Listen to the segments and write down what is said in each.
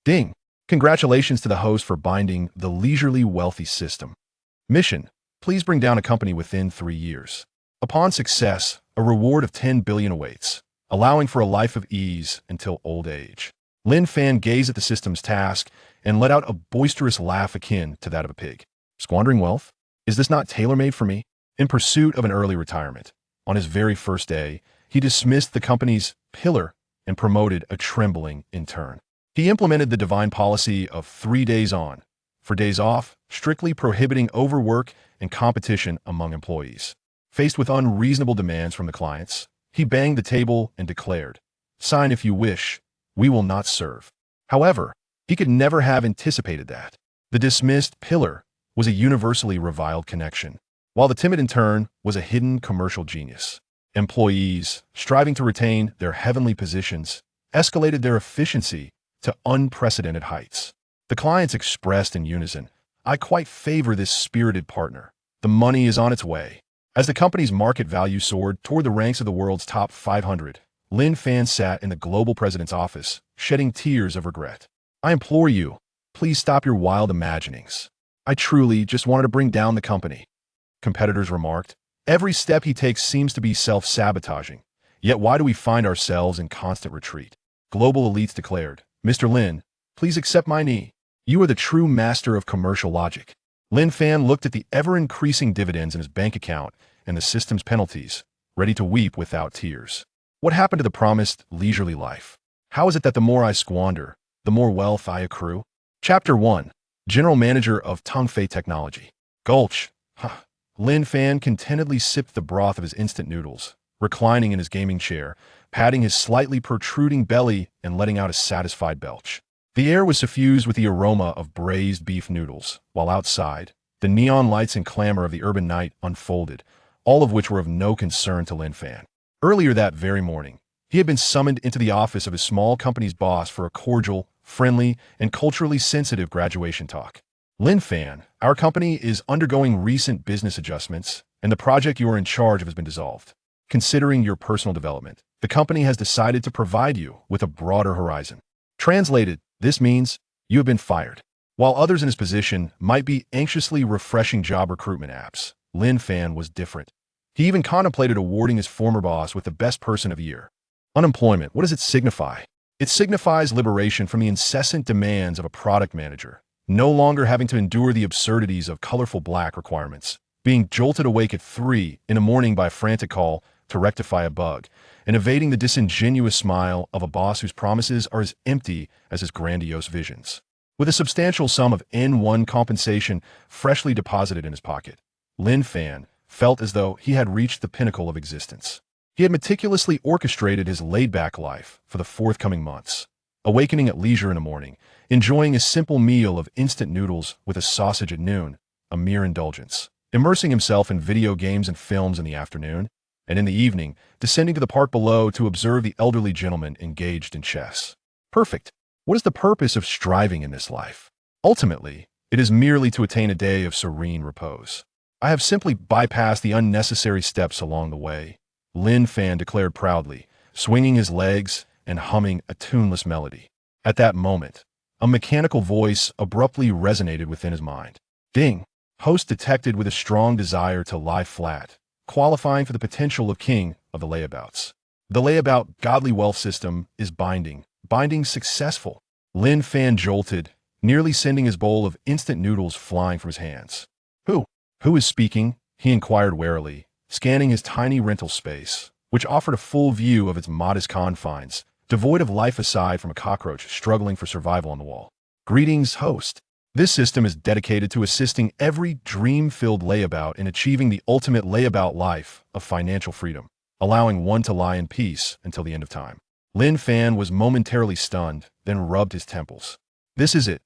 Ding! Congratulations to the host for binding the leisurely wealthy system. Mission: please bring down a company within 3 years. Upon success, a reward of 10 billion awaits, allowing for a life of ease until old age. Lin Fan gazed at the system's task and let out a boisterous laugh akin to that of a pig. Squandering wealth? Is this not tailor-made for me? In pursuit of an early retirement, on his very first day, he dismissed the company's pillar and promoted a trembling intern. He implemented the divine policy of 3 days on, 4 days off, strictly prohibiting overwork and competition among employees. Faced with unreasonable demands from the clients, he banged the table and declared, "Sign if you wish, we will not serve." However, he could never have anticipated that the dismissed pillar was a universally reviled connection, while the timid intern was a hidden commercial genius. Employees, striving to retain their heavenly positions, escalated their efficiency to unprecedented heights. The clients expressed in unison, "I quite favor this spirited partner. The money is on its way." As the company's market value soared toward the ranks of the world's top 500, Lin Fan sat in the global president's office, shedding tears of regret. "I implore you, please stop your wild imaginings. I truly just wanted to bring down the company," competitors remarked. "Every step he takes seems to be self-sabotaging. Yet why do we find ourselves in constant retreat?" Global elites declared, "Mr. Lin, please accept my knee. You are the true master of commercial logic." Lin Fan looked at the ever-increasing dividends in his bank account and the system's penalties, ready to weep without tears. What happened to the promised leisurely life? How is it that the more I squander, the more wealth I accrue? Chapter 1. General Manager of Tongfei Technology. Gulch. Lin Fan contentedly sipped the broth of his instant noodles, reclining in his gaming chair, patting his slightly protruding belly and letting out a satisfied belch. The air was suffused with the aroma of braised beef noodles, while outside, the neon lights and clamor of the urban night unfolded, all of which were of no concern to Lin Fan. Earlier that very morning, he had been summoned into the office of his small company's boss for a cordial, friendly, and culturally sensitive graduation talk. "Lin Fan, our company is undergoing recent business adjustments, and the project you are in charge of has been dissolved. Considering your personal development, the company has decided to provide you with a broader horizon. Translated, this means you have been fired." While others in his position might be anxiously refreshing job recruitment apps, Lin Fan was different. He even contemplated awarding his former boss with the best person of the year. Unemployment, what does it signify? It signifies liberation from the incessant demands of a product manager, no longer having to endure the absurdities of colorful black requirements, being jolted awake at 3 in the morning by a frantic call to rectify a bug, and evading the disingenuous smile of a boss whose promises are as empty as his grandiose visions. With a substantial sum of N1 compensation freshly deposited in his pocket, Lin Fan felt as though he had reached the pinnacle of existence. He had meticulously orchestrated his laid-back life for the forthcoming months, awakening at leisure in the morning, enjoying a simple meal of instant noodles with a sausage at noon, a mere indulgence, immersing himself in video games and films in the afternoon, and in the evening, descending to the park below to observe the elderly gentleman engaged in chess. Perfect. What is the purpose of striving in this life? Ultimately, it is merely to attain a day of serene repose. I have simply bypassed the unnecessary steps along the way, Lin Fan declared proudly, swinging his legs and humming a tuneless melody. At that moment, a mechanical voice abruptly resonated within his mind. Ding! Host detected with a strong desire to lie flat, qualifying for the potential of king of the layabouts. The layabout godly wealth system is binding successful. Lin Fan jolted, nearly sending his bowl of instant noodles flying from his hands. Who is speaking? He inquired warily, scanning his tiny rental space, which offered a full view of its modest confines, devoid of life aside from a cockroach struggling for survival on the wall. Greetings, host. This system is dedicated to assisting every dream-filled layabout in achieving the ultimate layabout life of financial freedom, allowing one to lie in peace until the end of time. Lin Fan was momentarily stunned, then rubbed his temples. This is it.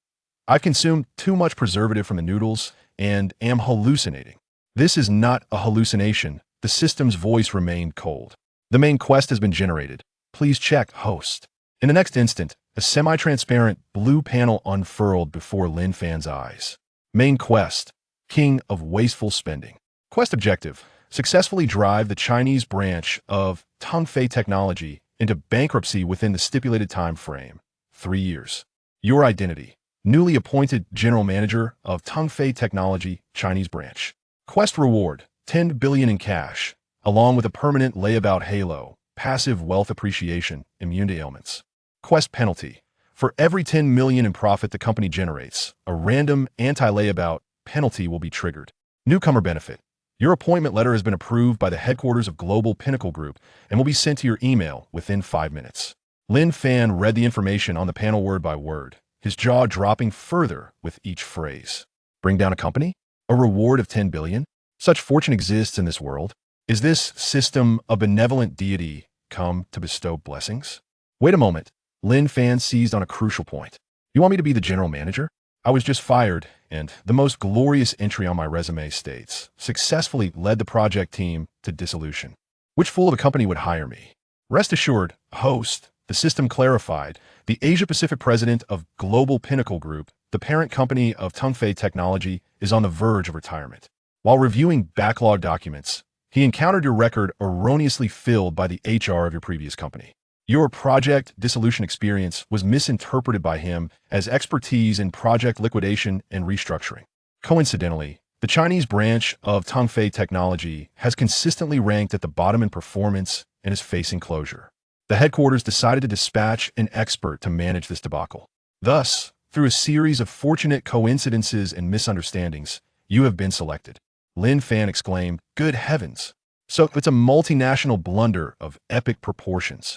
I've consumed too much preservative from the noodles and am hallucinating. This is not a hallucination. The system's voice remained cold. The main quest has been generated. Please check, host. In the next instant, a semi-transparent blue panel unfurled before Lin Fan's eyes. Main quest, King of Wasteful Spending. Quest objective, successfully drive the Chinese branch of Tongfei Technology into bankruptcy within the stipulated time frame, 3 years. Your identity. Newly appointed General Manager of Tongfei Technology, Chinese branch. Quest reward, 10 billion in cash, along with a permanent layabout halo, passive wealth appreciation, immune to ailments. Quest penalty. For every 10 million in profit the company generates, a random anti-layabout penalty will be triggered. Newcomer benefit. Your appointment letter has been approved by the headquarters of Global Pinnacle Group and will be sent to your email within 5 minutes. Lin Fan read the information on the panel word by word, his jaw dropping further with each phrase. Bring down a company? A reward of 10 billion? Such fortune exists in this world? Is this system a benevolent deity come to bestow blessings? Wait a moment. Lin Fan seized on a crucial point. You want me to be the general manager? I was just fired, and the most glorious entry on my resume states, successfully led the project team to dissolution. Which fool of a company would hire me? Rest assured, host, the system clarified, the Asia-Pacific president of Global Pinnacle Group, the parent company of Tongfei Technology, is on the verge of retirement. While reviewing backlog documents, he encountered your record erroneously filled by the HR of your previous company. Your project dissolution experience was misinterpreted by him as expertise in project liquidation and restructuring. Coincidentally, the Chinese branch of Tongfei Technology has consistently ranked at the bottom in performance and is facing closure. The headquarters decided to dispatch an expert to manage this debacle. Thus, through a series of fortunate coincidences and misunderstandings, you have been selected. Lin Fan exclaimed, "Good heavens!" So it's a multinational blunder of epic proportions.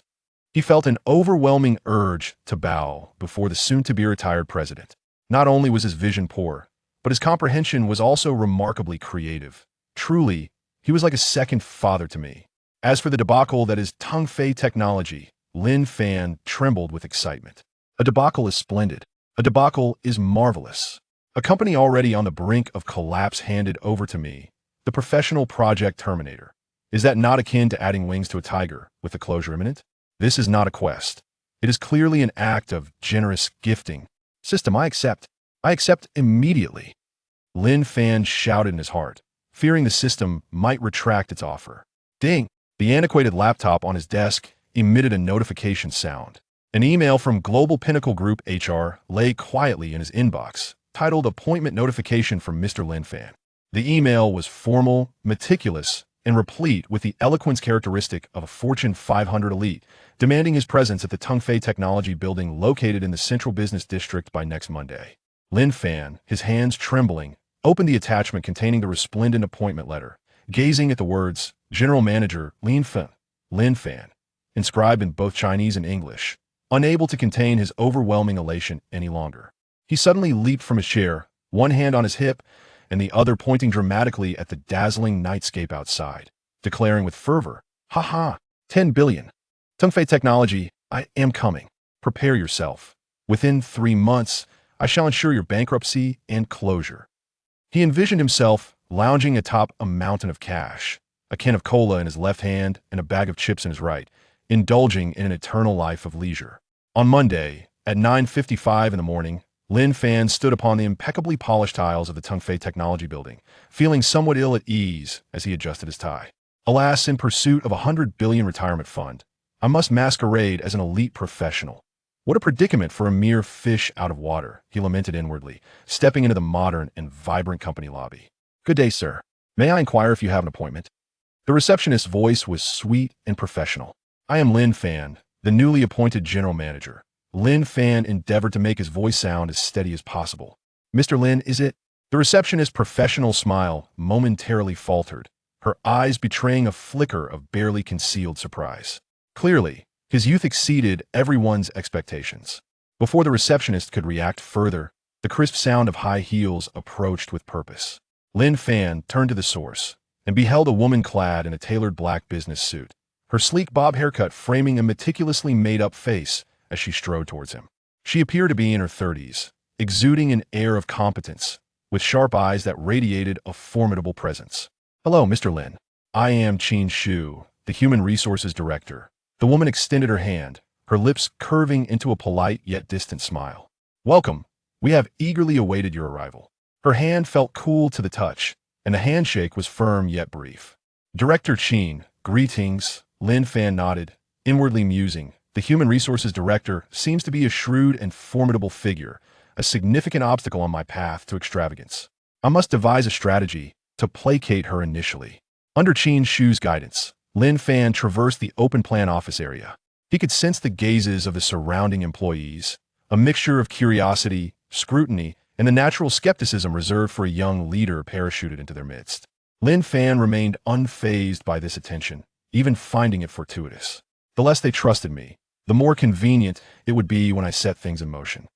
He felt an overwhelming urge to bow before the soon-to-be retired president. Not only was his vision poor, but his comprehension was also remarkably creative. Truly, he was like a second father to me. As for the debacle that is Tongfei Technology, Lin Fan trembled with excitement. A debacle is splendid. A debacle is marvelous. A company already on the brink of collapse handed over to me, the professional project terminator. Is that not akin to adding wings to a tiger with the closure imminent? This is not a quest. It is clearly an act of generous gifting. System, I accept. I accept immediately. Lin Fan shouted in his heart, fearing the system might retract its offer. Ding! The antiquated laptop on his desk emitted a notification sound. An email from Global Pinnacle Group HR lay quietly in his inbox, titled Appointment Notification from Mr. Lin Fan. The email was formal, meticulous, and replete with the eloquence characteristic of a Fortune 500 elite, demanding his presence at the Tongfei Technology building located in the Central Business District by next Monday. Lin Fan, his hands trembling, opened the attachment containing the resplendent appointment letter, gazing at the words, General Manager Lin Fan, inscribed in both Chinese and English, unable to contain his overwhelming elation any longer. He suddenly leaped from his chair, one hand on his hip, and the other pointing dramatically at the dazzling nightscape outside, declaring with fervor, "Ha ha! 10 billion! Tongfei Technology, I am coming. Prepare yourself. Within 3 months, I shall ensure your bankruptcy and closure." He envisioned himself lounging atop a mountain of cash, a can of cola in his left hand and a bag of chips in his right, indulging in an eternal life of leisure. On Monday, at 9:55 in the morning, Lin Fan stood upon the impeccably polished tiles of the Tongfei Technology building, feeling somewhat ill at ease as he adjusted his tie. Alas, in pursuit of a 100 billion retirement fund, I must masquerade as an elite professional. What a predicament for a mere fish out of water, he lamented inwardly, stepping into the modern and vibrant company lobby. "Good day, sir. May I inquire if you have an appointment?" The receptionist's voice was sweet and professional. "I am Lin Fan, the newly appointed general manager." Lin Fan endeavored to make his voice sound as steady as possible. "Mr. Lin, is it?" The receptionist's professional smile momentarily faltered, her eyes betraying a flicker of barely concealed surprise. Clearly, his youth exceeded everyone's expectations. Before the receptionist could react further, the crisp sound of high heels approached with purpose. Lin Fan turned to the source and beheld a woman clad in a tailored black business suit, her sleek bob haircut framing a meticulously made-up face as she strode towards him. She appeared to be in her 30s, exuding an air of competence, with sharp eyes that radiated a formidable presence. "Hello, Mr. Lin. I am Qin Shu, the Human Resources Director." The woman extended her hand, her lips curving into a polite yet distant smile. "Welcome. We have eagerly awaited your arrival." Her hand felt cool to the touch, and the handshake was firm yet brief. "Director Qin, greetings." Lin Fan nodded, inwardly musing, The human resources director seems to be a shrewd and formidable figure, a significant obstacle on my path to extravagance. I must devise a strategy to placate her initially. Under Qin Shu's guidance, Lin Fan traversed the open-plan office area. He could sense the gazes of the surrounding employees, a mixture of curiosity, scrutiny, and the natural skepticism reserved for a young leader parachuted into their midst. Lin Fan remained unfazed by this attention, even finding it fortuitous. The less they trusted me, the more convenient it would be when I set things in motion.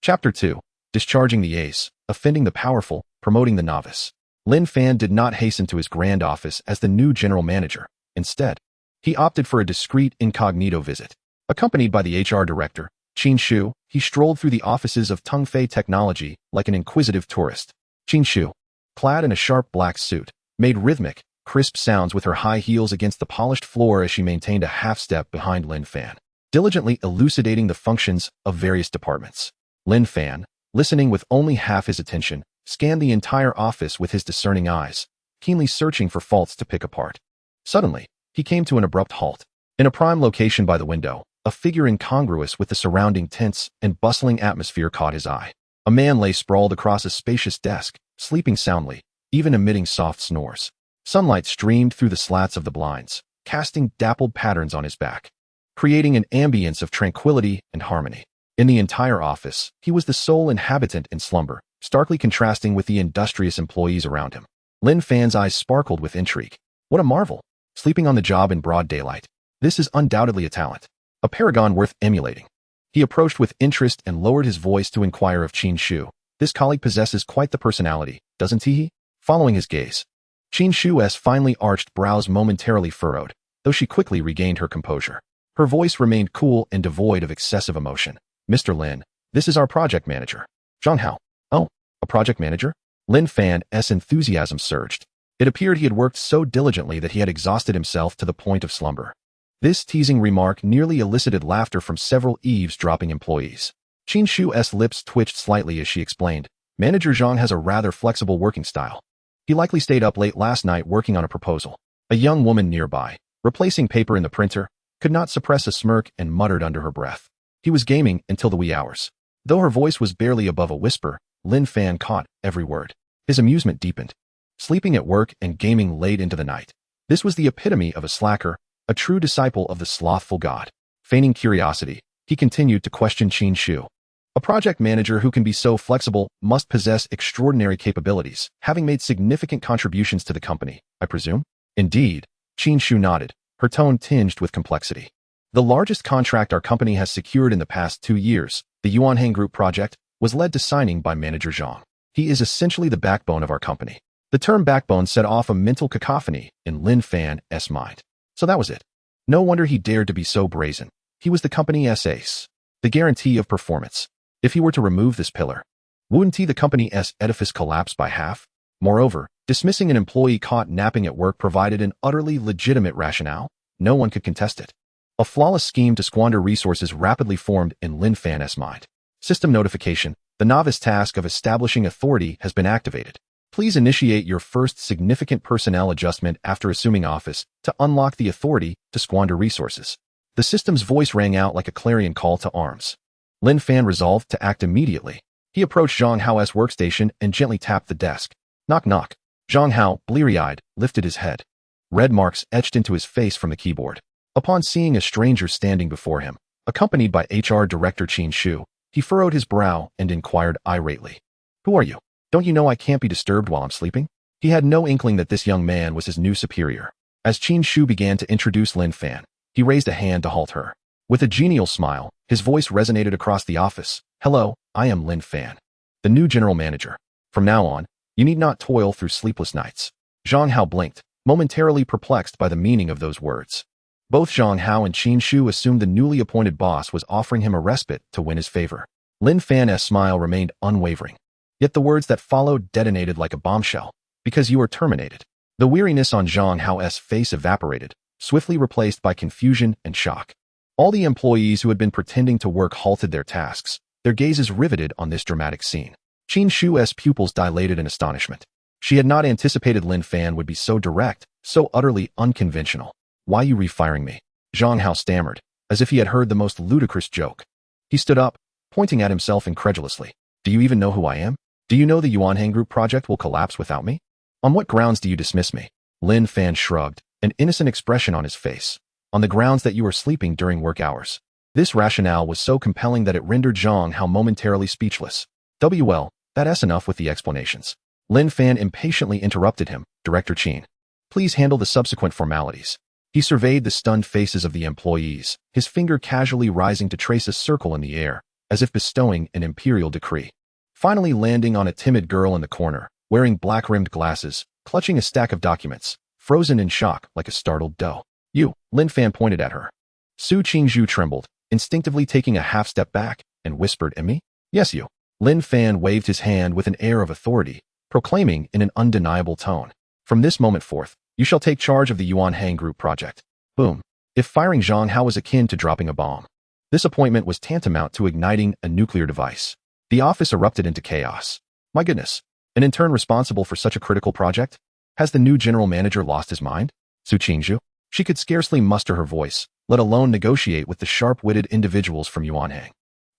Chapter 2. Discharging the ace, offending the powerful, promoting the novice. Lin Fan did not hasten to his grand office as the new general manager. Instead, he opted for a discreet incognito visit. Accompanied by the HR director, Qin Shu, he strolled through the offices of Tongfei Technology like an inquisitive tourist. Qin Shu, clad in a sharp black suit, made rhythmic, crisp sounds with her high heels against the polished floor as she maintained a half-step behind Lin Fan, diligently elucidating the functions of various departments. Lin Fan, listening with only half his attention, scanned the entire office with his discerning eyes, keenly searching for faults to pick apart. Suddenly, he came to an abrupt halt. In a prime location by the window, a figure incongruous with the surrounding tense and bustling atmosphere caught his eye. A man lay sprawled across a spacious desk, sleeping soundly, even emitting soft snores. Sunlight streamed through the slats of the blinds, casting dappled patterns on his back, creating an ambience of tranquility and harmony. In the entire office, he was the sole inhabitant in slumber, starkly contrasting with the industrious employees around him. Lin Fan's eyes sparkled with intrigue. What a marvel! Sleeping on the job in broad daylight. This is undoubtedly a talent, a paragon worth emulating. He approached with interest and lowered his voice to inquire of Qin Shu. This colleague possesses quite the personality, doesn't he? Following his gaze, Qin Shu's finely arched brows momentarily furrowed, though she quickly regained her composure. Her voice remained cool and devoid of excessive emotion. Mr. Lin, this is our project manager, Zhang Hao. Oh, a project manager? Lin Fan's enthusiasm surged. It appeared he had worked so diligently that he had exhausted himself to the point of slumber. This teasing remark nearly elicited laughter from several eavesdropping employees. Qin Shu's lips twitched slightly as she explained, Manager Zhang has a rather flexible working style. He likely stayed up late last night working on a proposal. A young woman nearby, replacing paper in the printer, could not suppress a smirk and muttered under her breath. He was gaming until the wee hours. Though her voice was barely above a whisper, Lin Fan caught every word. His amusement deepened. Sleeping at work and gaming late into the night. This was the epitome of a slacker, a true disciple of the slothful god. Feigning curiosity, he continued to question Qin Shu. A project manager who can be so flexible must possess extraordinary capabilities, having made significant contributions to the company, I presume? Indeed, Qin Shu nodded, her tone tinged with complexity. The largest contract our company has secured in the past 2 years, the Yuanhang Group project, was led to signing by Manager Zhang. He is essentially the backbone of our company. The term backbone set off a mental cacophony in Lin Fan's mind. So that was it. No wonder he dared to be so brazen. He was the company's ace, the guarantee of performance. If he were to remove this pillar, wouldn't the company's edifice collapse by half? Moreover, dismissing an employee caught napping at work provided an utterly legitimate rationale. No one could contest it. A flawless scheme to squander resources rapidly formed in Lin Fan's mind. System notification. The novice task of establishing authority has been activated. Please initiate your first significant personnel adjustment after assuming office to unlock the authority to squander resources. The system's voice rang out like a clarion call to arms. Lin Fan resolved to act immediately. He approached Zhang Hao's workstation and gently tapped the desk. Knock knock. Zhang Hao, bleary-eyed, lifted his head. Red marks etched into his face from the keyboard. Upon seeing a stranger standing before him, accompanied by HR Director Qin Shu, he furrowed his brow and inquired irately. Who are you? Don't you know I can't be disturbed while I'm sleeping? He had no inkling that this young man was his new superior. As Qin Shu began to introduce Lin Fan, he raised a hand to halt her. With a genial smile, his voice resonated across the office. Hello, I am Lin Fan, the new general manager. From now on, you need not toil through sleepless nights. Zhang Hao blinked, momentarily perplexed by the meaning of those words. Both Zhang Hao and Qin Shu assumed the newly appointed boss was offering him a respite to win his favor. Lin Fan's smile remained unwavering. Yet the words that followed detonated like a bombshell. Because you are terminated. The weariness on Zhang Hao's face evaporated, swiftly replaced by confusion and shock. All the employees who had been pretending to work halted their tasks, their gazes riveted on this dramatic scene. Qin Shu's pupils dilated in astonishment. She had not anticipated Lin Fan would be so direct, so utterly unconventional. Why you refiring me? Zhang Hao stammered, as if he had heard the most ludicrous joke. He stood up, pointing at himself incredulously. Do you even know who I am? Do you know the Yuanhang Group project will collapse without me? On what grounds do you dismiss me? Lin Fan shrugged, an innocent expression on his face. On the grounds that you were sleeping during work hours. This rationale was so compelling that it rendered Zhang Hao momentarily speechless. Well, that's enough with the explanations. Lin Fan impatiently interrupted him. Director Qin, please handle the subsequent formalities. He surveyed the stunned faces of the employees, his finger casually rising to trace a circle in the air, as if bestowing an imperial decree. Finally landing on a timid girl in the corner, wearing black-rimmed glasses, clutching a stack of documents, frozen in shock like a startled doe. You, Lin Fan pointed at her. Su Qingzhu trembled, instinctively taking a half-step back, and whispered, "And me?" "Yes, you." Lin Fan waved his hand with an air of authority, proclaiming in an undeniable tone, "From this moment forth, you shall take charge of the Yuanhang Group project." Boom. If firing Zhang Hao was akin to dropping a bomb, this appointment was tantamount to igniting a nuclear device. The office erupted into chaos. My goodness, an intern responsible for such a critical project? Has the new general manager lost his mind? Su Qingzhu? She could scarcely muster her voice, let alone negotiate with the sharp-witted individuals from Yuanhang.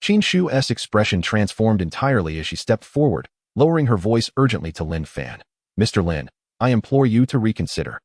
Qin Shu's expression transformed entirely as she stepped forward, lowering her voice urgently to Lin Fan. Mr. Lin, I implore you to reconsider.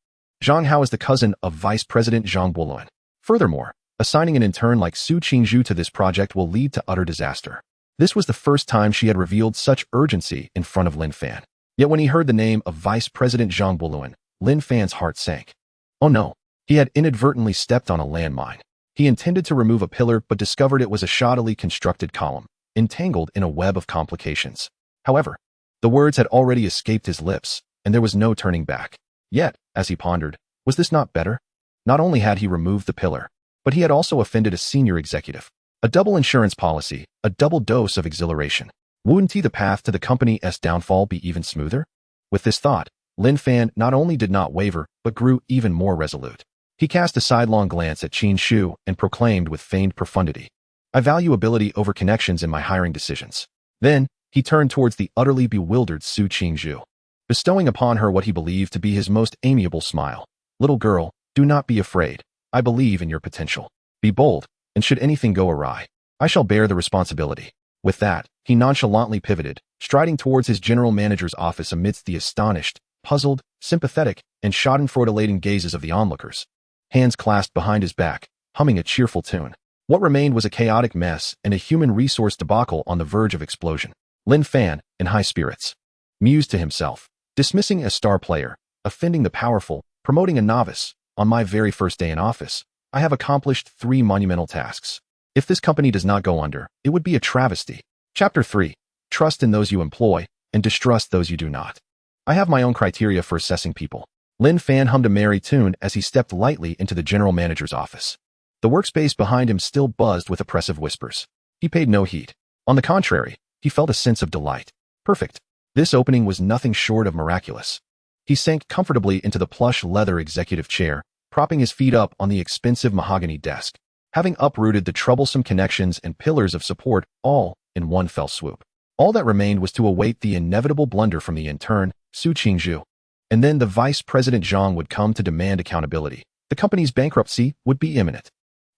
Zhang Hao is the cousin of Vice President Zhang Buluan. Furthermore, assigning an intern like Su Qingzhu to this project will lead to utter disaster. This was the first time she had revealed such urgency in front of Lin Fan. Yet when he heard the name of Vice President Zhang Buluan, Lin Fan's heart sank. Oh no, he had inadvertently stepped on a landmine. He intended to remove a pillar but discovered it was a shoddily constructed column, entangled in a web of complications. However, the words had already escaped his lips, and there was no turning back. Yet, as he pondered, was this not better? Not only had he removed the pillar, but he had also offended a senior executive. A double insurance policy, a double dose of exhilaration. Wouldn't the path to the company's downfall be even smoother? With this thought, Lin Fan not only did not waver, but grew even more resolute. He cast a sidelong glance at Qin Shu and proclaimed with feigned profundity, "I value ability over connections in my hiring decisions." Then, he turned towards the utterly bewildered Su Qingzhu, bestowing upon her what he believed to be his most amiable smile. "Little girl, do not be afraid. I believe in your potential. Be bold, and should anything go awry, I shall bear the responsibility." With that, he nonchalantly pivoted, striding towards his general manager's office amidst the astonished, puzzled, sympathetic, and schadenfreude-laden gazes of the onlookers. Hands clasped behind his back, humming a cheerful tune. What remained was a chaotic mess and a human resource debacle on the verge of explosion. Lin Fan, in high spirits, mused to himself, dismissing a star player, offending the powerful, promoting a novice. On my very first day in office, I have accomplished 3 monumental tasks. If this company does not go under, it would be a travesty. Chapter 3. Trust in those you employ, and distrust those you do not. I have my own criteria for assessing people. Lin Fan hummed a merry tune as he stepped lightly into the general manager's office. The workspace behind him still buzzed with oppressive whispers. He paid no heed. On the contrary, he felt a sense of delight. Perfect. This opening was nothing short of miraculous. He sank comfortably into the plush leather executive chair, propping his feet up on the expensive mahogany desk, having uprooted the troublesome connections and pillars of support all in one fell swoop. All that remained was to await the inevitable blunder from the intern, Su Qingzhu. And then the Vice President Zhang would come to demand accountability. The company's bankruptcy would be imminent.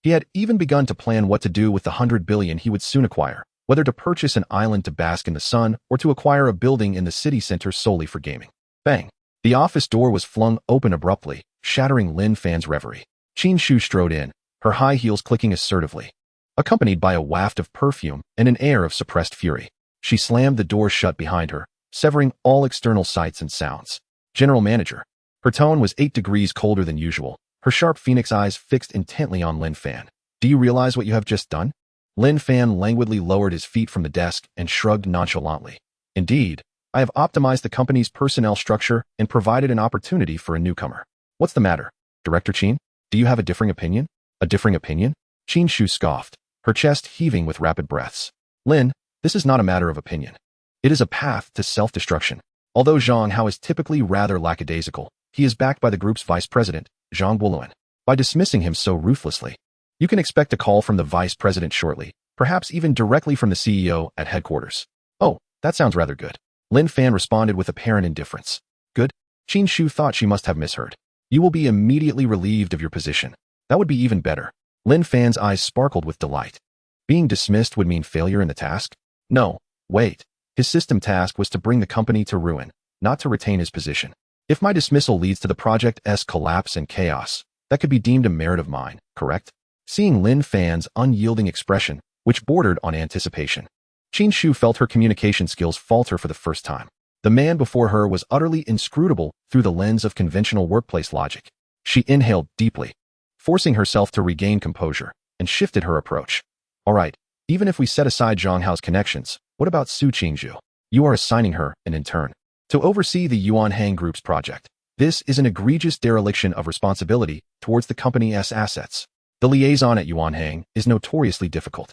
He had even begun to plan what to do with the 100 billion he would soon acquire, whether to purchase an island to bask in the sun or to acquire a building in the city center solely for gaming. Bang! The office door was flung open abruptly, shattering Lin Fan's reverie. Qin Shu strode in, her high heels clicking assertively, accompanied by a waft of perfume and an air of suppressed fury. She slammed the door shut behind her, severing all external sights and sounds. General Manager. Her tone was 8 degrees colder than usual, her sharp phoenix eyes fixed intently on Lin Fan. Do you realize what you have just done? Lin Fan languidly lowered his feet from the desk and shrugged nonchalantly. Indeed, I have optimized the company's personnel structure and provided an opportunity for a newcomer. What's the matter, Director Qin? Do you have a differing opinion? A differing opinion? Qin Shu scoffed, her chest heaving with rapid breaths. Lin, this is not a matter of opinion. It is a path to self-destruction. Although Zhang Hao is typically rather lackadaisical, he is backed by the group's vice president, Zhang Buluan. By dismissing him so ruthlessly, you can expect a call from the vice president shortly, perhaps even directly from the CEO at headquarters. Oh, that sounds rather good. Lin Fan responded with apparent indifference. Good? Qin Shu thought she must have misheard. You will be immediately relieved of your position. That would be even better. Lin Fan's eyes sparkled with delight. Being dismissed would mean failure in the task? No, wait. His system task was to bring the company to ruin, not to retain his position. If my dismissal leads to the project's collapse and chaos, that could be deemed a merit of mine, correct? Seeing Lin Fan's unyielding expression, which bordered on anticipation, Qin Shu felt her communication skills falter for the first time. The man before her was utterly inscrutable through the lens of conventional workplace logic. She inhaled deeply, forcing herself to regain composure, and shifted her approach. All right, even if we set aside Zhang Hao's connections, what about Su Qingzhu? You are assigning her an intern to oversee the Yuan Hang Group's project. This is an egregious dereliction of responsibility towards the company's assets. The liaison at Yuan Hang is notoriously difficult.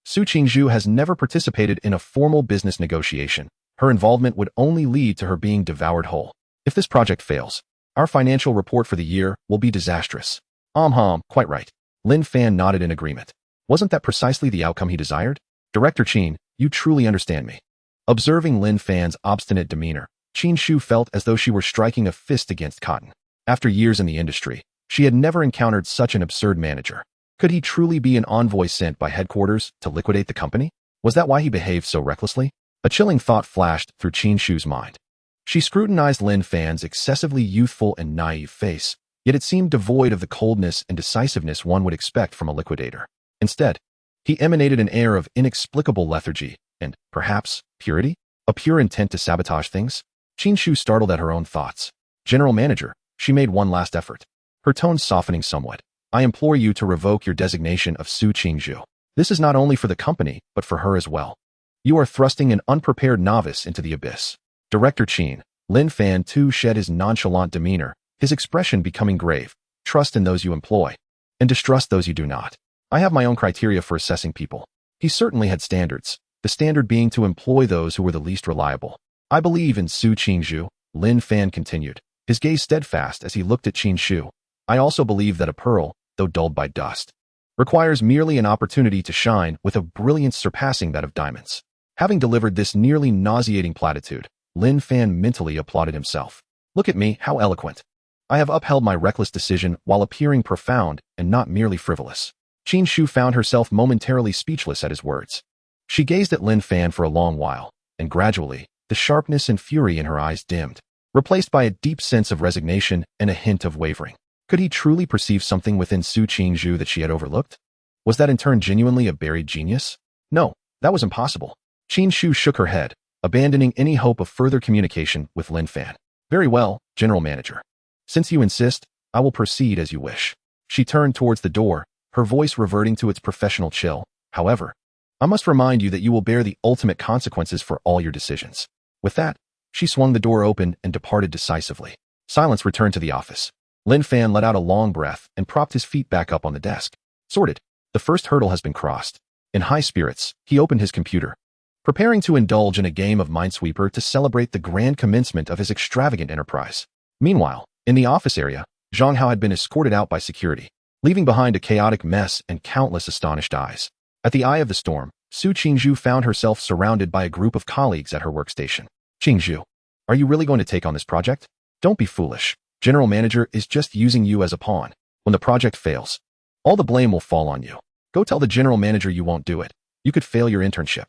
Su Qingzhu has never participated in a formal business negotiation. Her involvement would only lead to her being devoured whole. If this project fails, our financial report for the year will be disastrous. Quite right. Lin Fan nodded in agreement. Wasn't that precisely the outcome he desired? Director Qin, you truly understand me. Observing Lin Fan's obstinate demeanor, Qin Shu felt as though she were striking a fist against cotton. After years in the industry, she had never encountered such an absurd manager. Could he truly be an envoy sent by headquarters to liquidate the company? Was that why he behaved so recklessly? A chilling thought flashed through Qin Shu's mind. She scrutinized Lin Fan's excessively youthful and naive face, yet it seemed devoid of the coldness and decisiveness one would expect from a liquidator. Instead, he emanated an air of inexplicable lethargy and, perhaps, purity? A pure intent to sabotage things? Qin Shu startled at her own thoughts. General Manager, she made one last effort, her tone softening somewhat. I implore you to revoke your designation of Su Qingzhu. This is not only for the company, but for her as well. You are thrusting an unprepared novice into the abyss. Director Qin, Lin Fan too shed his nonchalant demeanor, his expression becoming grave. Trust in those you employ, and distrust those you do not. I have my own criteria for assessing people. He certainly had standards, the standard being to employ those who were the least reliable. I believe in Su Qingzhu, Lin Fan continued, his gaze steadfast as he looked at Qin Shu. I also believe that a pearl, though dulled by dust, requires merely an opportunity to shine with a brilliance surpassing that of diamonds. Having delivered this nearly nauseating platitude, Lin Fan mentally applauded himself. Look at me, how eloquent. I have upheld my reckless decision while appearing profound and not merely frivolous. Qin Shu found herself momentarily speechless at his words. She gazed at Lin Fan for a long while, and gradually, the sharpness and fury in her eyes dimmed, replaced by a deep sense of resignation and a hint of wavering. Could he truly perceive something within Su Qingzhu that she had overlooked? Was that in turn genuinely a buried genius? No, that was impossible. Qin Shu shook her head, abandoning any hope of further communication with Lin Fan. Very well, General Manager. Since you insist, I will proceed as you wish. She turned towards the door, her voice reverting to its professional chill. However, I must remind you that you will bear the ultimate consequences for all your decisions. With that, she swung the door open and departed decisively. Silence returned to the office. Lin Fan let out a long breath and propped his feet back up on the desk. Sorted. The first hurdle has been crossed. In high spirits, he opened his computer, preparing to indulge in a game of Minesweeper to celebrate the grand commencement of his extravagant enterprise. Meanwhile, in the office area, Zhang Hao had been escorted out by security, leaving behind a chaotic mess and countless astonished eyes. At the eye of the storm, Su Qingzhu found herself surrounded by a group of colleagues at her workstation. Qingzhu, are you really going to take on this project? Don't be foolish. General Manager is just using you as a pawn. When the project fails, all the blame will fall on you. Go tell the General Manager you won't do it. You could fail your internship.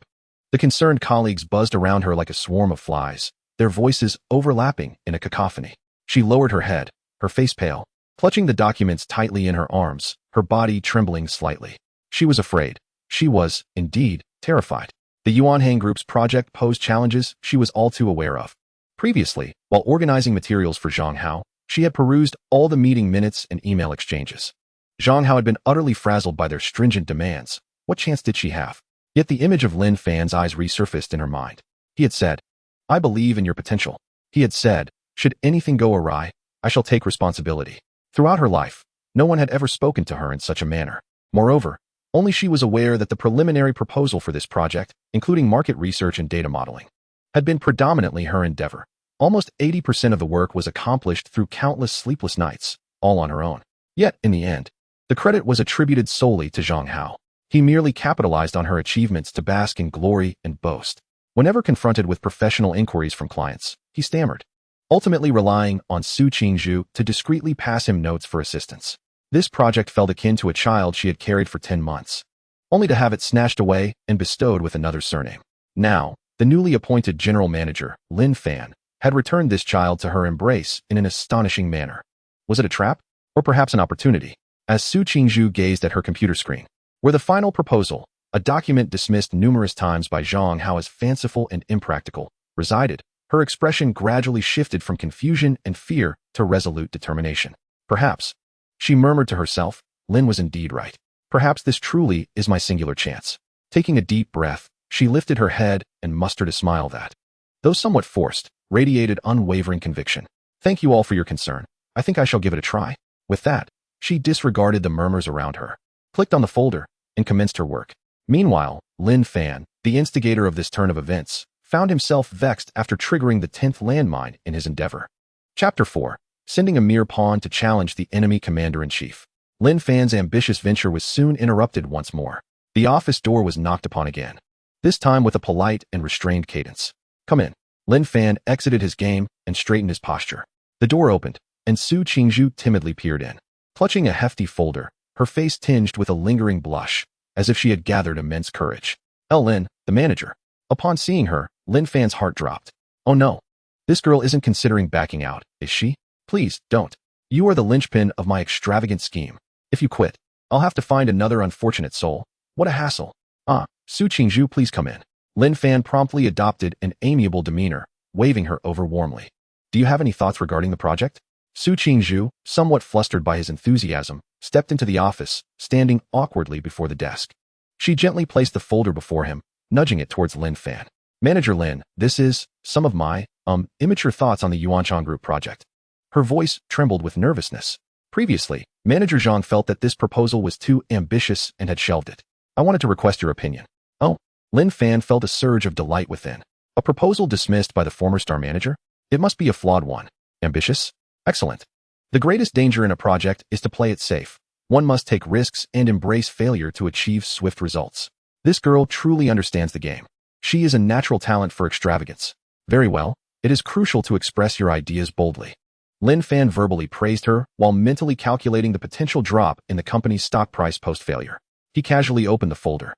The concerned colleagues buzzed around her like a swarm of flies, their voices overlapping in a cacophony. She lowered her head, her face pale, clutching the documents tightly in her arms, her body trembling slightly. She was afraid. She was, indeed, terrified. The Yuan Hang Group's project posed challenges she was all too aware of. Previously, while organizing materials for Zhang Hao, she had perused all the meeting minutes and email exchanges. Zhang Hao had been utterly frazzled by their stringent demands. What chance did she have? Yet the image of Lin Fan's eyes resurfaced in her mind. He had said, I believe in your potential. He had said, should anything go awry, I shall take responsibility. Throughout her life, no one had ever spoken to her in such a manner. Moreover, only she was aware that the preliminary proposal for this project, including market research and data modeling, had been predominantly her endeavor. Almost 80% of the work was accomplished through countless sleepless nights, all on her own. Yet, in the end, the credit was attributed solely to Zhang Hao. He merely capitalized on her achievements to bask in glory and boast. Whenever confronted with professional inquiries from clients, he stammered, ultimately relying on Su Qingzhu to discreetly pass him notes for assistance. This project felt akin to a child she had carried for 10 months, only to have it snatched away and bestowed with another surname. Now, the newly appointed general manager, Lin Fan, had returned this child to her embrace in an astonishing manner. Was it a trap? Or perhaps an opportunity? As Su Qingzhu gazed at her computer screen, where the final proposal, a document dismissed numerous times by Zhang Hao as fanciful and impractical, resided, her expression gradually shifted from confusion and fear to resolute determination. Perhaps, she murmured to herself, Lin was indeed right. Perhaps this truly is my singular chance. Taking a deep breath, she lifted her head and mustered a smile that, though somewhat forced, radiated unwavering conviction. Thank you all for your concern. I think I shall give it a try. With that, she disregarded the murmurs around her, clicked on the folder, and commenced her work. Meanwhile, Lin Fan, the instigator of this turn of events, found himself vexed after triggering the 10th landmine in his endeavor. Chapter 4. Sending a mere pawn to challenge the enemy commander-in-chief. Lin Fan's ambitious venture was soon interrupted once more. The office door was knocked upon again, this time with a polite and restrained cadence. Come in. Lin Fan exited his game and straightened his posture. The door opened, and Su Qingzhu timidly peered in. Clutching a hefty folder, her face tinged with a lingering blush, as if she had gathered immense courage. Lin, the manager. Upon seeing her, Lin Fan's heart dropped. Oh no. This girl isn't considering backing out, is she? Please, don't. You are the linchpin of my extravagant scheme. If you quit, I'll have to find another unfortunate soul. What a hassle. Su Qingzhu, please come in. Lin Fan promptly adopted an amiable demeanor, waving her over warmly. Do you have any thoughts regarding the project? Su Qingzhu, somewhat flustered by his enthusiasm, stepped into the office, standing awkwardly before the desk. She gently placed the folder before him, nudging it towards Lin Fan. Manager Lin, this is some of my, immature thoughts on the Yuanshan Group project. Her voice trembled with nervousness. Previously, Manager Zhang felt that this proposal was too ambitious and had shelved it. I wanted to request your opinion. Oh, Lin Fan felt a surge of delight within. A proposal dismissed by the former star manager? It must be a flawed one. Ambitious? Excellent. The greatest danger in a project is to play it safe. One must take risks and embrace failure to achieve swift results. This girl truly understands the game. She is a natural talent for extravagance. Very well, it is crucial to express your ideas boldly. Lin Fan verbally praised her while mentally calculating the potential drop in the company's stock price post-failure. He casually opened the folder,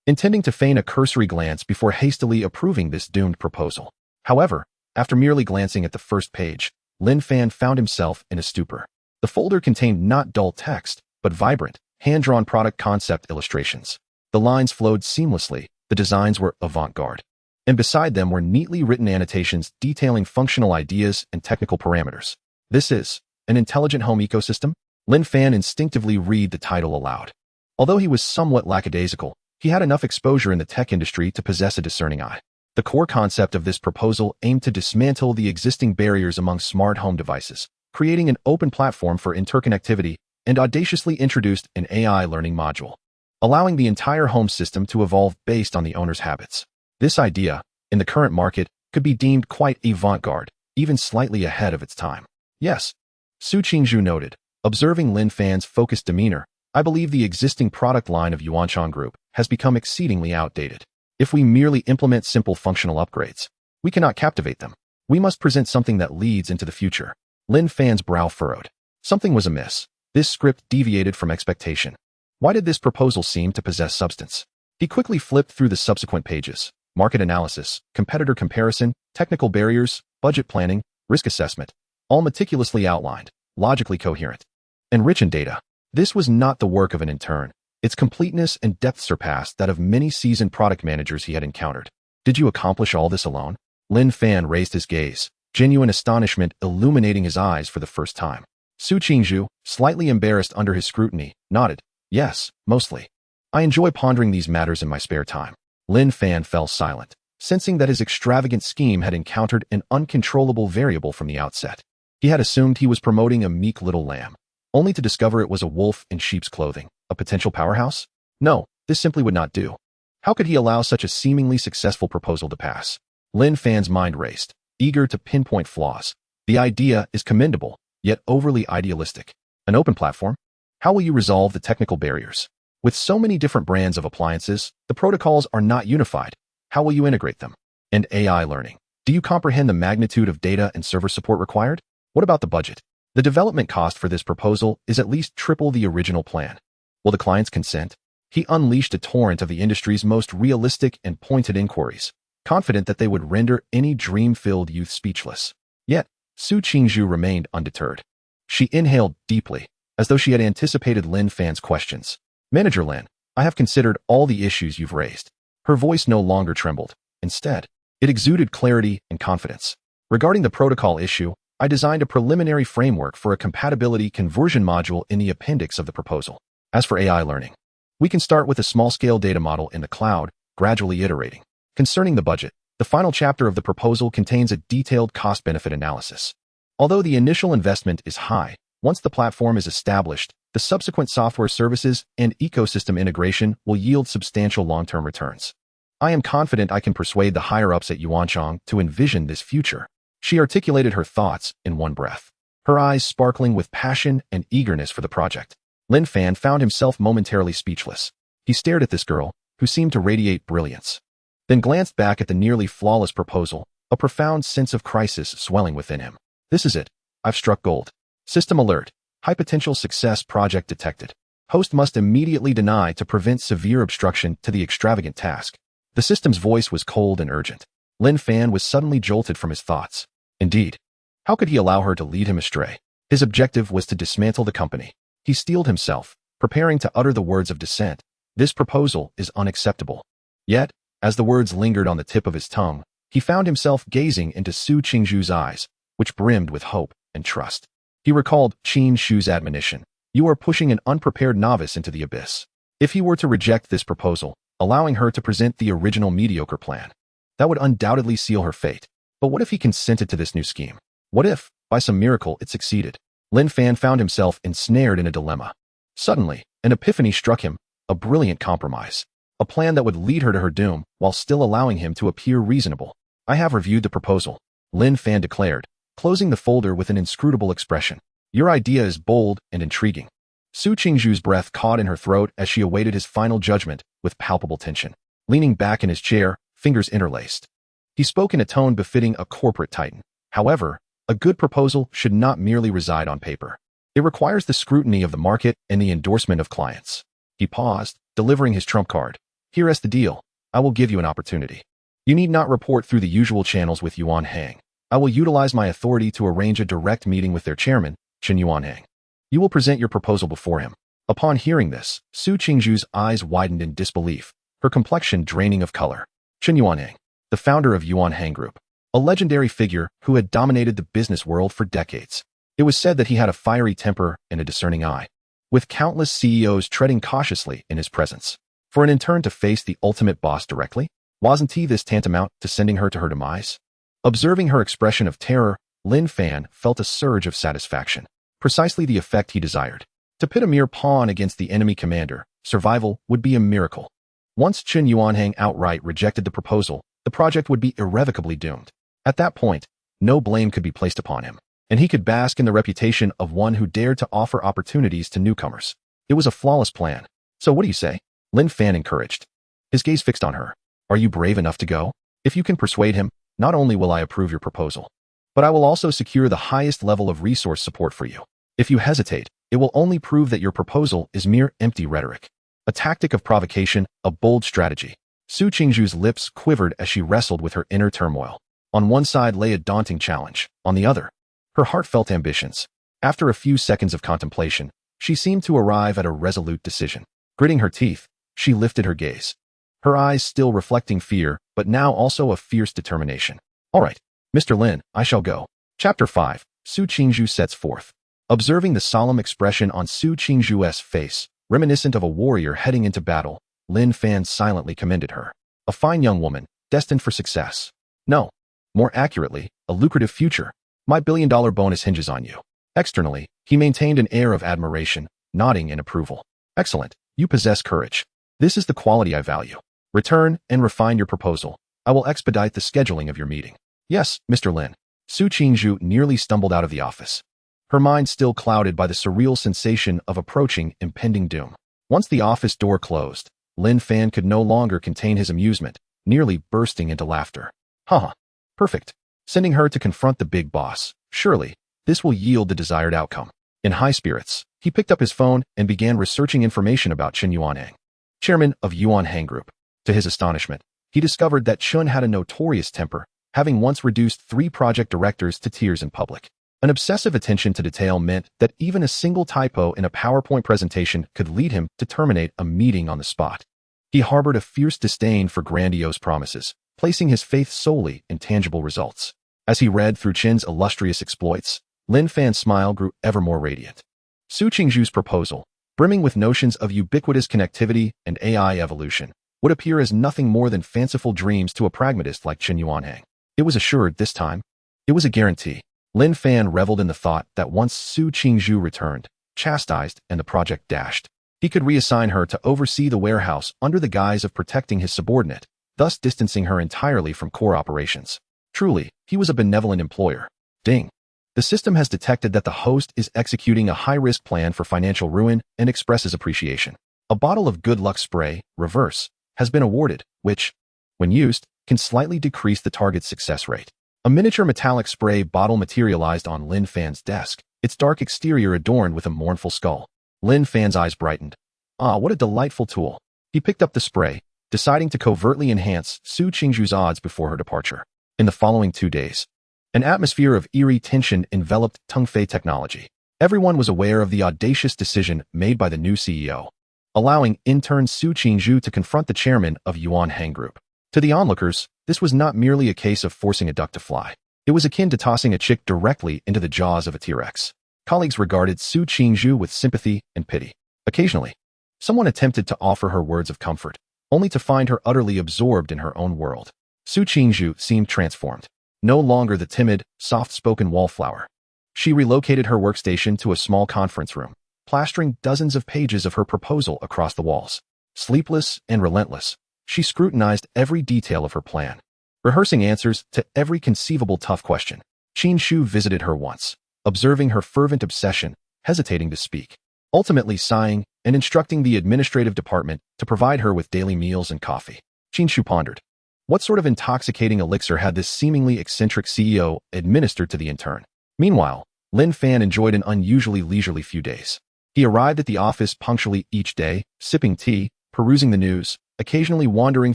intending to feign a cursory glance before hastily approving this doomed proposal. However, after merely glancing at the first page, Lin Fan found himself in a stupor. The folder contained not dull text, but vibrant, hand-drawn product concept illustrations. The lines flowed seamlessly, the designs were avant-garde, and beside them were neatly written annotations detailing functional ideas and technical parameters. This is an intelligent home ecosystem? Lin Fan instinctively read the title aloud. Although he was somewhat lackadaisical, he had enough exposure in the tech industry to possess a discerning eye. The core concept of this proposal aimed to dismantle the existing barriers among smart home devices, creating an open platform for interconnectivity, and audaciously introduced an AI learning module, allowing the entire home system to evolve based on the owner's habits. This idea, in the current market, could be deemed quite avant-garde, even slightly ahead of its time. Yes, Su Qingzhu noted, observing Lin Fan's focused demeanor. I believe the existing product line of Yuanshan Group has become exceedingly outdated. If we merely implement simple functional upgrades, we cannot captivate them. We must present something that leads into the future. Lin Fan's brow furrowed. Something was amiss. This script deviated from expectation. Why did this proposal seem to possess substance? He quickly flipped through the subsequent pages. Market analysis, competitor comparison, technical barriers, budget planning, risk assessment, all meticulously outlined, logically coherent, and rich in data. This was not the work of an intern. Its completeness and depth surpassed that of many seasoned product managers he had encountered. Did you accomplish all this alone? Lin Fan raised his gaze, genuine astonishment illuminating his eyes for the first time. Su Qingzhu, slightly embarrassed under his scrutiny, nodded. Yes, mostly. I enjoy pondering these matters in my spare time. Lin Fan fell silent, sensing that his extravagant scheme had encountered an uncontrollable variable from the outset. He had assumed he was promoting a meek little lamb, only to discover it was a wolf in sheep's clothing, a potential powerhouse? No, this simply would not do. How could he allow such a seemingly successful proposal to pass? Lin Fan's mind raced, eager to pinpoint flaws. The idea is commendable, yet overly idealistic. An open platform? How will you resolve the technical barriers? With so many different brands of appliances, the protocols are not unified. How will you integrate them? And AI learning. Do you comprehend the magnitude of data and server support required? What about the budget? The development cost for this proposal is at least triple the original plan. Will the clients consent? He unleashed a torrent of the industry's most realistic and pointed inquiries, confident that they would render any dream-filled youth speechless. Yet, Su Qingzhu remained undeterred. She inhaled deeply, as though she had anticipated Lin Fan's questions. Manager Lin, I have considered all the issues you've raised. Her voice no longer trembled. Instead, it exuded clarity and confidence. Regarding the protocol issue, I designed a preliminary framework for a compatibility conversion module in the appendix of the proposal. As for AI learning, we can start with a small-scale data model in the cloud, gradually iterating. Concerning the budget, the final chapter of the proposal contains a detailed cost-benefit analysis. Although the initial investment is high, once the platform is established, the subsequent software services and ecosystem integration will yield substantial long-term returns. I am confident I can persuade the higher-ups at Yuanchang to envision this future. She articulated her thoughts in one breath, her eyes sparkling with passion and eagerness for the project. Lin Fan found himself momentarily speechless. He stared at this girl, who seemed to radiate brilliance, then glanced back at the nearly flawless proposal, a profound sense of crisis swelling within him. This is it. I've struck gold. System alert. High potential success project detected. Host must immediately deny to prevent severe obstruction to the extravagant task. The system's voice was cold and urgent. Lin Fan was suddenly jolted from his thoughts. Indeed, how could he allow her to lead him astray? His objective was to dismantle the company. He steeled himself, preparing to utter the words of dissent. This proposal is unacceptable. Yet, as the words lingered on the tip of his tongue, he found himself gazing into Su Qingzhu's eyes, which brimmed with hope and trust. He recalled Qin Shu's admonition, "You are pushing an unprepared novice into the abyss." If he were to reject this proposal, allowing her to present the original mediocre plan, that would undoubtedly seal her fate. But what if he consented to this new scheme? What if, by some miracle, it succeeded? Lin Fan found himself ensnared in a dilemma. Suddenly, an epiphany struck him, a brilliant compromise. A plan that would lead her to her doom while still allowing him to appear reasonable. I have reviewed the proposal, Lin Fan declared, closing the folder with an inscrutable expression. Your idea is bold and intriguing. Su Qingzhu's breath caught in her throat as she awaited his final judgment with palpable tension. Leaning back in his chair, fingers interlaced, he spoke in a tone befitting a corporate titan. However, a good proposal should not merely reside on paper. It requires the scrutiny of the market and the endorsement of clients. He paused, delivering his trump card. Here is the deal. I will give you an opportunity. You need not report through the usual channels with Yuan Hang. I will utilize my authority to arrange a direct meeting with their chairman, Chen Yuanhang. You will present your proposal before him. Upon hearing this, Su Qingzhu's eyes widened in disbelief, her complexion draining of color. Chen Yuanhang, the founder of Yuanhang Group, a legendary figure who had dominated the business world for decades. It was said that he had a fiery temper and a discerning eye, with countless CEOs treading cautiously in his presence. For an intern to face the ultimate boss directly, wasn't this tantamount to sending her to her demise? Observing her expression of terror, Lin Fan felt a surge of satisfaction, precisely the effect he desired. To pit a mere pawn against the enemy commander, survival would be a miracle. Once Chen Yuanhang outright rejected the proposal, the project would be irrevocably doomed. At that point, no blame could be placed upon him, and he could bask in the reputation of one who dared to offer opportunities to newcomers. It was a flawless plan. So what do you say? Lin Fan encouraged, his gaze fixed on her. Are you brave enough to go? If you can persuade him, not only will I approve your proposal, but I will also secure the highest level of resource support for you. If you hesitate, it will only prove that your proposal is mere empty rhetoric. A tactic of provocation, a bold strategy. Su Qingzhu's lips quivered as she wrestled with her inner turmoil. On one side lay a daunting challenge, on the other, her heartfelt ambitions. After a few seconds of contemplation, she seemed to arrive at a resolute decision. Gritting her teeth, she lifted her gaze, her eyes still reflecting fear, but now also a fierce determination. All right, Mr. Lin, I shall go. Chapter 5, Su Qingzhu sets forth. Observing the solemn expression on Su Qingzhu's face, reminiscent of a warrior heading into battle, Lin Fan silently commended her. A fine young woman, destined for success. No, more accurately, a lucrative future. My billion-dollar bonus hinges on you. Externally, he maintained an air of admiration, nodding in approval. Excellent, you possess courage. This is the quality I value. Return and refine your proposal. I will expedite the scheduling of your meeting. Yes, Mr. Lin. Su Qingzhu nearly stumbled out of the office, her mind still clouded by the surreal sensation of approaching impending doom. Once the office door closed, Lin Fan could no longer contain his amusement, nearly bursting into laughter. Haha, perfect. Sending her to confront the big boss. Surely, This will yield the desired outcome. In high spirits, he picked up his phone and began researching information about Chen Yuanhang, chairman of Yuanhang Group. To his astonishment, he discovered that Chen had a notorious temper, having once reduced 3 project directors to tears in public. An obsessive attention to detail meant that even a single typo in a PowerPoint presentation could lead him to terminate a meeting on the spot. He harbored a fierce disdain for grandiose promises, placing his faith solely in tangible results. As he read through Chen's illustrious exploits, Lin Fan's smile grew ever more radiant. Su Qingzhu's proposal, brimming with notions of ubiquitous connectivity and AI evolution, would appear as nothing more than fanciful dreams to a pragmatist like Chen Yuanhang. It was assured this time. It was a guarantee. Lin Fan reveled in the thought that once Su Qingzhu returned, chastised, and the project dashed, he could reassign her to oversee the warehouse under the guise of protecting his subordinate, thus distancing her entirely from core operations. Truly, he was a benevolent employer. Ding. The system has detected that the host is executing a high-risk plan for financial ruin and expresses appreciation. A bottle of good luck spray, reverse, has been awarded, which, when used, can slightly decrease the target's success rate. A miniature metallic spray bottle materialized on Lin Fan's desk, its dark exterior adorned with a mournful skull. Lin Fan's eyes brightened. Ah, what a delightful tool. He picked up the spray, deciding to covertly enhance Su Qingzhu's odds before her departure. In the following 2 days, an atmosphere of eerie tension enveloped Tongfei Technology. Everyone was aware of the audacious decision made by the new CEO, allowing intern Su Qingzhu to confront the chairman of Yuanhang Group. To the onlookers, this was not merely a case of forcing a duck to fly. It was akin to tossing a chick directly into the jaws of a T-Rex. Colleagues regarded Su Qingzhu with sympathy and pity. Occasionally, someone attempted to offer her words of comfort, only to find her utterly absorbed in her own world. Su Qingzhu seemed transformed. No longer the timid, soft-spoken wallflower. She relocated her workstation to a small conference room, plastering dozens of pages of her proposal across the walls. Sleepless and relentless, she scrutinized every detail of her plan, rehearsing answers to every conceivable tough question. Qin Shu visited her once, observing her fervent obsession, hesitating to speak, ultimately sighing and instructing the administrative department to provide her with daily meals and coffee. Qin Shu pondered. What sort of intoxicating elixir had this seemingly eccentric CEO administered to the intern? Meanwhile, Lin Fan enjoyed an unusually leisurely few days. He arrived at the office punctually each day, sipping tea, perusing the news, occasionally wandering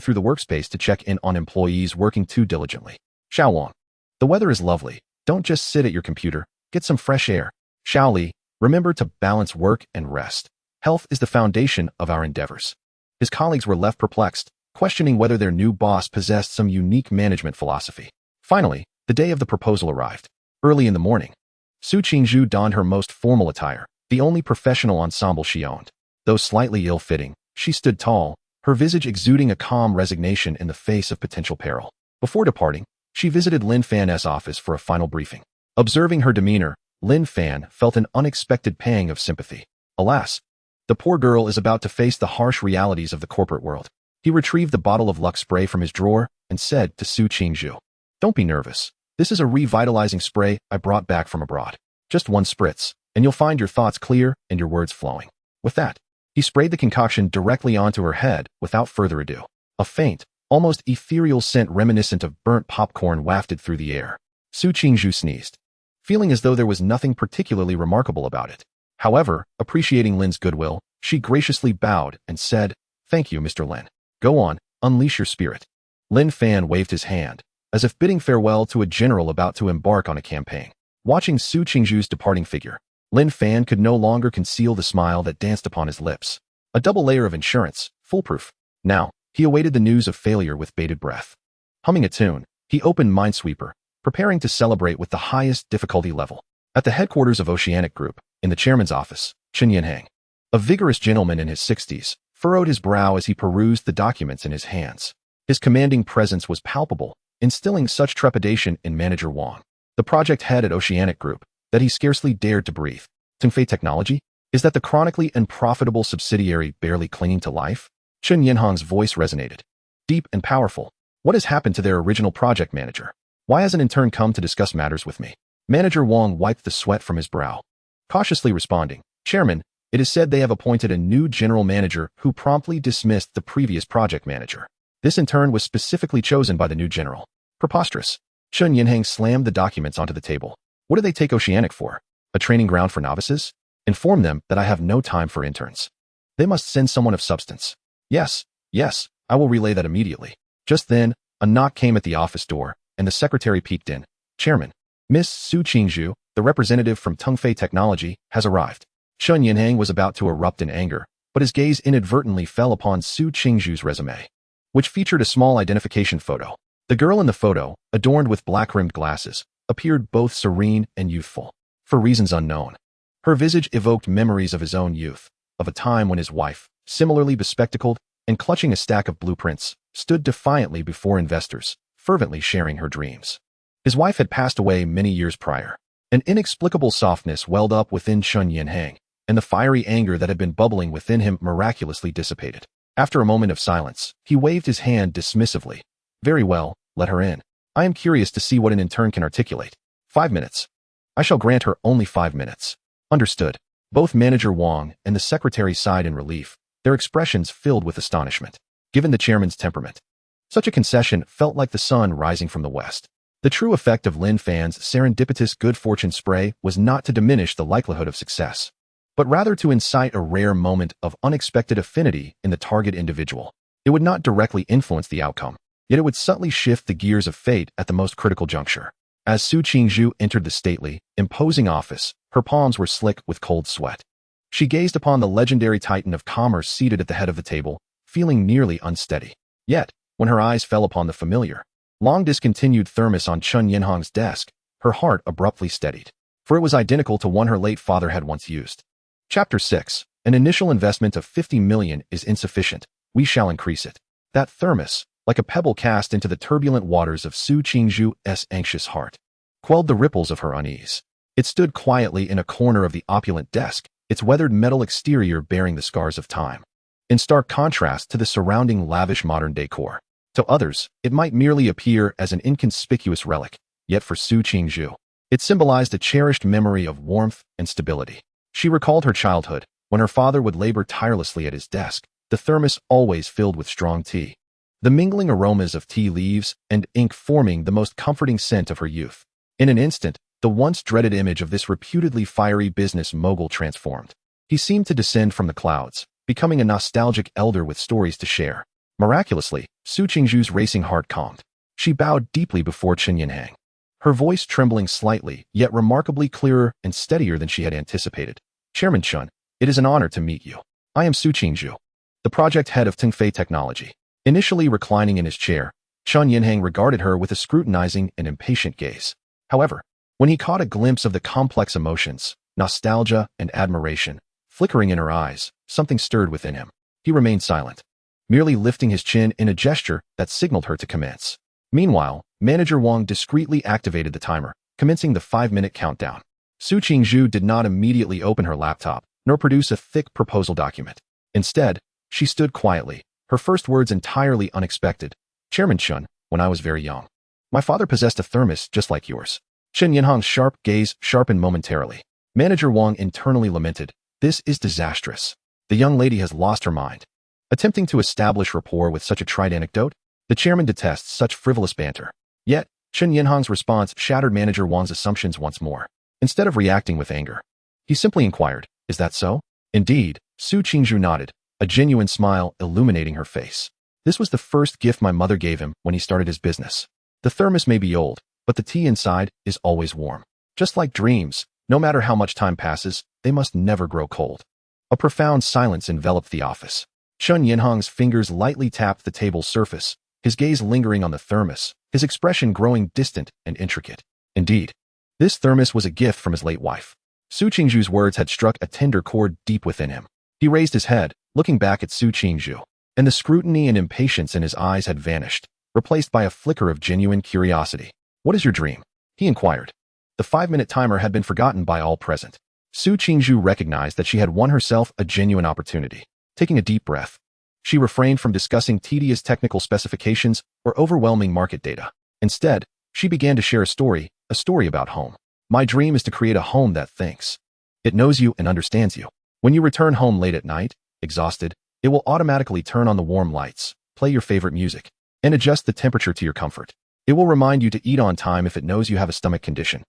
through the workspace to check in on employees working too diligently. Xiaowang. The weather is lovely. Don't just sit at your computer. Get some fresh air. Xiaoli. Remember to balance work and rest. Health is the foundation of our endeavors. His colleagues were left perplexed, questioning whether their new boss possessed some unique management philosophy. Finally, the day of the proposal arrived. Early in the morning, Su Qingzhu donned her most formal attire, the only professional ensemble she owned. Though slightly ill-fitting, she stood tall, her visage exuding a calm resignation in the face of potential peril. Before departing, she visited Lin Fan's office for a final briefing. Observing her demeanor, Lin Fan felt an unexpected pang of sympathy. Alas, the poor girl is about to face the harsh realities of the corporate world. He retrieved the bottle of luck spray from his drawer and said to Su Qingzhu, "Don't be nervous. This is a revitalizing spray I brought back from abroad. Just 1 spritz, and you'll find your thoughts clear and your words flowing." With that, he sprayed the concoction directly onto her head without further ado. A faint, almost ethereal scent reminiscent of burnt popcorn wafted through the air. Su Qingzhu sneezed, feeling as though there was nothing particularly remarkable about it. However, appreciating Lin's goodwill, she graciously bowed and said, "Thank you, Mr. Lin. Go on, unleash your spirit." Lin Fan waved his hand, as if bidding farewell to a general about to embark on a campaign. Watching Su Qingzhu's departing figure, Lin Fan could no longer conceal the smile that danced upon his lips. A double layer of insurance, foolproof. Now, he awaited the news of failure with bated breath. Humming a tune, he opened Minesweeper, preparing to celebrate with the highest difficulty level. At the headquarters of Oceanic Group, in the chairman's office, Chen Yuanhang, a vigorous gentleman in his 60s, furrowed his brow as he perused the documents in his hands. His commanding presence was palpable, instilling such trepidation in Manager Wang, the project head at Oceanic Group, that he scarcely dared to breathe. Tongfei Technology? Is that the chronically unprofitable subsidiary barely clinging to life? Chen Yuanhang's voice resonated, deep and powerful. What has happened to their original project manager? Why hasn't an intern come to discuss matters with me? Manager Wang wiped the sweat from his brow, cautiously responding, "Chairman, it is said they have appointed a new general manager who promptly dismissed the previous project manager. This intern was specifically chosen by the new general." Preposterous. Chen Yuanhang slammed the documents onto the table. What do they take Oceanic for? A training ground for novices? Inform them that I have no time for interns. They must send someone of substance. Yes, yes, I will relay that immediately. Just then, a knock came at the office door, and the secretary peeked in. Chairman, Miss Su Qingzhu, the representative from Tungfei Technology, has arrived. Shun Yinhang was about to erupt in anger, but his gaze inadvertently fell upon Su Qingzhu's resume, which featured a small identification photo. The girl in the photo, adorned with black-rimmed glasses, appeared both serene and youthful, for reasons unknown. Her visage evoked memories of his own youth, of a time when his wife, similarly bespectacled and clutching a stack of blueprints, stood defiantly before investors, fervently sharing her dreams. His wife had passed away many years prior. An inexplicable softness welled up within Shun Yinhang, and the fiery anger that had been bubbling within him miraculously dissipated. After a moment of silence, he waved his hand dismissively. Very well, let her in. I am curious to see what an intern can articulate. 5 minutes. I shall grant her only 5 minutes. Understood. Both Manager Wang and the secretary sighed in relief, their expressions filled with astonishment. Given the chairman's temperament, such a concession felt like the sun rising from the west. The true effect of Lin Fan's serendipitous good fortune spray was not to diminish the likelihood of success, but rather to incite a rare moment of unexpected affinity in the target individual. It would not directly influence the outcome, yet it would subtly shift the gears of fate at the most critical juncture. As Su Qingzhu entered the stately, imposing office, her palms were slick with cold sweat. She gazed upon the legendary titan of commerce seated at the head of the table, feeling nearly unsteady. Yet, when her eyes fell upon the familiar, long-discontinued thermos on Shun Yinhang's desk, her heart abruptly steadied, for it was identical to one her late father had once used. Chapter 6. An initial investment of 50 million is insufficient. We shall increase it. That thermos, like a pebble cast into the turbulent waters of Su Qingzhu's anxious heart, quelled the ripples of her unease. It stood quietly in a corner of the opulent desk, its weathered metal exterior bearing the scars of time, in stark contrast to the surrounding lavish modern decor. To others, it might merely appear as an inconspicuous relic, yet for Su Qingzhu, it symbolized a cherished memory of warmth and stability. She recalled her childhood, when her father would labor tirelessly at his desk, the thermos always filled with strong tea, the mingling aromas of tea leaves and ink forming the most comforting scent of her youth. In an instant, the once dreaded image of this reputedly fiery business mogul transformed. He seemed to descend from the clouds, becoming a nostalgic elder with stories to share. Miraculously, Su Qingzhu's racing heart calmed. She bowed deeply before Shun Yinhang, her voice trembling slightly, yet remarkably clearer and steadier than she had anticipated. Chairman Shun, it is an honor to meet you. I am Su Qingzhu, the project head of Tungfei Technology. Initially reclining in his chair, Shun Yinhang regarded her with a scrutinizing and impatient gaze. However, when he caught a glimpse of the complex emotions, nostalgia and admiration, flickering in her eyes, something stirred within him. He remained silent, merely lifting his chin in a gesture that signaled her to commence. Meanwhile, Manager Wang discreetly activated the timer, commencing the 5-minute countdown. Su Qingzhu did not immediately open her laptop, nor produce a thick proposal document. Instead, she stood quietly, her first words entirely unexpected. Chairman Shun, when I was very young, my father possessed a thermos just like yours. Shun Yinhang's sharp gaze sharpened momentarily. Manager Wang internally lamented, this is disastrous. The young lady has lost her mind. Attempting to establish rapport with such a trite anecdote, the chairman detests such frivolous banter. Yet, Shun Yinhang's response shattered Manager Wang's assumptions once more. Instead of reacting with anger, he simply inquired, is that so? Indeed, Su Qingzhu nodded, a genuine smile illuminating her face. This was the first gift my mother gave him when he started his business. The thermos may be old, but the tea inside is always warm. Just like dreams, no matter how much time passes, they must never grow cold. A profound silence enveloped the office. Shun Yinhang's fingers lightly tapped the table's surface, his gaze lingering on the thermos, his expression growing distant and intricate. Indeed, this thermos was a gift from his late wife. Su Qingzhu's words had struck a tender chord deep within him. He raised his head, looking back at Su Qingzhu, and the scrutiny and impatience in his eyes had vanished, replaced by a flicker of genuine curiosity. What is your dream? He inquired. The 5-minute timer had been forgotten by all present. Su Qingzhu recognized that she had won herself a genuine opportunity. Taking a deep breath, she refrained from discussing tedious technical specifications or overwhelming market data. Instead, she began to share a story about home. My dream is to create a home that thinks. It knows you and understands you. When you return home late at night, exhausted, it will automatically turn on the warm lights, play your favorite music, and adjust the temperature to your comfort. It will remind you to eat on time if it knows you have a stomach condition,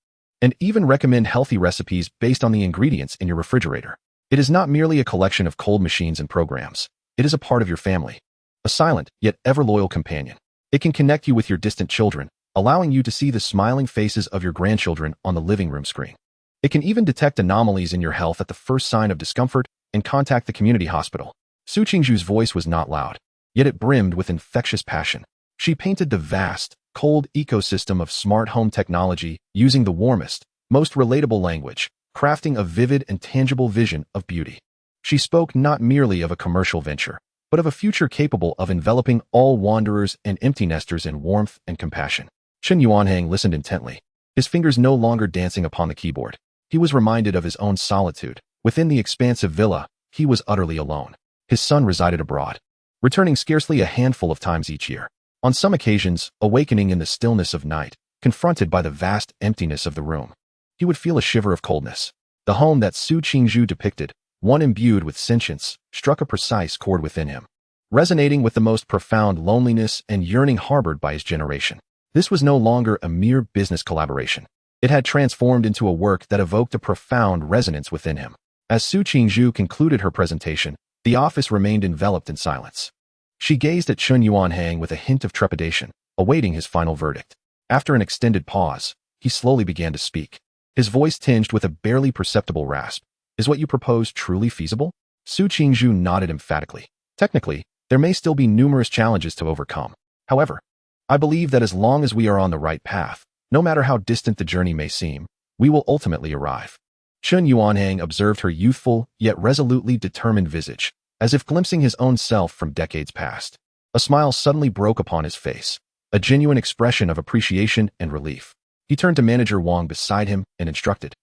and even recommend healthy recipes based on the ingredients in your refrigerator. It is not merely a collection of cold machines and programs. It is a part of your family, a silent yet ever-loyal companion. It can connect you with your distant children, allowing you to see the smiling faces of your grandchildren on the living room screen. It can even detect anomalies in your health at the first sign of discomfort and contact the community hospital. Su Qingzhu's voice was not loud, yet it brimmed with infectious passion. She painted the vast, cold ecosystem of smart home technology using the warmest, most relatable language, crafting a vivid and tangible vision of beauty. She spoke not merely of a commercial venture, but of a future capable of enveloping all wanderers and empty nesters in warmth and compassion. Chen Yuanhang listened intently, his fingers no longer dancing upon the keyboard. He was reminded of his own solitude. Within the expansive villa, he was utterly alone. His son resided abroad, returning scarcely a handful of times each year. On some occasions, awakening in the stillness of night, confronted by the vast emptiness of the room, he would feel a shiver of coldness. The home that Su Qingzhu depicted, one imbued with sentience, struck a precise chord within him, resonating with the most profound loneliness and yearning harbored by his generation. This was no longer a mere business collaboration. It had transformed into a work that evoked a profound resonance within him. As Su Qingzhu concluded her presentation, the office remained enveloped in silence. She gazed at Chen Yuanhang with a hint of trepidation, awaiting his final verdict. After an extended pause, he slowly began to speak, his voice tinged with a barely perceptible rasp. Is what you propose truly feasible? Su Qingzhu nodded emphatically. Technically, there may still be numerous challenges to overcome. However, I believe that as long as we are on the right path, no matter how distant the journey may seem, we will ultimately arrive. Chen Yuanhang observed her youthful, yet resolutely determined visage, as if glimpsing his own self from decades past. A smile suddenly broke upon his face, a genuine expression of appreciation and relief. He turned to Manager Wang beside him and instructed,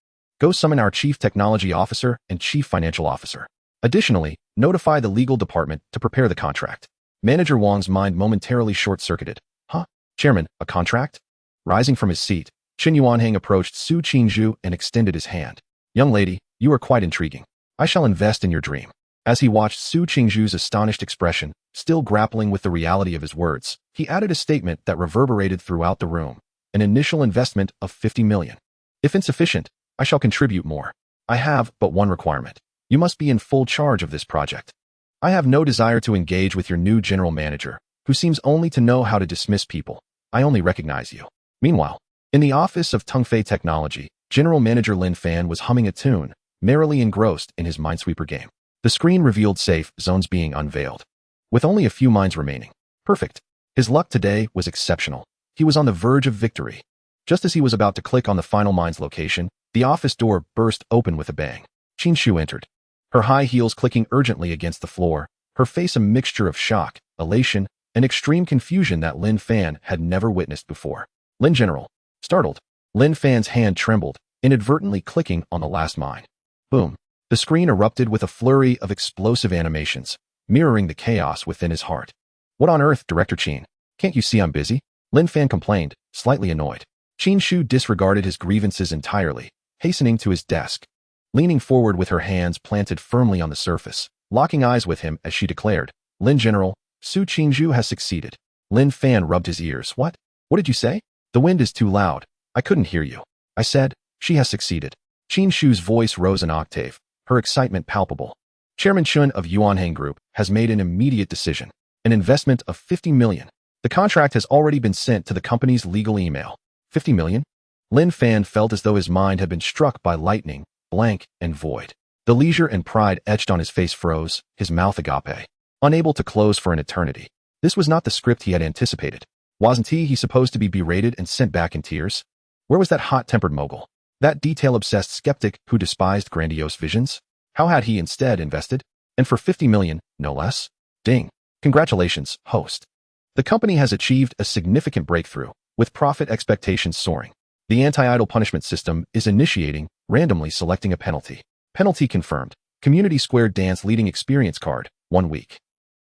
"Go summon our Chief Technology Officer and Chief Financial Officer. Additionally, notify the legal department to prepare the contract." Manager Wang's mind momentarily short-circuited. Huh? Chairman, a contract? Rising from his seat, Chen Yuanhang approached Su Qingzhu and extended his hand. "Young lady, you are quite intriguing. I shall invest in your dream." As he watched Su Qingzhu's astonished expression, still grappling with the reality of his words, he added a statement that reverberated throughout the room. An initial investment of 50 million. If insufficient, I shall contribute more. I have but one requirement. You must be in full charge of this project. I have no desire to engage with your new general manager, who seems only to know how to dismiss people. I only recognize you. Meanwhile, in the office of Tungfei Technology, General Manager Lin Fan was humming a tune, merrily engrossed in his Minesweeper game. The screen revealed safe zones being unveiled, with only a few mines remaining. Perfect. His luck today was exceptional. He was on the verge of victory. Just as he was about to click on the final mine's location, the office door burst open with a bang. Qingzhu entered, her high heels clicking urgently against the floor, her face a mixture of shock, elation, and extreme confusion that Lin Fan had never witnessed before. Lin General. Startled, Lin Fan's hand trembled, inadvertently clicking on the last mine. Boom. The screen erupted with a flurry of explosive animations, mirroring the chaos within his heart. What on earth, Director Qin? Can't you see I'm busy? Lin Fan complained, slightly annoyed. Qingzhu disregarded his grievances entirely, hastening to his desk. Leaning forward with her hands planted firmly on the surface, locking eyes with him as she declared, "Lin General, Su Qingzhu has succeeded." Lin Fan rubbed his ears. What? What did you say? The wind is too loud. I couldn't hear you. I said, she has succeeded. Qingzhu's voice rose an octave, her excitement palpable. Chairman Chun of Yuanhang Group has made an immediate decision. An investment of 50 million. The contract has already been sent to the company's legal email. 50 million? Lin Fan felt as though his mind had been struck by lightning, blank and void. The leisure and pride etched on his face froze, his mouth agape, unable to close for an eternity. This was not the script he had anticipated. Wasn't he supposed to be berated and sent back in tears? Where was that hot-tempered mogul? That detail-obsessed skeptic who despised grandiose visions? How had he instead invested? And for 50 million, no less? Ding. Congratulations, host. The company has achieved a significant breakthrough, with profit expectations soaring. The anti-idle punishment system is initiating, randomly selecting a penalty. Penalty confirmed. Community Square Dance Leading Experience Card, 1 week.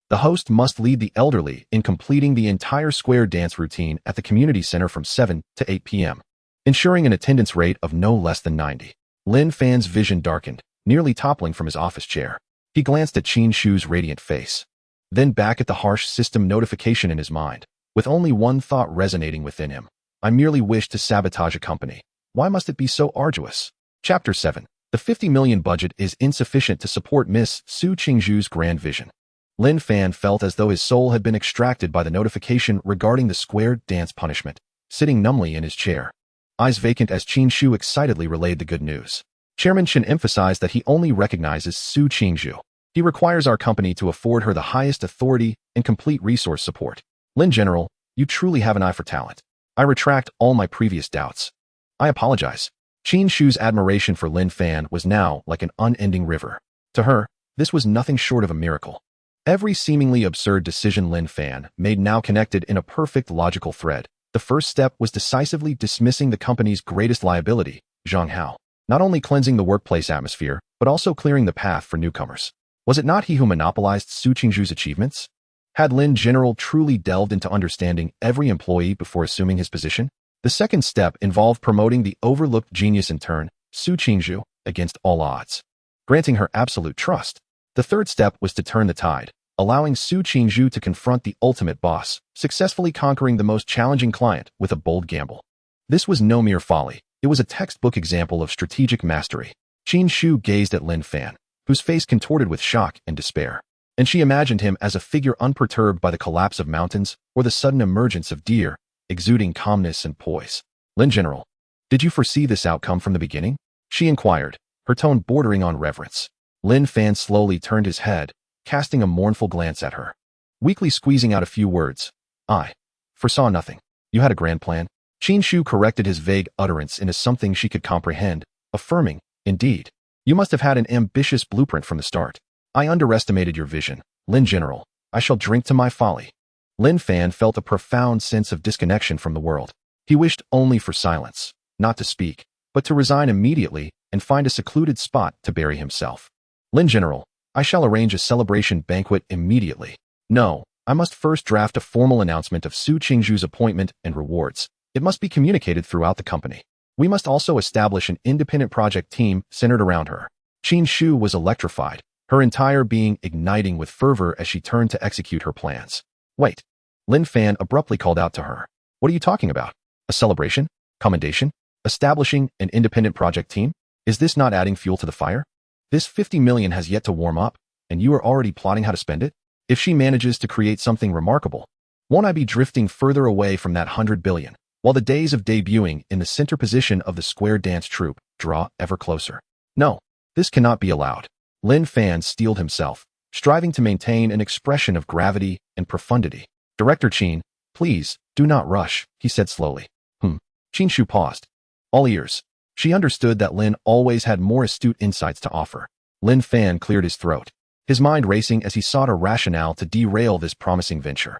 The host must lead the elderly in completing the entire square dance routine at the community center from 7 to 8 p.m., ensuring an attendance rate of no less than 90. Lin Fan's vision darkened, nearly toppling from his office chair. He glanced at Qingzhu's radiant face, then back at the harsh system notification in his mind, with only one thought resonating within him. I merely wish to sabotage a company, Why must it be so arduous? Chapter 7. The 50 million budget is insufficient to support Miss Su Qingzhu's grand vision. Lin Fan felt as though his soul had been extracted by the notification regarding the square dance punishment, sitting numbly in his chair, eyes vacant as Qin Shu excitedly relayed the good news. Chairman Chen emphasized that he only recognizes Su Qingzhu. He requires our company to afford her the highest authority and complete resource support. Lin General, you truly have an eye for talent. I retract all my previous doubts. I apologize. Qin Shu's admiration for Lin Fan was now like an unending river. To her, this was nothing short of a miracle. Every seemingly absurd decision Lin Fan made now connected in a perfect logical thread. The first step was decisively dismissing the company's greatest liability, Zhang Hao, not only cleansing the workplace atmosphere, but also clearing the path for newcomers. Was it not he who monopolized Su Qingzhu's achievements? Had Lin General truly delved into understanding every employee before assuming his position? The second step involved promoting the overlooked genius intern, Su Qingzhu, against all odds, granting her absolute trust. The third step was to turn the tide, allowing Su Qingzhu to confront the ultimate boss, successfully conquering the most challenging client with a bold gamble. This was no mere folly. It was a textbook example of strategic mastery. Qin Shu gazed at Lin Fan, whose face contorted with shock and despair, and she imagined him as a figure unperturbed by the collapse of mountains or the sudden emergence of deer, exuding calmness and poise. Lin General, did you foresee this outcome from the beginning? She inquired, her tone bordering on reverence. Lin Fan slowly turned his head, casting a mournful glance at her, weakly squeezing out a few words. I foresaw nothing. You had a grand plan. Qin Shu corrected his vague utterance into something she could comprehend, affirming, indeed. You must have had an ambitious blueprint from the start. I underestimated your vision. Lin General, I shall drink to my folly. Lin Fan felt a profound sense of disconnection from the world. He wished only for silence, not to speak, but to resign immediately and find a secluded spot to bury himself. Lin General, I shall arrange a celebration banquet immediately. No, I must first draft a formal announcement of Su Qingzhu's appointment and rewards. It must be communicated throughout the company. We must also establish an independent project team centered around her. Qin Shu was electrified, her entire being igniting with fervor as she turned to execute her plans. Wait. Lin Fan abruptly called out to her. What are you talking about? A celebration? Commendation? Establishing an independent project team? Is this not adding fuel to the fire? This 50 million has yet to warm up, and you are already plotting how to spend it? If she manages to create something remarkable, won't I be drifting further away from that 100 billion, while the days of debuting in the center position of the square dance troupe draw ever closer? No, this cannot be allowed. Lin Fan steeled himself, striving to maintain an expression of gravity and profundity. Director Qin, please, do not rush, he said slowly. Qin Shu paused. All ears. She understood that Lin always had more astute insights to offer. Lin Fan cleared his throat, his mind racing as he sought a rationale to derail this promising venture.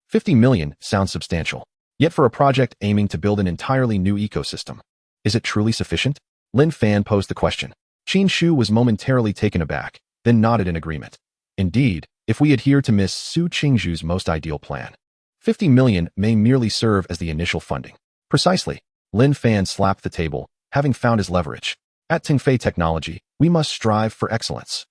50 million sounds substantial. Yet for a project aiming to build an entirely new ecosystem, is it truly sufficient? Lin Fan posed the question. Qin Shu was momentarily taken aback, then nodded in agreement. Indeed, if we adhere to Miss Su Qingzhu's most ideal plan, 50 million may merely serve as the initial funding. Precisely. Lin Fan slapped the table, having found his leverage. At Tongfei Technology, we must strive for excellence.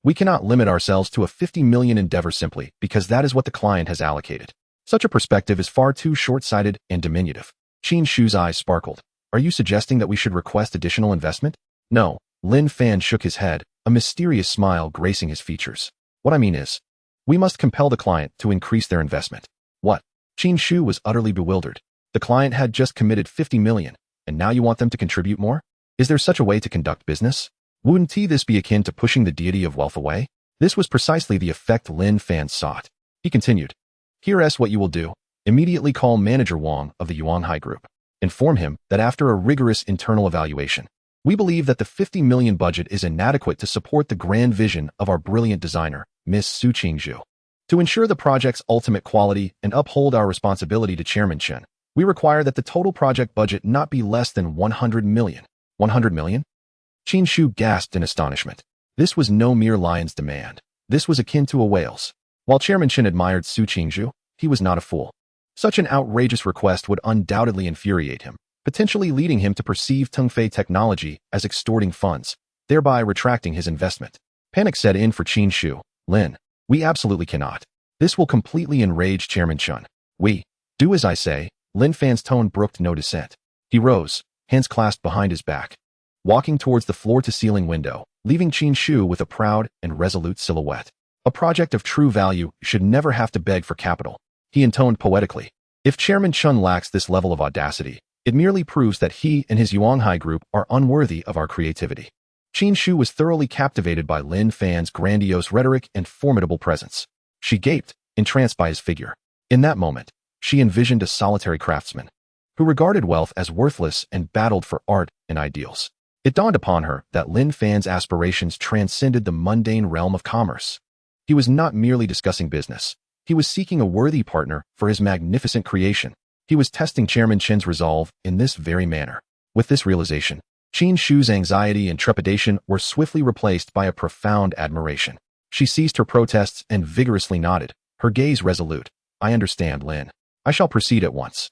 We cannot limit ourselves to a 50 million endeavor simply because that is what the client has allocated. Such a perspective is far too short-sighted and diminutive. Qin Shu's eyes sparkled. Are you suggesting that we should request additional investment? No. Lin Fan shook his head, a mysterious smile gracing his features. What I mean is, we must compel the client to increase their investment. What? Qin Shu was utterly bewildered. The client had just committed 50 million, and now you want them to contribute more? Is there such a way to conduct business? Wouldn't this be akin to pushing the deity of wealth away? This was precisely the effect Lin Fan sought. He continued. Here's what you will do. Immediately call Manager Wang of the Yuanhai Group. Inform him that after a rigorous internal evaluation, we believe that the 50 million budget is inadequate to support the grand vision of our brilliant designer, Miss Su Qingzhu. To ensure the project's ultimate quality and uphold our responsibility to Chairman Chen, we require that the total project budget not be less than 100 million. 100 million? Qin Shu gasped in astonishment. This was no mere lion's demand. This was akin to a whale's. While Chairman Chen admired Su Qingzhu, he was not a fool. Such an outrageous request would undoubtedly infuriate him, potentially leading him to perceive Tongfei Technology as extorting funds, thereby retracting his investment. Panic set in for Qin Shu. Lin, we absolutely cannot. This will completely enrage Chairman Chen. We do as I say. Lin Fan's tone brooked no dissent. He rose, hands clasped behind his back, walking towards the floor-to-ceiling window, leaving Qin Shu with a proud and resolute silhouette. A project of true value should never have to beg for capital, he intoned poetically. If Chairman Chun lacks this level of audacity, it merely proves that he and his Yuanhai group are unworthy of our creativity. Qin Shu was thoroughly captivated by Lin Fan's grandiose rhetoric and formidable presence. She gaped, entranced by his figure. In that moment, she envisioned a solitary craftsman who regarded wealth as worthless and battled for art and ideals. It dawned upon her that Lin Fan's aspirations transcended the mundane realm of commerce. He was not merely discussing business. He was seeking a worthy partner for his magnificent creation. He was testing Chairman Qin's resolve in this very manner. With this realization, Qin Shu's anxiety and trepidation were swiftly replaced by a profound admiration. She ceased her protests and vigorously nodded, her gaze resolute. I understand, Lin. I shall proceed at once.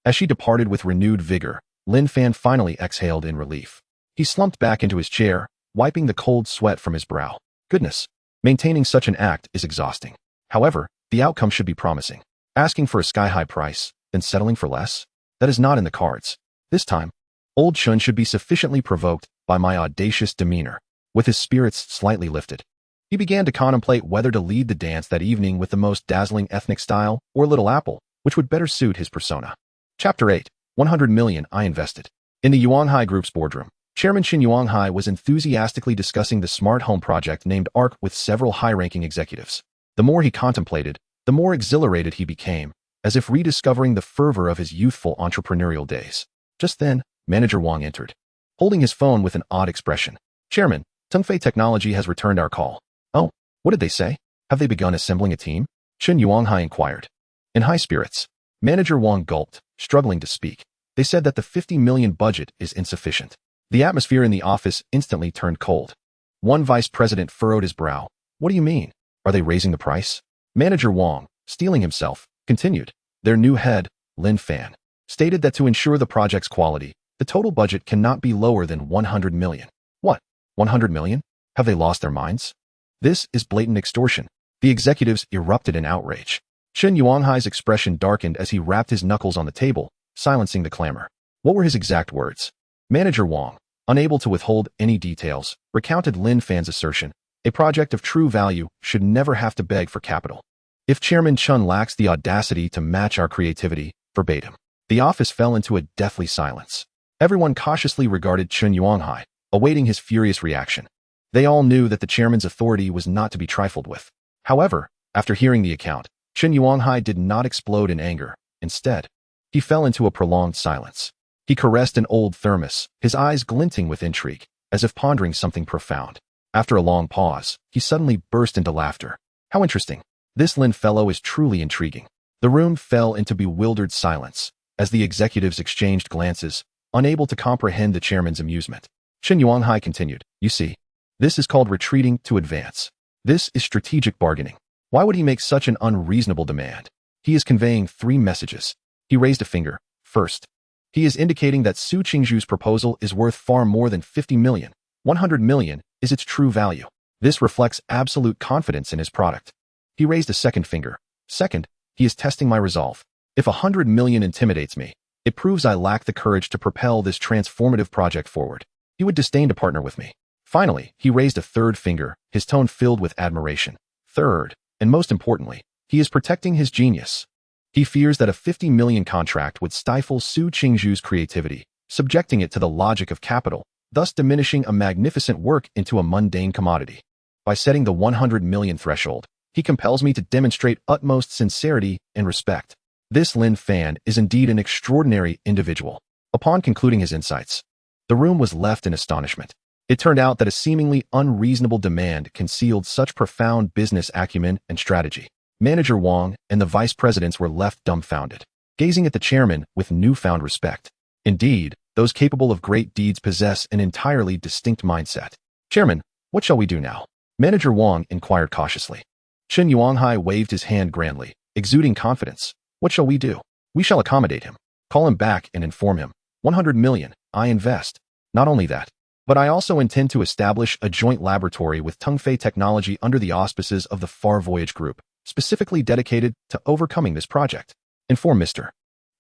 As she departed with renewed vigor, Lin Fan finally exhaled in relief. He slumped back into his chair, wiping the cold sweat from his brow. Goodness, maintaining such an act is exhausting. However, the outcome should be promising. Asking for a sky-high price, then settling for less? That is not in the cards. This time, old Chun should be sufficiently provoked by my audacious demeanor. With his spirits slightly lifted, he began to contemplate whether to lead the dance that evening with the most dazzling ethnic style or Little Apple, which would better suit his persona. Chapter 8. 100 million I invested. In the Yuanhai Group's boardroom, Chairman Qin Yuanhai was enthusiastically discussing the smart home project named ARC with several high-ranking executives. The more he contemplated, the more exhilarated he became, as if rediscovering the fervor of his youthful entrepreneurial days. Just then, Manager Wang entered, holding his phone with an odd expression. Chairman, Tongfei Technology has returned our call. Oh, what did they say? Have they begun assembling a team? Qin Yuanhai inquired. In high spirits, Manager Wang gulped, struggling to speak. They said that the 50 million budget is insufficient. The atmosphere in the office instantly turned cold. One vice president furrowed his brow. What do you mean? Are they raising the price? Manager Wang, steeling himself, continued. Their new head, Lin Fan, stated that to ensure the project's quality, the total budget cannot be lower than 100 million. What? 100 million? Have they lost their minds? This is blatant extortion. The executives erupted in outrage. Qin Yuanhai's expression darkened as he rapped his knuckles on the table, silencing the clamor. What were his exact words? Manager Wang, unable to withhold any details, recounted Lin Fan's assertion. A project of true value should never have to beg for capital. If Chairman Chun lacks the audacity to match our creativity, verbatim. The office fell into a deathly silence. Everyone cautiously regarded Qin Yuanhai, awaiting his furious reaction. They all knew that the chairman's authority was not to be trifled with. However, after hearing the account, Qin Yuanhai did not explode in anger. Instead, he fell into a prolonged silence. He caressed an old thermos, his eyes glinting with intrigue, as if pondering something profound. After a long pause, he suddenly burst into laughter. How interesting. This Lin fellow is truly intriguing. The room fell into bewildered silence, as the executives exchanged glances, unable to comprehend the chairman's amusement. Qin Yuanhai continued, You see, this is called retreating to advance. This is strategic bargaining. Why would he make such an unreasonable demand? He is conveying 3 messages. He raised a finger. First, he is indicating that Su Qingzhu's proposal is worth far more than 50 million. 100 million is its true value. This reflects absolute confidence in his product. He raised a second finger. Second, he is testing my resolve. If 100 million intimidates me, it proves I lack the courage to propel this transformative project forward. He would disdain to partner with me. Finally, he raised a third finger, his tone filled with admiration. Third, and most importantly, he is protecting his genius. He fears that a 50 million contract would stifle Su Qingzhu's creativity, subjecting it to the logic of capital, thus diminishing a magnificent work into a mundane commodity. By setting the 100 million threshold, he compels me to demonstrate utmost sincerity and respect. This Lin Fan is indeed an extraordinary individual. Upon concluding his insights, the room was left in astonishment. It turned out that a seemingly unreasonable demand concealed such profound business acumen and strategy. Manager Wang and the vice presidents were left dumbfounded, gazing at the chairman with newfound respect. Indeed, those capable of great deeds possess an entirely distinct mindset. Chairman, what shall we do now? Manager Wang inquired cautiously. Qin Yuanhai waved his hand grandly, exuding confidence. What shall we do? We shall accommodate him. Call him back and inform him. 100 million, I invest. Not only that, but I also intend to establish a joint laboratory with Tongfei Technology under the auspices of the Far Voyage Group, specifically dedicated to overcoming this project. Inform Mr.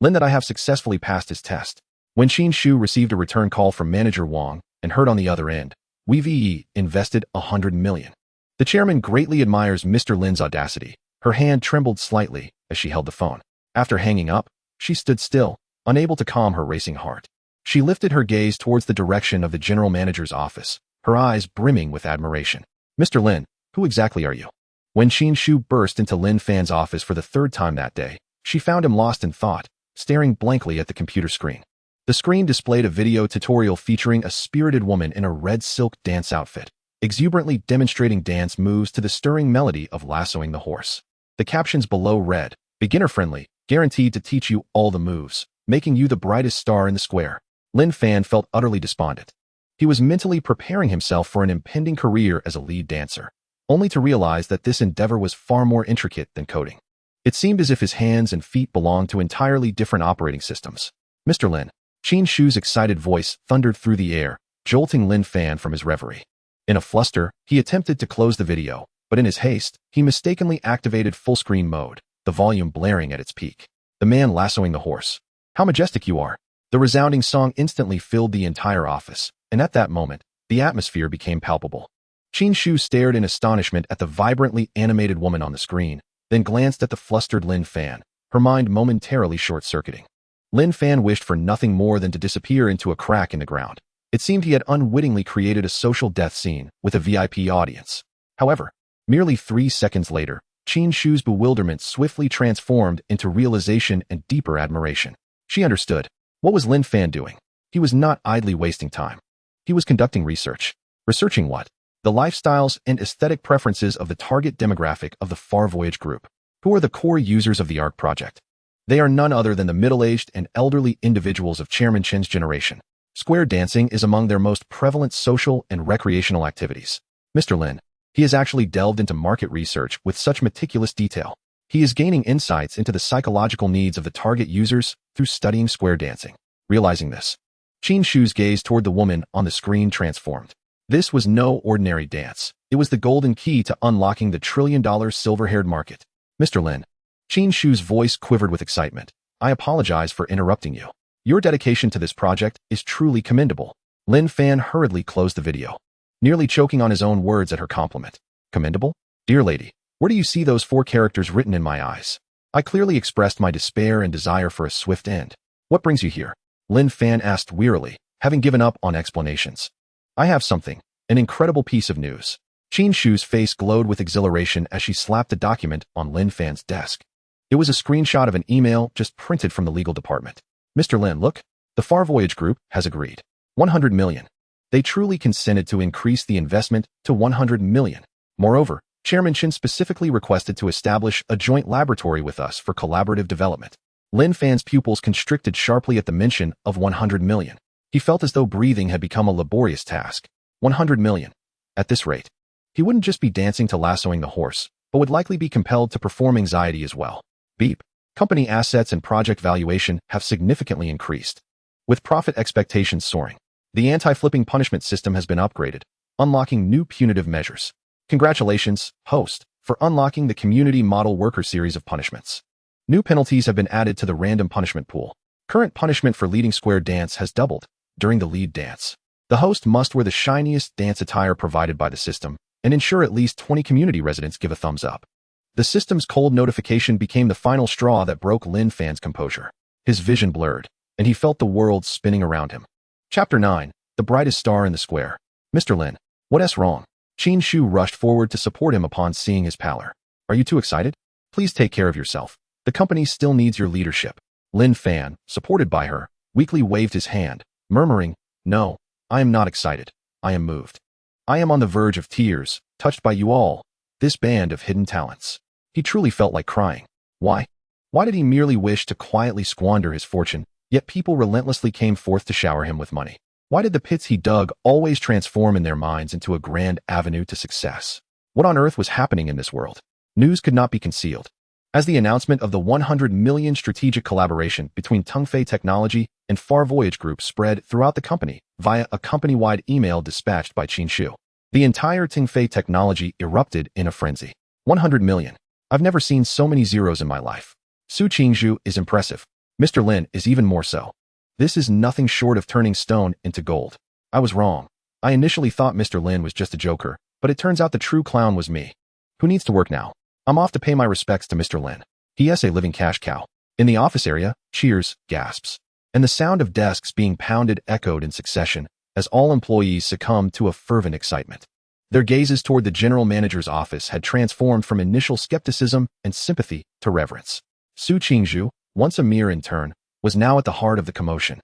Lin that I have successfully passed his test. When Qin Shu received a return call from manager Wang and heard on the other end, "We've invested 100 million. The chairman greatly admires Mr. Lin's audacity. Her hand trembled slightly as she held the phone. After hanging up, she stood still, unable to calm her racing heart. She lifted her gaze towards the direction of the general manager's office, her eyes brimming with admiration. "Mr. Lin, who exactly are you?" When Qin Shu burst into Lin Fan's office for the third time that day, she found him lost in thought, staring blankly at the computer screen. The screen displayed a video tutorial featuring a spirited woman in a red silk dance outfit, exuberantly demonstrating dance moves to the stirring melody of lassoing the horse. The captions below read, "Beginner-friendly, guaranteed to teach you all the moves, making you the brightest star in the square." Lin Fan felt utterly despondent. He was mentally preparing himself for an impending career as a lead dancer, only to realize that this endeavor was far more intricate than coding. It seemed as if his hands and feet belonged to entirely different operating systems. "Mr. Lin," Qin Shu's excited voice thundered through the air, jolting Lin Fan from his reverie. In a fluster, he attempted to close the video, but in his haste, he mistakenly activated full-screen mode, the volume blaring at its peak. The man lassoing the horse. "How majestic you are." The resounding song instantly filled the entire office, and at that moment, the atmosphere became palpable. Qin Shu stared in astonishment at the vibrantly animated woman on the screen, then glanced at the flustered Lin Fan, her mind momentarily short-circuiting. Lin Fan wished for nothing more than to disappear into a crack in the ground. It seemed he had unwittingly created a social death scene with a VIP audience. However, merely 3 seconds later, Qin Shu's bewilderment swiftly transformed into realization and deeper admiration. She understood. What was Lin Fan doing? He was not idly wasting time. He was conducting research. Researching what? The lifestyles and aesthetic preferences of the target demographic of the Far Voyage group. Who are the core users of the ARC project? They are none other than the middle-aged and elderly individuals of Chairman Chen's generation. Square dancing is among their most prevalent social and recreational activities. Mr. Lin, he has actually delved into market research with such meticulous detail. He is gaining insights into the psychological needs of the target users through studying square dancing. Realizing this, Qin Shu's gaze toward the woman on the screen transformed. This was no ordinary dance. It was the golden key to unlocking the trillion-dollar silver-haired market. "Mr. Lin," Qin Shu's voice quivered with excitement. "I apologize for interrupting you. Your dedication to this project is truly commendable." Lin Fan hurriedly closed the video, nearly choking on his own words at her compliment. "Commendable? Dear lady, where do you see those 4 characters written in my eyes? I clearly expressed my despair and desire for a swift end. What brings you here?" Lin Fan asked wearily, having given up on explanations. "I have something, an incredible piece of news." Qin Shu's face glowed with exhilaration as she slapped the document on Lin Fan's desk. It was a screenshot of an email just printed from the legal department. "Mr. Lin, look, the Far Voyage Group has agreed. 100 million. They truly consented to increase the investment to 100 million. Moreover, Chairman Chen specifically requested to establish a joint laboratory with us for collaborative development." Lin Fan's pupils constricted sharply at the mention of 100 million. He felt as though breathing had become a laborious task. 100 million. At this rate, he wouldn't just be dancing to lassoing the horse, but would likely be compelled to perform anxiety as well. Beep. Company assets and project valuation have significantly increased. With profit expectations soaring, the anti-flipping punishment system has been upgraded, unlocking new punitive measures. Congratulations, host, for unlocking the Community Model Worker series of punishments. New penalties have been added to the random punishment pool. Current punishment for leading square dance has doubled during the lead dance. The host must wear the shiniest dance attire provided by the system and ensure at least 20 community residents give a thumbs up. The system's cold notification became the final straw that broke Lin Fan's composure. His vision blurred, and he felt the world spinning around him. Chapter 9. The Brightest Star in the Square. "Mr. Lin, what's wrong?" Qin Shu rushed forward to support him upon seeing his pallor. "Are you too excited? Please take care of yourself. The company still needs your leadership." Lin Fan, supported by her, weakly waved his hand, murmuring, "No, I am not excited. I am moved. I am on the verge of tears, touched by you all, this band of hidden talents." He truly felt like crying. Why? Why did he merely wish to quietly squander his fortune, yet people relentlessly came forth to shower him with money? Why did the pits he dug always transform in their minds into a grand avenue to success? What on earth was happening in this world? News could not be concealed. As the announcement of the 100 million strategic collaboration between Tungfei Technology and Far Voyage Group spread throughout the company via a company-wide email dispatched by Qin Shu, the entire Tungfei Technology erupted in a frenzy. 100 million. I've never seen so many zeros in my life. Su Qingzhu is impressive. Mr. Lin is even more so. This is nothing short of turning stone into gold. I was wrong. I initially thought Mr. Lin was just a joker, but it turns out the true clown was me. Who needs to work now? I'm off to pay my respects to Mr. Lin. He is a living cash cow. In the office area, cheers, gasps, and the sound of desks being pounded echoed in succession as all employees succumbed to a fervent excitement. Their gazes toward the general manager's office had transformed from initial skepticism and sympathy to reverence. Su Qingzhu, once a mere intern, was now at the heart of the commotion.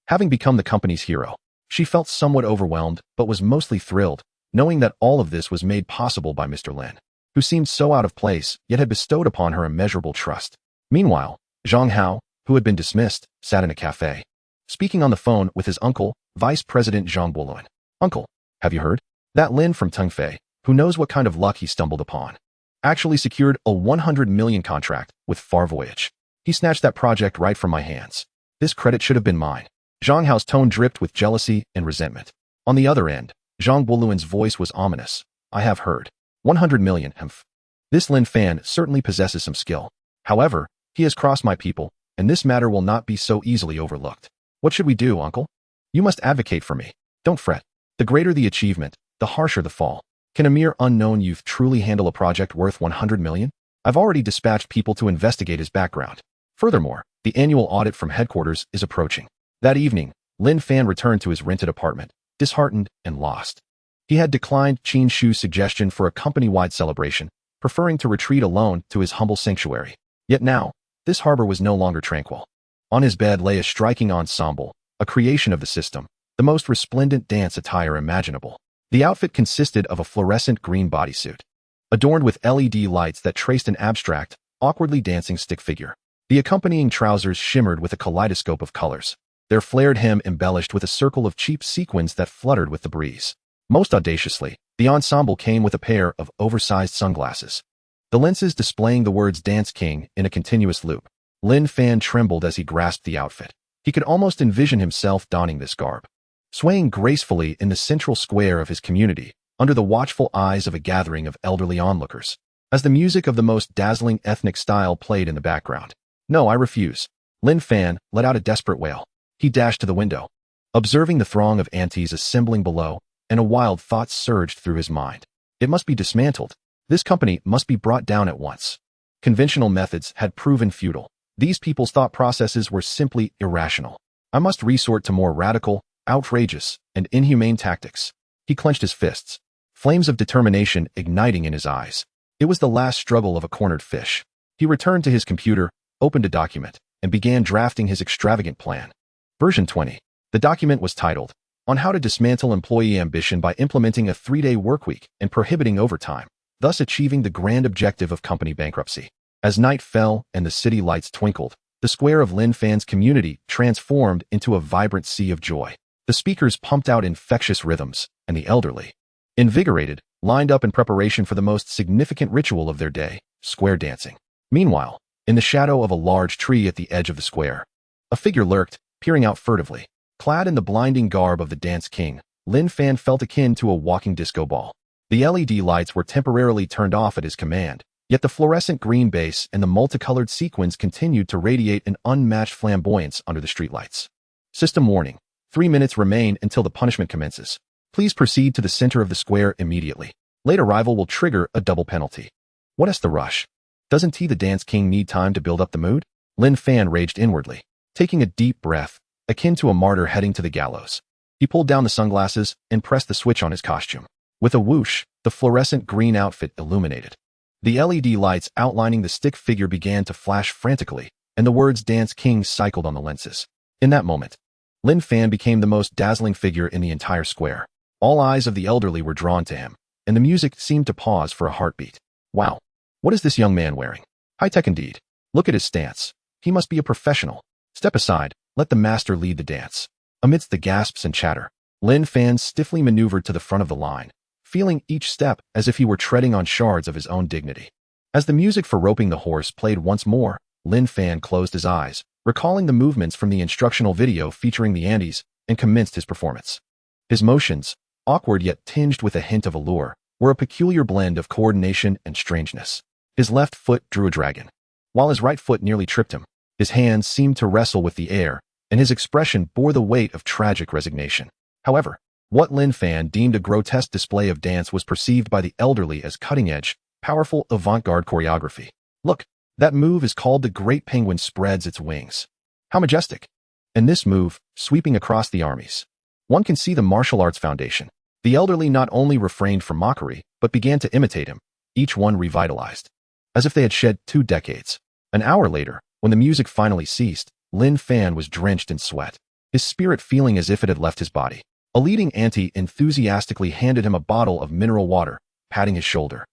Having become the company's hero, she felt somewhat overwhelmed but was mostly thrilled, knowing that all of this was made possible by Mr. Lin, who seemed so out of place yet had bestowed upon her immeasurable trust. Meanwhile, Zhang Hao, who had been dismissed, sat in a cafe, speaking on the phone with his uncle, Vice President Zhang Boluan. Uncle, have you heard? That Lin from Tengfei, who knows what kind of luck he stumbled upon, actually secured a 100 million contract with Far Voyage. He snatched that project right from my hands. This credit should have been mine. Zhang Hao's tone dripped with jealousy and resentment. On the other end, Zhang Boluan's voice was ominous. I have heard. 100 million, humph. This Lin Fan certainly possesses some skill. However, he has crossed my people, and this matter will not be so easily overlooked. What should we do, uncle? You must advocate for me. Don't fret. The greater the achievement, the harsher the fall. Can a mere unknown youth truly handle a project worth 100 million? I've already dispatched people to investigate his background. Furthermore, the annual audit from headquarters is approaching. That evening, Lin Fan returned to his rented apartment, disheartened and lost. He had declined Qin Shu's suggestion for a company-wide celebration, preferring to retreat alone to his humble sanctuary. Yet now, this harbor was no longer tranquil. On his bed lay a striking ensemble, a creation of the system, the most resplendent dance attire imaginable. The outfit consisted of a fluorescent green bodysuit, adorned with LED lights that traced an abstract, awkwardly dancing stick figure. The accompanying trousers shimmered with a kaleidoscope of colors, their flared hem embellished with a circle of cheap sequins that fluttered with the breeze. Most audaciously, the ensemble came with a pair of oversized sunglasses, the lenses displaying the words Dance King in a continuous loop. Lin Fan trembled as he grasped the outfit. He could almost envision himself donning this garb, swaying gracefully in the central square of his community, under the watchful eyes of a gathering of elderly onlookers, as the music of the most dazzling ethnic style played in the background. No, I refuse. Lin Fan let out a desperate wail. He dashed to the window, observing the throng of aunties assembling below, and a wild thought surged through his mind. It must be dismantled. This company must be brought down at once. Conventional methods had proven futile. These people's thought processes were simply irrational. I must resort to more radical, outrageous, and inhumane tactics. He clenched his fists, flames of determination igniting in his eyes. It was the last struggle of a cornered fish. He returned to his computer, opened a document, and began drafting his extravagant plan. Version 20. The document was titled, On How to Dismantle Employee Ambition by Implementing a 3-Day Workweek and Prohibiting Overtime, thus achieving the grand objective of company bankruptcy. As night fell and the city lights twinkled, the square of Lin Fan's community transformed into a vibrant sea of joy. The speakers pumped out infectious rhythms, and the elderly, invigorated, lined up in preparation for the most significant ritual of their day, square dancing. Meanwhile, in the shadow of a large tree at the edge of the square, a figure lurked, peering out furtively. Clad in the blinding garb of the Dance King, Lin Fan felt akin to a walking disco ball. The LED lights were temporarily turned off at his command, yet the fluorescent green base and the multicolored sequins continued to radiate an unmatched flamboyance under the streetlights. System warning. 3 minutes remain until the punishment commences. Please proceed to the center of the square immediately. Late arrival will trigger a double penalty. What is the rush? Doesn't he, the Dance King, need time to build up the mood? Lin Fan raged inwardly, taking a deep breath, akin to a martyr heading to the gallows. He pulled down the sunglasses and pressed the switch on his costume. With a whoosh, the fluorescent green outfit illuminated. The LED lights outlining the stick figure began to flash frantically, and the words Dance King cycled on the lenses. In that moment, Lin Fan became the most dazzling figure in the entire square. All eyes of the elderly were drawn to him, and the music seemed to pause for a heartbeat. Wow! What is this young man wearing? High-tech indeed. Look at his stance. He must be a professional. Step aside, let the master lead the dance. Amidst the gasps and chatter, Lin Fan stiffly maneuvered to the front of the line, feeling each step as if he were treading on shards of his own dignity. As the music for roping the horse played once more, Lin Fan closed his eyes, recalling the movements from the instructional video featuring the Andes, and commenced his performance. His motions, awkward yet tinged with a hint of allure, were a peculiar blend of coordination and strangeness. His left foot drew a dragon, while his right foot nearly tripped him. His hands seemed to wrestle with the air, and his expression bore the weight of tragic resignation. However, what Lin Fan deemed a grotesque display of dance was perceived by the elderly as cutting-edge, powerful avant-garde choreography. Look, that move is called the Great Penguin Spreads Its Wings. How majestic! And this move, sweeping across the armies. One can see the martial arts foundation. The elderly not only refrained from mockery, but began to imitate him, each one revitalized, as if they had shed 2 decades. An hour later, when the music finally ceased, Lin Fan was drenched in sweat, his spirit feeling as if it had left his body. A leading auntie enthusiastically handed him a bottle of mineral water, patting his shoulder,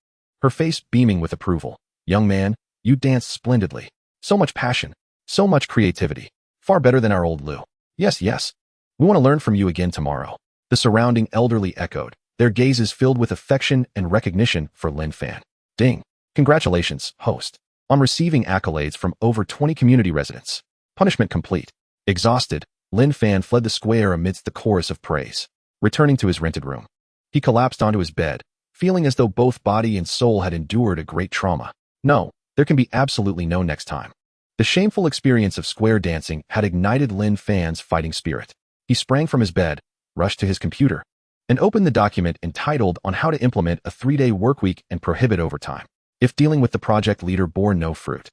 her face beaming with approval. "Young man, you danced splendidly. So much passion, so much creativity. Far better than our old Lou. Yes, yes. We want to learn from you again tomorrow." The surrounding elderly echoed, their gazes filled with affection and recognition for Lin Fan. Ding. Congratulations, host, on receiving accolades from over 20 community residents. Punishment complete. Exhausted, Lin Fan fled the square amidst the chorus of praise. Returning to his rented room, he collapsed onto his bed, feeling as though both body and soul had endured a great trauma. No, there can be absolutely no next time. The shameful experience of square dancing had ignited Lin Fan's fighting spirit. He sprang from his bed, rushed to his computer, and opened the document entitled On How to Implement a 3-Day Workweek and Prohibit Overtime. If dealing with the project leader bore no fruit,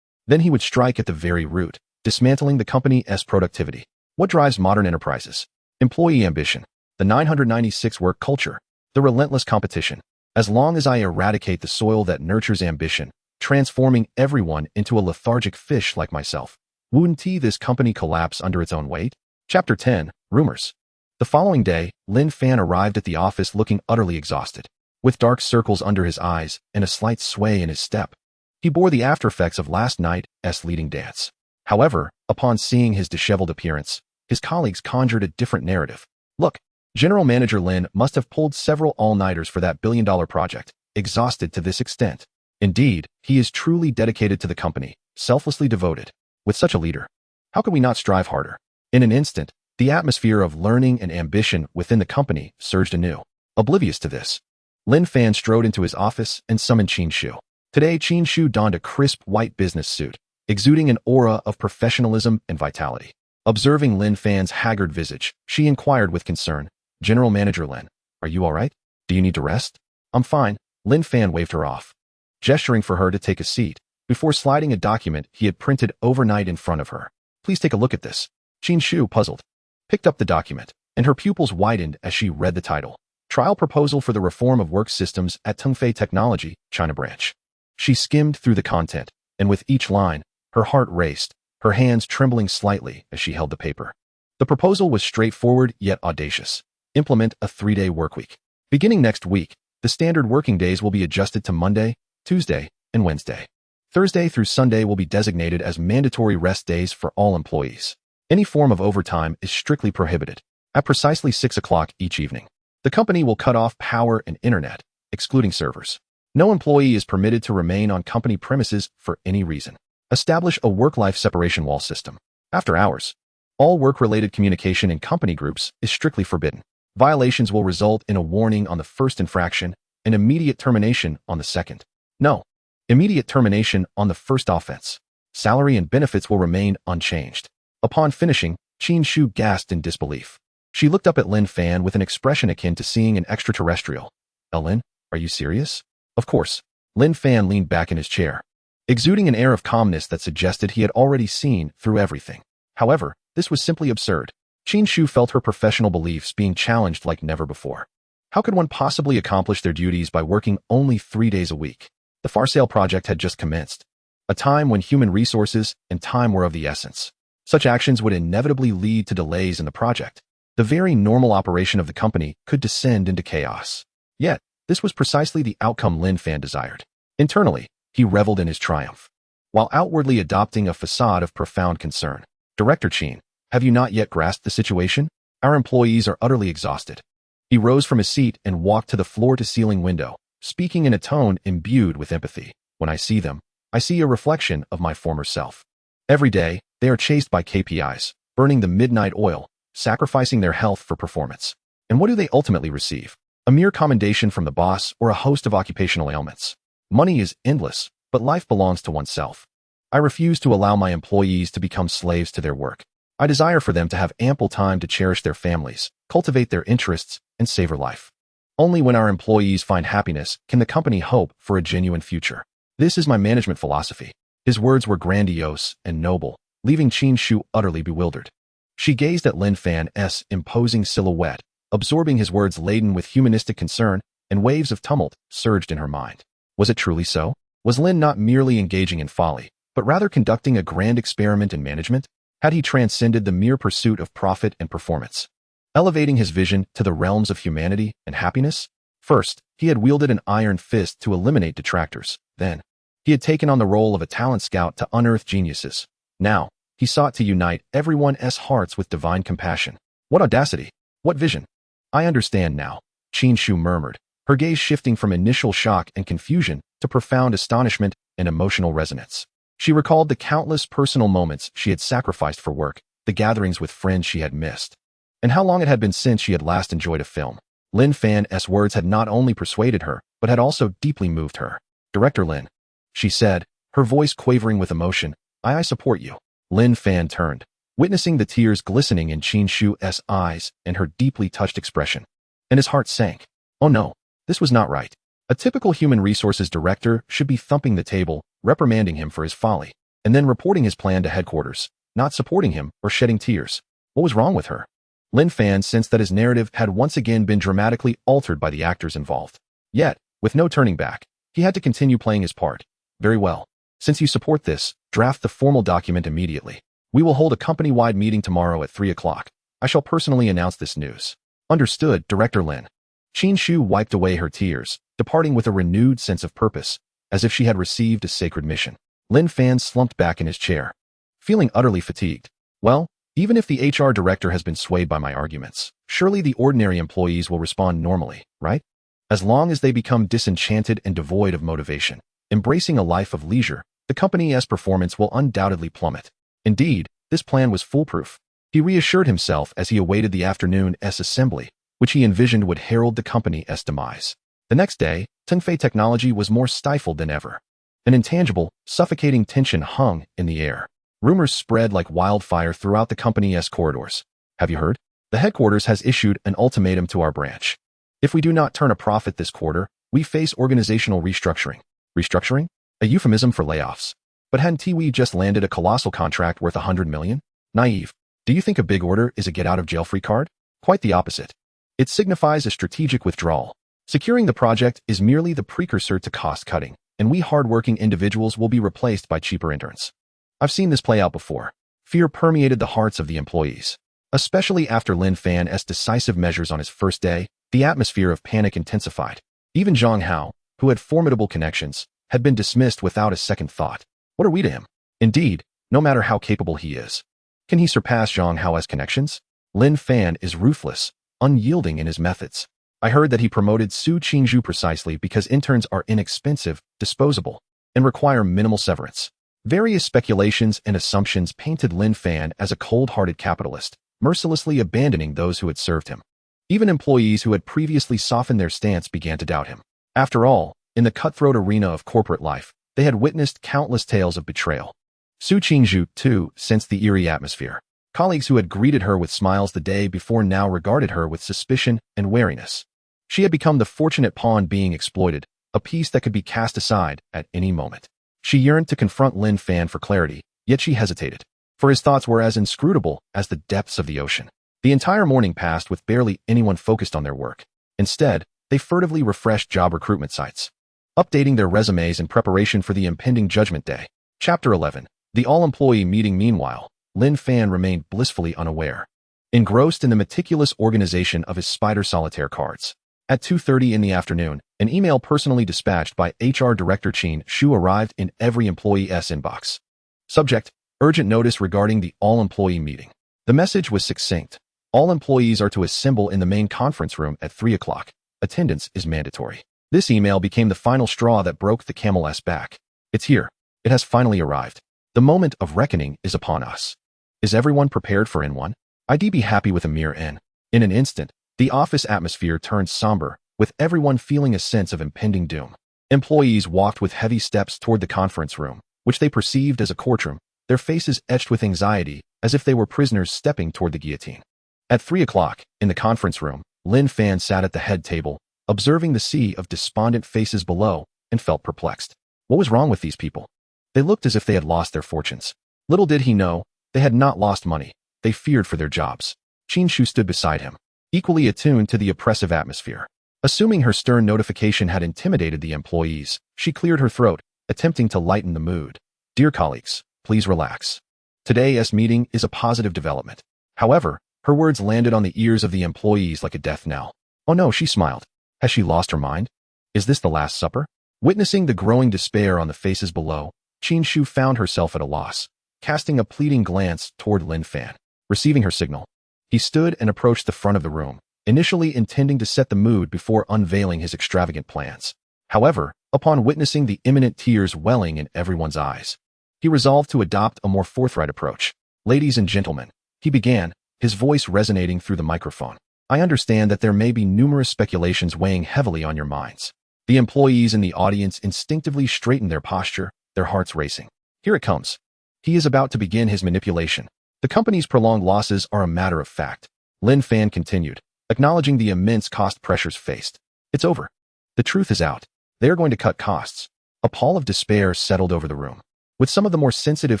then he would strike at the very root, dismantling the company's productivity. What drives modern enterprises? Employee ambition, the 996 work culture, the relentless competition. As long as I eradicate the soil that nurtures ambition, transforming everyone into a lethargic fish like myself, wouldn't this company collapse under its own weight? Chapter 10, Rumors. The following day, Lin Fan arrived at the office looking utterly exhausted, with dark circles under his eyes and a slight sway in his step. He bore the aftereffects of last night's leading dance. However, upon seeing his disheveled appearance, his colleagues conjured a different narrative. Look, General Manager Lin must have pulled several all-nighters for that billion-dollar project, exhausted to this extent. Indeed, he is truly dedicated to the company, selflessly devoted. With such a leader, how could we not strive harder? In an instant, the atmosphere of learning and ambition within the company surged anew. Oblivious to this, Lin Fan strode into his office and summoned Qin Shu. Today, Qin Shu donned a crisp white business suit, exuding an aura of professionalism and vitality. Observing Lin Fan's haggard visage, she inquired with concern, "General Manager Lin, are you all right? Do you need to rest?" "I'm fine." Lin Fan waved her off, gesturing for her to take a seat, before sliding a document he had printed overnight in front of her. "Please take a look at this." Qin Shu, puzzled, picked up the document, and her pupils widened as she read the title. Trial Proposal for the Reform of Work Systems at Tongfei Technology, China Branch. She skimmed through the content, and with each line, her heart raced, her hands trembling slightly as she held the paper. The proposal was straightforward yet audacious. Implement a 3-day workweek. Beginning next week, the standard working days will be adjusted to Monday, Tuesday, and Wednesday. Thursday through Sunday will be designated as mandatory rest days for all employees. Any form of overtime is strictly prohibited. At precisely 6 o'clock each evening, the company will cut off power and internet, excluding servers. No employee is permitted to remain on company premises for any reason. Establish a work-life separation wall system. After hours, all work-related communication in company groups is strictly forbidden. Violations will result in a warning on the first infraction and immediate termination on the second. No, immediate termination on the first offense. Salary and benefits will remain unchanged. Upon finishing, Qin Shu gasped in disbelief. She looked up at Lin Fan with an expression akin to seeing an extraterrestrial. "Lin, are you serious?" Of course. Lin Fan leaned back in his chair, exuding an air of calmness that suggested he had already seen through everything. However, this was simply absurd. Qin Shu felt her professional beliefs being challenged like never before. How could one possibly accomplish their duties by working only 3 days a week? The far sale project had just commenced, a time when human resources and time were of the essence. Such actions would inevitably lead to delays in the project. The very normal operation of the company could descend into chaos. Yet, this was precisely the outcome Lin Fan desired. Internally, he reveled in his triumph, while outwardly adopting a facade of profound concern. "Director Qin, have you not yet grasped the situation? Our employees are utterly exhausted." He rose from his seat and walked to the floor-to-ceiling window, speaking in a tone imbued with empathy. "When I see them, I see a reflection of my former self. Every day, they are chased by KPIs, burning the midnight oil, sacrificing their health for performance. And what do they ultimately receive? A mere commendation from the boss or a host of occupational ailments. Money is endless, but life belongs to oneself. I refuse to allow my employees to become slaves to their work. I desire for them to have ample time to cherish their families, cultivate their interests, and savor life. Only when our employees find happiness can the company hope for a genuine future. This is my management philosophy." His words were grandiose and noble, leaving Qin Shu utterly bewildered. She gazed at Lin Fan's imposing silhouette, absorbing his words laden with humanistic concern, and waves of tumult surged in her mind. Was it truly so? Was Lin not merely engaging in folly, but rather conducting a grand experiment in management? Had he transcended the mere pursuit of profit and performance, elevating his vision to the realms of humanity and happiness? First, he had wielded an iron fist to eliminate detractors. Then, he had taken on the role of a talent scout to unearth geniuses. Now, he sought to unite everyone's hearts with divine compassion. What audacity! What vision! "I understand now," Qin Shu murmured, her gaze shifting from initial shock and confusion to profound astonishment and emotional resonance. She recalled the countless personal moments she had sacrificed for work, the gatherings with friends she had missed, and how long it had been since she had last enjoyed a film. Lin Fan's words had not only persuaded her, but had also deeply moved her. "Director Lin," she said, her voice quavering with emotion, I support you." Lin Fan turned, witnessing the tears glistening in Qin Shu's eyes and her deeply touched expression, and his heart sank. Oh no, this was not right. A typical human resources director should be thumping the table, reprimanding him for his folly, and then reporting his plan to headquarters, not supporting him or shedding tears. What was wrong with her? Lin Fan sensed that his narrative had once again been dramatically altered by the actors involved. Yet, with no turning back, he had to continue playing his part. "Very well. Since you support this, draft the formal document immediately. We will hold a company-wide meeting tomorrow at 3 o'clock. I shall personally announce this news." "Understood, Director Lin." Qin Shu wiped away her tears, departing with a renewed sense of purpose, as if she had received a sacred mission. Lin Fan slumped back in his chair, feeling utterly fatigued. Well, even if the HR director has been swayed by my arguments, surely the ordinary employees will respond normally, right? As long as they become disenchanted and devoid of motivation, embracing a life of leisure, the company's performance will undoubtedly plummet. Indeed, this plan was foolproof. He reassured himself as he awaited the afternoon's assembly, which he envisioned would herald the company's demise. The next day, Tengfei technology was more stifled than ever. An intangible, suffocating tension hung in the air. Rumors spread like wildfire throughout the company's corridors. "Have you heard? The headquarters has issued an ultimatum to our branch. If we do not turn a profit this quarter, we face organizational restructuring." Restructuring? A euphemism for layoffs. But hadn't we just landed a colossal contract worth 100 million? Naive. Do you think a big order is a get-out-of-jail-free card? Quite the opposite. It signifies a strategic withdrawal. Securing the project is merely the precursor to cost-cutting, and we hard-working individuals will be replaced by cheaper interns. I've seen this play out before. Fear permeated the hearts of the employees. Especially after Lin Fan's decisive measures on his first day, the atmosphere of panic intensified. Even Zhang Hao, who had formidable connections, had been dismissed without a second thought. What are we to him? Indeed, no matter how capable he is, can he surpass Zhang Hao's connections? Lin Fan is ruthless, unyielding in his methods. I heard that he promoted Su Qingzhu precisely because interns are inexpensive, disposable, and require minimal severance. Various speculations and assumptions painted Lin Fan as a cold-hearted capitalist, mercilessly abandoning those who had served him. Even employees who had previously softened their stance began to doubt him. After all, in the cutthroat arena of corporate life, they had witnessed countless tales of betrayal. Su Qingzhu, too, sensed the eerie atmosphere. Colleagues who had greeted her with smiles the day before now regarded her with suspicion and wariness. She had become the fortunate pawn being exploited, a piece that could be cast aside at any moment. She yearned to confront Lin Fan for clarity, yet she hesitated, for his thoughts were as inscrutable as the depths of the ocean. The entire morning passed with barely anyone focused on their work. Instead, they furtively refreshed job recruitment sites, updating their resumes in preparation for the impending Judgment Day. Chapter 11. The all-employee meeting. Meanwhile, Lin Fan remained blissfully unaware, engrossed in the meticulous organization of his spider solitaire cards. At 2:30 in the afternoon, an email personally dispatched by HR Director Qin Shu arrived in every employee's inbox. Subject: Urgent notice regarding the all-employee meeting. The message was succinct. All employees are to assemble in the main conference room at 3 o'clock. Attendance is mandatory. This email became the final straw that broke the camel's back. It's here. It has finally arrived. The moment of reckoning is upon us. Is everyone prepared for N1? I'd be happy with a mere N. In an instant, the office atmosphere turned somber, with everyone feeling a sense of impending doom. Employees walked with heavy steps toward the conference room, which they perceived as a courtroom, their faces etched with anxiety as if they were prisoners stepping toward the guillotine. At 3 o'clock, in the conference room, Lin Fan sat at the head table, observing the sea of despondent faces below, and felt perplexed. What was wrong with these people? They looked as if they had lost their fortunes. Little did he know, they had not lost money. They feared for their jobs. Qin Shu stood beside him, equally attuned to the oppressive atmosphere. Assuming her stern notification had intimidated the employees, she cleared her throat, attempting to lighten the mood. Dear colleagues, please relax. Today's meeting is a positive development. However, her words landed on the ears of the employees like a death knell. Oh no, she smiled. Has she lost her mind? Is this the Last Supper? Witnessing the growing despair on the faces below, Qin Shu found herself at a loss, casting a pleading glance toward Lin Fan. Receiving her signal, he stood and approached the front of the room, initially intending to set the mood before unveiling his extravagant plans. However, upon witnessing the imminent tears welling in everyone's eyes, he resolved to adopt a more forthright approach. Ladies and gentlemen, he began, his voice resonating through the microphone. I understand that there may be numerous speculations weighing heavily on your minds. The employees in the audience instinctively straightened their posture, their hearts racing. Here it comes. He is about to begin his manipulation. The company's prolonged losses are a matter of fact. Lin Fan continued, acknowledging the immense cost pressures faced. It's over. The truth is out. They are going to cut costs. A pall of despair settled over the room. With some of the more sensitive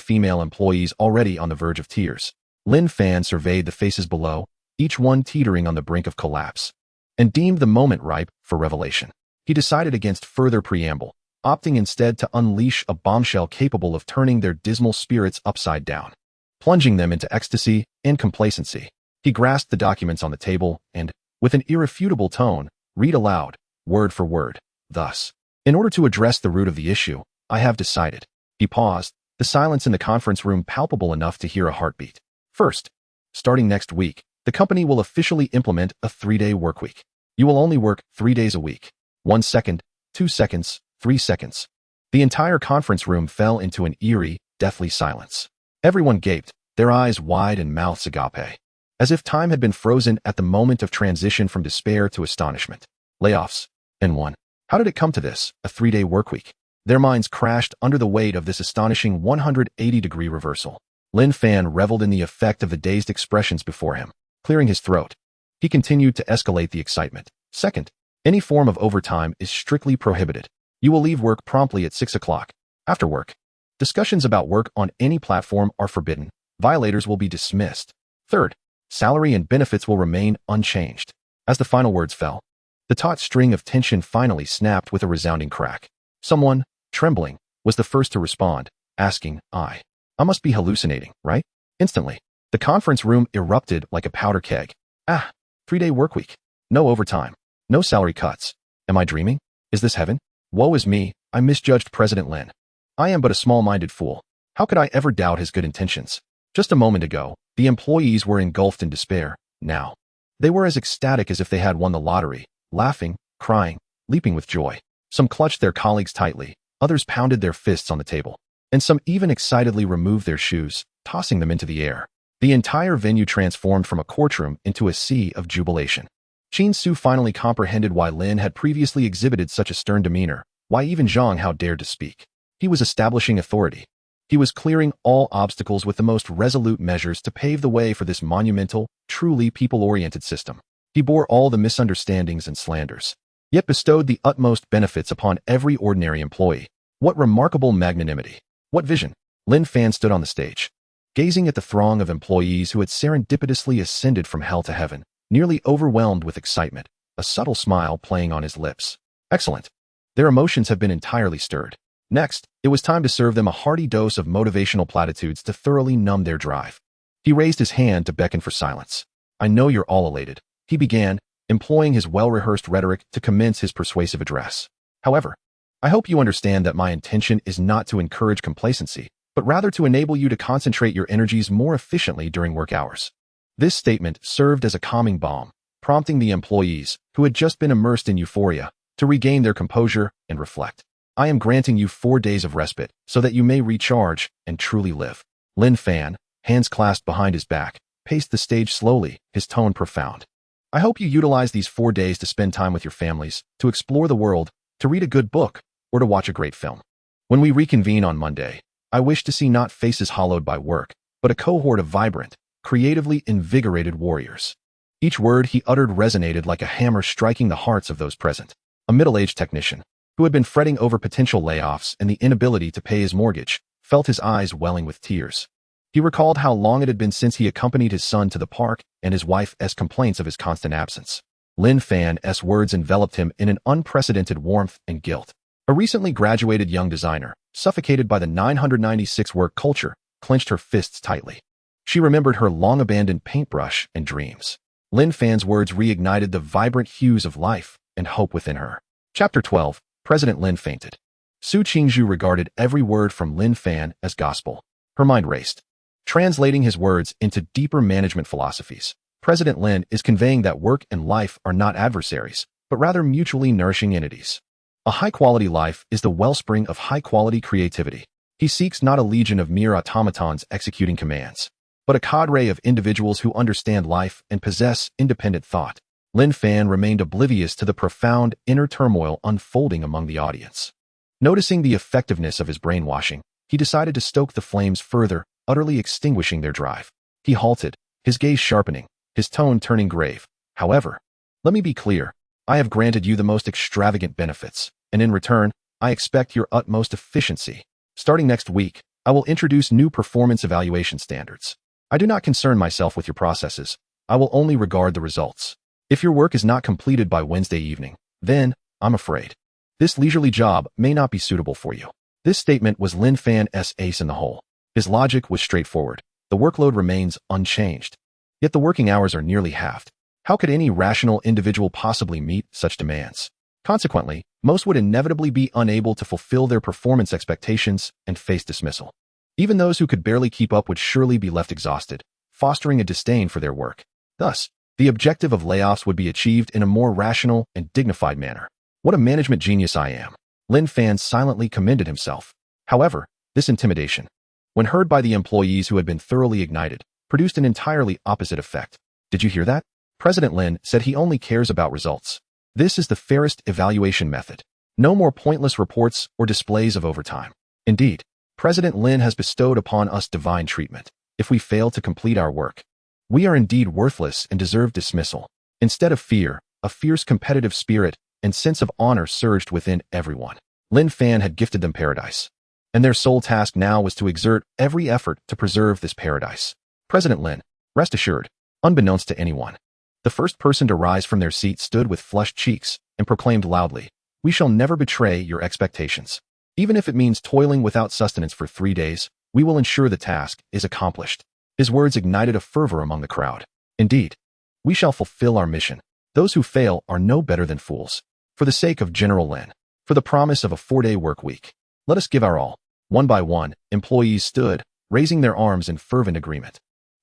female employees already on the verge of tears, Lin Fan surveyed the faces below, each one teetering on the brink of collapse, and deemed the moment ripe for revelation. He decided against further preamble, opting instead to unleash a bombshell capable of turning their dismal spirits upside down, plunging them into ecstasy and complacency. He grasped the documents on the table and, with an irrefutable tone, read aloud, word for word, thus. In order to address the root of the issue, I have decided. He paused, the silence in the conference room palpable enough to hear a heartbeat. First, starting next week, the company will officially implement a 3-day workweek. You will only work 3 days a week. 1 second, 2 seconds, 3 seconds. The entire conference room fell into an eerie, deathly silence. Everyone gaped, their eyes wide and mouths agape, as if time had been frozen at the moment of transition from despair to astonishment. Layoffs. N1. How did it come to this, a 3-day workweek? Their minds crashed under the weight of this astonishing 180-degree reversal. Lin Fan reveled in the effect of the dazed expressions before him. Clearing his throat, he continued to escalate the excitement. Second, any form of overtime is strictly prohibited. You will leave work promptly at 6 o'clock. After work, discussions about work on any platform are forbidden. Violators will be dismissed. Third, salary and benefits will remain unchanged. As the final words fell, the taut string of tension finally snapped with a resounding crack. Someone, trembling, was the first to respond, asking, I must be hallucinating, right? Instantly, the conference room erupted like a powder keg. 3-day workweek. No overtime. No salary cuts. Am I dreaming? Is this heaven? Woe is me, I misjudged President Lin. I am but a small-minded fool. How could I ever doubt his good intentions? Just a moment ago, the employees were engulfed in despair. Now, they were as ecstatic as if they had won the lottery, laughing, crying, leaping with joy. Some clutched their colleagues tightly, others pounded their fists on the table, and some even excitedly removed their shoes, tossing them into the air. The entire venue transformed from a courtroom into a sea of jubilation. Qin Su finally comprehended why Lin had previously exhibited such a stern demeanor, why even Zhang Hao dared to speak. He was establishing authority. He was clearing all obstacles with the most resolute measures to pave the way for this monumental, truly people-oriented system. He bore all the misunderstandings and slanders, yet bestowed the utmost benefits upon every ordinary employee. What remarkable magnanimity! What vision! Lin Fan stood on the stage, gazing at the throng of employees who had serendipitously ascended from hell to heaven, nearly overwhelmed with excitement, a subtle smile playing on his lips. Excellent. Their emotions have been entirely stirred. Next, it was time to serve them a hearty dose of motivational platitudes to thoroughly numb their drive. He raised his hand to beckon for silence. I know you're all elated. He began, employing his well-rehearsed rhetoric to commence his persuasive address. However, I hope you understand that my intention is not to encourage complacency, but rather to enable you to concentrate your energies more efficiently during work hours. This statement served as a calming balm, prompting the employees, who had just been immersed in euphoria, to regain their composure and reflect. I am granting you 4 days of respite so that you may recharge and truly live. Lin Fan, hands clasped behind his back, paced the stage slowly, his tone profound. I hope you utilize these 4 days to spend time with your families, to explore the world, to read a good book, or to watch a great film. When we reconvene on Monday, I wish to see not faces hollowed by work, but a cohort of vibrant, creatively invigorated warriors. Each word he uttered resonated like a hammer striking the hearts of those present. A middle-aged technician, who had been fretting over potential layoffs and the inability to pay his mortgage, felt his eyes welling with tears. He recalled how long it had been since he accompanied his son to the park and his wife's complaints of his constant absence. Lin Fan's words enveloped him in an unprecedented warmth and guilt. A recently graduated young designer, suffocated by the 996 work culture, clenched her fists tightly. She remembered her long-abandoned paintbrush and dreams. Lin Fan's words reignited the vibrant hues of life and hope within her. Chapter 12. President Lin fainted. Su Qingzhu regarded every word from Lin Fan as gospel. Her mind raced, translating his words into deeper management philosophies. President Lin is conveying that work and life are not adversaries, but rather mutually nourishing entities. A high-quality life is the wellspring of high-quality creativity. He seeks not a legion of mere automatons executing commands, but a cadre of individuals who understand life and possess independent thought. Lin Fan remained oblivious to the profound inner turmoil unfolding among the audience. Noticing the effectiveness of his brainwashing, he decided to stoke the flames further, utterly extinguishing their drive. He halted, his gaze sharpening, his tone turning grave. However, let me be clear. I have granted you the most extravagant benefits, and in return, I expect your utmost efficiency. Starting next week, I will introduce new performance evaluation standards. I do not concern myself with your processes. I will only regard the results. If your work is not completed by Wednesday evening, then, I'm afraid, this leisurely job may not be suitable for you. This statement was Lin Fan's ace in the hole. His logic was straightforward. The workload remains unchanged. Yet the working hours are nearly halved. How could any rational individual possibly meet such demands? Consequently, most would inevitably be unable to fulfill their performance expectations and face dismissal. Even those who could barely keep up would surely be left exhausted, fostering a disdain for their work. Thus, the objective of layoffs would be achieved in a more rational and dignified manner. What a management genius I am! Lin Fan silently commended himself. However, this intimidation, when heard by the employees who had been thoroughly ignited, produced an entirely opposite effect. Did you hear that? President Lin said he only cares about results. This is the fairest evaluation method. No more pointless reports or displays of overtime. Indeed, President Lin has bestowed upon us divine treatment. If we fail to complete our work, we are indeed worthless and deserve dismissal. Instead of fear, a fierce competitive spirit and sense of honor surged within everyone. Lin Fan had gifted them paradise, and their sole task now was to exert every effort to preserve this paradise. President Lin, rest assured, unbeknownst to anyone, the first person to rise from their seat stood with flushed cheeks and proclaimed loudly, "We shall never betray your expectations. Even if it means toiling without sustenance for 3 days, we will ensure the task is accomplished." His words ignited a fervor among the crowd. Indeed, we shall fulfill our mission. Those who fail are no better than fools. For the sake of General Lin, for the promise of a 4-day work week, let us give our all. One by one, employees stood, raising their arms in fervent agreement.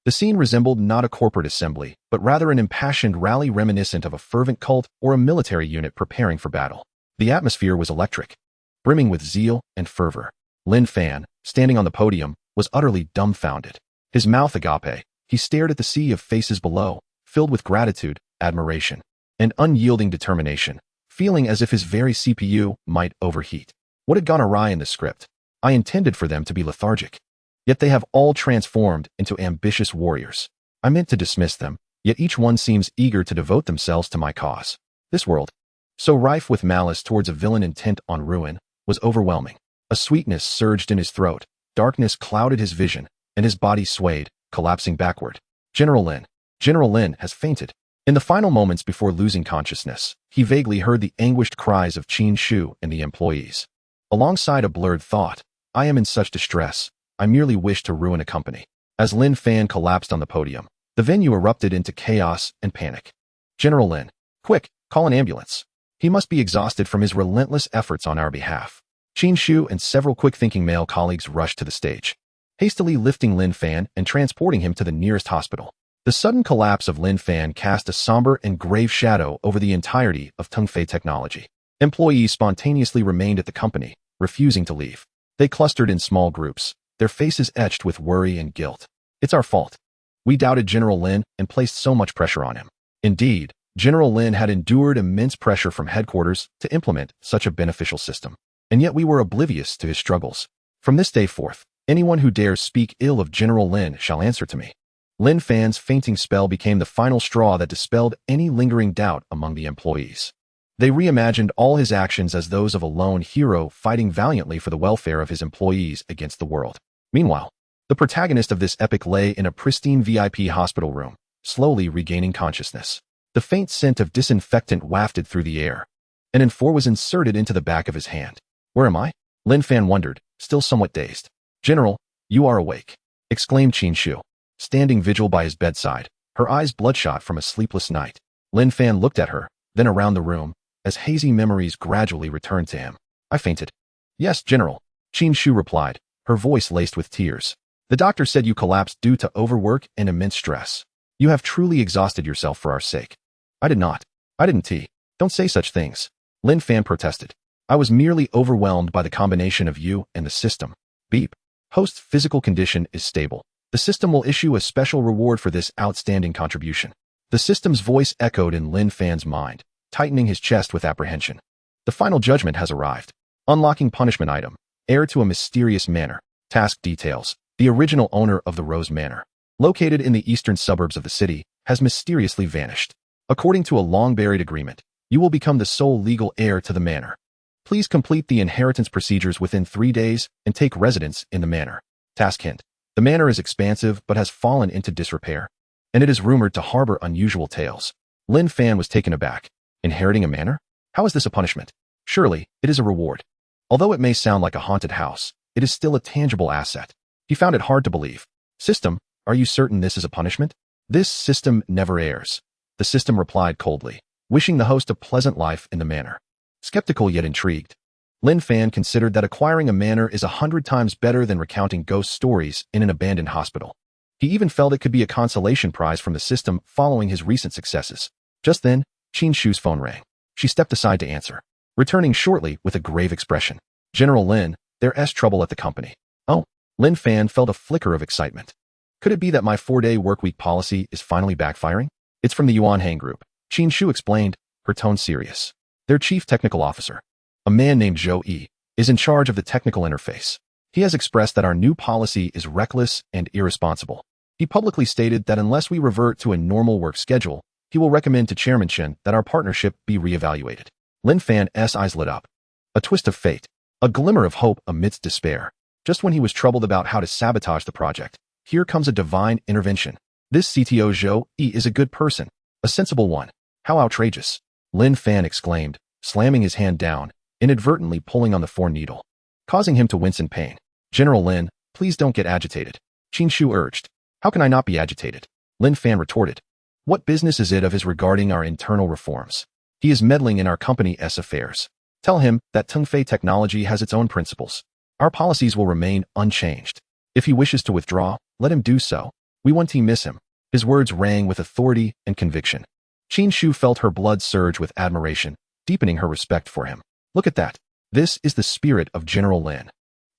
The scene resembled not a corporate assembly, but rather an impassioned rally reminiscent of a fervent cult or a military unit preparing for battle. The atmosphere was electric, brimming with zeal and fervor. Lin Fan, standing on the podium, was utterly dumbfounded. His mouth agape, he stared at the sea of faces below, filled with gratitude, admiration, and unyielding determination, feeling as if his very CPU might overheat. What had gone awry in the script? I intended for them to be lethargic. Yet they have all transformed into ambitious warriors. I meant to dismiss them, yet each one seems eager to devote themselves to my cause. This world, so rife with malice towards a villain intent on ruin, was overwhelming. A sweetness surged in his throat, darkness clouded his vision, and his body swayed, collapsing backward. General Lin has fainted. In the final moments before losing consciousness, he vaguely heard the anguished cries of Qin Shu and the employees. Alongside a blurred thought, I am in such distress, I merely wish to ruin a company. As Lin Fan collapsed on the podium, the venue erupted into chaos and panic. General Lin, quick, call an ambulance. He must be exhausted from his relentless efforts on our behalf. Qin Shu and several quick-thinking male colleagues rushed to the stage, hastily lifting Lin Fan and transporting him to the nearest hospital. The sudden collapse of Lin Fan cast a somber and grave shadow over the entirety of Tongfei Technology. Employees spontaneously remained at the company, refusing to leave. They clustered in small groups, their faces etched with worry and guilt. It's our fault. We doubted General Lin and placed so much pressure on him. Indeed, General Lin had endured immense pressure from headquarters to implement such a beneficial system. And yet we were oblivious to his struggles. From this day forth, Anyone who dares speak ill of General Lin shall answer to me. Lin Fan's fainting spell became the final straw that dispelled any lingering doubt among the employees. They reimagined all his actions as those of a lone hero fighting valiantly for the welfare of his employees against the world. Meanwhile, the protagonist of this epic lay in a pristine VIP hospital room, slowly regaining consciousness. The faint scent of disinfectant wafted through the air. An N4 was inserted into the back of his hand. Where am I? Lin Fan wondered, still somewhat dazed. General, you are awake, exclaimed Qin Shu, standing vigil by his bedside, her eyes bloodshot from a sleepless night. Lin Fan looked at her, then around the room, as hazy memories gradually returned to him. I fainted. Yes, General, Qin Shu replied, her voice laced with tears. The doctor said you collapsed due to overwork and immense stress. You have truly exhausted yourself for our sake. I did not. I didn't. Don't say such things. Lin Fan protested. I was merely overwhelmed by the combination of you and the system. Beep. Host's physical condition is stable. The system will issue a special reward for this outstanding contribution. The system's voice echoed in Lin Fan's mind, tightening his chest with apprehension. The final judgment has arrived. Unlocking punishment item. Heir to a mysterious manor. Task details. The original owner of the Rose Manor, located in the eastern suburbs of the city, has mysteriously vanished. According to a long-buried agreement, you will become the sole legal heir to the manor. Please complete the inheritance procedures within 3 days and take residence in the manor. Task hint. The manor is expansive but has fallen into disrepair, and it is rumored to harbor unusual tales. Lin Fan was taken aback. Inheriting a manor? How is this a punishment? Surely, it is a reward. Although it may sound like a haunted house, it is still a tangible asset. He found it hard to believe. System, are you certain this is a punishment? This system never errs. The system replied coldly, wishing the host a pleasant life in the manor. Skeptical yet intrigued, Lin Fan considered that acquiring a manor is 100 times better than recounting ghost stories in an abandoned hospital. He even felt it could be a consolation prize from the system following his recent successes. Just then, Qin Shu's phone rang. She stepped aside to answer, returning shortly with a grave expression. General Lin, there's trouble at the company. Oh. Lin Fan felt a flicker of excitement. Could it be that my 4-day workweek policy is finally backfiring? It's from the Yuanhang Group, Qin Shu explained, her tone serious. Their chief technical officer, a man named Zhou Yi, is in charge of the technical interface. He has expressed that our new policy is reckless and irresponsible. He publicly stated that unless we revert to a normal work schedule, he will recommend to Chairman Chen that our partnership be reevaluated. Lin Fan's eyes lit up. A twist of fate, a glimmer of hope amidst despair. Just when he was troubled about how to sabotage the project, here comes a divine intervention. This CTO Zhou Yi is a good person, a sensible one. How outrageous! Lin Fan exclaimed, slamming his hand down, inadvertently pulling on the 4 needle, causing him to wince in pain. General Lin, please don't get agitated, Qin Shu urged. How can I not be agitated? Lin Fan retorted. What business is it of his regarding our internal reforms? He is meddling in our company's affairs. Tell him that Tengfei technology has its own principles. Our policies will remain unchanged. If he wishes to withdraw, let him do so. We won't miss him. His words rang with authority and conviction. Qin Shu felt her blood surge with admiration, deepening her respect for him. Look at that. This is the spirit of General Lin.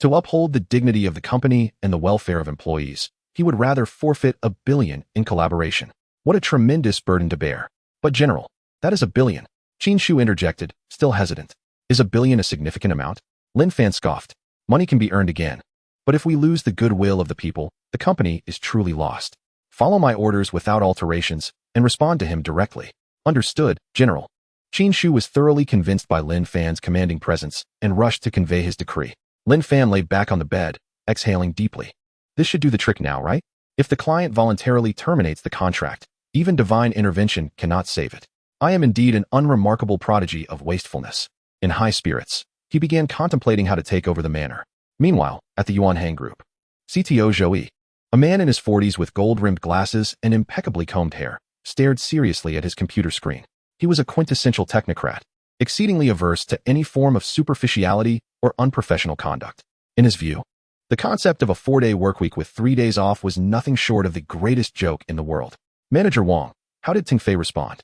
To uphold the dignity of the company and the welfare of employees, he would rather forfeit $1 billion in collaboration. What a tremendous burden to bear. But General, that is $1 billion. Qin Shu interjected, still hesitant. Is $1 billion a significant amount? Lin Fan scoffed. Money can be earned again. But if we lose the goodwill of the people, the company is truly lost. Follow my orders without alterations and respond to him directly. Understood, General. Qin Shu was thoroughly convinced by Lin Fan's commanding presence and rushed to convey his decree. Lin Fan lay back on the bed, exhaling deeply. This should do the trick now, right? If the client voluntarily terminates the contract, even divine intervention cannot save it. I am indeed an unremarkable prodigy of wastefulness. In high spirits, he began contemplating how to take over the manor. Meanwhile, at the Yuanhang Group, CTO Zhou Yi, a man in his 40s with gold-rimmed glasses and impeccably combed hair, stared seriously at his computer screen. He was a quintessential technocrat, exceedingly averse to any form of superficiality or unprofessional conduct. In his view, the concept of a 4-day workweek with 3 days off was nothing short of the greatest joke in the world. Manager Wang, how did Tengfei respond?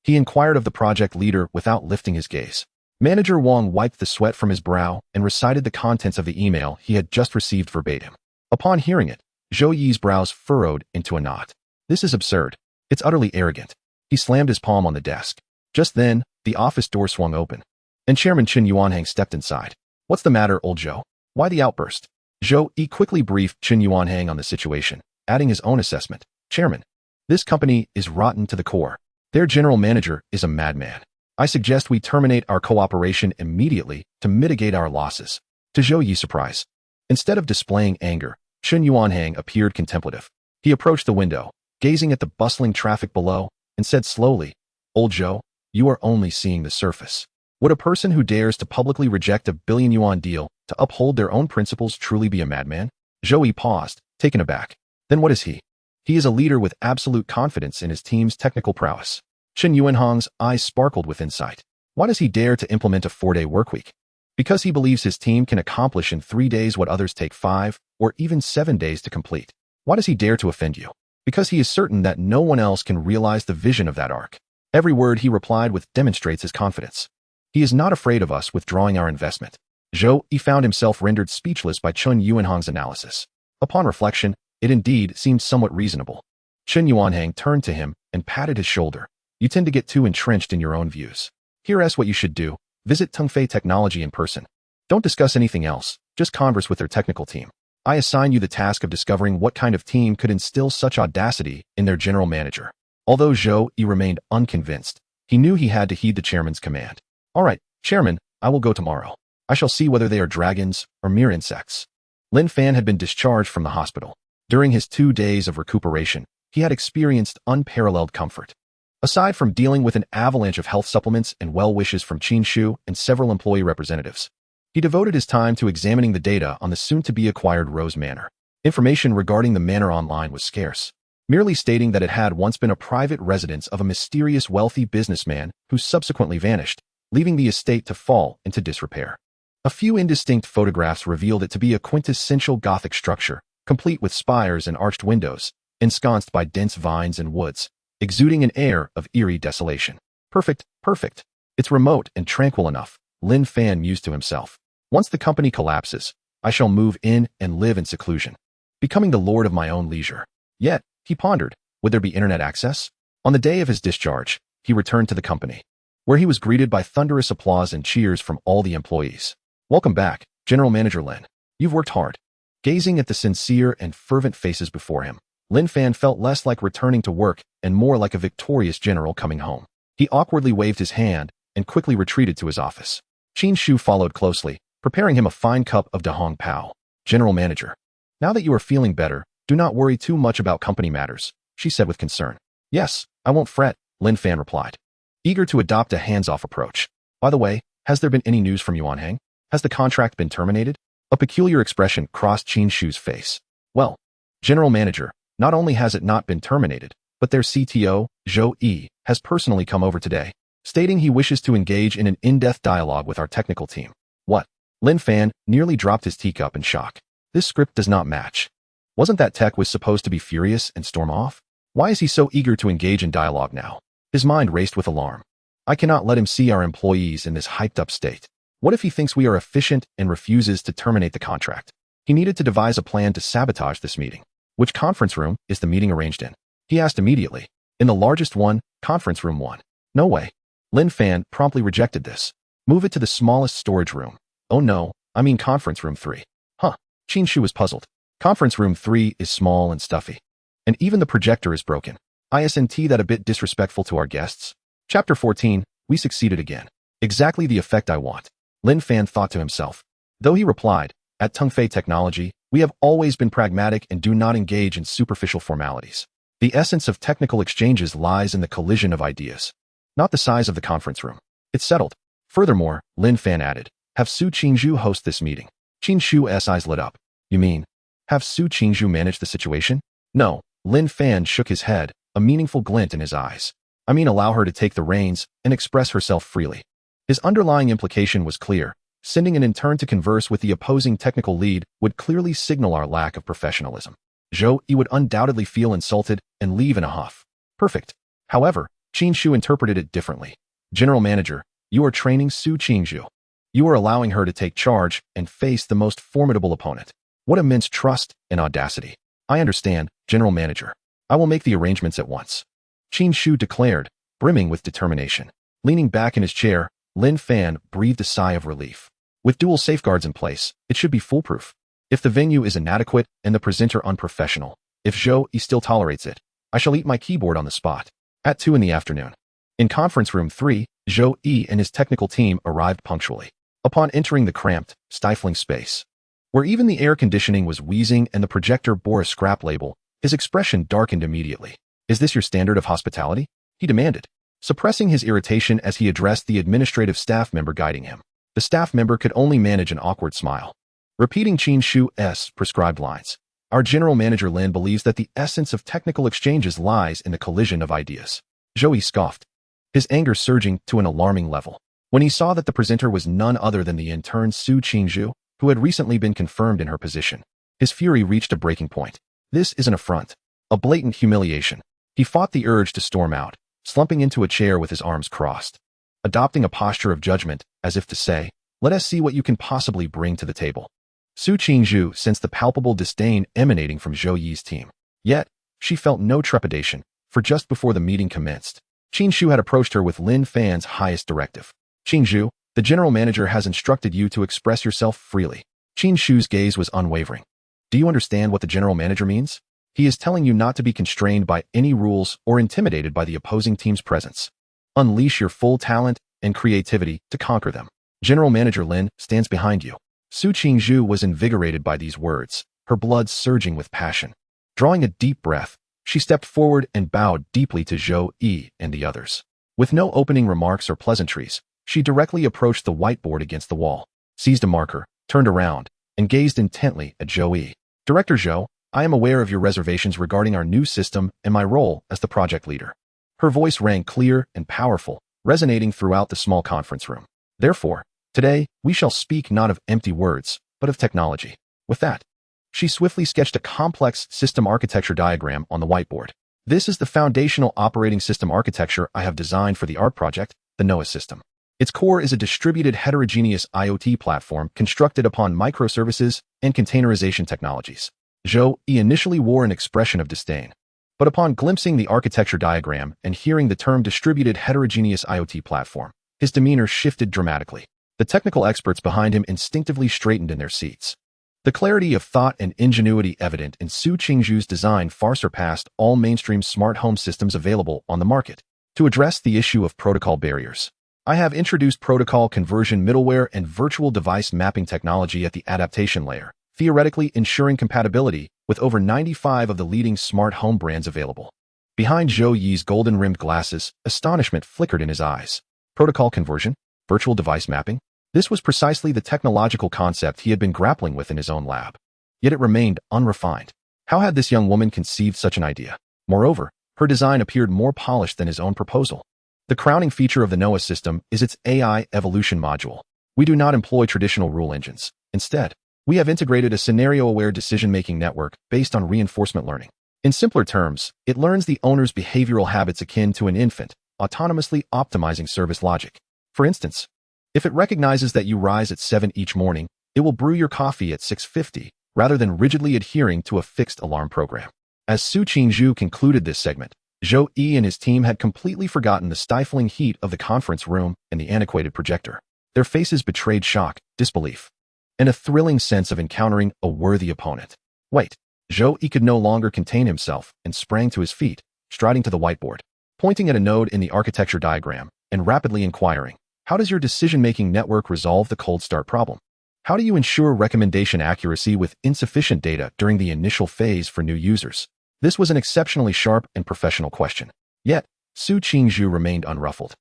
He inquired of the project leader without lifting his gaze. Manager Wang wiped the sweat from his brow and recited the contents of the email he had just received verbatim. Upon hearing it, Zhou Yi's brows furrowed into a knot. This is absurd. It's utterly arrogant. He slammed his palm on the desk. Just then, the office door swung open, and Chairman Chen Yuanhang stepped inside. What's the matter, old Zhou? Why the outburst? Zhou Yi quickly briefed Chen Yuanhang on the situation, adding his own assessment. Chairman, this company is rotten to the core. Their general manager is a madman. I suggest we terminate our cooperation immediately to mitigate our losses. To Zhou Yi's surprise, instead of displaying anger, Chen Yuanhang appeared contemplative. He approached the window, gazing at the bustling traffic below, and said slowly, Old Zhou, you are only seeing the surface. Would a person who dares to publicly reject a billion-yuan deal to uphold their own principles truly be a madman? Zhou Yi paused, taken aback. Then what is he? He is a leader with absolute confidence in his team's technical prowess. Chen Yuanhang's eyes sparkled with insight. Why does he dare to implement a 4-day workweek? Because he believes his team can accomplish in 3 days what others take 5 or even 7 days to complete. Why does he dare to offend you? Because he is certain that no one else can realize the vision of that arc. Every word he replied with demonstrates his confidence. He is not afraid of us withdrawing our investment. Zhou Yi found himself rendered speechless by Chen Yuanhang's analysis. Upon reflection, it indeed seemed somewhat reasonable. Chen Yuanhang turned to him and patted his shoulder. You tend to get too entrenched in your own views. Here's what you should do. Visit Tongfei Technology in person. Don't discuss anything else, just converse with their technical team. I assign you the task of discovering what kind of team could instill such audacity in their general manager. Although Zhou Yi remained unconvinced, he knew he had to heed the chairman's command. All right, chairman, I will go tomorrow. I shall see whether they are dragons or mere insects. Lin Fan had been discharged from the hospital. During his 2 days of recuperation, he had experienced unparalleled comfort. Aside from dealing with an avalanche of health supplements and well wishes from Qin Shu and several employee representatives, he devoted his time to examining the data on the soon-to-be-acquired Rose Manor. Information regarding the manor online was scarce, merely stating that it had once been a private residence of a mysterious wealthy businessman who subsequently vanished, leaving the estate to fall into disrepair. A few indistinct photographs revealed it to be a quintessential Gothic structure, complete with spires and arched windows, ensconced by dense vines and woods, exuding an air of eerie desolation. Perfect, perfect. It's remote and tranquil enough, Lin Fan mused to himself. Once the company collapses, I shall move in and live in seclusion, becoming the lord of my own leisure. Yet, he pondered, would there be internet access? On the day of his discharge, he returned to the company, where he was greeted by thunderous applause and cheers from all the employees. Welcome back, General Manager Lin. You've worked hard. Gazing at the sincere and fervent faces before him, Lin Fan felt less like returning to work and more like a victorious general coming home. He awkwardly waved his hand and quickly retreated to his office. Qin Shu followed closely, preparing him a fine cup of Dahong Pao. General Manager, now that you are feeling better, do not worry too much about company matters, she said with concern. Yes, I won't fret, Lin Fan replied, eager to adopt a hands-off approach. By the way, has there been any news from Yuanhang? Has the contract been terminated? A peculiar expression crossed Qin Shu's face. Well, General Manager, not only has it not been terminated, but their CTO, Zhou Yi, has personally come over today, stating he wishes to engage in an in-depth dialogue with our technical team. What? Lin Fan nearly dropped his teacup in shock. This script does not match. Wasn't that tech was supposed to be furious and storm off? Why is he so eager to engage in dialogue now? His mind raced with alarm. I cannot let him see our employees in this hyped-up state. What if he thinks we are efficient and refuses to terminate the contract? He needed to devise a plan to sabotage this meeting. Which conference room is the meeting arranged in? He asked immediately. In the largest one, conference room 1. No way. Lin Fan promptly rejected this. Move it to the smallest storage room. Oh no, I mean conference room 3. Huh. Qin Shu was puzzled. Conference room 3 is small and stuffy. And even the projector is broken. Isn't that a bit disrespectful to our guests? Chapter 14, we succeeded again. Exactly the effect I want. Lin Fan thought to himself. Though he replied, at Tongfei Technology, we have always been pragmatic and do not engage in superficial formalities. The essence of technical exchanges lies in the collision of ideas, not the size of the conference room. It's settled. Furthermore, Lin Fan added, have Su Qingzhu host this meeting. Qin Shu's eyes lit up. You mean, have Su Qingzhu manage the situation? No, Lin Fan shook his head, a meaningful glint in his eyes. I mean allow her to take the reins and express herself freely. His underlying implication was clear. Sending an intern to converse with the opposing technical lead would clearly signal our lack of professionalism. Zhou Yi would undoubtedly feel insulted and leave in a huff. Perfect. However, Qin Shu interpreted it differently. General Manager, you are training Su Qingzhu. You are allowing her to take charge and face the most formidable opponent. What immense trust and audacity. I understand, General Manager. I will make the arrangements at once. Qin Shu declared, brimming with determination. Leaning back in his chair, Lin Fan breathed a sigh of relief. With dual safeguards in place, it should be foolproof. If the venue is inadequate and the presenter unprofessional, if Zhou Yi still tolerates it, I shall eat my keyboard on the spot. At 2 in the afternoon. In conference room 3, Zhou Yi and his technical team arrived punctually. Upon entering the cramped, stifling space, where even the air conditioning was wheezing and the projector bore a scrap label, his expression darkened immediately. Is this your standard of hospitality? He demanded, suppressing his irritation as he addressed the administrative staff member guiding him. The staff member could only manage an awkward smile, repeating Qin Shu's prescribed lines. Our general manager Lin believes that the essence of technical exchanges lies in the collision of ideas. Zhou Yi scoffed, his anger surging to an alarming level. When he saw that the presenter was none other than the intern Su Qingzhu, who had recently been confirmed in her position, his fury reached a breaking point. This is an affront, a blatant humiliation. He fought the urge to storm out, slumping into a chair with his arms crossed, adopting a posture of judgment, as if to say, let us see what you can possibly bring to the table. Su Qingzhu sensed the palpable disdain emanating from Zhou Yi's team. Yet, she felt no trepidation, for just before the meeting commenced, Qingzhu had approached her with Lin Fan's highest directive. Qingzhu, the general manager has instructed you to express yourself freely. Qingzhu's gaze was unwavering. Do you understand what the general manager means? He is telling you not to be constrained by any rules or intimidated by the opposing team's presence. Unleash your full talent and creativity to conquer them. General Manager Lin stands behind you. Su Qingzhu was invigorated by these words, her blood surging with passion. Drawing a deep breath, she stepped forward and bowed deeply to Zhou Yi and the others. With no opening remarks or pleasantries, she directly approached the whiteboard against the wall, seized a marker, turned around, and gazed intently at Zhou Yi. Director Zhou, I am aware of your reservations regarding our new system and my role as the project leader. Her voice rang clear and powerful, resonating throughout the small conference room. Therefore, today, we shall speak not of empty words, but of technology. With that, she swiftly sketched a complex system architecture diagram on the whiteboard. This is the foundational operating system architecture I have designed for the art project, the NOAA system. Its core is a distributed heterogeneous IoT platform constructed upon microservices and containerization technologies. Zhou Yi initially wore an expression of disdain, but upon glimpsing the architecture diagram and hearing the term distributed heterogeneous IoT platform, his demeanor shifted dramatically. The technical experts behind him instinctively straightened in their seats. The clarity of thought and ingenuity evident in Su Qingzhu's design far surpassed all mainstream smart home systems available on the market. To address the issue of protocol barriers, I have introduced protocol conversion middleware and virtual device mapping technology at the adaptation layer, theoretically ensuring compatibility with over 95 of the leading smart home brands available. Behind Zhou Yi's golden-rimmed glasses, astonishment flickered in his eyes. Protocol conversion? Virtual device mapping? This was precisely the technological concept he had been grappling with in his own lab. Yet it remained unrefined. How had this young woman conceived such an idea? Moreover, her design appeared more polished than his own proposal. The crowning feature of the NOAA system is its AI evolution module. We do not employ traditional rule engines. Instead, we have integrated a scenario-aware decision-making network based on reinforcement learning. In simpler terms, it learns the owner's behavioral habits akin to an infant, autonomously optimizing service logic. For instance, if it recognizes that you rise at 7 each morning, it will brew your coffee at 6:50, rather than rigidly adhering to a fixed alarm program. As Su Qingzhu concluded this segment, Zhou Yi and his team had completely forgotten the stifling heat of the conference room and the antiquated projector. Their faces betrayed shock, disbelief, and a thrilling sense of encountering a worthy opponent. Wait, Zhou Yi could no longer contain himself and sprang to his feet, striding to the whiteboard, pointing at a node in the architecture diagram, and rapidly inquiring, how does your decision-making network resolve the cold start problem? How do you ensure recommendation accuracy with insufficient data during the initial phase for new users? This was an exceptionally sharp and professional question. Yet, Su Qingzhu remained unruffled,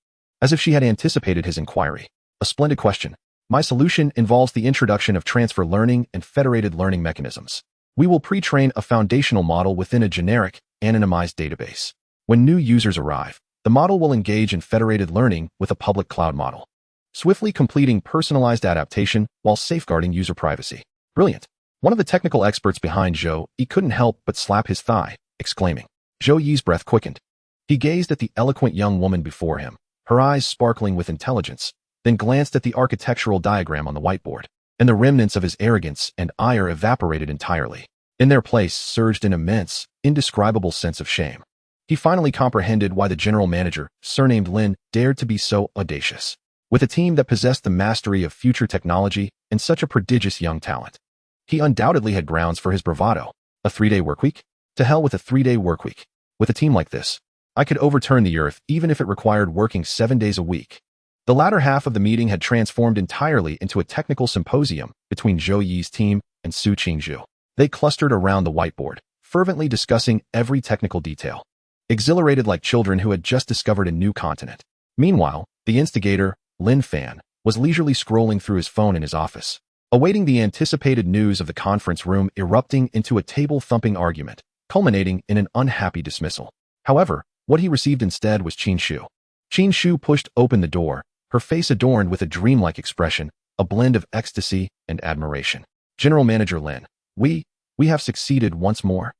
as if she had anticipated his inquiry. A splendid question. My solution involves the introduction of transfer learning and federated learning mechanisms. We will pre-train a foundational model within a generic, anonymized database. When new users arrive, the model will engage in federated learning with a public cloud model, swiftly completing personalized adaptation while safeguarding user privacy. Brilliant. One of the technical experts behind Zhou Yi couldn't help but slap his thigh, exclaiming. Zhou Yi's breath quickened. He gazed at the eloquent young woman before him, her eyes sparkling with intelligence, then glanced at the architectural diagram on the whiteboard, and the remnants of his arrogance and ire evaporated entirely. In their place surged an immense, indescribable sense of shame. He finally comprehended why the general manager, surnamed Lin, dared to be so audacious. With a team that possessed the mastery of future technology and such a prodigious young talent, He undoubtedly had grounds for his bravado. A 3-day workweek? To hell with a 3-day workweek. With a team like this, I could overturn the earth even if it required working 7 days a week. The latter half of the meeting had transformed entirely into a technical symposium between Zhou Yi's team and Su Qingzhu. They clustered around the whiteboard, fervently discussing every technical detail, exhilarated like children who had just discovered a new continent. Meanwhile, the instigator, Lin Fan, was leisurely scrolling through his phone in his office, awaiting the anticipated news of the conference room erupting into a table-thumping argument, culminating in an unhappy dismissal. However, what he received instead was Qin Shu. Qin Shu pushed open the door, her face adorned with a dreamlike expression, a blend of ecstasy and admiration. General Manager Lin, we have succeeded once more.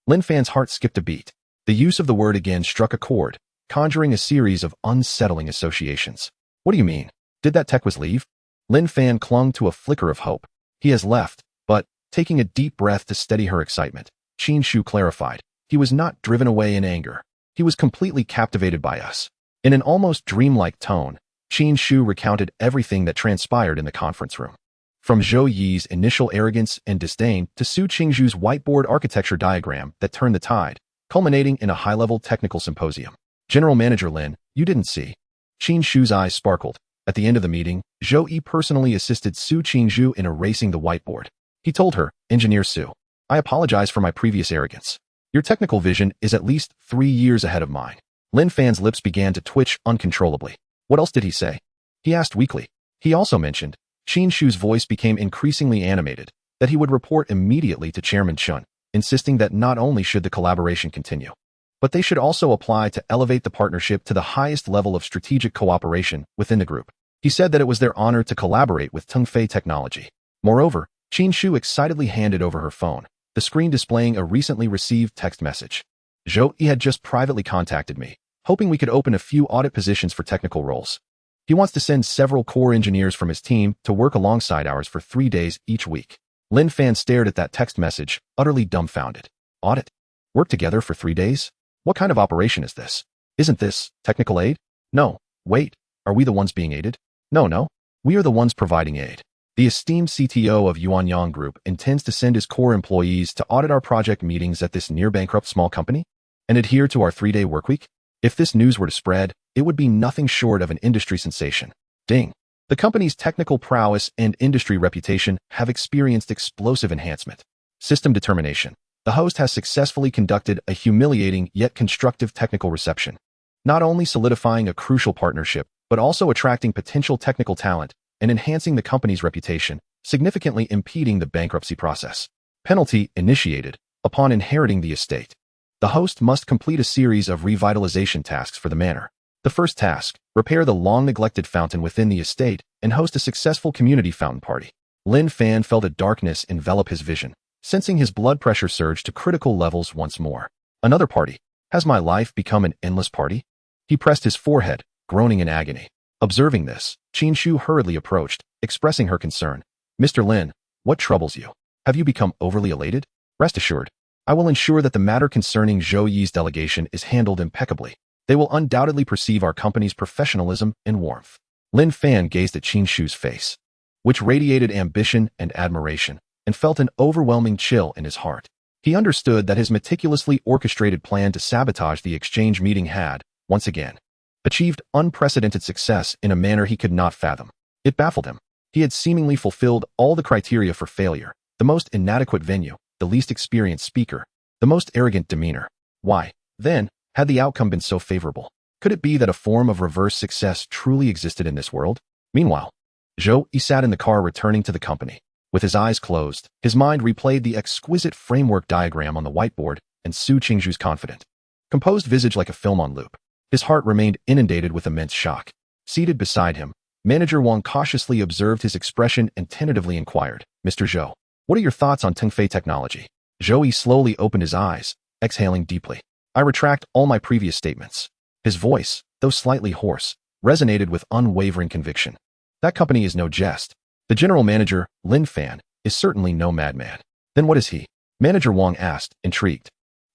Lin Fan's heart skipped a beat. The use of the word again struck a chord, conjuring a series of unsettling associations. What do you mean? Did that tech was leave? Lin Fan clung to a flicker of hope. He has left, but, taking a deep breath to steady her excitement, Qin Shu clarified, he was not driven away in anger. He was completely captivated by us. In an almost dreamlike tone, Qin Shu recounted everything that transpired in the conference room. From Zhou Yi's initial arrogance and disdain to Su Qingzhu's whiteboard architecture diagram that turned the tide, culminating in a high-level technical symposium. General Manager Lin, you didn't see. Qin Shu's eyes sparkled. At the end of the meeting, Zhou Yi personally assisted Su Qingzhu in erasing the whiteboard. He told her, Engineer Su, I apologize for my previous arrogance. Your technical vision is at least 3 years ahead of mine. Lin Fan's lips began to twitch uncontrollably. What else did he say? He asked weakly. He also mentioned, Qin Shu's voice became increasingly animated, that he would report immediately to Chairman Chun, insisting that not only should the collaboration continue, but they should also apply to elevate the partnership to the highest level of strategic cooperation within the group. He said that it was their honor to collaborate with Tengfei Technology. Moreover, Qin Shu excitedly handed over her phone, the screen displaying a recently received text message. Zhou Yi had just privately contacted me, hoping we could open a few audit positions for technical roles. He wants to send several core engineers from his team to work alongside ours for 3 days each week. Lin Fan stared at that text message, utterly dumbfounded. Audit? Work together for 3 days? What kind of operation is this? Isn't this technical aid? No, wait, are we the ones being aided? No, we are the ones providing aid. The esteemed CTO of Yuanyang Group intends to send his core employees to audit our project meetings at this near-bankrupt small company and adhere to our 3-day workweek. If this news were to spread, it would be nothing short of an industry sensation. Ding. The company's technical prowess and industry reputation have experienced explosive enhancement. System determination. The host has successfully conducted a humiliating yet constructive technical reception, not only solidifying a crucial partnership, but also attracting potential technical talent and enhancing the company's reputation, significantly impeding the bankruptcy process. Penalty initiated upon inheriting the estate. The host must complete a series of revitalization tasks for the manor. The first task, repair the long-neglected fountain within the estate and host a successful community fountain party. Lin Fan felt a darkness envelop his vision, sensing his blood pressure surge to critical levels once more. Another party. Has my life become an endless party? He pressed his forehead, groaning in agony. Observing this, Qin Shu hurriedly approached, expressing her concern. Mr. Lin, what troubles you? Have you become overly elated? Rest assured, I will ensure that the matter concerning Zhou Yi's delegation is handled impeccably. They will undoubtedly perceive our company's professionalism and warmth. Lin Fan gazed at Qin Shu's face, which radiated ambition and admiration, and felt an overwhelming chill in his heart. He understood that his meticulously orchestrated plan to sabotage the exchange meeting had, once again, achieved unprecedented success in a manner he could not fathom. It baffled him. He had seemingly fulfilled all the criteria for failure: the most inadequate venue, the least experienced speaker, the most arrogant demeanor. Why, then, had the outcome been so favorable? Could it be that a form of reverse success truly existed in this world? Meanwhile, Zhou Yi sat in the car returning to the company. With his eyes closed, his mind replayed the exquisite framework diagram on the whiteboard and Su Qingzhu's confident, composed visage like a film on loop. His heart remained inundated with immense shock. Seated beside him, Manager Wang cautiously observed his expression and tentatively inquired, Mr. Zhou, what are your thoughts on Tengfei Technology? Zhou Yi slowly opened his eyes, exhaling deeply. I retract all my previous statements. His voice, though slightly hoarse, resonated with unwavering conviction. That company is no jest. The general manager, Lin Fan, is certainly no madman. Then what is he? Manager Wang asked, intrigued.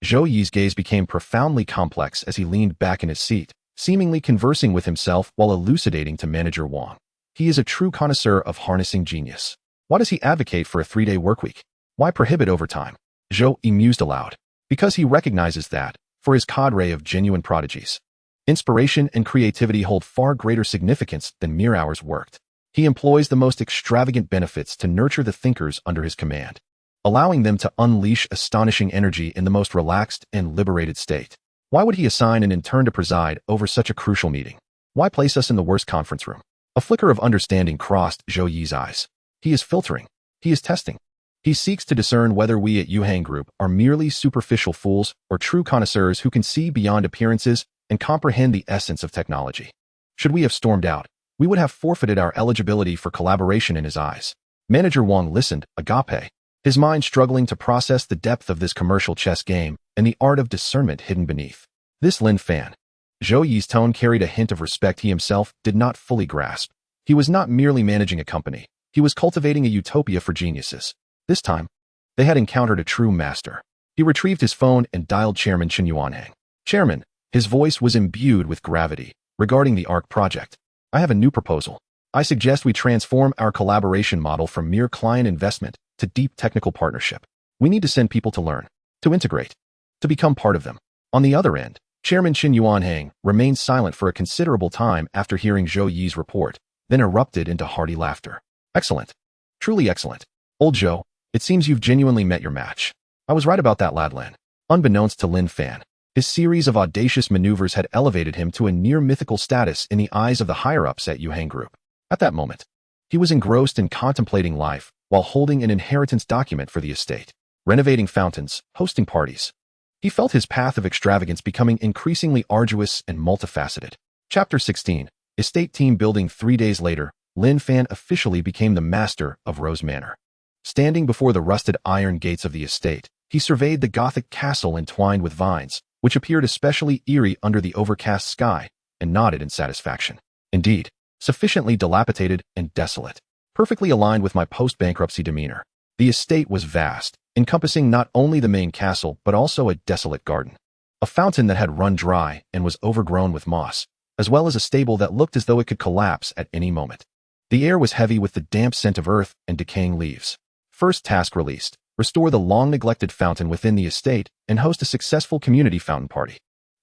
Zhou Yi's gaze became profoundly complex as he leaned back in his seat, seemingly conversing with himself while elucidating to Manager Wang. He is a true connoisseur of harnessing genius. Why does he advocate for a 3-day workweek? Why prohibit overtime? Zhou Yi mused aloud. Because he recognizes that, for his cadre of genuine prodigies, inspiration and creativity hold far greater significance than mere hours worked. He employs the most extravagant benefits to nurture the thinkers under his command, allowing them to unleash astonishing energy in the most relaxed and liberated state. Why would he assign an intern to preside over such a crucial meeting? Why place us in the worst conference room? A flicker of understanding crossed Zhou Yi's eyes. He is filtering. He is testing. He seeks to discern whether we at Yuhang Group are merely superficial fools or true connoisseurs who can see beyond appearances and comprehend the essence of technology. Should we have stormed out, we would have forfeited our eligibility for collaboration in his eyes. Manager Wang listened, agape, his mind struggling to process the depth of this commercial chess game and the art of discernment hidden beneath. This Lin Fan. Zhou Yi's tone carried a hint of respect he himself did not fully grasp. He was not merely managing a company. He was cultivating a utopia for geniuses. This time, they had encountered a true master. He retrieved his phone and dialed Chairman Chen Yuanhang. Chairman, his voice was imbued with gravity. Regarding the ARC project, I have a new proposal. I suggest we transform our collaboration model from mere client investment to deep technical partnership. We need to send people to learn, to integrate, to become part of them. On the other end, Chairman Chen Yuanhang remained silent for a considerable time after hearing Zhou Yi's report, then erupted into hearty laughter. Excellent. Truly excellent. Old Zhou, it seems you've genuinely met your match. I was right about that, lad Lin. Unbeknownst to Lin Fan, his series of audacious maneuvers had elevated him to a near-mythical status in the eyes of the higher-ups at Yuhang Group. At that moment, he was engrossed in contemplating life while holding an inheritance document for the estate, renovating fountains, hosting parties. He felt his path of extravagance becoming increasingly arduous and multifaceted. Chapter 16. Estate Team Building. 3 days later, Lin Fan officially became the master of Rose Manor. Standing before the rusted iron gates of the estate, he surveyed the Gothic castle entwined with vines, which appeared especially eerie under the overcast sky, and nodded in satisfaction. Indeed, sufficiently dilapidated and desolate, perfectly aligned with my post-bankruptcy demeanor. The estate was vast, encompassing not only the main castle but also a desolate garden, a fountain that had run dry and was overgrown with moss, as well as a stable that looked as though it could collapse at any moment. The air was heavy with the damp scent of earth and decaying leaves. First task released: restore the long-neglected fountain within the estate and host a successful community fountain party.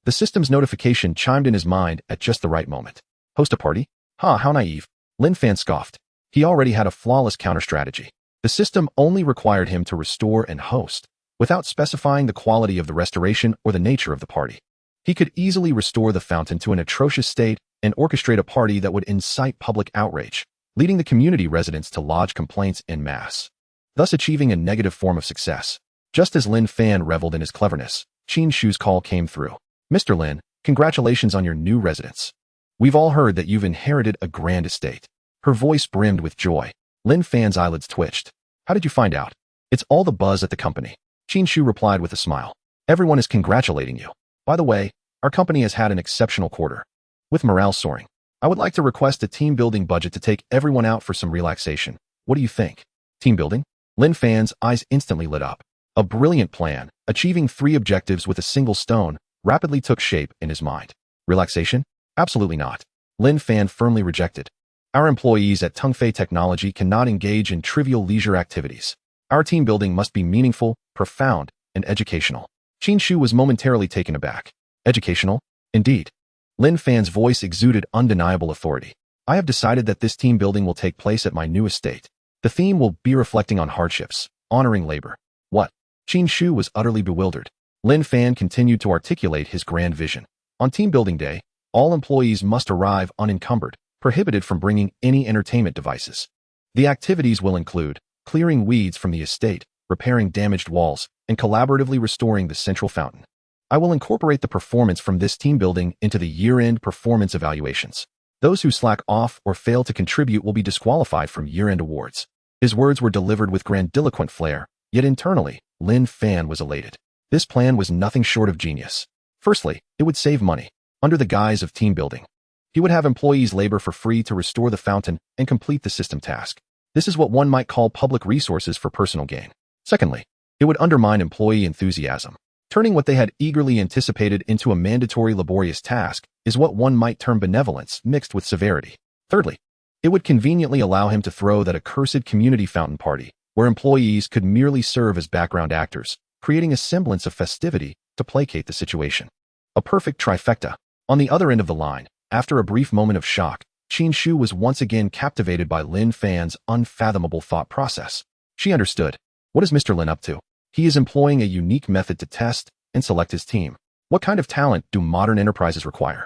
The system's notification chimed in his mind at just the right moment. Host a party? How naive. Lin Fan scoffed. He already had a flawless counter-strategy. The system only required him to restore and host, without specifying the quality of the restoration or the nature of the party. He could easily restore the fountain to an atrocious state and orchestrate a party that would incite public outrage, leading the community residents to lodge complaints en masse, thus achieving a negative form of success. Just as Lin Fan reveled in his cleverness, Qin Shu's call came through. Mr. Lin, congratulations on your new residence. We've all heard that you've inherited a grand estate. Her voice brimmed with joy. Lin Fan's eyelids twitched. How did you find out? It's all the buzz at the company. Qin Shu replied with a smile. Everyone is congratulating you. By the way, our company has had an exceptional quarter. With morale soaring, I would like to request a team building budget to take everyone out for some relaxation. What do you think? Team building? Lin Fan's eyes instantly lit up. A brilliant plan, achieving 3 objectives with a single stone, rapidly took shape in his mind. Relaxation? Absolutely not. Lin Fan firmly rejected. Our employees at Tongfei Technology cannot engage in trivial leisure activities. Our team building must be meaningful, profound, and educational. Qin Shu was momentarily taken aback. Educational? Indeed. Lin Fan's voice exuded undeniable authority. I have decided that this team building will take place at my new estate. The theme will be reflecting on hardships, honoring labor. What? Qin Shu was utterly bewildered. Lin Fan continued to articulate his grand vision. On team building day, all employees must arrive unencumbered, prohibited from bringing any entertainment devices. The activities will include clearing weeds from the estate, repairing damaged walls, and collaboratively restoring the central fountain. I will incorporate the performance from this team building into the year-end performance evaluations. Those who slack off or fail to contribute will be disqualified from year-end awards. His words were delivered with grandiloquent flair, yet internally, Lin Fan was elated. This plan was nothing short of genius. Firstly, it would save money. Under the guise of team building, he would have employees labor for free to restore the fountain and complete the system task. This is what one might call public resources for personal gain. Secondly, it would undermine employee enthusiasm. Turning what they had eagerly anticipated into a mandatory laborious task is what one might term benevolence mixed with severity. Thirdly, It would conveniently allow him to throw that accursed community fountain party, where employees could merely serve as background actors, creating a semblance of festivity to placate the situation. A perfect trifecta. On the other end of the line, after a brief moment of shock, Shu was once again captivated by Lin Fan's unfathomable thought process. She understood. What is Mr. Lin up to? He is employing a unique method to test and select his team. What kind of talent do modern enterprises require?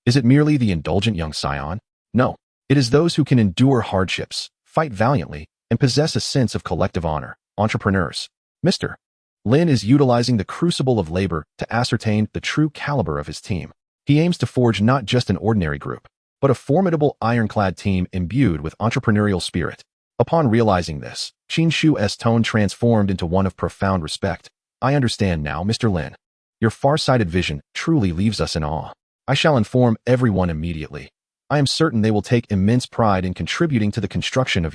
Is it merely the indulgent young scion? No. It is those who can endure hardships, fight valiantly, and possess a sense of collective honor, entrepreneurs. Mr. Lin is utilizing the crucible of labor to ascertain the true caliber of his team. He aims to forge not just an ordinary group, but a formidable ironclad team imbued with entrepreneurial spirit. Upon realizing this, Shu's tone transformed into one of profound respect. I understand now, Mr. Lin. Your far-sighted vision truly leaves us in awe. I shall inform everyone immediately. I am certain they will take immense pride in contributing to the construction of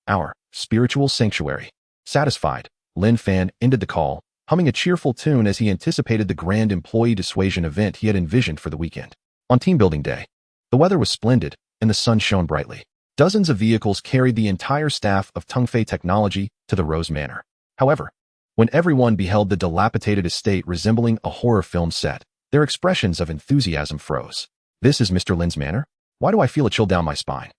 our spiritual sanctuary. Satisfied, Lin Fan ended the call, humming a cheerful tune as he anticipated the grand employee dissuasion event he had envisioned for the weekend. On team building day, the weather was splendid and the sun shone brightly. Dozens of vehicles carried the entire staff of Tungfei Technology to the Rose Manor. However, when everyone beheld the dilapidated estate resembling a horror film set, their expressions of enthusiasm froze. This is Mr. Lin's manor? Why do I feel a chill down my spine?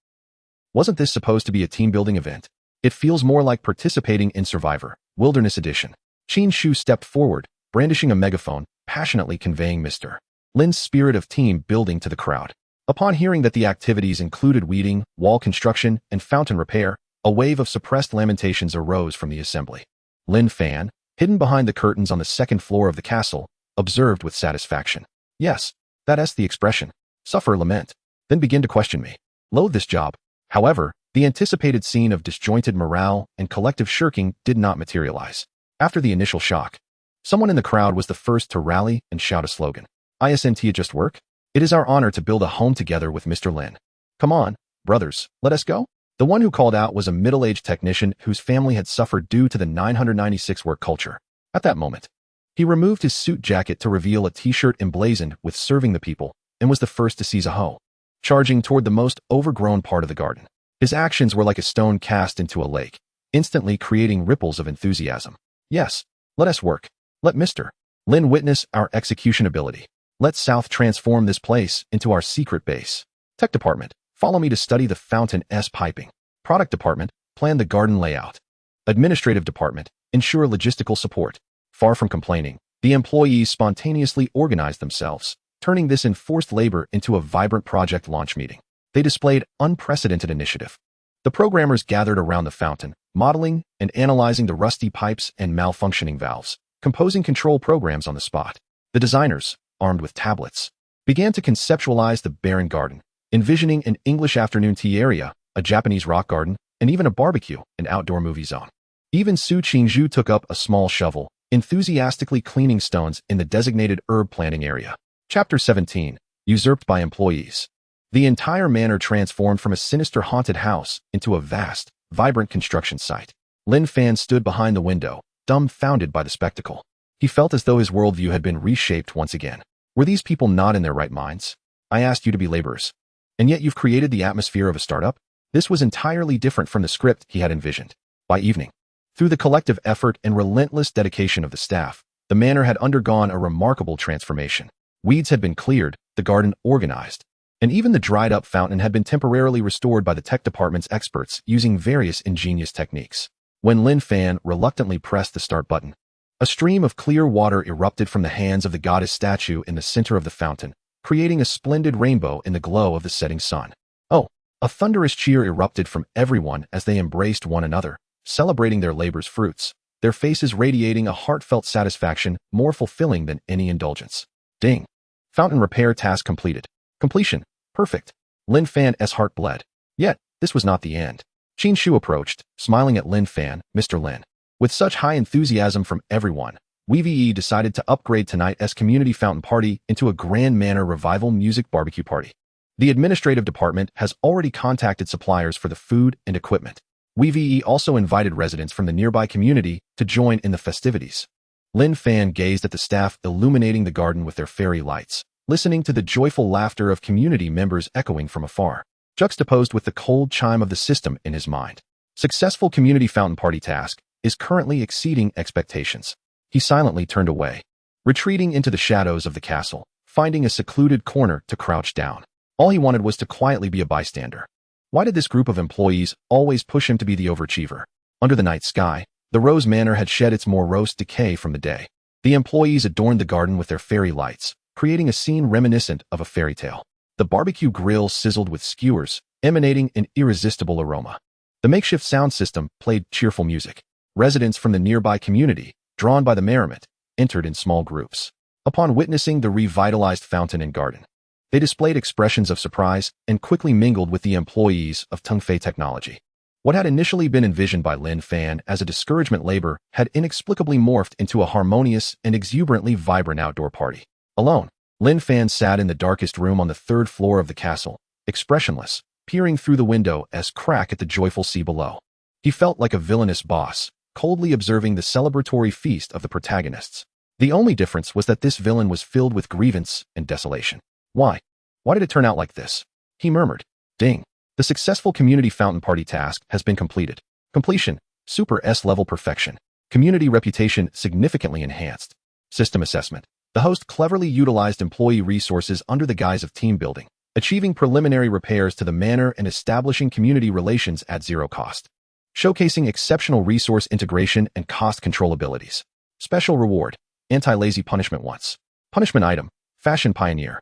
Wasn't this supposed to be a team-building event? It feels more like participating in Survivor, Wilderness Edition. Shu stepped forward, brandishing a megaphone, passionately conveying Mr. Lin's spirit of team building to the crowd. Upon hearing that the activities included weeding, wall construction, and fountain repair, a wave of suppressed lamentations arose from the assembly. Lin Fan, hidden behind the curtains on the second floor of the castle, observed with satisfaction. Yes, that's the expression. Suffer, lament, then begin to question me. Loathe this job. However, the anticipated scene of disjointed morale and collective shirking did not materialize. After the initial shock, someone in the crowd was the first to rally and shout a slogan. Isn't it just work? It is our honor to build a home together with Mr. Lin. Come on, brothers, let us go. The one who called out was a middle-aged technician whose family had suffered due to the 996 work culture. At that moment, he removed his suit jacket to reveal a t-shirt emblazoned with serving the people and was the first to seize a hoe, charging toward the most overgrown part of the garden. His actions were like a stone cast into a lake, instantly creating ripples of enthusiasm. Yes, let us work. Let Mr. Lin witness our execution ability. Let South transform this place into our secret base. Tech department, follow me to study the fountain-s piping. Product department, plan the garden layout. Administrative department, ensure logistical support. Far from complaining, the employees spontaneously organized themselves, turning this enforced labor into a vibrant project launch meeting. They displayed unprecedented initiative. The programmers gathered around the fountain, modeling and analyzing the rusty pipes and malfunctioning valves, composing control programs on the spot. The designers, armed with tablets, began to conceptualize the barren garden, envisioning an English afternoon tea area, a Japanese rock garden, and even a barbecue and outdoor movie zone. Even Su Qingzhu took up a small shovel, enthusiastically cleaning stones in the designated herb planting area. Chapter 17, Usurped by Employees. The entire manor transformed from a sinister haunted house into a vast, vibrant construction site. Lin Fan stood behind the window, dumbfounded by the spectacle. He felt as though his worldview had been reshaped once again. Were these people not in their right minds? I asked you to be laborers. And yet you've created the atmosphere of a startup? This was entirely different from the script he had envisioned. By evening, through the collective effort and relentless dedication of the staff, the manor had undergone a remarkable transformation. Weeds had been cleared, the garden organized, and even the dried-up fountain had been temporarily restored by the tech department's experts using various ingenious techniques. When Lin Fan reluctantly pressed the start button, a stream of clear water erupted from the hands of the goddess statue in the center of the fountain, creating a splendid rainbow in the glow of the setting sun. Oh, a thunderous cheer erupted from everyone as they embraced one another, celebrating their labor's fruits, their faces radiating a heartfelt satisfaction more fulfilling than any indulgence. Ding! Fountain repair task completed. Completion. Perfect. Lin Fan's heart bled. Yet, this was not the end. Shu approached, smiling at Lin Fan. Mr. Lin. With such high enthusiasm from everyone, WeVE decided to upgrade tonight's community fountain party into a grand manor revival music barbecue party. The administrative department has already contacted suppliers for the food and equipment. WeVE also invited residents from the nearby community to join in the festivities. Lin Fan gazed at the staff illuminating the garden with their fairy lights, listening to the joyful laughter of community members echoing from afar. juxtaposed with the cold chime of the system in his mind. Successful community fountain party task is currently exceeding expectations. He silently turned away, retreating into the shadows of the castle, finding a secluded corner to crouch down. All he wanted was to quietly be a bystander. Why did this group of employees always push him to be the overachiever? Under the night sky, the Rose Manor had shed its morose decay from the day. The employees adorned the garden with their fairy lights, creating a scene reminiscent of a fairy tale. The barbecue grill sizzled with skewers, emanating an irresistible aroma. The makeshift sound system played cheerful music. Residents from the nearby community, drawn by the merriment, entered in small groups. Upon witnessing the revitalized fountain and garden, they displayed expressions of surprise and quickly mingled with the employees of Tungfei Technology. What had initially been envisioned by Lin Fan as a discouragement labor had inexplicably morphed into a harmonious and exuberantly vibrant outdoor party. Alone, Lin Fan sat in the darkest room on the third floor of the castle, expressionless, peering through the window as crack at the joyful sea below. He felt like a villainous boss, coldly observing the celebratory feast of the protagonists. The only difference was that this villain was filled with grievance and desolation. Why? Why did it turn out like this? He murmured. Ding. The successful community fountain party task has been completed. Completion. Super S-level perfection. Community reputation significantly enhanced. System assessment. The host cleverly utilized employee resources under the guise of team building, achieving preliminary repairs to the manor and establishing community relations at zero cost. Showcasing exceptional resource integration and cost control abilities. Special reward. Anti-lazy punishment once. Punishment item. Fashion pioneer.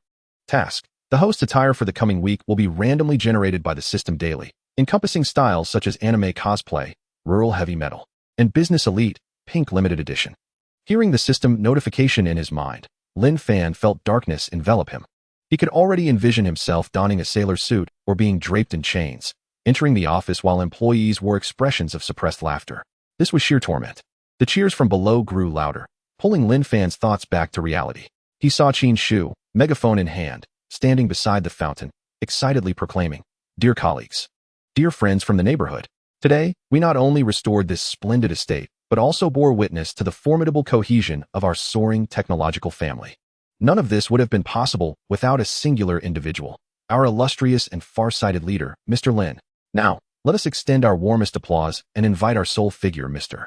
Task. The host attire for the coming week will be randomly generated by the system daily, encompassing styles such as anime cosplay, rural heavy metal, and business elite, pink limited edition. Hearing the system notification in his mind, Lin Fan felt darkness envelop him. He could already envision himself donning a sailor suit or being draped in chains, entering the office while employees wore expressions of suppressed laughter. This was sheer torment. The cheers from below grew louder, pulling Lin Fan's thoughts back to reality. He saw Qin Shu, megaphone in hand, standing beside the fountain, excitedly proclaiming, "Dear colleagues, dear friends from the neighborhood, today, we not only restored this splendid estate, but also bore witness to the formidable cohesion of our soaring technological family. None of this would have been possible without a singular individual, our illustrious and far-sighted leader, Mr. Lin. Now, let us extend our warmest applause and invite our sole figure, Mr.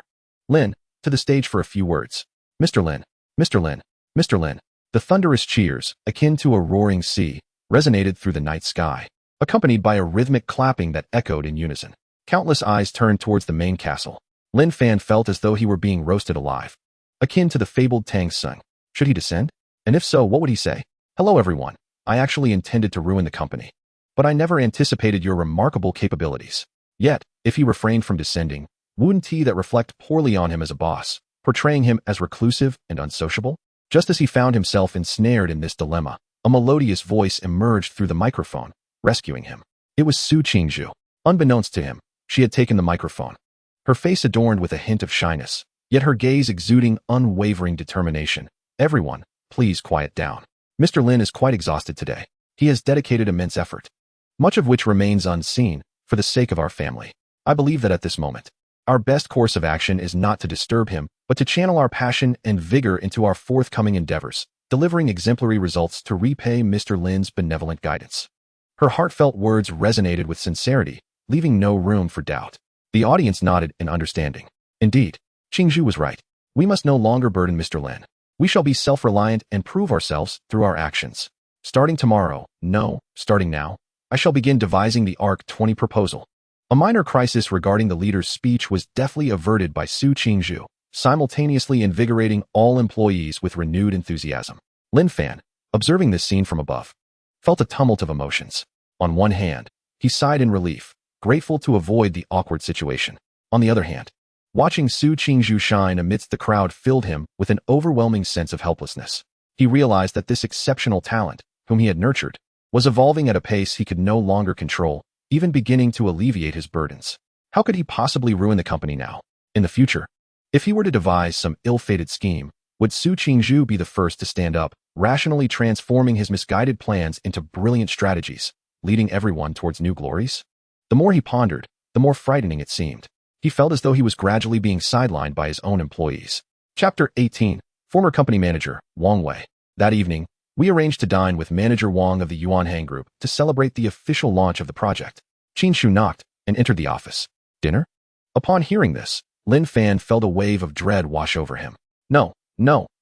Lin, to the stage for a few words. Mr. Lin, Mr. Lin, Mr. Lin." The thunderous cheers, akin to a roaring sea, resonated through the night sky, accompanied by a rhythmic clapping that echoed in unison. Countless eyes turned towards the main castle. Lin Fan felt as though he were being roasted alive, akin to the fabled Tang Sun. Should he descend? And if so, what would he say? "Hello everyone. I actually intended to ruin the company, but I never anticipated your remarkable capabilities." Yet, if he refrained from descending, wouldn't he that reflect poorly on him as a boss, portraying him as reclusive and unsociable? Just as he found himself ensnared in this dilemma, a melodious voice emerged through the microphone, rescuing him. It was Su Qingzhu. Unbeknownst to him, she had taken the microphone. Her face adorned with a hint of shyness, yet her gaze exuding unwavering determination. "Everyone, please quiet down. Mr. Lin is quite exhausted today. He has dedicated immense effort, much of which remains unseen, for the sake of our family. I believe that at this moment, our best course of action is not to disturb him, but to channel our passion and vigor into our forthcoming endeavors, delivering exemplary results to repay Mr. Lin's benevolent guidance." Her heartfelt words resonated with sincerity, leaving no room for doubt. The audience nodded in understanding. Indeed, Qingzhu was right. We must no longer burden Mr. Lin. We shall be self-reliant and prove ourselves through our actions. Starting tomorrow, no, starting now, I shall begin devising the ARC 20 proposal. A minor crisis regarding the leader's speech was deftly averted by Su Qingzhu, simultaneously invigorating all employees with renewed enthusiasm. Lin Fan, observing this scene from above, felt a tumult of emotions. On one hand, he sighed in relief, grateful to avoid the awkward situation. On the other hand, watching Su Qingzhu shine amidst the crowd filled him with an overwhelming sense of helplessness. He realized that this exceptional talent, whom he had nurtured, was evolving at a pace he could no longer control, even beginning to alleviate his burdens. How could he possibly ruin the company now? In the future, if he were to devise some ill-fated scheme, would Su Qingzhu be the first to stand up, rationally transforming his misguided plans into brilliant strategies, leading everyone towards new glories? The more he pondered, the more frightening it seemed. He felt as though he was gradually being sidelined by his own employees. Chapter 18. Former company manager, Wang Wei. That evening, We arranged to dine with Manager Wang of the Yuanhang Group to celebrate the official launch of the project. Qin Shu knocked and entered the office. Dinner? Upon hearing this, Lin Fan felt a wave of dread wash over him. No,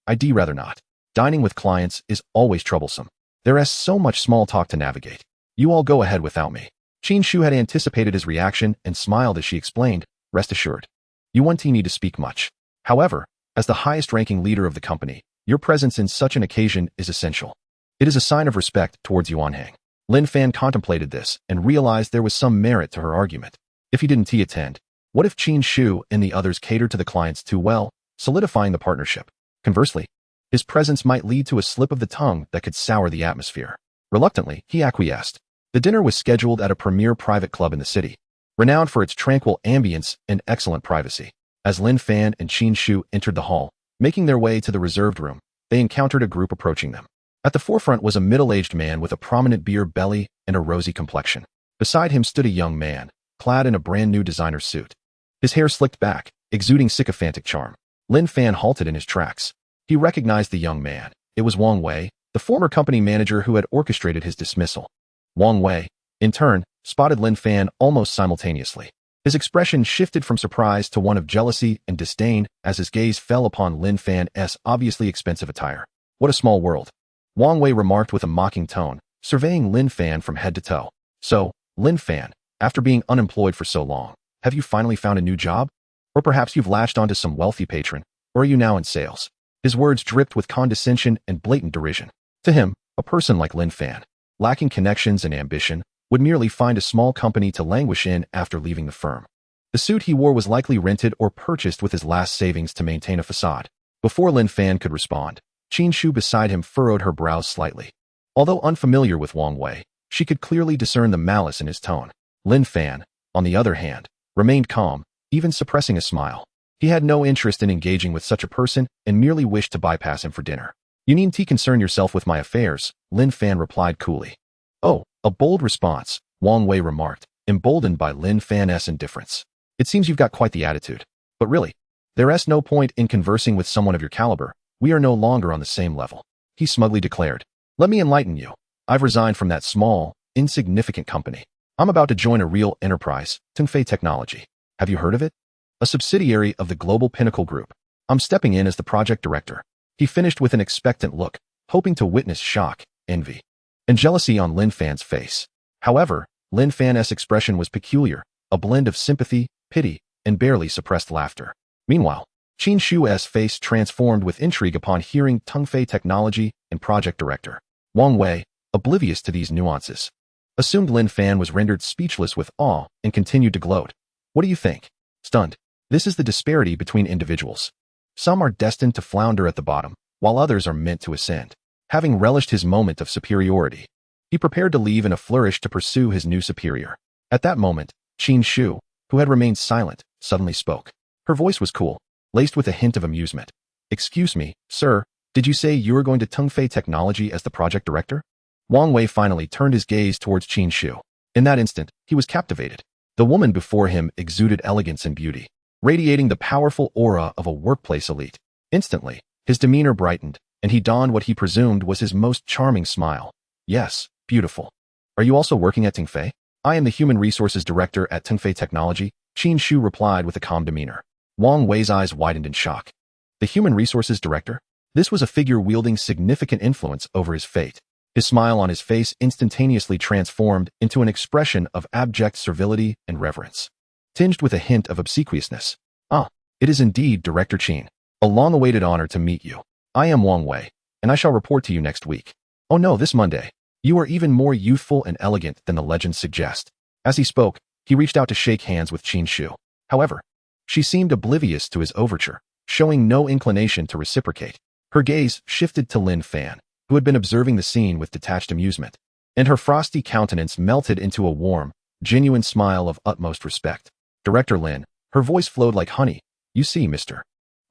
I'd rather not. Dining with clients is always troublesome. There is so much small talk to navigate. You all go ahead without me. Qin Shu had anticipated his reaction and smiled as she explained, rest assured. You won't need to speak much. However, as the highest-ranking leader of the company, your presence in such an occasion is essential. It is a sign of respect towards Yuanhang. Lin Fan contemplated this and realized there was some merit to her argument. If he didn't attend, what if Qin Shu and the others catered to the clients too well, solidifying the partnership? Conversely, his presence might lead to a slip of the tongue that could sour the atmosphere. Reluctantly, he acquiesced. The dinner was scheduled at a premier private club in the city, renowned for its tranquil ambience and excellent privacy. As Lin Fan and Qin Shu entered the hall, making their way to the reserved room, they encountered a group approaching them. At the forefront was a middle-aged man with a prominent beer belly and a rosy complexion. Beside him stood a young man, clad in a brand-new designer suit. His hair slicked back, exuding sycophantic charm. Lin Fan halted in his tracks. He recognized the young man. It was Wang Wei, the former company manager who had orchestrated his dismissal. Wang Wei, in turn, spotted Lin Fan almost simultaneously. His expression shifted from surprise to one of jealousy and disdain as his gaze fell upon Lin Fan's obviously expensive attire. What a small world. Wang Wei remarked with a mocking tone, surveying Lin Fan from head to toe. So, Lin Fan, after being unemployed for so long, have you finally found a new job? Or perhaps you've latched onto some wealthy patron, or are you now in sales? His words dripped with condescension and blatant derision. To him, a person like Lin Fan, lacking connections and ambition, would merely find a small company to languish in after leaving the firm. The suit he wore was likely rented or purchased with his last savings to maintain a facade. Before Lin Fan could respond, Qin Shu beside him furrowed her brows slightly. Although unfamiliar with Wang Wei, she could clearly discern the malice in his tone. Lin Fan, on the other hand, remained calm, even suppressing a smile. He had no interest in engaging with such a person and merely wished to bypass him for dinner. You needn't concern yourself with my affairs, Lin Fan replied coolly. Oh, a bold response, Wang Wei remarked, emboldened by Lin Fan's indifference. It seems you've got quite the attitude. But really, there is no point in conversing with someone of your caliber. We are no longer on the same level. He smugly declared. Let me enlighten you. I've resigned from that small, insignificant company. I'm about to join a real enterprise, Tongfei Technology. Have you heard of it? A subsidiary of the Global Pinnacle Group. I'm stepping in as the project director. He finished with an expectant look, hoping to witness shock, envy, and jealousy on Lin Fan's face. However, Lin Fan's expression was peculiar, a blend of sympathy, pity, and barely suppressed laughter. Meanwhile, Qin Shu's face transformed with intrigue upon hearing Tongfei Technology and project director. Wang Wei, oblivious to these nuances, assumed Lin Fan was rendered speechless with awe and continued to gloat. What do you think? Stunned. This is the disparity between individuals. Some are destined to flounder at the bottom, while others are meant to ascend. Having relished his moment of superiority, he prepared to leave in a flourish to pursue his new superior. At that moment, Qin Shu, who had remained silent, suddenly spoke. Her voice was cool, laced with a hint of amusement. Excuse me, sir, did you say you were going to Tongfei Technology as the project director? Wang Wei finally turned his gaze towards Qin Shu. In that instant, he was captivated. The woman before him exuded elegance and beauty, radiating the powerful aura of a workplace elite. Instantly, his demeanor brightened, and he donned what he presumed was his most charming smile. Yes, beautiful. Are you also working at Tongfei? I am the Human Resources Director at Tongfei Technology, Qin Shu replied with a calm demeanor. Wang Wei's eyes widened in shock. The Human Resources Director? This was a figure wielding significant influence over his fate. His smile on his face instantaneously transformed into an expression of abject servility and reverence, tinged with a hint of obsequiousness. Ah, it is indeed Director Qin. A long-awaited honor to meet you. I am Wang Wei, and I shall report to you next week. Oh no, this Monday. You are even more youthful and elegant than the legends suggest. As he spoke, he reached out to shake hands with Qin Shu. However, she seemed oblivious to his overture, showing no inclination to reciprocate. Her gaze shifted to Lin Fan, who had been observing the scene with detached amusement, and her frosty countenance melted into a warm, genuine smile of utmost respect. Director Lin, her voice flowed like honey. You see, Mr.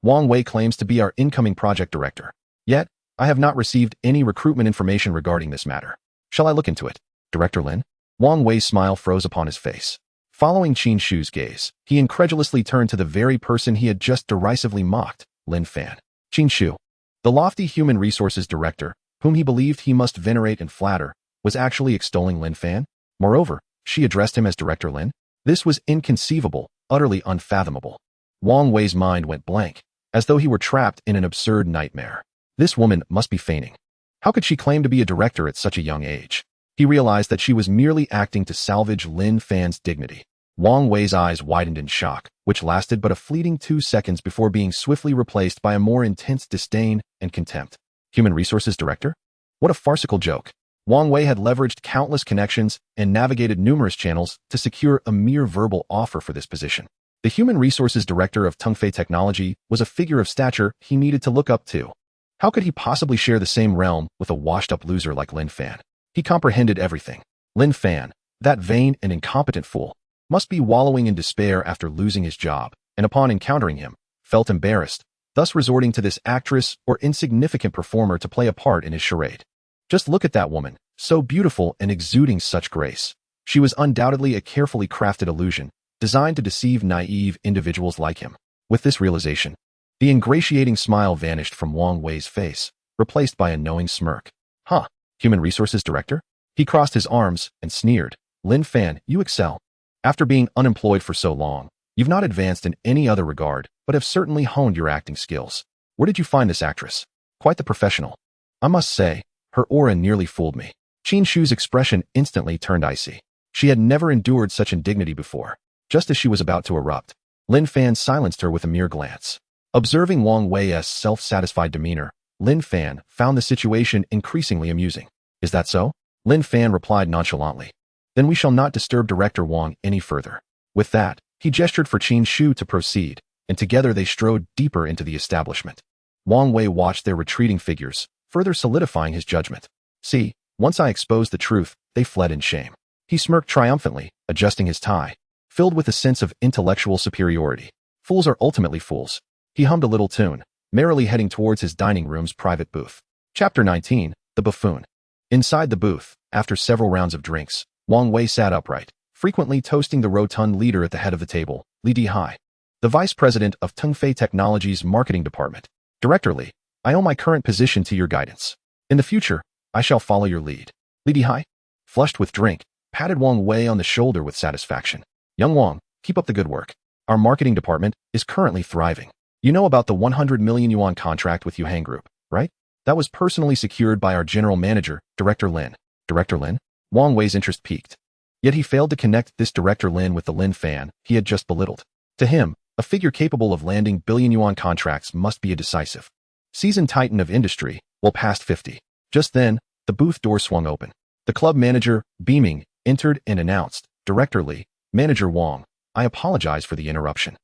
Wang Wei claims to be our incoming project director. Yet, I have not received any recruitment information regarding this matter. Shall I look into it? Director Lin? Wang Wei's smile froze upon his face. Following Qin Shu's gaze, he incredulously turned to the very person he had just derisively mocked, Lin Fan. Qin Shu, the lofty human resources director, whom he believed he must venerate and flatter, was actually extolling Lin Fan? Moreover, she addressed him as Director Lin? This was inconceivable, utterly unfathomable. Wang Wei's mind went blank, as though he were trapped in an absurd nightmare. This woman must be feigning. How could she claim to be a director at such a young age? He realized that she was merely acting to salvage Lin Fan's dignity. Wang Wei's eyes widened in shock, which lasted but a fleeting 2 seconds before being swiftly replaced by a more intense disdain and contempt. Human Resources Director? What a farcical joke. Wang Wei had leveraged countless connections and navigated numerous channels to secure a mere verbal offer for this position. The Human Resources Director of Tongfei Technology was a figure of stature he needed to look up to. How could he possibly share the same realm with a washed-up loser like Lin Fan? He comprehended everything. Lin Fan, that vain and incompetent fool, must be wallowing in despair after losing his job, and upon encountering him, felt embarrassed, thus resorting to this actress or insignificant performer to play a part in his charade. Just look at that woman, so beautiful and exuding such grace. She was undoubtedly a carefully crafted illusion, designed to deceive naive individuals like him. With this realization, the ingratiating smile vanished from Wang Wei's face, replaced by a knowing smirk. Huh, Human Resources Director? He crossed his arms and sneered. Lin Fan, you excel. After being unemployed for so long, you've not advanced in any other regard, but have certainly honed your acting skills. Where did you find this actress? Quite the professional. I must say, her aura nearly fooled me. Qin Shu's expression instantly turned icy. She had never endured such indignity before. Just as she was about to erupt, Lin Fan silenced her with a mere glance. Observing Wang Wei's self-satisfied demeanor, Lin Fan found the situation increasingly amusing. Is that so? Lin Fan replied nonchalantly. Then we shall not disturb Director Wang any further. With that, he gestured for Qin Shu to proceed, and together they strode deeper into the establishment. Wang Wei watched their retreating figures, further solidifying his judgment. See, once I exposed the truth, they fled in shame. He smirked triumphantly, adjusting his tie, filled with a sense of intellectual superiority. Fools are ultimately fools. He hummed a little tune, merrily heading towards his dining room's private booth. Chapter 19, The Buffoon. Inside the booth, after several rounds of drinks, Wang Wei sat upright, frequently toasting the rotund leader at the head of the table, Li Dihai, the vice president of Tongfei Technology's marketing department. Director Li, I owe my current position to your guidance. In the future, I shall follow your lead. Li Dihai, flushed with drink, patted Wang Wei on the shoulder with satisfaction. Young Wang, keep up the good work. Our marketing department is currently thriving. You know about the 100 million yuan contract with Yuhang Group, right? That was personally secured by our general manager, Director Lin. Director Lin? Wang Wei's interest peaked. Yet he failed to connect this Director Lin with the Lin Fan he had just belittled. To him, a figure capable of landing billion yuan contracts must be a decisive, seasoned titan of industry, well past 50. Just then, the booth door swung open. The club manager, beaming, entered and announced, Director Li, Manager Wang, I apologize for the interruption.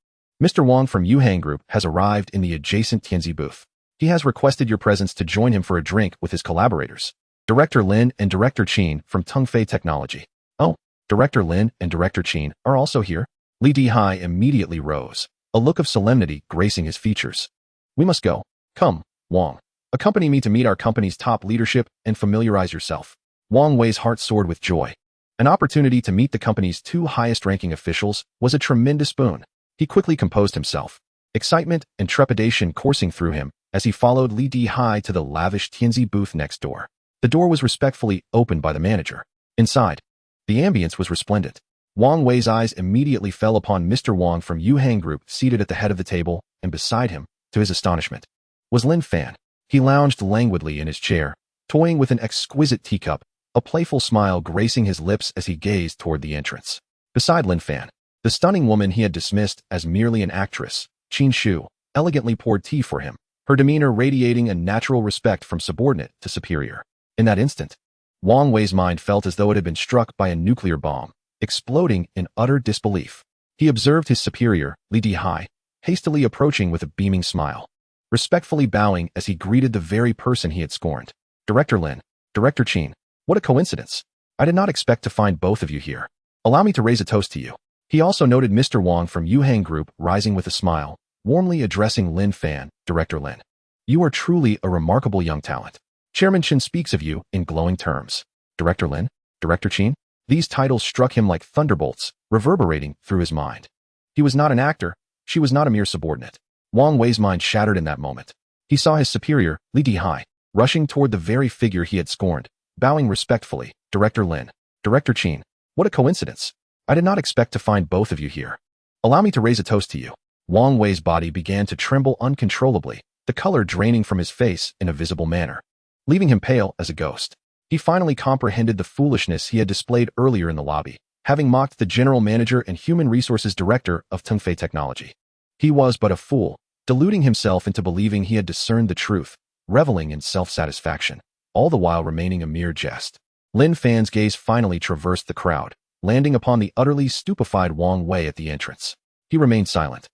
Mr. Wang from Yuhang Group has arrived in the adjacent Tianzi booth. He has requested your presence to join him for a drink with his collaborators, Director Lin and Director Qin from Tongfei Technology. Oh, Director Lin and Director Qin are also here? Li Dihai immediately rose, a look of solemnity gracing his features. We must go. Come, Wang. Accompany me to meet our company's top leadership and familiarize yourself. Wang Wei's heart soared with joy. An opportunity to meet the company's 2 highest-ranking officials was a tremendous boon. He quickly composed himself, excitement and trepidation coursing through him as he followed Li Dihai to the lavish Tianzi booth next door. The door was respectfully opened by the manager. Inside, the ambience was resplendent. Wang Wei's eyes immediately fell upon Mr. Wang from Yuhang Group seated at the head of the table, and beside him, to his astonishment, was Lin Fan. He lounged languidly in his chair, toying with an exquisite teacup, a playful smile gracing his lips as he gazed toward the entrance. Beside Lin Fan, the stunning woman he had dismissed as merely an actress, Qin Shu, elegantly poured tea for him, her demeanor radiating a natural respect from subordinate to superior. In that instant, Wang Wei's mind felt as though it had been struck by a nuclear bomb, exploding in utter disbelief. He observed his superior, Li Dihai, hastily approaching with a beaming smile, respectfully bowing as he greeted the very person he had scorned. Director Lin, Director Qin, what a coincidence. I did not expect to find both of you here. Allow me to raise a toast to you. He also noted Mr. Wang from Yuhang Group rising with a smile, warmly addressing Lin Fan, Director Lin. You are truly a remarkable young talent. Chairman Qin speaks of you in glowing terms. Director Lin, Director Qin, these titles struck him like thunderbolts, reverberating through his mind. He was not an actor, she was not a mere subordinate. Wang Wei's mind shattered in that moment. He saw his superior, Li Dihai, rushing toward the very figure he had scorned, bowing respectfully. Director Lin. Director Qin. What a coincidence. I did not expect to find both of you here. Allow me to raise a toast to you. Wang Wei's body began to tremble uncontrollably, the color draining from his face in a visible manner, leaving him pale as a ghost. He finally comprehended the foolishness he had displayed earlier in the lobby, having mocked the general manager and human resources director of Tongfei Technology. He was but a fool, deluding himself into believing he had discerned the truth, reveling in self-satisfaction, all the while remaining a mere jest. Lin Fan's gaze finally traversed the crowd, landing upon the utterly stupefied Wang Wei at the entrance. He remained silent,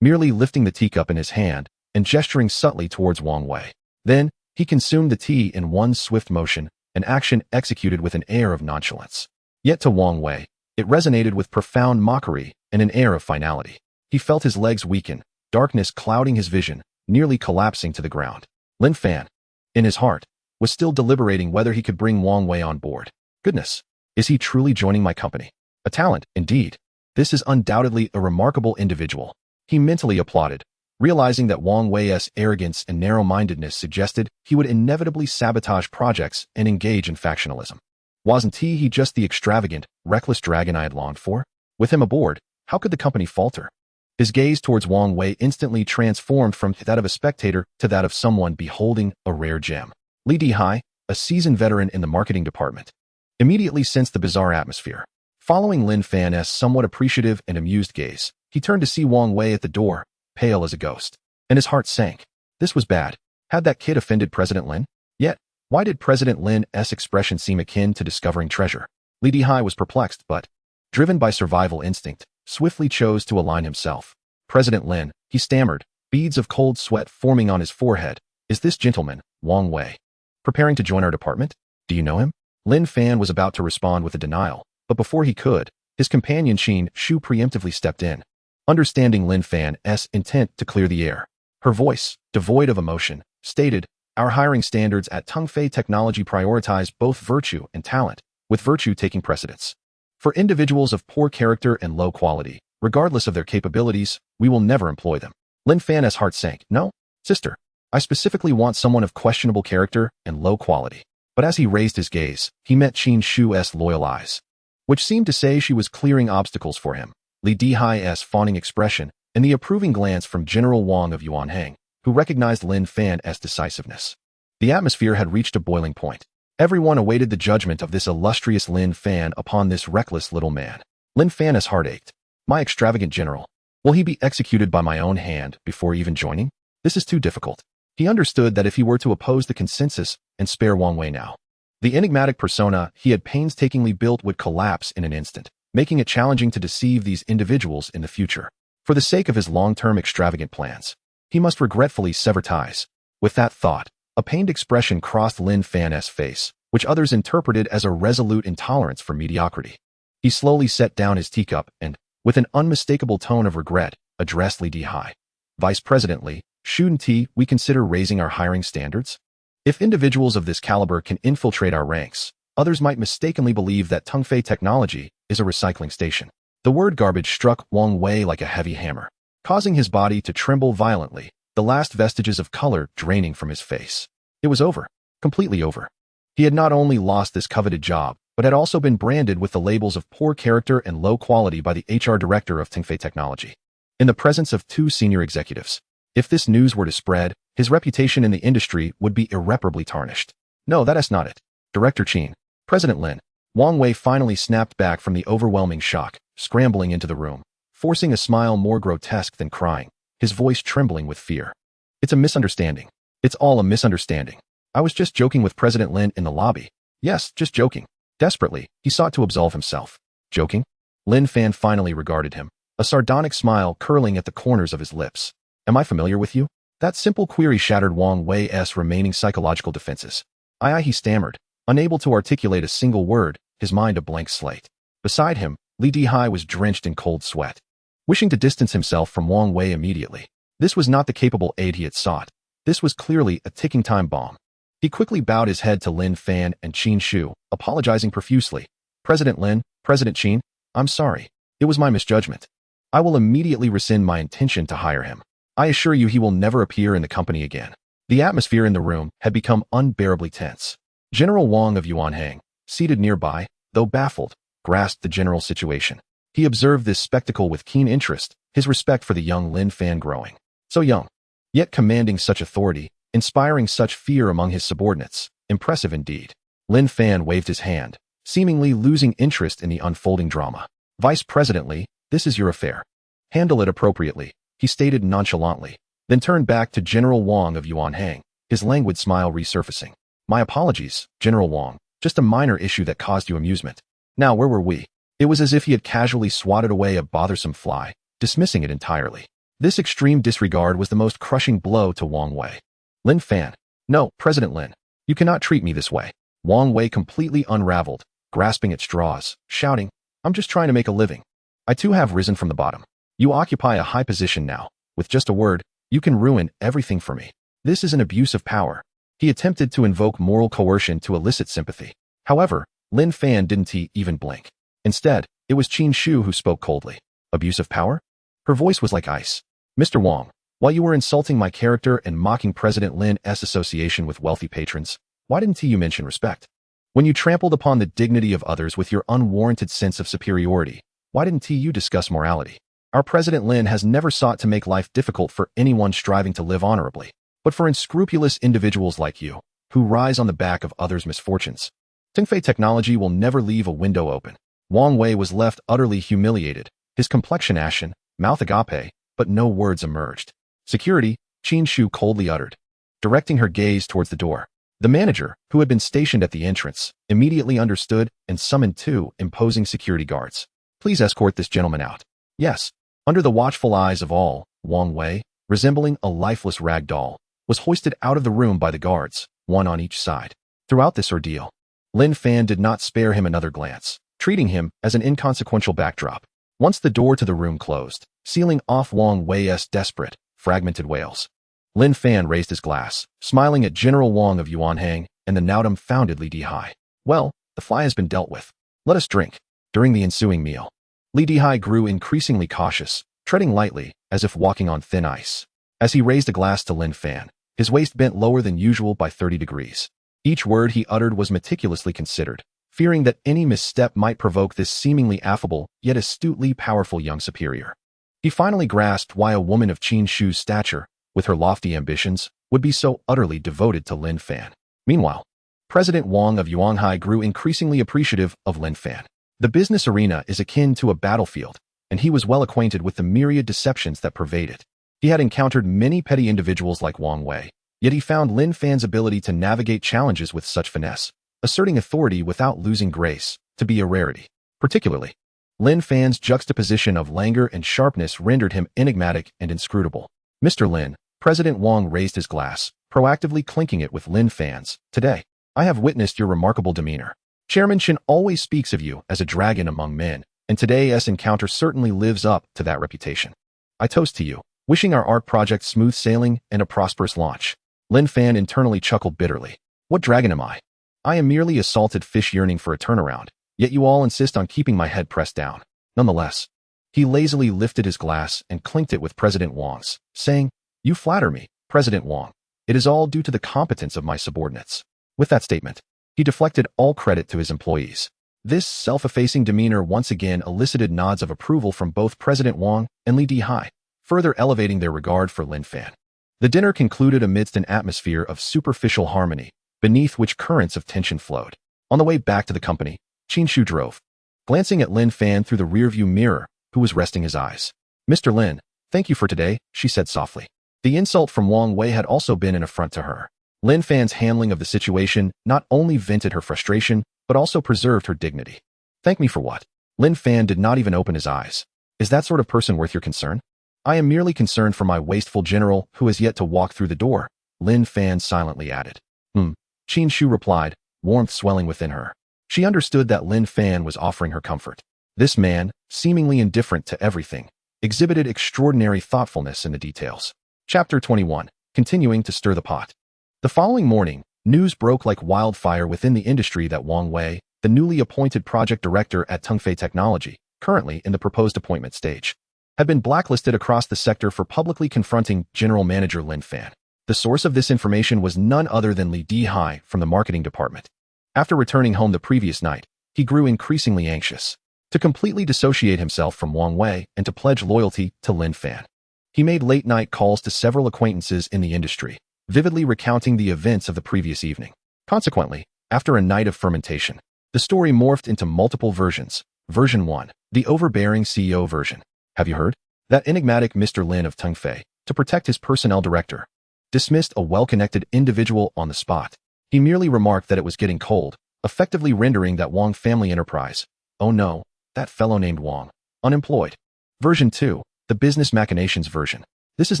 merely lifting the teacup in his hand and gesturing subtly towards Wang Wei. Then, he consumed the tea in one swift motion, an action executed with an air of nonchalance. Yet to Wang Wei, it resonated with profound mockery and an air of finality. He felt his legs weaken, darkness clouding his vision, nearly collapsing to the ground. Lin Fan, in his heart, was still deliberating whether he could bring Wang Wei on board. Goodness, is he truly joining my company? A talent, indeed. This is undoubtedly a remarkable individual. He mentally applauded, realizing that Wang Wei's arrogance and narrow-mindedness suggested he would inevitably sabotage projects and engage in factionalism. Wasn't he just the extravagant, reckless dragon I had longed for? With him aboard, how could the company falter? His gaze towards Wang Wei instantly transformed from that of a spectator to that of someone beholding a rare gem. Li Dihai, a seasoned veteran in the marketing department, immediately sensed the bizarre atmosphere. Following Lin Fan's somewhat appreciative and amused gaze, he turned to see Wang Wei at the door, pale as a ghost, and his heart sank. This was bad. Had that kid offended President Lin? Yet, why did President Lin's expression seem akin to discovering treasure? Li Dihai was perplexed, but, driven by survival instinct, swiftly chose to align himself. President Lin, he stammered, beads of cold sweat forming on his forehead. Is this gentleman, Wang Wei, preparing to join our department? Do you know him? Lin Fan was about to respond with a denial, but before he could, his companion Qin Shu preemptively stepped in, understanding Lin Fan's intent to clear the air. Her voice, devoid of emotion, stated, "Our hiring standards at Tongfei Technology prioritize both virtue and talent, with virtue taking precedence. For individuals of poor character and low quality, regardless of their capabilities, we will never employ them." Lin Fan's heart sank. "No, sister. I specifically want someone of questionable character and low quality." But as he raised his gaze, he met Qin Shu's loyal eyes, which seemed to say she was clearing obstacles for him. Li Dihai's fawning expression and the approving glance from General Wang of Yuanhang, who recognized Lin Fan's decisiveness. The atmosphere had reached a boiling point. Everyone awaited the judgment of this illustrious Lin Fan upon this reckless little man. Lin Fan's heart ached. My extravagant general. Will he be executed by my own hand before even joining? This is too difficult. He understood that if he were to oppose the consensus and spare Wang Wei now, the enigmatic persona he had painstakingly built would collapse in an instant, making it challenging to deceive these individuals in the future. For the sake of his long-term extravagant plans, he must regretfully sever ties. With that thought, a pained expression crossed Lin Fan's face, which others interpreted as a resolute intolerance for mediocrity. He slowly set down his teacup and, with an unmistakable tone of regret, addressed Li Dihai. Vice President Li, shouldn't we consider raising our hiring standards? If individuals of this caliber can infiltrate our ranks, others might mistakenly believe that Tongfei Technology is a recycling station. The word garbage struck Wang Wei like a heavy hammer, causing his body to tremble violently, the last vestiges of color draining from his face. It was over. Completely over. He had not only lost this coveted job, but had also been branded with the labels of poor character and low quality by the HR director of Tongfei Technology, in the presence of two senior executives. If this news were to spread, his reputation in the industry would be irreparably tarnished. No, that is not it. Director Qin. President Lin. Wang Wei finally snapped back from the overwhelming shock, scrambling into the room, forcing a smile more grotesque than crying, his voice trembling with fear. It's a misunderstanding. It's all a misunderstanding. I was just joking with President Lin in the lobby. Yes, just joking. Desperately, he sought to absolve himself. Joking? Lin Fan finally regarded him, a sardonic smile curling at the corners of his lips. Am I familiar with you? That simple query shattered Wang Wei's remaining psychological defenses. Aye, he stammered, unable to articulate a single word, his mind a blank slate. Beside him, Li Dihai was drenched in cold sweat, wishing to distance himself from Wang Wei immediately. This was not the capable aid he had sought. This was clearly a ticking time bomb. He quickly bowed his head to Lin Fan and Qin Shu, apologizing profusely. President Lin, President Qin, I'm sorry. It was my misjudgment. I will immediately rescind my intention to hire him. I assure you he will never appear in the company again. The atmosphere in the room had become unbearably tense. General Wang of Yuanhang, seated nearby, though baffled, grasped the general situation. He observed this spectacle with keen interest, his respect for the young Lin Fan growing. So young, yet commanding such authority, inspiring such fear among his subordinates. Impressive indeed. Lin Fan waved his hand, seemingly losing interest in the unfolding drama. Vice President Li, this is your affair. Handle it appropriately, he stated nonchalantly, then turned back to General Wang of Yuanhang, his languid smile resurfacing. My apologies, General Wang, just a minor issue that caused you amusement. Now, where were we? It was as if he had casually swatted away a bothersome fly, dismissing it entirely. This extreme disregard was the most crushing blow to Wang Wei. Lin Fan. No, President Lin. You cannot treat me this way. Wang Wei completely unraveled, grasping at straws, shouting, I'm just trying to make a living. I too have risen from the bottom. You occupy a high position now. With just a word, you can ruin everything for me. This is an abuse of power. He attempted to invoke moral coercion to elicit sympathy. However, Lin Fan didn't even blink. Instead, it was Qin Shu who spoke coldly. Abuse of power? Her voice was like ice. Mr. Wang, while you were insulting my character and mocking President Lin's association with wealthy patrons, why didn't you mention respect? When you trampled upon the dignity of others with your unwarranted sense of superiority, why didn't you discuss morality? Our President Lin has never sought to make life difficult for anyone striving to live honorably, but for unscrupulous individuals like you, who rise on the back of others' misfortunes. Tongfei technology will never leave a window open. Wang Wei was left utterly humiliated, his complexion ashen, mouth agape, but no words emerged. Security, Qin Shu coldly uttered, directing her gaze towards the door. The manager, who had been stationed at the entrance, immediately understood and summoned 2 imposing security guards. Please escort this gentleman out. Yes. Under the watchful eyes of all, Wang Wei, resembling a lifeless rag doll, was hoisted out of the room by the guards, one on each side. Throughout this ordeal, Lin Fan did not spare him another glance, treating him as an inconsequential backdrop. Once the door to the room closed, sealing off Wang Wei's desperate, fragmented wails, Lin Fan raised his glass, smiling at General Wang of Yuanhang and the now dumbfounded Li Dihai. Well, the fly has been dealt with. Let us drink. During the ensuing meal, Li Dihai grew increasingly cautious, treading lightly, as if walking on thin ice. As he raised a glass to Lin Fan, his waist bent lower than usual by 30 degrees. Each word he uttered was meticulously considered, fearing that any misstep might provoke this seemingly affable, yet astutely powerful young superior. He finally grasped why a woman of Qin Shu's stature, with her lofty ambitions, would be so utterly devoted to Lin Fan. Meanwhile, President Wang of Yuanhai grew increasingly appreciative of Lin Fan. The business arena is akin to a battlefield, and he was well acquainted with the myriad deceptions that pervade it. He had encountered many petty individuals like Wang Wei, yet he found Lin Fan's ability to navigate challenges with such finesse, asserting authority without losing grace, to be a rarity. Particularly, Lin Fan's juxtaposition of languor and sharpness rendered him enigmatic and inscrutable. Mr. Lin, President Wang raised his glass, proactively clinking it with Lin Fan's. Today, I have witnessed your remarkable demeanor. Chairman Chen always speaks of you as a dragon among men, and today's encounter certainly lives up to that reputation. I toast to you, wishing our art project smooth sailing and a prosperous launch. Lin Fan internally chuckled bitterly. What dragon am I? I am merely a salted fish yearning for a turnaround, yet you all insist on keeping my head pressed down. Nonetheless, he lazily lifted his glass and clinked it with President Wang's, saying, You flatter me, President Wang. It is all due to the competence of my subordinates. With that statement, he deflected all credit to his employees. This self-effacing demeanor once again elicited nods of approval from both President Wang and Li Dihai, further elevating their regard for Lin Fan. The dinner concluded amidst an atmosphere of superficial harmony, beneath which currents of tension flowed. On the way back to the company, Qin Shu drove, glancing at Lin Fan through the rearview mirror, who was resting his eyes. Mr. Lin, thank you for today, she said softly. The insult from Wang Wei had also been an affront to her. Lin Fan's handling of the situation not only vented her frustration, but also preserved her dignity. Thank me for what? Lin Fan did not even open his eyes. Is that sort of person worth your concern? I am merely concerned for my wasteful general who has yet to walk through the door, Lin Fan silently added. Qin Shu replied, warmth swelling within her. She understood that Lin Fan was offering her comfort. This man, seemingly indifferent to everything, exhibited extraordinary thoughtfulness in the details. Chapter 21, continuing to stir the pot. The following morning, news broke like wildfire within the industry that Wang Wei, the newly appointed project director at Tongfei Technology, currently in the proposed appointment stage, had been blacklisted across the sector for publicly confronting General Manager Lin Fan. The source of this information was none other than Li Dihai from the marketing department. After returning home the previous night, he grew increasingly anxious. To completely dissociate himself from Wang Wei and to pledge loyalty to Lin Fan. He made late-night calls to several acquaintances in the industry, vividly recounting the events of the previous evening. Consequently, after a night of fermentation, the story morphed into multiple versions. Version 1, the overbearing CEO version. Have you heard? That enigmatic Mr. Lin of Tungfei, to protect his personnel director, dismissed a well-connected individual on the spot. He merely remarked that it was getting cold, effectively rendering that Wang family enterprise, oh no, that fellow named Wang, unemployed. Version 2, the business machinations version. This is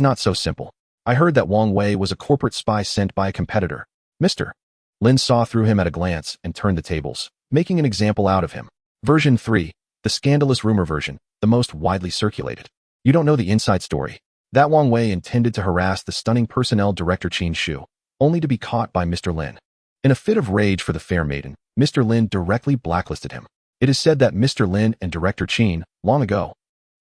not so simple. I heard that Wang Wei was a corporate spy sent by a competitor. Mr. Lin saw through him at a glance and turned the tables, making an example out of him. Version 3, the scandalous rumor version, the most widely circulated. You don't know the inside story. That Wang Wei intended to harass the stunning personnel director Qin Shu, only to be caught by Mr. Lin. In a fit of rage for the fair maiden, Mr. Lin directly blacklisted him. It is said that Mr. Lin and director Qin, long ago.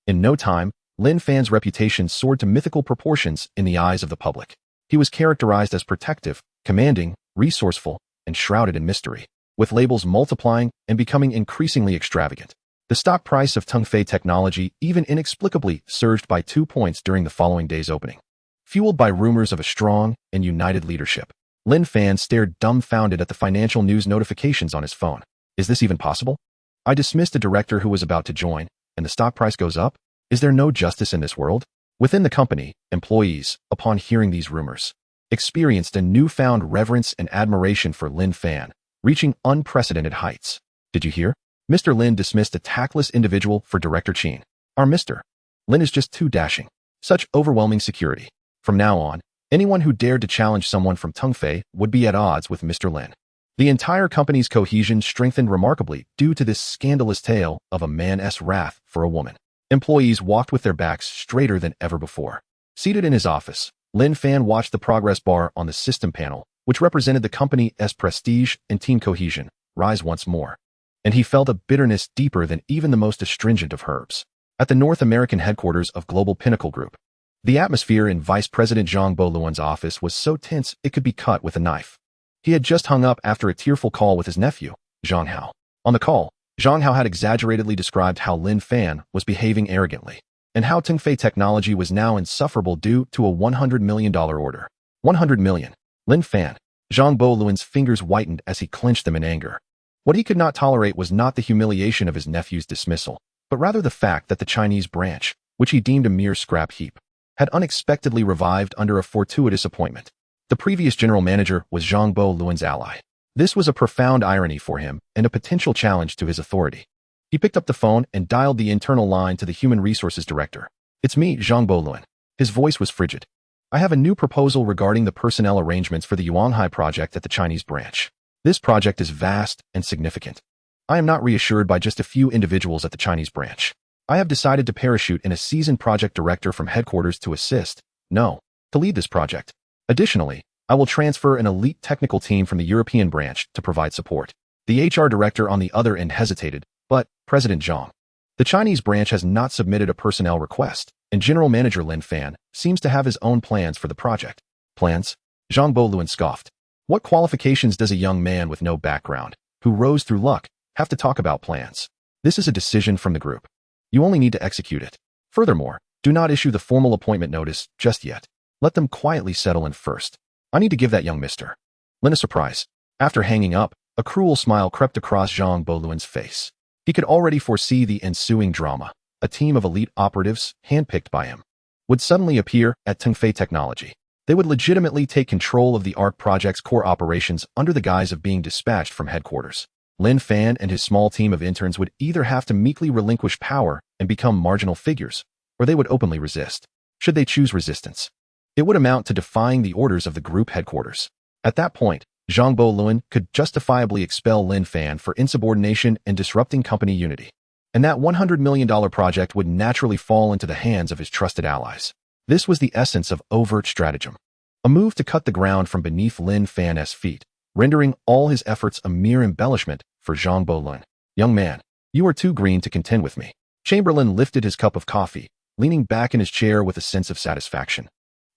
In no time, Lin Fan's reputation soared to mythical proportions in the eyes of the public. He was characterized as protective, commanding, resourceful, and shrouded in mystery, with labels multiplying and becoming increasingly extravagant. The stock price of Tungfei Technology even inexplicably surged by 2 points during the following day's opening. Fueled by rumors of a strong and united leadership, Lin Fan stared dumbfounded at the financial news notifications on his phone. Is this even possible? I dismissed a director who was about to join, and the stock price goes up? Is there no justice in this world? Within the company, employees, upon hearing these rumors, experienced a newfound reverence and admiration for Lin Fan, reaching unprecedented heights. Did you hear? Mr. Lin dismissed a tactless individual for Director Qin. Our Mr. Lin is just too dashing. Such overwhelming security. From now on, anyone who dared to challenge someone from Tungfei would be at odds with Mr. Lin. The entire company's cohesion strengthened remarkably due to this scandalous tale of a man's wrath for a woman. Employees walked with their backs straighter than ever before. Seated in his office, Lin Fan watched the progress bar on the system panel, which represented the company's prestige and team cohesion, rise once more. And he felt a bitterness deeper than even the most astringent of herbs. At the North American headquarters of Global Pinnacle Group, the atmosphere in Vice President Zhang Boluan's office was so tense it could be cut with a knife. He had just hung up after a tearful call with his nephew, Zhang Hao. On the call, Zhang Hao had exaggeratedly described how Lin Fan was behaving arrogantly, and how Tungfei Technology was now insufferable due to a $100 million order. 100 million. Lin Fan. Zhang Boluan's fingers whitened as he clenched them in anger. What he could not tolerate was not the humiliation of his nephew's dismissal, but rather the fact that the Chinese branch, which he deemed a mere scrap heap, had unexpectedly revived under a fortuitous appointment. The previous general manager was Zhang Boluan's ally. This was a profound irony for him and a potential challenge to his authority. He picked up the phone and dialed the internal line to the human resources director. It's me, Zhang Boluan. His voice was frigid. I have a new proposal regarding the personnel arrangements for the Yuanhai project at the Chinese branch. This project is vast and significant. I am not reassured by just a few individuals at the Chinese branch. I have decided to parachute in a seasoned project director from headquarters to assist, to lead this project. Additionally, I will transfer an elite technical team from the European branch to provide support. The HR director on the other end hesitated, but President Zhang. The Chinese branch has not submitted a personnel request, and General Manager Lin Fan seems to have his own plans for the project. Plans? Zhang Boluan scoffed. What qualifications does a young man with no background, who rose through luck, have to talk about plans? This is a decision from the group. You only need to execute it. Furthermore, do not issue the formal appointment notice just yet. Let them quietly settle in first. I need to give that young Mr. Lin a surprise. After hanging up, a cruel smile crept across Zhang Boluan's face. He could already foresee the ensuing drama. A team of elite operatives, handpicked by him, would suddenly appear at Tungfei Technology. They would legitimately take control of the ARC project's core operations under the guise of being dispatched from headquarters. Lin Fan and his small team of interns would either have to meekly relinquish power and become marginal figures, or they would openly resist. Should they choose resistance, it would amount to defying the orders of the group headquarters. At that point, Zhang Boluan could justifiably expel Lin Fan for insubordination and disrupting company unity. And that $100 million project would naturally fall into the hands of his trusted allies. This was the essence of overt stratagem. A move to cut the ground from beneath Lin Fan's feet, rendering all his efforts a mere embellishment for Zhang Boluan. Young man, you are too green to contend with me. Chamberlain lifted his cup of coffee, leaning back in his chair with a sense of satisfaction.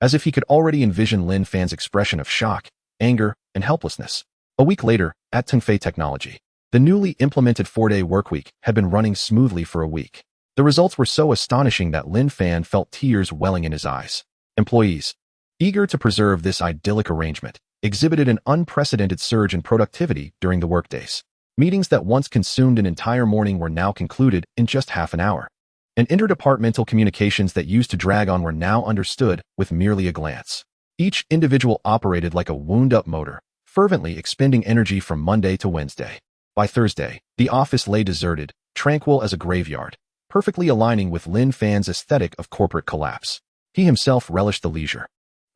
as if he could already envision Lin Fan's expression of shock, anger, and helplessness. A week later, at Tongfei Technology, the newly implemented 4-day workweek had been running smoothly for a week. The results were so astonishing that Lin Fan felt tears welling in his eyes. Employees, eager to preserve this idyllic arrangement, exhibited an unprecedented surge in productivity during the workdays. Meetings that once consumed an entire morning were now concluded in just half an hour. And interdepartmental communications that used to drag on were now understood with merely a glance. Each individual operated like a wound-up motor, fervently expending energy from Monday to Wednesday. By Thursday, the office lay deserted, tranquil as a graveyard, perfectly aligning with Lin Fan's aesthetic of corporate collapse. He himself relished the leisure,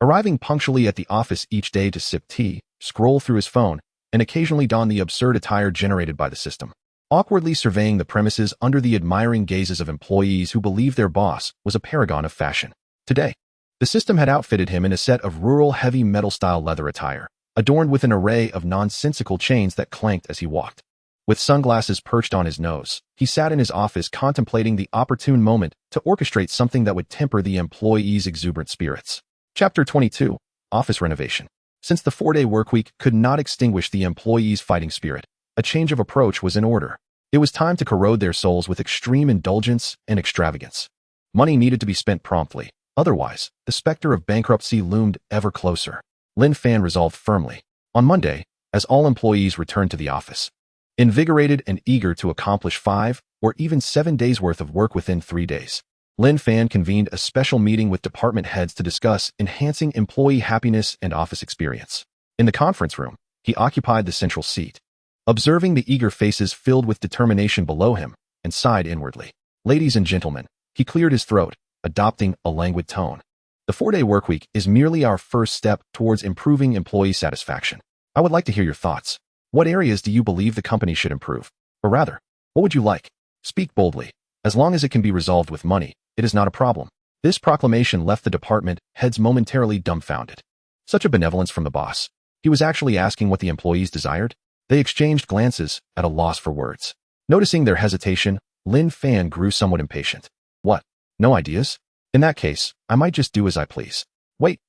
arriving punctually at the office each day to sip tea, scroll through his phone, and occasionally don the absurd attire generated by the system, awkwardly surveying the premises under the admiring gazes of employees who believed their boss was a paragon of fashion. Today, the system had outfitted him in a set of rural heavy metal-style leather attire, adorned with an array of nonsensical chains that clanked as he walked. With sunglasses perched on his nose, he sat in his office contemplating the opportune moment to orchestrate something that would temper the employees' exuberant spirits. Chapter 22. Office Renovation. Since the 4-day workweek could not extinguish the employees' fighting spirit, a change of approach was in order. It was time to corrode their souls with extreme indulgence and extravagance. Money needed to be spent promptly. Otherwise, the specter of bankruptcy loomed ever closer. Lin Fan resolved firmly. On Monday, as all employees returned to the office, invigorated and eager to accomplish 5 or even 7 days' worth of work within 3 days, Lin Fan convened a special meeting with department heads to discuss enhancing employee happiness and office experience. In the conference room, he occupied the central seat, observing the eager faces filled with determination below him, and sighed inwardly. Ladies and gentlemen, he cleared his throat, adopting a languid tone. The 4-day workweek is merely our first step towards improving employee satisfaction. I would like to hear your thoughts. What areas do you believe the company should improve? Or rather, what would you like? Speak boldly. As long as it can be resolved with money, it is not a problem. This proclamation left the department heads momentarily dumbfounded. Such a benevolence from the boss. He was actually asking what the employees desired? They exchanged glances, at a loss for words. Noticing their hesitation, Lin Fan grew somewhat impatient. What? No ideas? In that case, I might just do as I please. Wait.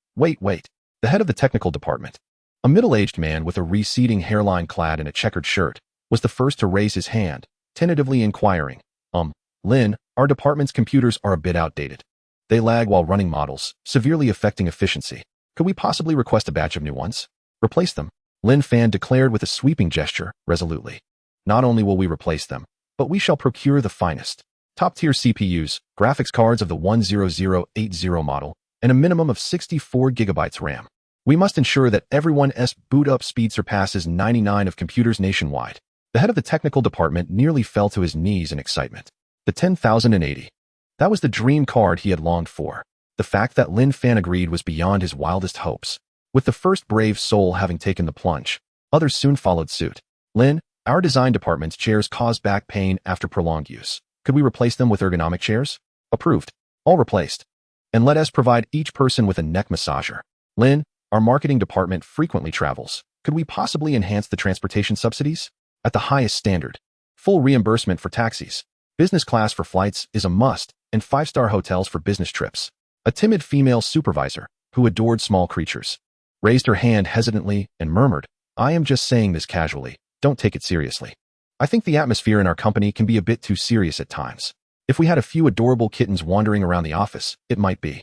The head of the technical department, a middle-aged man with a receding hairline clad in a checkered shirt, was the first to raise his hand, tentatively inquiring, Lin, our department's computers are a bit outdated. They lag while running models, severely affecting efficiency. Could we possibly request a batch of new ones? Replace them, Lin Fan declared with a sweeping gesture, resolutely. Not only will we replace them, but we shall procure the finest, top-tier CPUs, graphics cards of the 10080 model, and a minimum of 64 gigabytes RAM. We must ensure that everyone's boot-up speed surpasses 99 of computers nationwide. The head of the technical department nearly fell to his knees in excitement. The 10,080. That was the dream card he had longed for. The fact that Lin Fan agreed was beyond his wildest hopes. With the first brave soul having taken the plunge, others soon followed suit. Lin, our design department's chairs cause back pain after prolonged use. Could we replace them with ergonomic chairs? Approved. All replaced. And let us provide each person with a neck massager. Lin, our marketing department frequently travels. Could we possibly enhance the transportation subsidies? At the highest standard. Full reimbursement for taxis. Business class for flights is a must, and 5-star hotels for business trips. A timid female supervisor, who adored small creatures, raised her hand hesitantly and murmured, I am just saying this casually. Don't take it seriously. I think the atmosphere in our company can be a bit too serious at times. If we had a few adorable kittens wandering around the office, it might be.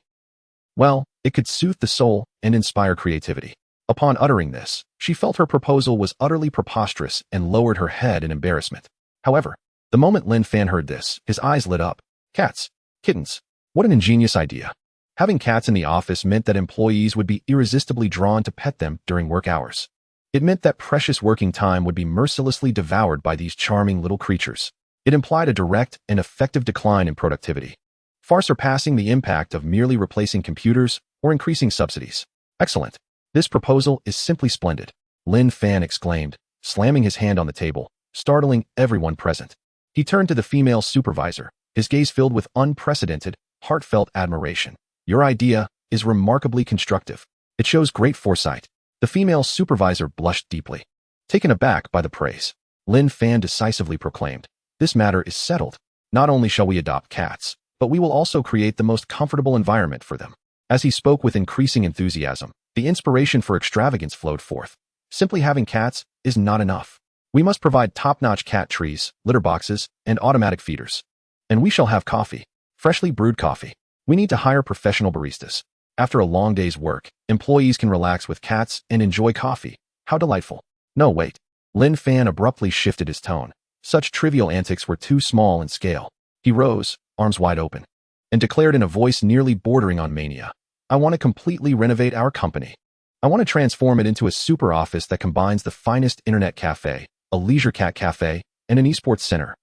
Well, it could soothe the soul and inspire creativity. Upon uttering this, she felt her proposal was utterly preposterous and lowered her head in embarrassment. However, the moment Lin Fan heard this, his eyes lit up. Cats. Kittens. What an ingenious idea. Having cats in the office meant that employees would be irresistibly drawn to pet them during work hours. It meant that precious working time would be mercilessly devoured by these charming little creatures. It implied a direct and effective decline in productivity, far surpassing the impact of merely replacing computers or increasing subsidies. Excellent. This proposal is simply splendid, Lin Fan exclaimed, slamming his hand on the table, startling everyone present. He turned to the female supervisor, his gaze filled with unprecedented, heartfelt admiration. Your idea is remarkably constructive. It shows great foresight. The female supervisor blushed deeply. Taken aback by the praise, Lin Fan decisively proclaimed, this matter is settled. Not only shall we adopt cats, but we will also create the most comfortable environment for them. As he spoke with increasing enthusiasm, the inspiration for extravagance flowed forth. Simply having cats is not enough. We must provide top-notch cat trees, litter boxes, and automatic feeders. And we shall have coffee. Freshly brewed coffee. We need to hire professional baristas. After a long day's work, employees can relax with cats and enjoy coffee. How delightful. No, wait. Lin Fan abruptly shifted his tone. Such trivial antics were too small in scale. He rose, arms wide open, and declared in a voice nearly bordering on mania, I want to completely renovate our company. I want to transform it into a super office that combines the finest internet cafe, a leisure cat cafe, and an esports center.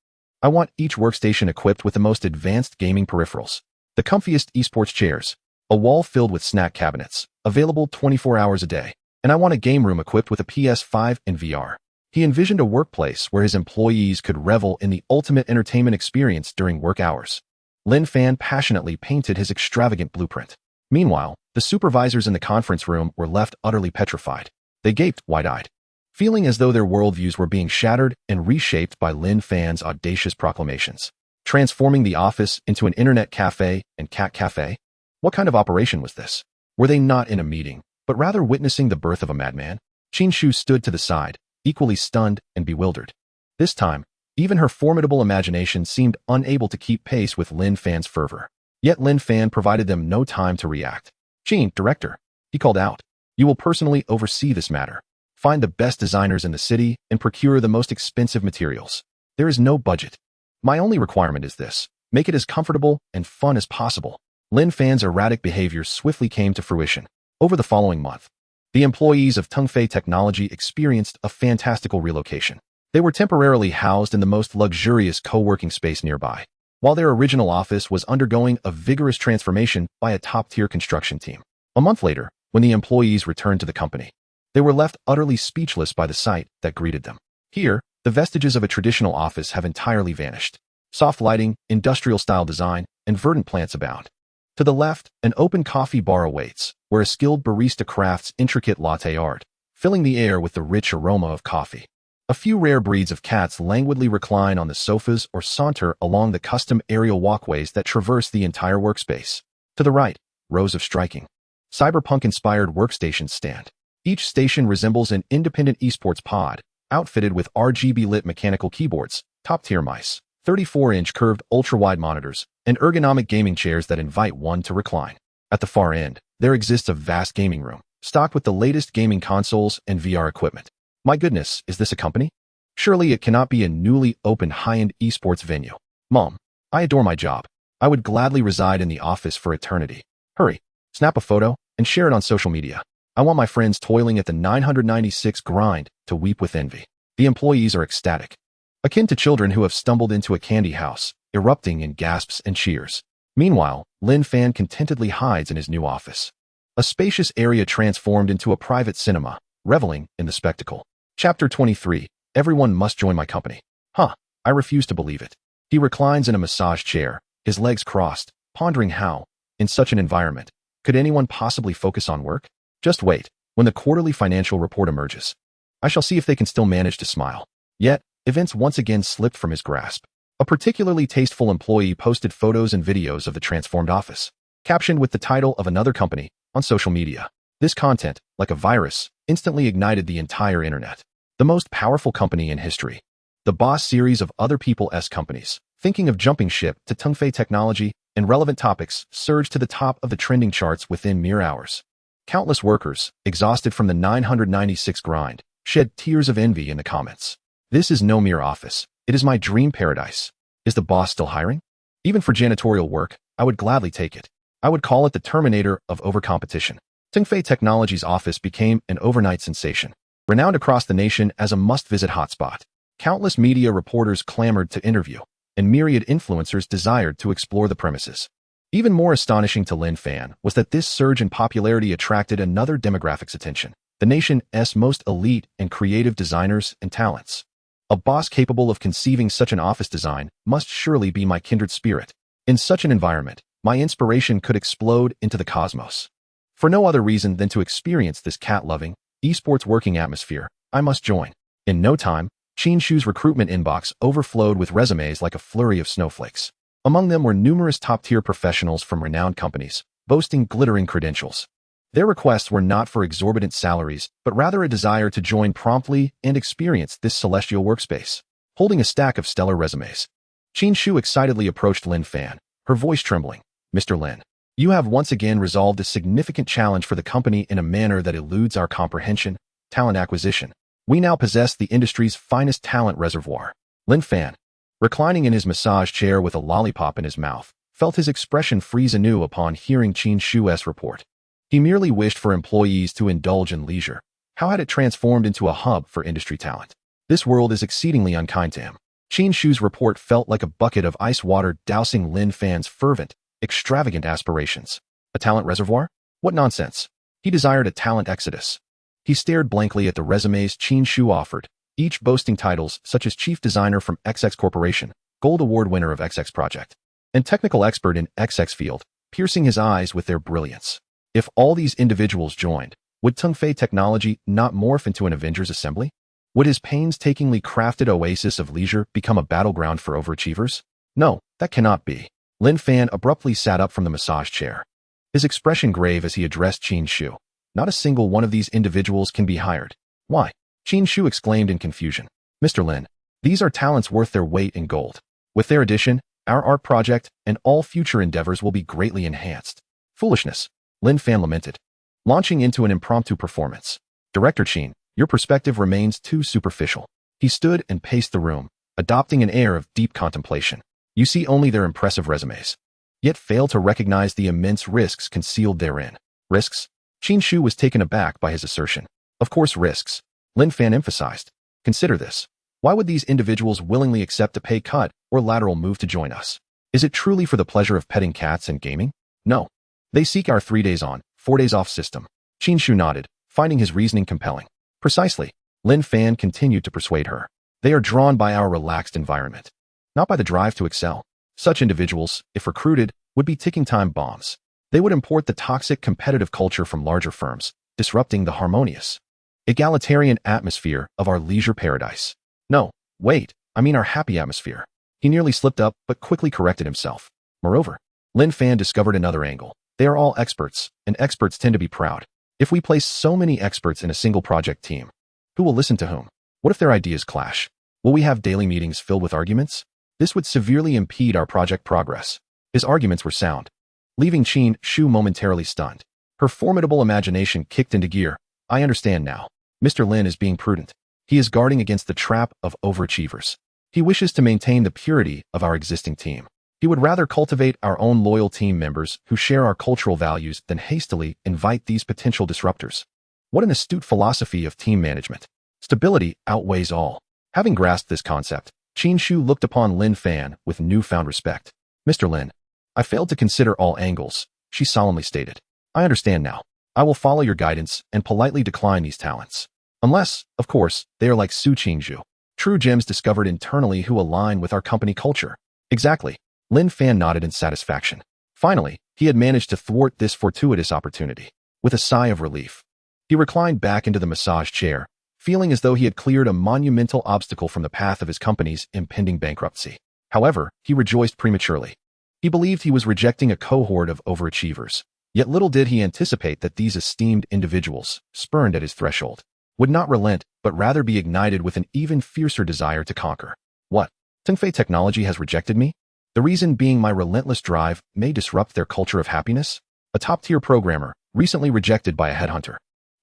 I want each workstation equipped with the most advanced gaming peripherals, the comfiest esports chairs, a wall filled with snack cabinets, available 24 hours a day, and I want a game room equipped with a PS5 and VR. He envisioned a workplace where his employees could revel in the ultimate entertainment experience during work hours. Lin Fan passionately painted his extravagant blueprint. Meanwhile, the supervisors in the conference room were left utterly petrified. They gaped wide-eyed, feeling as though their worldviews were being shattered and reshaped by Lin Fan's audacious proclamations. Transforming the office into an internet cafe and cat cafe? What kind of operation was this? Were they not in a meeting, but rather witnessing the birth of a madman? Qinshu stood to the side, equally stunned and bewildered. This time, even her formidable imagination seemed unable to keep pace with Lin Fan's fervor. Yet Lin Fan provided them no time to react. "Qin, director," he called out, "you will personally oversee this matter. Find the best designers in the city and procure the most expensive materials. There is no budget. My only requirement is this: make it as comfortable and fun as possible." Lin Fan's erratic behavior swiftly came to fruition. Over the following month, the employees of Tongfei Technology experienced a fantastical relocation. They were temporarily housed in the most luxurious co-working space nearby, while their original office was undergoing a vigorous transformation by a top-tier construction team. A month later, when the employees returned to the company, they were left utterly speechless by the sight that greeted them. Here, the vestiges of a traditional office have entirely vanished. Soft lighting, industrial-style design, and verdant plants abound. To the left, an open coffee bar awaits, where a skilled barista crafts intricate latte art, filling the air with the rich aroma of coffee. A few rare breeds of cats languidly recline on the sofas or saunter along the custom aerial walkways that traverse the entire workspace. To the right, rows of striking, cyberpunk-inspired workstations stand. Each station resembles an independent esports pod, outfitted with RGB-lit mechanical keyboards, top-tier mice, 34-inch curved ultra-wide monitors, and ergonomic gaming chairs that invite one to recline. At the far end, there exists a vast gaming room, stocked with the latest gaming consoles and VR equipment. My goodness, is this a company? Surely it cannot be a newly opened high-end esports venue. Mom, I adore my job. I would gladly reside in the office for eternity. Hurry, snap a photo and share it on social media. I want my friends toiling at the 996 grind to weep with envy. The employees are ecstatic, akin to children who have stumbled into a candy house, erupting in gasps and cheers. Meanwhile, Lin Fan contentedly hides in his new office, a spacious area transformed into a private cinema, reveling in the spectacle. Chapter 23. Everyone must join my company. I refuse to believe it. He reclines in a massage chair, his legs crossed, pondering how, in such an environment, could anyone possibly focus on work? Just wait, when the quarterly financial report emerges, I shall see if they can still manage to smile. Yet, events once again slipped from his grasp. A particularly tasteful employee posted photos and videos of the transformed office, captioned with the title of another company, on social media. This content, like a virus, instantly ignited the entire internet. The most powerful company in history. The boss series of other people's companies, thinking of jumping ship to Tongfei Technology, and relevant topics surged to the top of the trending charts within mere hours. Countless workers, exhausted from the 996 grind, shed tears of envy in the comments. This is no mere office. It is my dream paradise. Is the boss still hiring? Even for janitorial work, I would gladly take it. I would call it the Terminator of overcompetition. Tongfei Technology's office became an overnight sensation, renowned across the nation as a must-visit hotspot. Countless media reporters clamored to interview, and myriad influencers desired to explore the premises. Even more astonishing to Lin Fan was that this surge in popularity attracted another demographic's attention, the nation's most elite and creative designers and talents. A boss capable of conceiving such an office design must surely be my kindred spirit. In such an environment, my inspiration could explode into the cosmos. For no other reason than to experience this cat-loving, esports working atmosphere, I must join. In no time, Qinshu's recruitment inbox overflowed with resumes like a flurry of snowflakes. Among them were numerous top-tier professionals from renowned companies, boasting glittering credentials. Their requests were not for exorbitant salaries, but rather a desire to join promptly and experience this celestial workspace. Holding a stack of stellar resumes, Qin Shu excitedly approached Lin Fan, her voice trembling. "Mr. Lin, you have once again resolved a significant challenge for the company in a manner that eludes our comprehension, talent acquisition. We now possess the industry's finest talent reservoir." Lin Fan, reclining in his massage chair with a lollipop in his mouth, felt his expression freeze anew upon hearing Qin Shu's report. He merely wished for employees to indulge in leisure. How had it transformed into a hub for industry talent? This world is exceedingly unkind to him. Qin Shu's report felt like a bucket of ice water dousing Lin Fan's fervent, extravagant aspirations. A talent reservoir? What nonsense. He desired a talent exodus. He stared blankly at the resumes Qin Shu offered, each boasting titles such as Chief Designer from XX Corporation, Gold Award winner of XX Project, and Technical Expert in XX Field, piercing his eyes with their brilliance. If all these individuals joined, would Tongfei Technology not morph into an Avengers assembly? Would his painstakingly crafted oasis of leisure become a battleground for overachievers? No, that cannot be. Lin Fan abruptly sat up from the massage chair, his expression grave as he addressed Qin Shu. Not a single one of these individuals can be hired. Why? Qin Shu exclaimed in confusion. "Mr. Lin, these are talents worth their weight in gold. With their addition, our art project and all future endeavors will be greatly enhanced." "Foolishness," Lin Fan lamented, launching into an impromptu performance. "Director Qin, your perspective remains too superficial." He stood and paced the room, adopting an air of deep contemplation. "You see only their impressive resumes, yet fail to recognize the immense risks concealed therein." "Risks?" Qin Shu was taken aback by his assertion. "Of course risks," Lin Fan emphasized. "Consider this. Why would these individuals willingly accept a pay cut or lateral move to join us? Is it truly for the pleasure of petting cats and gaming? No. They seek our 3 days on, 4 days off system." Qin Shu nodded, finding his reasoning compelling. "Precisely," Lin Fan continued to persuade her. "They are drawn by our relaxed environment, not by the drive to excel. Such individuals, if recruited, would be ticking time bombs. They would import the toxic competitive culture from larger firms, disrupting the harmonious, egalitarian atmosphere of our leisure paradise. No, wait, I mean our happy atmosphere." He nearly slipped up, but quickly corrected himself. Moreover, Lin Fan discovered another angle. They are all experts, and experts tend to be proud. If we place so many experts in a single project team, who will listen to whom? What if their ideas clash? Will we have daily meetings filled with arguments? This would severely impede our project progress. His arguments were sound, leaving Qin Shu momentarily stunned. Her formidable imagination kicked into gear. "I understand now. Mr. Lin is being prudent. He is guarding against the trap of overachievers. He wishes to maintain the purity of our existing team. He would rather cultivate our own loyal team members who share our cultural values than hastily invite these potential disruptors." What an astute philosophy of team management. Stability outweighs all. Having grasped this concept, Qin Shu looked upon Lin Fan with newfound respect. "Mr. Lin, I failed to consider all angles," she solemnly stated. "I understand now. I will follow your guidance and politely decline these talents. Unless, of course, they are like Su Qingzhu, true gems discovered internally who align with our company culture." "Exactly." Lin Fan nodded in satisfaction. Finally, he had managed to thwart this fortuitous opportunity. With a sigh of relief, he reclined back into the massage chair, feeling as though he had cleared a monumental obstacle from the path of his company's impending bankruptcy. However, he rejoiced prematurely. He believed he was rejecting a cohort of overachievers, yet little did he anticipate that these esteemed individuals, spurned at his threshold, would not relent but rather be ignited with an even fiercer desire to conquer. "What? Tongfei Technology has rejected me? The reason being my relentless drive may disrupt their culture of happiness?" A top-tier programmer, recently rejected by a headhunter,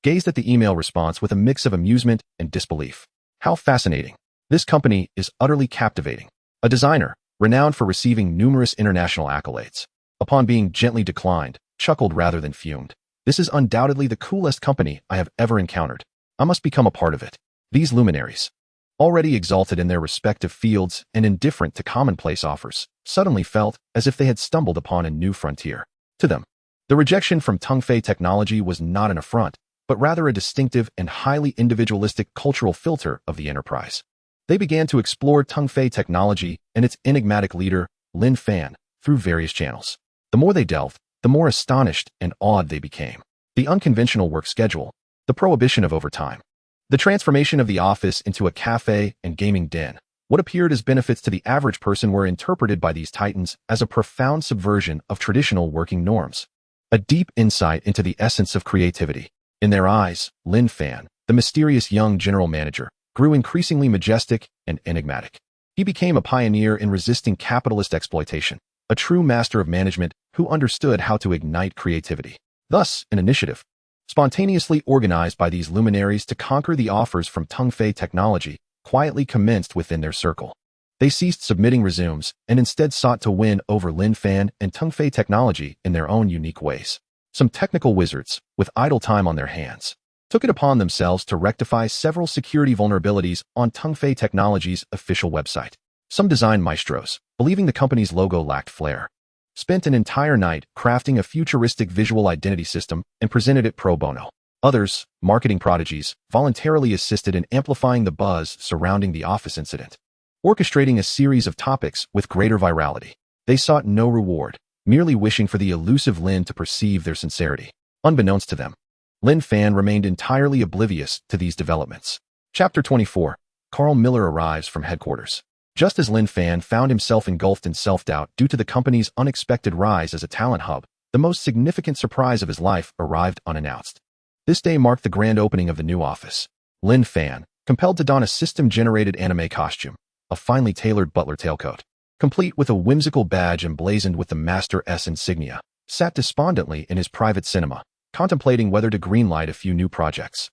gazed at the email response with a mix of amusement and disbelief. How fascinating. This company is utterly captivating. A designer, renowned for receiving numerous international accolades, upon being gently declined, chuckled rather than fumed. "This is undoubtedly the coolest company I have ever encountered. I must become a part of it." These luminaries, already exalted in their respective fields and indifferent to commonplace offers, suddenly felt as if they had stumbled upon a new frontier. To them, the rejection from Tongfei Technology was not an affront, but rather a distinctive and highly individualistic cultural filter of the enterprise. They began to explore Tongfei Technology and its enigmatic leader, Lin Fan, through various channels. The more they delved, the more astonished and awed they became. The unconventional work schedule, the prohibition of overtime, the transformation of the office into a cafe and gaming den. What appeared as benefits to the average person were interpreted by these titans as a profound subversion of traditional working norms. a deep insight into the essence of creativity. In their eyes, Lin Fan, the mysterious young general manager, grew increasingly majestic and enigmatic. He became a pioneer in resisting capitalist exploitation, a true master of management who understood how to ignite creativity. Thus, an initiative, spontaneously organized by these luminaries to conquer the offers from Tongfei Technology, quietly commenced within their circle. They ceased submitting resumes and instead sought to win over Lin Fan and Tongfei Technology in their own unique ways. Some technical wizards, with idle time on their hands, took it upon themselves to rectify several security vulnerabilities on Tongfei Technology's official website. Some design maestros, believing the company's logo lacked flair, spent an entire night crafting a futuristic visual identity system and presented it pro bono. Others, marketing prodigies, voluntarily assisted in amplifying the buzz surrounding the office incident, orchestrating a series of topics with greater virality. They sought no reward, merely wishing for the elusive Lin to perceive their sincerity. Unbeknownst to them, Lin Fan remained entirely oblivious to these developments. Chapter 24. Carl Miller arrives from headquarters. Just as Lin Fan found himself engulfed in self-doubt due to the company's unexpected rise as a talent hub, the most significant surprise of his life arrived unannounced. This day marked the grand opening of the new office. Lin Fan, compelled to don a system-generated anime costume, a finely tailored butler tailcoat, complete with a whimsical badge emblazoned with the Master S insignia, sat despondently in his private cinema, contemplating whether to greenlight a few new projects,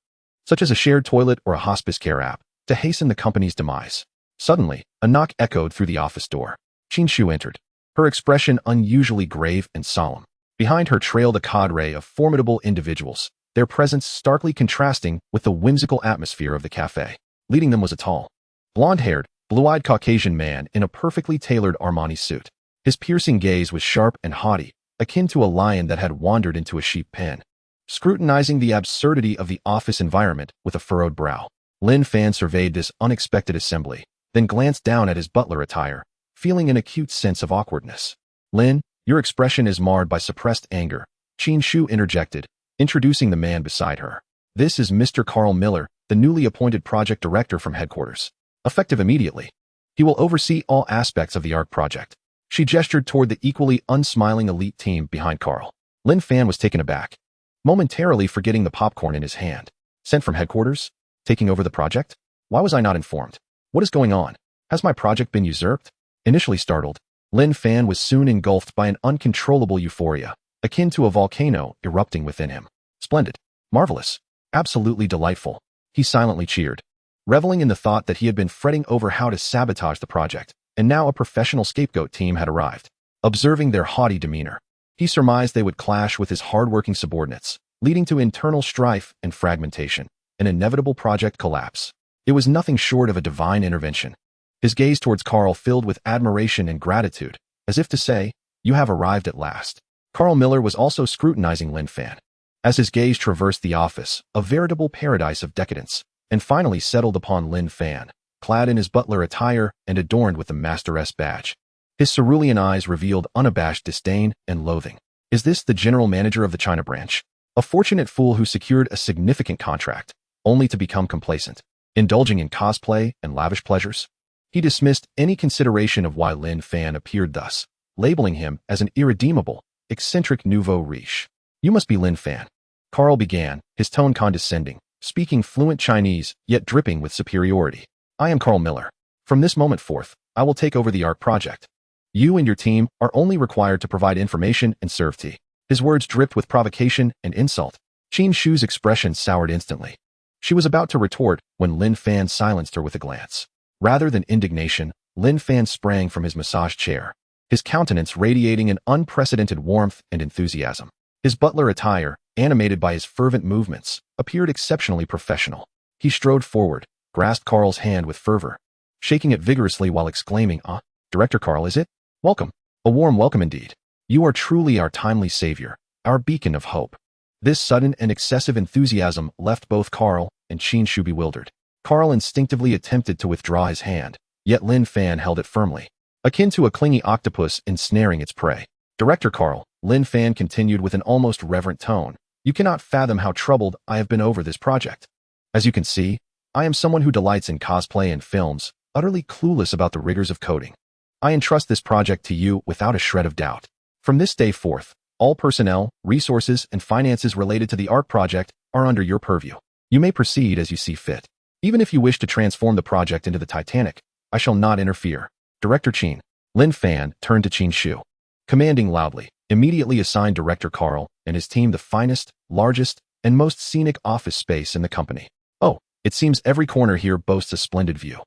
such as a shared toilet or a hospice care app, to hasten the company's demise. Suddenly, a knock echoed through the office door. Qin Shu entered, her expression unusually grave and solemn. Behind her trailed a cadre of formidable individuals, their presence starkly contrasting with the whimsical atmosphere of the cafe. Leading them was a tall, blonde-haired, blue-eyed Caucasian man in a perfectly tailored Armani suit. His piercing gaze was sharp and haughty, akin to a lion that had wandered into a sheep pen, scrutinizing the absurdity of the office environment with a furrowed brow. Lin Fan surveyed this unexpected assembly, then glanced down at his butler attire, feeling an acute sense of awkwardness. "Lin, your expression is marred by suppressed anger," Qin Shu interjected, introducing the man beside her. "This is Mr. Carl Miller, the newly appointed project director from headquarters. Effective immediately. He will oversee all aspects of the ARC project." She gestured toward the equally unsmiling elite team behind Carl. Lin Fan was taken aback, momentarily forgetting the popcorn in his hand. "Sent from headquarters? Taking over the project? Why was I not informed? What is going on? Has my project been usurped?" Initially startled, Lin Fan was soon engulfed by an uncontrollable euphoria, akin to a volcano erupting within him. "Splendid. Marvelous. Absolutely delightful," he silently cheered, reveling in the thought that he had been fretting over how to sabotage the project, and now a professional scapegoat team had arrived. Observing their haughty demeanor, he surmised they would clash with his hard-working subordinates, leading to internal strife and fragmentation, an inevitable project collapse. It was nothing short of a divine intervention. His gaze towards Carl filled with admiration and gratitude, as if to say, "You have arrived at last." Carl Miller was also scrutinizing Lin Fan. As his gaze traversed the office, a veritable paradise of decadence, and finally settled upon Lin Fan, clad in his butler attire and adorned with the Master S badge. His cerulean eyes revealed unabashed disdain and loathing. "Is this the general manager of the China branch? A fortunate fool who secured a significant contract, only to become complacent, indulging in cosplay and lavish pleasures?" He dismissed any consideration of why Lin Fan appeared thus, labeling him as an irredeemable, eccentric nouveau riche. "You must be Lin Fan," Carl began, his tone condescending, speaking fluent Chinese, yet dripping with superiority. "I am Carl Miller. From this moment forth, I will take over the ARC project. You and your team are only required to provide information and serve tea." His words dripped with provocation and insult. Qin Shu's expression soured instantly. She was about to retort when Lin Fan silenced her with a glance. Rather than indignation, Lin Fan sprang from his massage chair, his countenance radiating an unprecedented warmth and enthusiasm. His butler attire, animated by his fervent movements, appeared exceptionally professional. He strode forward, grasped Carl's hand with fervor, shaking it vigorously while exclaiming, Director Carl, is it? Welcome. A warm welcome indeed. You are truly our timely savior, our beacon of hope." This sudden and excessive enthusiasm left both Carl and Qin Shu bewildered. Carl instinctively attempted to withdraw his hand, yet Lin Fan held it firmly, akin to a clingy octopus ensnaring its prey. "Director Carl," Lin Fan continued with an almost reverent tone, "you cannot fathom how troubled I have been over this project. As you can see, I am someone who delights in cosplay and films, utterly clueless about the rigors of coding. I entrust this project to you without a shred of doubt. From this day forth, All personnel, resources, and finances related to the ARC project are under your purview. You may proceed as you see fit. Even if you wish to transform the project into the Titanic, I shall not interfere. Director Qin. Lin Fan turned to Qin Shu, commanding loudly, immediately assigned Director Carl and his team the finest, largest, and most scenic office space in the company. Oh, it seems every corner here boasts a splendid view.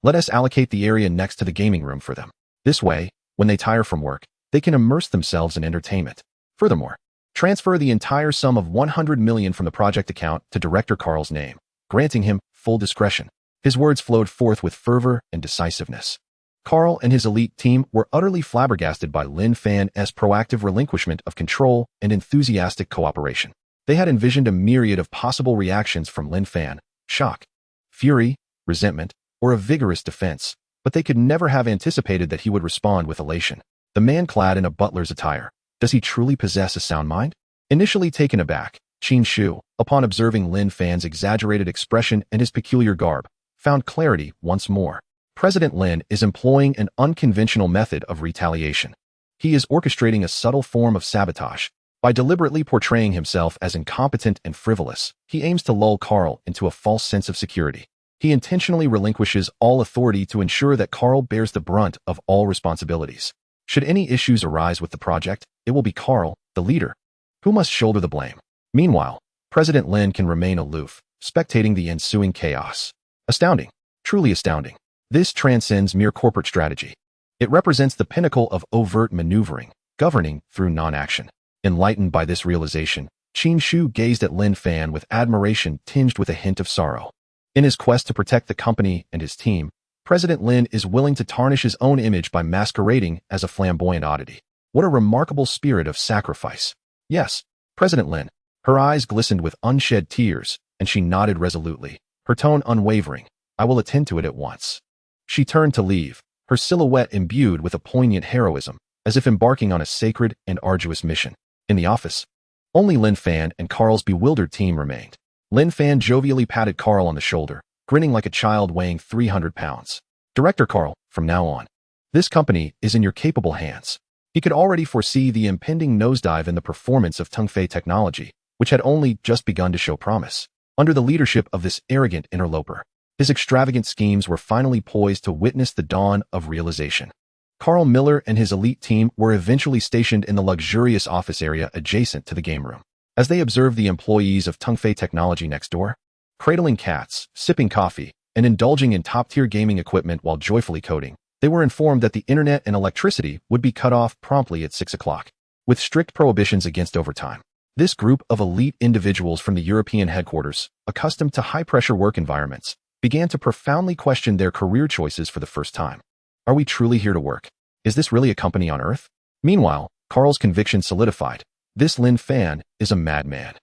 Let us allocate the area next to the gaming room for them. This way, when they tire from work, they can immerse themselves in entertainment. Furthermore, transfer the entire sum of 100 million from the project account to Director Carl's name, granting him full discretion. His words flowed forth with fervor and decisiveness. Carl and his elite team were utterly flabbergasted by Lin Fan's proactive relinquishment of control and enthusiastic cooperation. They had envisioned a myriad of possible reactions from Lin Fan: shock, fury, resentment, or a vigorous defense, but they could never have anticipated that he would respond with elation. The man clad in a butler's attire. Does he truly possess a sound mind? Initially taken aback, Qin Shu, upon observing Lin Fan's exaggerated expression and his peculiar garb, found clarity once more. President Lin is employing an unconventional method of retaliation. He is orchestrating a subtle form of sabotage. By deliberately portraying himself as incompetent and frivolous, he aims to lull Carl into a false sense of security. He intentionally relinquishes all authority to ensure that Carl bears the brunt of all responsibilities. Should any issues arise with the project, it will be Carl, the leader, who must shoulder the blame. Meanwhile, President Lin can remain aloof, spectating the ensuing chaos. Astounding. Truly astounding. This transcends mere corporate strategy. It represents the pinnacle of overt maneuvering, governing through non-action. Enlightened by this realization, Qin Shu gazed at Lin Fan with admiration tinged with a hint of sorrow. In his quest to protect the company and his team, President Lin is willing to tarnish his own image by masquerading as a flamboyant oddity. What a remarkable spirit of sacrifice. Yes, President Lin. Her eyes glistened with unshed tears, and she nodded resolutely, her tone unwavering. I will attend to it at once. She turned to leave, her silhouette imbued with a poignant heroism, as if embarking on a sacred and arduous mission. In the office, only Lin Fan and Carl's bewildered team remained. Lin Fan jovially patted Carl on the shoulder, grinning like a child weighing 300 pounds. Director Carl, from now on, this company is in your capable hands. He could already foresee the impending nosedive in the performance of Tongfei technology, which had only just begun to show promise. Under the leadership of this arrogant interloper, his extravagant schemes were finally poised to witness the dawn of realization. Carl Miller and his elite team were eventually stationed in the luxurious office area adjacent to the game room. As they observed the employees of Tongfei Technology next door, cradling cats, sipping coffee, and indulging in top-tier gaming equipment while joyfully coding, they were informed that the internet and electricity would be cut off promptly at 6 o'clock, with strict prohibitions against overtime. This group of elite individuals from the European headquarters, accustomed to high-pressure work environments, began to profoundly question their career choices for the first time. Are we truly here to work? Is this really a company on Earth? Meanwhile, Carl's conviction solidified. This Lin Fan is a madman.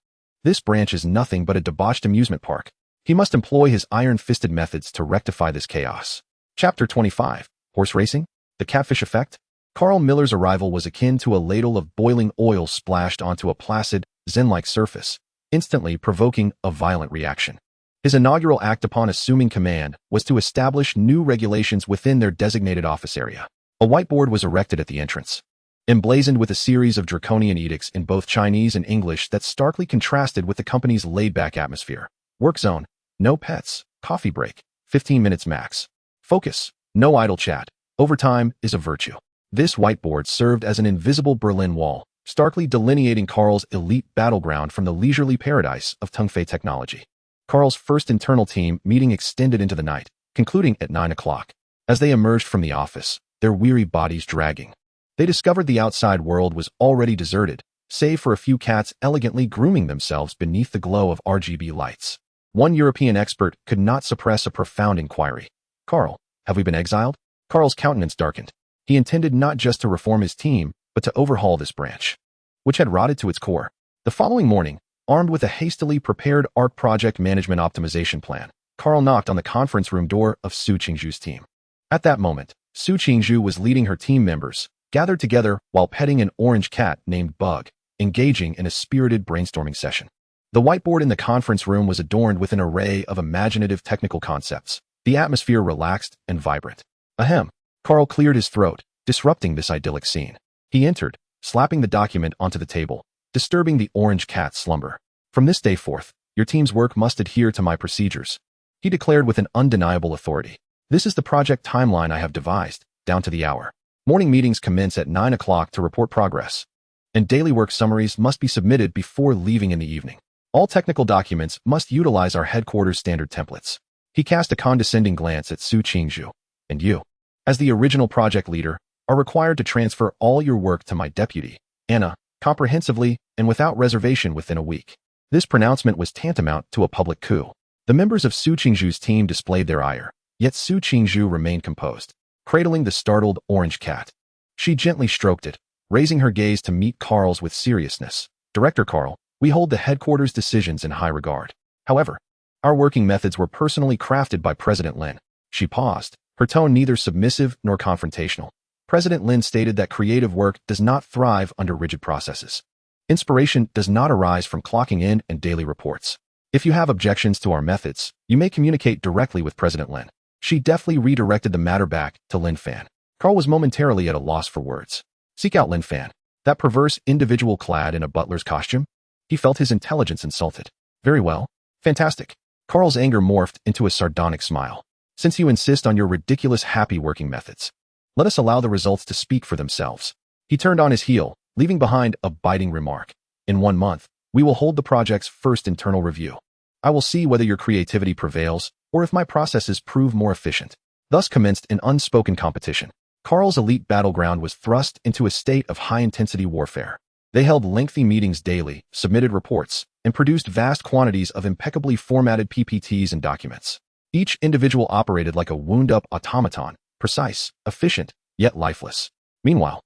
This branch is nothing but a debauched amusement park. He must employ his iron-fisted methods to rectify this chaos. Chapter 25. Horse Racing? The Catfish Effect? Carl Miller's arrival was akin to a ladle of boiling oil splashed onto a placid, zen-like surface, instantly provoking a violent reaction. His inaugural act upon assuming command was to establish new regulations within their designated office area. A whiteboard was erected at the entrance, emblazoned with a series of draconian edicts in both Chinese and English that starkly contrasted with the company's laid-back atmosphere. Work zone: no pets. Coffee break: 15 minutes max. Focus: no idle chat. Overtime is a virtue. This whiteboard served as an invisible Berlin Wall, starkly delineating Carl's elite battleground from the leisurely paradise of Tongfei Technology. Carl's first internal team meeting extended into the night, concluding at 9 o'clock. As they emerged from the office, their weary bodies dragging, they discovered the outside world was already deserted, save for a few cats elegantly grooming themselves beneath the glow of RGB lights. One European expert could not suppress a profound inquiry. Carl, have we been exiled? Carl's countenance darkened. He intended not just to reform his team, but to overhaul this branch, which had rotted to its core. The following morning, armed with a hastily prepared ARC project management optimization plan, Carl knocked on the conference room door of Su Qingzhu's team. At that moment, Su Qingzhu was leading her team members, gathered together while petting an orange cat named Bug, engaging in a spirited brainstorming session. The whiteboard in the conference room was adorned with an array of imaginative technical concepts, the atmosphere relaxed and vibrant. Ahem. Carl cleared his throat, disrupting this idyllic scene. He entered, slapping the document onto the table, disturbing the orange cat's slumber. From this day forth, your team's work must adhere to my procedures, he declared with an undeniable authority. This is the project timeline I have devised, down to the hour. Morning meetings commence at 9 o'clock to report progress, and daily work summaries must be submitted before leaving in the evening. All technical documents must utilize our headquarters standard templates. He cast a condescending glance at Su Qingzhu. And you, as the original project leader, are required to transfer all your work to my deputy, Anna, comprehensively and without reservation within a week. This pronouncement was tantamount to a public coup. The members of Su Qingzhu's team displayed their ire, yet Su Qingzhu remained composed, cradling the startled orange cat. She gently stroked it, raising her gaze to meet Carl's with seriousness. Director Carl, we hold the headquarters' decisions in high regard. However, our working methods were personally crafted by President Lin. She paused, her tone neither submissive nor confrontational. President Lin stated that creative work does not thrive under rigid processes. Inspiration does not arise from clocking in and daily reports. If you have objections to our methods, you may communicate directly with President Lin. She deftly redirected the matter back to Lin Fan. Carl was momentarily at a loss for words. Seek out Lin Fan, that perverse individual clad in a butler's costume? He felt his intelligence insulted. Very well. Fantastic. Carl's anger morphed into a sardonic smile. Since you insist on your ridiculous happy working methods, let us allow the results to speak for themselves. He turned on his heel, leaving behind a biting remark. In 1 month, we will hold the project's first internal review. I will see whether your creativity prevails or if my processes prove more efficient. Thus commenced an unspoken competition. Carl's elite battleground was thrust into a state of high-intensity warfare. They held lengthy meetings daily, submitted reports, and produced vast quantities of impeccably formatted PPTs and documents. Each individual operated like a wound-up automaton, precise, efficient, yet lifeless. Meanwhile,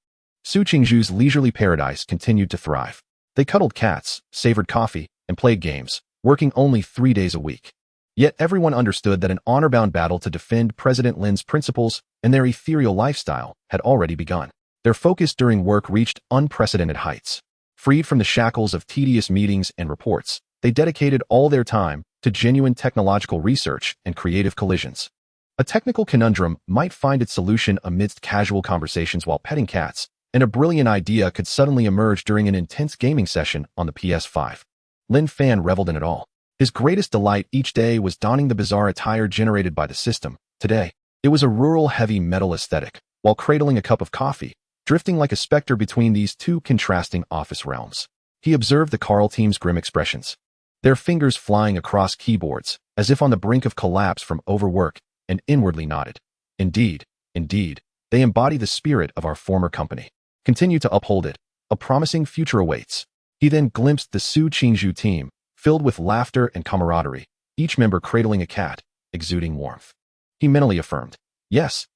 Su Qingzhu's leisurely paradise continued to thrive. They cuddled cats, savored coffee, and played games, working only 3 days a week. Yet everyone understood that an honor-bound battle to defend President Lin's principles and their ethereal lifestyle had already begun. Their focus during work reached unprecedented heights. Freed from the shackles of tedious meetings and reports, they dedicated all their time to genuine technological research and creative collisions. A technical conundrum might find its solution amidst casual conversations while petting cats, and a brilliant idea could suddenly emerge during an intense gaming session on the PS5. Lin Fan reveled in it all. His greatest delight each day was donning the bizarre attire generated by the system. Today, it was a rural heavy metal aesthetic, while cradling a cup of coffee, drifting like a specter between these two contrasting office realms. He observed the Carl team's grim expressions, their fingers flying across keyboards, as if on the brink of collapse from overwork, and inwardly nodded. Indeed, they embody the spirit of our former company. Continue to uphold it. A promising future awaits. He then glimpsed the Su Qingzhu team, filled with laughter and camaraderie, each member cradling a cat, exuding warmth. He mentally affirmed, yes,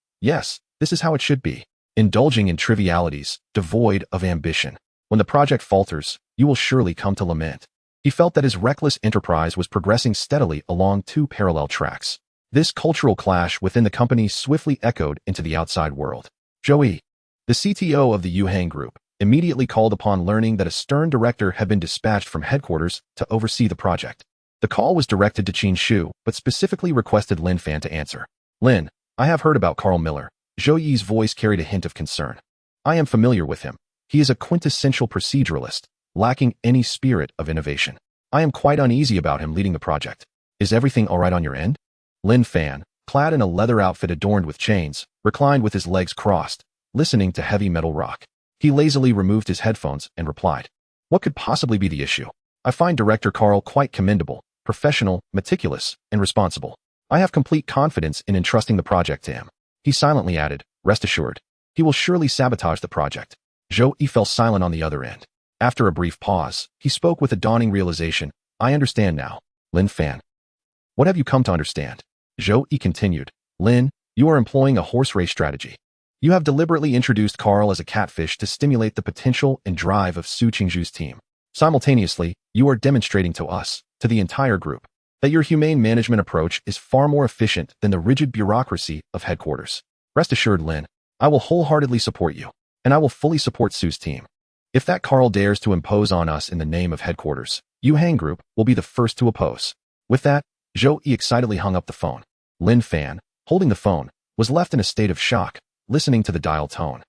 this is how it should be. Indulging in trivialities, devoid of ambition. When the project falters, you will surely come to lament. He felt that his reckless enterprise was progressing steadily along 2 parallel tracks. This cultural clash within the company swiftly echoed into the outside world. Zhou Yi, the CTO of the Yuhang Group, immediately called upon learning that a stern director had been dispatched from headquarters to oversee the project. The call was directed to Qin Shu, but specifically requested Lin Fan to answer. Lin, I have heard about Carl Miller. Zhou Yi's voice carried a hint of concern. I am familiar with him. He is a quintessential proceduralist, lacking any spirit of innovation. I am quite uneasy about him leading the project. Is everything all right on your end? Lin Fan, clad in a leather outfit adorned with chains, reclined with his legs crossed, listening to heavy metal rock. He lazily removed his headphones and replied, what could possibly be the issue? I find Director Carl quite commendable, professional, meticulous, and responsible. I have complete confidence in entrusting the project to him. He silently added, rest assured, he will surely sabotage the project. Zhou Yi fell silent on the other end. After a brief pause, he spoke with a dawning realization. I understand now, Lin Fan. What have you come to understand? Zhou Yi continued, Lin, you are employing a horse race strategy. You have deliberately introduced Carl as a catfish to stimulate the potential and drive of Su Qingzhu's team. Simultaneously, you are demonstrating to us, to the entire group, that your humane management approach is far more efficient than the rigid bureaucracy of headquarters. Rest assured, Lin, I will wholeheartedly support you, and I will fully support Su's team. If that Carl dares to impose on us in the name of headquarters, Yuhang Group will be the first to oppose. With that, Zhou Yi excitedly hung up the phone. Lin Fan, holding the phone, was left in a state of shock, listening to the dial tone.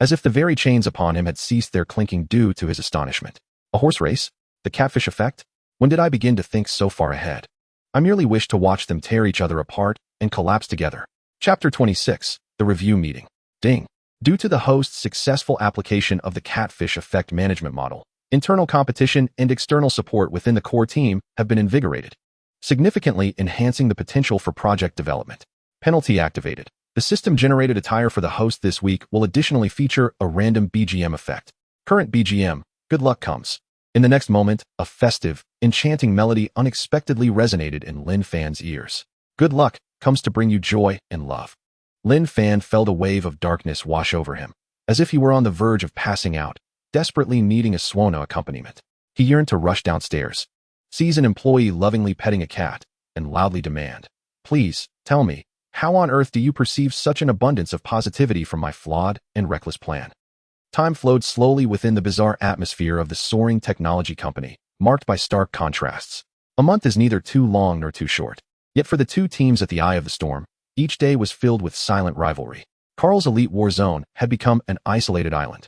as if the very chains upon him had ceased their clinking due to his astonishment. A horse race? The catfish effect? When did I begin to think so far ahead? I merely wished to watch them tear each other apart and collapse together. Chapter 26. The Review Meeting. Ding. Due to the host's successful application of the catfish effect management model, internal competition and external support within the core team have been invigorated, significantly enhancing the potential for project development. Penalty activated. The system-generated attire for the host this week will additionally feature a random BGM effect. Current BGM, Good Luck Comes. In the next moment, a festive, enchanting melody unexpectedly resonated in Lin Fan's ears. Good luck comes to bring you joy and love. Lin Fan felt a wave of darkness wash over him, as if he were on the verge of passing out, desperately needing a Swono accompaniment. He yearned to rush downstairs, seize an employee lovingly petting a cat, and loudly demand, "Please, tell me, how on earth do you perceive such an abundance of positivity from my flawed and reckless plan?" Time flowed slowly within the bizarre atmosphere of the soaring technology company, marked by stark contrasts. A month is neither too long nor too short. Yet for the two teams at the eye of the storm, each day was filled with silent rivalry. Karl's elite war zone had become an isolated island,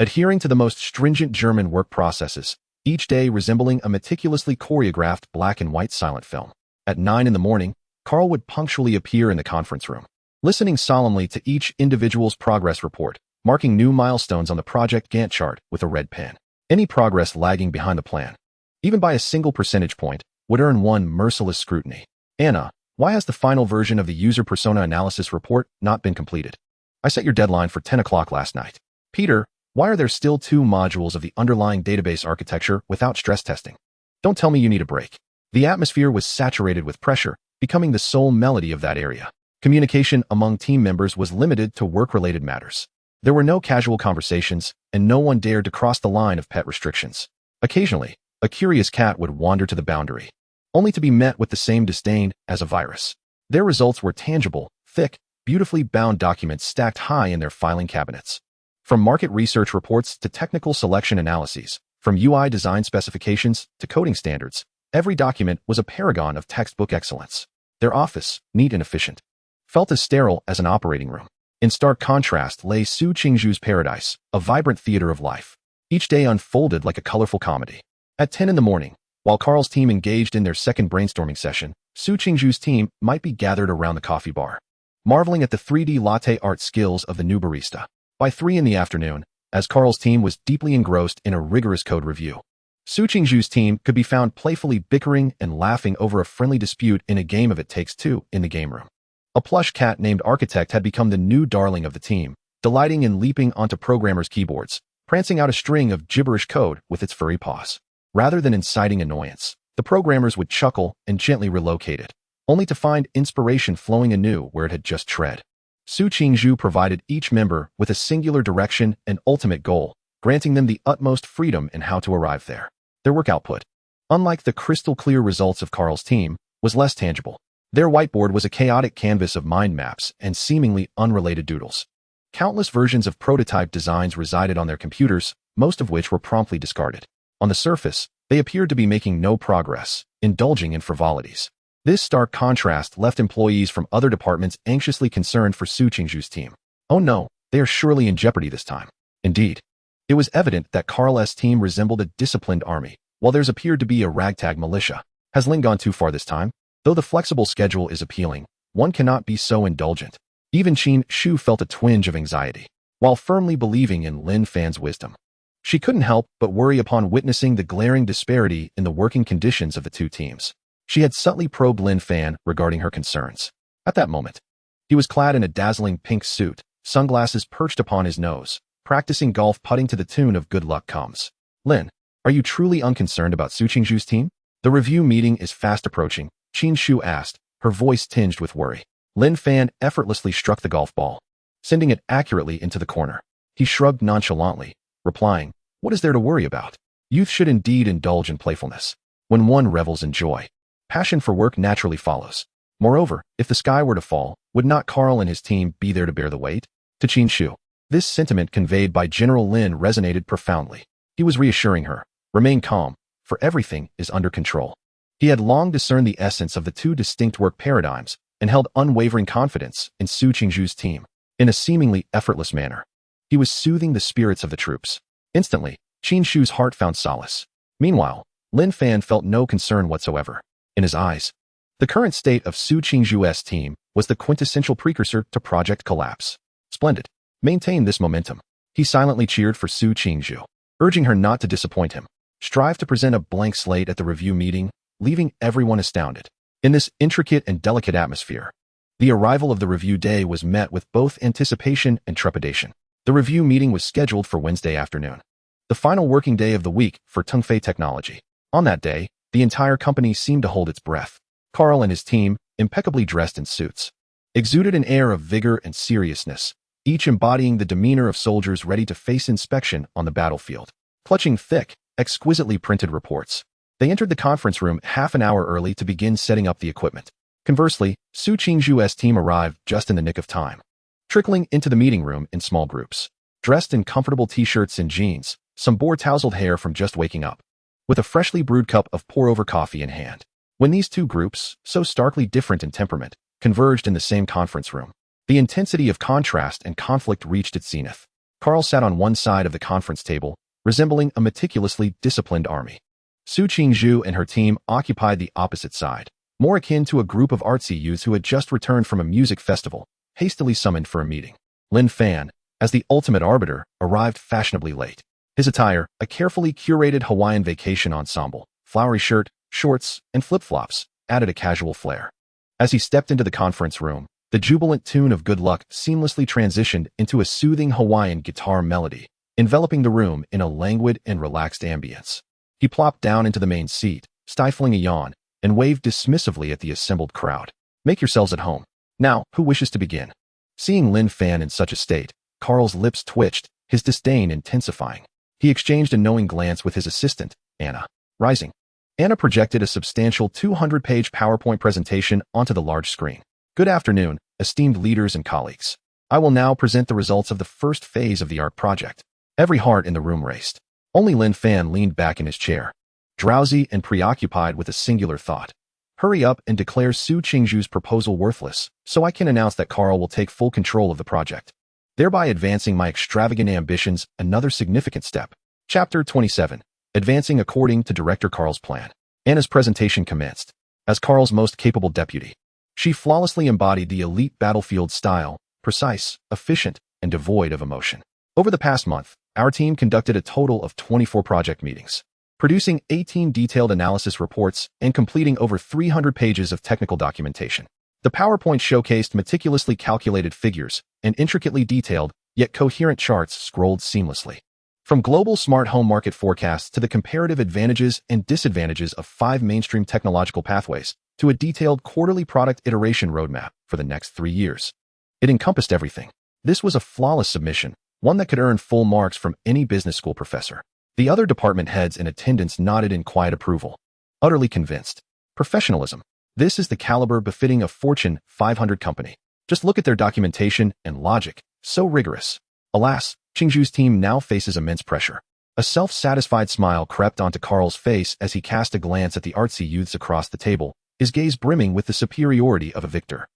adhering to the most stringent German work processes, each day resembling a meticulously choreographed black and white silent film. At 9 in the morning, Karl would punctually appear in the conference room, listening solemnly to each individual's progress report, marking new milestones on the project Gantt chart with a red pen. Any progress lagging behind the plan, even by a single percentage point, would earn one merciless scrutiny. "Anna, why has the final version of the user persona analysis report not been completed? I set your deadline for 10 o'clock last night." "Peter, why are there still 2 modules of the underlying database architecture without stress testing? Don't tell me you need a break." The atmosphere was saturated with pressure, becoming the sole melody of that area. Communication among team members was limited to work-related matters. There were no casual conversations, and no one dared to cross the line of pet restrictions. Occasionally, a curious cat would wander to the boundary, only to be met with the same disdain as a virus. Their results were tangible, thick, beautifully bound documents stacked high in their filing cabinets. From market research reports to technical selection analyses, from UI design specifications to coding standards, every document was a paragon of textbook excellence. Their office, neat and efficient, felt as sterile as an operating room. In stark contrast lay Su Qingzhu's paradise, a vibrant theater of life. Each day unfolded like a colorful comedy. At 10 in the morning, while Karl's team engaged in their second brainstorming session, Su Qingzhu's team might be gathered around the coffee bar, marveling at the 3D latte art skills of the new barista. By 3 in the afternoon, as Karl's team was deeply engrossed in a rigorous code review, Su Qingzhu's team could be found playfully bickering and laughing over a friendly dispute in a game of It Takes Two in the game room. A plush cat named Architect had become the new darling of the team, delighting in leaping onto programmers' keyboards, prancing out a string of gibberish code with its furry paws. Rather than inciting annoyance, the programmers would chuckle and gently relocate it, only to find inspiration flowing anew where it had just tread. Su Qingzhu provided each member with a singular direction and ultimate goal, granting them the utmost freedom in how to arrive there. Their work output, unlike the crystal-clear results of Karl's team, was less tangible. Their whiteboard was a chaotic canvas of mind maps and seemingly unrelated doodles. Countless versions of prototype designs resided on their computers, most of which were promptly discarded. On the surface, they appeared to be making no progress, indulging in frivolities. This stark contrast left employees from other departments anxiously concerned for Su Qingzhu's team. Oh no, they are surely in jeopardy this time. Indeed, it was evident that Karl's team resembled a disciplined army, while theirs appeared to be a ragtag militia. Has Lin gone too far this time? Though the flexible schedule is appealing, one cannot be so indulgent. Even Qin Shu felt a twinge of anxiety, while firmly believing in Lin Fan's wisdom. She couldn't help but worry upon witnessing the glaring disparity in the working conditions of the two teams. She had subtly probed Lin Fan regarding her concerns. At that moment, he was clad in a dazzling pink suit, sunglasses perched upon his nose, practicing golf putting to the tune of Good Luck Comes. "Lin, are you truly unconcerned about Su Qingzhu's team? The review meeting is fast approaching," Qin Shu asked, her voice tinged with worry. Lin Fan effortlessly struck the golf ball, sending it accurately into the corner. He shrugged nonchalantly, replying, "What is there to worry about? Youth should indeed indulge in playfulness. When one revels in joy, passion for work naturally follows. Moreover, if the sky were to fall, would not Karl and his team be there to bear the weight?" To Qin Shu, this sentiment conveyed by General Lin resonated profoundly. He was reassuring her, "Remain calm, for everything is under control." He had long discerned the essence of the two distinct work paradigms and held unwavering confidence in Su Qingzhu's team. In a seemingly effortless manner, He was soothing the spirits of the troops. Instantly, Qin Shu's heart found solace. Meanwhile, Lin Fan felt no concern whatsoever. In his eyes, the current state of Su Qingzhu's team was the quintessential precursor to Project Collapse. Splendid. Maintain this momentum. He silently cheered for Su Qingzhu, urging her not to disappoint him. Strive to present a blank slate at the review meeting, leaving everyone astounded. In this intricate and delicate atmosphere, the arrival of the review day was met with both anticipation and trepidation. The review meeting was scheduled for Wednesday afternoon, the final working day of the week for Tongfei Technology. On that day, the entire company seemed to hold its breath. Carl and his team, impeccably dressed in suits, exuded an air of vigor and seriousness, each embodying the demeanor of soldiers ready to face inspection on the battlefield. Clutching thick, exquisitely printed reports, they entered the conference room half an hour early to begin setting up the equipment. Conversely, Su Qingzhu's team arrived just in the nick of time, trickling into the meeting room in small groups, dressed in comfortable t-shirts and jeans, some bore tousled hair from just waking up, with a freshly brewed cup of pour-over coffee in hand. When these two groups, so starkly different in temperament, converged in the same conference room, the intensity of contrast and conflict reached its zenith. Carl sat on one side of the conference table, resembling a meticulously disciplined army. Su Qingzhu and her team occupied the opposite side, more akin to a group of artsy youths who had just returned from a music festival, hastily summoned for a meeting. Lin Fan, as the ultimate arbiter, arrived fashionably late. His attire, a carefully curated Hawaiian vacation ensemble, flowery shirt, shorts, and flip-flops, added a casual flair. As he stepped into the conference room, the jubilant tune of Good Luck seamlessly transitioned into a soothing Hawaiian guitar melody, enveloping the room in a languid and relaxed ambience. He plopped down into the main seat, stifling a yawn, and waved dismissively at the assembled crowd. Make yourselves at home. Now, who wishes to begin? Seeing Lin Fan in such a state, Carl's lips twitched, his disdain intensifying. He exchanged a knowing glance with his assistant, Anna. Rising, Anna projected a substantial 200-page PowerPoint presentation onto the large screen. Good afternoon, esteemed leaders and colleagues. I will now present the results of the first phase of the art project. Every heart in the room raced. Only Lin Fan leaned back in his chair, drowsy and preoccupied with a singular thought. Hurry up and declare Su Qingzhu's proposal worthless, so I can announce that Carl will take full control of the project, thereby advancing my extravagant ambitions another significant step. Chapter 27. Advancing according to Director Carl's plan. Anna's presentation commenced. As Carl's most capable deputy, she flawlessly embodied the elite battlefield style, precise, efficient, and devoid of emotion. Over the past month, our team conducted a total of 24 project meetings, producing 18 detailed analysis reports and completing over 300 pages of technical documentation. The PowerPoint showcased meticulously calculated figures and intricately detailed, yet coherent charts scrolled seamlessly. From global smart home market forecasts to the comparative advantages and disadvantages of 5 mainstream technological pathways, to a detailed quarterly product iteration roadmap for the next 3 years. It encompassed everything. This was a flawless submission, one that could earn full marks from any business school professor. The other department heads in attendance nodded in quiet approval, utterly convinced. Professionalism. This is the caliber befitting a Fortune 500 company. Just look at their documentation and logic, so rigorous. Alas, Qingzhu's team now faces immense pressure. A self-satisfied smile crept onto Carl's face as he cast a glance at the artsy youths across the table, his gaze brimming with the superiority of a victor.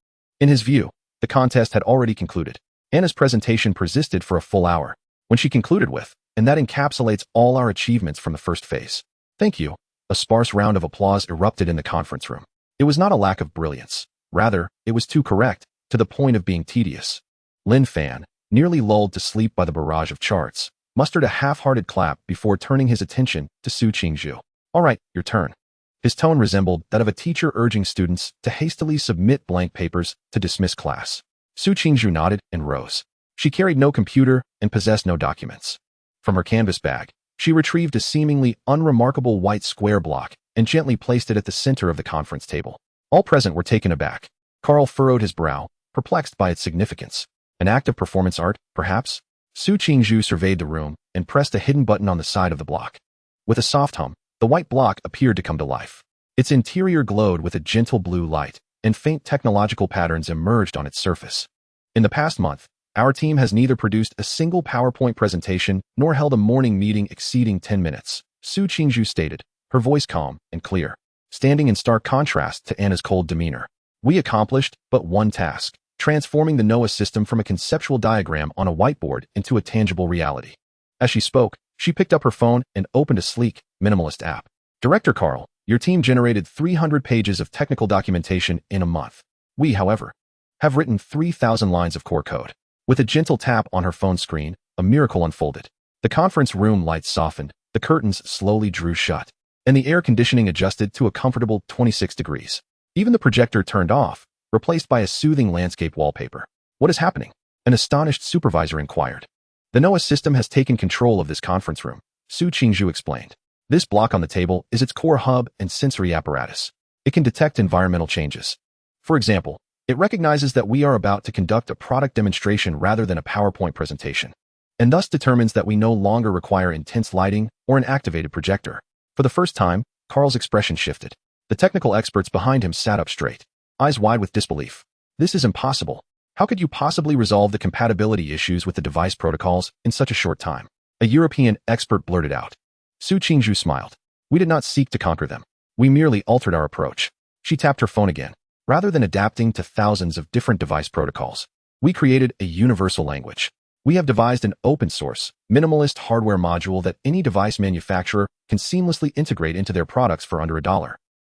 In his view, the contest had already concluded. Anna's presentation persisted for a full hour, when she concluded with, and that encapsulates all our achievements from the first phase. Thank you. A sparse round of applause erupted in the conference room. It was not a lack of brilliance. Rather, it was too correct, to the point of being tedious. Lin Fan, nearly lulled to sleep by the barrage of charts, mustered a half-hearted clap before turning his attention to Su Qingzhu. All right, your turn. His tone resembled that of a teacher urging students to hastily submit blank papers to dismiss class. Su Qingzhu nodded and rose. She carried no computer and possessed no documents. From her canvas bag, she retrieved a seemingly unremarkable white square block and gently placed it at the center of the conference table. All present were taken aback. Carl furrowed his brow, perplexed by its significance. An act of performance art, perhaps? Su Qingzhu surveyed the room and pressed a hidden button on the side of the block. With a soft hum, the white block appeared to come to life. Its interior glowed with a gentle blue light, and faint technological patterns emerged on its surface. In the past month, our team has neither produced a single PowerPoint presentation nor held a morning meeting exceeding 10 minutes, Su Qingzhu stated, her voice calm and clear, standing in stark contrast to Anna's cold demeanor. We accomplished but one task, transforming the Noah system from a conceptual diagram on a whiteboard into a tangible reality. As she spoke, she picked up her phone and opened a sleek, minimalist app. Director Carl, your team generated 300 pages of technical documentation in a month. We, however, have written 3,000 lines of core code. With a gentle tap on her phone screen, a miracle unfolded. The conference room lights softened, the curtains slowly drew shut, and the air conditioning adjusted to a comfortable 26 degrees. Even the projector turned off, replaced by a soothing landscape wallpaper. What is happening? An astonished supervisor inquired. The Noah system has taken control of this conference room, Su Qingzhu explained. This block on the table is its core hub and sensory apparatus. It can detect environmental changes. For example, it recognizes that we are about to conduct a product demonstration rather than a PowerPoint presentation, and thus determines that we no longer require intense lighting or an activated projector. For the first time, Carl's expression shifted. The technical experts behind him sat up straight, eyes wide with disbelief. This is impossible. How could you possibly resolve the compatibility issues with the device protocols in such a short time? A European expert blurted out. Su Qingzhu smiled. We did not seek to conquer them. We merely altered our approach. She tapped her phone again. Rather than adapting to thousands of different device protocols, we created a universal language. We have devised an open-source, minimalist hardware module that any device manufacturer can seamlessly integrate into their products for under $1,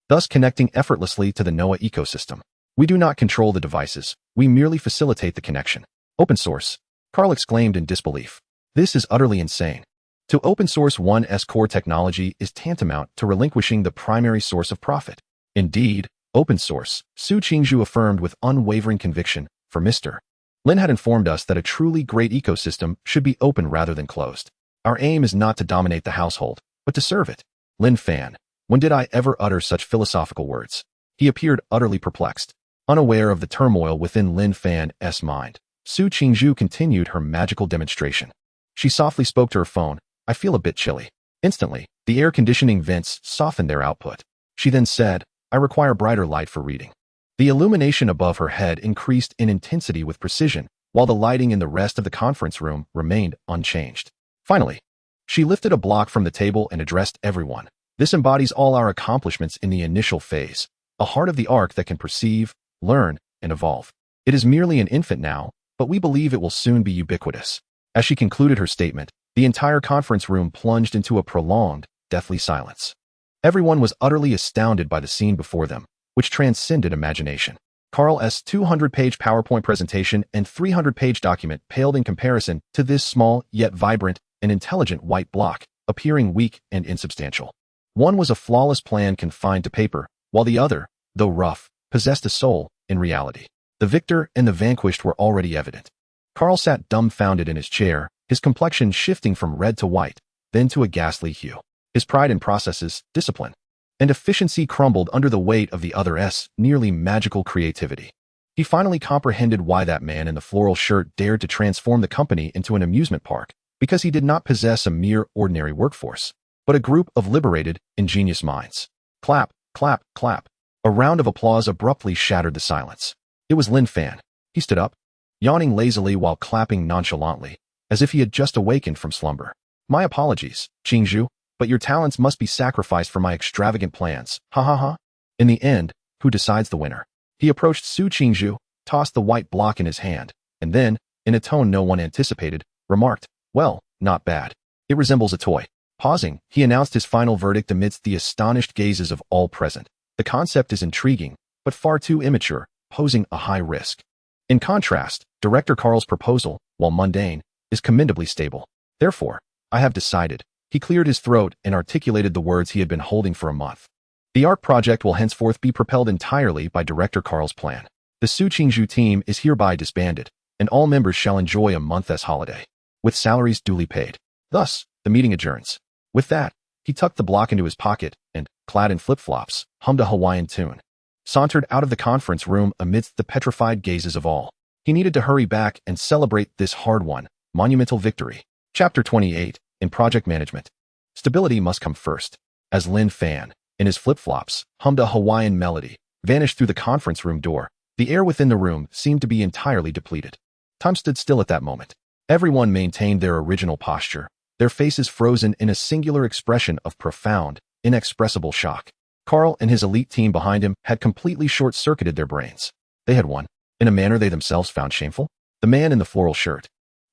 thus connecting effortlessly to the Noah ecosystem. We do not control the devices, we merely facilitate the connection. Open source, Carl exclaimed in disbelief. This is utterly insane. To open source one's core technology is tantamount to relinquishing the primary source of profit. Indeed, open source, Su Qingzhu affirmed with unwavering conviction, for Mr. Lin had informed us that a truly great ecosystem should be open rather than closed. Our aim is not to dominate the household, but to serve it. Lin Fan, when did I ever utter such philosophical words? He appeared utterly perplexed. Unaware of the turmoil within Lin Fan's mind, Su Qingzhu continued her magical demonstration. She softly spoke to her phone. I feel a bit chilly. Instantly, the air conditioning vents softened their output. She then said, I require brighter light for reading. The illumination above her head increased in intensity with precision, while the lighting in the rest of the conference room remained unchanged. Finally, she lifted a block from the table and addressed everyone. This embodies all our accomplishments in the initial phase, a heart of the arc that can perceive, learn, and evolve. It is merely an infant now, but we believe it will soon be ubiquitous. As she concluded her statement, the entire conference room plunged into a prolonged, deathly silence. Everyone was utterly astounded by the scene before them, which transcended imagination. Carl's 200-page PowerPoint presentation and 300-page document paled in comparison to this small, yet vibrant, and intelligent white block, appearing weak and insubstantial. One was a flawless plan confined to paper, while the other, though rough, possessed a soul, in reality. The victor and the vanquished were already evident. Carl sat dumbfounded in his chair, his complexion shifting from red to white, then to a ghastly hue. His pride in processes, discipline, and efficiency crumbled under the weight of the other's nearly magical creativity. He finally comprehended why that man in the floral shirt dared to transform the company into an amusement park, because he did not possess a mere ordinary workforce, but a group of liberated, ingenious minds. Clap, clap, clap. A round of applause abruptly shattered the silence. It was Lin Fan. He stood up, yawning lazily while clapping nonchalantly, as if he had just awakened from slumber. My apologies, Qingzhu, but your talents must be sacrificed for my extravagant plans. Ha ha ha. In the end, who decides the winner? He approached Su Qingzhu, tossed the white block in his hand, and then, in a tone no one anticipated, remarked, well, not bad. It resembles a toy. Pausing, he announced his final verdict amidst the astonished gazes of all present. The concept is intriguing, but far too immature, posing a high risk. In contrast, Director Carl's proposal, while mundane, is commendably stable. Therefore, I have decided. He cleared his throat and articulated the words he had been holding for a month. The art project will henceforth be propelled entirely by Director Carl's plan. The Su Qingzhu team is hereby disbanded, and all members shall enjoy a month's holiday, with salaries duly paid. Thus, the meeting adjourns. With that, he tucked the block into his pocket and, clad in flip-flops, hummed a Hawaiian tune. Sauntered out of the conference room amidst the petrified gazes of all. He needed to hurry back and celebrate this hard-won, monumental victory. Chapter 28, in Project Management. Stability must come first. As Lin Fan, in his flip-flops, hummed a Hawaiian melody, vanished through the conference room door, the air within the room seemed to be entirely depleted. Time stood still at that moment. Everyone maintained their original posture, their faces frozen in a singular expression of profound, inexpressible shock. Carl and his elite team behind him had completely short-circuited their brains. They had won. in a manner they themselves found shameful? The man in the floral shirt,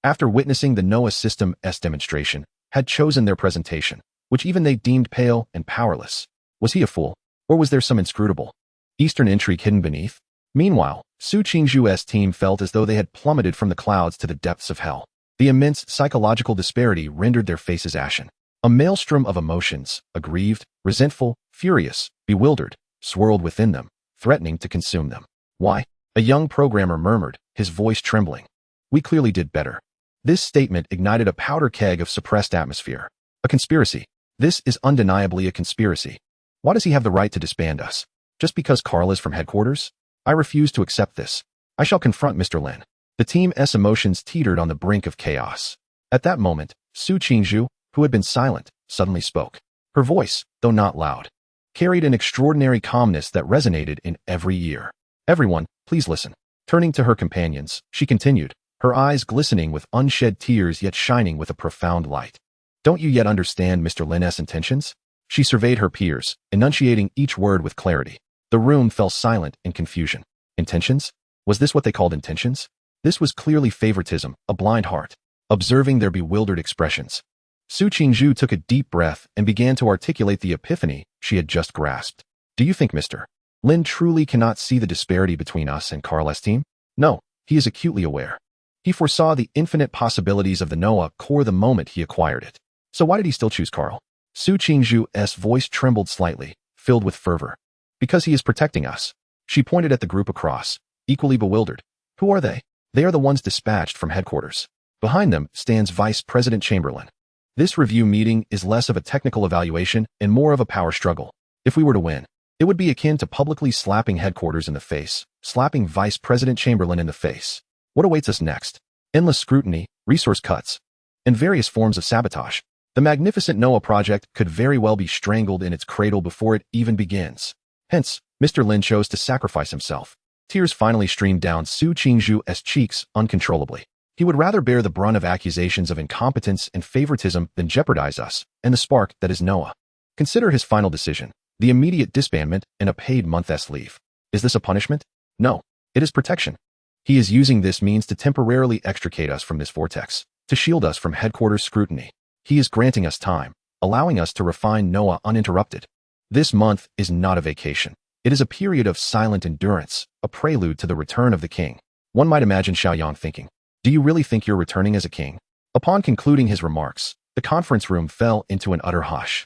after witnessing the Noah System's demonstration, had chosen their presentation, which even they deemed pale and powerless. Was he a fool, or was there some inscrutable Eastern intrigue hidden beneath? Meanwhile, Su Qingzhu's team felt as though they had plummeted from the clouds to the depths of hell. The immense psychological disparity rendered their faces ashen. A maelstrom of emotions, aggrieved, resentful, furious, bewildered, swirled within them, threatening to consume them. Why? A young programmer murmured, his voice trembling. We clearly did better. This statement ignited a powder keg of suppressed atmosphere. A conspiracy. This is undeniably a conspiracy. Why does he have the right to disband us? Just because Carl is from headquarters? I refuse to accept this. I shall confront Mr. Lin. The team's emotions teetered on the brink of chaos. At that moment, Su Qingzhu, who had been silent, suddenly spoke. Her voice, though not loud, carried an extraordinary calmness that resonated in every ear. Everyone, please listen. Turning to her companions, she continued, her eyes glistening with unshed tears yet shining with a profound light. Don't you yet understand Mr. Lin's intentions? She surveyed her peers, enunciating each word with clarity. The room fell silent in confusion. Intentions? Was this what they called intentions? This was clearly favoritism, a blind heart. Observing their bewildered expressions, Su Qingzhu took a deep breath and began to articulate the epiphany she had just grasped. Do you think Mr. Lin truly cannot see the disparity between us and Carl's team? No, he is acutely aware. He foresaw the infinite possibilities of the Noah core the moment he acquired it. So why did he still choose Carl? Su Qingzhu's voice trembled slightly, filled with fervor. Because he is protecting us. She pointed at the group across, equally bewildered. Who are they? They are the ones dispatched from headquarters. Behind them stands Vice President Chamberlain. This review meeting is less of a technical evaluation and more of a power struggle. If we were to win, it would be akin to publicly slapping headquarters in the face, slapping Vice President Chamberlain in the face. What awaits us next? Endless scrutiny, resource cuts, and various forms of sabotage. The magnificent Noah project could very well be strangled in its cradle before it even begins. Hence, Mr. Lin chose to sacrifice himself. Tears finally streamed down Su Qingzhu's cheeks uncontrollably. He would rather bear the brunt of accusations of incompetence and favoritism than jeopardize us and the spark that is Noah. Consider his final decision, the immediate disbandment and a paid month's leave. Is this a punishment? No, it is protection. He is using this means to temporarily extricate us from this vortex, to shield us from headquarters scrutiny. He is granting us time, allowing us to refine Noah uninterrupted. This month is not a vacation. It is a period of silent endurance, a prelude to the return of the king. One might imagine Xiaoyang thinking, do you really think you're returning as a king? Upon concluding his remarks, the conference room fell into an utter hush.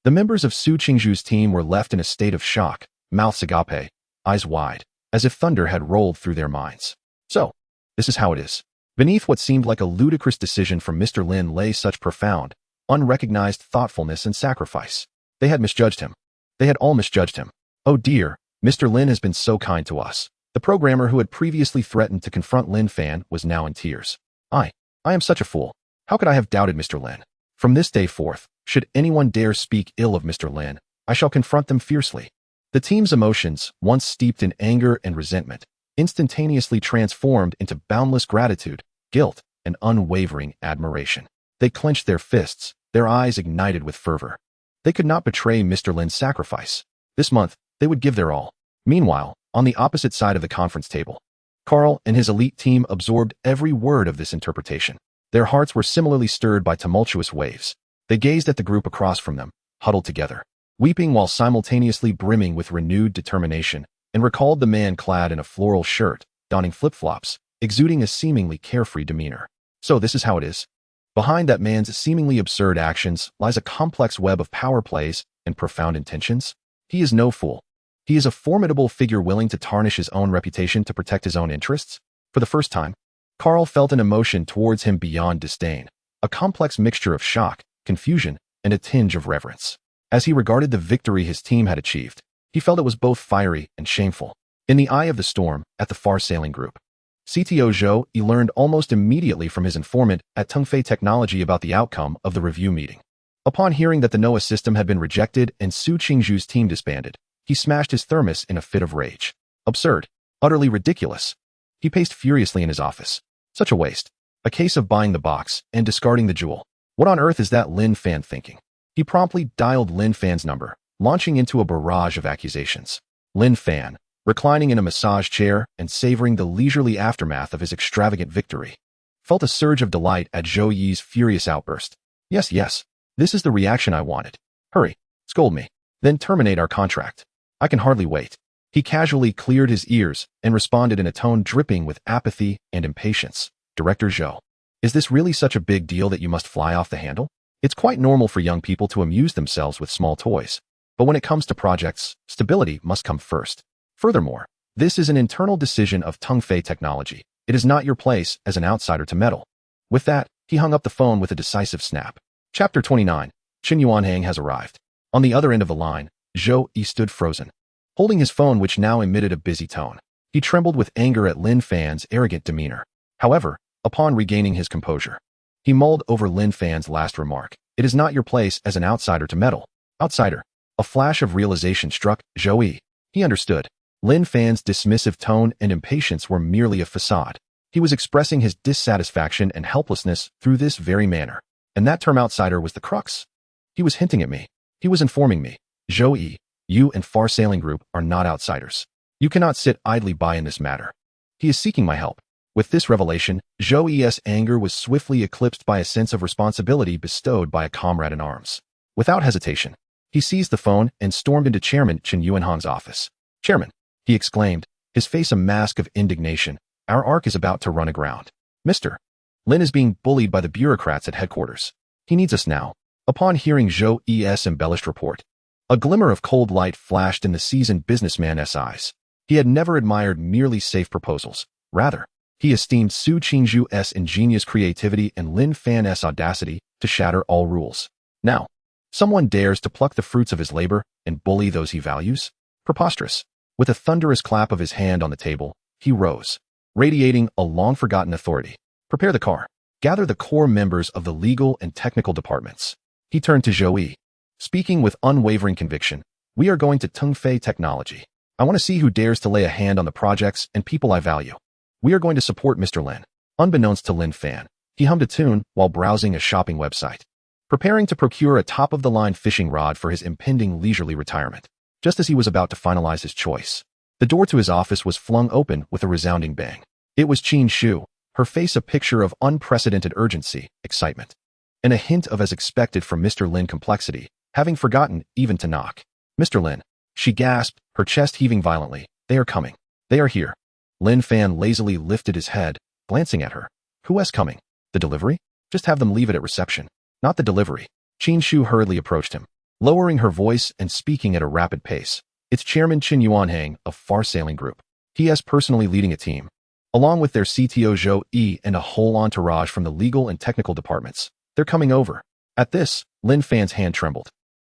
The members of Su Qingzhu's team were left in a state of shock, mouths agape, eyes wide, as if thunder had rolled through their minds. So, this is how it is. Beneath what seemed like a ludicrous decision from Mr. Lin lay such profound, unrecognized thoughtfulness and sacrifice. They had misjudged him. They had all misjudged him. Oh dear, Mr. Lin has been so kind to us. The programmer who had previously threatened to confront Lin Fan was now in tears. I am such a fool. How could I have doubted Mr. Lin? From this day forth, should anyone dare speak ill of Mr. Lin, I shall confront them fiercely. The team's emotions, once steeped in anger and resentment, instantaneously transformed into boundless gratitude, guilt, and unwavering admiration. They clenched their fists, their eyes ignited with fervor. They could not betray Mr. Lin's sacrifice. This month, they would give their all. Meanwhile, on the opposite side of the conference table, Carl and his elite team absorbed every word of this interpretation. Their hearts were similarly stirred by tumultuous waves. They gazed at the group across from them, huddled together, weeping while simultaneously brimming with renewed determination, and recalled the man clad in a floral shirt, donning flip-flops, exuding a seemingly carefree demeanor. So this is how it is. Behind that man's seemingly absurd actions lies a complex web of power plays and profound intentions. He is no fool. He is a formidable figure willing to tarnish his own reputation to protect his own interests. For the first time, Carl felt an emotion towards him beyond disdain, a complex mixture of shock, confusion, and a tinge of reverence. As he regarded the victory his team had achieved, he felt it was both fiery and shameful. In the eye of the storm, at the far sailing group, CTO Zhou Yi learned almost immediately from his informant at Tongfei Technology about the outcome of the review meeting. Upon hearing that the Noah system had been rejected and Su Qingzhu's team disbanded, he smashed his thermos in a fit of rage. Absurd. Utterly ridiculous. He paced furiously in his office. Such a waste. A case of buying the box and discarding the jewel. What on earth is that Lin Fan thinking? He promptly dialed Lin Fan's number, launching into a barrage of accusations. Lin Fan, reclining in a massage chair and savoring the leisurely aftermath of his extravagant victory. Felt a surge of delight at Zhou Yi's furious outburst. Yes, yes, this is the reaction I wanted. Hurry, scold me, then terminate our contract. I can hardly wait. He casually cleared his ears and responded in a tone dripping with apathy and impatience. Director Zhou, is this really such a big deal that you must fly off the handle? It's quite normal for young people to amuse themselves with small toys. But when it comes to projects, stability must come first. Furthermore, this is an internal decision of Tongfei Technology. It is not your place as an outsider to meddle. With that, he hung up the phone with a decisive snap. Chapter 29. Qin Yuanhang has arrived. On the other end of the line, Zhou Yi stood frozen, holding his phone which now emitted a busy tone. He trembled with anger at Lin Fan's arrogant demeanor. However, upon regaining his composure, he mulled over Lin Fan's last remark. It is not your place as an outsider to meddle. Outsider. A flash of realization struck Zhou Yi. He understood. Lin Fan's dismissive tone and impatience were merely a facade. He was expressing his dissatisfaction and helplessness through this very manner. And that term outsider was the crux. He was hinting at me. He was informing me. Zhou Yi, you and Far Sailing Group are not outsiders. You cannot sit idly by in this matter. He is seeking my help. With this revelation, Zhou Yi's anger was swiftly eclipsed by a sense of responsibility bestowed by a comrade in arms. Without hesitation, he seized the phone and stormed into Chairman Qin Yuanhang's office. Chairman, he exclaimed, his face a mask of indignation. Our ark is about to run aground. Mr. Lin is being bullied by the bureaucrats at headquarters. He needs us now. Upon hearing Zhou Yi's embellished report, a glimmer of cold light flashed in the seasoned businessman's eyes. He had never admired merely safe proposals. Rather, he esteemed Su Qingzhu's ingenious creativity and Lin Fan's audacity to shatter all rules. Now, someone dares to pluck the fruits of his labor and bully those he values? Preposterous. With a thunderous clap of his hand on the table, he rose, radiating a long-forgotten authority. Prepare the car. Gather the core members of the legal and technical departments. He turned to Zhou Yi, speaking with unwavering conviction. We are going to Tongfei Technology. I want to see who dares to lay a hand on the projects and people I value. We are going to support Mr. Lin. Unbeknownst to Lin Fan, he hummed a tune while browsing a shopping website, preparing to procure a top-of-the-line fishing rod for his impending leisurely retirement. Just as he was about to finalize his choice, the door to his office was flung open with a resounding bang. It was Qin Shu, her face a picture of unprecedented urgency, excitement, and a hint of as expected from Mr. Lin complexity, having forgotten even to knock. Mr. Lin, she gasped, her chest heaving violently. They are coming. They are here. Lin Fan lazily lifted his head, glancing at her. Who is coming? The delivery? Just have them leave it at reception. Not the delivery. Qin Shu hurriedly approached him, lowering her voice and speaking at a rapid pace. It's Chairman Qin Yuanhang of Far Sailing Group. He is personally leading a team, along with their CTO Zhou Yi and a whole entourage from the legal and technical departments. They're coming over. At this, Lin Fan's hand trembled,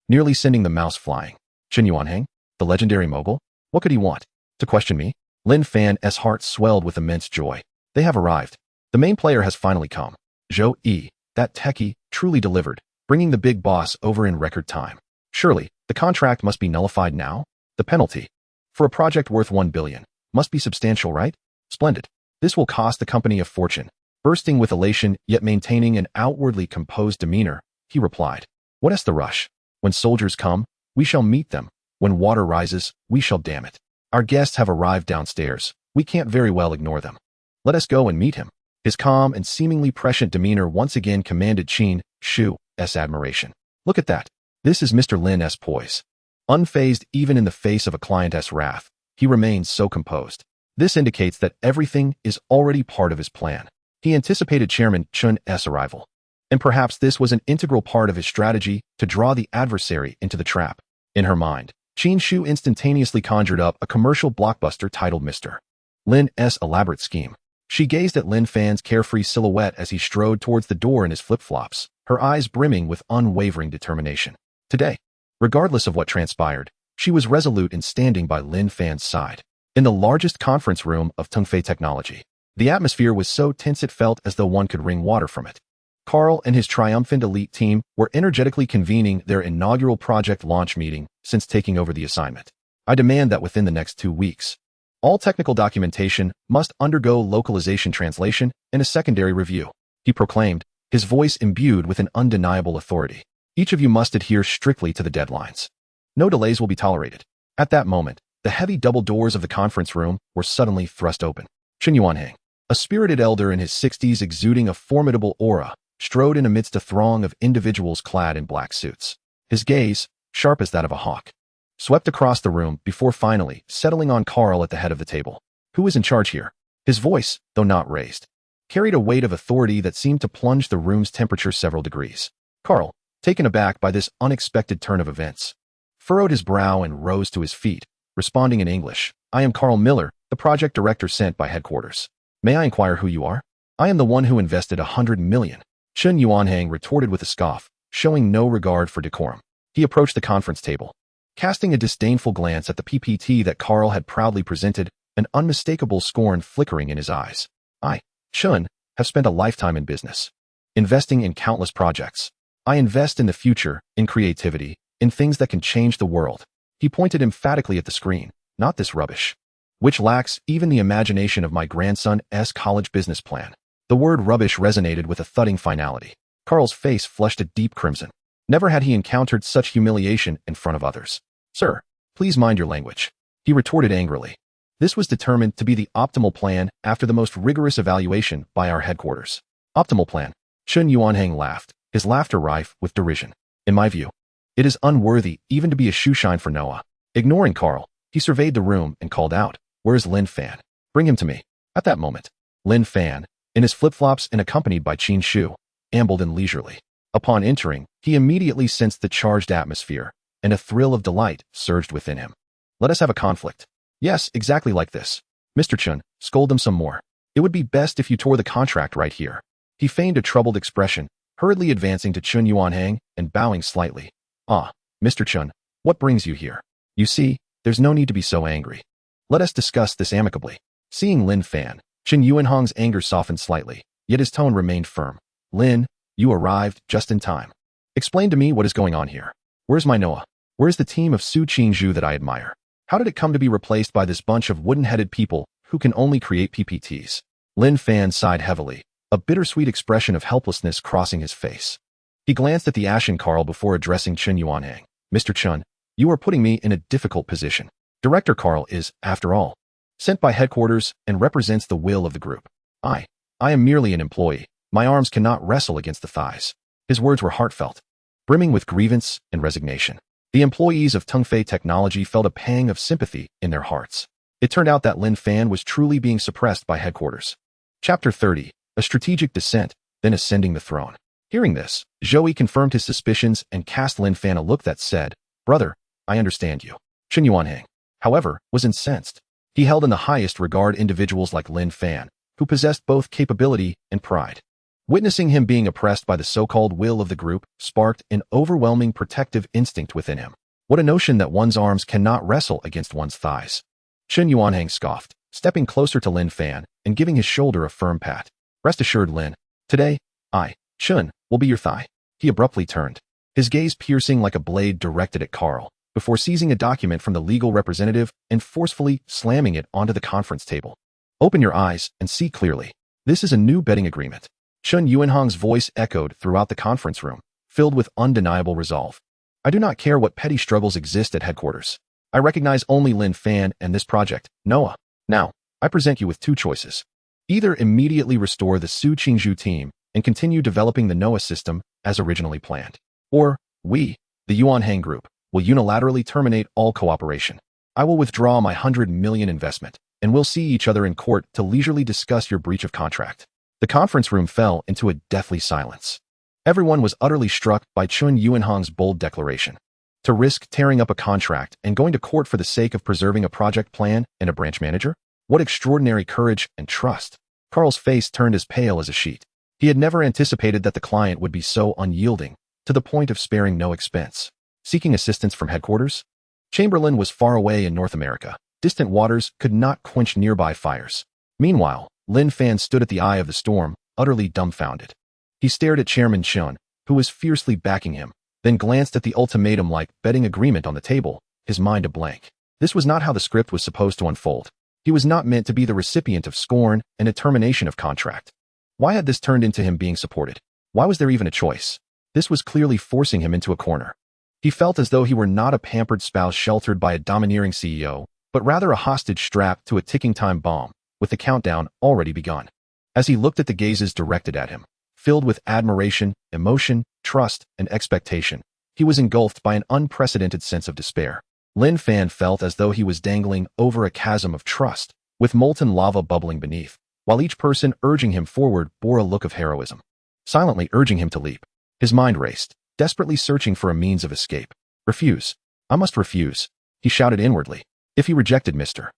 nearly sending the mouse flying. Qin Yuanhang, the legendary mogul? What could he want? To question me? Lin Fan's heart swelled with immense joy. They have arrived. The main player has finally come. Zhou Yi, that techie, truly delivered, bringing the big boss over in record time. Surely, the contract must be nullified now? The penalty for a project worth 1 billion must be substantial, right? Splendid. This will cost the company a fortune. Bursting with elation, yet maintaining an outwardly composed demeanor, he replied, What is the rush? When soldiers come, we shall meet them. When water rises, we shall dam it. Our guests have arrived downstairs. We can't very well ignore them. Let us go and meet him. His calm and seemingly prescient demeanor once again commanded Qin Shu's admiration. Look at that. This is Mr. Lin's poise. Unfazed even in the face of a client's wrath, he remains so composed. This indicates that everything is already part of his plan. He anticipated Chairman Chun's arrival, and perhaps this was an integral part of his strategy to draw the adversary into the trap. In her mind, Qin Shu instantaneously conjured up a commercial blockbuster titled Mr. Lin's elaborate scheme. She gazed at Lin Fan's carefree silhouette as he strode towards the door in his flip-flops, her eyes brimming with unwavering determination. Today, regardless of what transpired, she was resolute in standing by Lin Fan's side. In the largest conference room of Tongfei Technology, the atmosphere was so tense it felt as though one could wring water from it. Carl and his triumphant elite team were energetically convening their inaugural project launch meeting since taking over the assignment. I demand that within the next 2 weeks, all technical documentation must undergo localization translation and a secondary review, he proclaimed, his voice imbued with an undeniable authority. Each of you must adhere strictly to the deadlines. No delays will be tolerated. At that moment, the heavy double doors of the conference room were suddenly thrust open. Chen Yuanhang, a spirited elder in his 60s exuding a formidable aura, strode in amidst a throng of individuals clad in black suits. His gaze, sharp as that of a hawk, swept across the room before finally settling on Carl at the head of the table. Who is in charge here? His voice, though not raised, carried a weight of authority that seemed to plunge the room's temperature several degrees. Carl, taken aback by this unexpected turn of events, furrowed his brow and rose to his feet, responding in English. I am Carl Miller, the project director sent by headquarters. May I inquire who you are? I am the one who invested 100 million. Chen Yuanhang retorted with a scoff, showing no regard for decorum. He approached the conference table, casting a disdainful glance at the PPT that Carl had proudly presented, an unmistakable scorn flickering in his eyes. I, Chen, have spent a lifetime in business, investing in countless projects. I invest in the future, in creativity, in things that can change the world. He pointed emphatically at the screen. Not this rubbish, which lacks even the imagination of my grandson's college business plan. The word rubbish resonated with a thudding finality. Carl's face flushed a deep crimson. Never had he encountered such humiliation in front of others. Sir, please mind your language, he retorted angrily. This was determined to be the optimal plan after the most rigorous evaluation by our headquarters. Optimal plan? Chen Yuanhang laughed, his laughter rife with derision. In my view, it is unworthy even to be a shoeshine for Noah. Ignoring Carl, he surveyed the room and called out, Where's Lin Fan? Bring him to me. At that moment, Lin Fan, in his flip-flops and accompanied by Qin Shu, ambled in leisurely. Upon entering, he immediately sensed the charged atmosphere, and a thrill of delight surged within him. Let us have a conflict. Yes, exactly like this. Mr. Chen, scold them some more. It would be best if you tore the contract right here. He feigned a troubled expression, hurriedly advancing to Chen Yuanhang and bowing slightly. Ah, Mr. Chen, what brings you here? You see, there's no need to be so angry. Let us discuss this amicably. Seeing Lin Fan, Chen Yuanhang's anger softened slightly, yet his tone remained firm. Lin, you arrived just in time. Explain to me what is going on here. Where's my Noah? Where's the team of Su Qingzhu that I admire? How did it come to be replaced by this bunch of wooden-headed people who can only create PPTs? Lin Fan sighed heavily, a bittersweet expression of helplessness crossing his face. He glanced at the ashen Carl before addressing Chen Yuanhang. Mr. Chen, you are putting me in a difficult position. Director Carl is, after all, sent by headquarters and represents the will of the group. I am merely an employee. My arms cannot wrestle against the thighs. His words were heartfelt, brimming with grievance and resignation. The employees of Tongfei Technology felt a pang of sympathy in their hearts. It turned out that Lin Fan was truly being suppressed by headquarters. Chapter 30, A Strategic Descent, then Ascending the Throne. Hearing this, Zhou confirmed his suspicions and cast Lin Fan a look that said, Brother, I understand you. Chen Yuanhang, however, was incensed. He held in the highest regard individuals like Lin Fan, who possessed both capability and pride. Witnessing him being oppressed by the so-called will of the group sparked an overwhelming protective instinct within him. What a notion that one's arms cannot wrestle against one's thighs. Chen Yuanhang scoffed, stepping closer to Lin Fan and giving his shoulder a firm pat. Rest assured, Lin. Today, I, Chen, will be your thigh. He abruptly turned, his gaze piercing like a blade directed at Carl, before seizing a document from the legal representative and forcefully slamming it onto the conference table. Open your eyes and see clearly. This is a new betting agreement. Chen Yuanhang's voice echoed throughout the conference room, filled with undeniable resolve. I do not care what petty struggles exist at headquarters. I recognize only Lin Fan and this project, Noah. Now, I present you with two choices. Either immediately restore the Su Qingzhu team and continue developing the Noah system as originally planned. Or, we, the Yuanhang Group, will unilaterally terminate all cooperation. I will withdraw my 100 million investment, and we'll see each other in court to leisurely discuss your breach of contract. The conference room fell into a deathly silence. Everyone was utterly struck by Chen Yuanhang's bold declaration. To risk tearing up a contract and going to court for the sake of preserving a project plan and a branch manager? What extraordinary courage and trust. Carl's face turned as pale as a sheet. He had never anticipated that the client would be so unyielding, to the point of sparing no expense. Seeking assistance from headquarters? Chamberlain was far away in North America. Distant waters could not quench nearby fires. Meanwhile, Lin Fan stood at the eye of the storm, utterly dumbfounded. He stared at Chairman Chen, who was fiercely backing him, then glanced at the ultimatum-like betting agreement on the table, his mind a blank. This was not how the script was supposed to unfold. He was not meant to be the recipient of scorn and a termination of contract. Why had this turned into him being supported? Why was there even a choice? This was clearly forcing him into a corner. He felt as though he were not a pampered spouse sheltered by a domineering CEO, but rather a hostage strapped to a ticking time bomb, with the countdown already begun. As he looked at the gazes directed at him, filled with admiration, emotion, trust, and expectation, he was engulfed by an unprecedented sense of despair. Lin Fan felt as though he was dangling over a chasm of trust, with molten lava bubbling beneath, while each person urging him forward bore a look of heroism, silently urging him to leap. His mind raced, desperately searching for a means of escape. Refuse. I must refuse, he shouted inwardly. If he rejected Mr.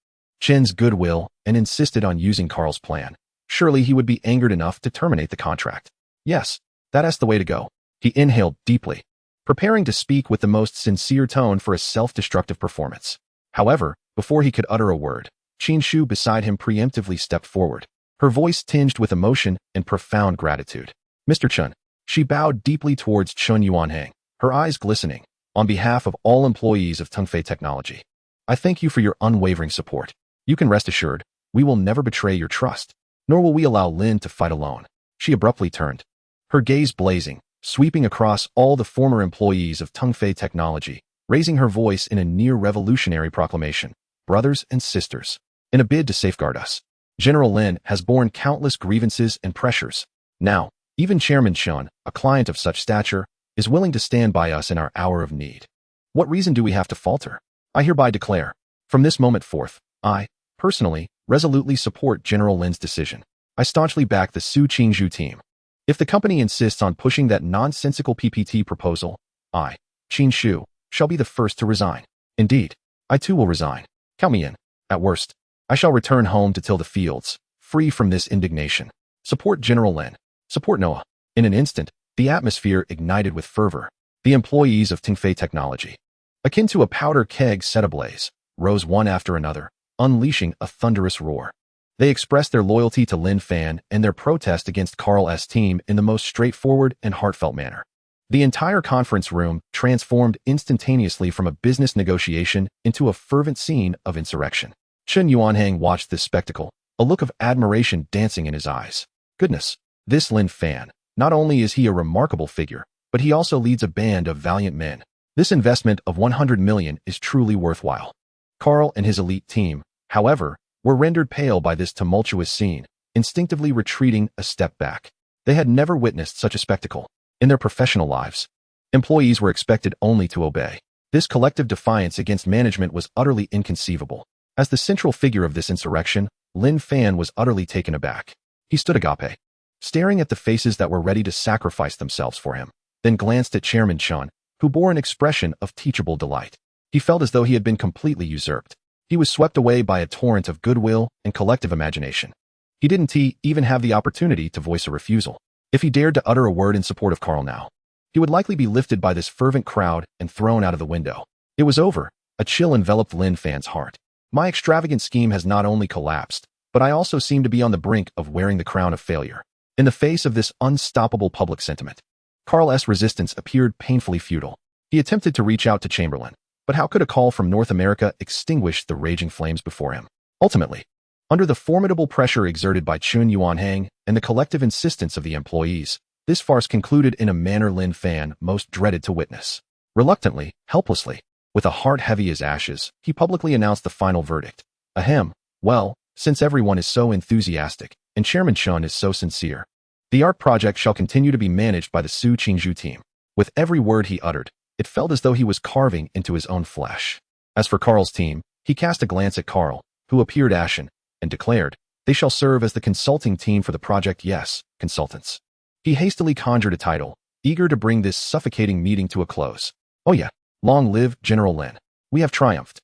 Chen's goodwill and insisted on using Carl's plan, surely he would be angered enough to terminate the contract. Yes, that's the way to go. He inhaled deeply, preparing to speak with the most sincere tone for a self-destructive performance. However, before he could utter a word, Qin Shu beside him preemptively stepped forward, her voice tinged with emotion and profound gratitude. Mr. Chen. She bowed deeply towards Chun Yuanhang, her eyes glistening. On behalf of all employees of Tongfei Technology, I thank you for your unwavering support. You can rest assured, we will never betray your trust, nor will we allow Lin to fight alone. She abruptly turned, her gaze blazing, sweeping across all the former employees of Tongfei Technology, raising her voice in a near-revolutionary proclamation. Brothers and sisters, in a bid to safeguard us, General Lin has borne countless grievances and pressures. Now, even Chairman Shun, a client of such stature, is willing to stand by us in our hour of need. What reason do we have to falter? I hereby declare, from this moment forth, I, personally, resolutely support General Lin's decision. I staunchly back the Su Qingzhu team. If the company insists on pushing that nonsensical PPT proposal, I, Qin Shu, shall be the first to resign. Indeed, I too will resign. Count me in. At worst, I shall return home to till the fields, free from this indignation. Support General Lin. Support Noah. In an instant, the atmosphere ignited with fervor. The employees of Tongfei Technology, akin to a powder keg set ablaze, rose one after another, unleashing a thunderous roar. They expressed their loyalty to Lin Fan and their protest against Carl's team in the most straightforward and heartfelt manner. The entire conference room transformed instantaneously from a business negotiation into a fervent scene of insurrection. Chen Yuanhang watched this spectacle, a look of admiration dancing in his eyes. Goodness, this Lin Fan. Not only is he a remarkable figure, but he also leads a band of valiant men. This investment of 100 million is truly worthwhile. Carl and his elite team, however, were rendered pale by this tumultuous scene, instinctively retreating a step back. They had never witnessed such a spectacle. In their professional lives, employees were expected only to obey. This collective defiance against management was utterly inconceivable. As the central figure of this insurrection, Lin Fan was utterly taken aback. He stood agape, staring at the faces that were ready to sacrifice themselves for him, then glanced at Chairman Chun, who bore an expression of teachable delight. He felt as though he had been completely usurped. He was swept away by a torrent of goodwill and collective imagination. He didn't even have the opportunity to voice a refusal. If he dared to utter a word in support of Carl now, he would likely be lifted by this fervent crowd and thrown out of the window. It was over. A chill enveloped Lin Fan's heart. My extravagant scheme has not only collapsed, but I also seem to be on the brink of wearing the crown of failure. In the face of this unstoppable public sentiment, Carl's resistance appeared painfully futile. He attempted to reach out to Chamberlain, but how could a call from North America extinguish the raging flames before him? Ultimately, under the formidable pressure exerted by Chun Yuanhang and the collective insistence of the employees, this farce concluded in a manner Lin Fan most dreaded to witness. Reluctantly, helplessly, with a heart heavy as ashes, he publicly announced the final verdict. Ahem. Well, since everyone is so enthusiastic, and Chairman Chun is so sincere, the art project shall continue to be managed by the Su Qingzhu team. With every word he uttered, it felt as though he was carving into his own flesh. As for Carl's team, he cast a glance at Carl, who appeared ashen, and declared, they shall serve as the consulting team for the project. Yes, consultants. He hastily conjured a title, eager to bring this suffocating meeting to a close. Oh yeah, long live General Lin. We have triumphed.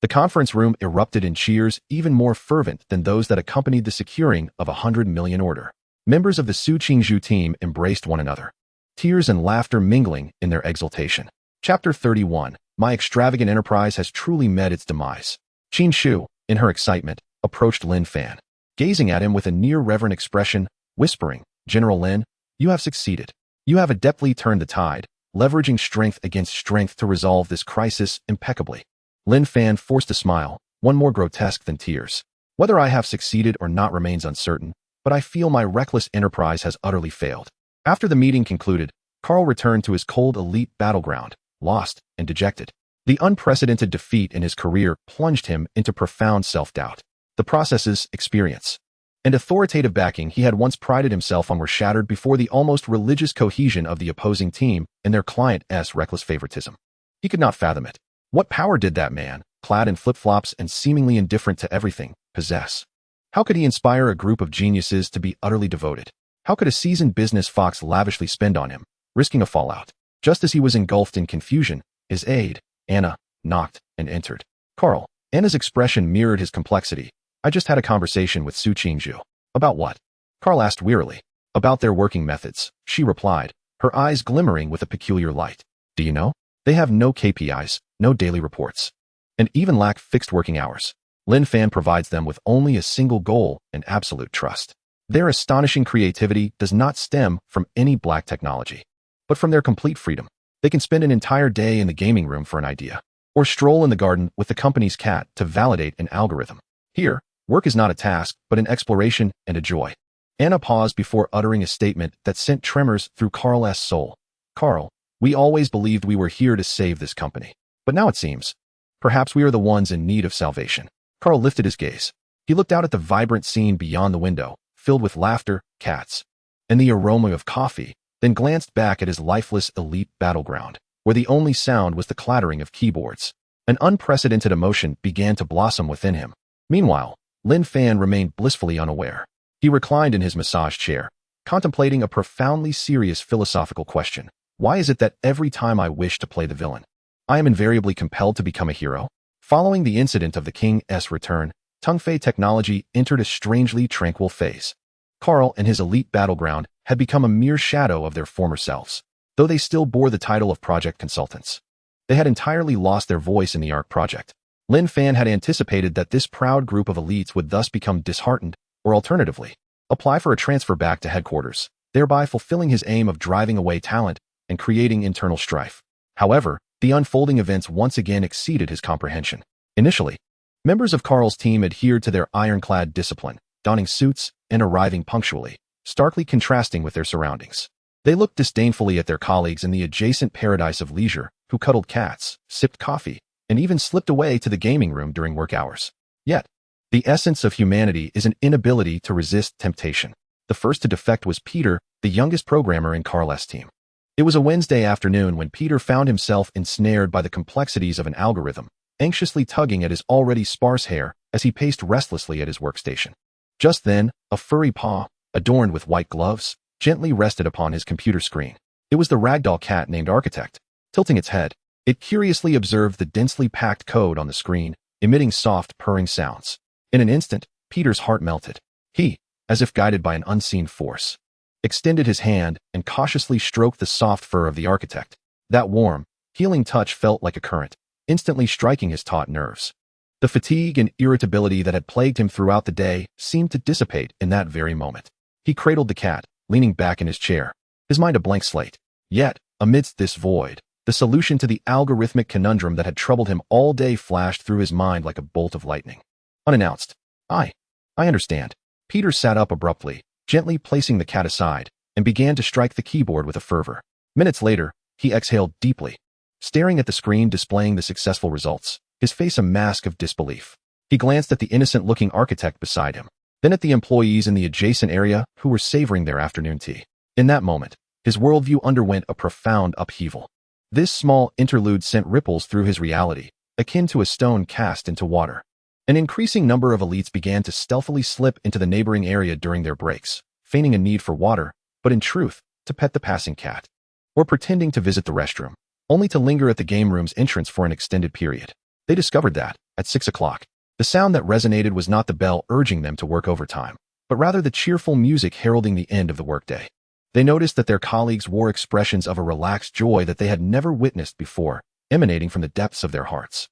The conference room erupted in cheers even more fervent than those that accompanied the securing of 100 million order. Members of the Su Qingzhu team embraced one another, tears and laughter mingling in their exultation. Chapter 31. My extravagant enterprise has truly met its demise. Qin Shu, in her excitement, approached Lin Fan, gazing at him with a near-reverent expression, whispering, General Lin, you have succeeded. You have adeptly turned the tide, leveraging strength against strength to resolve this crisis impeccably. Lin Fan forced a smile, one more grotesque than tears. Whether I have succeeded or not remains uncertain, but I feel my reckless enterprise has utterly failed. After the meeting concluded, Carl returned to his cold elite battleground, lost and dejected. The unprecedented defeat in his career plunged him into profound self-doubt. The process's experience and authoritative backing he had once prided himself on were shattered before the almost religious cohesion of the opposing team and their client's reckless favoritism. He could not fathom it. What power did that man, clad in flip-flops and seemingly indifferent to everything, possess? How could he inspire a group of geniuses to be utterly devoted? How could a seasoned business fox lavishly spend on him, risking a fallout? Just as he was engulfed in confusion, his aide, Anna, knocked and entered. Carl. Anna's expression mirrored his complexity. I just had a conversation with Su Qingzhu. About what? Carl asked wearily. About their working methods, she replied, her eyes glimmering with a peculiar light. Do you know? They have no KPIs, no daily reports, and even lack fixed working hours. Lin Fan provides them with only a single goal and absolute trust. Their astonishing creativity does not stem from any black technology, but from their complete freedom. They can spend an entire day in the gaming room for an idea, or stroll in the garden with the company's cat to validate an algorithm. Here, work is not a task, but an exploration and a joy. Anna paused before uttering a statement that sent tremors through Carl's soul. Carl, we always believed we were here to save this company. But now it seems, perhaps we are the ones in need of salvation. Carl lifted his gaze. He looked out at the vibrant scene beyond the window, filled with laughter, cats, and the aroma of coffee, then glanced back at his lifeless elite battleground, where the only sound was the clattering of keyboards. An unprecedented emotion began to blossom within him. Meanwhile, Lin Fan remained blissfully unaware. He reclined in his massage chair, contemplating a profoundly serious philosophical question. Why is it that every time I wish to play the villain, I am invariably compelled to become a hero? Following the incident of the king's return, Tongfei technology entered a strangely tranquil phase. Carl and his elite battleground had become a mere shadow of their former selves, though they still bore the title of project consultants. They had entirely lost their voice in the ARC project. Lin Fan had anticipated that this proud group of elites would thus become disheartened, or alternatively, apply for a transfer back to headquarters, thereby fulfilling his aim of driving away talent and creating internal strife. However, the unfolding events once again exceeded his comprehension. Initially, members of Carl's team adhered to their ironclad discipline, donning suits and arriving punctually, starkly contrasting with their surroundings. They looked disdainfully at their colleagues in the adjacent paradise of leisure, who cuddled cats, sipped coffee, and even slipped away to the gaming room during work hours. Yet, the essence of humanity is an inability to resist temptation. The first to defect was Peter, the youngest programmer in Carl's team. It was a Wednesday afternoon when Peter found himself ensnared by the complexities of an algorithm, anxiously tugging at his already sparse hair as he paced restlessly at his workstation. Just then, a furry paw, adorned with white gloves, gently rested upon his computer screen. It was the ragdoll cat named Architect. Tilting its head, it curiously observed the densely packed code on the screen, emitting soft, purring sounds. In an instant, Peter's heart melted. He, as if guided by an unseen force, extended his hand and cautiously stroked the soft fur of the architect. That warm, healing touch felt like a current, instantly striking his taut nerves. The fatigue and irritability that had plagued him throughout the day seemed to dissipate in that very moment. He cradled the cat, leaning back in his chair, his mind a blank slate. Yet, amidst this void, the solution to the algorithmic conundrum that had troubled him all day flashed through his mind like a bolt of lightning. Unannounced. I understand. Peter sat up abruptly, gently placing the cat aside, and began to strike the keyboard with a fervor. Minutes later, he exhaled deeply, staring at the screen displaying the successful results, his face a mask of disbelief. He glanced at the innocent-looking architect beside him, then at the employees in the adjacent area who were savoring their afternoon tea. In that moment, his worldview underwent a profound upheaval. This small interlude sent ripples through his reality, akin to a stone cast into water. An increasing number of elites began to stealthily slip into the neighboring area during their breaks, feigning a need for water, but in truth, to pet the passing cat, or pretending to visit the restroom, only to linger at the game room's entrance for an extended period. They discovered that, at 6 o'clock, the sound that resonated was not the bell urging them to work overtime, but rather the cheerful music heralding the end of the workday. They noticed that their colleagues wore expressions of a relaxed joy that they had never witnessed before, emanating from the depths of their hearts.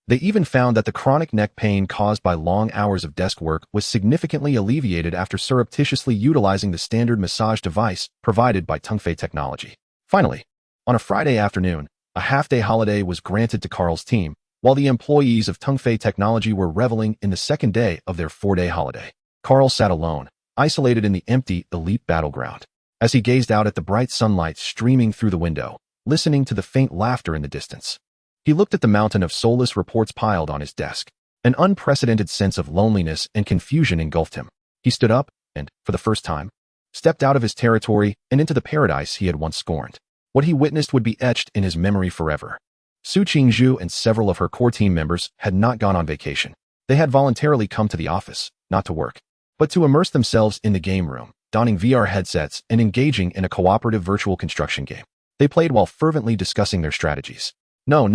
They even found that the chronic neck pain caused by long hours of desk work was significantly alleviated after surreptitiously utilizing the standard massage device provided by Tongfei technology. Finally, on a Friday afternoon, a half-day holiday was granted to Carl's team, while the employees of Tongfei technology were reveling in the second day of their 4-day holiday. Carl sat alone, isolated in the empty elite battleground. As he gazed out at the bright sunlight streaming through the window, listening to the faint laughter in the distance, He looked at the mountain of soulless reports piled on his desk. An unprecedented sense of loneliness and confusion engulfed him. He stood up and, for the first time, stepped out of his territory and into the paradise he had once scorned. What he witnessed would be etched in his memory forever. Su Qingzhu and several of her core team members had not gone on vacation. They had voluntarily come to the office, not to work, but to immerse themselves in the game room, donning VR headsets and engaging in a cooperative virtual construction game. They played while fervently discussing their strategies. No.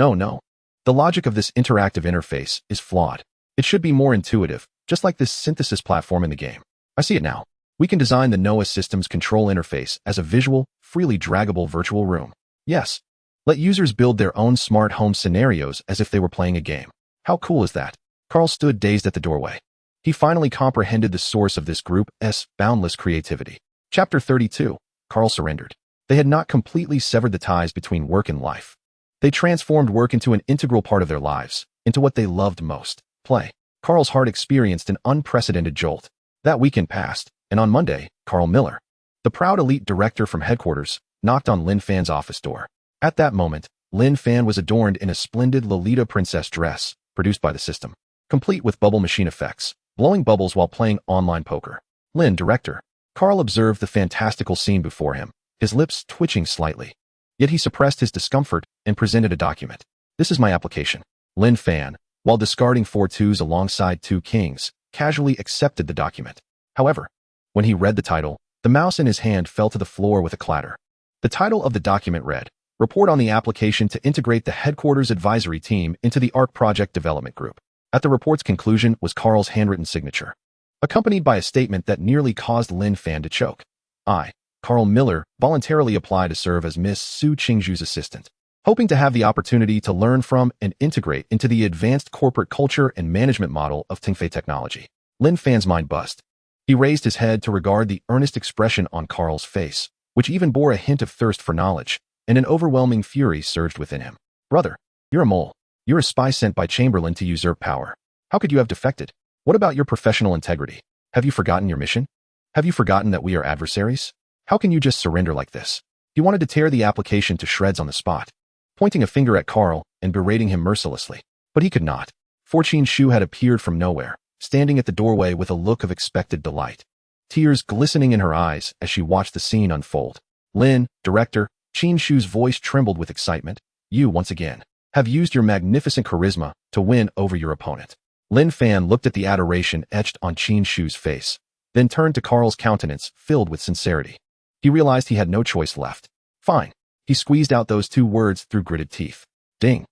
The logic of this interactive interface is flawed. It should be more intuitive, just like this synthesis platform in the game. I see it now. We can design the NOAA system's control interface as a visual, freely draggable virtual room. Yes. Let users build their own smart home scenarios as if they were playing a game. How cool is that? Carl stood dazed at the doorway. He finally comprehended the source of this group's boundless creativity. Chapter 32. Carl surrendered. They had not completely severed the ties between work and life. They transformed work into an integral part of their lives, into what they loved most, play. Carl's heart experienced an unprecedented jolt. That weekend passed, and on Monday, Carl Miller, the proud elite director from headquarters, knocked on Lin Fan's office door. At that moment, Lin Fan was adorned in a splendid Lolita princess dress, produced by the system, complete with bubble machine effects, blowing bubbles while playing online poker. Lin, director. Carl observed the fantastical scene before him, his lips twitching slightly. Yet he suppressed his discomfort and presented a document. This is my application. Lin Fan, while discarding 4 twos alongside 2 kings, casually accepted the document. However, when he read the title, the mouse in his hand fell to the floor with a clatter. The title of the document read, Report on the application to integrate the headquarters advisory team into the ARC project development group. At the report's conclusion was Carl's handwritten signature, accompanied by a statement that nearly caused Lin Fan to choke. I, Carl Miller, voluntarily apply to serve as Miss Su Qingzhu's assistant, hoping to have the opportunity to learn from and integrate into the advanced corporate culture and management model of Tengfei technology. Lin Fan's mind buzzed. He raised his head to regard the earnest expression on Carl's face, which even bore a hint of thirst for knowledge, and an overwhelming fury surged within him. Brother, you're a mole. You're a spy sent by Chamberlain to usurp power. How could you have defected? What about your professional integrity? Have you forgotten your mission? Have you forgotten that we are adversaries? How can you just surrender like this? He wanted to tear the application to shreds on the spot, pointing a finger at Carl and berating him mercilessly. But he could not. Fortune Shu had appeared from nowhere, standing at the doorway with a look of expected delight, tears glistening in her eyes as she watched the scene unfold. Lin, director, Qin Shu's voice trembled with excitement. You, once again, have used your magnificent charisma to win over your opponent. Lin Fan looked at the adoration etched on Qin Shu's face, then turned to Carl's countenance filled with sincerity. He realized he had no choice left. Fine. He squeezed out those 2 words through gritted teeth. Ding.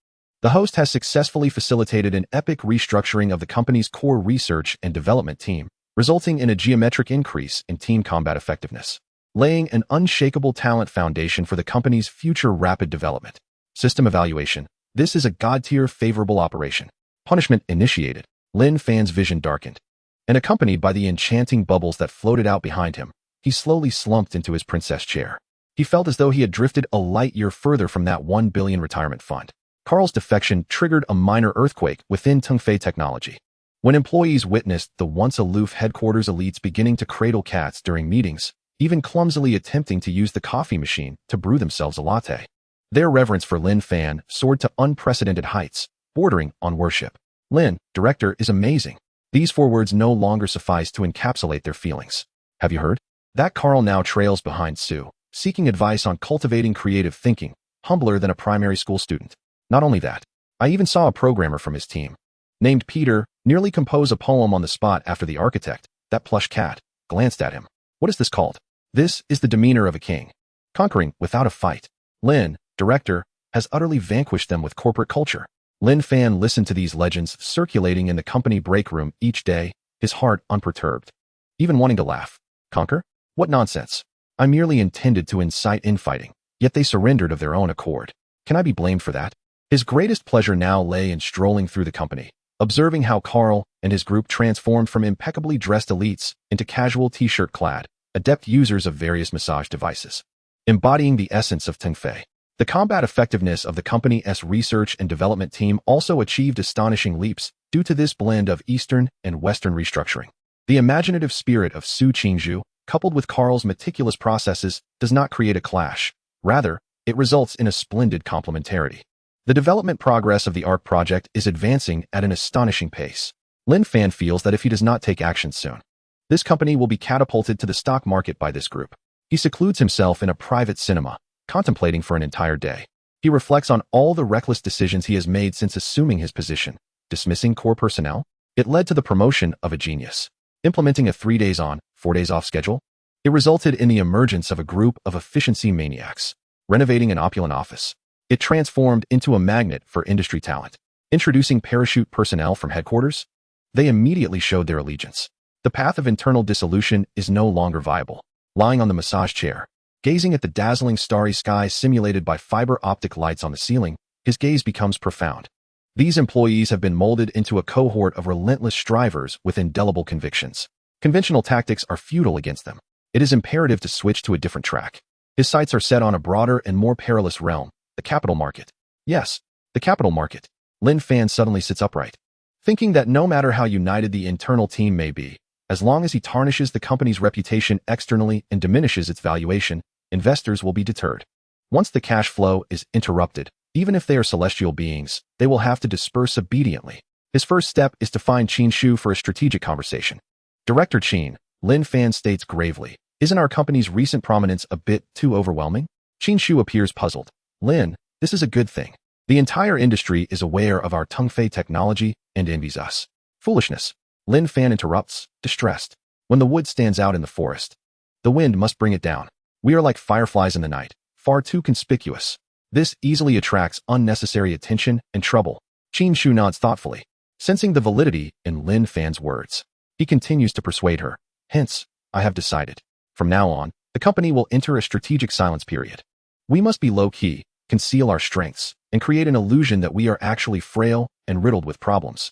The host has successfully facilitated an epic restructuring of the company's core research and development team, resulting in a geometric increase in team combat effectiveness, laying an unshakable talent foundation for the company's future rapid development. System evaluation. This is a god-tier favorable operation. Punishment initiated. Lin Fan's vision darkened, and accompanied by the enchanting bubbles that floated out behind him, he slowly slumped into his princess chair. He felt as though he had drifted a light year further from that 1 billion retirement fund. Carl's defection triggered a minor earthquake within Tengfei technology. When employees witnessed the once aloof headquarters elites beginning to cradle cats during meetings, even clumsily attempting to use the coffee machine to brew themselves a latte, their reverence for Lin Fan soared to unprecedented heights, bordering on worship. Lin, director, is amazing. These 4 words no longer suffice to encapsulate their feelings. Have you heard? That Carl now trails behind Su, seeking advice on cultivating creative thinking, humbler than a primary school student. Not only that, I even saw a programmer from his team, named Peter, nearly compose a poem on the spot after the architect, that plush cat, glanced at him. What is this called? This is the demeanor of a king, conquering without a fight. Lin, director, has utterly vanquished them with corporate culture. Lin Fan listened to these legends circulating in the company break room each day, his heart unperturbed, even wanting to laugh. Conquer? What nonsense. I merely intended to incite infighting, yet they surrendered of their own accord. Can I be blamed for that? His greatest pleasure now lay in strolling through the company, observing how Carl and his group transformed from impeccably dressed elites into casual t-shirt clad, adept users of various massage devices, embodying the essence of Tengfei. The combat effectiveness of the company's research and development team also achieved astonishing leaps due to this blend of Eastern and Western restructuring. The imaginative spirit of Su Qingzhu, coupled with Carl's meticulous processes, does not create a clash. Rather, it results in a splendid complementarity. The development progress of the ARC project is advancing at an astonishing pace. Lin Fan feels that if he does not take action soon, this company will be catapulted to the stock market by this group. He secludes himself in a private cinema, contemplating for an entire day. He reflects on all the reckless decisions he has made since assuming his position. Dismissing core personnel? It led to the promotion of a genius. Implementing a 3 days on, 4 days off schedule? It resulted in the emergence of a group of efficiency maniacs. Renovating an opulent office? It transformed into a magnet for industry talent. Introducing parachute personnel from headquarters? They immediately showed their allegiance. The path of internal dissolution is no longer viable. Lying on the massage chair, gazing at the dazzling starry sky simulated by fiber optic lights on the ceiling, his gaze becomes profound. These employees have been molded into a cohort of relentless strivers with indelible convictions. Conventional tactics are futile against them. It is imperative to switch to a different track. His sights are set on a broader and more perilous realm, the capital market. Yes, the capital market. Lin Fan suddenly sits upright, thinking that no matter how united the internal team may be, as long as he tarnishes the company's reputation externally and diminishes its valuation, investors will be deterred. Once the cash flow is interrupted, even if they are celestial beings, they will have to disperse obediently. His first step is to find Qin Shu for a strategic conversation. Director Qin, Lin Fan states gravely, isn't our company's recent prominence a bit too overwhelming? Qin Shu appears puzzled. Lin, this is a good thing. The entire industry is aware of our Tungfei technology and envies us. Foolishness. Lin Fan interrupts, distressed. When the wood stands out in the forest, the wind must bring it down. We are like fireflies in the night, far too conspicuous. This easily attracts unnecessary attention and trouble. Qin Shu nods thoughtfully, sensing the validity in Lin Fan's words. He continues to persuade her. Hence, I have decided. From now on, the company will enter a strategic silence period. We must be low-key, conceal our strengths, and create an illusion that we are actually frail and riddled with problems.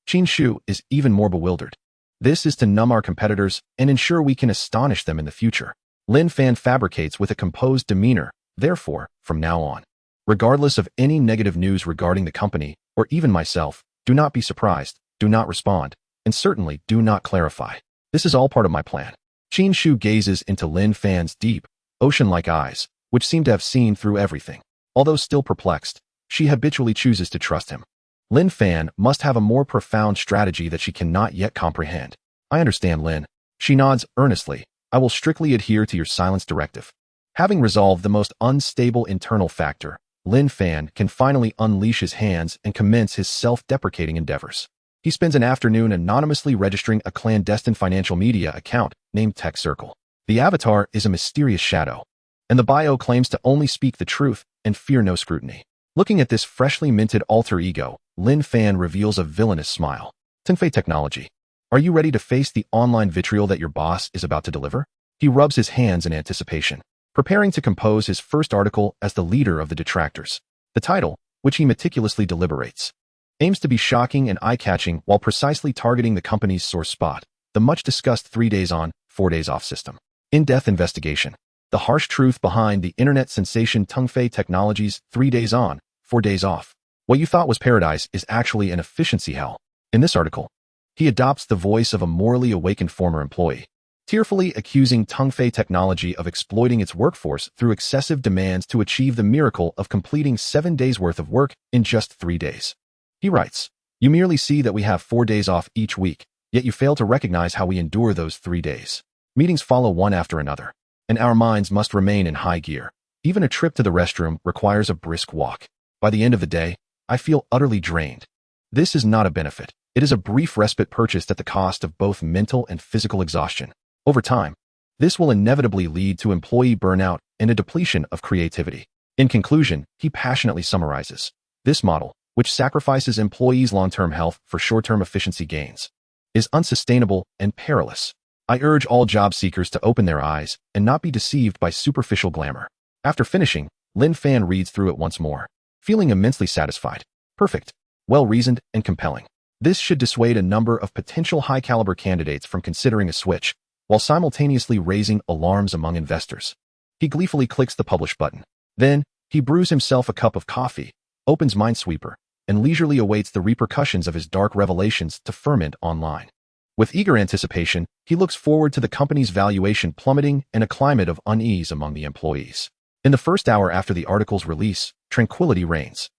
Qin Shu is even more bewildered. This is to numb our competitors and ensure we can astonish them in the future. Lin Fan fabricates with a composed demeanor. Therefore, from now on, regardless of any negative news regarding the company, or even myself, do not be surprised, do not respond, and certainly do not clarify. This is all part of my plan. Qin Shu gazes into Lin Fan's deep, ocean-like eyes, which seem to have seen through everything. Although still perplexed, she habitually chooses to trust him. Lin Fan must have a more profound strategy that she cannot yet comprehend. I understand, Lin. She nods earnestly. I will strictly adhere to your silence directive. Having resolved the most unstable internal factor, Lin Fan can finally unleash his hands and commence his self-deprecating endeavors. He spends an afternoon anonymously registering a clandestine financial media account named Tech Circle. The avatar is a mysterious shadow, and the bio claims to only speak the truth and fear no scrutiny. Looking at this freshly minted alter ego, Lin Fan reveals a villainous smile. Tungfei Technology. Are you ready to face the online vitriol that your boss is about to deliver? He rubs his hands in anticipation, preparing to compose his first article as the leader of the detractors. The title, which he meticulously deliberates, aims to be shocking and eye-catching while precisely targeting the company's sore spot, the much-discussed 3 days on, 4 days off system. In-depth investigation. The harsh truth behind the internet sensation Tungfei Technologies' 3 days on, 4 days off. What you thought was paradise is actually an efficiency hell. In this article, he adopts the voice of a morally awakened former employee, tearfully accusing Tungfei Technology of exploiting its workforce through excessive demands to achieve the miracle of completing 7 days' worth of work in just 3 days. He writes, "You merely see that we have 4 days off each week, yet you fail to recognize how we endure those 3 days. Meetings follow one after another, and our minds must remain in high gear. Even a trip to the restroom requires a brisk walk. By the end of the day, I feel utterly drained. This is not a benefit. It is a brief respite purchased at the cost of both mental and physical exhaustion. Over time, this will inevitably lead to employee burnout and a depletion of creativity." In conclusion, he passionately summarizes, "This model, which sacrifices employees' long-term health for short-term efficiency gains, is unsustainable and perilous. I urge all job seekers to open their eyes and not be deceived by superficial glamour." After finishing, Lin Fan reads through it once more, feeling immensely satisfied. Perfect, well-reasoned, and compelling. This should dissuade a number of potential high-caliber candidates from considering a switch, while simultaneously raising alarms among investors. He gleefully clicks the publish button. Then, he brews himself a cup of coffee, opens Minesweeper, and leisurely awaits the repercussions of his dark revelations to ferment online. With eager anticipation, he looks forward to the company's valuation plummeting and a climate of unease among the employees. In the first hour after the article's release, tranquility reigns.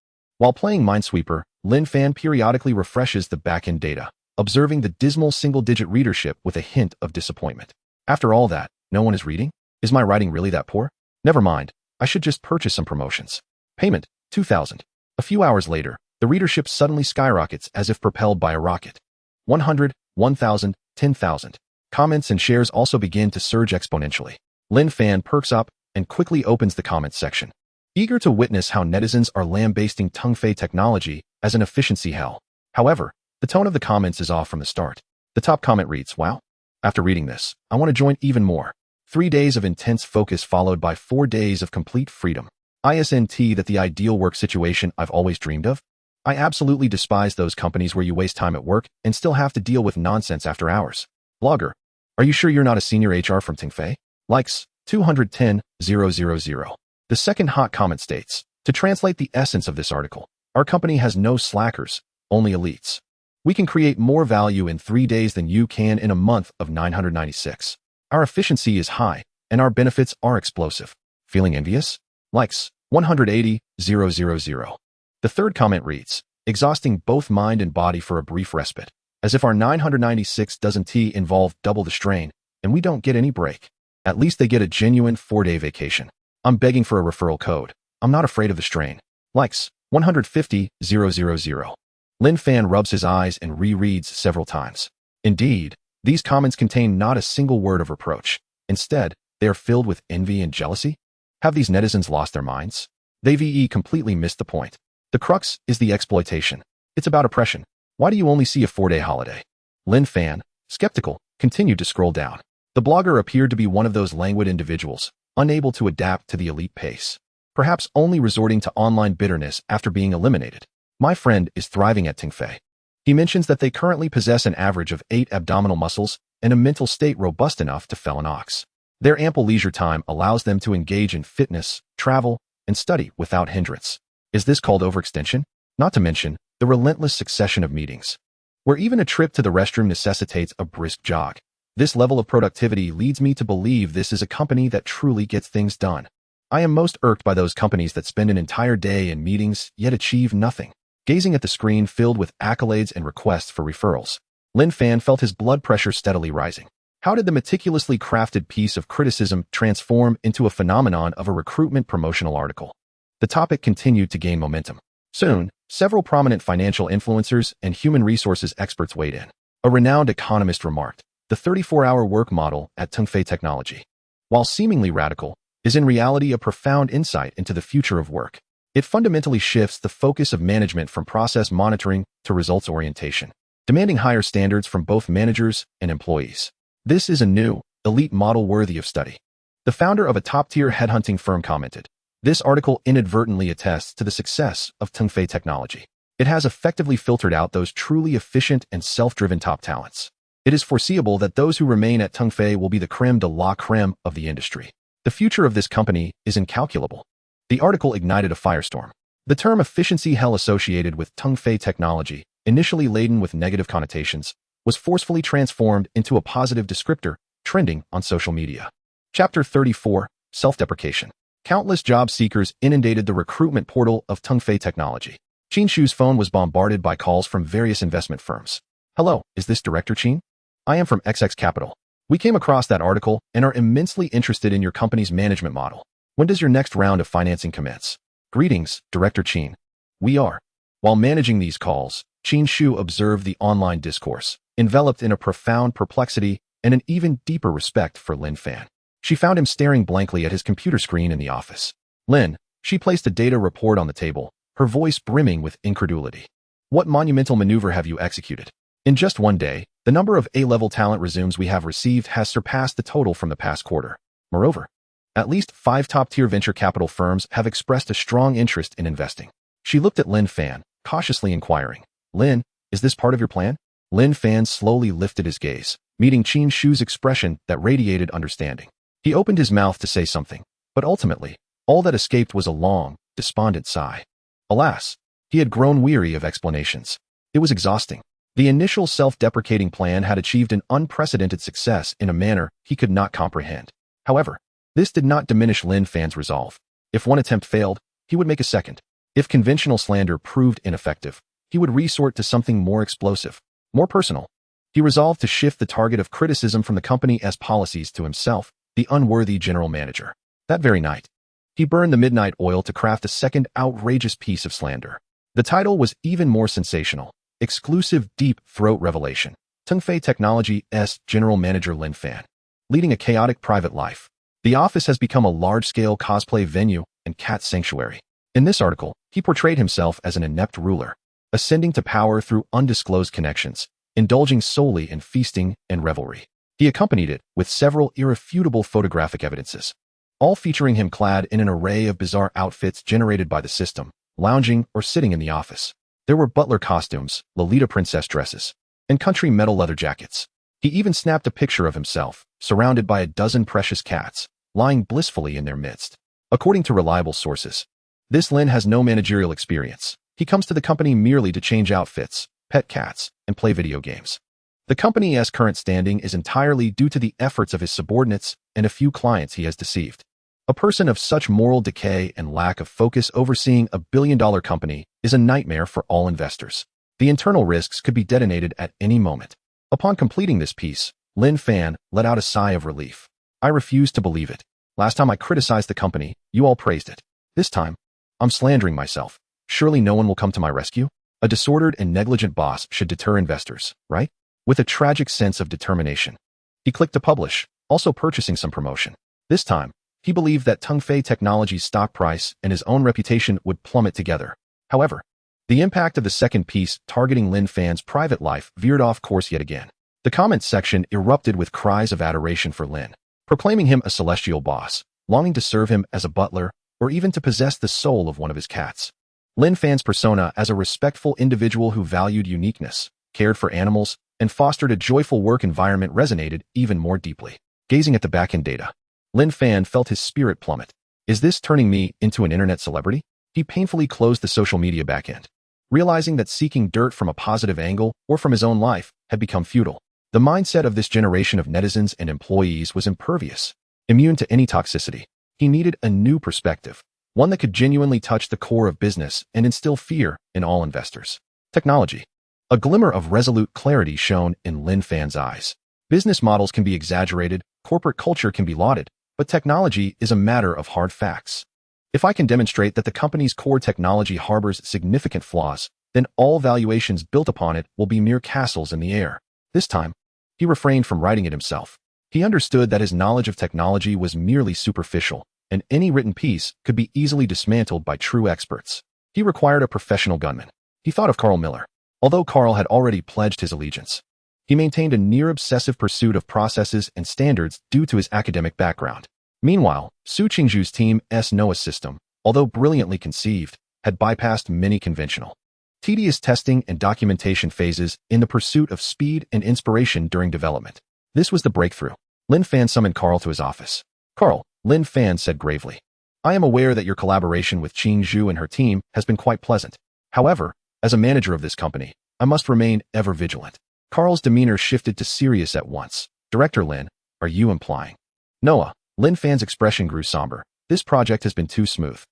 While playing Minesweeper, Lin Fan periodically refreshes the back-end data, observing the dismal single-digit readership with a hint of disappointment. After all that, no one is reading? Is my writing really that poor? Never mind, I should just purchase some promotions. Payment, 2,000. A few hours later, the readership suddenly skyrockets as if propelled by a rocket. 100, 1,000, 10,000. Comments and shares also begin to surge exponentially. Lin Fan perks up and quickly opens the comments section, eager to witness how netizens are lambasting Tongfei technology as an efficiency hell. However, the tone of the comments is off from the start. The top comment reads, "Wow. After reading this, I want to join even more. 3 days of intense focus followed by 4 days of complete freedom. ISNT that the ideal work situation I've always dreamed of? I absolutely despise those companies where you waste time at work and still have to deal with nonsense after hours. Blogger, are you sure you're not a senior HR from Tongfei? Likes, 210,000. The second hot comment states, to translate the essence of this article, our company has no slackers, only elites. We can create more value in 3 days than you can in a month of 996. Our efficiency is high, and our benefits are explosive. Feeling envious? Likes, 180,000. The third comment reads, exhausting both mind and body for a brief respite, as if our 996 doesn't involve double the strain, and we don't get any break. At least they get a genuine 4-day vacation. I'm begging for a referral code. I'm not afraid of the strain. Likes, 150,000. Lin Fan rubs his eyes and rereads several times. Indeed, these comments contain not a single word of reproach. Instead, they are filled with envy and jealousy. Have these netizens lost their minds? They've completely missed the point. The crux is the exploitation. It's about oppression. Why do you only see a 4-day holiday? Lin Fan, skeptical, continued to scroll down. The blogger appeared to be one of those languid individuals, unable to adapt to the elite pace, perhaps only resorting to online bitterness after being eliminated. My friend is thriving at Tongfei. He mentions that they currently possess an average of 8 abdominal muscles and a mental state robust enough to fell an ox. Their ample leisure time allows them to engage in fitness, travel, and study without hindrance. Is this called overextension? Not to mention the relentless succession of meetings, where even a trip to the restroom necessitates a brisk jog. This level of productivity leads me to believe this is a company that truly gets things done. I am most irked by those companies that spend an entire day in meetings yet achieve nothing. Gazing at the screen filled with accolades and requests for referrals, Lin Fan felt his blood pressure steadily rising. How did the meticulously crafted piece of criticism transform into a phenomenon of a recruitment promotional article? The topic continued to gain momentum. Soon, several prominent financial influencers and human resources experts weighed in. A renowned economist remarked, the 34-hour work model at Tongfei Technology, while seemingly radical, is in reality a profound insight into the future of work. It fundamentally shifts the focus of management from process monitoring to results orientation, demanding higher standards from both managers and employees. This is a new, elite model worthy of study. The founder of a top-tier headhunting firm commented, this article inadvertently attests to the success of Tongfei Technology. It has effectively filtered out those truly efficient and self-driven top talents. It is foreseeable that those who remain at Tongfei will be the creme de la creme of the industry. The future of this company is incalculable. The article ignited a firestorm. The term efficiency hell associated with Tongfei Technology, initially laden with negative connotations, was forcefully transformed into a positive descriptor, trending on social media. Chapter 34, Self-Deprecation. Countless job seekers inundated the recruitment portal of Tongfei Technology. Qin Shu's phone was bombarded by calls from various investment firms. Hello, is this Director Qin? I am from XX Capital. We came across that article and are immensely interested in your company's management model. When does your next round of financing commence? Greetings, Director Qin. We are. While managing these calls, Qin Shu observed the online discourse, enveloped in a profound perplexity and an even deeper respect for Lin Fan. She found him staring blankly at his computer screen in the office. Lin, she placed a data report on the table, her voice brimming with incredulity. What monumental maneuver have you executed? In just 1 day, the number of A-level talent resumes we have received has surpassed the total from the past quarter. Moreover, at least 5 top-tier venture capital firms have expressed a strong interest in investing. She looked at Lin Fan, cautiously inquiring, Lin, is this part of your plan? Lin Fan slowly lifted his gaze, meeting Qin Shu's expression that radiated understanding. He opened his mouth to say something, but ultimately, all that escaped was a long, despondent sigh. Alas, he had grown weary of explanations. It was exhausting. The initial self-deprecating plan had achieved an unprecedented success in a manner he could not comprehend. However, this did not diminish Lin Fan's resolve. If one attempt failed, he would make a second. If conventional slander proved ineffective, he would resort to something more explosive, more personal. He resolved to shift the target of criticism from the company's policies to himself, the unworthy general manager. That very night, he burned the midnight oil to craft a second outrageous piece of slander. The title was even more sensational: Exclusive Deep Throat Revelation. Tongfei Technology's general manager Lin Fan, leading a chaotic private life. The office has become a large-scale cosplay venue and cat sanctuary. In this article, he portrayed himself as an inept ruler, ascending to power through undisclosed connections, indulging solely in feasting and revelry. He accompanied it with several irrefutable photographic evidences, all featuring him clad in an array of bizarre outfits generated by the system, lounging or sitting in the office. There were butler costumes, Lolita princess dresses, and country metal leather jackets. He even snapped a picture of himself, surrounded by a dozen precious cats, lying blissfully in their midst. According to reliable sources, this Lin has no managerial experience. He comes to the company merely to change outfits, pet cats, and play video games. The company's current standing is entirely due to the efforts of his subordinates and a few clients he has deceived. A person of such moral decay and lack of focus overseeing a billion-dollar company is a nightmare for all investors. The internal risks could be detonated at any moment. Upon completing this piece, Lin Fan let out a sigh of relief. I refuse to believe it. Last time I criticized the company, you all praised it. This time, I'm slandering myself. Surely no one will come to my rescue? A disordered and negligent boss should deter investors, right? With a tragic sense of determination, he clicked to publish, also purchasing some promotion. This time, he believed that Tongfei Technology's stock price and his own reputation would plummet together. However, the impact of the second piece targeting Lin Fan's private life veered off course yet again. The comments section erupted with cries of adoration for Lin, proclaiming him a celestial boss, longing to serve him as a butler, or even to possess the soul of one of his cats. Lin Fan's persona as a respectful individual who valued uniqueness, cared for animals, and fostered a joyful work environment resonated even more deeply. Gazing at the back-end data, Lin Fan felt his spirit plummet. Is this turning me into an internet celebrity? He painfully closed the social media back-end, realizing that seeking dirt from a positive angle or from his own life had become futile. The mindset of this generation of netizens and employees was impervious, immune to any toxicity. He needed a new perspective, one that could genuinely touch the core of business and instill fear in all investors. Technology. A glimmer of resolute clarity shone in Lin Fan's eyes. Business models can be exaggerated, corporate culture can be lauded, but technology is a matter of hard facts. If I can demonstrate that the company's core technology harbors significant flaws, then all valuations built upon it will be mere castles in the air. This time, he refrained from writing it himself. He understood that his knowledge of technology was merely superficial, and any written piece could be easily dismantled by true experts. He required a professional gunman. He thought of Carl Miller. Although Carl had already pledged his allegiance, he maintained a near-obsessive pursuit of processes and standards due to his academic background. Meanwhile, Su Qingzhu's team's Noah system, although brilliantly conceived, had bypassed many conventional, tedious testing and documentation phases in the pursuit of speed and inspiration during development. This was the breakthrough. Lin Fan summoned Carl to his office. "Carl," Lin Fan said gravely, "I am aware that your collaboration with Qingzhu and her team has been quite pleasant. However, as a manager of this company, I must remain ever vigilant." Carl's demeanor shifted to serious at once. "Director Lin, are you implying?" "Noah." Lin Fan's expression grew somber. "This project has been too smooth.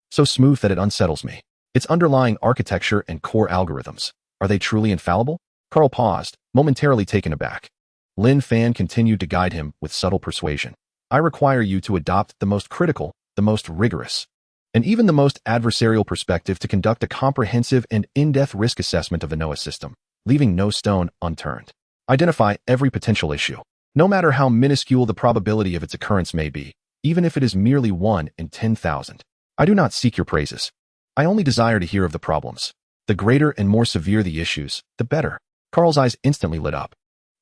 So smooth that it unsettles me. Its underlying architecture and core algorithms, are they truly infallible?" Carl paused, momentarily taken aback. Lin Fan continued to guide him with subtle persuasion. "I require you to adopt the most critical, the most rigorous, and even the most adversarial perspective to conduct a comprehensive and in-depth risk assessment of the Noah system, leaving no stone unturned. Identify every potential issue, no matter how minuscule the probability of its occurrence may be, even if it is merely 1 in 10,000. I do not seek your praises. I only desire to hear of the problems. The greater and more severe the issues, the better." Carl's eyes instantly lit up.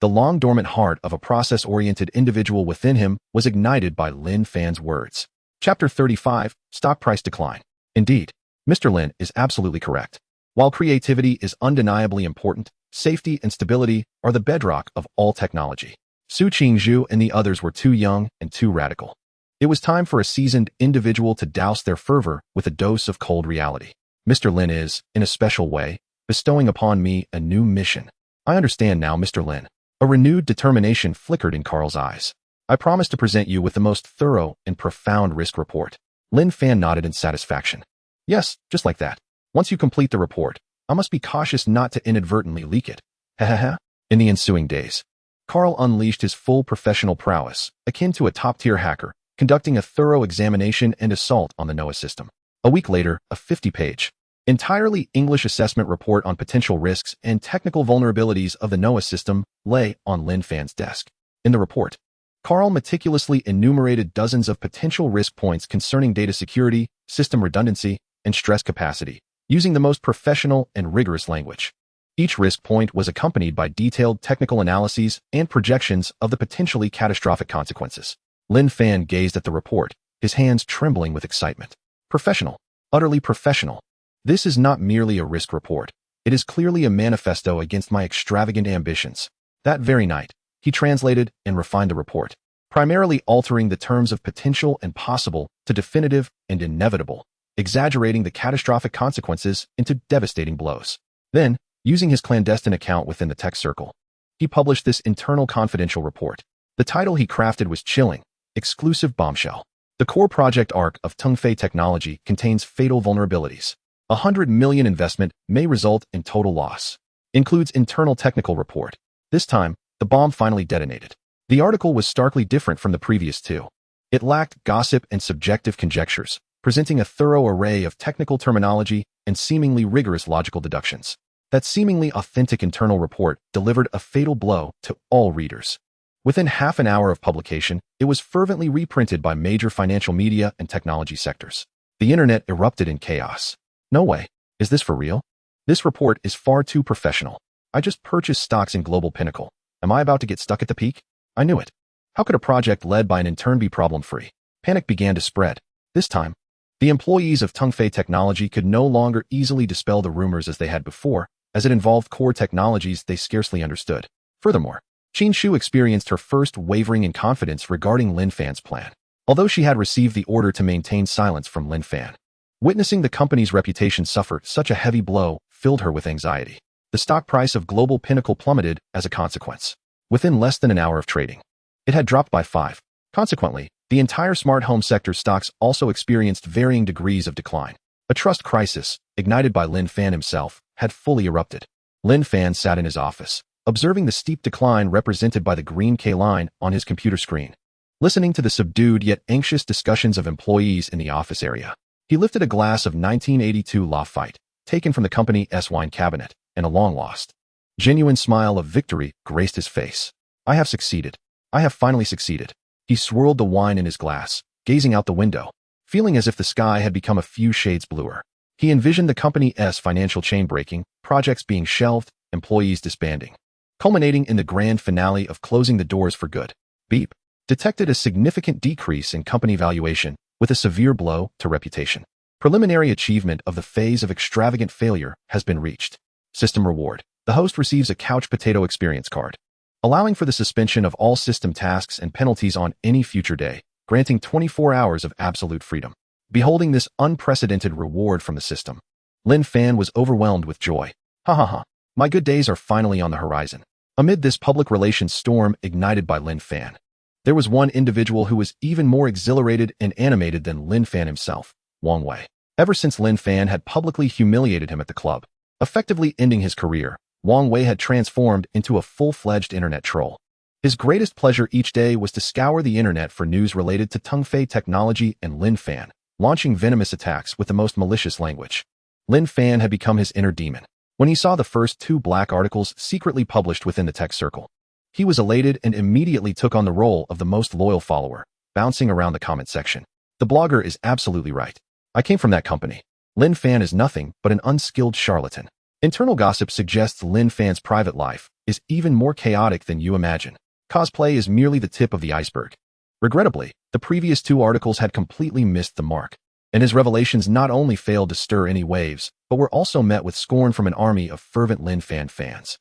The long-dormant heart of a process-oriented individual within him was ignited by Lin Fan's words. Chapter 35, Stock Price Decline. Indeed, Mr. Lin is absolutely correct. While creativity is undeniably important, safety and stability are the bedrock of all technology. Su Qingzhu and the others were too young and too radical. It was time for a seasoned individual to douse their fervor with a dose of cold reality. Mr. Lin is, in a special way, bestowing upon me a new mission. I understand now, Mr. Lin. A renewed determination flickered in Carl's eyes. I promise to present you with the most thorough and profound risk report. Lin Fan nodded in satisfaction. Yes, just like that. Once you complete the report, I must be cautious not to inadvertently leak it. Ha. In the ensuing days, Carl unleashed his full professional prowess, akin to a top-tier hacker, conducting a thorough examination and assault on the NOAA system. A week later, a 50-page, entirely English assessment report on potential risks and technical vulnerabilities of the NOAA system lay on Lin Fan's desk. In the report, Carl meticulously enumerated dozens of potential risk points concerning data security, system redundancy, and stress capacity, using the most professional and rigorous language. Each risk point was accompanied by detailed technical analyses and projections of the potentially catastrophic consequences. Lin Fan gazed at the report, his hands trembling with excitement. Professional. Utterly professional. This is not merely a risk report. It is clearly a manifesto against my extravagant ambitions. That very night, he translated and refined the report, primarily altering the terms of potential and possible to definitive and inevitable, exaggerating the catastrophic consequences into devastating blows. Then, using his clandestine account within the tech circle, he published this internal confidential report. The title he crafted was chilling, exclusive bombshell. The core project arc of Tongfei technology contains fatal vulnerabilities. 100 million investment may result in total loss. Includes internal technical report. This time, the bomb finally detonated. The article was starkly different from the previous two. It lacked gossip and subjective conjectures, presenting a thorough array of technical terminology and seemingly rigorous logical deductions. That seemingly authentic internal report delivered a fatal blow to all readers. Within half an hour of publication, it was fervently reprinted by major financial media and technology sectors. The internet erupted in chaos. No way. Is this for real? This report is far too professional. I just purchased stocks in Global Pinnacle. Am I about to get stuck at the peak? I knew it. How could a project led by an intern be problem-free? Panic began to spread. This time, the employees of Tongfei Technology could no longer easily dispel the rumors as they had before, as it involved core technologies they scarcely understood. Furthermore, Qin Shu experienced her first wavering in confidence regarding Lin Fan's plan, although she had received the order to maintain silence from Lin Fan. Witnessing the company's reputation suffer such a heavy blow filled her with anxiety. The stock price of Global Pinnacle plummeted as a consequence. Within less than an hour of trading, it had dropped by 5. Consequently, the entire smart home sector stocks also experienced varying degrees of decline. A trust crisis, ignited by Lin Fan himself, had fully erupted. Lin Fan sat in his office, observing the steep decline represented by the green K line on his computer screen. Listening to the subdued yet anxious discussions of employees in the office area, he lifted a glass of 1982 Lafite, taken from the company's wine cabinet, and a long-lost, genuine smile of victory graced his face. I have succeeded. I have finally succeeded. He swirled the wine in his glass, gazing out the window, feeling as if the sky had become a few shades bluer. He envisioned the company's financial chain breaking, projects being shelved, employees disbanding, culminating in the grand finale of closing the doors for good. Beep. Detected a significant decrease in company valuation, with a severe blow to reputation. Preliminary achievement of the phase of extravagant failure has been reached. System reward. The host receives a couch potato experience card, allowing for the suspension of all system tasks and penalties on any future day, granting 24 hours of absolute freedom. Beholding this unprecedented reward from the system, Lin Fan was overwhelmed with joy. Ha. My good days are finally on the horizon. Amid this public relations storm ignited by Lin Fan, there was one individual who was even more exhilarated and animated than Lin Fan himself, Wang Wei. Ever since Lin Fan had publicly humiliated him at the club, effectively ending his career, Wang Wei had transformed into a full-fledged internet troll. His greatest pleasure each day was to scour the internet for news related to Tongfei Technology and Lin Fan, launching venomous attacks with the most malicious language. Lin Fan had become his inner demon. When he saw the first 2 black articles secretly published within the tech circle, he was elated and immediately took on the role of the most loyal follower, bouncing around the comment section. The blogger is absolutely right. I came from that company. Lin Fan is nothing but an unskilled charlatan. Internal gossip suggests Lin Fan's private life is even more chaotic than you imagine. Cosplay is merely the tip of the iceberg. Regrettably, the previous 2 articles had completely missed the mark, and his revelations not only failed to stir any waves, but were also met with scorn from an army of fervent Lin Fan fans,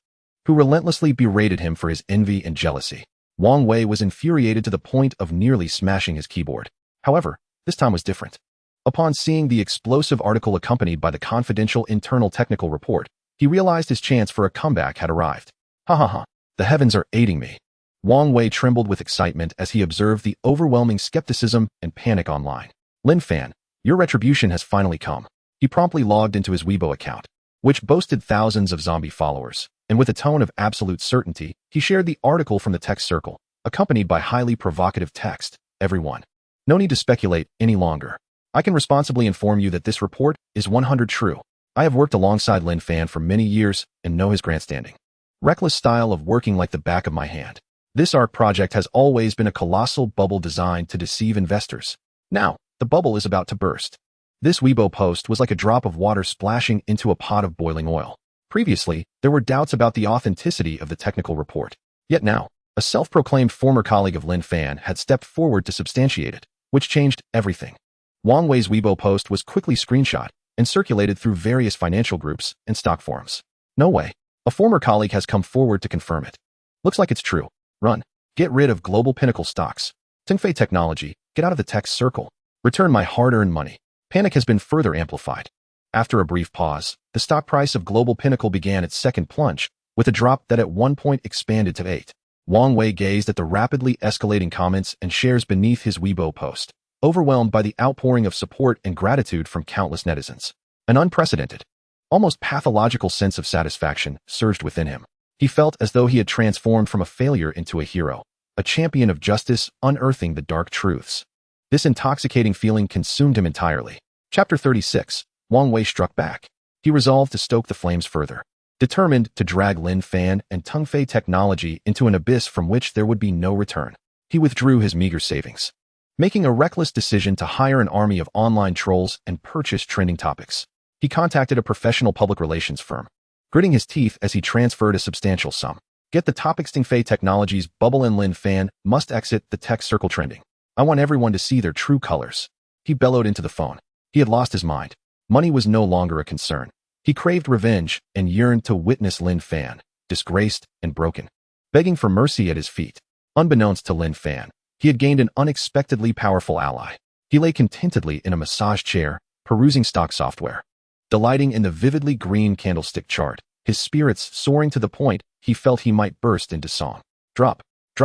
who relentlessly berated him for his envy and jealousy. Wang Wei was infuriated to the point of nearly smashing his keyboard. However, this time was different. Upon seeing the explosive article accompanied by the confidential internal technical report, he realized his chance for a comeback had arrived. Ha. The heavens are aiding me. Wang Wei trembled with excitement as he observed the overwhelming skepticism and panic online. Lin Fan, your retribution has finally come. He promptly logged into his Weibo account, which boasted thousands of zombie followers, and with a tone of absolute certainty, he shared the article from the text circle, accompanied by highly provocative text. Everyone. No need to speculate any longer. I can responsibly inform you that this report is 100% true. I have worked alongside Lin Fan for many years and know his grandstanding, reckless style of working like the back of my hand. This ARC project has always been a colossal bubble designed to deceive investors. Now, the bubble is about to burst. This Weibo post was like a drop of water splashing into a pot of boiling oil. Previously, there were doubts about the authenticity of the technical report. Yet now, a self-proclaimed former colleague of Lin Fan had stepped forward to substantiate it, which changed everything. Wang Wei's Weibo post was quickly screenshot and circulated through various financial groups and stock forums. No way. A former colleague has come forward to confirm it. Looks like it's true. Run. Get rid of global pinnacle stocks. Tongfei Technology, get out of the text circle. Return my hard-earned money. Panic has been further amplified. After a brief pause, the stock price of Global Pinnacle began its second plunge, with a drop that at one point expanded to 8. Wang Wei gazed at the rapidly escalating comments and shares beneath his Weibo post, overwhelmed by the outpouring of support and gratitude from countless netizens. An unprecedented, almost pathological sense of satisfaction surged within him. He felt as though he had transformed from a failure into a hero, a champion of justice unearthing the dark truths. This intoxicating feeling consumed him entirely. Chapter 36. Wang Wei struck back. He resolved to stoke the flames further, determined to drag Lin Fan and Tongfei Technology into an abyss from which there would be no return. He withdrew his meager savings, making a reckless decision to hire an army of online trolls and purchase trending topics. He contacted a professional public relations firm, gritting his teeth as he transferred a substantial sum. Get the topics. Tongfei Technology's Bubble and Lin Fan must exit the tech circle trending. I want everyone to see their true colors. He bellowed into the phone. He had lost his mind. Money was no longer a concern. He craved revenge and yearned to witness Lin Fan, disgraced and broken, begging for mercy at his feet. Unbeknownst to Lin Fan, he had gained an unexpectedly powerful ally. He lay contentedly in a massage chair, perusing stock software, delighting in the vividly green candlestick chart, his spirits soaring to the point he felt he might burst into song. Drop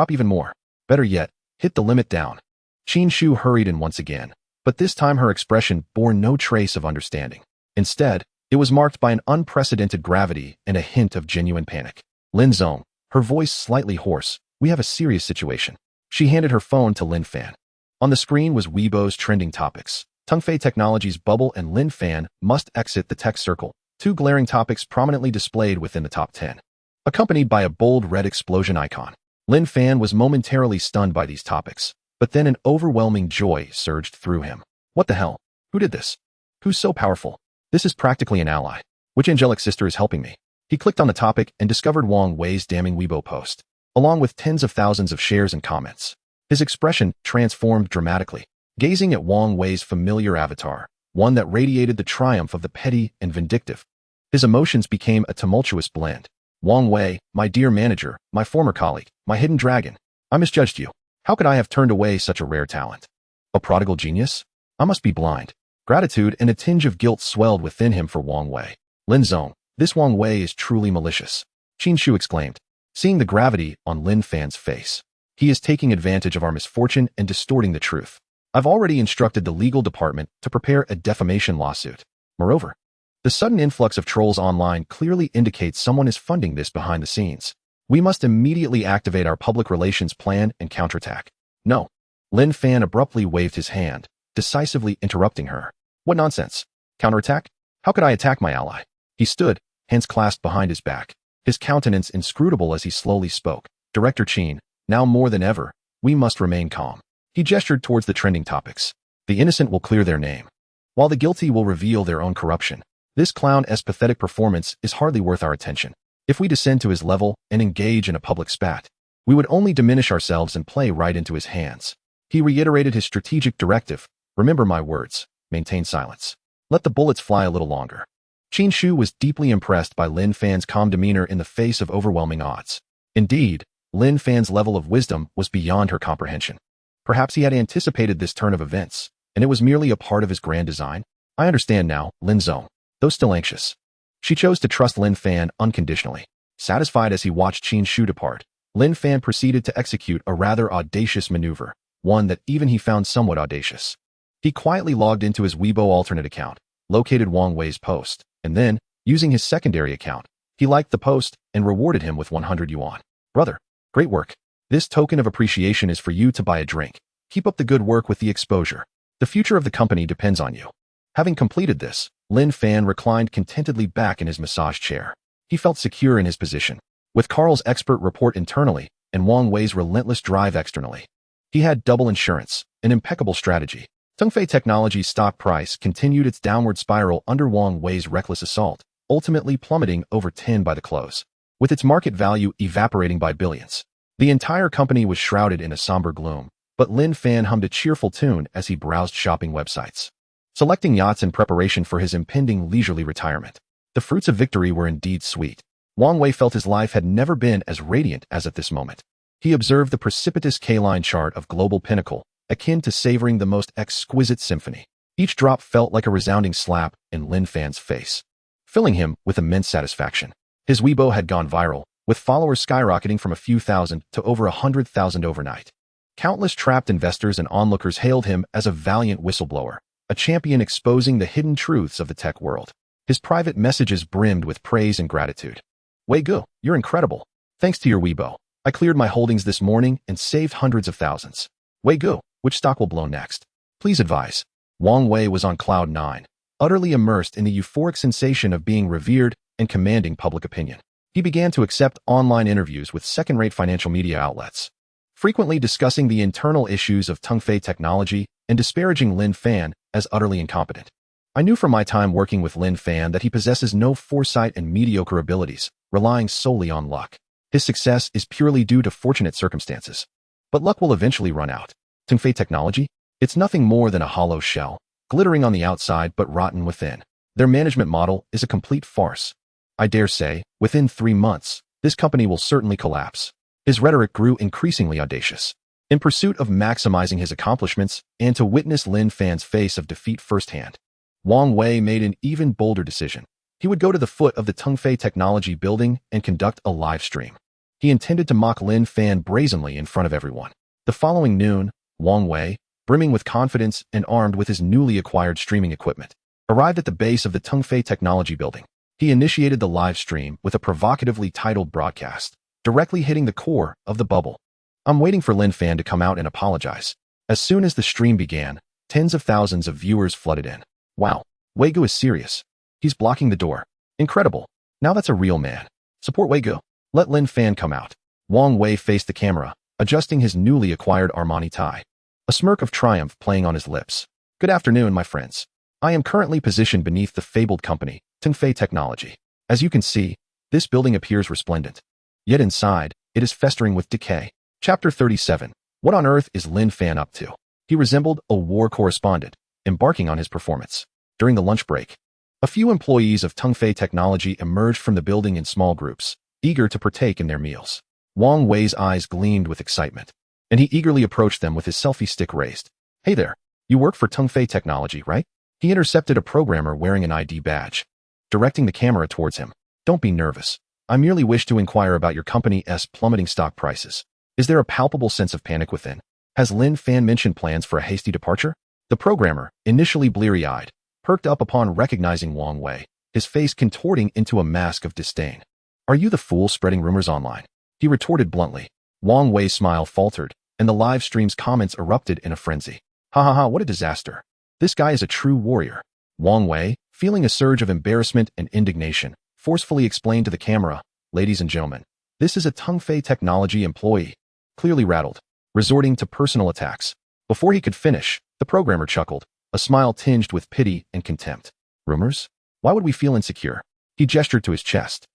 even more. Better yet, hit the limit down. Qin Shu hurried in once again, but this time her expression bore no trace of understanding. Instead, it was marked by an unprecedented gravity and a hint of genuine panic. Lin Zong, her voice slightly hoarse, we have a serious situation. She handed her phone to Lin Fan. On the screen was Weibo's trending topics. Tongfei Technology's Bubble and Lin Fan must exit the tech circle, two glaring topics prominently displayed within the top 10, accompanied by a bold red explosion icon. Lin Fan was momentarily stunned by these topics, but then an overwhelming joy surged through him. What the hell? Who did this? Who's so powerful? This is practically an ally. Which angelic sister is helping me? He clicked on the topic and discovered Wang Wei's damning Weibo post, along with tens of thousands of shares and comments. His expression transformed dramatically, gazing at Wang Wei's familiar avatar, one that radiated the triumph of the petty and vindictive. His emotions became a tumultuous blend. Wang Wei, my dear manager, my former colleague, my hidden dragon. I misjudged you. How could I have turned away such a rare talent? A prodigal genius? I must be blind. Gratitude and a tinge of guilt swelled within him for Wang Wei. Lin Zong, this Wang Wei is truly malicious. Qin Shu exclaimed, seeing the gravity on Lin Fan's face. He is taking advantage of our misfortune and distorting the truth. I've already instructed the legal department to prepare a defamation lawsuit. Moreover, the sudden influx of trolls online clearly indicates someone is funding this behind the scenes. We must immediately activate our public relations plan and counterattack. No. Lin Fan abruptly waved his hand, decisively interrupting her. What nonsense? Counterattack? How could I attack my ally? He stood, hands clasped behind his back, his countenance inscrutable as he slowly spoke. Director Qin, now more than ever, we must remain calm. He gestured towards the trending topics. The innocent will clear their name, while the guilty will reveal their own corruption. This clown's pathetic performance is hardly worth our attention. If we descend to his level and engage in a public spat, we would only diminish ourselves and play right into his hands. He reiterated his strategic directive. Remember my words. Maintain silence. Let the bullets fly a little longer. Qin Shu was deeply impressed by Lin Fan's calm demeanor in the face of overwhelming odds. Indeed, Lin Fan's level of wisdom was beyond her comprehension. Perhaps he had anticipated this turn of events, and it was merely a part of his grand design. I understand now, Lin Zong. Though still anxious, she chose to trust Lin Fan unconditionally. Satisfied as he watched Qin Shu depart, Lin Fan proceeded to execute a rather audacious maneuver, one that even he found somewhat audacious. He quietly logged into his Weibo alternate account, located Wang Wei's post, and then, using his secondary account, he liked the post and rewarded him with 100 yuan. Brother, great work. This token of appreciation is for you to buy a drink. Keep up the good work with the exposure. The future of the company depends on you. Having completed this, Lin Fan reclined contentedly back in his massage chair. He felt secure in his position. With Carl's expert report internally and Wang Wei's relentless drive externally, he had double insurance, an impeccable strategy. Tongfei Technology's stock price continued its downward spiral under Wang Wei's reckless assault, ultimately plummeting over 10 by the close. With its market value evaporating by billions, the entire company was shrouded in a somber gloom, but Lin Fan hummed a cheerful tune as he browsed shopping websites, selecting yachts in preparation for his impending leisurely retirement. The fruits of victory were indeed sweet. Wang Wei felt his life had never been as radiant as at this moment. He observed the precipitous K-line chart of global pinnacle, akin to savoring the most exquisite symphony. Each drop felt like a resounding slap in Lin Fan's face, filling him with immense satisfaction. His Weibo had gone viral, with followers skyrocketing from a few thousand to over 100,000 overnight. Countless trapped investors and onlookers hailed him as a valiant whistleblower, a champion exposing the hidden truths of the tech world. His private messages brimmed with praise and gratitude. Wei Gu, you're incredible. Thanks to your Weibo, I cleared my holdings this morning and saved hundreds of thousands. Wei Gu, which stock will blow next? Please advise. Wang Wei was on cloud 9, utterly immersed in the euphoric sensation of being revered and commanding public opinion. He began to accept online interviews with second-rate financial media outlets, frequently discussing the internal issues of Tongfei Technology and disparaging Lin Fan as utterly incompetent. I knew from my time working with Lin Fan that he possesses no foresight and mediocre abilities, relying solely on luck. His success is purely due to fortunate circumstances. But luck will eventually run out. Tongfei Technology? It's nothing more than a hollow shell, glittering on the outside but rotten within. Their management model is a complete farce. I dare say, within 3 months, this company will certainly collapse. His rhetoric grew increasingly audacious. In pursuit of maximizing his accomplishments and to witness Lin Fan's face of defeat firsthand, Wang Wei made an even bolder decision. He would go to the foot of the Tongfei Technology building and conduct a live stream. He intended to mock Lin Fan brazenly in front of everyone. The following noon, Wang Wei, brimming with confidence and armed with his newly acquired streaming equipment, arrived at the base of the Tongfei Technology building. He initiated the live stream with a provocatively titled broadcast, directly hitting the core of the bubble. I'm waiting for Lin Fan to come out and apologize. As soon as the stream began, tens of thousands of viewers flooded in. Wow, Wei Gu is serious. He's blocking the door. Incredible. Now that's a real man. Support Wei Gu. Let Lin Fan come out. Wang Wei faced the camera, adjusting his newly acquired Armani tie, a smirk of triumph playing on his lips. Good afternoon, my friends. I am currently positioned beneath the fabled company, Tongfei Technology. As you can see, this building appears resplendent. Yet inside, it is festering with decay. Chapter 37. What on earth is Lin Fan up to? He resembled a war correspondent, embarking on his performance. During the lunch break, a few employees of Tongfei Technology emerged from the building in small groups, eager to partake in their meals. Wang Wei's eyes gleamed with excitement, and he eagerly approached them with his selfie stick raised. Hey there, you work for Tongfei Technology, right? He intercepted a programmer wearing an ID badge, directing the camera towards him. Don't be nervous. I merely wish to inquire about your company's plummeting stock prices. Is there a palpable sense of panic within? Has Lin Fan mentioned plans for a hasty departure? The programmer, initially bleary-eyed, perked up upon recognizing Wang Wei, his face contorting into a mask of disdain. Are you the fool spreading rumors online? He retorted bluntly. Wang Wei's smile faltered, and the live stream's comments erupted in a frenzy. Ha ha ha, what a disaster. This guy is a true warrior. Wang Wei, feeling a surge of embarrassment and indignation, forcefully explained to the camera, ladies and gentlemen, this is a Tongfei Technology employee, clearly rattled, resorting to personal attacks. Before he could finish, the programmer chuckled, a smile tinged with pity and contempt. Rumors? Why would we feel insecure? He gestured to his chest.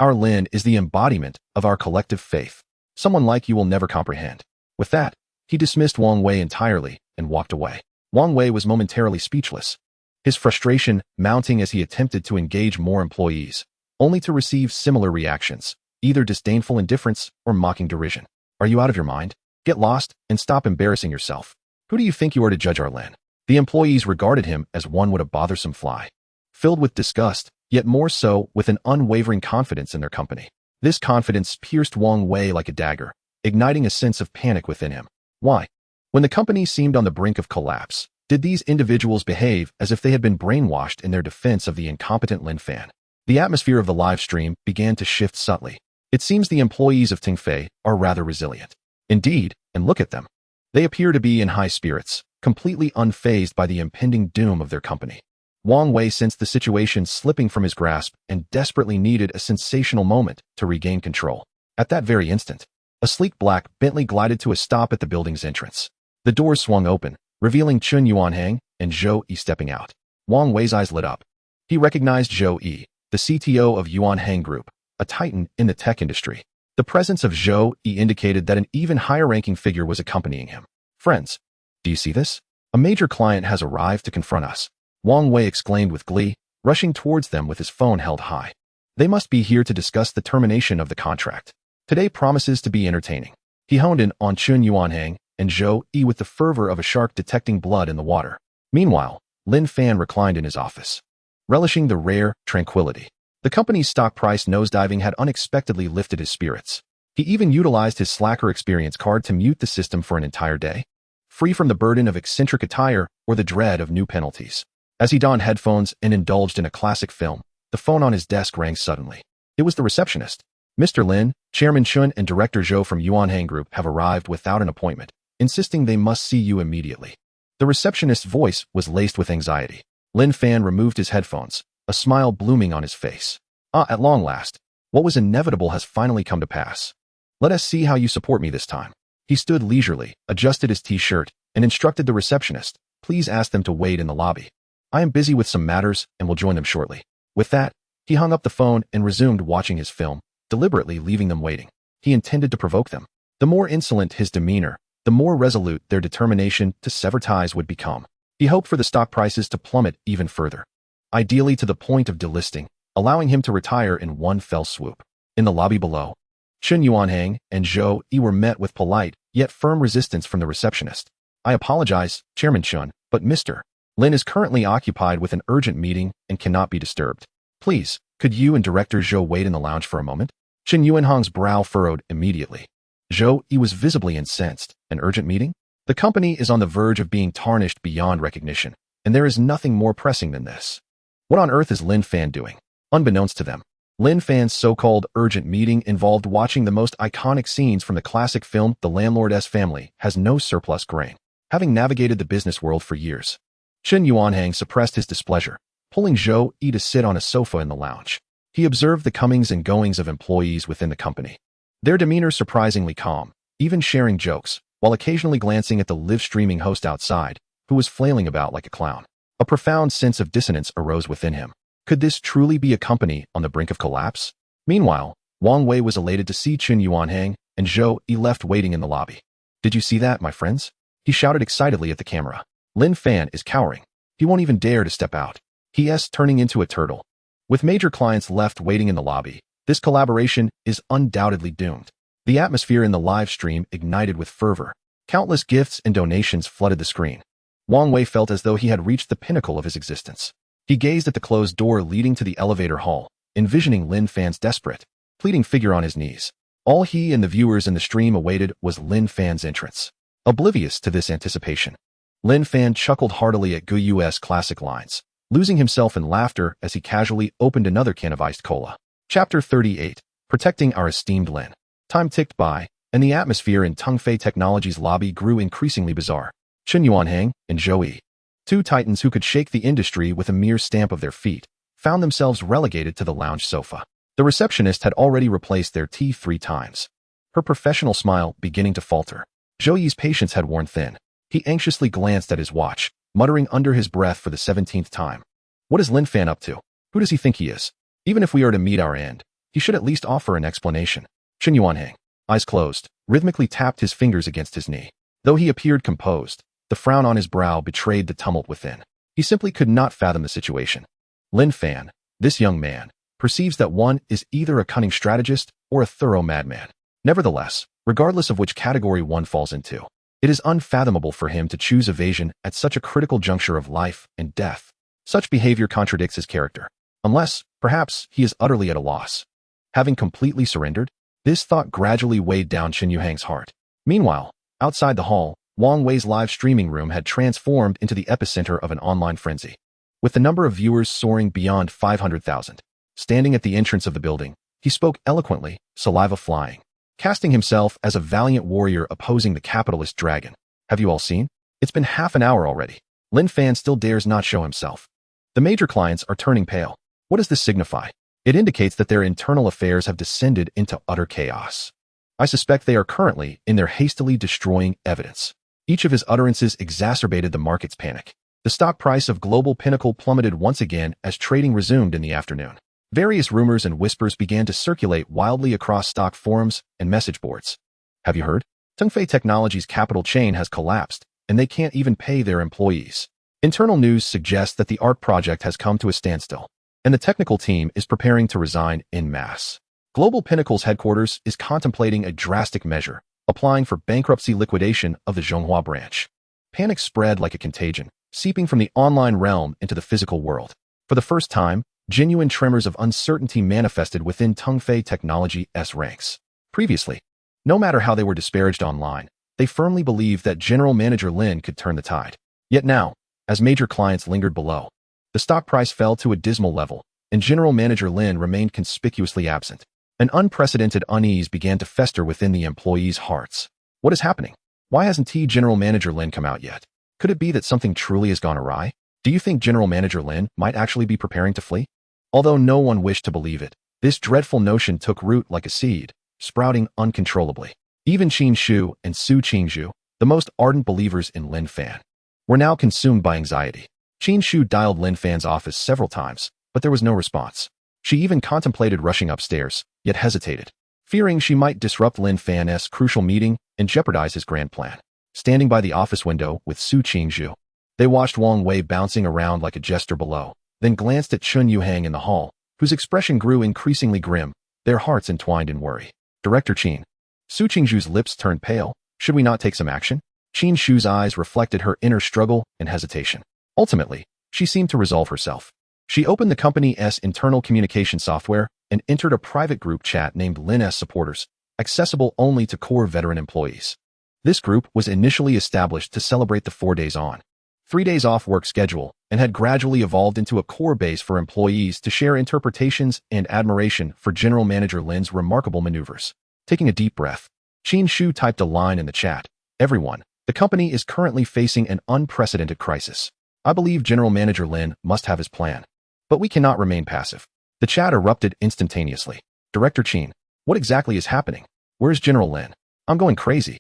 Our Lin is the embodiment of our collective faith. Someone like you will never comprehend. With that, he dismissed Wang Wei entirely and walked away. Wang Wei was momentarily speechless, his frustration mounting as he attempted to engage more employees, only to receive similar reactions, either disdainful indifference or mocking derision. Are you out of your mind? Get lost and stop embarrassing yourself. Who do you think you are to judge our Lin? The employees regarded him as one would a bothersome fly, filled with disgust, yet more so with an unwavering confidence in their company. This confidence pierced Wang Wei like a dagger, igniting a sense of panic within him. Why? When the company seemed on the brink of collapse, Did these individuals behave as if they had been brainwashed in their defense of the incompetent Lin Fan? The atmosphere of the live stream began to shift subtly. It seems the employees of Tingfei are rather resilient. Indeed, and look at them. They appear to be in high spirits, completely unfazed by the impending doom of their company. Wang Wei sensed the situation slipping from his grasp and desperately needed a sensational moment to regain control. At that very instant, a sleek black Bentley glided to a stop at the building's entrance. The doors swung open, revealing Chun Yuanhang and Zhou Yi stepping out. Wang Wei's eyes lit up. He recognized Zhou Yi, the CTO of Yuanhang Group, a titan in the tech industry. The presence of Zhou Yi indicated that an even higher-ranking figure was accompanying him. Friends, do you see this? A major client has arrived to confront us. Wang Wei exclaimed with glee, rushing towards them with his phone held high. They must be here to discuss the termination of the contract. Today promises to be entertaining. He honed in on Chun Yuanhang and Zhou Yi with the fervor of a shark detecting blood in the water. Meanwhile, Lin Fan reclined in his office, relishing the rare tranquility. The company's stock price nosediving had unexpectedly lifted his spirits. He even utilized his Slacker experience card to mute the system for an entire day, free from the burden of eccentric attire or the dread of new penalties. As he donned headphones and indulged in a classic film, the phone on his desk rang suddenly. It was the receptionist. Mr. Lin, Chairman Chun and Director Zhou from Yuanhang Group have arrived without an appointment, insisting they must see you immediately. The receptionist's voice was laced with anxiety. Lin Fan removed his headphones, a smile blooming on his face. At long last, what was inevitable has finally come to pass. Let us see how you support me this time. He stood leisurely, adjusted his t-shirt, and instructed the receptionist, please ask them to wait in the lobby. I am busy with some matters and will join them shortly. With that, he hung up the phone and resumed watching his film, deliberately leaving them waiting. He intended to provoke them. The more insolent his demeanor, the more resolute their determination to sever ties would become. He hoped for the stock prices to plummet even further, ideally to the point of delisting, allowing him to retire in one fell swoop. In the lobby below, Chun Yuanhang and Zhou Yi were met with polite, yet firm resistance from the receptionist. I apologize, Chairman Chun, but Mr. Lin is currently occupied with an urgent meeting and cannot be disturbed. Please, could you and Director Zhou wait in the lounge for a moment? Chun Yuanhang's brow furrowed immediately. Zhou Yi was visibly incensed. An urgent meeting? The company is on the verge of being tarnished beyond recognition, and there is nothing more pressing than this. What on earth is Lin Fan doing? Unbeknownst to them, Lin Fan's so-called urgent meeting involved watching the most iconic scenes from the classic film The Landlord's Family Has No Surplus Grain. Having navigated the business world for years, Chun Yuanhang suppressed his displeasure, pulling Zhou Yi to sit on a sofa in the lounge. He observed the comings and goings of employees within the company. Their demeanor surprisingly calm, even sharing jokes, while occasionally glancing at the live-streaming host outside, who was flailing about like a clown. A profound sense of dissonance arose within him. Could this truly be a company on the brink of collapse? Meanwhile, Wang Wei was elated to see Chun Yuanhang and Zhou Yi left waiting in the lobby. Did you see that, my friends? He shouted excitedly at the camera. Lin Fan is cowering. He won't even dare to step out. He is turning into a turtle. With major clients left waiting in the lobby, this collaboration is undoubtedly doomed. The atmosphere in the live stream ignited with fervor. Countless gifts and donations flooded the screen. Wang Wei felt as though he had reached the pinnacle of his existence. He gazed at the closed door leading to the elevator hall, envisioning Lin Fan's desperate, pleading figure on his knees. All he and the viewers in the stream awaited was Lin Fan's entrance. Oblivious to this anticipation, Lin Fan chuckled heartily at Gu Yu's classic lines, losing himself in laughter as he casually opened another can of iced cola. Chapter 38, Protecting Our Esteemed Lin. Time ticked by, and the atmosphere in Tingfei Technologies' lobby grew increasingly bizarre. Chun Yuanhang and Zhou Yi, two titans who could shake the industry with a mere stamp of their feet, found themselves relegated to the lounge sofa. The receptionist had already replaced their tea 3 times, her professional smile beginning to falter. Zhou Yi's patience had worn thin. He anxiously glanced at his watch, muttering under his breath for the 17th time. What is Lin Fan up to? Who does he think he is? Even if we are to meet our end, he should at least offer an explanation. Chun Yuanhang, eyes closed, rhythmically tapped his fingers against his knee. Though he appeared composed, the frown on his brow betrayed the tumult within. He simply could not fathom the situation. Lin Fan, this young man, perceives that one is either a cunning strategist or a thorough madman. Nevertheless, regardless of which category one falls into, it is unfathomable for him to choose evasion at such a critical juncture of life and death. Such behavior contradicts his character. Unless, perhaps, he is utterly at a loss. Having completely surrendered, this thought gradually weighed down Chun Yuanhang's heart. Meanwhile, outside the hall, Wang Wei's live streaming room had transformed into the epicenter of an online frenzy, with the number of viewers soaring beyond 500,000. Standing at the entrance of the building, he spoke eloquently, saliva flying, casting himself as a valiant warrior opposing the capitalist dragon. Have you all seen? It's been half an hour already. Lin Fan still dares not show himself. The major clients are turning pale. What does this signify? It indicates that their internal affairs have descended into utter chaos. I suspect they are currently in their hastily destroying evidence. Each of his utterances exacerbated the market's panic. The stock price of Global Pinnacle plummeted once again as trading resumed in the afternoon. Various rumors and whispers began to circulate wildly across stock forums and message boards. Have you heard? Tongfei Technology's capital chain has collapsed, and they can't even pay their employees. Internal news suggests that the art project has come to a standstill, and the technical team is preparing to resign en masse. Global Pinnacle's headquarters is contemplating a drastic measure, applying for bankruptcy liquidation of the Zhonghua branch. Panic spread like a contagion, seeping from the online realm into the physical world. For the first time, genuine tremors of uncertainty manifested within Tongfei Technology's ranks. Previously, no matter how they were disparaged online, they firmly believed that General Manager Lin could turn the tide. Yet now, as major clients lingered below, the stock price fell to a dismal level, and General Manager Lin remained conspicuously absent. An unprecedented unease began to fester within the employees' hearts. What is happening? Why hasn't General Manager Lin come out yet? Could it be that something truly has gone awry? Do you think General Manager Lin might actually be preparing to flee? Although no one wished to believe it, this dreadful notion took root like a seed, sprouting uncontrollably. Even Qin Shu and Su Qingzhu, the most ardent believers in Lin Fan, were now consumed by anxiety. Qin Shu dialed Lin Fan's office several times, but there was no response. She even contemplated rushing upstairs, yet hesitated, fearing she might disrupt Lin Fan's crucial meeting and jeopardize his grand plan. Standing by the office window with Su Qingzhu, they watched Wang Wei bouncing around like a jester below, then glanced at Chun Yuhang in the hall, whose expression grew increasingly grim, their hearts entwined in worry. Director Qin. Su Qingzhu's lips turned pale. Should we not take some action? Qin Shu's eyes reflected her inner struggle and hesitation. Ultimately, she seemed to resolve herself. She opened the company's internal communication software and entered a private group chat named Lin's Supporters, accessible only to core veteran employees. This group was initially established to celebrate the 4 days on, 3 days off work schedule, and had gradually evolved into a core base for employees to share interpretations and admiration for General Manager Lin's remarkable maneuvers. Taking a deep breath, Qin Shu typed a line in the chat. Everyone, the company is currently facing an unprecedented crisis. I believe General Manager Lin must have his plan. But we cannot remain passive. The chat erupted instantaneously. Director Qin, what exactly is happening? Where's General Lin? I'm going crazy.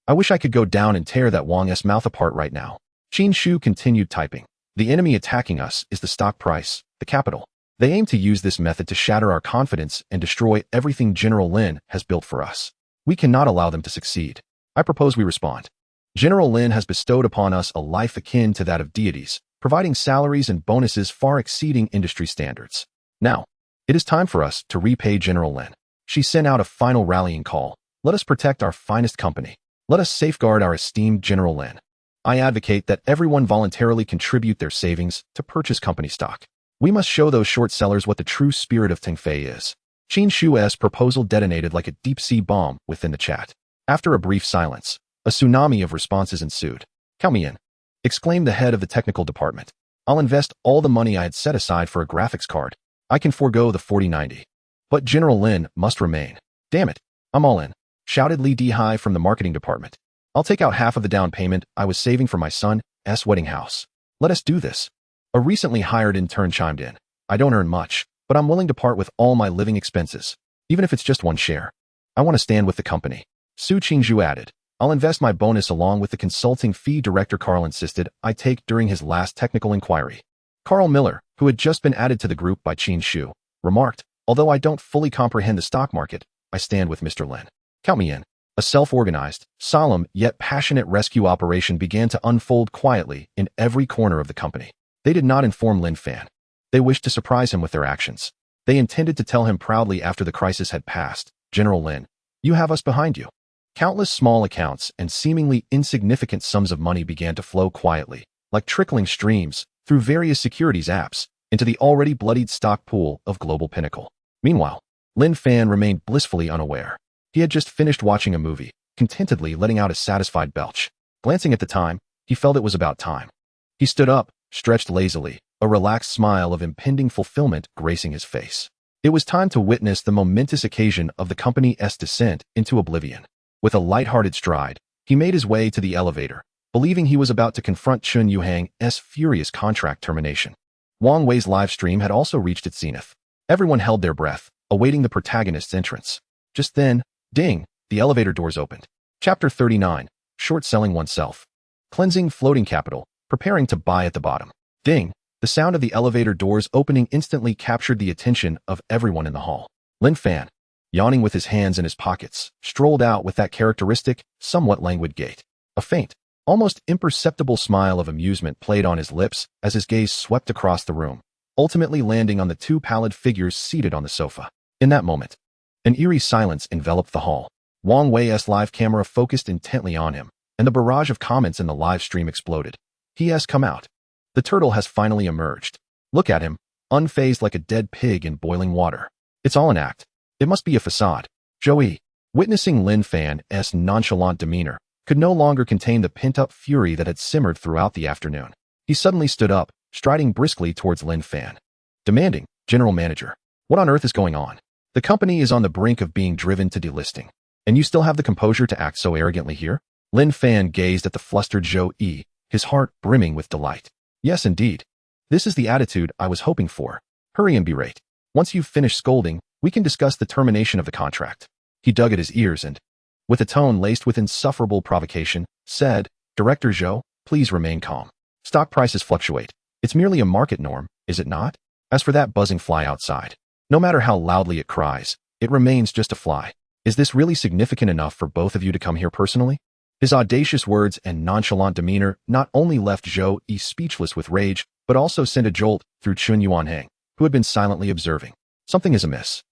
I wish I could go down and tear that Wang's mouth apart right now. Qin Shu continued typing. The enemy attacking us is the stock price, the capital. They aim to use this method to shatter our confidence and destroy everything General Lin has built for us. We cannot allow them to succeed. I propose we respond. General Lin has bestowed upon us a life akin to that of deities, providing salaries and bonuses far exceeding industry standards. Now, it is time for us to repay General Lin. She sent out a final rallying call. Let us protect our finest company. Let us safeguard our esteemed General Lin. I advocate that everyone voluntarily contribute their savings to purchase company stock. We must show those short sellers what the true spirit of Tongfei is. Qin Shu's proposal detonated like a deep-sea bomb within the chat. After a brief silence, a tsunami of responses ensued. Count me in, exclaimed the head of the technical department. I'll invest all the money I had set aside for a graphics card. I can forego the 4090. But General Lin must remain. Damn it, I'm all in, shouted Li Dihai from the marketing department. I'll take out half of the down payment I was saving for my son's wedding house. Let us do this. A recently hired intern chimed in. I don't earn much, but I'm willing to part with all my living expenses, even if it's just one share. I want to stand with the company. Su Qingzhu added. I'll invest my bonus along with the consulting fee Director Carl insisted I take during his last technical inquiry. Carl Miller, who had just been added to the group by Qin Shu, remarked, although I don't fully comprehend the stock market, I stand with Mr. Lin. Count me in. A self-organized, solemn, yet passionate rescue operation began to unfold quietly in every corner of the company. They did not inform Lin Fan. They wished to surprise him with their actions. They intended to tell him proudly after the crisis had passed, General Lin, you have us behind you. Countless small accounts and seemingly insignificant sums of money began to flow quietly, like trickling streams, through various securities apps, into the already bloodied stock pool of Global Pinnacle. Meanwhile, Lin Fan remained blissfully unaware. He had just finished watching a movie, contentedly letting out a satisfied belch. Glancing at the time, he felt it was about time. He stood up, stretched lazily, a relaxed smile of impending fulfillment gracing his face. It was time to witness the momentous occasion of the company's descent into oblivion. With a light-hearted stride, he made his way to the elevator, believing he was about to confront Chun Yuhang's furious contract termination. Wang Wei's live stream had also reached its zenith. Everyone held their breath, awaiting the protagonist's entrance. Just then, ding, the elevator doors opened. Chapter 39, Short-Selling Oneself. Cleansing floating capital, preparing to buy at the bottom. Ding, the sound of the elevator doors opening instantly captured the attention of everyone in the hall. Lin Fan, yawning with his hands in his pockets, strolled out with that characteristic, somewhat languid gait. A faint, almost imperceptible smile of amusement played on his lips as his gaze swept across the room, ultimately landing on the two pallid figures seated on the sofa. In that moment, an eerie silence enveloped the hall. Wang Wei's live camera focused intently on him, and the barrage of comments in the live stream exploded. He has come out. The turtle has finally emerged. Look at him, unfazed like a dead pig in boiling water. It's all an act. It must be a facade. Joey, witnessing Lin Fan's nonchalant demeanor, could no longer contain the pent-up fury that had simmered throughout the afternoon. He suddenly stood up, striding briskly towards Lin Fan, demanding, "General Manager, what on earth is going on? The company is on the brink of being driven to delisting, and you still have the composure to act so arrogantly here?" Lin Fan gazed at the flustered Joey, his heart brimming with delight. Yes, indeed. This is the attitude I was hoping for. Hurry and berate. Once you've finished scolding, we can discuss the termination of the contract. He dug at his ears and, with a tone laced with insufferable provocation, said, "Director Zhou, please remain calm. Stock prices fluctuate. It's merely a market norm, is it not? As for that buzzing fly outside, no matter how loudly it cries, it remains just a fly. Is this really significant enough for both of you to come here personally?" His audacious words and nonchalant demeanor not only left Zhou speechless with rage, but also sent a jolt through Chun Yuanhang, who had been silently observing. Something is amiss.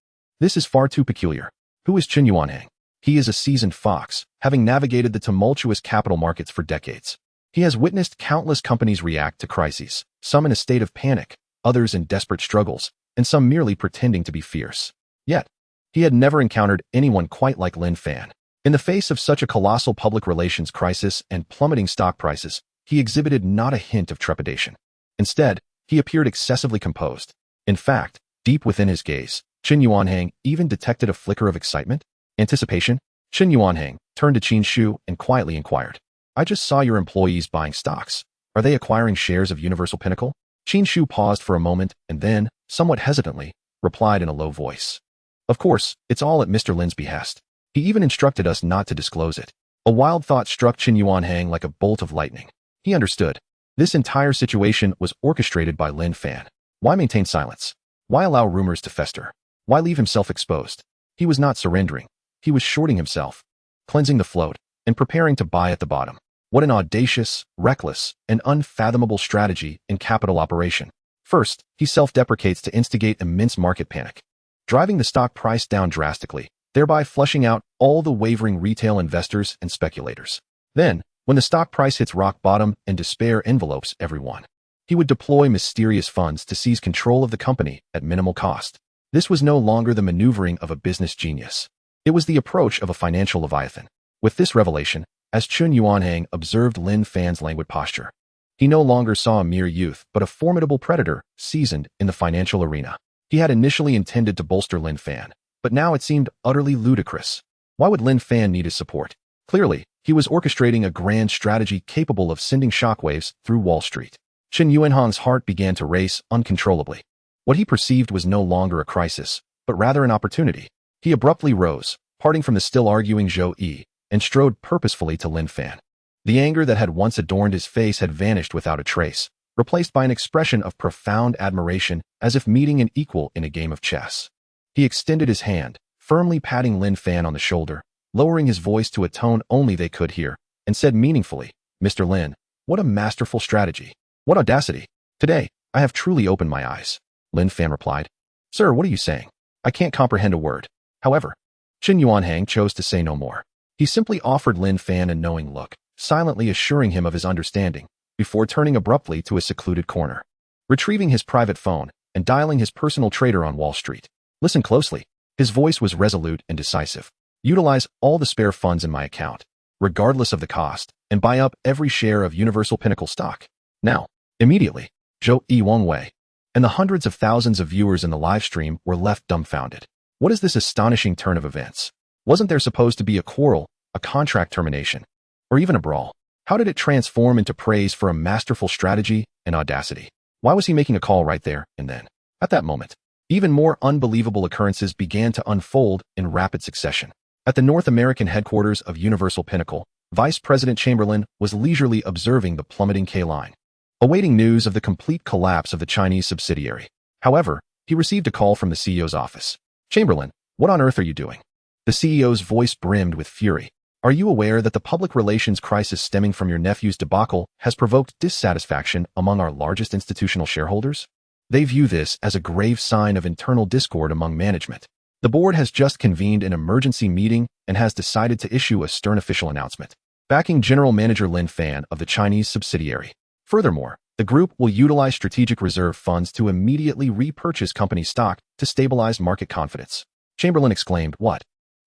This is far too peculiar. Who is Chun Yuanhang? He is a seasoned fox, having navigated the tumultuous capital markets for decades. He has witnessed countless companies react to crises, some in a state of panic, others in desperate struggles, and some merely pretending to be fierce. Yet, he had never encountered anyone quite like Lin Fan. In the face of such a colossal public relations crisis and plummeting stock prices, he exhibited not a hint of trepidation. Instead, he appeared excessively composed. In fact, deep within his gaze, Chun Yuanhang even detected a flicker of excitement, anticipation. Chun Yuanhang turned to Qin Shu and quietly inquired, "I just saw your employees buying stocks. Are they acquiring shares of Universal Pinnacle?" Qin Shu paused for a moment and then, somewhat hesitantly, replied in a low voice, "Of course, it's all at Mr. Lin's behest. He even instructed us not to disclose it." A wild thought struck Chun Yuanhang like a bolt of lightning. He understood. This entire situation was orchestrated by Lin Fan. Why maintain silence? Why allow rumors to fester? Why leave himself exposed? He was not surrendering. He was shorting himself, cleansing the float, and preparing to buy at the bottom. What an audacious, reckless, and unfathomable strategy in capital operation. First, he self-deprecates to instigate immense market panic, driving the stock price down drastically, thereby flushing out all the wavering retail investors and speculators. Then, when the stock price hits rock bottom and despair envelopes everyone, he would deploy mysterious funds to seize control of the company at minimal cost. This was no longer the maneuvering of a business genius. It was the approach of a financial leviathan. With this revelation, as Chun Yuanhang observed Lin Fan's languid posture, he no longer saw a mere youth but a formidable predator seasoned in the financial arena. He had initially intended to bolster Lin Fan, but now it seemed utterly ludicrous. Why would Lin Fan need his support? Clearly, he was orchestrating a grand strategy capable of sending shockwaves through Wall Street. Chun Yuanhang's heart began to race uncontrollably. What he perceived was no longer a crisis, but rather an opportunity. He abruptly rose, parting from the still arguing Zhou, and strode purposefully to Lin Fan. The anger that had once adorned his face had vanished without a trace, replaced by an expression of profound admiration as if meeting an equal in a game of chess. He extended his hand, firmly patting Lin Fan on the shoulder, lowering his voice to a tone only they could hear, and said meaningfully, "Mr. Lin, what a masterful strategy. What audacity. Today, I have truly opened my eyes." Lin Fan replied, "Sir, what are you saying? I can't comprehend a word." However, Chun Yuanhang chose to say no more. He simply offered Lin Fan a knowing look, silently assuring him of his understanding, before turning abruptly to a secluded corner. Retrieving his private phone and dialing his personal trader on Wall Street. "Listen closely." His voice was resolute and decisive. "Utilize all the spare funds in my account, regardless of the cost, and buy up every share of Universal Pinnacle stock. Now, immediately, Zhou Wei and the hundreds of thousands of viewers in the live stream were left dumbfounded. What is this astonishing turn of events? Wasn't there supposed to be a quarrel, a contract termination, or even a brawl? How did it transform into praise for a masterful strategy and audacity? Why was he making a call right there and then? At that moment, even more unbelievable occurrences began to unfold in rapid succession. At the North American headquarters of Universal Pinnacle, Vice President Chamberlain was leisurely observing the plummeting K-line, awaiting news of the complete collapse of the Chinese subsidiary. However, he received a call from the CEO's office. "Chamberlain, what on earth are you doing?" The CEO's voice brimmed with fury. "Are you aware that the public relations crisis stemming from your nephew's debacle has provoked dissatisfaction among our largest institutional shareholders? They view this as a grave sign of internal discord among management. The board has just convened an emergency meeting and has decided to issue a stern official announcement, backing General Manager Lin Fan of the Chinese subsidiary. Furthermore, the group will utilize strategic reserve funds to immediately repurchase company stock to stabilize market confidence." Chamberlain exclaimed, "What?"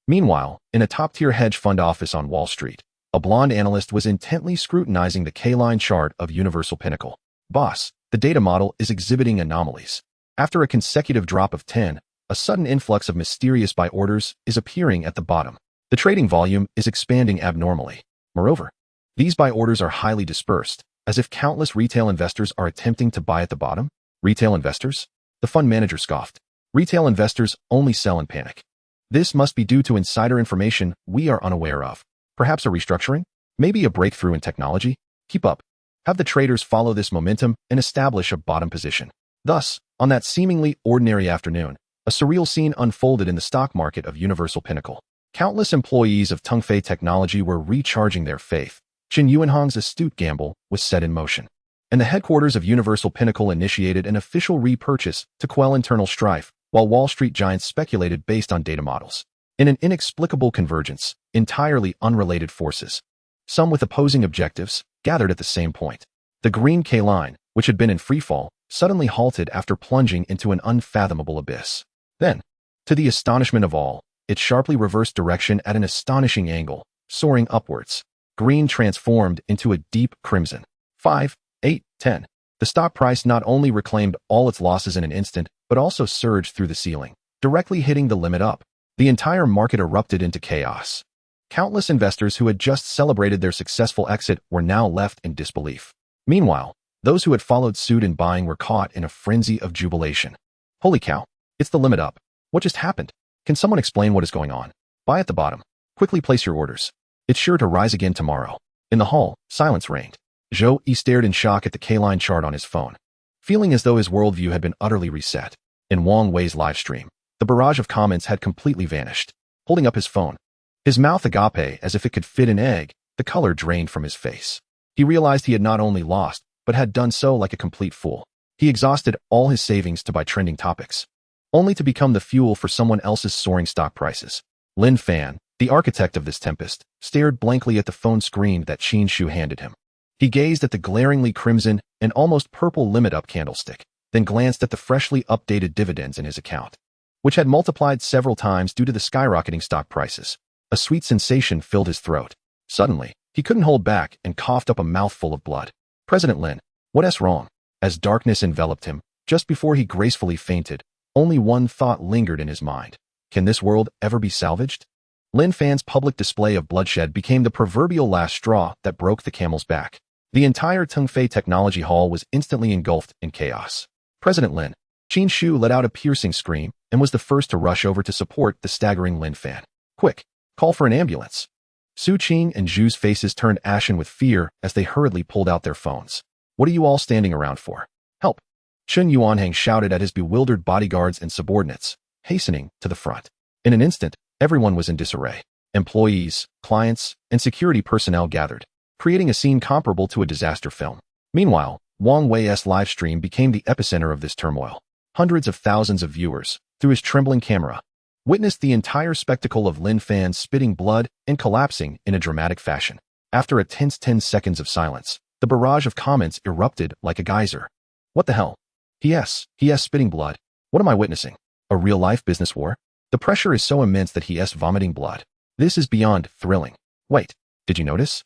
Meanwhile, in a top-tier hedge fund office on Wall Street, a blonde analyst was intently scrutinizing the K-line chart of Universal Pinnacle. "Boss, the data model is exhibiting anomalies. After a consecutive drop of 10, a sudden influx of mysterious buy orders is appearing at the bottom. The trading volume is expanding abnormally. Moreover, these buy orders are highly dispersed, as if countless retail investors are attempting to buy at the bottom." "Retail investors?" The fund manager scoffed. "Retail investors only sell in panic. This must be due to insider information we are unaware of. Perhaps a restructuring? Maybe a breakthrough in technology? Keep up. Have the traders follow this momentum and establish a bottom position." Thus, on that seemingly ordinary afternoon, a surreal scene unfolded in the stock market of Universal Pinnacle. Countless employees of Tongfei Technology were recharging their faith. Qin Yuanhong's astute gamble was set in motion, and the headquarters of Universal Pinnacle initiated an official repurchase to quell internal strife, while Wall Street giants speculated based on data models. In an inexplicable convergence, entirely unrelated forces, some with opposing objectives, gathered at the same point. The green K-line, which had been in freefall, suddenly halted after plunging into an unfathomable abyss. Then, to the astonishment of all, it sharply reversed direction at an astonishing angle, soaring upwards. Green transformed into a deep crimson. 5, 8, 10. The stock price not only reclaimed all its losses in an instant, but also surged through the ceiling, directly hitting the limit up. The entire market erupted into chaos. Countless investors who had just celebrated their successful exit were now left in disbelief. Meanwhile, those who had followed suit in buying were caught in a frenzy of jubilation. "Holy cow, it's the limit up. What just happened? Can someone explain what is going on? Buy at the bottom. Quickly place your orders. It's sure to rise again tomorrow." In the hall, silence reigned. Zhou stared in shock at the K-line chart on his phone, feeling as though his worldview had been utterly reset. In Wang Wei's live stream, the barrage of comments had completely vanished. Holding up his phone, his mouth agape as if it could fit an egg, the color drained from his face. He realized he had not only lost, but had done so like a complete fool. He exhausted all his savings to buy trending topics, only to become the fuel for someone else's soaring stock prices. Lin Fan, the architect of this tempest, stared blankly at the phone screen that Qin Shu handed him. He gazed at the glaringly crimson and almost purple limit-up candlestick, then glanced at the freshly updated dividends in his account, which had multiplied several times due to the skyrocketing stock prices. A sweet sensation filled his throat. Suddenly, he couldn't hold back and coughed up a mouthful of blood. "President Lin, what's wrong?" As darkness enveloped him, just before he gracefully fainted, only one thought lingered in his mind. Can this world ever be salvaged? Lin Fan's public display of bloodshed became the proverbial last straw that broke the camel's back. The entire Tongfei Technology Hall was instantly engulfed in chaos. "President Lin." Qin Shu let out a piercing scream and was the first to rush over to support the staggering Lin Fan. "Quick, call for an ambulance." Su Qing and Zhu's faces turned ashen with fear as they hurriedly pulled out their phones. "What are you all standing around for? Help!" Chen Yuanhang shouted at his bewildered bodyguards and subordinates, hastening to the front. In an instant, everyone was in disarray. Employees, clients, and security personnel gathered, creating a scene comparable to a disaster film. Meanwhile, Wang Wei's live stream became the epicenter of this turmoil. Hundreds of thousands of viewers, through his trembling camera, witnessed the entire spectacle of Lin Fan spitting blood and collapsing in a dramatic fashion. After a tense 10 seconds of silence, the barrage of comments erupted like a geyser. "What the hell? He spitting blood. What am I witnessing? A real-life business war? The pressure is so immense that he's vomiting blood. This is beyond thrilling. Wait, did you notice?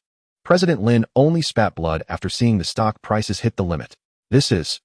President Lin only spat blood after seeing the stock prices hit the limit. This is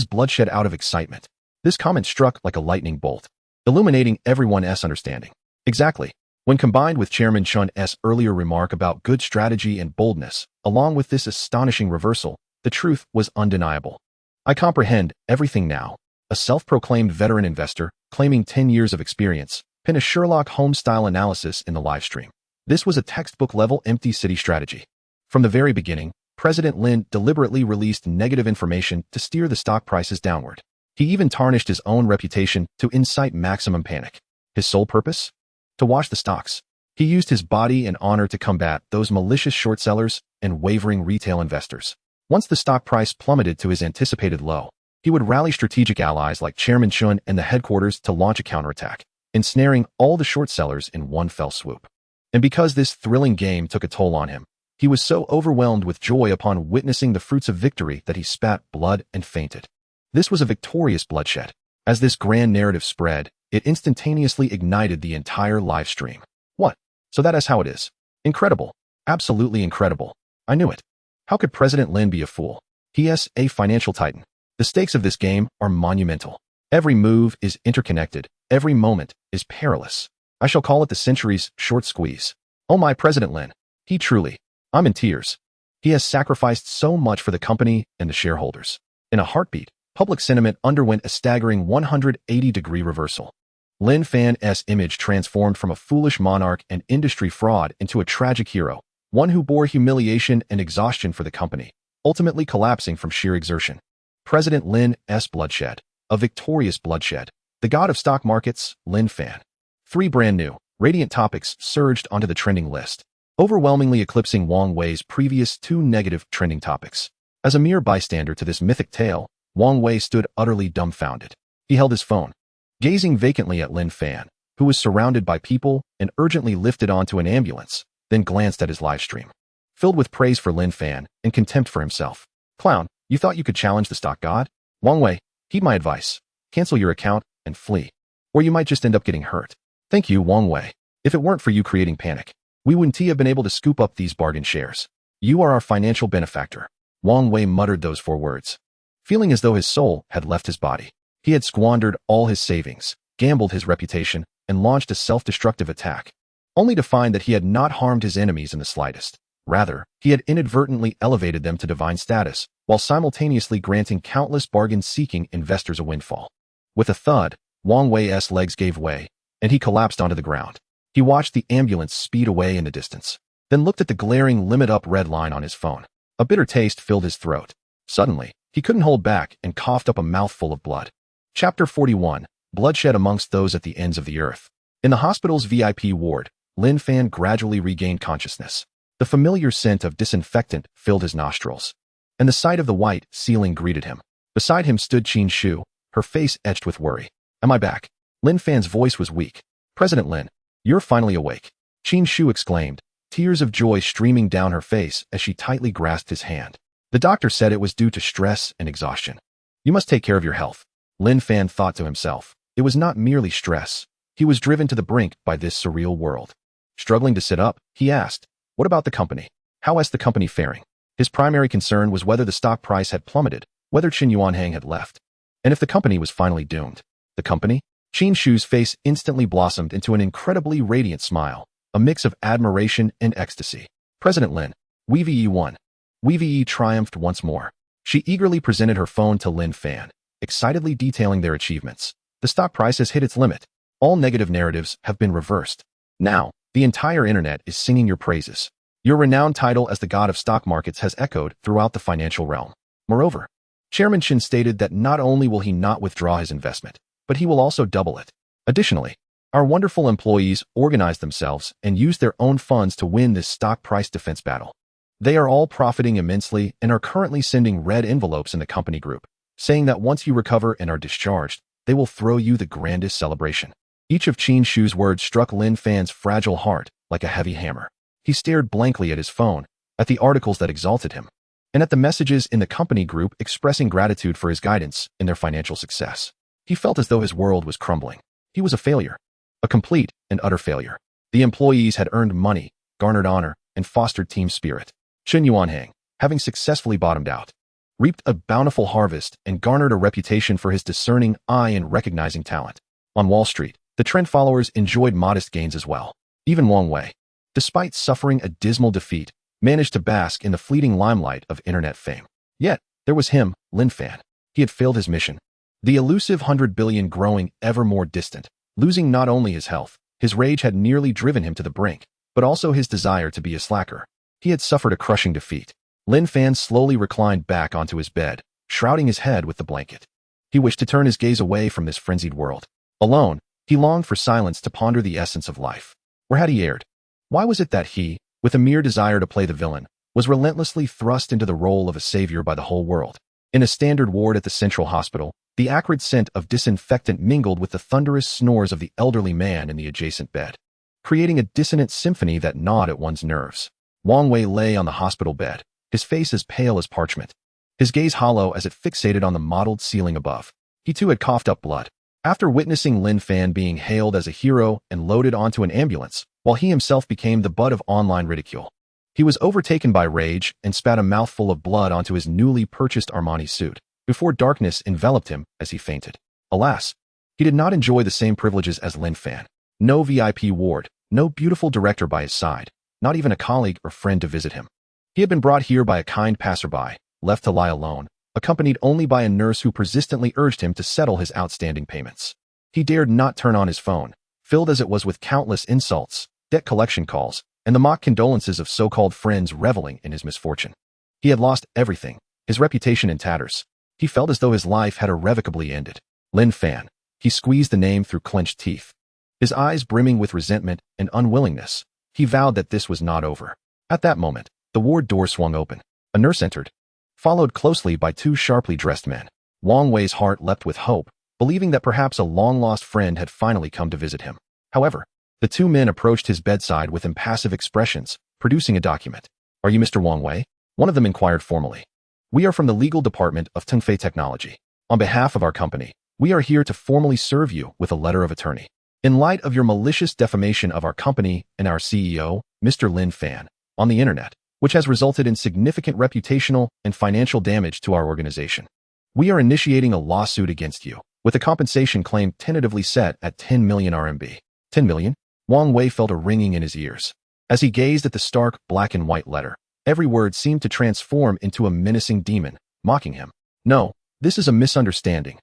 bloodshed out of excitement. This comment struck like a lightning bolt, illuminating everyone's understanding. Exactly. When combined with Chairman Chun's earlier remark about good strategy and boldness, along with this astonishing reversal, the truth was undeniable. I comprehend everything now. A self-proclaimed veteran investor, claiming 10 years of experience, pinned a Sherlock Holmes-style analysis in the livestream. This was a textbook-level empty city strategy. From the very beginning, President Lin deliberately released negative information to steer the stock prices downward. He even tarnished his own reputation to incite maximum panic. His sole purpose? To wash the stocks. He used his body and honor to combat those malicious short sellers and wavering retail investors. Once the stock price plummeted to his anticipated low, he would rally strategic allies like Chairman Chun and the headquarters to launch a counterattack, ensnaring all the short sellers in one fell swoop. And because this thrilling game took a toll on him, he was so overwhelmed with joy upon witnessing the fruits of victory that he spat blood and fainted. This was a victorious bloodshed. As this grand narrative spread, it instantaneously ignited the entire live stream. What? So that is how it is. Incredible. Absolutely incredible. I knew it. How could President Lin be a fool? He is a financial titan. The stakes of this game are monumental. Every move is interconnected. Every moment is perilous. I shall call it the century's short squeeze. Oh my President Lin. He truly. I'm in tears. He has sacrificed so much for the company and the shareholders. In a heartbeat, public sentiment underwent a staggering 180-degree reversal. Lin Fan's image transformed from a foolish monarch and industry fraud into a tragic hero, one who bore humiliation and exhaustion for the company, ultimately collapsing from sheer exertion. President Lin's bloodshed, a victorious bloodshed. The god of stock markets, Lin Fan. 3 brand new, radiant topics surged onto the trending list, overwhelmingly eclipsing Wang Wei's previous 2 negative trending topics. As a mere bystander to this mythic tale, Wang Wei stood utterly dumbfounded. He held his phone, gazing vacantly at Lin Fan, who was surrounded by people and urgently lifted onto an ambulance, then glanced at his livestream, filled with praise for Lin Fan and contempt for himself. Clown, you thought you could challenge the stock god? Wang Wei, heed my advice. Cancel your account and flee, or you might just end up getting hurt. Thank you, Wang Wei. If it weren't for you creating panic, we wouldn't have been able to scoop up these bargain shares. You are our financial benefactor. Wang Wei muttered those 4 words, feeling as though his soul had left his body. He had squandered all his savings, gambled his reputation, and launched a self-destructive attack, only to find that he had not harmed his enemies in the slightest. Rather, he had inadvertently elevated them to divine status, while simultaneously granting countless bargain-seeking investors a windfall. With a thud, Wang Wei's legs gave way, and he collapsed onto the ground. He watched the ambulance speed away in the distance, then looked at the glaring limit-up red line on his phone. A bitter taste filled his throat. Suddenly, he couldn't hold back and coughed up a mouthful of blood. Chapter 41. Bloodshed amongst those at the ends of the earth. In the hospital's VIP ward, Lin Fan gradually regained consciousness. The familiar scent of disinfectant filled his nostrils, and the sight of the white ceiling greeted him. Beside him stood Qin Shu, her face etched with worry. Am I back? Lin Fan's voice was weak. President Lin, you're finally awake. Qin Shu exclaimed, tears of joy streaming down her face as she tightly grasped his hand. The doctor said it was due to stress and exhaustion. You must take care of your health. Lin Fan thought to himself. It was not merely stress. He was driven to the brink by this surreal world. Struggling to sit up, he asked, what about the company? How is the company faring? His primary concern was whether the stock price had plummeted, whether Qin Yuanhang had left, and if the company was finally doomed. The company? Qin Shu's face instantly blossomed into an incredibly radiant smile, a mix of admiration and ecstasy. President Lin, WeVE won. WeVE triumphed once more. She eagerly presented her phone to Lin Fan, excitedly detailing their achievements. The stock price has hit its limit. All negative narratives have been reversed. Now, the entire internet is singing your praises. Your renowned title as the god of stock markets has echoed throughout the financial realm. Moreover, Chairman Qin stated that not only will he not withdraw his investment, but he will also double it. Additionally, our wonderful employees organized themselves and used their own funds to win this stock price defense battle. They are all profiting immensely and are currently sending red envelopes in the company group, saying that once you recover and are discharged, they will throw you the grandest celebration. Each of Qin Shu's words struck Lin Fan's fragile heart like a heavy hammer. He stared blankly at his phone, at the articles that exalted him, and at the messages in the company group expressing gratitude for his guidance in their financial success. He felt as though his world was crumbling. He was a failure. A complete and utter failure. The employees had earned money, garnered honor, and fostered team spirit. Chen Yuanhang, having successfully bottomed out, reaped a bountiful harvest and garnered a reputation for his discerning eye and recognizing talent. On Wall Street, the trend followers enjoyed modest gains as well. Even Wang Wei, despite suffering a dismal defeat, managed to bask in the fleeting limelight of internet fame. Yet, there was him, Lin Fan. He had failed his mission. The elusive 100 billion growing ever more distant, losing not only his health, his rage had nearly driven him to the brink, but also his desire to be a slacker. He had suffered a crushing defeat. Lin Fan slowly reclined back onto his bed, shrouding his head with the blanket. He wished to turn his gaze away from this frenzied world. Alone, he longed for silence to ponder the essence of life. Where had he erred? Why was it that he, with a mere desire to play the villain, was relentlessly thrust into the role of a savior by the whole world? In a standard ward at the Central Hospital, the acrid scent of disinfectant mingled with the thunderous snores of the elderly man in the adjacent bed, creating a dissonant symphony that gnawed at one's nerves. Wang Wei lay on the hospital bed, his face as pale as parchment, his gaze hollow as it fixated on the mottled ceiling above. He too had coughed up blood. After witnessing Lin Fan being hailed as a hero and loaded onto an ambulance, while he himself became the butt of online ridicule, he was overtaken by rage and spat a mouthful of blood onto his newly purchased Armani suit, before darkness enveloped him as he fainted. Alas, he did not enjoy the same privileges as Lin Fan. No VIP ward, no beautiful director by his side, not even a colleague or friend to visit him. He had been brought here by a kind passerby, left to lie alone, accompanied only by a nurse who persistently urged him to settle his outstanding payments. He dared not turn on his phone, filled as it was with countless insults, debt collection calls, and the mock condolences of so-called friends reveling in his misfortune. He had lost everything, his reputation in tatters. He felt as though his life had irrevocably ended. Lin Fan. He squeezed the name through clenched teeth. His eyes brimming with resentment and unwillingness, he vowed that this was not over. At that moment, the ward door swung open. A nurse entered, followed closely by two sharply dressed men. Wang Wei's heart leapt with hope, believing that perhaps a long-lost friend had finally come to visit him. However, the two men approached his bedside with impassive expressions, producing a document. "Are you Mr. Wang Wei?" One of them inquired formally. "We are from the legal department of Tengfei Technology. On behalf of our company, we are here to formally serve you with a letter of attorney. In light of your malicious defamation of our company and our CEO, Mr. Lin Fan, on the internet, which has resulted in significant reputational and financial damage to our organization, we are initiating a lawsuit against you, with a compensation claim tentatively set at 10 million RMB. 10 million? Wang Wei felt a ringing in his ears. As he gazed at the stark black and white letter, every word seemed to transform into a menacing demon, mocking him. "No, this is a misunderstanding.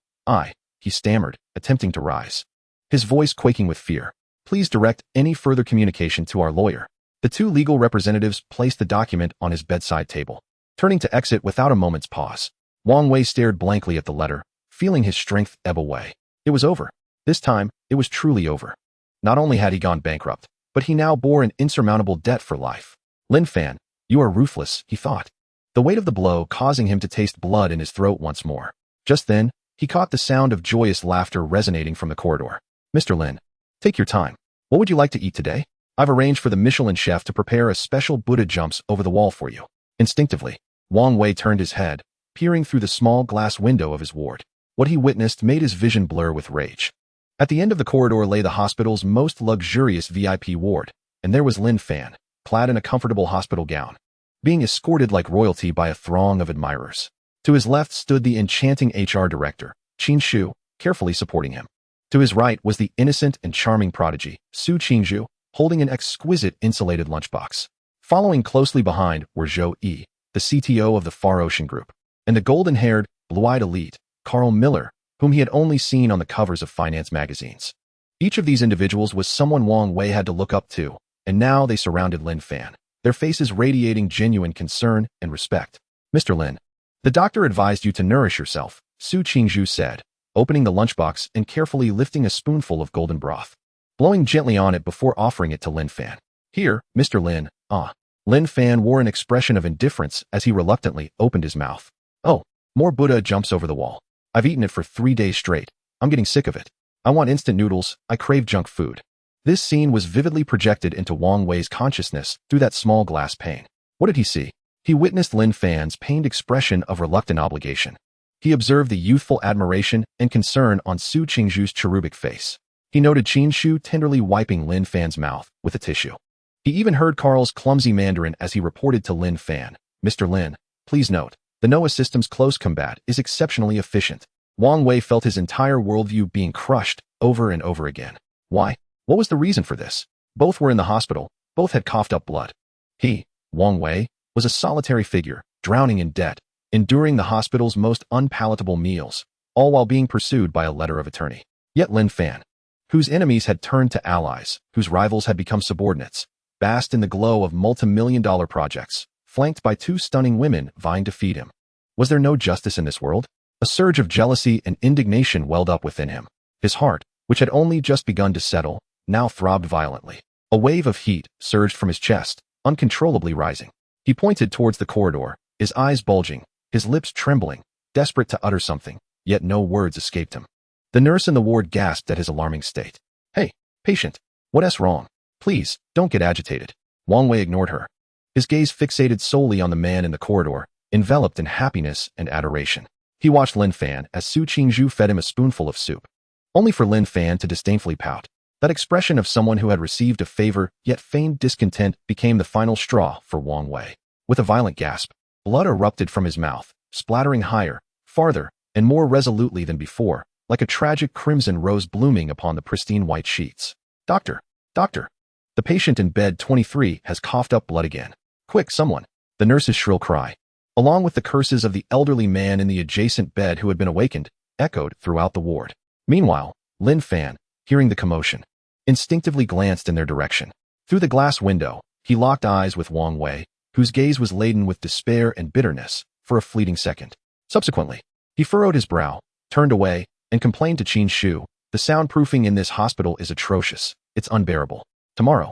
He stammered, attempting to rise, his voice quaking with fear. "Please direct any further communication to our lawyer." The two legal representatives placed the document on his bedside table. Turning to exit without a moment's pause, Wang Wei stared blankly at the letter, feeling his strength ebb away. It was over. This time, it was truly over. Not only had he gone bankrupt, but he now bore an insurmountable debt for life. "Lin Fan, you are ruthless," he thought, the weight of the blow causing him to taste blood in his throat once more. Just then, he caught the sound of joyous laughter resonating from the corridor. "Mr. Lin, take your time. What would you like to eat today? I've arranged for the Michelin chef to prepare a special Buddha jumps over the wall for you." Instinctively, Wang Wei turned his head, peering through the small glass window of his ward. What he witnessed made his vision blur with rage. At the end of the corridor lay the hospital's most luxurious VIP ward, and there was Lin Fan, clad in a comfortable hospital gown, being escorted like royalty by a throng of admirers. To his left stood the enchanting HR director, Qin Shu, carefully supporting him. To his right was the innocent and charming prodigy, Su Qingzhu, holding an exquisite insulated lunchbox. Following closely behind were Zhou Yi, the CTO of the Far Ocean Group, and the golden-haired, blue-eyed elite, Carl Miller, whom he had only seen on the covers of finance magazines. Each of these individuals was someone Wang Wei had to look up to, and now they surrounded Lin Fan, their faces radiating genuine concern and respect. "Mr. Lin, the doctor advised you to nourish yourself," Su Qingzhu said, opening the lunchbox and carefully lifting a spoonful of golden broth, blowing gently on it before offering it to Lin Fan. "Here, Mr. Lin, Lin Fan wore an expression of indifference as he reluctantly opened his mouth. "Oh, more Buddha jumps over the wall. I've eaten it for 3 days straight. I'm getting sick of it. I want instant noodles. I crave junk food." This scene was vividly projected into Wang Wei's consciousness through that small glass pane. What did he see? He witnessed Lin Fan's pained expression of reluctant obligation. He observed the youthful admiration and concern on Su Qingzhu's cherubic face. He noted Qin Shu tenderly wiping Lin Fan's mouth with a tissue. He even heard Carl's clumsy Mandarin as he reported to Lin Fan. Mr. Lin, please note, the Noah system's close combat is exceptionally efficient. Wang Wei felt his entire worldview being crushed over and over again. Why? What was the reason for this? Both were in the hospital. Both had coughed up blood. He, Wang Wei, was a solitary figure, drowning in debt, enduring the hospital's most unpalatable meals, all while being pursued by a letter of attorney. Yet Lin Fan, whose enemies had turned to allies, whose rivals had become subordinates, basked in the glow of multi-million-dollar projects, flanked by two stunning women vying to feed him. Was there no justice in this world? A surge of jealousy and indignation welled up within him. His heart, which had only just begun to settle, now throbbed violently. A wave of heat surged from his chest, uncontrollably rising. He pointed towards the corridor, his eyes bulging, his lips trembling, desperate to utter something, yet no words escaped him. The nurse in the ward gasped at his alarming state. Hey, patient, what's wrong? Please, don't get agitated. Wang Wei ignored her. His gaze fixated solely on the man in the corridor, enveloped in happiness and adoration. He watched Lin Fan as Su Qingzhu fed him a spoonful of soup, only for Lin Fan to disdainfully pout. That expression of someone who had received a favor yet feigned discontent became the final straw for Wang Wei. With a violent gasp, blood erupted from his mouth, splattering higher, farther, and more resolutely than before, like a tragic crimson rose blooming upon the pristine white sheets. Doctor! Doctor! The patient in bed 23 has coughed up blood again. Quick, someone! The nurse's shrill cry, along with the curses of the elderly man in the adjacent bed who had been awakened, echoed throughout the ward. Meanwhile, Lin Fan, hearing the commotion, instinctively glanced in their direction. Through the glass window, he locked eyes with Wang Wei, whose gaze was laden with despair and bitterness, for a fleeting second. Subsequently, he furrowed his brow, turned away, and complained to Qin Shu, "The soundproofing in this hospital is atrocious. It's unbearable. Tomorrow,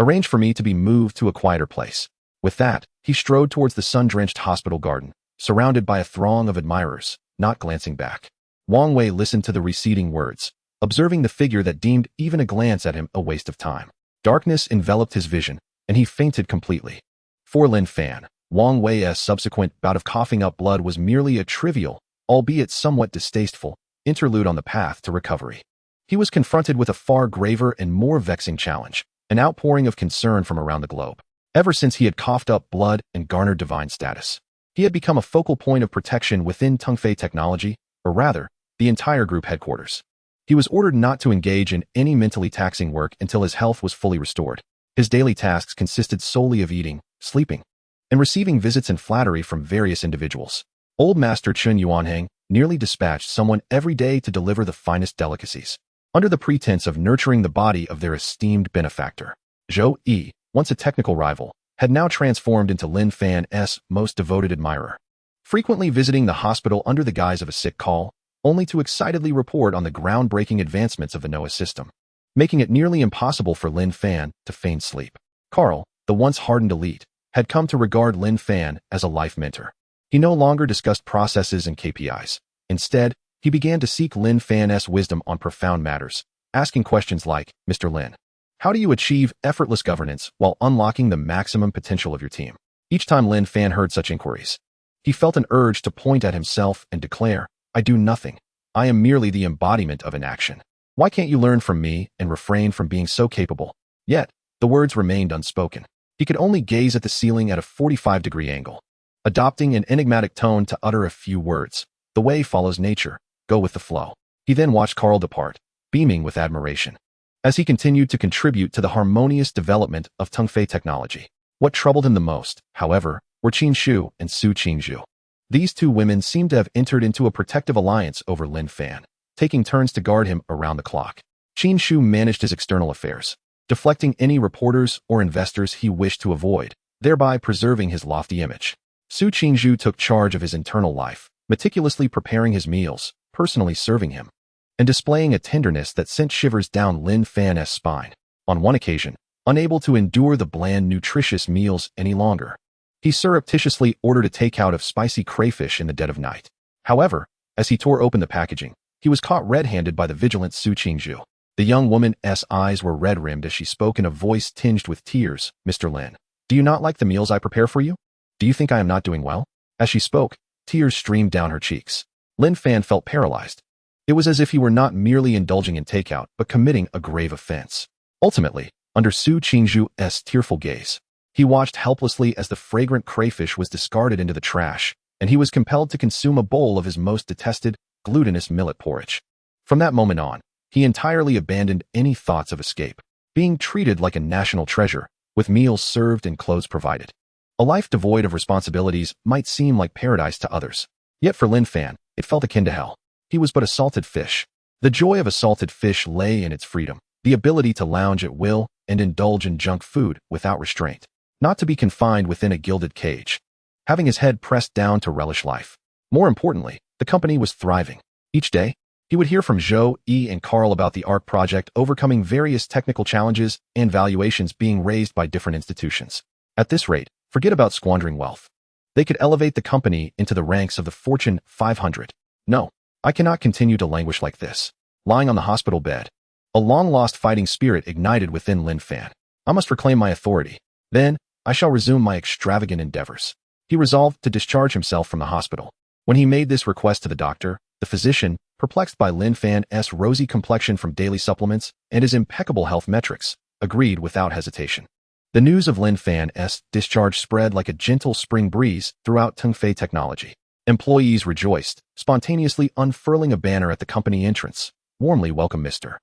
arrange for me to be moved to a quieter place." With that, he strode towards the sun-drenched hospital garden, surrounded by a throng of admirers, not glancing back. Wang Wei listened to the receding words, observing the figure that deemed even a glance at him a waste of time. Darkness enveloped his vision, and he fainted completely. For Lin Fan, Wang Wei's subsequent bout of coughing up blood was merely a trivial, albeit somewhat distasteful, interlude on the path to recovery. He was confronted with a far graver and more vexing challenge, an outpouring of concern from around the globe. Ever since he had coughed up blood and garnered divine status, he had become a focal point of protection within Tongfei Technology, or rather, the entire group headquarters. He was ordered not to engage in any mentally taxing work until his health was fully restored. His daily tasks consisted solely of eating, sleeping, and receiving visits and flattery from various individuals. Old Master Chun Yuanhang nearly dispatched someone every day to deliver the finest delicacies, under the pretense of nurturing the body of their esteemed benefactor. Zhou Yi, once a technical rival, had now transformed into Lin Fan's most devoted admirer, frequently visiting the hospital under the guise of a sick call, only to excitedly report on the groundbreaking advancements of the Noah system, making it nearly impossible for Lin Fan to feign sleep. Carl, the once hardened elite, had come to regard Lin Fan as a life mentor. He no longer discussed processes and KPIs. Instead, he began to seek Lin Fan's wisdom on profound matters, asking questions like, "Mr. Lin, how do you achieve effortless governance while unlocking the maximum potential of your team?" Each time Lin Fan heard such inquiries, he felt an urge to point at himself and declare, "I do nothing. I am merely the embodiment of inaction. Why can't you learn from me and refrain from being so capable?" Yet, the words remained unspoken. He could only gaze at the ceiling at a 45-degree angle, adopting an enigmatic tone to utter a few words. "The way follows nature. Go with the flow." He then watched Carl depart, beaming with admiration, as he continued to contribute to the harmonious development of Tongfei technology. What troubled him the most, however, were Qin Shu and Su Qingzhu. These two women seemed to have entered into a protective alliance over Lin Fan, taking turns to guard him around the clock. Qin Shu managed his external affairs, deflecting any reporters or investors he wished to avoid, thereby preserving his lofty image. Su Qingzhu took charge of his internal life, meticulously preparing his meals, personally serving him, and displaying a tenderness that sent shivers down Lin Fan's spine. On one occasion, unable to endure the bland, nutritious meals any longer, he surreptitiously ordered a takeout of spicy crayfish in the dead of night. However, as he tore open the packaging, he was caught red-handed by the vigilant Su Qingzhu. The young woman's eyes were red-rimmed as she spoke in a voice tinged with tears. "Mr. Lin, do you not like the meals I prepare for you? Do you think I am not doing well?" As she spoke, tears streamed down her cheeks. Lin Fan felt paralyzed. It was as if he were not merely indulging in takeout, but committing a grave offense. Ultimately, under Su Qingzhu's tearful gaze. He watched helplessly as the fragrant crayfish was discarded into the trash, and he was compelled to consume a bowl of his most detested, glutinous millet porridge. From that moment on, he entirely abandoned any thoughts of escape, being treated like a national treasure, with meals served and clothes provided. A life devoid of responsibilities might seem like paradise to others, yet for Lin Fan, it felt akin to hell. He was but a salted fish. The joy of a salted fish lay in its freedom, the ability to lounge at will and indulge in junk food without restraint, not to be confined within a gilded cage, having his head pressed down to relish life. More importantly, the company was thriving. Each day, he would hear from Zhou, Yi, and Carl about the ARC project overcoming various technical challenges and valuations being raised by different institutions. At this rate, forget about squandering wealth. They could elevate the company into the ranks of the Fortune 500. No, I cannot continue to languish like this. Lying on the hospital bed, a long-lost fighting spirit ignited within Lin Fan. I must reclaim my authority. Then, I shall resume my extravagant endeavors. He resolved to discharge himself from the hospital. When he made this request to the doctor, the physician, perplexed by Lin Fan's rosy complexion from daily supplements and his impeccable health metrics, agreed without hesitation. The news of Lin Fan's discharge spread like a gentle spring breeze throughout Tongfei Technology. Employees rejoiced, spontaneously unfurling a banner at the company entrance. Warmly welcome Mr.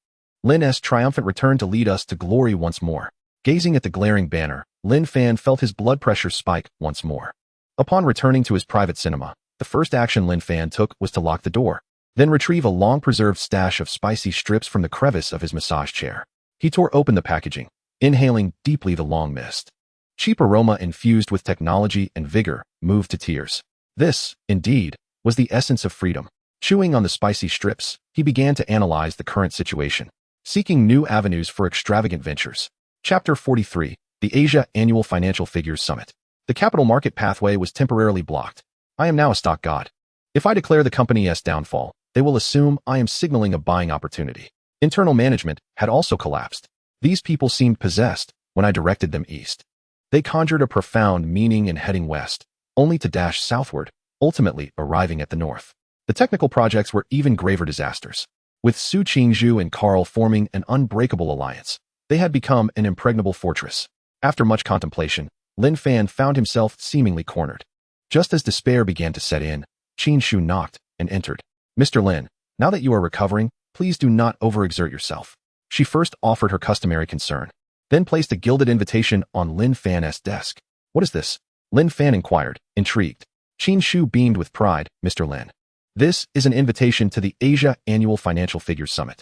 Lin's triumphant return to lead us to glory once more. Gazing at the glaring banner, Lin Fan felt his blood pressure spike once more. Upon returning to his private cinema, the first action Lin Fan took was to lock the door, then retrieve a long-preserved stash of spicy strips from the crevice of his massage chair. He tore open the packaging, inhaling deeply the long mist. Cheap aroma infused with technology and vigor, moved to tears. This, indeed, was the essence of freedom. Chewing on the spicy strips, he began to analyze the current situation, seeking new avenues for extravagant ventures. Chapter 43, the Asia Annual Financial Figures Summit. The capital market pathway was temporarily blocked. I am now a stock god. If I declare the company's downfall, they will assume I am signaling a buying opportunity. Internal management had also collapsed. These people seemed possessed when I directed them east. They conjured a profound meaning in heading west, only to dash southward, ultimately arriving at the north. The technical projects were even graver disasters. With Su Qingzhu and Carl forming an unbreakable alliance, they had become an impregnable fortress. After much contemplation, Lin Fan found himself seemingly cornered. Just as despair began to set in, Qingzhu knocked and entered. Mr. Lin, now that you are recovering, please do not overexert yourself. She first offered her customary concern, then placed a gilded invitation on Lin Fan's desk. What is this? Lin Fan inquired, intrigued. Qingzhu beamed with pride. Mr. Lin, this is an invitation to the Asia Annual Financial Figures Summit.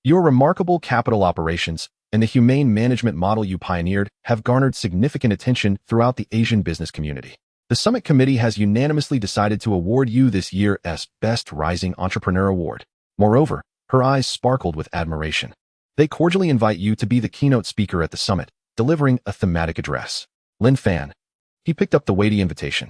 Your remarkable capital operations and the humane management model you pioneered have garnered significant attention throughout the Asian business community. The Summit Committee has unanimously decided to award you this year's Best Rising Entrepreneur Award. Moreover, her eyes sparkled with admiration. They cordially invite you to be the keynote speaker at the summit, delivering a thematic address. Lin Fan. He picked up the weighty invitation,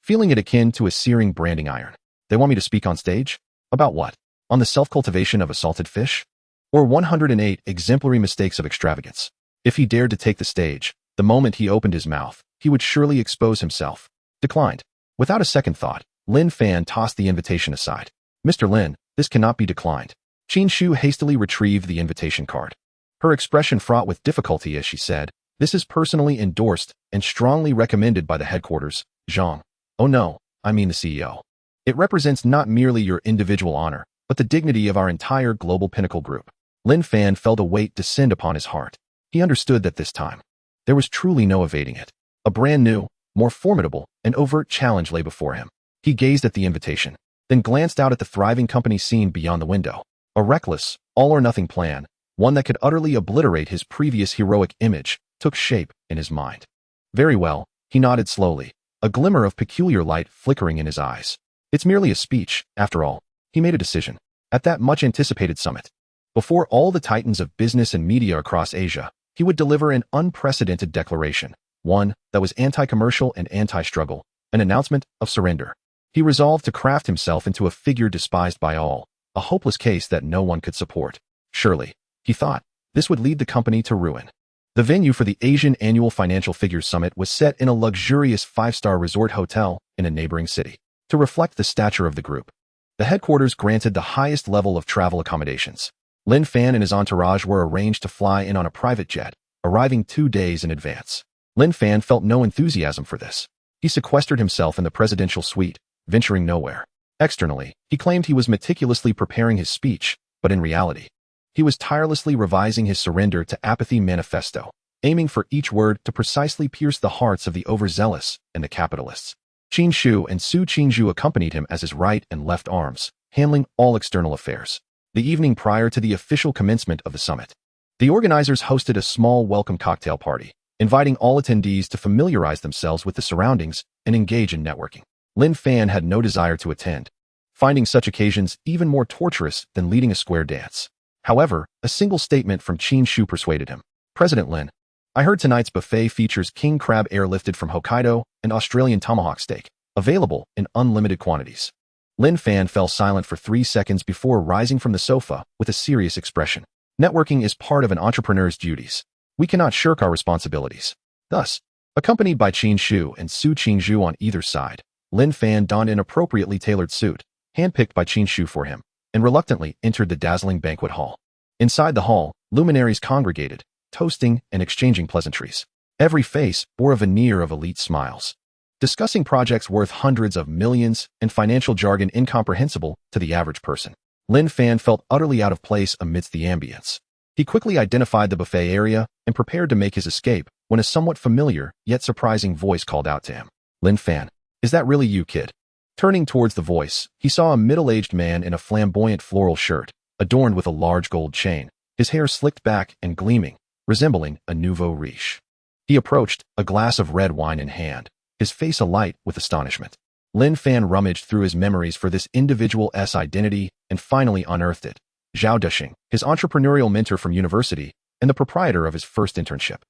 feeling it akin to a searing branding iron. They want me to speak on stage? About what? On the self-cultivation of a salted fish? Or 108 exemplary mistakes of extravagance? If he dared to take the stage, the moment he opened his mouth, he would surely expose himself. Declined. Without a second thought, Lin Fan tossed the invitation aside. Mr. Lin, this cannot be declined. Qingzhu hastily retrieved the invitation card. Her expression fraught with difficulty as she said, this is personally endorsed and strongly recommended by the headquarters, Zhang. Oh no, I mean the CEO. It represents not merely your individual honor, but the dignity of our entire global pinnacle group. Lin Fan felt a weight descend upon his heart. He understood that this time, there was truly no evading it. A brand new, more formidable, and overt challenge lay before him. He gazed at the invitation, then glanced out at the thriving company scene beyond the window. A reckless, all-or-nothing plan, one that could utterly obliterate his previous heroic image, took shape in his mind. Very well, he nodded slowly, a glimmer of peculiar light flickering in his eyes. It's merely a speech, after all. He made a decision. At that much-anticipated summit, before all the titans of business and media across Asia, he would deliver an unprecedented declaration, one that was anti-commercial and anti-struggle, an announcement of surrender. He resolved to craft himself into a figure despised by all, a hopeless case that no one could support. Surely, he thought, this would lead the company to ruin. The venue for the Asian Annual Financial Figures Summit was set in a luxurious 5-star resort hotel in a neighboring city. To reflect the stature of the group, the headquarters granted the highest level of travel accommodations. Lin Fan and his entourage were arranged to fly in on a private jet, arriving 2 days in advance. Lin Fan felt no enthusiasm for this. He sequestered himself in the presidential suite, venturing nowhere. Externally, he claimed he was meticulously preparing his speech, but in reality, he was tirelessly revising his surrender to apathy manifesto, aiming for each word to precisely pierce the hearts of the overzealous and the capitalists. Qin Shu and Su Qingzhu accompanied him as his right and left arms, handling all external affairs. The evening prior to the official commencement of the summit, the organizers hosted a small welcome cocktail party, inviting all attendees to familiarize themselves with the surroundings and engage in networking. Lin Fan had no desire to attend, finding such occasions even more torturous than leading a square dance. However, a single statement from Qin Shu persuaded him. President Lin, I heard tonight's buffet features king crab airlifted from Hokkaido and Australian tomahawk steak, available in unlimited quantities. Lin Fan fell silent for 3 seconds before rising from the sofa with a serious expression. Networking is part of an entrepreneur's duties. We cannot shirk our responsibilities. Thus, accompanied by Qin Shu and Su Qingzhu on either side, Lin Fan donned an appropriately tailored suit, handpicked by Qin Shu for him, and reluctantly entered the dazzling banquet hall. Inside the hall, luminaries congregated, toasting and exchanging pleasantries. Every face bore a veneer of elite smiles, discussing projects worth hundreds of millions and financial jargon incomprehensible to the average person. Lin Fan felt utterly out of place amidst the ambience. He quickly identified the buffet area and prepared to make his escape when a somewhat familiar yet surprising voice called out to him. Lin Fan, is that really you, kid? Turning towards the voice, he saw a middle-aged man in a flamboyant floral shirt, adorned with a large gold chain, his hair slicked back and gleaming, resembling a nouveau riche. He approached, a glass of red wine in hand, his face alight with astonishment. Lin Fan rummaged through his memories for this individual's identity and finally unearthed it. Zhao Dexing, his entrepreneurial mentor from university and the proprietor of his first internship.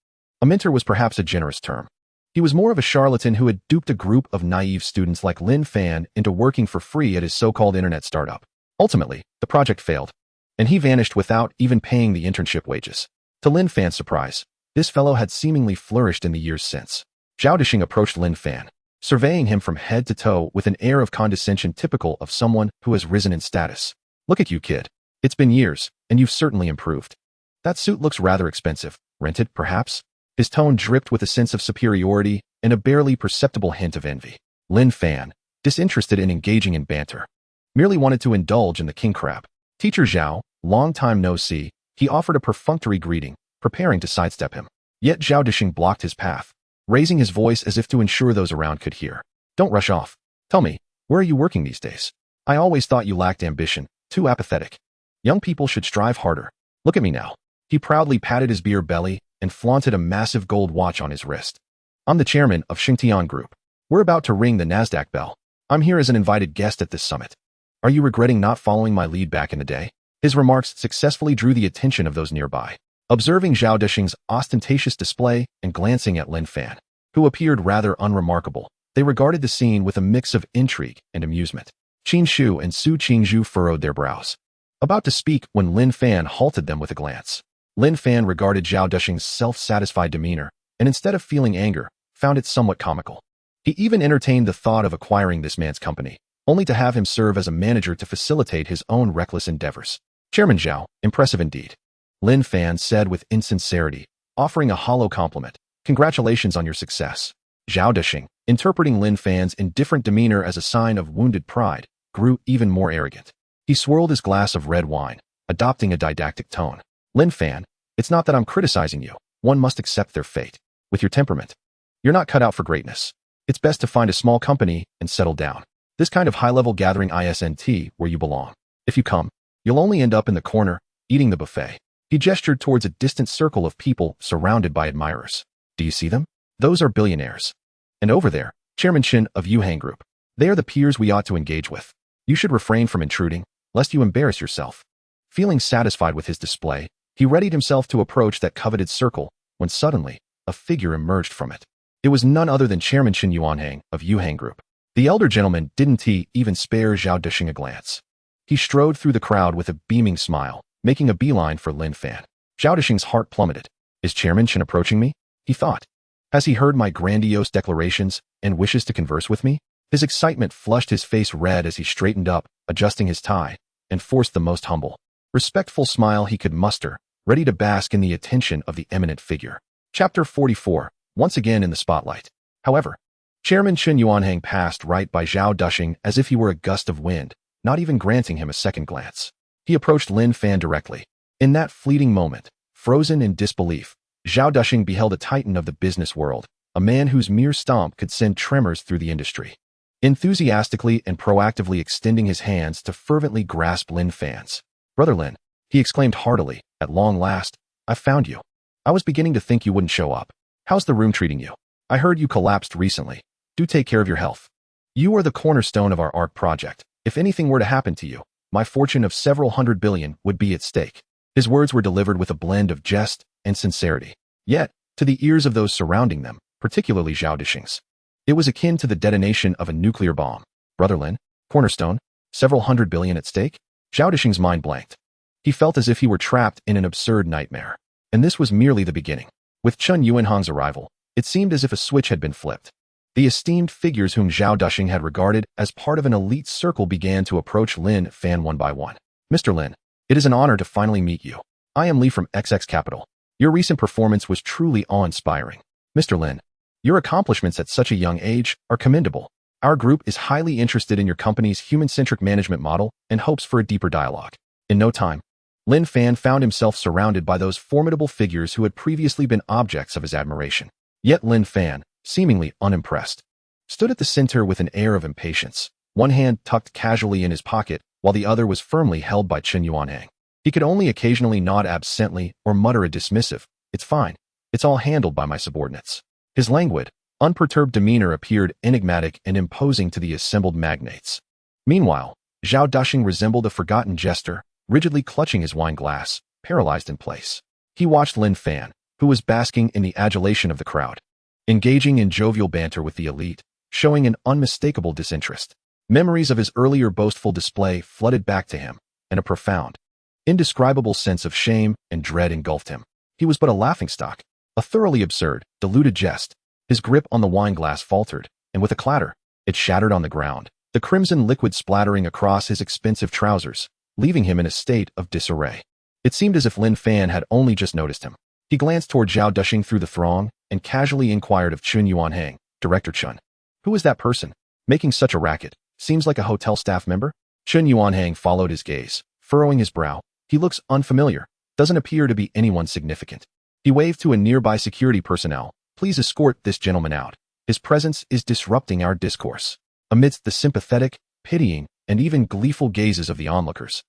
A mentor was perhaps a generous term. He was more of a charlatan who had duped a group of naive students like Lin Fan into working for free at his so-called internet startup. Ultimately, the project failed, and he vanished without even paying the internship wages. To Lin Fan's surprise, this fellow had seemingly flourished in the years since. Zhao Dexing approached Lin Fan, surveying him from head to toe with an air of condescension typical of someone who has risen in status. Look at you, kid. It's been years, and you've certainly improved. That suit looks rather expensive. Rented, perhaps? His tone dripped with a sense of superiority and a barely perceptible hint of envy. Lin Fan, disinterested in engaging in banter, merely wanted to indulge in the king crab. Teacher Zhao, long time no see, he offered a perfunctory greeting, preparing to sidestep him. Yet Zhao Dexing blocked his path, raising his voice as if to ensure those around could hear. Don't rush off. Tell me, where are you working these days? I always thought you lacked ambition, too apathetic. Young people should strive harder. Look at me now. He proudly patted his beer belly and flaunted a massive gold watch on his wrist. I'm the chairman of Xingtian Group. We're about to ring the NASDAQ bell. I'm here as an invited guest at this summit. Are you regretting not following my lead back in the day? His remarks successfully drew the attention of those nearby. Observing Zhao Dexing's ostentatious display and glancing at Lin Fan, who appeared rather unremarkable, they regarded the scene with a mix of intrigue and amusement. Qin Shu and Su Qingzhu furrowed their brows, about to speak when Lin Fan halted them with a glance. Lin Fan regarded Zhao Dexing's self-satisfied demeanor, and instead of feeling anger, found it somewhat comical. He even entertained the thought of acquiring this man's company, only to have him serve as a manager to facilitate his own reckless endeavors. Chairman Zhao, impressive indeed. Lin Fan said with insincerity, offering a hollow compliment. Congratulations on your success. Zhao Dexing, interpreting Lin Fan's indifferent demeanor as a sign of wounded pride, grew even more arrogant. He swirled his glass of red wine, adopting a didactic tone. Lin Fan, it's not that I'm criticizing you. One must accept their fate. With your temperament, you're not cut out for greatness. It's best to find a small company and settle down. This kind of high-level gathering isn't where you belong. If you come, you'll only end up in the corner, eating the buffet. He gestured towards a distant circle of people surrounded by admirers. Do you see them? Those are billionaires. And over there, Chairman Chen of Yuhang Group. They are the peers we ought to engage with. You should refrain from intruding, lest you embarrass yourself. Feeling satisfied with his display, he readied himself to approach that coveted circle, when suddenly, a figure emerged from it. It was none other than Chairman Chen Yuanhang of Yuhang Group. The elder gentleman didn't even spare Zhao Dexing a glance. He strode through the crowd with a beaming smile, making a beeline for Lin Fan. Zhao Dexing's heart plummeted. Is Chairman Chen approaching me? He thought. Has he heard my grandiose declarations and wishes to converse with me? His excitement flushed his face red as he straightened up, adjusting his tie, and forced the most humble, respectful smile he could muster, ready to bask in the attention of the eminent figure. Chapter 44, once again in the spotlight. However, Chairman Chen Yuanhang passed right by Zhao Dushing as if he were a gust of wind, not even granting him a second glance. He approached Lin Fan directly. In that fleeting moment, frozen in disbelief, Zhao Dushing beheld a titan of the business world, a man whose mere stomp could send tremors through the industry. Enthusiastically and proactively extending his hands to fervently grasp Lin Fan's. "Brother Lin," he exclaimed heartily, "at long last, I've found you. I was beginning to think you wouldn't show up. How's the room treating you? I heard you collapsed recently. Do take care of your health. You are the cornerstone of our art project. If anything were to happen to you, my fortune of several hundred billion would be at stake." His words were delivered with a blend of jest and sincerity. Yet, to the ears of those surrounding them, particularly Zhao Dushing's, it was akin to the detonation of a nuclear bomb. "Brother Lin, cornerstone, several hundred billion at stake?" Zhao Dushing's mind blanked. He felt as if he were trapped in an absurd nightmare. And this was merely the beginning. With Chen Yuanhang's arrival, it seemed as if a switch had been flipped. The esteemed figures whom Zhao Dushing had regarded as part of an elite circle began to approach Lin Fan one by one. "Mr. Lin, it is an honor to finally meet you. I am Li from XX Capital. Your recent performance was truly awe-inspiring. Mr. Lin, your accomplishments at such a young age are commendable. Our group is highly interested in your company's human-centric management model and hopes for a deeper dialogue." In no time, Lin Fan found himself surrounded by those formidable figures who had previously been objects of his admiration. Yet Lin Fan, seemingly unimpressed, stood at the center with an air of impatience, one hand tucked casually in his pocket while the other was firmly held by Chen Yuanhang. He could only occasionally nod absently or mutter a dismissive, "It's fine. It's all handled by my subordinates." His languid, unperturbed demeanor appeared enigmatic and imposing to the assembled magnates. Meanwhile, Zhao Dushing resembled a forgotten jester, rigidly clutching his wine glass, paralyzed in place. He watched Lin Fan, who was basking in the adulation of the crowd, engaging in jovial banter with the elite, showing an unmistakable disinterest. Memories of his earlier boastful display flooded back to him, and a profound, indescribable sense of shame and dread engulfed him. He was but a laughingstock, a thoroughly absurd, deluded jest. His grip on the wineglass faltered, and with a clatter, it shattered on the ground, the crimson liquid splattering across his expensive trousers, leaving him in a state of disarray. It seemed as if Lin Fan had only just noticed him. He glanced toward Zhao Dushing through the throng and casually inquired of Chen Yuanhang, "Director Chen, who is that person, making such a racket? Seems like a hotel staff member?" Chen Yuanhang followed his gaze, furrowing his brow. "He looks unfamiliar. Doesn't appear to be anyone significant." He waved to a nearby security personnel. "Please escort this gentleman out. His presence is disrupting our discourse." Amidst the sympathetic, pitying, and even gleeful gazes of the onlookers,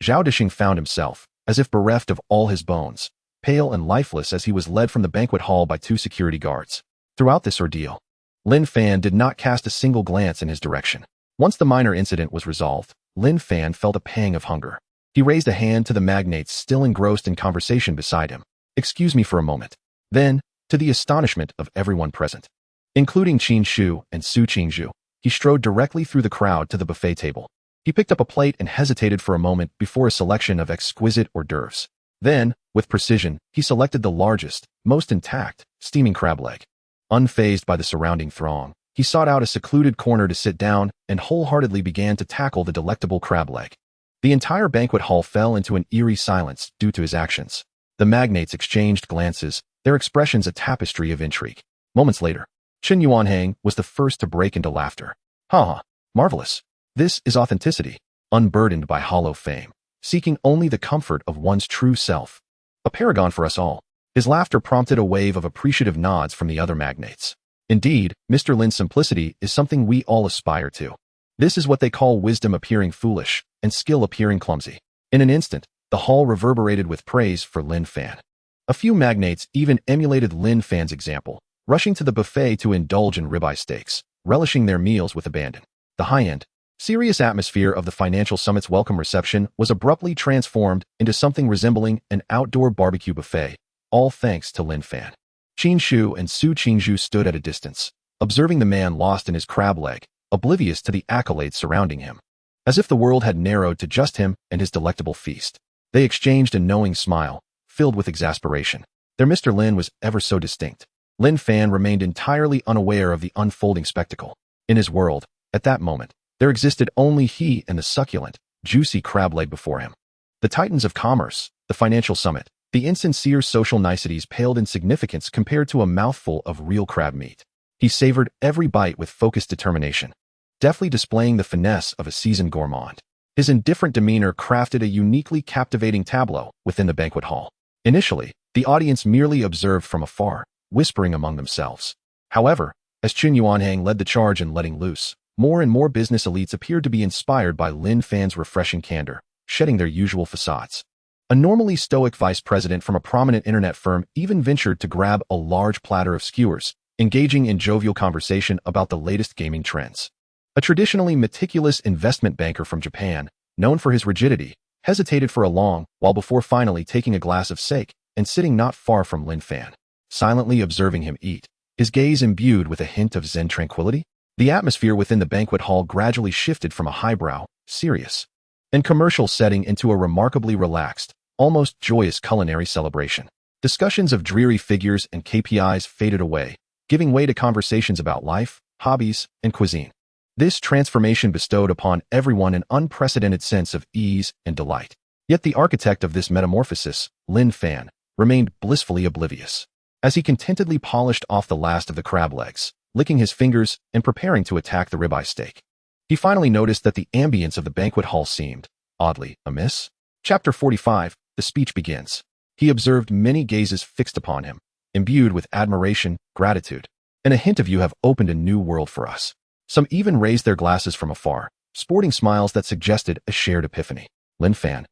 Zhao Dushing found himself, as if bereft of all his bones, pale and lifeless as he was led from the banquet hall by two security guards. Throughout this ordeal, Lin Fan did not cast a single glance in his direction. Once the minor incident was resolved, Lin Fan felt a pang of hunger. He raised a hand to the magnates still engrossed in conversation beside him. "Excuse me for a moment." Then, to the astonishment of everyone present, including Qin Shu and Su Qingzhu, he strode directly through the crowd to the buffet table. He picked up a plate and hesitated for a moment before a selection of exquisite hors d'oeuvres. Then, with precision, he selected the largest, most intact, steaming crab leg. Unfazed by the surrounding throng, he sought out a secluded corner to sit down and wholeheartedly began to tackle the delectable crab leg. The entire banquet hall fell into an eerie silence due to his actions. The magnates exchanged glances, their expressions a tapestry of intrigue. Moments later, Chen Yuanhang was the first to break into laughter. "Ha ha, marvelous. This is authenticity, unburdened by hollow fame, seeking only the comfort of one's true self. A paragon for us all." His laughter prompted a wave of appreciative nods from the other magnates. "Indeed, Mr. Lin's simplicity is something we all aspire to. This is what they call wisdom appearing foolish and skill appearing clumsy." In an instant, the hall reverberated with praise for Lin Fan. A few magnates even emulated Lin Fan's example, rushing to the buffet to indulge in ribeye steaks, relishing their meals with abandon. The high-end, serious atmosphere of the financial summit's welcome reception was abruptly transformed into something resembling an outdoor barbecue buffet, all thanks to Lin Fan. Qin Shu and Su Qingzhu stood at a distance, observing the man lost in his crab leg, oblivious to the accolades surrounding him. As if the world had narrowed to just him and his delectable feast, they exchanged a knowing smile, filled with exasperation. Their Mr. Lin was ever so distinct. Lin Fan remained entirely unaware of the unfolding spectacle. In his world, at that moment, there existed only he and the succulent, juicy crab leg before him. The titans of commerce, the financial summit, The insincere social niceties paled in significance compared to a mouthful of real crab meat. He savored every bite with focused determination, deftly displaying the finesse of a seasoned gourmand. His indifferent demeanor crafted a uniquely captivating tableau within the banquet hall. Initially, the audience merely observed from afar, whispering among themselves. However, as Chun Yuanhang led the charge in letting loose, more and more business elites appeared to be inspired by Lin Fan's refreshing candor, shedding their usual facades. A normally stoic vice president from a prominent internet firm even ventured to grab a large platter of skewers, engaging in jovial conversation about the latest gaming trends. A traditionally meticulous investment banker from Japan, known for his rigidity, hesitated for a long while before finally taking a glass of sake and sitting not far from Lin Fan, silently observing him eat, his gaze imbued with a hint of Zen tranquility. The atmosphere within the banquet hall gradually shifted from a highbrow, serious, and commercial setting into a remarkably relaxed, almost joyous culinary celebration. Discussions of dreary figures and KPIs faded away, giving way to conversations about life, hobbies, and cuisine. This transformation bestowed upon everyone an unprecedented sense of ease and delight. Yet the architect of this metamorphosis, Lin Fan, remained blissfully oblivious. As he contentedly polished off the last of the crab legs, licking his fingers and preparing to attack the ribeye steak, he finally noticed that the ambience of the banquet hall seemed, oddly, amiss. Chapter 45, the speech begins. He observed many gazes fixed upon him, imbued with admiration, gratitude, and a hint of "you have opened a new world for us." Some even raised their glasses from afar, sporting smiles that suggested a shared epiphany. Lin Fan.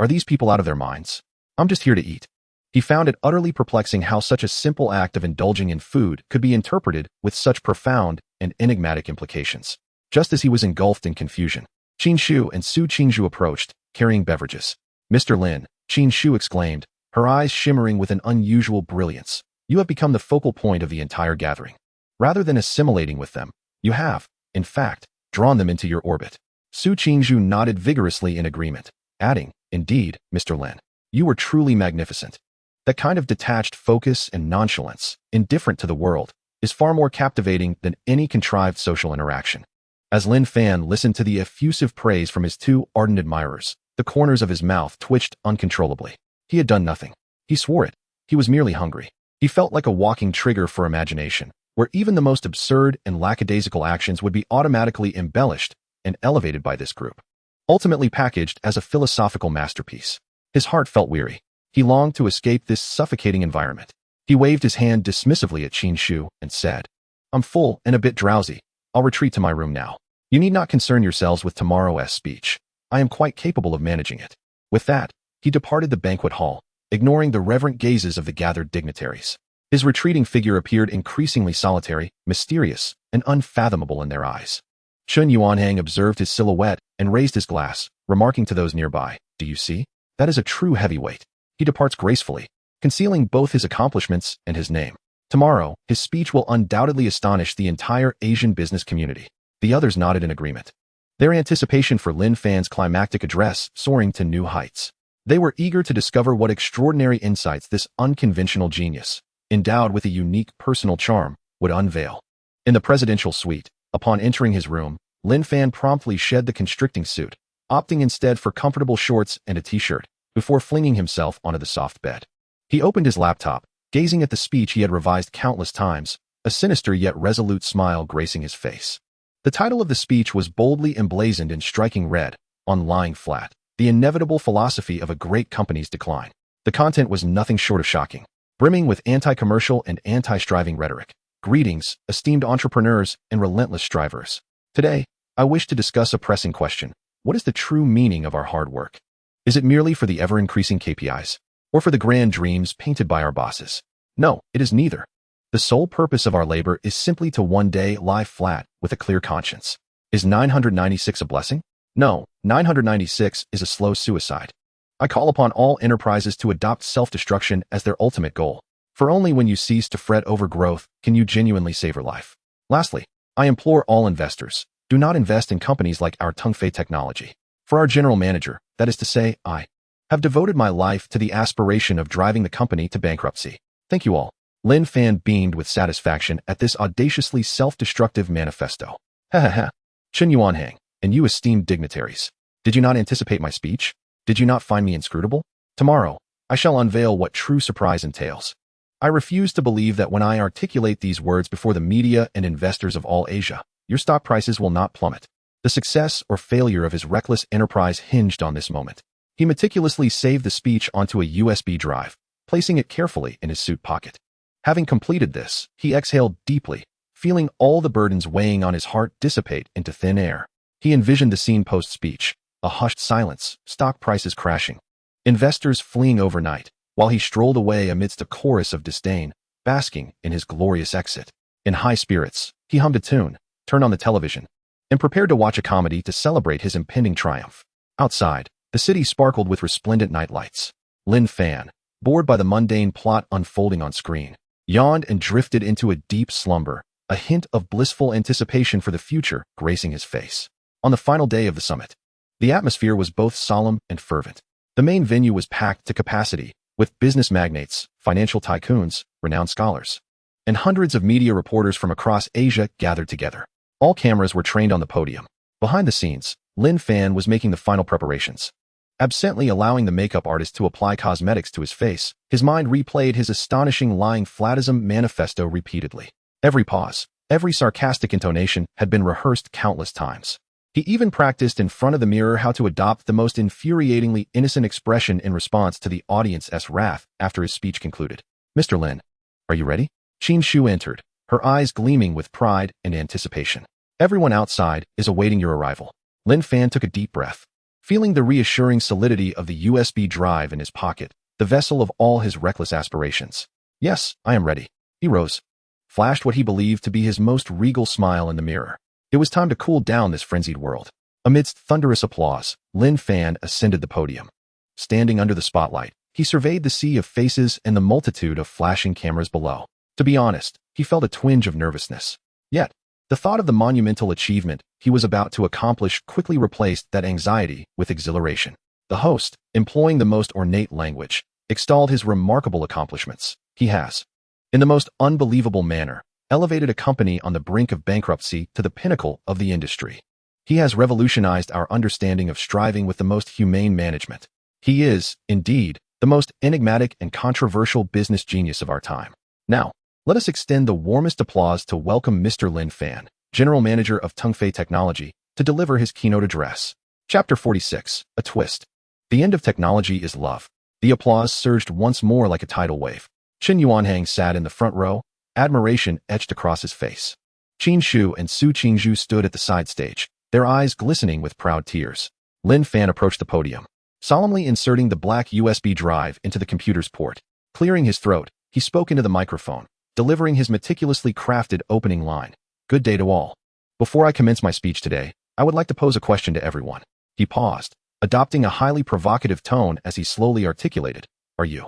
Are these people out of their minds? I'm just here to eat. He found it utterly perplexing how such a simple act of indulging in food could be interpreted with such profound and enigmatic implications. Just as he was engulfed in confusion, Qin Shu and Su Qingzhu approached, carrying beverages. "Mr. Lin," Qin Shu exclaimed, her eyes shimmering with an unusual brilliance, "you have become the focal point of the entire gathering. Rather than assimilating with them, you have, in fact, drawn them into your orbit." Su Qingzhu nodded vigorously in agreement, adding, "Indeed, Mr. Lin, you were truly magnificent. That kind of detached focus and nonchalance, indifferent to the world, is far more captivating than any contrived social interaction." As Lin Fan listened to the effusive praise from his two ardent admirers, the corners of his mouth twitched uncontrollably. He had done nothing. He swore it. He was merely hungry. He felt like a walking trigger for imagination, where even the most absurd and lackadaisical actions would be automatically embellished and elevated by this group, ultimately packaged as a philosophical masterpiece. His heart felt weary. He longed to escape this suffocating environment. He waved his hand dismissively at Qin Shu and said, "I'm full and a bit drowsy. I'll retreat to my room now. You need not concern yourselves with tomorrow's speech. I am quite capable of managing it." With that, he departed the banquet hall, ignoring the reverent gazes of the gathered dignitaries. His retreating figure appeared increasingly solitary, mysterious, and unfathomable in their eyes. Chun Yuanhang observed his silhouette and raised his glass, remarking to those nearby, "Do you see? That is a true heavyweight. He departs gracefully, concealing both his accomplishments and his name. Tomorrow, his speech will undoubtedly astonish the entire Asian business community." The others nodded in agreement, their anticipation for Lin Fan's climactic address soaring to new heights. They were eager to discover what extraordinary insights this unconventional genius, endowed with a unique personal charm, would unveil. In the presidential suite, upon entering his room, Lin Fan promptly shed the constricting suit, opting instead for comfortable shorts and a t-shirt, before flinging himself onto the soft bed. He opened his laptop, gazing at the speech he had revised countless times, a sinister yet resolute smile gracing his face. The title of the speech was boldly emblazoned in striking red, on lying flat, "The Inevitable Philosophy of a Great Company's Decline." The content was nothing short of shocking, brimming with anti-commercial and anti-striving rhetoric. "Greetings, esteemed entrepreneurs and relentless strivers. Today, I wish to discuss a pressing question. What is the true meaning of our hard work? Is it merely for the ever-increasing KPIs, or for the grand dreams painted by our bosses? No, it is neither. The sole purpose of our labor is simply to one day lie flat with a clear conscience. Is 996 a blessing? No, 996 is a slow suicide. I call upon all enterprises to adopt self-destruction as their ultimate goal, for only when you cease to fret over growth can you genuinely savor life. Lastly, I implore all investors, do not invest in companies like our Tongfei Technology. For our general manager, that is to say, I have devoted my life to the aspiration of driving the company to bankruptcy. Thank you all." Lin Fan beamed with satisfaction at this audaciously self-destructive manifesto. "Ha ha ha. Chun Yuanhang, and you esteemed dignitaries. Did you not anticipate my speech? Did you not find me inscrutable? Tomorrow, I shall unveil what true surprise entails. I refuse to believe that when I articulate these words before the media and investors of all Asia, your stock prices will not plummet. The success or failure of his reckless enterprise hinged on this moment. He meticulously saved the speech onto a USB drive, placing it carefully in his suit pocket. Having completed this, he exhaled deeply, feeling all the burdens weighing on his heart dissipate into thin air. He envisioned the scene post-speech, a hushed silence, stock prices crashing, investors fleeing overnight, while he strolled away amidst a chorus of disdain, basking in his glorious exit. In high spirits, he hummed a tune, turned on the television, and prepared to watch a comedy to celebrate his impending triumph. Outside, the city sparkled with resplendent nightlights. Lin Fan, bored by the mundane plot unfolding on screen, yawned and drifted into a deep slumber, a hint of blissful anticipation for the future gracing his face. On the final day of the summit, the atmosphere was both solemn and fervent. The main venue was packed to capacity, with business magnates, financial tycoons, renowned scholars, and hundreds of media reporters from across Asia gathered together. All cameras were trained on the podium. Behind the scenes, Lin Fan was making the final preparations. Absently allowing the makeup artist to apply cosmetics to his face, his mind replayed his astonishing lying flatism manifesto repeatedly. Every pause, every sarcastic intonation had been rehearsed countless times. He even practiced in front of the mirror how to adopt the most infuriatingly innocent expression in response to the audience's wrath after his speech concluded. "Mr. Lin, are you ready?" Qin Shu entered, her eyes gleaming with pride and anticipation. "Everyone outside is awaiting your arrival." Lin Fan took a deep breath. Feeling the reassuring solidity of the USB drive in his pocket, the vessel of all his reckless aspirations. "Yes, I am ready." He rose, flashed what he believed to be his most regal smile in the mirror. It was time to cool down this frenzied world. Amidst thunderous applause, Lin Fan ascended the podium. Standing under the spotlight, he surveyed the sea of faces and the multitude of flashing cameras below. To be honest, he felt a twinge of nervousness. Yet, the thought of the monumental achievement he was about to accomplish quickly replaced that anxiety with exhilaration. The host, employing the most ornate language, extolled his remarkable accomplishments. He has, in the most unbelievable manner, elevated a company on the brink of bankruptcy to the pinnacle of the industry. He has revolutionized our understanding of striving with the most humane management. He is, indeed, the most enigmatic and controversial business genius of our time. Now, let us extend the warmest applause to welcome Mr. Lin Fan, General Manager of Tongfei Technology, to deliver his keynote address. Chapter 46, A Twist. The end of technology is love. The applause surged once more like a tidal wave. Chen Yuanhang sat in the front row, admiration etched across his face. Qin Shu and Su Qingzhu stood at the side stage, their eyes glistening with proud tears. Lin Fan approached the podium, solemnly inserting the black USB drive into the computer's port. Clearing his throat, he spoke into the microphone, delivering his meticulously crafted opening line. "Good day to all. Before I commence my speech today, I would like to pose a question to everyone." He paused, adopting a highly provocative tone as he slowly articulated, "Are you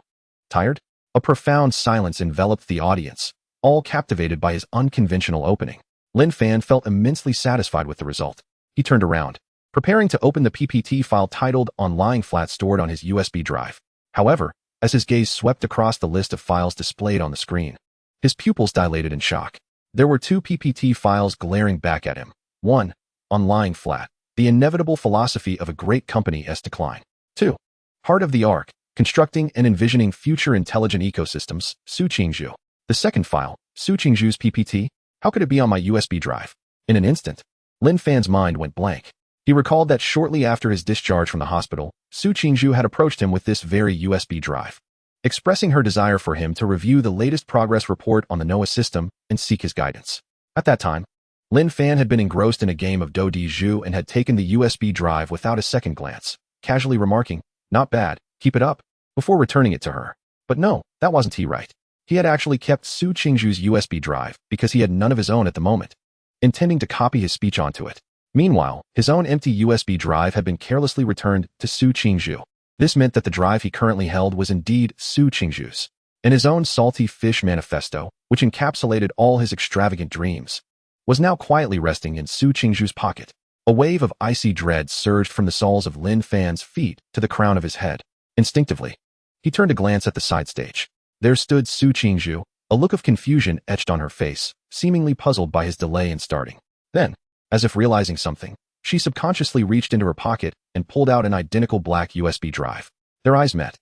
tired?" A profound silence enveloped the audience, all captivated by his unconventional opening. Lin Fan felt immensely satisfied with the result. He turned around, preparing to open the PPT file titled "On Lying Flat" stored on his USB drive. However, as his gaze swept across the list of files displayed on the screen, his pupils dilated in shock. There were two PPT files glaring back at him. One, "On Lying Flat, the inevitable philosophy of a great company's decline." Two, "Heart of the Arc, constructing and envisioning future intelligent ecosystems, Su Qingzhu." The second file, Su Qingzhu's PPT, how could it be on my USB drive? In an instant, Lin Fan's mind went blank. He recalled that shortly after his discharge from the hospital, Su Qingzhu had approached him with this very USB drive, expressing her desire for him to review the latest progress report on the NOAA system and seek his guidance. At that time, Lin Fan had been engrossed in a game of Do Di Zhu and had taken the USB drive without a second glance, casually remarking, "Not bad, keep it up," before returning it to her. But no, that wasn't he right. He had actually kept Su Qingzhu's USB drive because he had none of his own at the moment, intending to copy his speech onto it. Meanwhile, his own empty USB drive had been carelessly returned to Su Qingzhu. This meant that the drive he currently held was indeed Su Qingzhu's, and his own salty fish manifesto, which encapsulated all his extravagant dreams, was now quietly resting in Su Qingzhu's pocket. A wave of icy dread surged from the soles of Lin Fan's feet to the crown of his head. Instinctively, he turned to glance at the side stage. There stood Su Qingzhu, a look of confusion etched on her face, seemingly puzzled by his delay in starting. Then, as if realizing something, she subconsciously reached into her pocket and pulled out an identical black USB drive. Their eyes met.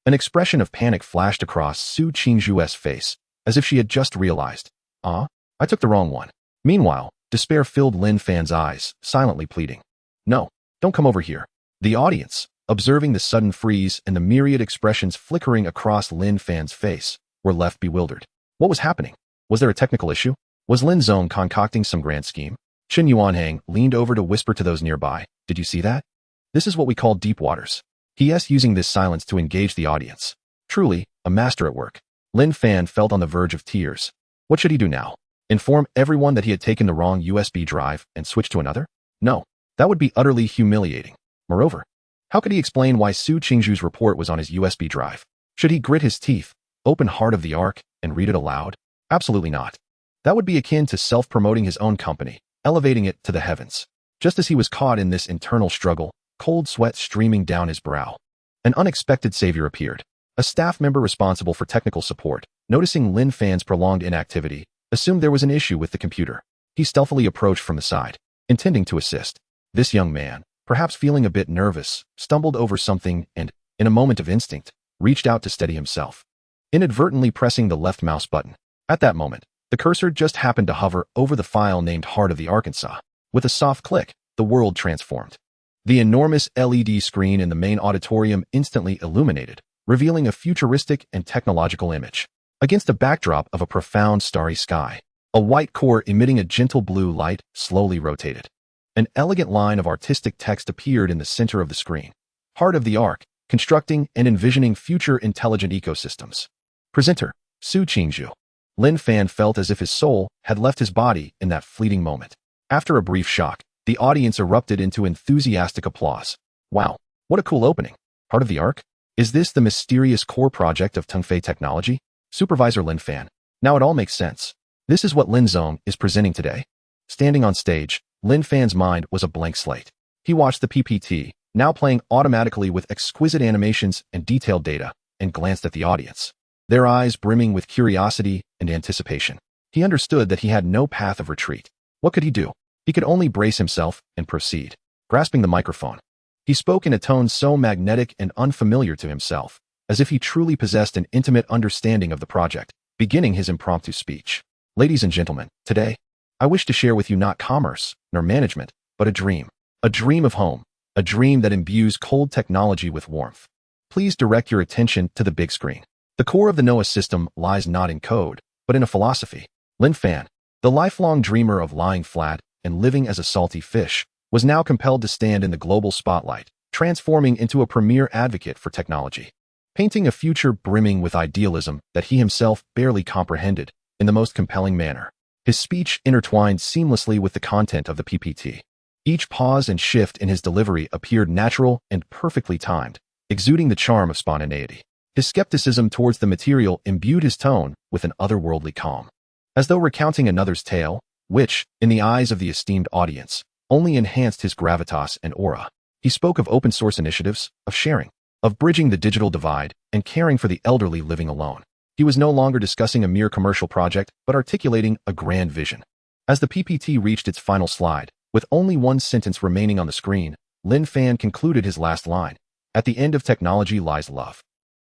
An expression of panic flashed across Su Qingzhu's face, as if she had just realized. I took the wrong one. Meanwhile, despair filled Lin Fan's eyes, silently pleading. No, don't come over here. The audience, observing the sudden freeze and the myriad expressions flickering across Lin Fan's face, were left bewildered. What was happening? Was there a technical issue? Was Lin Zong concocting some grand scheme? Chen Yuanhang leaned over to whisper to those nearby. Did you see that? This is what we call deep waters. He.s. using this silence to engage the audience. Truly, a master at work. Lin Fan felt on the verge of tears. What should he do now? Inform everyone that he had taken the wrong USB drive and switched to another? No, that would be utterly humiliating. Moreover, how could he explain why Su Qingzhu's report was on his USB drive? Should he grit his teeth, open Heart of the Ark, and read it aloud? Absolutely not. That would be akin to self-promoting his own company, elevating it to the heavens. Just as he was caught in this internal struggle, cold sweat streaming down his brow, an unexpected savior appeared. A staff member responsible for technical support, noticing Lin Fan's prolonged inactivity, assumed there was an issue with the computer. He stealthily approached from the side, intending to assist. This young man, perhaps feeling a bit nervous, stumbled over something and, in a moment of instinct, reached out to steady himself, inadvertently pressing the left mouse button. At that moment, the cursor just happened to hover over the file named Heart of the Arkansas. With a soft click, the world transformed. The enormous LED screen in the main auditorium instantly illuminated, revealing a futuristic and technological image. Against a backdrop of a profound starry sky, a white core emitting a gentle blue light slowly rotated. An elegant line of artistic text appeared in the center of the screen. Heart of the Ark, constructing and envisioning future intelligent ecosystems. Presenter, Su Qingzhu. Lin Fan felt as if his soul had left his body in that fleeting moment. After a brief shock, the audience erupted into enthusiastic applause. Wow, what a cool opening. Heart of the Ark? Is this the mysterious core project of Tongfei Technology? Supervisor Lin Fan. Now it all makes sense. This is what Lin Zong is presenting today. Standing on stage, Lin Fan's mind was a blank slate. He watched the PPT, now playing automatically with exquisite animations and detailed data, and glanced at the audience, their eyes brimming with curiosity and anticipation. He understood that he had no path of retreat. What could he do? He could only brace himself and proceed. Grasping the microphone, he spoke in a tone so magnetic and unfamiliar to himself, as if he truly possessed an intimate understanding of the project, beginning his impromptu speech. Ladies and gentlemen, today, I wish to share with you not commerce, nor management, but a dream. A dream of home. A dream that imbues cold technology with warmth. Please direct your attention to the big screen. The core of the Noah system lies not in code, but in a philosophy. Lin Fan, the lifelong dreamer of lying flat and living as a salty fish, was now compelled to stand in the global spotlight, transforming into a premier advocate for technology, painting a future brimming with idealism that he himself barely comprehended in the most compelling manner. His speech intertwined seamlessly with the content of the PPT. Each pause and shift in his delivery appeared natural and perfectly timed, exuding the charm of spontaneity. His skepticism towards the material imbued his tone with an otherworldly calm, as though recounting another's tale, which, in the eyes of the esteemed audience, only enhanced his gravitas and aura. He spoke of open-source initiatives, of sharing, of bridging the digital divide, and caring for the elderly living alone. He was no longer discussing a mere commercial project, but articulating a grand vision. As the PPT reached its final slide, with only one sentence remaining on the screen, Lin Fan concluded his last line. At the end of technology lies love.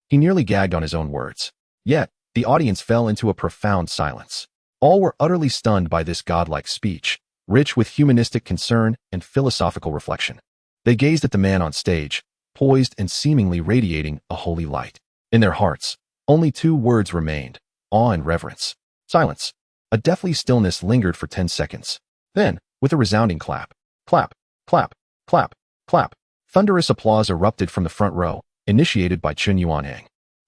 He nearly gagged on his own words. Yet, the audience fell into a profound silence. All were utterly stunned by this godlike speech, rich with humanistic concern and philosophical reflection. They gazed at the man on stage, poised and seemingly radiating a holy light. In their hearts, only two words remained: awe and reverence. Silence. A deathly stillness lingered for 10 seconds. Then, with a resounding clap, clap, clap, clap, clap, thunderous applause erupted from the front row, initiated by Chen Yuanhang,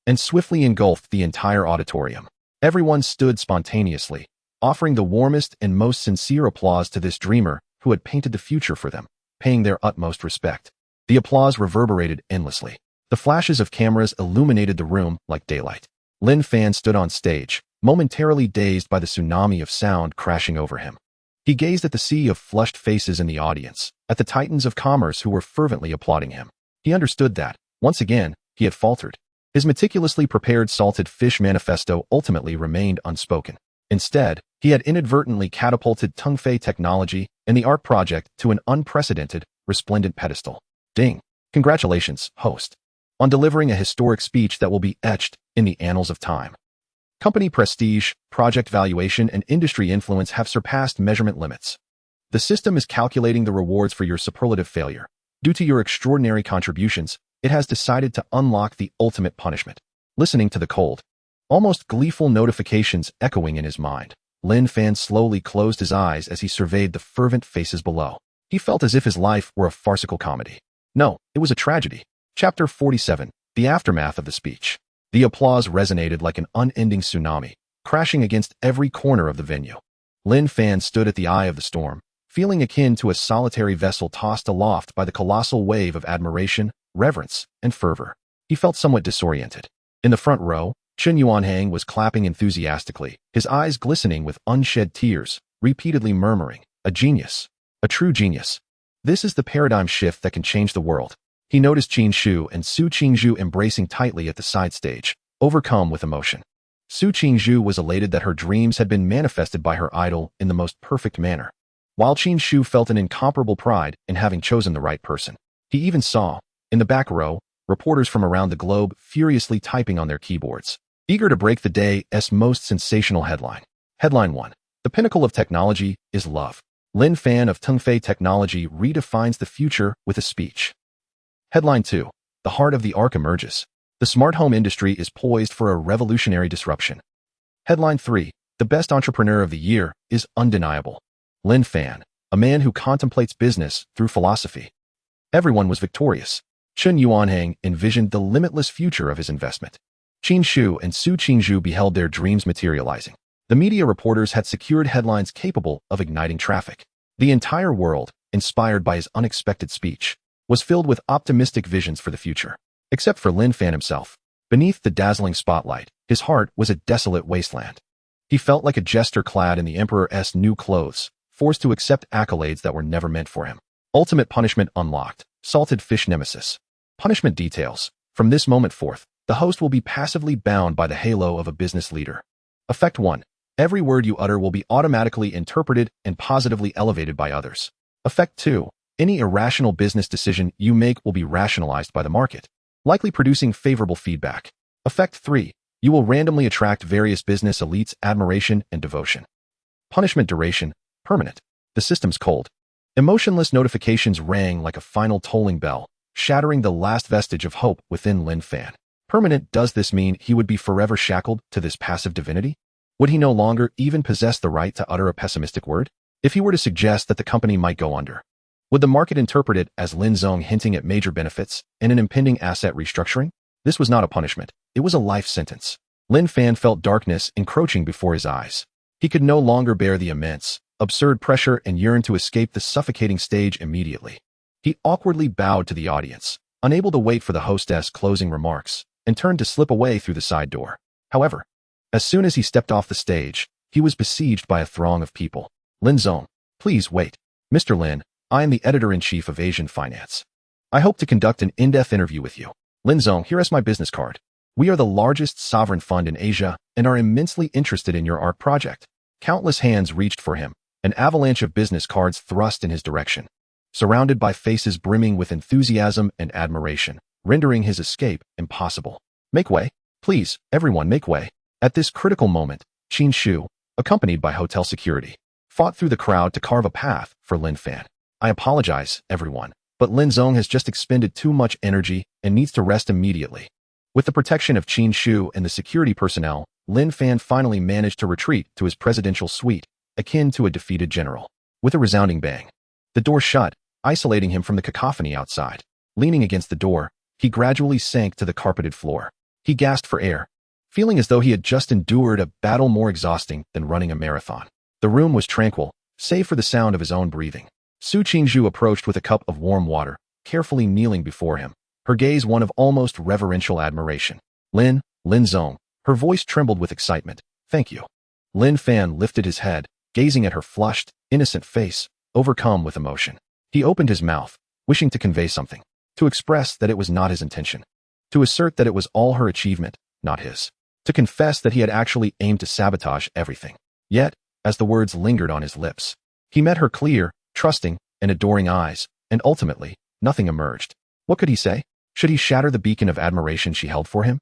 and swiftly engulfed the entire auditorium. Everyone stood spontaneously, offering the warmest and most sincere applause to this dreamer who had painted the future for them, paying their utmost respect. The applause reverberated endlessly. The flashes of cameras illuminated the room like daylight. Lin Fan stood on stage, momentarily dazed by the tsunami of sound crashing over him. He gazed at the sea of flushed faces in the audience, at the titans of commerce who were fervently applauding him. He understood that, once again, he had faltered. His meticulously prepared salted fish manifesto ultimately remained unspoken. Instead, he had inadvertently catapulted Tongfei Technology and the art project to an unprecedented, resplendent pedestal. Ding! Congratulations, host. on delivering a historic speech that will be etched in the annals of time. Company prestige, project valuation, and industry influence have surpassed measurement limits. The system is calculating the rewards for your superlative failure. Due to your extraordinary contributions, it has decided to unlock the ultimate punishment. Listening to the cold, almost gleeful notifications echoing in his mind, Lin Fan slowly closed his eyes as he surveyed the fervent faces below. He felt as if his life were a farcical comedy. No, it was a tragedy. Chapter 47, The Aftermath of the Speech. The applause resonated like an unending tsunami, crashing against every corner of the venue. Lin Fan stood at the eye of the storm, feeling akin to a solitary vessel tossed aloft by the colossal wave of admiration, reverence, and fervor. He felt somewhat disoriented. In the front row, Chen Yuanhang was clapping enthusiastically, his eyes glistening with unshed tears, repeatedly murmuring, "A genius. A true genius. This is the paradigm shift that can change the world." He noticed Qin Shu and Su Qingzhu embracing tightly at the side stage, overcome with emotion. Su Qingzhu was elated that her dreams had been manifested by her idol in the most perfect manner, while Qin Shu felt an incomparable pride in having chosen the right person. He even saw, in the back row, reporters from around the globe furiously typing on their keyboards, eager to break the day's most sensational headline. Headline 1. The pinnacle of technology is love. Lin Fan of Tengfei Technology redefines the future with a speech. Headline 2. The heart of the arc emerges. The smart home industry is poised for a revolutionary disruption. Headline 3. The best entrepreneur of the year is undeniable. Lin Fan, a man who contemplates business through philosophy. Everyone was victorious. Chen Yuanhang envisioned the limitless future of his investment. Qin Shu and Su Qingzhu beheld their dreams materializing. The media reporters had secured headlines capable of igniting traffic. The entire world, inspired by his unexpected speech, was filled with optimistic visions for the future. Except for Lin Fan himself. Beneath the dazzling spotlight, his heart was a desolate wasteland. He felt like a jester clad in the emperor's new clothes, forced to accept accolades that were never meant for him. Ultimate punishment unlocked. Salted fish nemesis. Punishment details. From this moment forth, the host will be passively bound by the halo of a business leader. Effect 1. Every word you utter will be automatically interpreted and positively elevated by others. Effect 2. Any irrational business decision you make will be rationalized by the market, likely producing favorable feedback. Effect 3. You will randomly attract various business elites' admiration and devotion. Punishment duration. Permanent. The system's cold. Emotionless notifications rang like a final tolling bell, shattering the last vestige of hope within Lin Fan. Permanent. Does this mean he would be forever shackled to this passive divinity? Would he no longer even possess the right to utter a pessimistic word? If he were to suggest that the company might go under, would the market interpret it as Lin Zong hinting at major benefits and an impending asset restructuring? This was not a punishment. It was a life sentence. Lin Fan felt darkness encroaching before his eyes. He could no longer bear the immense, absurd pressure and yearned to escape the suffocating stage immediately. He awkwardly bowed to the audience, unable to wait for the hostess' closing remarks, and turned to slip away through the side door. However, as soon as he stepped off the stage, he was besieged by a throng of people. Lin Zong, please wait. Mr. Lin, I am the editor-in-chief of Asian Finance. I hope to conduct an in-depth interview with you. Lin Zong, here is my business card. We are the largest sovereign fund in Asia and are immensely interested in your ARC project. Countless hands reached for him, an avalanche of business cards thrust in his direction, surrounded by faces brimming with enthusiasm and admiration, rendering his escape impossible. Make way. Please, everyone make way. At this critical moment, Qin Shu, accompanied by hotel security, fought through the crowd to carve a path for Lin Fan. I apologize, everyone, but Lin Zong has just expended too much energy and needs to rest immediately. With the protection of Qin Shu and the security personnel, Lin Fan finally managed to retreat to his presidential suite, akin to a defeated general. With a resounding bang, the door shut, isolating him from the cacophony outside. Leaning against the door, he gradually sank to the carpeted floor. He gasped for air, feeling as though he had just endured a battle more exhausting than running a marathon. The room was tranquil, save for the sound of his own breathing. Su Qingzhu approached with a cup of warm water, carefully kneeling before him, her gaze one of almost reverential admiration. Lin Zong, her voice trembled with excitement. Thank you. Lin Fan lifted his head, gazing at her flushed, innocent face, overcome with emotion. He opened his mouth, wishing to convey something, to express that it was not his intention, to assert that it was all her achievement, not his, to confess that he had actually aimed to sabotage everything. Yet, as the words lingered on his lips, he met her clear, trusting, and adoring eyes, and ultimately, nothing emerged. What could he say? Should he shatter the beacon of admiration she held for him?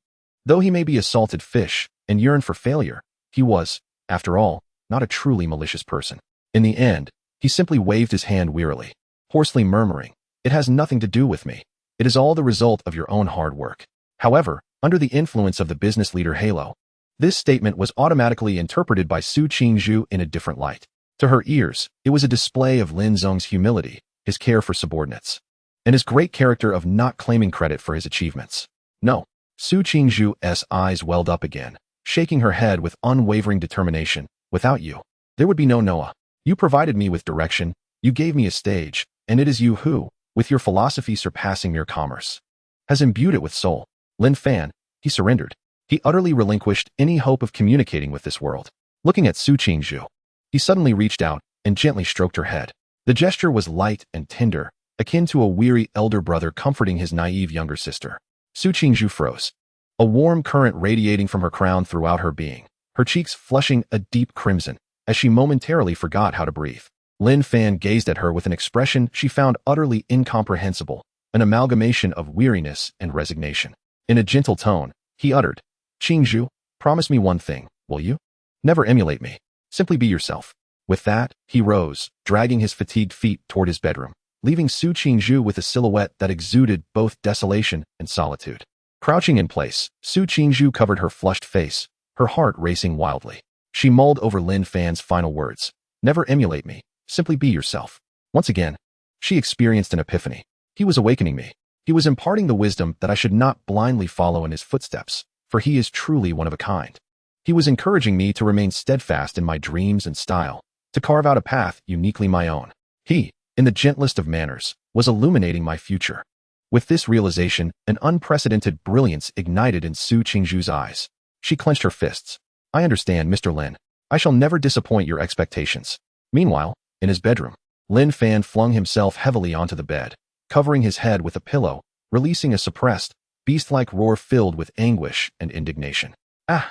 Though he may be a salted fish and yearn for failure, he was, after all, not a truly malicious person. In the end, he simply waved his hand wearily, hoarsely murmuring, "It has nothing to do with me. It is all the result of your own hard work." However, under the influence of the business leader halo, this statement was automatically interpreted by Su Qingzhu in a different light. To her ears, it was a display of Lin Zhong's humility, his care for subordinates, and his great character of not claiming credit for his achievements. No, Su Qingzhu's eyes welled up again, shaking her head with unwavering determination. "Without you, there would be no Noah. You provided me with direction, you gave me a stage, and it is you who, with your philosophy surpassing mere commerce, has imbued it with soul." Lin Fan, he surrendered. He utterly relinquished any hope of communicating with this world. Looking at Su Qingzhu, he suddenly reached out and gently stroked her head. The gesture was light and tender, akin to a weary elder brother comforting his naive younger sister. Su Qingzhu froze, a warm current radiating from her crown throughout her being, her cheeks flushing a deep crimson, as she momentarily forgot how to breathe. Lin Fan gazed at her with an expression she found utterly incomprehensible, an amalgamation of weariness and resignation. In a gentle tone, he uttered, "Qingzhu, promise me one thing, will you? Never emulate me. Simply be yourself." With that, he rose, dragging his fatigued feet toward his bedroom, leaving Su Qingzhu with a silhouette that exuded both desolation and solitude. Crouching in place, Su Qingzhu covered her flushed face, her heart racing wildly. She mulled over Lin Fan's final words, "Never emulate me, simply be yourself." Once again, she experienced an epiphany. He was awakening me. He was imparting the wisdom that I should not blindly follow in his footsteps, for he is truly one of a kind. He was encouraging me to remain steadfast in my dreams and style, to carve out a path uniquely my own. He, in the gentlest of manners, was illuminating my future. With this realization, an unprecedented brilliance ignited in Su Qingzhu's eyes. She clenched her fists. "I understand, Mr. Lin. I shall never disappoint your expectations." Meanwhile, in his bedroom, Lin Fan flung himself heavily onto the bed, covering his head with a pillow, releasing a suppressed, beast-like roar filled with anguish and indignation. Ah!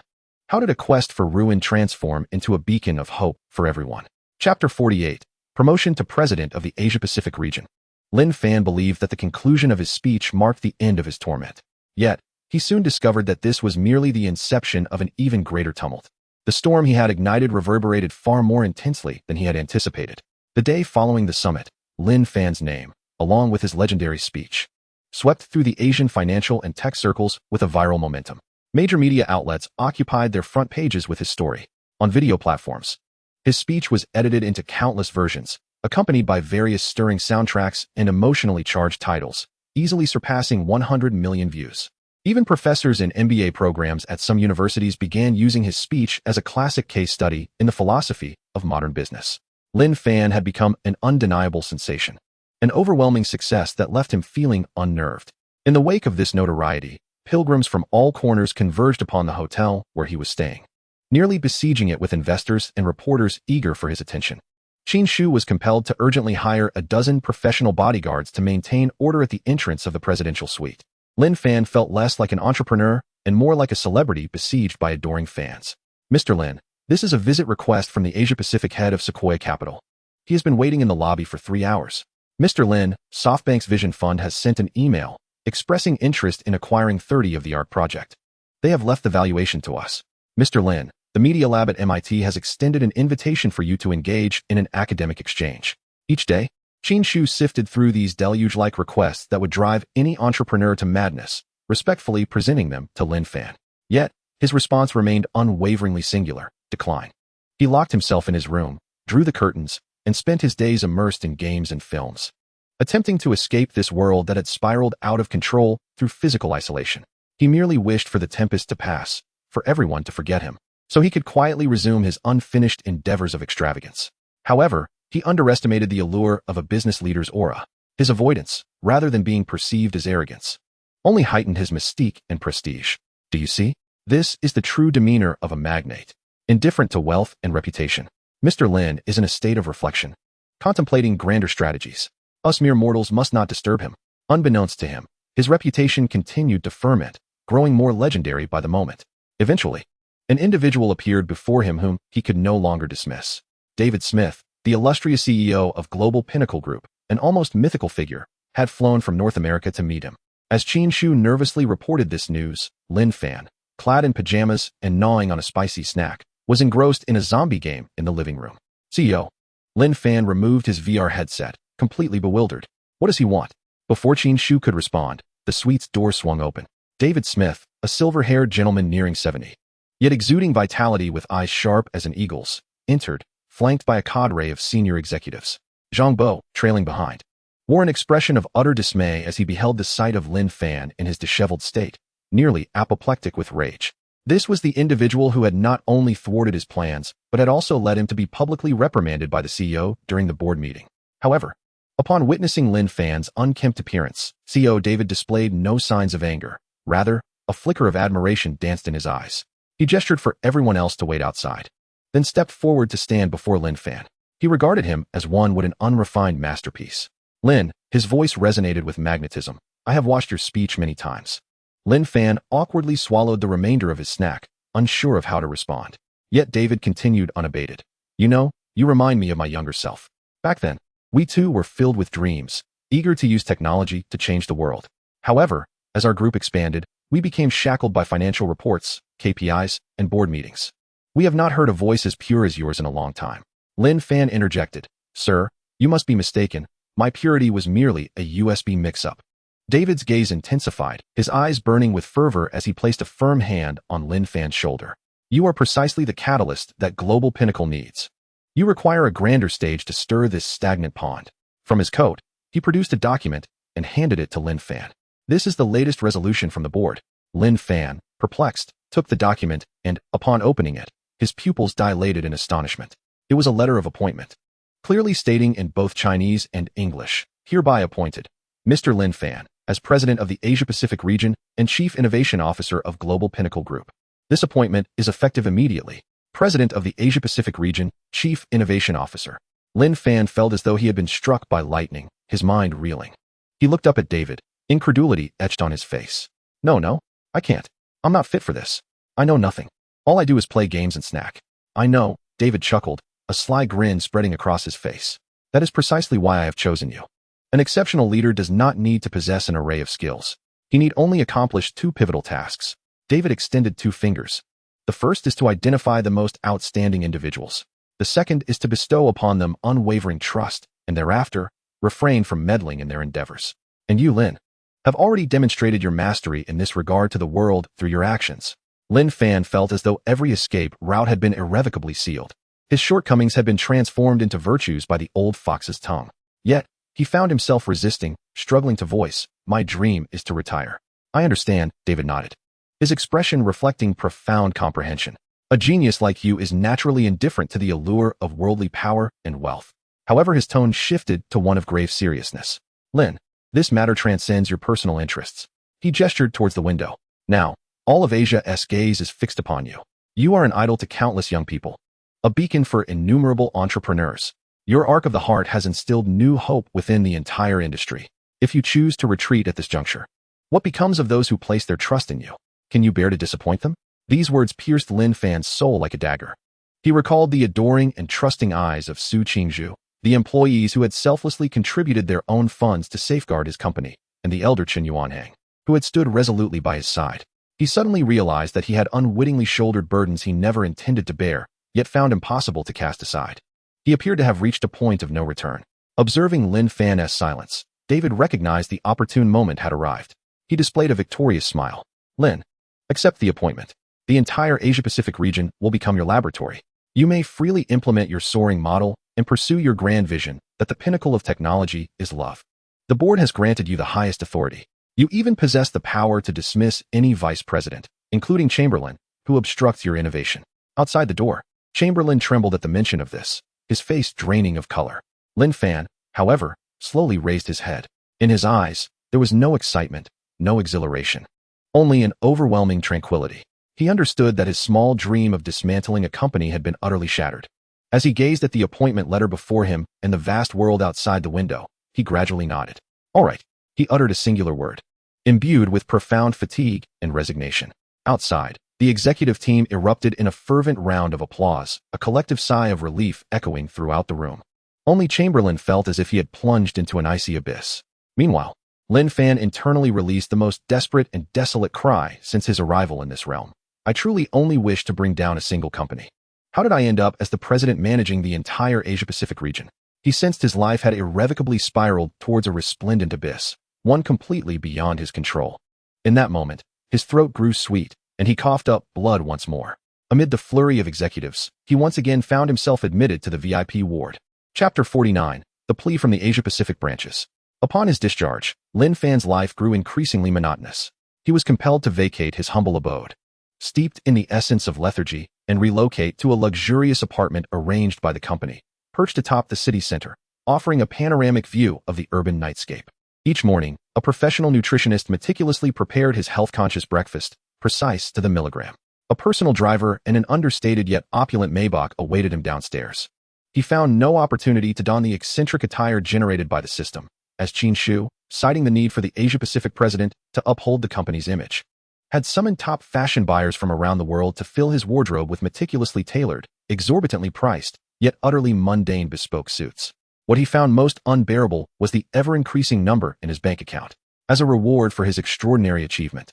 How did a quest for ruin transform into a beacon of hope for everyone? Chapter 48, Promotion to President of the Asia-Pacific Region. Lin Fan believed that the conclusion of his speech marked the end of his torment. Yet, he soon discovered that this was merely the inception of an even greater tumult. The storm he had ignited reverberated far more intensely than he had anticipated. The day following the summit, Lin Fan's name, along with his legendary speech, swept through the Asian financial and tech circles with a viral momentum. Major media outlets occupied their front pages with his story. On video platforms, his speech was edited into countless versions, accompanied by various stirring soundtracks and emotionally charged titles, easily surpassing 100 million views. Even professors in MBA programs at some universities began using his speech as a classic case study in the philosophy of modern business. Lin Fan had become an undeniable sensation, an overwhelming success that left him feeling unnerved. In the wake of this notoriety, pilgrims from all corners converged upon the hotel where he was staying, nearly besieging it with investors and reporters eager for his attention. Qingzhu was compelled to urgently hire a dozen professional bodyguards to maintain order at the entrance of the presidential suite. Lin Fan felt less like an entrepreneur and more like a celebrity besieged by adoring fans. "Mr. Lin, this is a visit request from the Asia-Pacific head of Sequoia Capital. He has been waiting in the lobby for 3 hours. Mr. Lin, SoftBank's Vision Fund has sent an email expressing interest in acquiring 30 of the ARC project. They have left the valuation to us. Mr. Lin, the Media Lab at MIT has extended an invitation for you to engage in an academic exchange." Each day, Qingzhu sifted through these deluge-like requests that would drive any entrepreneur to madness, respectfully presenting them to Lin Fan. Yet, his response remained unwaveringly singular: decline. He locked himself in his room, drew the curtains, and spent his days immersed in games and films, attempting to escape this world that had spiraled out of control through physical isolation. He merely wished for the tempest to pass, for everyone to forget him, so he could quietly resume his unfinished endeavors of extravagance. However, he underestimated the allure of a business leader's aura. His avoidance, rather than being perceived as arrogance, only heightened his mystique and prestige. Do you see? This is the true demeanor of a magnate, indifferent to wealth and reputation. Mr. Lin is in a state of reflection, contemplating grander strategies. Us mere mortals must not disturb him. Unbeknownst to him, his reputation continued to ferment, growing more legendary by the moment. Eventually, an individual appeared before him whom he could no longer dismiss. David Smith, the illustrious CEO of Global Pinnacle Group, an almost mythical figure, had flown from North America to meet him. As Qin Shu nervously reported this news, Lin Fan, clad in pajamas and gnawing on a spicy snack, was engrossed in a zombie game in the living room. CEO. Lin Fan removed his VR headset, completely bewildered. What does he want? Before Qin Shu could respond, the suite's door swung open. David Smith, a silver-haired gentleman nearing 70, yet exuding vitality with eyes sharp as an eagle's, entered, flanked by a cadre of senior executives. Zhang Bo, trailing behind, wore an expression of utter dismay as he beheld the sight of Lin Fan in his disheveled state, nearly apoplectic with rage. This was the individual who had not only thwarted his plans, but had also led him to be publicly reprimanded by the CEO during the board meeting. However, upon witnessing Lin Fan's unkempt appearance, CEO David displayed no signs of anger. Rather, a flicker of admiration danced in his eyes. He gestured for everyone else to wait outside, then stepped forward to stand before Lin Fan. He regarded him as one would an unrefined masterpiece. Lin, his voice resonated with magnetism. I have watched your speech many times. Lin Fan awkwardly swallowed the remainder of his snack, unsure of how to respond. Yet David continued unabated. You know, you remind me of my younger self. Back then, we too were filled with dreams, eager to use technology to change the world. However, as our group expanded, we became shackled by financial reports, KPIs, and board meetings. We have not heard a voice as pure as yours in a long time. Lin Fan interjected. Sir, you must be mistaken. My purity was merely a USB mix-up. David's gaze intensified, his eyes burning with fervor as he placed a firm hand on Lin Fan's shoulder. You are precisely the catalyst that global pinnacle needs. You require a grander stage to stir this stagnant pond. From his coat, he produced a document and handed it to Lin Fan. This is the latest resolution from the board. Lin Fan, perplexed, took the document and, upon opening it, his pupils dilated in astonishment. It was a letter of appointment, clearly stating in both Chinese and English, hereby appointed, Mr. Lin Fan, as President of the Asia-Pacific region and Chief Innovation Officer of Global Pinnacle Group. This appointment is effective immediately. President of the Asia-Pacific region, Chief Innovation Officer. Lin Fan felt as though he had been struck by lightning, his mind reeling. He looked up at David, incredulity etched on his face. No, I can't. I'm not fit for this. I know nothing. All I do is play games and snack. I know, David chuckled, a sly grin spreading across his face. That is precisely why I have chosen you. An exceptional leader does not need to possess an array of skills. He need only accomplish two pivotal tasks. David extended two fingers. The first is to identify the most outstanding individuals. The second is to bestow upon them unwavering trust, and thereafter, refrain from meddling in their endeavors. And you, Lin, have already demonstrated your mastery in this regard to the world through your actions. Lin Fan felt as though every escape route had been irrevocably sealed. His shortcomings had been transformed into virtues by the old fox's tongue. Yet, he found himself resisting, struggling to voice, my dream is to retire. I understand, David nodded, his expression reflecting profound comprehension. A genius like you is naturally indifferent to the allure of worldly power and wealth. However, his tone shifted to one of grave seriousness. Lin, this matter transcends your personal interests. He gestured towards the window. Now, all of Asia's gaze is fixed upon you. You are an idol to countless young people, a beacon for innumerable entrepreneurs. Your arc of the heart has instilled new hope within the entire industry. If you choose to retreat at this juncture, what becomes of those who place their trust in you? Can you bear to disappoint them? These words pierced Lin Fan's soul like a dagger. He recalled the adoring and trusting eyes of Su Qingzhu, the employees who had selflessly contributed their own funds to safeguard his company, and the elder Chen Yuanhang, who had stood resolutely by his side. He suddenly realized that he had unwittingly shouldered burdens he never intended to bear, yet found impossible to cast aside. He appeared to have reached a point of no return. Observing Lin Fan's silence, David recognized the opportune moment had arrived. He displayed a victorious smile. Lin, accept the appointment. The entire Asia-Pacific region will become your laboratory. You may freely implement your soaring model and pursue your grand vision that the pinnacle of technology is love. The board has granted you the highest authority. You even possess the power to dismiss any vice president, including Chamberlain, who obstructs your innovation. Outside the door, Chamberlain trembled at the mention of this, his face draining of color. Lin Fan, however, slowly raised his head. In his eyes, there was no excitement, no exhilaration, only an overwhelming tranquility. He understood that his small dream of dismantling a company had been utterly shattered. As he gazed at the appointment letter before him and the vast world outside the window, he gradually nodded. All right, he uttered a singular word, imbued with profound fatigue and resignation. Outside, the executive team erupted in a fervent round of applause, a collective sigh of relief echoing throughout the room. Only Chamberlain felt as if he had plunged into an icy abyss. Meanwhile, Lin Fan internally released the most desperate and desolate cry since his arrival in this realm. I truly only wish to bring down a single company. How did I end up as the president managing the entire Asia-Pacific region? He sensed his life had irrevocably spiraled towards a resplendent abyss, one completely beyond his control. In that moment, his throat grew sweet, and he coughed up blood once more. Amid the flurry of executives, he once again found himself admitted to the VIP ward. Chapter 49, The Plea from the Asia-Pacific Branches. Upon his discharge, Lin Fan's life grew increasingly monotonous. He was compelled to vacate his humble abode, steeped in the essence of lethargy, and relocate to a luxurious apartment arranged by the company, perched atop the city center, offering a panoramic view of the urban nightscape. Each morning, a professional nutritionist meticulously prepared his health-conscious breakfast, precise to the milligram. A personal driver and an understated yet opulent Maybach awaited him downstairs. He found no opportunity to don the eccentric attire generated by the system, as Qin Shu, citing the need for the Asia-Pacific president to uphold the company's image, had summoned top fashion buyers from around the world to fill his wardrobe with meticulously tailored, exorbitantly priced, yet utterly mundane bespoke suits. What he found most unbearable was the ever-increasing number in his bank account. As a reward for his extraordinary achievement,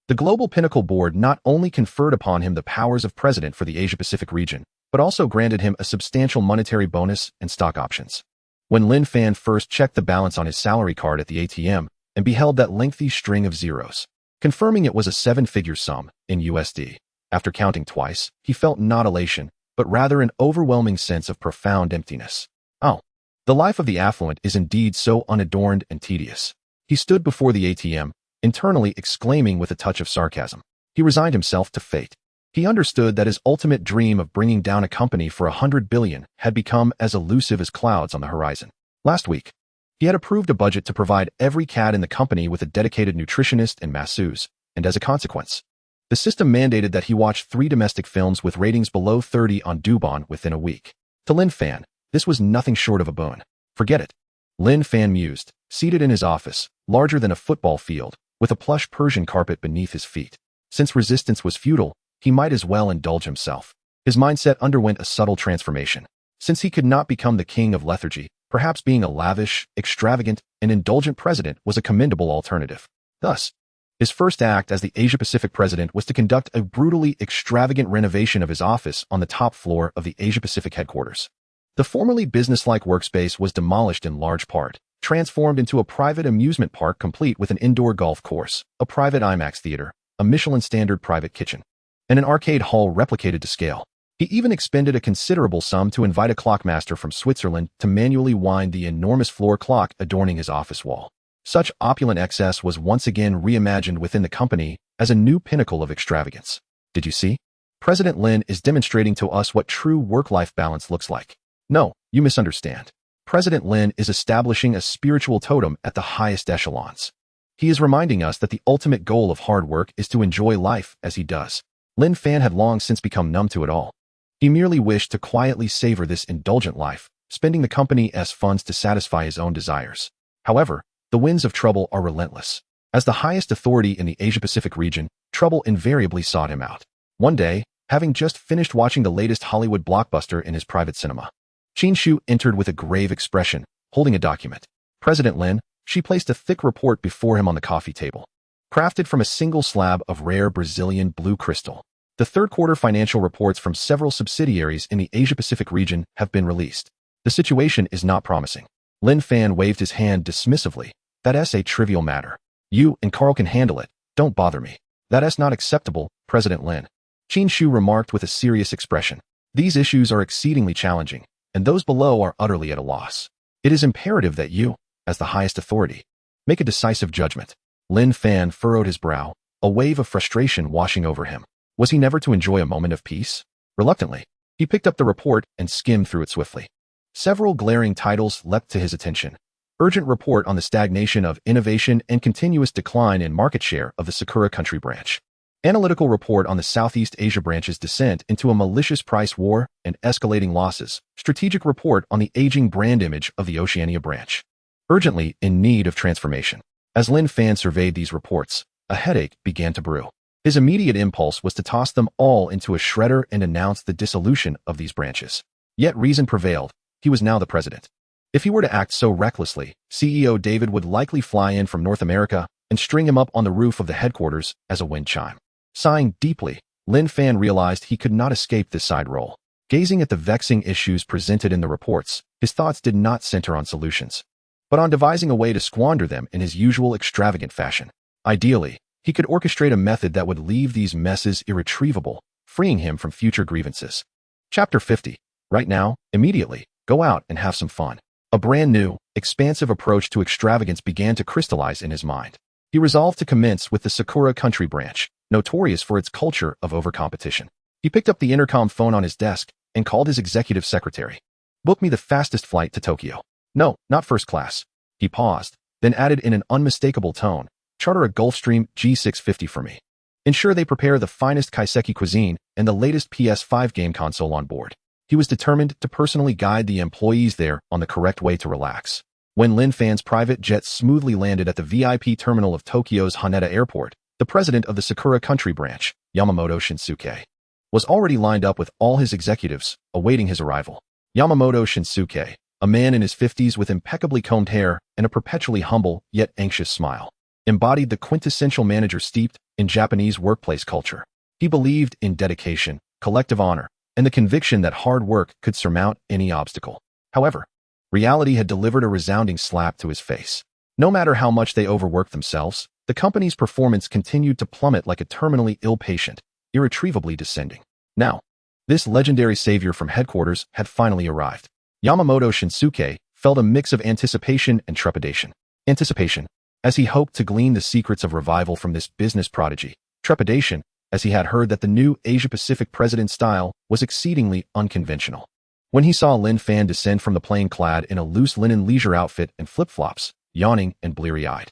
the Global Pinnacle Board not only conferred upon him the powers of president for the Asia-Pacific region, but also granted him a substantial monetary bonus and stock options. When Lin Fan first checked the balance on his salary card at the ATM and beheld that lengthy string of zeros, confirming it was a seven-figure sum in USD, after counting twice, he felt not elation, but rather an overwhelming sense of profound emptiness. Oh, the life of the affluent is indeed so unadorned and tedious. He stood before the ATM, internally exclaiming with a touch of sarcasm. He resigned himself to fate. He understood that his ultimate dream of bringing down a company for 100 billion had become as elusive as clouds on the horizon. Last week, he had approved a budget to provide every cat in the company with a dedicated nutritionist and masseuse, and as a consequence, the system mandated that he watch 3 domestic films with ratings below 30 on Dubon within a week. To Lin Fan, this was nothing short of a boon. Forget it. Lin Fan mused, seated in his office, larger than a football field, with a plush Persian carpet beneath his feet. Since resistance was futile, he might as well indulge himself. His mindset underwent a subtle transformation. Since he could not become the king of lethargy, perhaps being a lavish, extravagant, and indulgent president was a commendable alternative. Thus, his first act as the Asia-Pacific president was to conduct a brutally extravagant renovation of his office on the top floor of the Asia-Pacific headquarters. The formerly businesslike workspace was demolished in large part, transformed into a private amusement park complete with an indoor golf course, a private IMAX theater, a Michelin standard private kitchen, and an arcade hall replicated to scale. He even expended a considerable sum to invite a clockmaster from Switzerland to manually wind the enormous floor clock adorning his office wall. Such opulent excess was once again reimagined within the company as a new pinnacle of extravagance. Did you see? President Lin is demonstrating to us what true work-life balance looks like. No, you misunderstand. President Lin is establishing a spiritual totem at the highest echelons. He is reminding us that the ultimate goal of hard work is to enjoy life as he does. Lin Fan had long since become numb to it all. He merely wished to quietly savor this indulgent life, spending the company's funds to satisfy his own desires. However, the winds of trouble are relentless. As the highest authority in the Asia-Pacific region, trouble invariably sought him out. One day, having just finished watching the latest Hollywood blockbuster in his private cinema, Qin Shu entered with a grave expression, holding a document. President Lin, she placed a thick report before him on the coffee table. Crafted from a single slab of rare Brazilian blue crystal, the third-quarter financial reports from several subsidiaries in the Asia-Pacific region have been released. The situation is not promising. Lin Fan waved his hand dismissively. That's a trivial matter. You and Carl can handle it. Don't bother me. That's not acceptable, President Lin. Qin Shu remarked with a serious expression. These issues are exceedingly challenging, and those below are utterly at a loss. It is imperative that you, as the highest authority, make a decisive judgment. Lin Fan furrowed his brow, a wave of frustration washing over him. Was he never to enjoy a moment of peace? Reluctantly, he picked up the report and skimmed through it swiftly. Several glaring titles leapt to his attention. Urgent report on the stagnation of innovation and continuous decline in market share of the Sakura country branch. Analytical report on the Southeast Asia branch's descent into a malicious price war and escalating losses. Strategic report on the aging brand image of the Oceania branch. Urgently in need of transformation. As Lin Fan surveyed these reports, a headache began to brew. His immediate impulse was to toss them all into a shredder and announce the dissolution of these branches. Yet reason prevailed. He was now the president. If he were to act so recklessly, CEO David would likely fly in from North America and string him up on the roof of the headquarters as a wind chime. Sighing deeply, Lin Fan realized he could not escape this side role. Gazing at the vexing issues presented in the reports, his thoughts did not center on solutions, but on devising a way to squander them in his usual extravagant fashion. Ideally, he could orchestrate a method that would leave these messes irretrievable, freeing him from future grievances. Chapter 50. Right now, immediately, go out and have some fun. A brand new, expansive approach to extravagance began to crystallize in his mind. He resolved to commence with the Sakura Country branch, notorious for its culture of overcompetition. He picked up the intercom phone on his desk and called his executive secretary. Book me the fastest flight to Tokyo. No, not first class. He paused, then added in an unmistakable tone, charter a Gulfstream G650 for me. Ensure they prepare the finest kaiseki cuisine and the latest PS5 game console on board. He was determined to personally guide the employees there on the correct way to relax. When Lin Fan's private jet smoothly landed at the VIP terminal of Tokyo's Haneda Airport, the president of the Sakura Country branch, Yamamoto Shinsuke, was already lined up with all his executives, awaiting his arrival. Yamamoto Shinsuke, a man in his 50s with impeccably combed hair and a perpetually humble yet anxious smile, embodied the quintessential manager steeped in Japanese workplace culture. He believed in dedication, collective honor, and the conviction that hard work could surmount any obstacle. However, reality had delivered a resounding slap to his face. No matter how much they overworked themselves, the company's performance continued to plummet like a terminally ill patient, irretrievably descending. Now, this legendary savior from headquarters had finally arrived. Yamamoto Shinsuke felt a mix of anticipation and trepidation. Anticipation, as he hoped to glean the secrets of revival from this business prodigy. Trepidation, as he had heard that the new Asia-Pacific president's style was exceedingly unconventional. When he saw Lin Fan descend from the plane clad in a loose linen leisure outfit and flip-flops, yawning and bleary-eyed,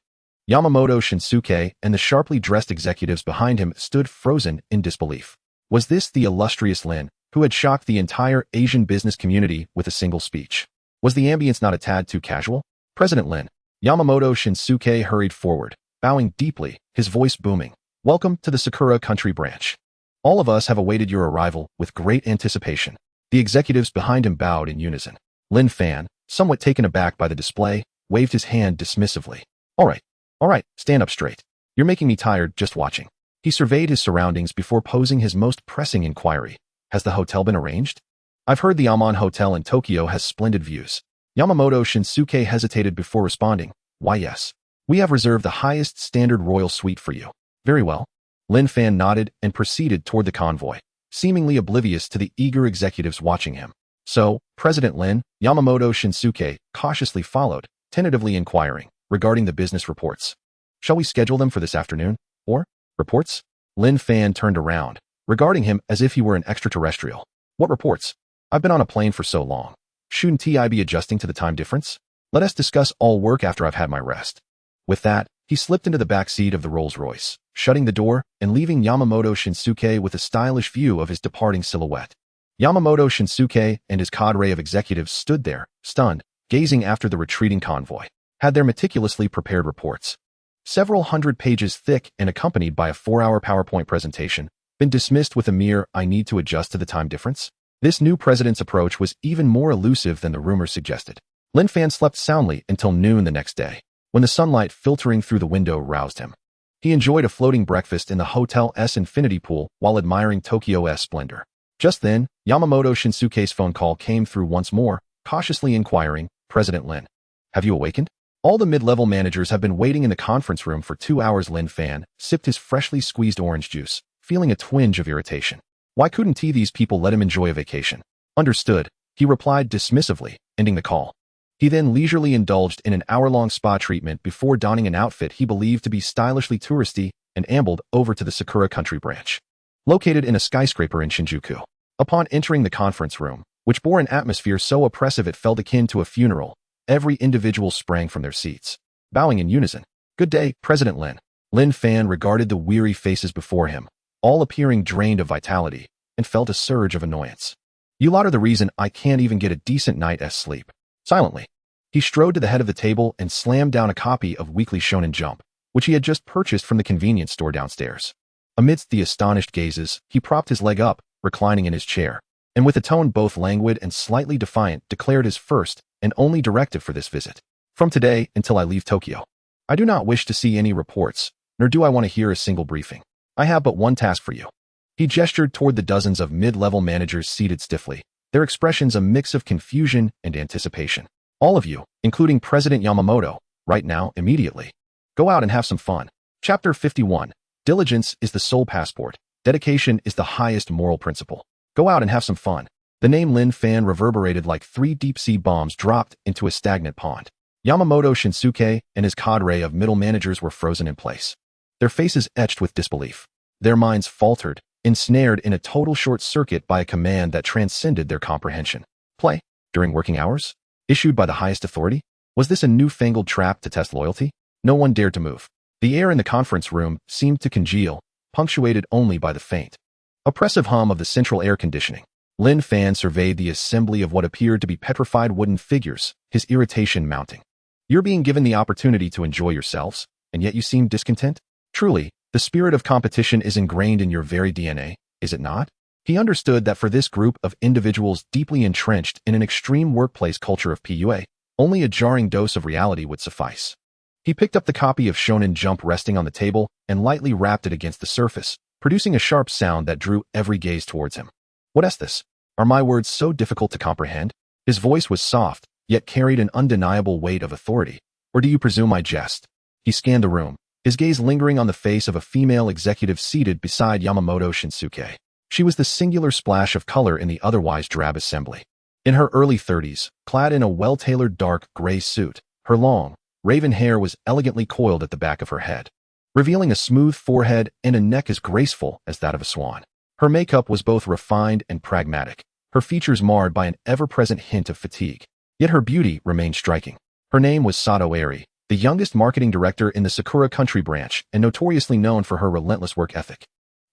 Yamamoto Shinsuke and the sharply dressed executives behind him stood frozen in disbelief. Was this the illustrious Lin, who had shocked the entire Asian business community with a single speech? Was the ambience not a tad too casual? President Lin. Yamamoto Shinsuke hurried forward, bowing deeply, his voice booming. Welcome to the Sakura Country branch. All of us have awaited your arrival with great anticipation. The executives behind him bowed in unison. Lin Fan, somewhat taken aback by the display, waved his hand dismissively. All right, stand up straight. You're making me tired just watching. He surveyed his surroundings before posing his most pressing inquiry. Has the hotel been arranged? I've heard the Aman Hotel in Tokyo has splendid views. Yamamoto Shinsuke hesitated before responding. Why yes. We have reserved the highest standard royal suite for you. Very well. Lin Fan nodded and proceeded toward the convoy, seemingly oblivious to the eager executives watching him. So, President Lin, Yamamoto Shinsuke cautiously followed, tentatively inquiring regarding the business reports. Shall we schedule them for this afternoon? Or, reports? Lin Fan turned around, regarding him as if he were an extraterrestrial. What reports? I've been on a plane for so long. Shouldn't I be adjusting to the time difference? Let us discuss all work after I've had my rest. With that, he slipped into the back seat of the Rolls-Royce, shutting the door and leaving Yamamoto Shinsuke with a stylish view of his departing silhouette. Yamamoto Shinsuke and his cadre of executives stood there, stunned, gazing after the retreating convoy. Had their meticulously prepared reports, several hundred pages thick and accompanied by a 4-hour PowerPoint presentation, been dismissed with a mere "I need to adjust to the time difference"? This new president's approach was even more elusive than the rumors suggested. Lin Fan slept soundly until noon the next day, when the sunlight filtering through the window roused him. He enjoyed a floating breakfast in the hotel's infinity pool while admiring Tokyo's splendor. Just then, Yamamoto Shinsuke's phone call came through once more, cautiously inquiring, President Lin. Have you awakened? All the mid-level managers have been waiting in the conference room for 2 hours. Lin Fan sipped his freshly squeezed orange juice, feeling a twinge of irritation. Why couldn't these people let him enjoy a vacation? Understood, he replied dismissively, ending the call. He then leisurely indulged in an hour-long spa treatment before donning an outfit he believed to be stylishly touristy and ambled over to the Sakura Country branch, located in a skyscraper in Shinjuku. Upon entering the conference room, which bore an atmosphere so oppressive it felt akin to a funeral, every individual sprang from their seats, bowing in unison. Good day, President Lin. Lin Fan regarded the weary faces before him, all appearing drained of vitality, and felt a surge of annoyance. You lot are the reason I can't even get a decent night's sleep. Silently, he strode to the head of the table and slammed down a copy of Weekly Shonen Jump, which he had just purchased from the convenience store downstairs. Amidst the astonished gazes, he propped his leg up, reclining in his chair, and with a tone both languid and slightly defiant, declared his first and only directive for this visit. From today until I leave Tokyo. I do not wish to see any reports, nor do I want to hear a single briefing. I have but one task for you. He gestured toward the dozens of mid-level managers seated stiffly, their expressions a mix of confusion and anticipation. All of you, including President Yamamoto, right now, immediately. Go out and have some fun. Chapter 51. Diligence is the sole passport. Dedication is the highest moral principle. Go out and have some fun. The name Lin Fan reverberated like 3 deep-sea bombs dropped into a stagnant pond. Yamamoto Shinsuke and his cadre of middle managers were frozen in place. Their faces etched with disbelief. Their minds faltered, ensnared in a total short circuit by a command that transcended their comprehension. Play? During working hours? Issued by the highest authority? Was this a newfangled trap to test loyalty? No one dared to move. The air in the conference room seemed to congeal, punctuated only by the faint, oppressive hum of the central air conditioning. Lin Fan surveyed the assembly of what appeared to be petrified wooden figures, his irritation mounting. You're being given the opportunity to enjoy yourselves, and yet you seem discontent? Truly, the spirit of competition is ingrained in your very DNA, is it not? He understood that for this group of individuals deeply entrenched in an extreme workplace culture of PUA, only a jarring dose of reality would suffice. He picked up the copy of Shonen Jump resting on the table and lightly rapped it against the surface, producing a sharp sound that drew every gaze towards him. What is this? Are my words so difficult to comprehend? His voice was soft, yet carried an undeniable weight of authority. Or do you presume I jest? He scanned the room, his gaze lingering on the face of a female executive seated beside Yamamoto Shinsuke. She was the singular splash of color in the otherwise drab assembly. In her early 30s, clad in a well-tailored dark gray suit, her long, raven hair was elegantly coiled at the back of her head, revealing a smooth forehead and a neck as graceful as that of a swan. Her makeup was both refined and pragmatic, her features marred by an ever-present hint of fatigue. Yet her beauty remained striking. Her name was Sato Eri, the youngest marketing director in the Sakura Country branch and notoriously known for her relentless work ethic.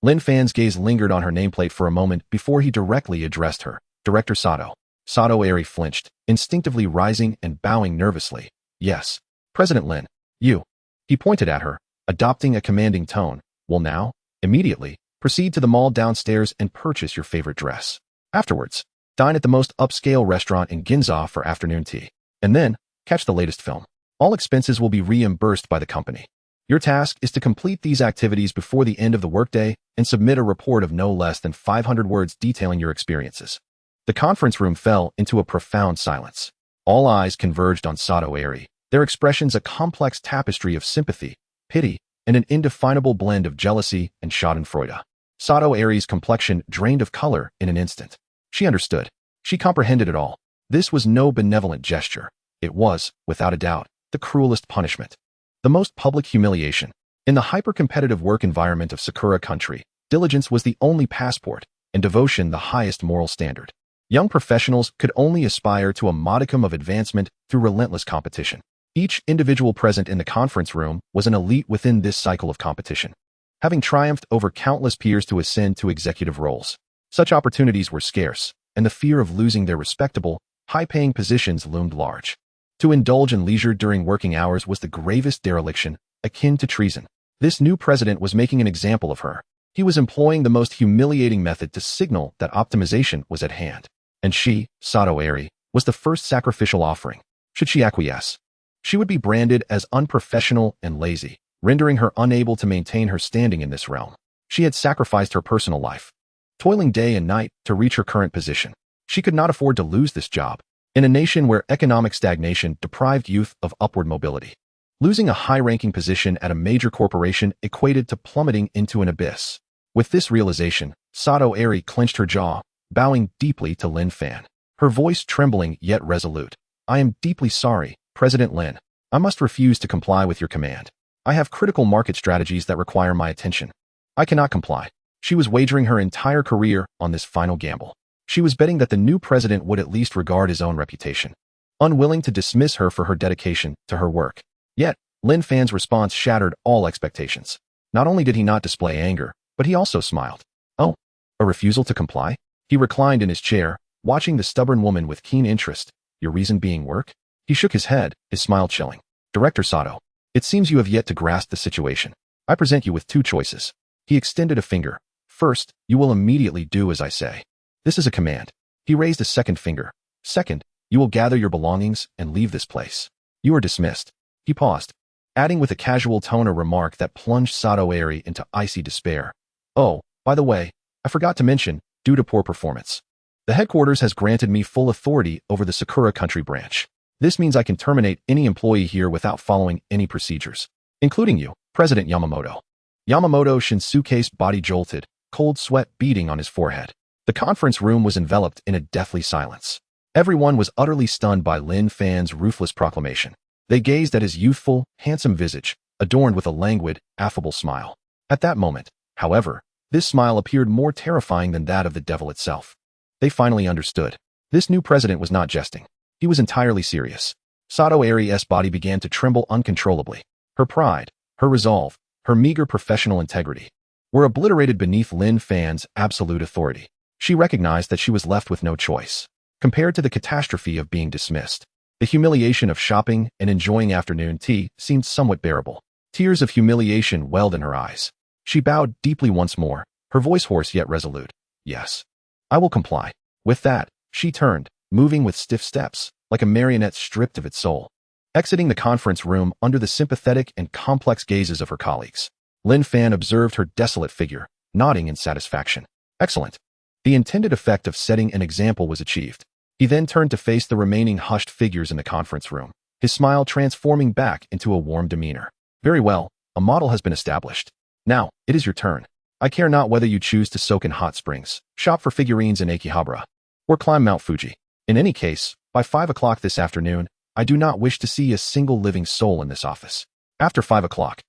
Lin Fan's gaze lingered on her nameplate for a moment before he directly addressed her. Director Sato. Sato Eri flinched, instinctively rising and bowing nervously. Yes. President Lin. You. He pointed at her, adopting a commanding tone. Well now, immediately, proceed to the mall downstairs and purchase your favorite dress. Afterwards, dine at the most upscale restaurant in Ginza for afternoon tea. And then, catch the latest film. All expenses will be reimbursed by the company. Your task is to complete these activities before the end of the workday and submit a report of no less than 500 words detailing your experiences. The conference room fell into a profound silence. All eyes converged on Sato Eri, their expressions a complex tapestry of sympathy, pity, and an indefinable blend of jealousy and schadenfreude. Sato Eri's complexion drained of color in an instant. She understood. She comprehended it all. This was no benevolent gesture. It was, without a doubt, the cruelest punishment. The most public humiliation. In the hyper-competitive work environment of Sakura Country, diligence was the only passport, and devotion the highest moral standard. Young professionals could only aspire to a modicum of advancement through relentless competition. Each individual present in the conference room was an elite within this cycle of competition, having triumphed over countless peers to ascend to executive roles. Such opportunities were scarce, and the fear of losing their respectable, high-paying positions loomed large. To indulge in leisure during working hours was the gravest dereliction, akin to treason. This new president was making an example of her. He was employing the most humiliating method to signal that optimization was at hand. And she, Sato Eri, was the first sacrificial offering. Should she acquiesce, she would be branded as unprofessional and lazy, rendering her unable to maintain her standing in this realm. She had sacrificed her personal life, toiling day and night to reach her current position. She could not afford to lose this job. In a nation where economic stagnation deprived youth of upward mobility, losing a high-ranking position at a major corporation equated to plummeting into an abyss. With this realization, Sato Eri clenched her jaw, bowing deeply to Lin Fan, her voice trembling yet resolute. I am deeply sorry, President Lin. I must refuse to comply with your command. I have critical market strategies that require my attention. I cannot comply. She was wagering her entire career on this final gamble. She was betting that the new president would at least regard his own reputation, unwilling to dismiss her for her dedication to her work. Yet, Lin Fan's response shattered all expectations. Not only did he not display anger, but he also smiled. Oh, a refusal to comply? He reclined in his chair, watching the stubborn woman with keen interest. Your reason being work? He shook his head, his smile chilling. Director Sato, it seems you have yet to grasp the situation. I present you with 2 choices. He extended a finger. First, you will immediately do as I say. This is a command. He raised a second finger. Second, You will gather your belongings and leave this place. You are dismissed. He paused, adding with a casual tone a remark that plunged Sato Eri into icy despair. Oh, by the way, I forgot to mention, due to poor performance, the headquarters has granted me full authority over the Sakura Country branch. This means I can terminate any employee here without following any procedures, including you, President Yamamoto. Yamamoto Shinsuke's body jolted, cold sweat beading on his forehead. The conference room was enveloped in a deathly silence. Everyone was utterly stunned by Lin Fan's ruthless proclamation. They gazed at his youthful, handsome visage, adorned with a languid, affable smile. At that moment, however, this smile appeared more terrifying than that of the devil itself. They finally understood. This new president was not jesting. He was entirely serious. Sato Eri's body began to tremble uncontrollably. Her pride, her resolve, her meager professional integrity were obliterated beneath Lin Fan's absolute authority. She recognized that she was left with no choice. Compared to the catastrophe of being dismissed, the humiliation of shopping and enjoying afternoon tea seemed somewhat bearable. Tears of humiliation welled in her eyes. She bowed deeply once more, her voice hoarse yet resolute. Yes, I will comply. With that, she turned, moving with stiff steps, like a marionette stripped of its soul, exiting the conference room under the sympathetic and complex gazes of her colleagues. Lin Fan observed her desolate figure, nodding in satisfaction. Excellent. The intended effect of setting an example was achieved. He then turned to face the remaining hushed figures in the conference room, his smile transforming back into a warm demeanor. Very well, a model has been established. Now, it is your turn. I care not whether you choose to soak in hot springs, shop for figurines in Akihabara, or climb Mount Fuji. In any case, by 5 o'clock this afternoon, I do not wish to see a single living soul in this office. After 5 o'clock,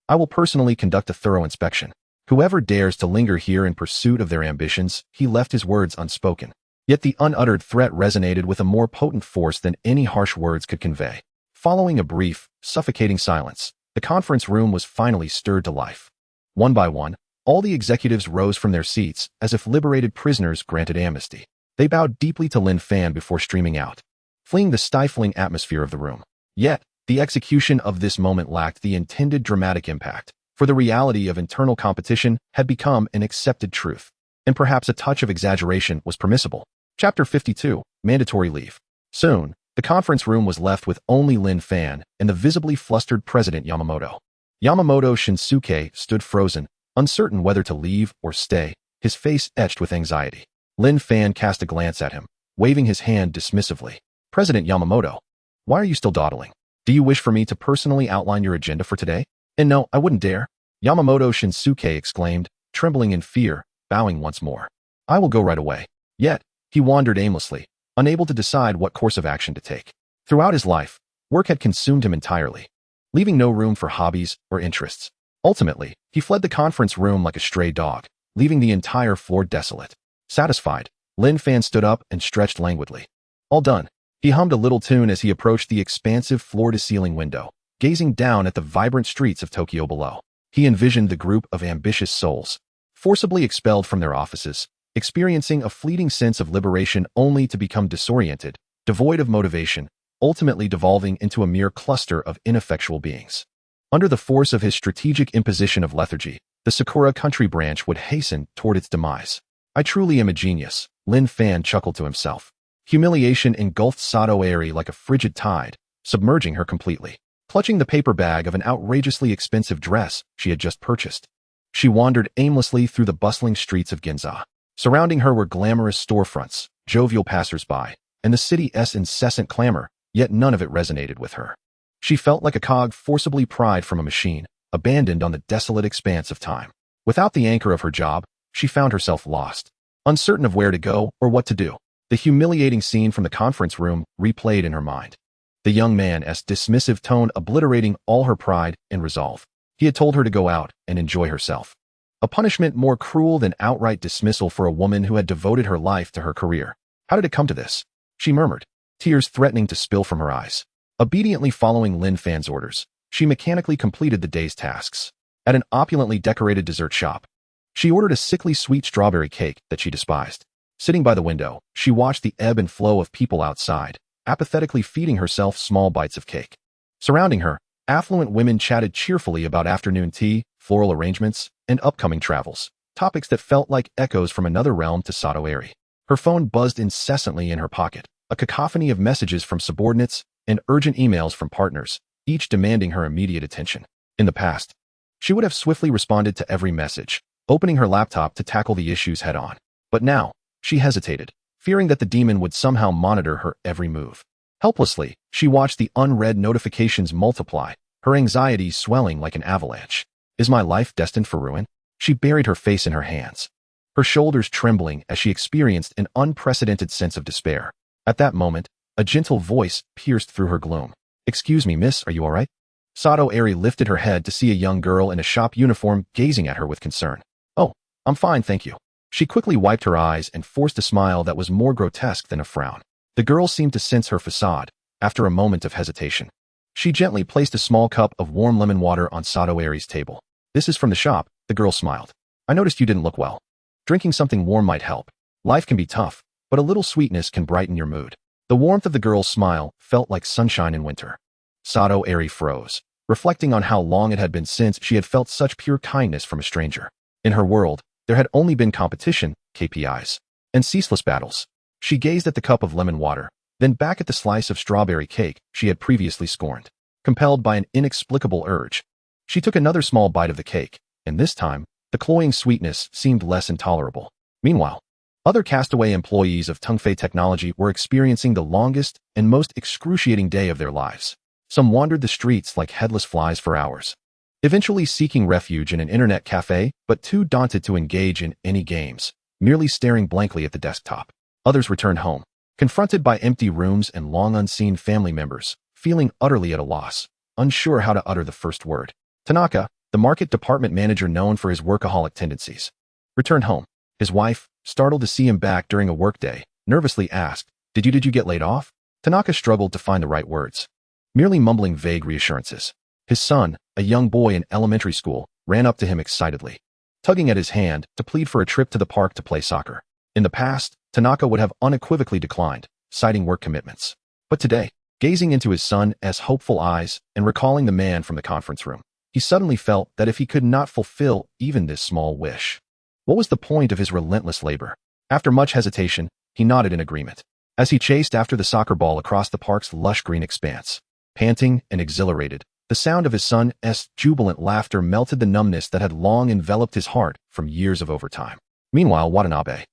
I will personally conduct a thorough inspection. Whoever dares to linger here in pursuit of their ambitions, he left his words unspoken. Yet the unuttered threat resonated with a more potent force than any harsh words could convey. Following a brief, suffocating silence, the conference room was finally stirred to life. One by one, all the executives rose from their seats as if liberated prisoners granted amnesty. They bowed deeply to Lin Fan before streaming out, fleeing the stifling atmosphere of the room. Yet, the execution of this moment lacked the intended dramatic impact, for the reality of internal competition had become an accepted truth, and perhaps a touch of exaggeration was permissible. Chapter 52, Mandatory Leave. Soon, the conference room was left with only Lin Fan and the visibly flustered President Yamamoto. Yamamoto Shinsuke stood frozen, uncertain whether to leave or stay, his face etched with anxiety. Lin Fan cast a glance at him, waving his hand dismissively. President Yamamoto, why are you still dawdling? Do you wish for me to personally outline your agenda for today? And no, I wouldn't dare. Yamamoto Shinsuke exclaimed, trembling in fear, bowing once more. I will go right away. Yet, he wandered aimlessly, unable to decide what course of action to take. Throughout his life, work had consumed him entirely, leaving no room for hobbies or interests. Ultimately, he fled the conference room like a stray dog, leaving the entire floor desolate. Satisfied, Lin Fan stood up and stretched languidly. All done. He hummed a little tune as he approached the expansive floor-to-ceiling window, gazing down at the vibrant streets of Tokyo below. He envisioned the group of ambitious souls, forcibly expelled from their offices, experiencing a fleeting sense of liberation only to become disoriented, devoid of motivation, ultimately devolving into a mere cluster of ineffectual beings. Under the force of his strategic imposition of lethargy, the Sakura Country branch would hasten toward its demise. I truly am a genius, Lin Fan chuckled to himself. Humiliation engulfed Sato Eri like a frigid tide, submerging her completely. Clutching the paper bag of an outrageously expensive dress she had just purchased, she wandered aimlessly through the bustling streets of Ginza. Surrounding her were glamorous storefronts, jovial passers-by, and the city's incessant clamor, yet none of it resonated with her. She felt like a cog forcibly pried from a machine, abandoned on the desolate expanse of time. Without the anchor of her job, she found herself lost, uncertain of where to go or what to do. The humiliating scene from the conference room replayed in her mind. The young man's dismissive tone obliterating all her pride and resolve. He had told her to go out and enjoy herself. A punishment more cruel than outright dismissal for a woman who had devoted her life to her career. How did it come to this? She murmured, tears threatening to spill from her eyes. Obediently following Lin Fan's orders, she mechanically completed the day's tasks. At an opulently decorated dessert shop, she ordered a sickly sweet strawberry cake that she despised. Sitting by the window, she watched the ebb and flow of people outside, apathetically feeding herself small bites of cake. Surrounding her, affluent women chatted cheerfully about afternoon tea, floral arrangements, and upcoming travels, topics that felt like echoes from another realm to Sato Eri. Her phone buzzed incessantly in her pocket, a cacophony of messages from subordinates and urgent emails from partners, each demanding her immediate attention. In the past, she would have swiftly responded to every message, opening her laptop to tackle the issues head-on. But now, she hesitated, fearing that the demon would somehow monitor her every move. Helplessly, she watched the unread notifications multiply, her anxiety swelling like an avalanche. Is my life destined for ruin? She buried her face in her hands, her shoulders trembling as she experienced an unprecedented sense of despair. At that moment, a gentle voice pierced through her gloom. "Excuse me, miss, are you all right?" Sato Eri lifted her head to see a young girl in a shop uniform gazing at her with concern. "Oh, I'm fine, thank you." She quickly wiped her eyes and forced a smile that was more grotesque than a frown. The girl seemed to sense her facade. After a moment of hesitation, she gently placed a small cup of warm lemon water on Sato Eri's table. "This is from the shop," the girl smiled. "I noticed you didn't look well. Drinking something warm might help. Life can be tough, but a little sweetness can brighten your mood." The warmth of the girl's smile felt like sunshine in winter. Sato Eri froze, reflecting on how long it had been since she had felt such pure kindness from a stranger. In her world, there had only been competition, KPIs, and ceaseless battles. She gazed at the cup of lemon water, then back at the slice of strawberry cake she had previously scorned. Compelled by an inexplicable urge, she took another small bite of the cake, and this time, the cloying sweetness seemed less intolerable. Meanwhile, other castaway employees of Tungfei Technology were experiencing the longest and most excruciating day of their lives. Some wandered the streets like headless flies for hours, eventually seeking refuge in an internet cafe, but too daunted to engage in any games, merely staring blankly at the desktop. Others returned home, confronted by empty rooms and long unseen family members, feeling utterly at a loss, unsure how to utter the first word. Tanaka, the market department manager known for his workaholic tendencies, returned home. His wife, startled to see him back during a workday, nervously asked, Did you get laid off?" Tanaka struggled to find the right words, merely mumbling vague reassurances. His son, a young boy in elementary school, ran up to him excitedly, tugging at his hand to plead for a trip to the park to play soccer. In the past, Tanaka would have unequivocally declined, citing work commitments. But today, gazing into his son's hopeful eyes and recalling the man from the conference room, he suddenly felt that if he could not fulfill even this small wish, what was the point of his relentless labor? After much hesitation, he nodded in agreement, as he chased after the soccer ball across the park's lush green expanse. Panting and exhilarated, the sound of his son's jubilant laughter melted the numbness that had long enveloped his heart from years of overtime. Meanwhile, Watanabe,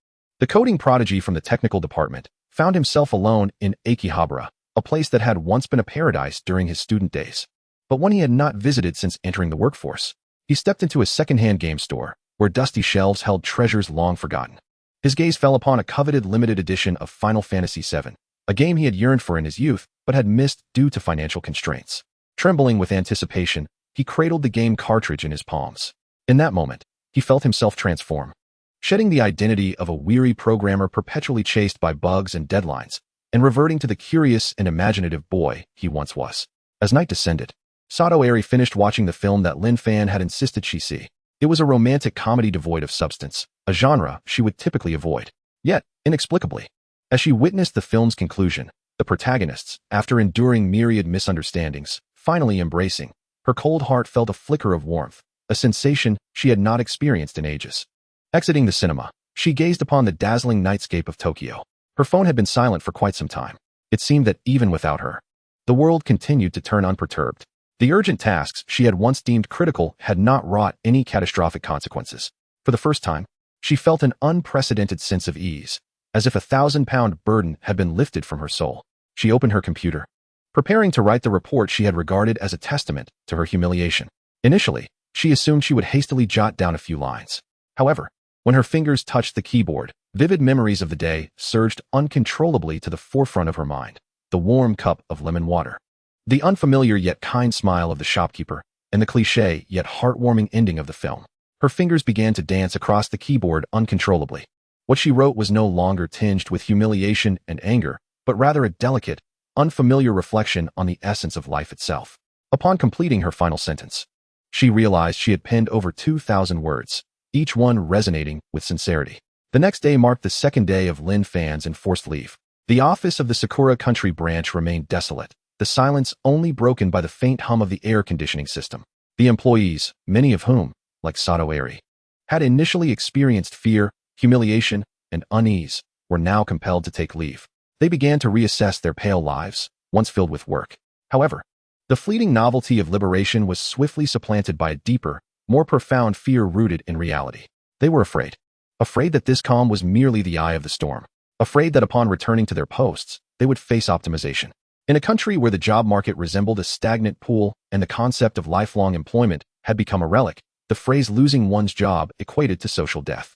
the coding prodigy from the technical department, found himself alone in Akihabara, a place that had once been a paradise during his student days, but one he had not visited since entering the workforce. He stepped into a second-hand game store, where dusty shelves held treasures long forgotten. His gaze fell upon a coveted limited edition of Final Fantasy VII, a game he had yearned for in his youth, but had missed due to financial constraints. Trembling with anticipation, he cradled the game cartridge in his palms. In that moment, he felt himself transform, shedding the identity of a weary programmer perpetually chased by bugs and deadlines, and reverting to the curious and imaginative boy he once was. As night descended, Sato Eri finished watching the film that Lin Fan had insisted she see. It was a romantic comedy devoid of substance, a genre she would typically avoid. Yet, inexplicably, as she witnessed the film's conclusion, the protagonists, after enduring myriad misunderstandings, finally embracing, her cold heart felt a flicker of warmth, a sensation she had not experienced in ages. Exiting the cinema, she gazed upon the dazzling nightscape of Tokyo. Her phone had been silent for quite some time. It seemed that even without her, the world continued to turn unperturbed. The urgent tasks she had once deemed critical had not wrought any catastrophic consequences. For the first time, she felt an unprecedented sense of ease, as if a 1,000-pound burden had been lifted from her soul. She opened her computer, preparing to write the report she had regarded as a testament to her humiliation. Initially, she assumed she would hastily jot down a few lines. However, when her fingers touched the keyboard, vivid memories of the day surged uncontrollably to the forefront of her mind. The warm cup of lemon water, the unfamiliar yet kind smile of the shopkeeper, and the cliché yet heartwarming ending of the film. Her fingers began to dance across the keyboard uncontrollably. What she wrote was no longer tinged with humiliation and anger, but rather a delicate, unfamiliar reflection on the essence of life itself. Upon completing her final sentence, she realized she had penned over 2,000 words, each one resonating with sincerity. The next day marked the second day of Lin Fan's enforced leave. The office of the Sakura Country branch remained desolate, the silence only broken by the faint hum of the air conditioning system. The employees, many of whom, like Sato Eri, had initially experienced fear, humiliation, and unease, were now compelled to take leave. They began to reassess their pale lives, once filled with work. However, the fleeting novelty of liberation was swiftly supplanted by a deeper, more profound fear rooted in reality. They were afraid. Afraid that this calm was merely the eye of the storm. Afraid that upon returning to their posts, they would face optimization. In a country where the job market resembled a stagnant pool and the concept of lifelong employment had become a relic, the phrase losing one's job equated to social death.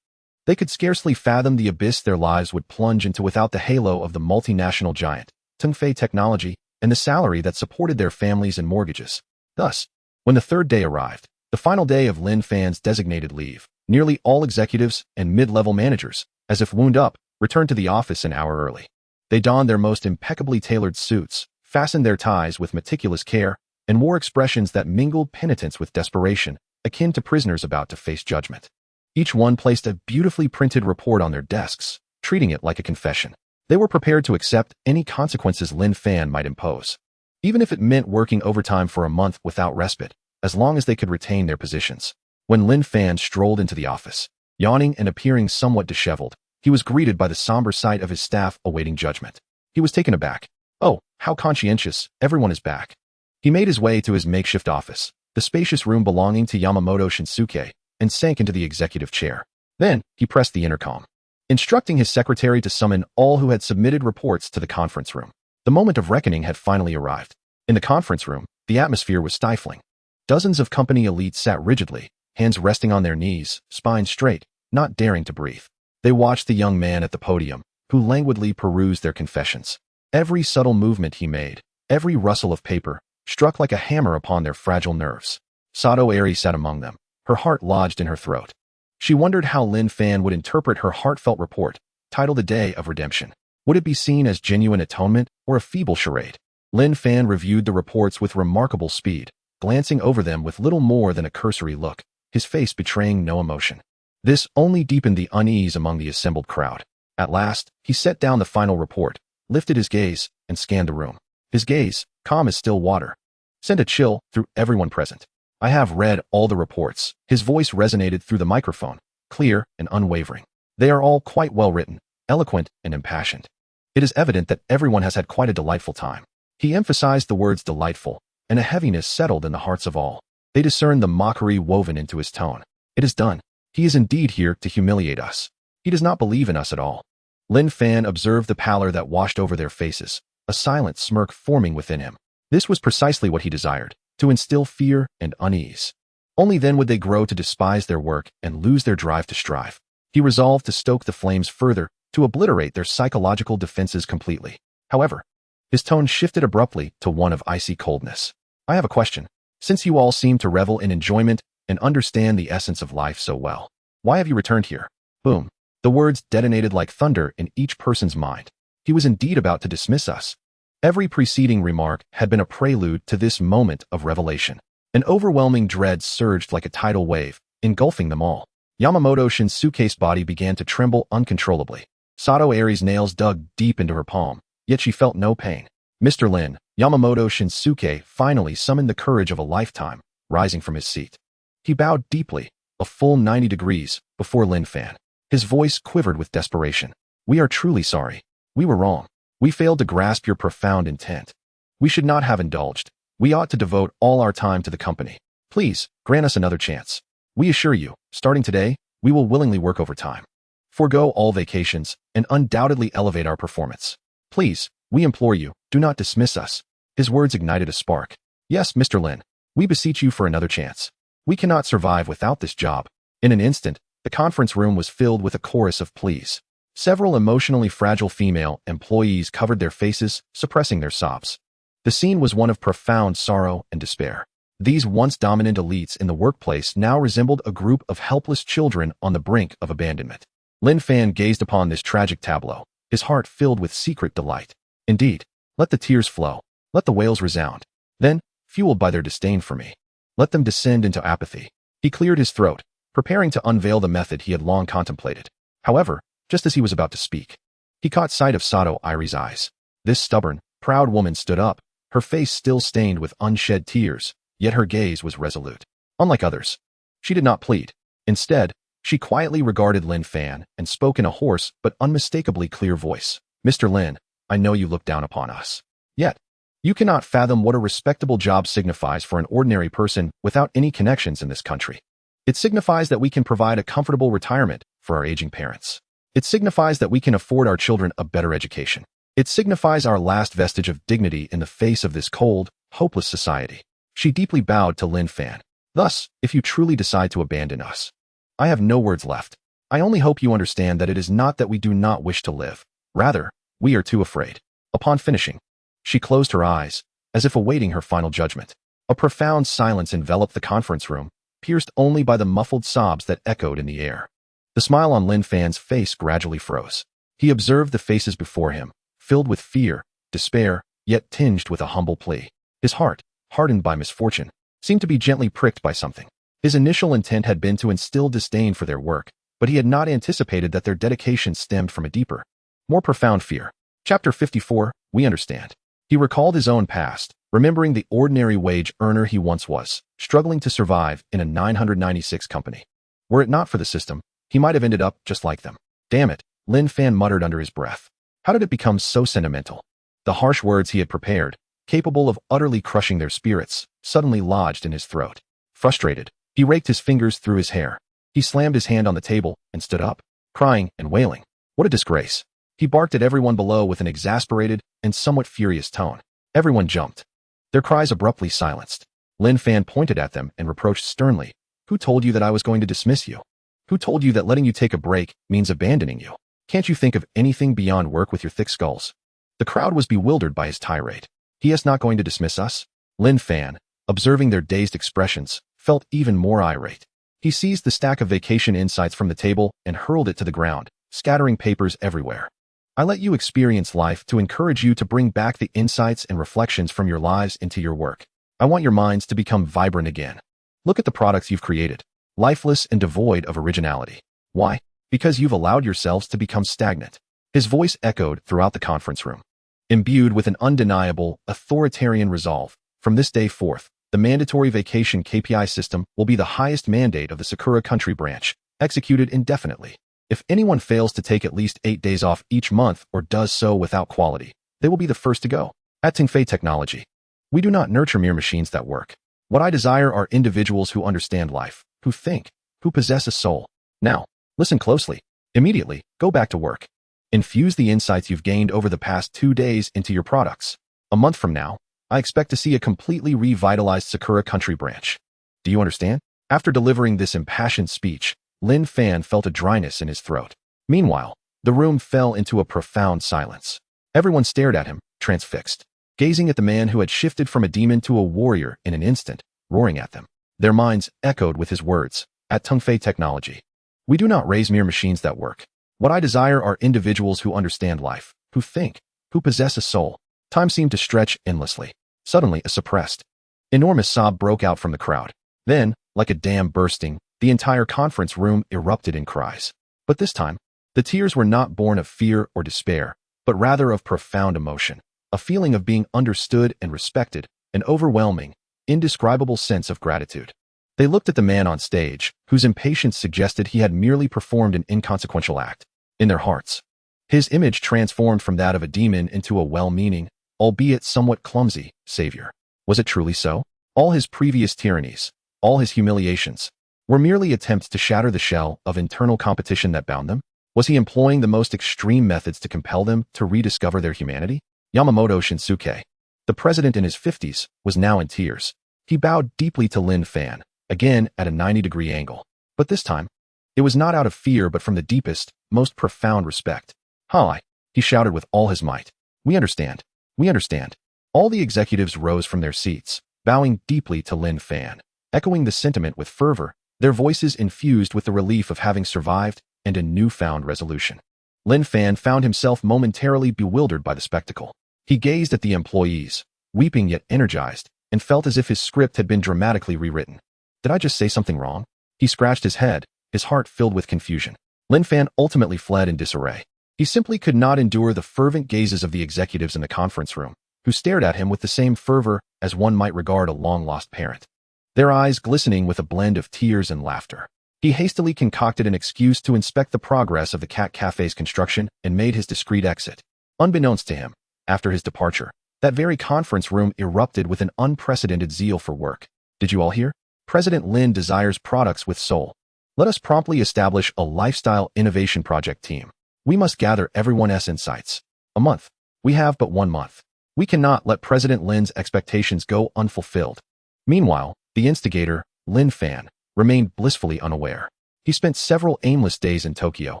They could scarcely fathom the abyss their lives would plunge into without the halo of the multinational giant, Tungfei Technology, and the salary that supported their families and mortgages. Thus, when the third day arrived, the final day of Lin Fan's designated leave, nearly all executives and mid-level managers, as if wound up, returned to the office an hour early. They donned their most impeccably tailored suits, fastened their ties with meticulous care, and wore expressions that mingled penitence with desperation, akin to prisoners about to face judgment. Each one placed a beautifully printed report on their desks, treating it like a confession. They were prepared to accept any consequences Lin Fan might impose, even if it meant working overtime for a month without respite, as long as they could retain their positions. When Lin Fan strolled into the office, yawning and appearing somewhat disheveled, he was greeted by the somber sight of his staff awaiting judgment. He was taken aback. Oh, how conscientious, everyone is back. He made his way to his makeshift office, the spacious room belonging to Yamamoto Shinsuke, and sank into the executive chair. Then, he pressed the intercom, instructing his secretary to summon all who had submitted reports to the conference room. The moment of reckoning had finally arrived. In the conference room, the atmosphere was stifling. Dozens of company elites sat rigidly, hands resting on their knees, spines straight, not daring to breathe. They watched the young man at the podium, who languidly perused their confessions. Every subtle movement he made, every rustle of paper, struck like a hammer upon their fragile nerves. Sato Eri sat among them, her heart lodged in her throat. She wondered how Lin Fan would interpret her heartfelt report, titled The Day of Redemption. Would it be seen as genuine atonement or a feeble charade? Lin Fan reviewed the reports with remarkable speed, glancing over them with little more than a cursory look, his face betraying no emotion. This only deepened the unease among the assembled crowd. At last, he set down the final report, lifted his gaze, and scanned the room. His gaze, calm as still water, sent a chill through everyone present. I have read all the reports. His voice resonated through the microphone, clear and unwavering. They are all quite well written, eloquent and impassioned. It is evident that everyone has had quite a delightful time. He emphasized the words delightful, and a heaviness settled in the hearts of all. They discerned the mockery woven into his tone. It is done. He is indeed here to humiliate us. He does not believe in us at all. Lin Fan observed the pallor that washed over their faces, a silent smirk forming within him. This was precisely what he desired, to instill fear and unease. Only then would they grow to despise their work and lose their drive to strive. He resolved to stoke the flames further, to obliterate their psychological defenses completely. However, his tone shifted abruptly to one of icy coldness. I have a question. Since you all seem to revel in enjoyment and understand the essence of life so well, why have you returned here? Boom. The words detonated like thunder in each person's mind. He was indeed about to dismiss us. Every preceding remark had been a prelude to this moment of revelation. An overwhelming dread surged like a tidal wave, engulfing them all. Yamamoto Shinsuke's body began to tremble uncontrollably. Sato Eri's nails dug deep into her palm, yet she felt no pain. Mr. Lin, Yamamoto Shinsuke finally summoned the courage of a lifetime, rising from his seat. He bowed deeply, a full 90 degrees, before Lin Fan. His voice quivered with desperation. We are truly sorry. We were wrong. We failed to grasp your profound intent. We should not have indulged. We ought to devote all our time to the company. Please, grant us another chance. We assure you, starting today, we will willingly work overtime, forego all vacations, and undoubtedly elevate our performance. Please, we implore you, do not dismiss us. His words ignited a spark. Yes, Mr. Lin, we beseech you for another chance. We cannot survive without this job. In an instant, the conference room was filled with a chorus of pleas. Several emotionally fragile female employees covered their faces, suppressing their sobs. The scene was one of profound sorrow and despair. These once dominant elites in the workplace now resembled a group of helpless children on the brink of abandonment. Lin Fan gazed upon this tragic tableau, his heart filled with secret delight. Indeed, let the tears flow, let the wails resound. Then, fueled by their disdain for me, let them descend into apathy. He cleared his throat, preparing to unveil the method he had long contemplated. However, just as he was about to speak, he caught sight of Sato Eri's eyes. This stubborn, proud woman stood up, her face still stained with unshed tears, yet her gaze was resolute. Unlike others, she did not plead. Instead, she quietly regarded Lin Fan and spoke in a hoarse but unmistakably clear voice. Mr. Lin, I know you look down upon us. Yet, you cannot fathom what a respectable job signifies for an ordinary person without any connections in this country. It signifies that we can provide a comfortable retirement for our aging parents. It signifies that we can afford our children a better education. It signifies our last vestige of dignity in the face of this cold, hopeless society. She deeply bowed to Lin Fan. Thus, if you truly decide to abandon us, I have no words left. I only hope you understand that it is not that we do not wish to live. Rather, we are too afraid. Upon finishing, she closed her eyes, as if awaiting her final judgment. A profound silence enveloped the conference room, pierced only by the muffled sobs that echoed in the air. The smile on Lin Fan's face gradually froze. He observed the faces before him, filled with fear, despair, yet tinged with a humble plea. His heart, hardened by misfortune, seemed to be gently pricked by something. His initial intent had been to instill disdain for their work, but he had not anticipated that their dedication stemmed from a deeper, more profound fear. Chapter 54, We Understand. He recalled his own past, remembering the ordinary wage earner he once was, struggling to survive in a 996 company. Were it not for the system, he might have ended up just like them. Damn it, Lin Fan muttered under his breath. How did it become so sentimental? The harsh words he had prepared, capable of utterly crushing their spirits, suddenly lodged in his throat. Frustrated, he raked his fingers through his hair. He slammed his hand on the table and stood up, crying and wailing. What a disgrace. He barked at everyone below with an exasperated and somewhat furious tone. Everyone jumped. Their cries abruptly silenced. Lin Fan pointed at them and reproached sternly. Who told you that I was going to dismiss you? Who told you that letting you take a break means abandoning you? Can't you think of anything beyond work with your thick skulls? The crowd was bewildered by his tirade. He is not going to dismiss us? Lin Fan, observing their dazed expressions, felt even more irate. He seized the stack of vacation insights from the table and hurled it to the ground, scattering papers everywhere. I let you experience life to encourage you to bring back the insights and reflections from your lives into your work. I want your minds to become vibrant again. Look at the products you've created, lifeless and devoid of originality. Why? Because you've allowed yourselves to become stagnant. His voice echoed throughout the conference room. Imbued with an undeniable, authoritarian resolve, from this day forth, the mandatory vacation KPI system will be the highest mandate of the Sakura Country branch, executed indefinitely. If anyone fails to take at least 8 days off each month or does so without quality, they will be the first to go. At Tongfei Technology, we do not nurture mere machines that work. What I desire are individuals who understand life, who think, who possess a soul. Now, listen closely. Immediately, go back to work. Infuse the insights you've gained over the past 2 days into your products. A month from now, I expect to see a completely revitalized Sakura Country branch. Do you understand? After delivering this impassioned speech, Lin Fan felt a dryness in his throat. Meanwhile, the room fell into a profound silence. Everyone stared at him, transfixed, gazing at the man who had shifted from a demon to a warrior in an instant, roaring at them. Their minds echoed with his words. At Tongfei Technology, we do not raise mere machines that work. What I desire are individuals who understand life, who think, who possess a soul. Time seemed to stretch endlessly. Suddenly, a suppressed, enormous sob broke out from the crowd. Then, like a dam bursting, the entire conference room erupted in cries. But this time, the tears were not born of fear or despair, but rather of profound emotion, a feeling of being understood and respected, an overwhelming, indescribable sense of gratitude. They looked at the man on stage, whose impatience suggested he had merely performed an inconsequential act. In their hearts, his image transformed from that of a demon into a well-meaning, albeit somewhat clumsy, savior. Was it truly so? All his previous tyrannies, all his humiliations, were merely attempts to shatter the shell of internal competition that bound them? Was he employing the most extreme methods to compel them to rediscover their humanity? Yamamoto Shinsuke, the president in his 50s, was now in tears. He bowed deeply to Lin Fan, again at a 90-degree angle. But this time, it was not out of fear but from the deepest, most profound respect. Hi, he shouted with all his might. We understand. We understand. All the executives rose from their seats, bowing deeply to Lin Fan, echoing the sentiment with fervor, their voices infused with the relief of having survived and a newfound resolution. Lin Fan found himself momentarily bewildered by the spectacle. He gazed at the employees, weeping yet energized, and felt as if his script had been dramatically rewritten. Did I just say something wrong? He scratched his head, his heart filled with confusion. Lin Fan ultimately fled in disarray. He simply could not endure the fervent gazes of the executives in the conference room, who stared at him with the same fervor as one might regard a long-lost parent, their eyes glistening with a blend of tears and laughter. He hastily concocted an excuse to inspect the progress of the Cat Cafe's construction and made his discreet exit. Unbeknownst to him, after his departure, that very conference room erupted with an unprecedented zeal for work. Did you all hear? President Lin desires products with soul. Let us promptly establish a lifestyle innovation project team. We must gather everyone's insights. A month. We have but 1 month. We cannot let President Lin's expectations go unfulfilled. Meanwhile, the instigator, Lin Fan, remained blissfully unaware. He spent several aimless days in Tokyo,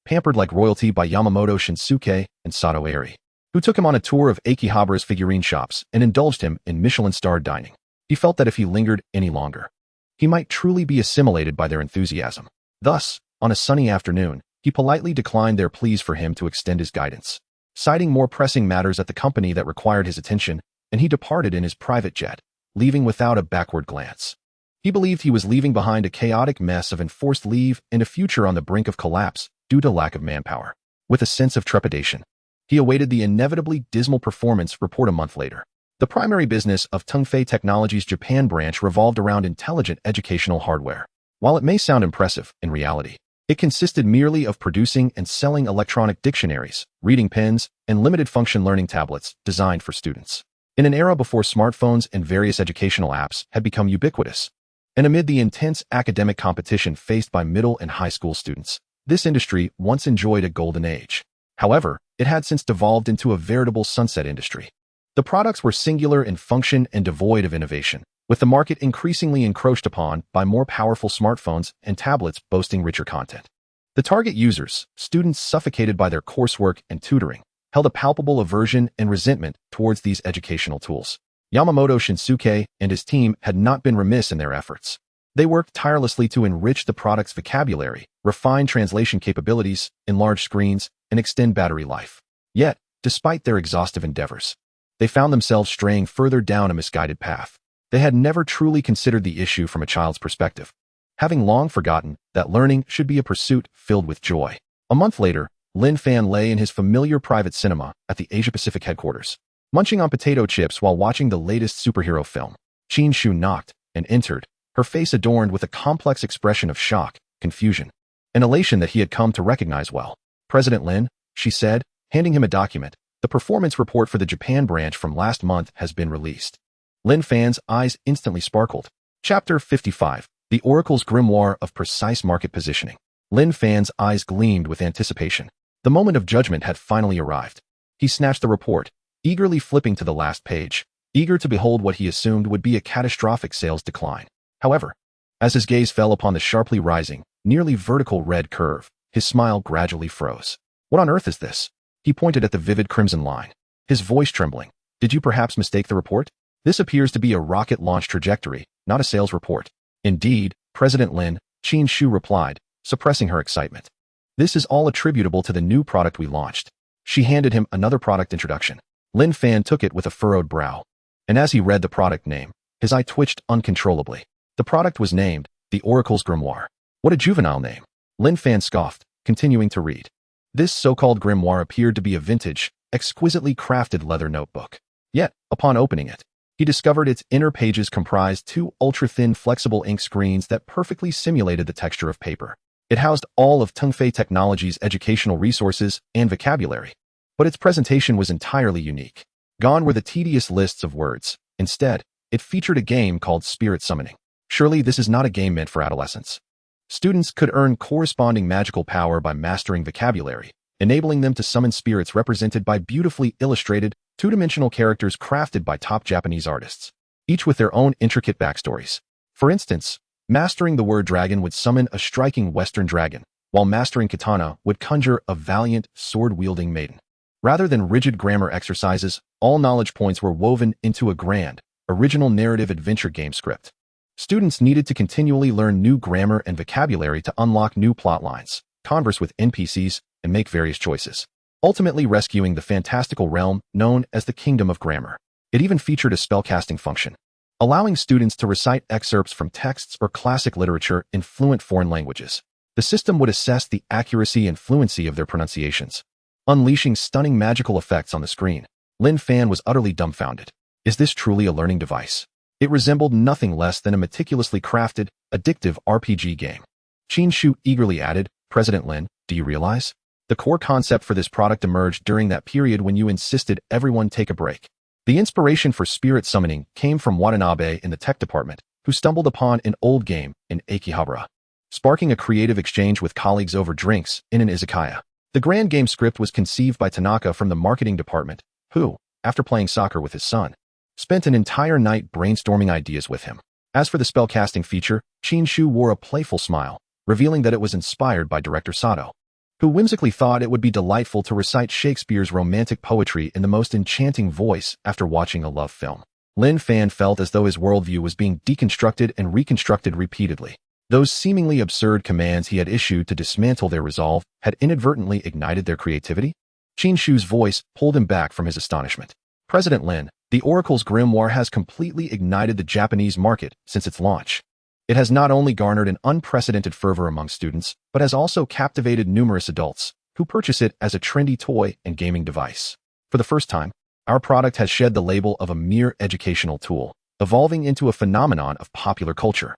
pampered like royalty by Yamamoto Shinsuke and Sato Eri, who took him on a tour of Akihabara's figurine shops and indulged him in Michelin-starred dining. He felt that if he lingered any longer, he might truly be assimilated by their enthusiasm. Thus, on a sunny afternoon, he politely declined their pleas for him to extend his guidance, citing more pressing matters at the company that required his attention, and he departed in his private jet, leaving without a backward glance. He believed he was leaving behind a chaotic mess of enforced leave and a future on the brink of collapse due to lack of manpower. With a sense of trepidation, he awaited the inevitably dismal performance report a month later. The primary business of Tongfei Technology's Japan branch revolved around intelligent educational hardware. While it may sound impressive, in reality, it consisted merely of producing and selling electronic dictionaries, reading pens, and limited-function learning tablets designed for students. In an era before smartphones and various educational apps had become ubiquitous, and amid the intense academic competition faced by middle and high school students, this industry once enjoyed a golden age. However, it had since devolved into a veritable sunset industry. The products were singular in function and devoid of innovation, with the market increasingly encroached upon by more powerful smartphones and tablets boasting richer content. The target users, students suffocated by their coursework and tutoring, held a palpable aversion and resentment towards these educational tools. Yamamoto Shinsuke and his team had not been remiss in their efforts. They worked tirelessly to enrich the product's vocabulary, refine translation capabilities, enlarge screens, and extend battery life. Yet, despite their exhaustive endeavors, they found themselves straying further down a misguided path. They had never truly considered the issue from a child's perspective, having long forgotten that learning should be a pursuit filled with joy. A month later, Lin Fan lay in his familiar private cinema at the Asia-Pacific headquarters, munching on potato chips while watching the latest superhero film. Qin Shu knocked and entered, her face adorned with a complex expression of shock, confusion, and elation that he had come to recognize well. "President Lin," she said, handing him a document, "the performance report for the Japan branch from last month has been released." Lin Fan's eyes instantly sparkled. Chapter 55, The Oracle's Grimoire of Precise Market Positioning. Lin Fan's eyes gleamed with anticipation. The moment of judgment had finally arrived. He snatched the report, eagerly flipping to the last page, eager to behold what he assumed would be a catastrophic sales decline. However, as his gaze fell upon the sharply rising, nearly vertical red curve, his smile gradually froze. "What on earth is this?" He pointed at the vivid crimson line, his voice trembling. "Did you perhaps mistake the report? This appears to be a rocket launch trajectory, not a sales report." "Indeed, President Lin," Qin Shu replied, suppressing her excitement. "This is all attributable to the new product we launched." She handed him another product introduction. Lin Fan took it with a furrowed brow, and as he read the product name, his eye twitched uncontrollably. The product was named The Oracle's Grimoire. What a juvenile name. Lin Fan scoffed, continuing to read. This so-called grimoire appeared to be a vintage, exquisitely crafted leather notebook. Yet, upon opening it, he discovered its inner pages comprised 2 ultra-thin flexible ink screens that perfectly simulated the texture of paper. It housed all of Tongfei Technology's educational resources and vocabulary, but its presentation was entirely unique. Gone were the tedious lists of words. Instead, it featured a game called Spirit Summoning. Surely this is not a game meant for adolescents. Students could earn corresponding magical power by mastering vocabulary, enabling them to summon spirits represented by beautifully illustrated, two-dimensional characters crafted by top Japanese artists, each with their own intricate backstories. For instance, mastering the word dragon would summon a striking Western dragon, while mastering katana would conjure a valiant, sword-wielding maiden. Rather than rigid grammar exercises, all knowledge points were woven into a grand, original narrative adventure game script. Students needed to continually learn new grammar and vocabulary to unlock new plot lines, converse with NPCs, and make various choices, ultimately rescuing the fantastical realm known as the Kingdom of Grammar. It even featured a spellcasting function, allowing students to recite excerpts from texts or classic literature in fluent foreign languages. The system would assess the accuracy and fluency of their pronunciations, unleashing stunning magical effects on the screen. Lin Fan was utterly dumbfounded. Is this truly a learning device? It resembled nothing less than a meticulously crafted, addictive RPG game. Qin Shu eagerly added, "President Lin, do you realize? The core concept for this product emerged during that period when you insisted everyone take a break. The inspiration for spirit summoning came from Watanabe in the tech department, who stumbled upon an old game in Akihabara, sparking a creative exchange with colleagues over drinks in an izakaya. The grand game script was conceived by Tanaka from the marketing department, who, after playing soccer with his son, spent an entire night brainstorming ideas with him. As for the spellcasting feature, Chinshu wore a playful smile, revealing that it was inspired by director Sato, who whimsically thought it would be delightful to recite Shakespeare's romantic poetry in the most enchanting voice after watching a love film. Lin Fan felt as though his worldview was being deconstructed and reconstructed repeatedly. Those seemingly absurd commands he had issued to dismantle their resolve had inadvertently ignited their creativity. Chinshu's voice pulled him back from his astonishment. President Lin, the Oracle's grimoire has completely ignited the Japanese market since its launch. It has not only garnered an unprecedented fervor among students, but has also captivated numerous adults who purchase it as a trendy toy and gaming device. For the first time, our product has shed the label of a mere educational tool, evolving into a phenomenon of popular culture.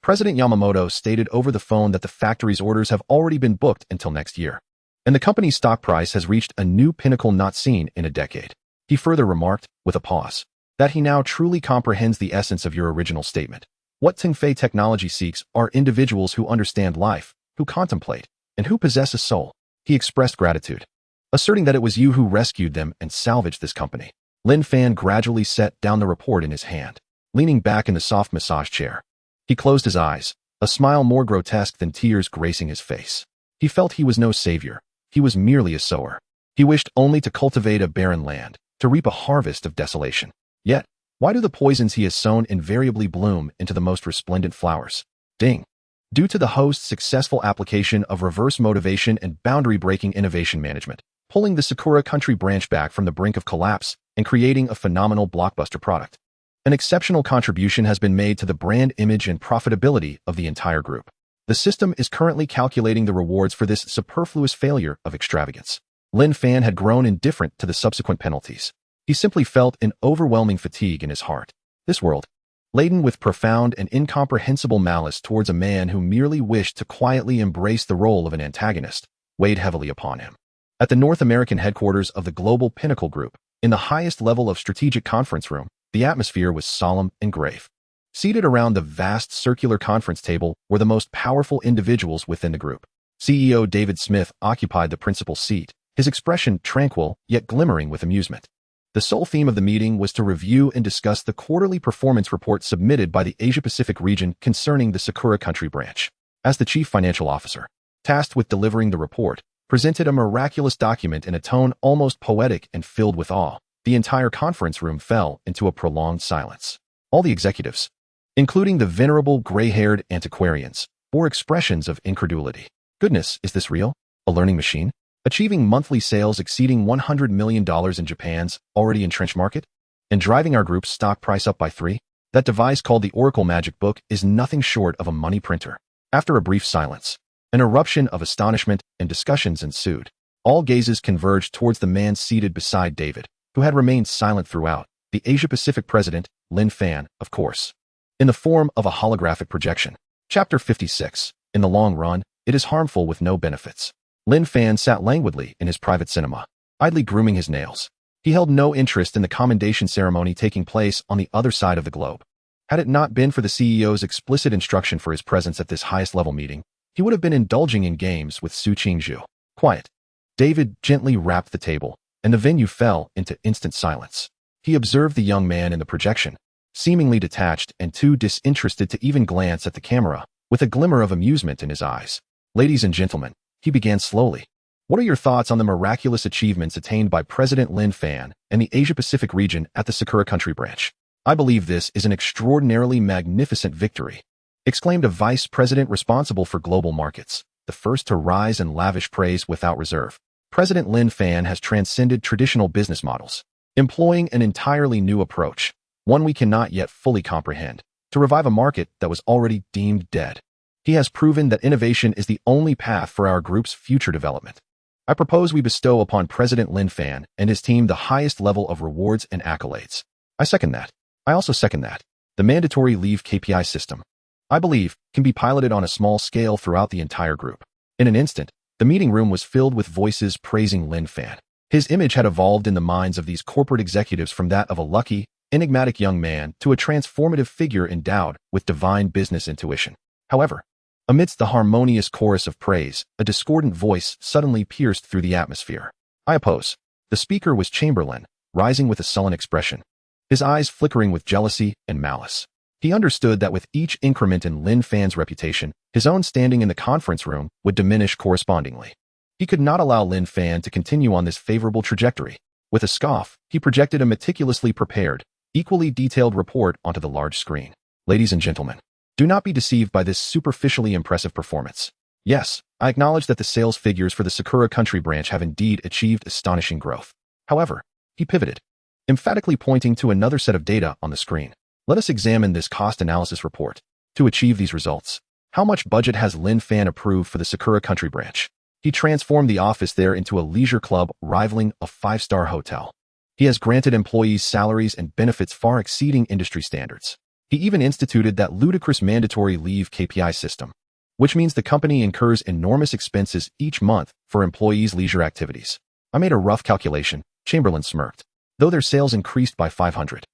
President Yamamoto stated over the phone that the factory's orders have already been booked until next year, and the company's stock price has reached a new pinnacle not seen in a decade. He further remarked, with a pause, that he now truly comprehends the essence of your original statement. What Tingfei technology seeks are individuals who understand life, who contemplate, and who possess a soul. He expressed gratitude, asserting that it was you who rescued them and salvaged this company. Lin Fan gradually set down the report in his hand, leaning back in the soft massage chair. He closed his eyes, a smile more grotesque than tears gracing his face. He felt he was no savior. He was merely a sower. He wished only to cultivate a barren land, to reap a harvest of desolation. Yet, why do the poisons he has sown invariably bloom into the most resplendent flowers? Ding. Due to the host's successful application of reverse motivation and boundary-breaking innovation management, pulling the Sakura Country branch back from the brink of collapse and creating a phenomenal blockbuster product. An exceptional contribution has been made to the brand image and profitability of the entire group. The system is currently calculating the rewards for this superfluous failure of extravagance. Lin Fan had grown indifferent to the subsequent penalties. He simply felt an overwhelming fatigue in his heart. This world, laden with profound and incomprehensible malice towards a man who merely wished to quietly embrace the role of an antagonist, weighed heavily upon him. At the North American headquarters of the Global Pinnacle Group, in the highest level of strategic conference room, the atmosphere was solemn and grave. Seated around the vast circular conference table were the most powerful individuals within the group. CEO David Smith occupied the principal seat, his expression tranquil yet glimmering with amusement. The sole theme of the meeting was to review and discuss the quarterly performance report submitted by the Asia-Pacific region concerning the Sakura Country branch. As the chief financial officer, tasked with delivering the report, presented a miraculous document in a tone almost poetic and filled with awe, the entire conference room fell into a prolonged silence. All the executives, including the venerable gray-haired antiquarians, bore expressions of incredulity. Goodness, is this real? A learning machine? Achieving monthly sales exceeding $100 million in Japan's already entrenched market? And driving our group's stock price up by 3? That device called the Oracle Magic Book is nothing short of a money printer. After a brief silence, an eruption of astonishment and discussions ensued. All gazes converged towards the man seated beside David, who had remained silent throughout, the Asia-Pacific president, Lin Fan, of course, in the form of a holographic projection. Chapter 56. In the long run, it is harmful with no benefits. Lin Fan sat languidly in his private cinema, idly grooming his nails. He held no interest in the commendation ceremony taking place on the other side of the globe. Had it not been for the CEO's explicit instruction for his presence at this highest-level meeting, he would have been indulging in games with Su Qingzhu. Quiet. David gently rapped the table, and the venue fell into instant silence. He observed the young man in the projection, seemingly detached and too disinterested to even glance at the camera, with a glimmer of amusement in his eyes. Ladies and gentlemen, he began slowly. What are your thoughts on the miraculous achievements attained by President Lin Fan and the Asia-Pacific region at the Sakura Country branch? I believe this is an extraordinarily magnificent victory, exclaimed a vice president responsible for global markets, the first to rise and lavish praise without reserve. President Lin Fan has transcended traditional business models, employing an entirely new approach, one we cannot yet fully comprehend, to revive a market that was already deemed dead. He has proven that innovation is the only path for our group's future development. I propose we bestow upon President Lin Fan and his team the highest level of rewards and accolades. I second that. I also second that. The mandatory leave KPI system, I believe, can be piloted on a small scale throughout the entire group. In an instant, The meeting room was filled with voices praising Lin Fan. His image had evolved in the minds of these corporate executives from that of a lucky, enigmatic young man to a transformative figure endowed with divine business intuition. However, amidst the harmonious chorus of praise, a discordant voice suddenly pierced through the atmosphere. "I oppose." The speaker was Chamberlain, rising with a sullen expression, his eyes flickering with jealousy and malice. He understood that with each increment in Lin Fan's reputation, his own standing in the conference room would diminish correspondingly. He could not allow Lin Fan to continue on this favorable trajectory. With a scoff, he projected a meticulously prepared, equally detailed report onto the large screen. "Ladies and gentlemen, do not be deceived by this superficially impressive performance. Yes, I acknowledge that the sales figures for the Sakura Country branch have indeed achieved astonishing growth. However," he pivoted, emphatically pointing to another set of data on the screen. "Let us examine this cost analysis report. To achieve these results, how much budget has Lin Fan approved for the Sakura Country branch? He transformed the office there into a leisure club rivaling a five-star hotel. He has granted employees salaries and benefits far exceeding industry standards. He even instituted that ludicrous mandatory leave KPI system, which means the company incurs enormous expenses each month for employees' leisure activities. I made a rough calculation," Chamberlain smirked. "Though their sales increased by 500,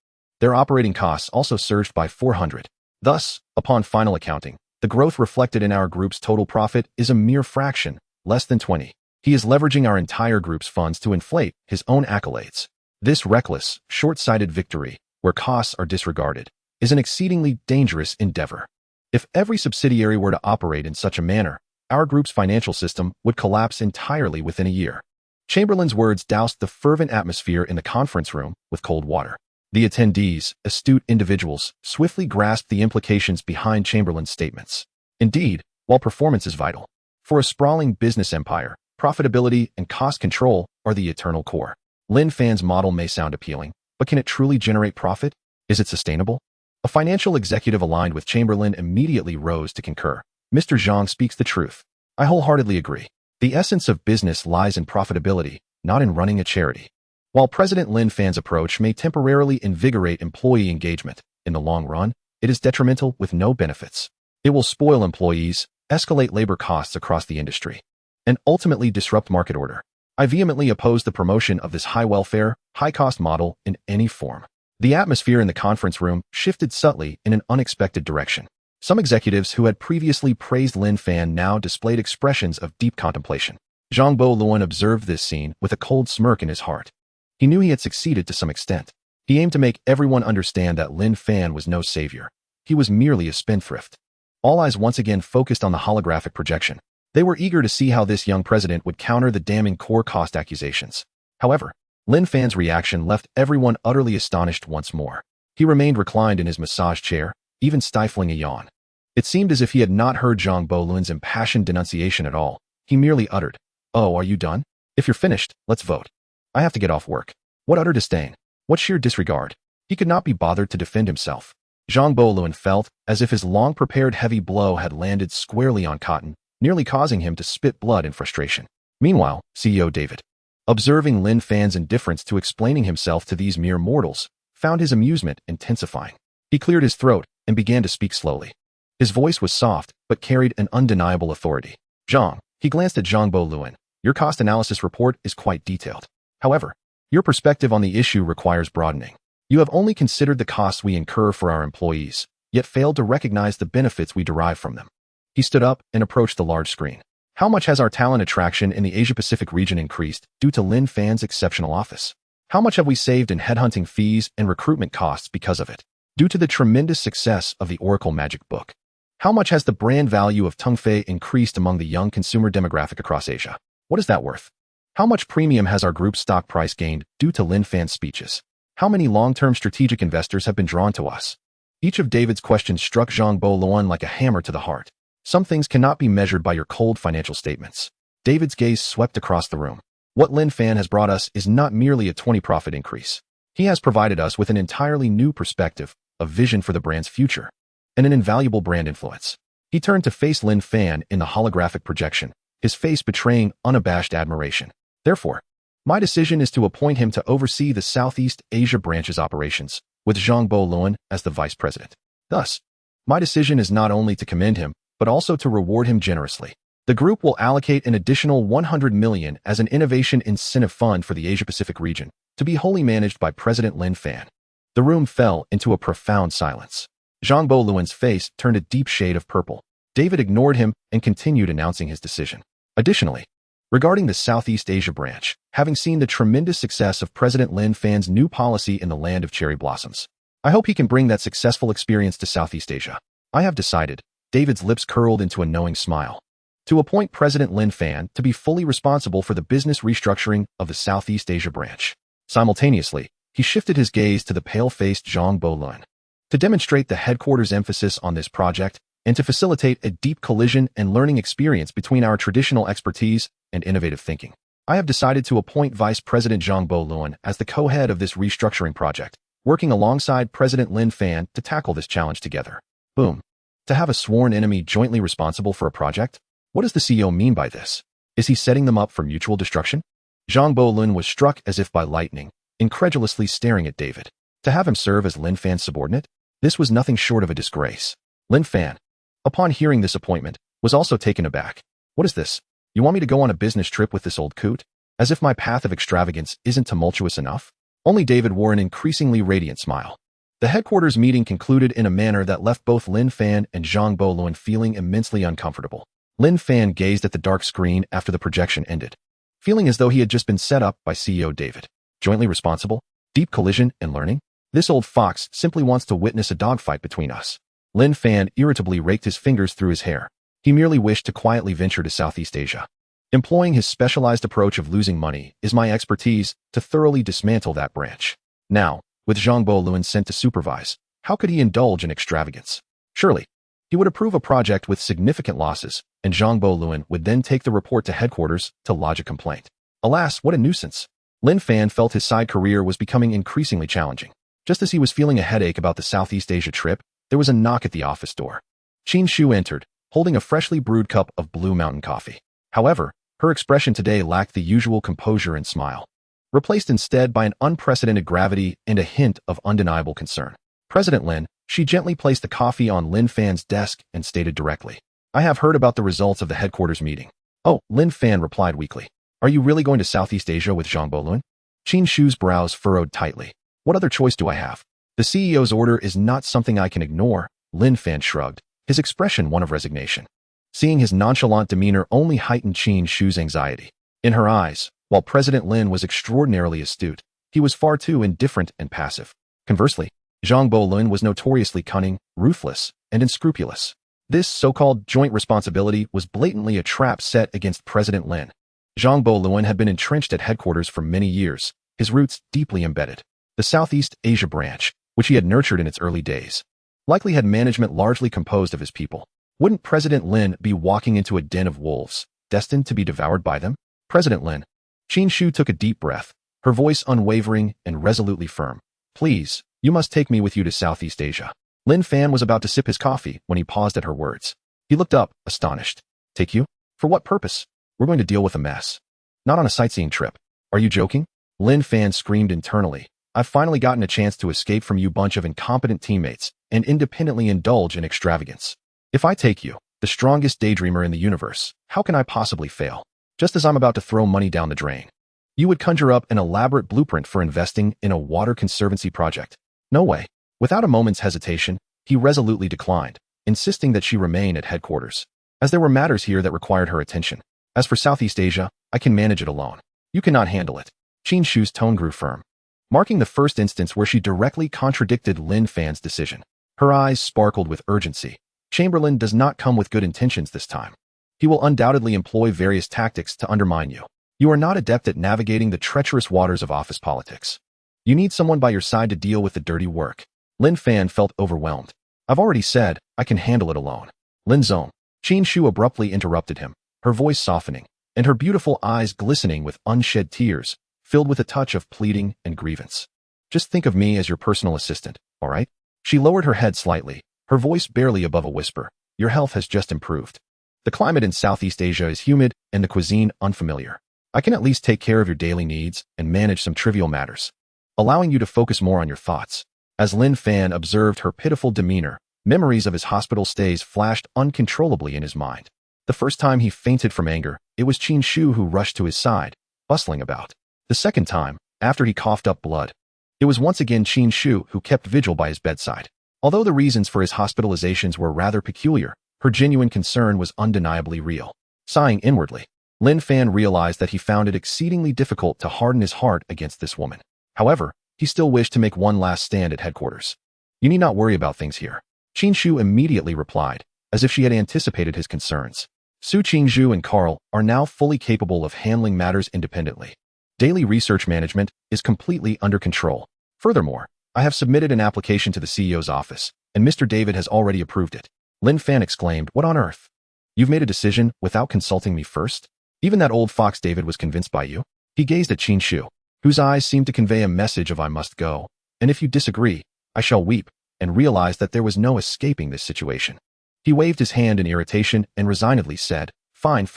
their operating costs also surged by 400. Thus, upon final accounting, the growth reflected in our group's total profit is a mere fraction, less than 20. He is leveraging our entire group's funds to inflate his own accolades. This reckless, short-sighted victory, where costs are disregarded, is an exceedingly dangerous endeavor. If every subsidiary were to operate in such a manner, our group's financial system would collapse entirely within a year." Chamberlain's words doused the fervent atmosphere in the conference room with cold water. The attendees, astute individuals, swiftly grasped the implications behind Chamberlain's statements. Indeed, while performance is vital for a sprawling business empire, profitability and cost control are the eternal core. Lin Fan's model may sound appealing, but can it truly generate profit? Is it sustainable? A financial executive aligned with Chamberlain immediately rose to concur. "Mr. Zhang speaks the truth. I wholeheartedly agree. The essence of business lies in profitability, not in running a charity." While President Lin Fan's approach may temporarily invigorate employee engagement, in the long run, it is detrimental with no benefits. It will spoil employees, escalate labor costs across the industry, and ultimately disrupt market order. I vehemently oppose the promotion of this high-welfare, high-cost model in any form. The atmosphere in the conference room shifted subtly in an unexpected direction. Some executives who had previously praised Lin Fan now displayed expressions of deep contemplation. Zhang Luan observed this scene with a cold smirk in his heart. He knew he had succeeded to some extent. He aimed to make everyone understand that Lin Fan was no savior. He was merely a spendthrift. All eyes once again focused on the holographic projection. They were eager to see how this young president would counter the damning core cost accusations. However, Lin Fan's reaction left everyone utterly astonished once more. He remained reclined in his massage chair, even stifling a yawn. It seemed as if he had not heard Zhang Luan's impassioned denunciation at all. He merely uttered, "Oh, are you done? If you're finished, let's vote. I have to get off work." What utter disdain! What sheer disregard! He could not be bothered to defend himself. Zhang Luan felt as if his long-prepared heavy blow had landed squarely on cotton, nearly causing him to spit blood in frustration. Meanwhile, CEO David, observing Lin Fan's indifference to explaining himself to these mere mortals, found his amusement intensifying. He cleared his throat and began to speak slowly. His voice was soft, but carried an undeniable authority. "Zhang," he glanced at Zhang Luan, "your cost analysis report is quite detailed. However, your perspective on the issue requires broadening. You have only considered the costs we incur for our employees, yet failed to recognize the benefits we derive from them." He stood up and approached the large screen. "How much has our talent attraction in the Asia-Pacific region increased due to Lin Fan's exceptional office? How much have we saved in headhunting fees and recruitment costs because of it, due to the tremendous success of the Oracle Magic Book? How much has the brand value of Tongfei increased among the young consumer demographic across Asia? What is that worth? How much premium has our group's stock price gained due to Lin Fan's speeches? How many long-term strategic investors have been drawn to us?" Each of David's questions struck Zhang Luan like a hammer to the heart. Some things cannot be measured by your cold financial statements. David's gaze swept across the room. What Lin Fan has brought us is not merely a 20 profit increase. He has provided us with an entirely new perspective, a vision for the brand's future, and an invaluable brand influence. He turned to face Lin Fan in the holographic projection, his face betraying unabashed admiration. "Therefore, my decision is to appoint him to oversee the Southeast Asia branch's operations, with Zhang Luan as the vice president. Thus, my decision is not only to commend him, but also to reward him generously. The group will allocate an additional 100 million as an innovation incentive fund for the Asia-Pacific region, to be wholly managed by President Lin Fan. The room fell into a profound silence. Zhang Luan's face turned a deep shade of purple. David ignored him and continued announcing his decision. Additionally, regarding the Southeast Asia branch, having seen the tremendous success of President Lin Fan's new policy in the land of cherry blossoms, I hope he can bring that successful experience to Southeast Asia. I have decided, David's lips curled into a knowing smile, to appoint President Lin Fan to be fully responsible for the business restructuring of the Southeast Asia branch. Simultaneously, he shifted his gaze to the pale-faced Zhang Luan. To demonstrate the headquarters' emphasis on this project, and to facilitate a deep collision and learning experience between our traditional expertise and innovative thinking, I have decided to appoint Vice President Zhang Luan as the co-head of this restructuring project, working alongside President Lin Fan to tackle this challenge together. Boom. To have a sworn enemy jointly responsible for a project? What does the CEO mean by this? Is he setting them up for mutual destruction? Zhang Luan was struck as if by lightning, incredulously staring at David. To have him serve as Lin Fan's subordinate? This was nothing short of a disgrace. Lin Fan, upon hearing this appointment, was also taken aback. What is this? You want me to go on a business trip with this old coot? As if my path of extravagance isn't tumultuous enough? Only David wore an increasingly radiant smile. The headquarters meeting concluded in a manner that left both Lin Fan and Zhang Luan feeling immensely uncomfortable. Lin Fan gazed at the dark screen after the projection ended, feeling as though he had just been set up by CEO David. Jointly responsible? Deep collision and learning? This old fox simply wants to witness a dogfight between us. Lin Fan irritably raked his fingers through his hair. He merely wished to quietly venture to Southeast Asia. Employing his specialized approach of losing money is my expertise to thoroughly dismantle that branch. Now, with Zhang Luan sent to supervise, how could he indulge in extravagance? Surely, he would approve a project with significant losses, and Zhang Luan would then take the report to headquarters to lodge a complaint. Alas, what a nuisance. Lin Fan felt his side career was becoming increasingly challenging. Just as he was feeling a headache about the Southeast Asia trip, there was a knock at the office door. Qin Shu entered, holding a freshly brewed cup of Blue Mountain coffee. However, her expression today lacked the usual composure and smile, replaced instead by an unprecedented gravity and a hint of undeniable concern. President Lin, she gently placed the coffee on Lin Fan's desk and stated directly, I have heard about the results of the headquarters meeting. Oh, Lin Fan replied weakly. Are you really going to Southeast Asia with Zhang Luan? Qin Shu's brows furrowed tightly. What other choice do I have? The CEO's order is not something I can ignore, Lin Fan shrugged, his expression one of resignation. Seeing his nonchalant demeanor only heightened Qin Shu's anxiety. In her eyes, while President Lin was extraordinarily astute, he was far too indifferent and passive. Conversely, Zhang Luan was notoriously cunning, ruthless, and unscrupulous. This so-called joint responsibility was blatantly a trap set against President Lin. Zhang Luan had been entrenched at headquarters for many years, his roots deeply embedded. The Southeast Asia branch, which he had nurtured in its early days, likely had management largely composed of his people. Wouldn't President Lin be walking into a den of wolves, destined to be devoured by them? President Lin. Qin Shu took a deep breath, her voice unwavering and resolutely firm. Please, you must take me with you to Southeast Asia. Lin Fan was about to sip his coffee when he paused at her words. He looked up, astonished. Take you? For what purpose? We're going to deal with a mess. Not on a sightseeing trip. Are you joking? Lin Fan screamed internally. I've finally gotten a chance to escape from you bunch of incompetent teammates and independently indulge in extravagance. If I take you, the strongest daydreamer in the universe, how can I possibly fail? Just as I'm about to throw money down the drain, you would conjure up an elaborate blueprint for investing in a water conservancy project. No way. Without a moment's hesitation, he resolutely declined, insisting that she remain at headquarters, as there were matters here that required her attention. As for Southeast Asia, I can manage it alone. You cannot handle it. Qin Shu's tone grew firm, marking the first instance where she directly contradicted Lin Fan's decision. Her eyes sparkled with urgency. Chamberlain does not come with good intentions this time. He will undoubtedly employ various tactics to undermine you. You are not adept at navigating the treacherous waters of office politics. You need someone by your side to deal with the dirty work. Lin Fan felt overwhelmed. I've already said, I can handle it alone. Lin Zong. Qin Shu abruptly interrupted him, her voice softening, and her beautiful eyes glistening with unshed tears, filled with a touch of pleading and grievance. Just think of me as your personal assistant, all right? She lowered her head slightly, her voice barely above a whisper. Your health has just improved. The climate in Southeast Asia is humid and the cuisine unfamiliar. I can at least take care of your daily needs and manage some trivial matters, allowing you to focus more on your thoughts. As Lin Fan observed her pitiful demeanor, memories of his hospital stays flashed uncontrollably in his mind. The first time he fainted from anger, it was Qin Shu who rushed to his side, bustling about. The second time, after he coughed up blood, it was once again Qin Shu who kept vigil by his bedside. Although the reasons for his hospitalizations were rather peculiar, her genuine concern was undeniably real. Sighing inwardly, Lin Fan realized that he found it exceedingly difficult to harden his heart against this woman. However, he still wished to make one last stand at headquarters. You need not worry about things here, Qin Shu immediately replied, as if she had anticipated his concerns. Su Qingzhu and Carl are now fully capable of handling matters independently. Daily research management is completely under control. Furthermore, I have submitted an application to the CEO's office, and Mr. David has already approved it. Lin Fan exclaimed, "What on earth? You've made a decision without consulting me first? Even that old fox David was convinced by you?" He gazed at Qin Shu, whose eyes seemed to convey a message of "I must go, and if you disagree, I shall weep," and realized that there was no escaping this situation. He waved his hand in irritation and resignedly said, Fine,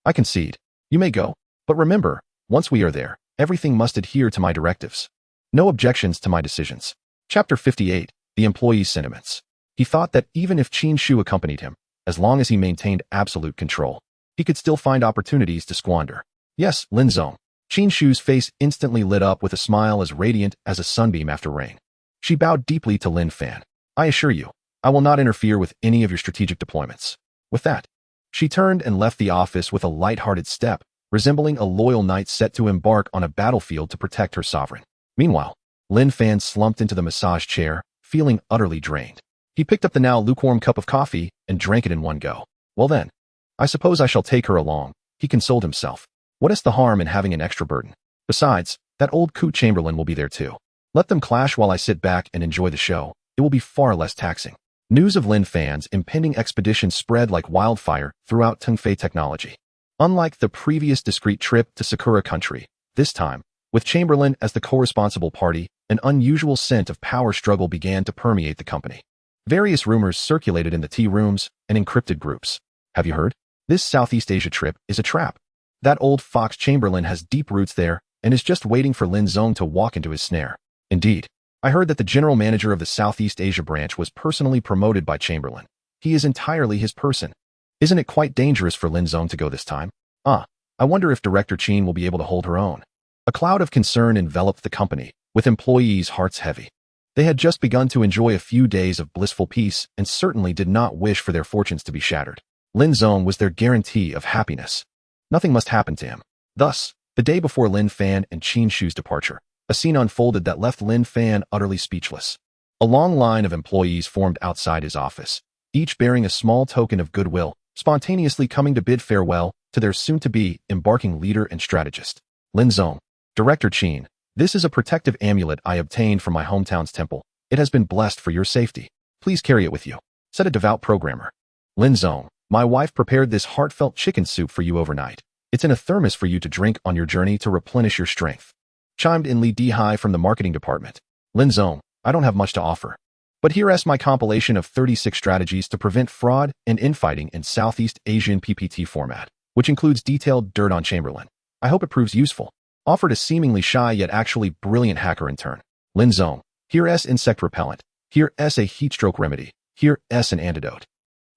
I concede. You may go, but remember, once we are there, everything must adhere to my directives. No objections to my decisions." Chapter 58, The Employee's Sentiments. He thought that even if Qin Shu accompanied him, as long as he maintained absolute control, he could still find opportunities to squander. "Yes, Lin Zong." Qin Shu's face instantly lit up with a smile as radiant as a sunbeam after rain. She bowed deeply to Lin Fan. "I assure you, I will not interfere with any of your strategic deployments." With that, she turned and left the office with a light-hearted step, resembling a loyal knight set to embark on a battlefield to protect her sovereign. Meanwhile, Lin Fan slumped into the massage chair, feeling utterly drained. He picked up the now lukewarm cup of coffee and drank it in one go. "Well then, I suppose I shall take her along," he consoled himself. "What is the harm in having an extra burden? Besides, that old coot Chamberlain will be there too. Let them clash while I sit back and enjoy the show. It will be far less taxing." News of Lin Fan's impending expedition spread like wildfire throughout Tengfei technology. Unlike the previous discreet trip to Sakura country, this time, with Chamberlain as the co-responsible party, an unusual scent of power struggle began to permeate the company. Various rumors circulated in the tea rooms and encrypted groups. "Have you heard? This Southeast Asia trip is a trap. That old fox Chamberlain has deep roots there and is just waiting for Lin Zong to walk into his snare. Indeed, I heard that the general manager of the Southeast Asia branch was personally promoted by Chamberlain. He is entirely his person. Isn't it quite dangerous for Lin Zong to go this time? I wonder if Director Qin will be able to hold her own." A cloud of concern enveloped the company, with employees' hearts heavy. They had just begun to enjoy a few days of blissful peace and certainly did not wish for their fortunes to be shattered. Lin Zong was their guarantee of happiness. Nothing must happen to him. Thus, the day before Lin Fan and Qin Shu's departure, a scene unfolded that left Lin Fan utterly speechless. A long line of employees formed outside his office, each bearing a small token of goodwill, spontaneously coming to bid farewell to their soon-to-be embarking leader and strategist. "Lin Zong, Director Qin, this is a protective amulet I obtained from my hometown's temple. It has been blessed for your safety. Please carry it with you," said a devout programmer. "Lin Zong, my wife prepared this heartfelt chicken soup for you overnight. It's in a thermos for you to drink on your journey to replenish your strength," chimed in Li Dihai from the marketing department. "Lin Zong, I don't have much to offer, but here's my compilation of 36 strategies to prevent fraud and infighting in Southeast Asian PPT format, which includes detailed dirt on Chamberlain. I hope it proves useful," offered a seemingly shy yet actually brilliant hacker intern. "Lin Zong, here's insect repellent, here's a heatstroke remedy, here's an antidote."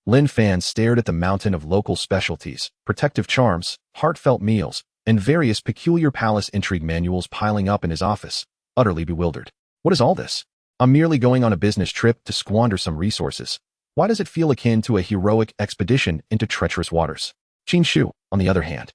Lin Fan stared at the mountain of local specialties, protective charms, heartfelt meals, and various peculiar palace intrigue manuals piling up in his office, utterly bewildered. "What is all this? I'm merely going on a business trip to squander some resources. Why does it feel akin to a heroic expedition into treacherous waters?" Qin Shu, on the other hand,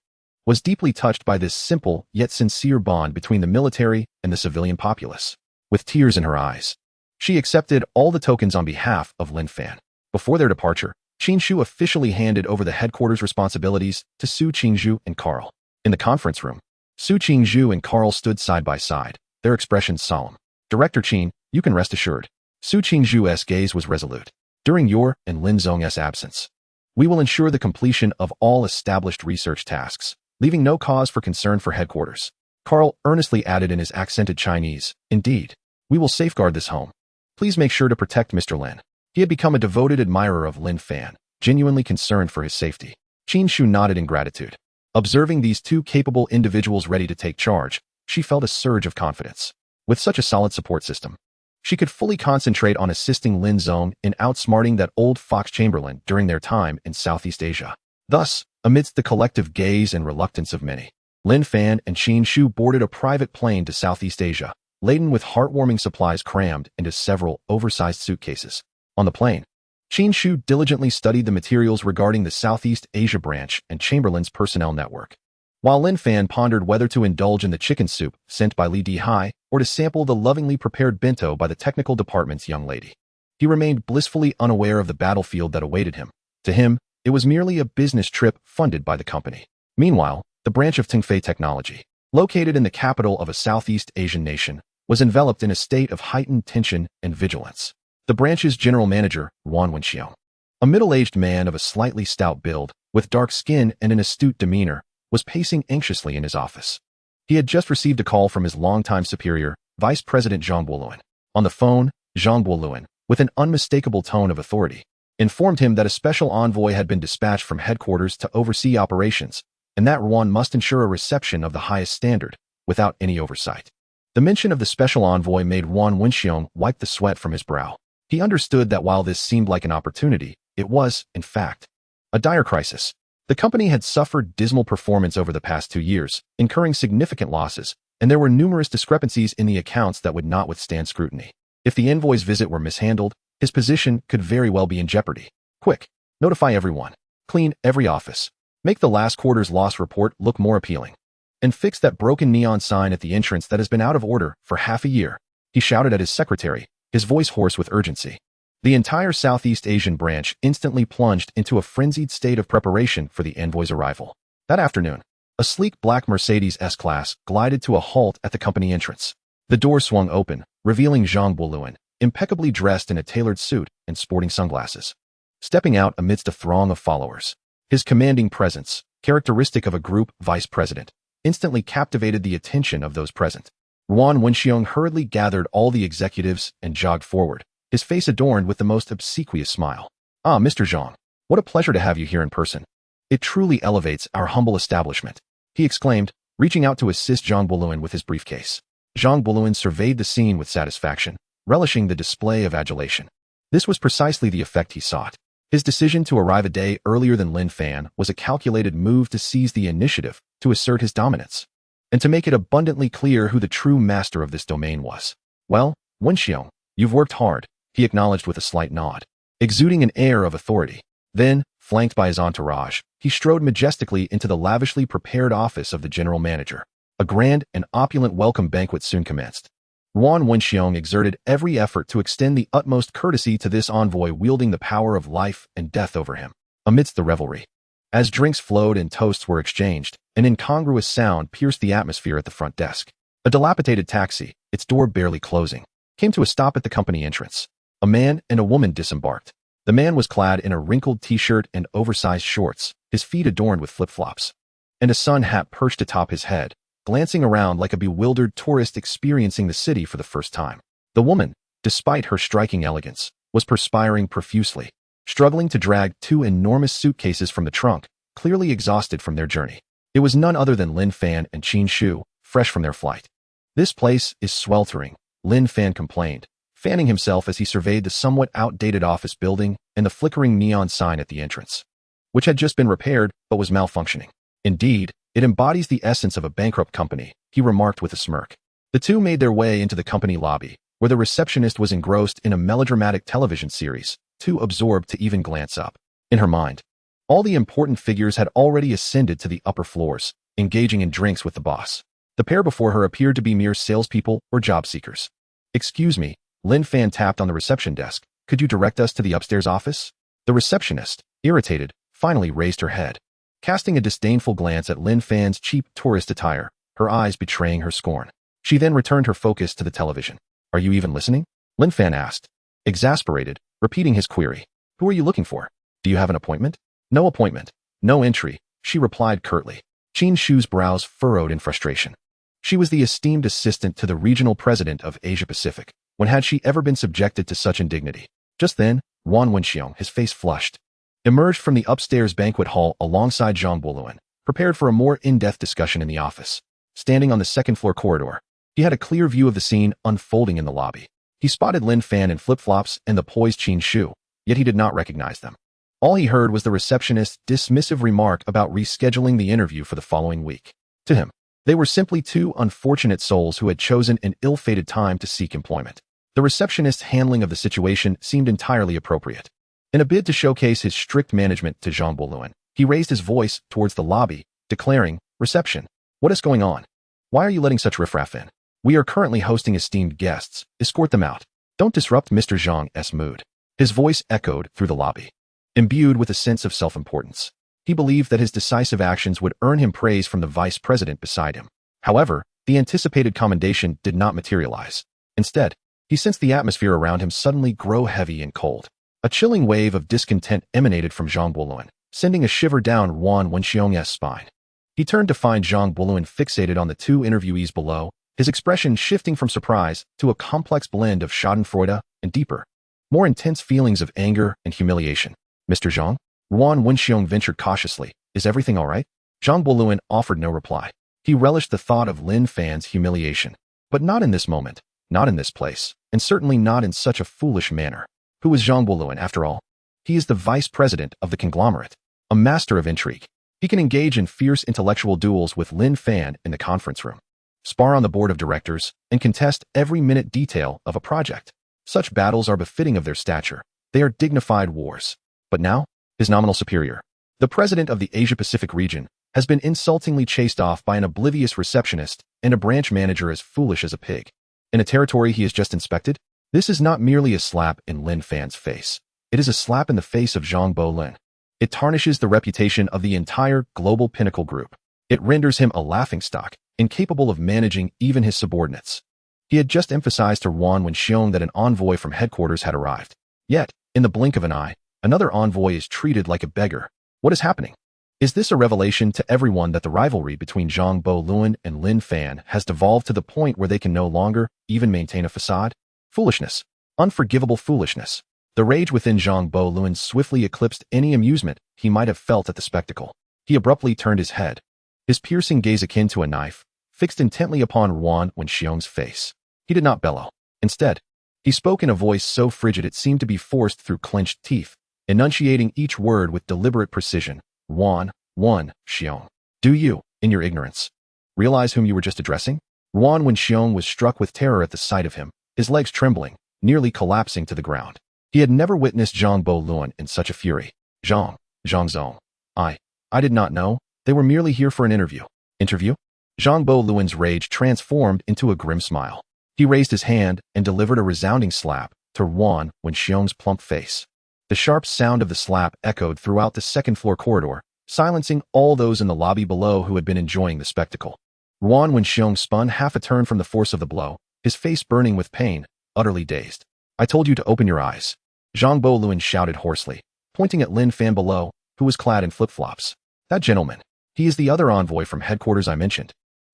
was deeply touched by this simple yet sincere bond between the military and the civilian populace. With tears in her eyes, she accepted all the tokens on behalf of Lin Fan. Before their departure, Qin Shu officially handed over the headquarters responsibilities to Su Qingzhu and Carl. In the conference room, Su Qingzhu and Carl stood side by side, their expressions solemn. "Director Qin, you can rest assured." Su Qingzhu's gaze was resolute. "During your and Lin Zong's absence, we will ensure the completion of all established research tasks, leaving no cause for concern for headquarters." Carl earnestly added in his accented Chinese, "Indeed, we will safeguard this home. Please make sure to protect Mr. Lin." He had become a devoted admirer of Lin Fan, genuinely concerned for his safety. Qin Shu nodded in gratitude. Observing these two capable individuals ready to take charge, she felt a surge of confidence. With such a solid support system, she could fully concentrate on assisting Lin Zong in outsmarting that old fox Chamberlain during their time in Southeast Asia. Thus, amidst the collective gaze and reluctance of many, Lin Fan and Qin Shu boarded a private plane to Southeast Asia, laden with heartwarming supplies crammed into several oversized suitcases. On the plane, Qin Shu diligently studied the materials regarding the Southeast Asia branch and Chamberlain's personnel network, while Lin Fan pondered whether to indulge in the chicken soup sent by Li Dihai or to sample the lovingly prepared bento by the technical department's young lady. He remained blissfully unaware of the battlefield that awaited him. To him, it was merely a business trip funded by the company. Meanwhile, the branch of Tengfei Technology, located in the capital of a Southeast Asian nation, was enveloped in a state of heightened tension and vigilance. The branch's general manager, Wan Wenxiong, a middle-aged man of a slightly stout build, with dark skin and an astute demeanor, was pacing anxiously in his office. He had just received a call from his longtime superior, Vice President Zhang Buoluan. On the phone, Zhang Buoluan, with an unmistakable tone of authority, informed him that a special envoy had been dispatched from headquarters to oversee operations, and that Wan must ensure a reception of the highest standard, without any oversight. The mention of the special envoy made Wan Wenxiong wipe the sweat from his brow. He understood that while this seemed like an opportunity, it was, in fact, a dire crisis. The company had suffered dismal performance over the past 2 years, incurring significant losses, and there were numerous discrepancies in the accounts that would not withstand scrutiny. If the envoy's visit were mishandled, his position could very well be in jeopardy. Quick, notify everyone. Clean every office. Make the last quarter's loss report look more appealing. And fix that broken neon sign at the entrance that has been out of order for half a year. He shouted at his secretary, his voice hoarse with urgency. The entire Southeast Asian branch instantly plunged into a frenzied state of preparation for the envoy's arrival. That afternoon, a sleek black Mercedes S-Class glided to a halt at the company entrance. The door swung open, revealing Zhang Buoluan, impeccably dressed in a tailored suit and sporting sunglasses. Stepping out amidst a throng of followers, his commanding presence, characteristic of a group vice president, instantly captivated the attention of those present. Wan Wenxiong hurriedly gathered all the executives and jogged forward, his face adorned with the most obsequious smile. "Ah, Mr. Zhang, what a pleasure to have you here in person. It truly elevates our humble establishment," he exclaimed, reaching out to assist Zhang Buoluan with his briefcase. Zhang Buoluan surveyed the scene with satisfaction, relishing the display of adulation. This was precisely the effect he sought. His decision to arrive a day earlier than Lin Fan was a calculated move to seize the initiative, to assert his dominance, and to make it abundantly clear who the true master of this domain was. "Well, Wenxiong, you've worked hard," he acknowledged with a slight nod, exuding an air of authority. Then, flanked by his entourage, he strode majestically into the lavishly prepared office of the general manager. A grand and opulent welcome banquet soon commenced. Wan Wenxiong exerted every effort to extend the utmost courtesy to this envoy wielding the power of life and death over him. Amidst the revelry, as drinks flowed and toasts were exchanged, an incongruous sound pierced the atmosphere at the front desk. A dilapidated taxi, its door barely closing, came to a stop at the company entrance. A man and a woman disembarked. The man was clad in a wrinkled t-shirt and oversized shorts, his feet adorned with flip-flops, and a sun hat perched atop his head, glancing around like a bewildered tourist experiencing the city for the first time. The woman, despite her striking elegance, was perspiring profusely, struggling to drag 2 enormous suitcases from the trunk, clearly exhausted from their journey. It was none other than Lin Fan and Qin Shu, fresh from their flight. "This place is sweltering," Lin Fan complained, fanning himself as he surveyed the somewhat outdated office building and the flickering neon sign at the entrance, which had just been repaired but was malfunctioning. "Indeed, it embodies the essence of a bankrupt company," he remarked with a smirk. The two made their way into the company lobby, where the receptionist was engrossed in a melodramatic television series, too absorbed to even glance up. In her mind, all the important figures had already ascended to the upper floors, engaging in drinks with the boss. The pair before her appeared to be mere salespeople or job seekers. "Excuse me," Lin Fan tapped on the reception desk. "Could you direct us to the upstairs office?" The receptionist, irritated, finally raised her head, casting a disdainful glance at Lin Fan's cheap tourist attire, her eyes betraying her scorn. She then returned her focus to the television. "Are you even listening?" Lin Fan asked, exasperated, repeating his query. "Who are you looking for? Do you have an appointment?" "No appointment. No entry," she replied curtly. Qin Shu's brows furrowed in frustration. She was the esteemed assistant to the regional president of Asia Pacific. When had she ever been subjected to such indignity? Just then, Wan Wenxiong, his face flushed, emerged from the upstairs banquet hall alongside Zhang Buoluan, prepared for a more in-depth discussion in the office. Standing on the second-floor corridor, he had a clear view of the scene unfolding in the lobby. He spotted Lin Fan in flip-flops and the poised Qin Shu, yet he did not recognize them. All he heard was the receptionist's dismissive remark about rescheduling the interview for the following week. To him, they were simply two unfortunate souls who had chosen an ill-fated time to seek employment. The receptionist's handling of the situation seemed entirely appropriate. In a bid to showcase his strict management to Zhang Boluan, he raised his voice towards the lobby, declaring, "Reception, what is going on? Why are you letting such riffraff in? We are currently hosting esteemed guests. Escort them out. Don't disrupt Mr. Zhang's mood." His voice echoed through the lobby. Imbued with a sense of self-importance, he believed that his decisive actions would earn him praise from the vice president beside him. However, the anticipated commendation did not materialize. Instead, he sensed the atmosphere around him suddenly grow heavy and cold. A chilling wave of discontent emanated from Zhang Boluan, sending a shiver down Wan Wenxiong's spine. He turned to find Zhang Boluan fixated on the two interviewees below, his expression shifting from surprise to a complex blend of schadenfreude and deeper, more intense feelings of anger and humiliation. "Mr. Zhang?" Wan Wenxiong ventured cautiously. "Is everything all right?" Zhang Boluan offered no reply. He relished the thought of Lin Fan's humiliation. But not in this moment, not in this place, and certainly not in such a foolish manner. Who is Zhang Boluan, after all? He is the vice president of the conglomerate, a master of intrigue. He can engage in fierce intellectual duels with Lin Fan in the conference room, spar on the board of directors, and contest every minute detail of a project. Such battles are befitting of their stature. They are dignified wars. But now, his nominal superior, the president of the Asia-Pacific region, has been insultingly chased off by an oblivious receptionist and a branch manager as foolish as a pig. In a territory he has just inspected, this is not merely a slap in Lin Fan's face. It is a slap in the face of Zhang Boluan. It tarnishes the reputation of the entire global pinnacle group. It renders him a laughingstock, incapable of managing even his subordinates. He had just emphasized to Wan Wenxiong that an envoy from headquarters had arrived. Yet, in the blink of an eye, another envoy is treated like a beggar. What is happening? Is this a revelation to everyone that the rivalry between Zhang Boluan and Lin Fan has devolved to the point where they can no longer even maintain a facade? Foolishness. Unforgivable foolishness. The rage within Zhang Boluan swiftly eclipsed any amusement he might have felt at the spectacle. He abruptly turned his head, his piercing gaze akin to a knife, fixed intently upon Wan Wenxiong's face. He did not bellow. Instead, he spoke in a voice so frigid it seemed to be forced through clenched teeth, enunciating each word with deliberate precision. "Wan Wenxiong, do you, in your ignorance, realize whom you were just addressing?" Wan Wenxiong was struck with terror at the sight of him, his legs trembling, nearly collapsing to the ground. He had never witnessed Zhang Boluan in such a fury. Zhang Zong. I did not know. They were merely here for an interview." Interview? Zhang Boluan's rage transformed into a grim smile. He raised his hand and delivered a resounding slap to Wan Wenxiong's plump face. The sharp sound of the slap echoed throughout the second-floor corridor, silencing all those in the lobby below who had been enjoying the spectacle. Wan Wenxiong spun half a turn from the force of the blow, his face burning with pain, utterly dazed. "I told you to open your eyes," Zhang Boluan shouted hoarsely, pointing at Lin Fan below, who was clad in flip-flops. "That gentleman. He is the other envoy from headquarters I mentioned.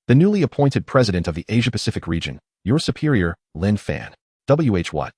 The newly appointed president of the Asia-Pacific region, your superior, Lin Fan. What?"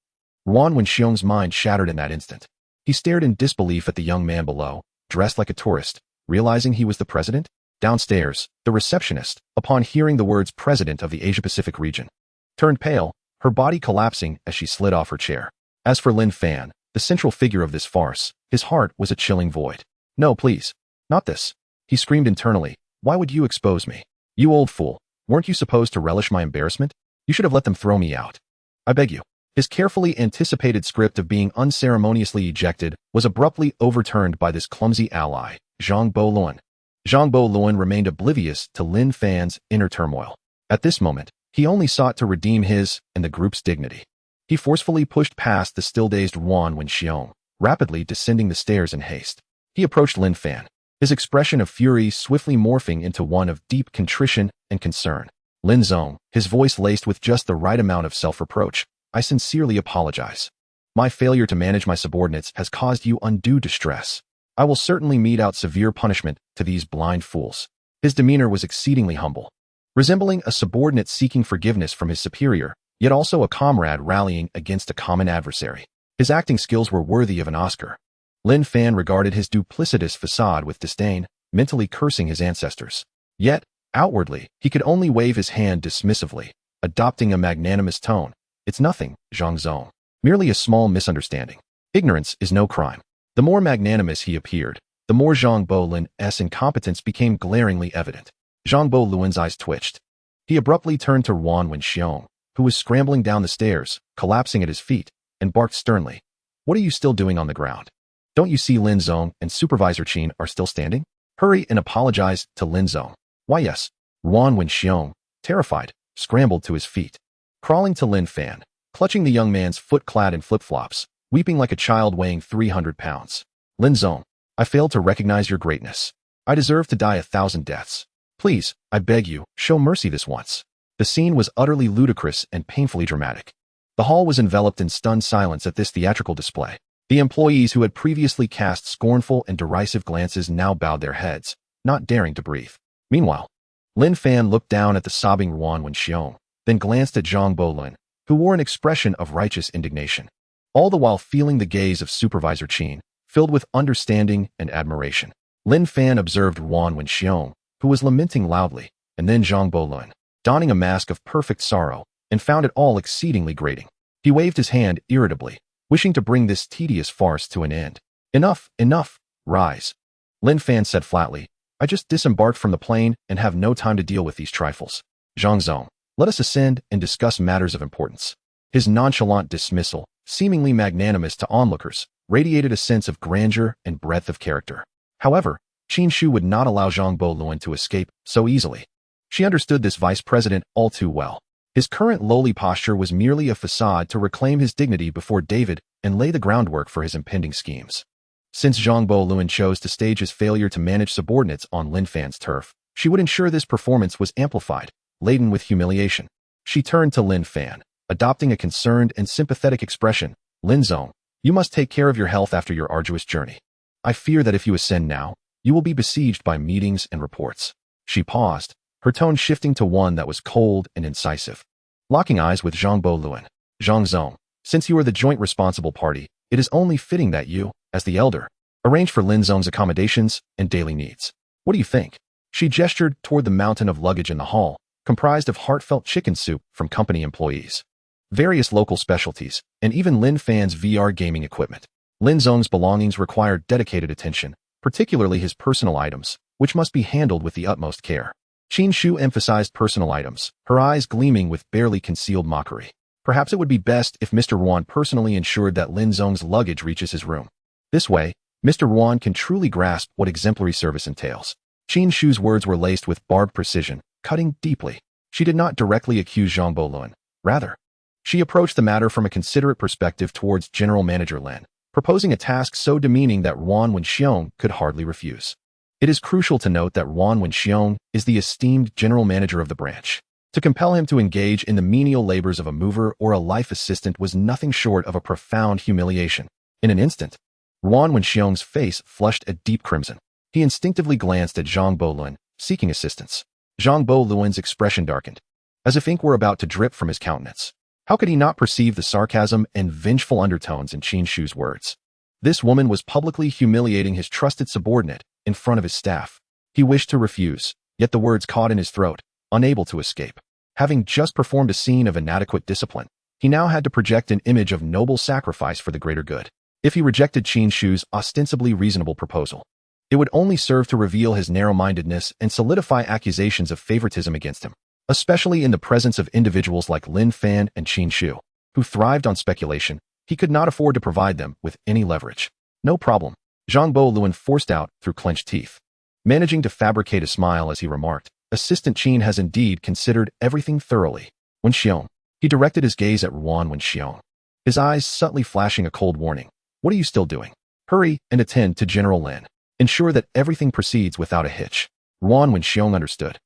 Wan Wenxiong's mind shattered in that instant. He stared in disbelief at the young man below, dressed like a tourist, realizing he was the president. Downstairs, the receptionist, upon hearing the words president of the Asia-Pacific region, turned pale, her body collapsing as she slid off her chair. As for Lin Fan, the central figure of this farce, his heart was a chilling void. "No, please. Not this," he screamed internally. "Why would you expose me? You old fool. Weren't you supposed to relish my embarrassment? You should have let them throw me out. I beg you." His carefully anticipated script of being unceremoniously ejected was abruptly overturned by this clumsy ally, Zhang Boluan. Zhang Boluan remained oblivious to Lin Fan's inner turmoil. At this moment, he only sought to redeem his and the group's dignity. He forcefully pushed past the still-dazed Wan Wenxiong, rapidly descending the stairs in haste. He approached Lin Fan, his expression of fury swiftly morphing into one of deep contrition and concern. "Lin Zong," his voice laced with just the right amount of self-reproach, "I sincerely apologize. My failure to manage my subordinates has caused you undue distress. I will certainly mete out severe punishment to these blind fools." His demeanor was exceedingly humble, resembling a subordinate seeking forgiveness from his superior, yet also a comrade rallying against a common adversary. His acting skills were worthy of an Oscar. Lin Fan regarded his duplicitous facade with disdain, mentally cursing his ancestors. Yet, outwardly, he could only wave his hand dismissively, adopting a magnanimous tone. "It's nothing, Zhang Zong. Merely a small misunderstanding. Ignorance is no crime." The more magnanimous he appeared, the more Zhang Bolin's incompetence became glaringly evident. Zhang Bolin's eyes twitched. He abruptly turned to Wan Wenxiong, who was scrambling down the stairs, collapsing at his feet, and barked sternly. What are you still doing on the ground? Don't you see Lin Zong and Supervisor Qin are still standing? Hurry and apologize to Lin Zong. Why yes. Wan Wenxiong, terrified, scrambled to his feet. Crawling to Lin Fan, clutching the young man's foot clad in flip-flops, weeping like a child weighing 300 pounds. Lin Zong, I failed to recognize your greatness. I deserve to die 1,000 deaths. Please, I beg you, show mercy this once. The scene was utterly ludicrous and painfully dramatic. The hall was enveloped in stunned silence at this theatrical display. The employees who had previously cast scornful and derisive glances now bowed their heads, not daring to breathe. Meanwhile, Lin Fan looked down at the sobbing Wan Wenxiong, then glanced at Zhang Bolin, who wore an expression of righteous indignation, all the while feeling the gaze of Supervisor Qin, filled with understanding and admiration. Lin Fan observed Wan Wenxiong, who was lamenting loudly, and then Zhang Bolin, donning a mask of perfect sorrow, and found it all exceedingly grating. He waved his hand irritably, wishing to bring this tedious farce to an end. Enough, enough, rise. Lin Fan said flatly, I just disembarked from the plane and have no time to deal with these trifles. Zhang Zong, let us ascend and discuss matters of importance. His nonchalant dismissal, seemingly magnanimous to onlookers, radiated a sense of grandeur and breadth of character. However, Qin Shu would not allow Zhang Bolin to escape so easily. She understood this vice president all too well. His current lowly posture was merely a facade to reclaim his dignity before David and lay the groundwork for his impending schemes. Since Zhang Bolin chose to stage his failure to manage subordinates on Lin Fan's turf, she would ensure this performance was amplified, laden with humiliation. She turned to Lin Fan, adopting a concerned and sympathetic expression. Lin Zong, you must take care of your health after your arduous journey. I fear that if you ascend now, you will be besieged by meetings and reports. She paused, her tone shifting to one that was cold and incisive. Locking eyes with Zhang Bolin. Zhang Zong, since you are the joint responsible party, it is only fitting that you, as the elder, arrange for Lin Zong's accommodations and daily needs. What do you think? She gestured toward the mountain of luggage in the hall, comprised of heartfelt chicken soup from company employees, various local specialties, and even Lin Fan's VR gaming equipment. Lin Zong's belongings required dedicated attention, particularly his personal items, which must be handled with the utmost care. Qin Shu emphasized personal items, her eyes gleaming with barely concealed mockery. Perhaps it would be best if Mr. Ruan personally ensured that Lin Zong's luggage reaches his room. This way, Mr. Ruan can truly grasp what exemplary service entails. Qin Shu's words were laced with barbed precision, cutting deeply. She did not directly accuse Zhang Bolin. Rather, she approached the matter from a considerate perspective towards General Manager Lin, proposing a task so demeaning that Wan Wenxiong could hardly refuse. It is crucial to note that Wan Wenxiong is the esteemed general manager of the branch. To compel him to engage in the menial labors of a mover or a life assistant was nothing short of a profound humiliation. In an instant, Wan Wenxiong's face flushed a deep crimson. He instinctively glanced at Zhang Bolin, seeking assistance. Zhang Bolin's expression darkened, as if ink were about to drip from his countenance. How could he not perceive the sarcasm and vengeful undertones in Qin Shu's words? This woman was publicly humiliating his trusted subordinate in front of his staff. He wished to refuse, yet the words caught in his throat, unable to escape. Having just performed a scene of inadequate discipline, he now had to project an image of noble sacrifice for the greater good. If he rejected Qin Shu's ostensibly reasonable proposal, it would only serve to reveal his narrow-mindedness and solidify accusations of favoritism against him, especially in the presence of individuals like Lin Fan and Qin Shu, who thrived on speculation. He could not afford to provide them with any leverage. No problem, Zhang Bolin forced out through clenched teeth. Managing to fabricate a smile as he remarked, Assistant Qin has indeed considered everything thoroughly. Wenxiong. He directed his gaze at Wan Wenxiong, his eyes subtly flashing a cold warning. What are you still doing? Hurry and attend to General Lin. Ensure that everything proceeds without a hitch. Wan Wenxiong understood.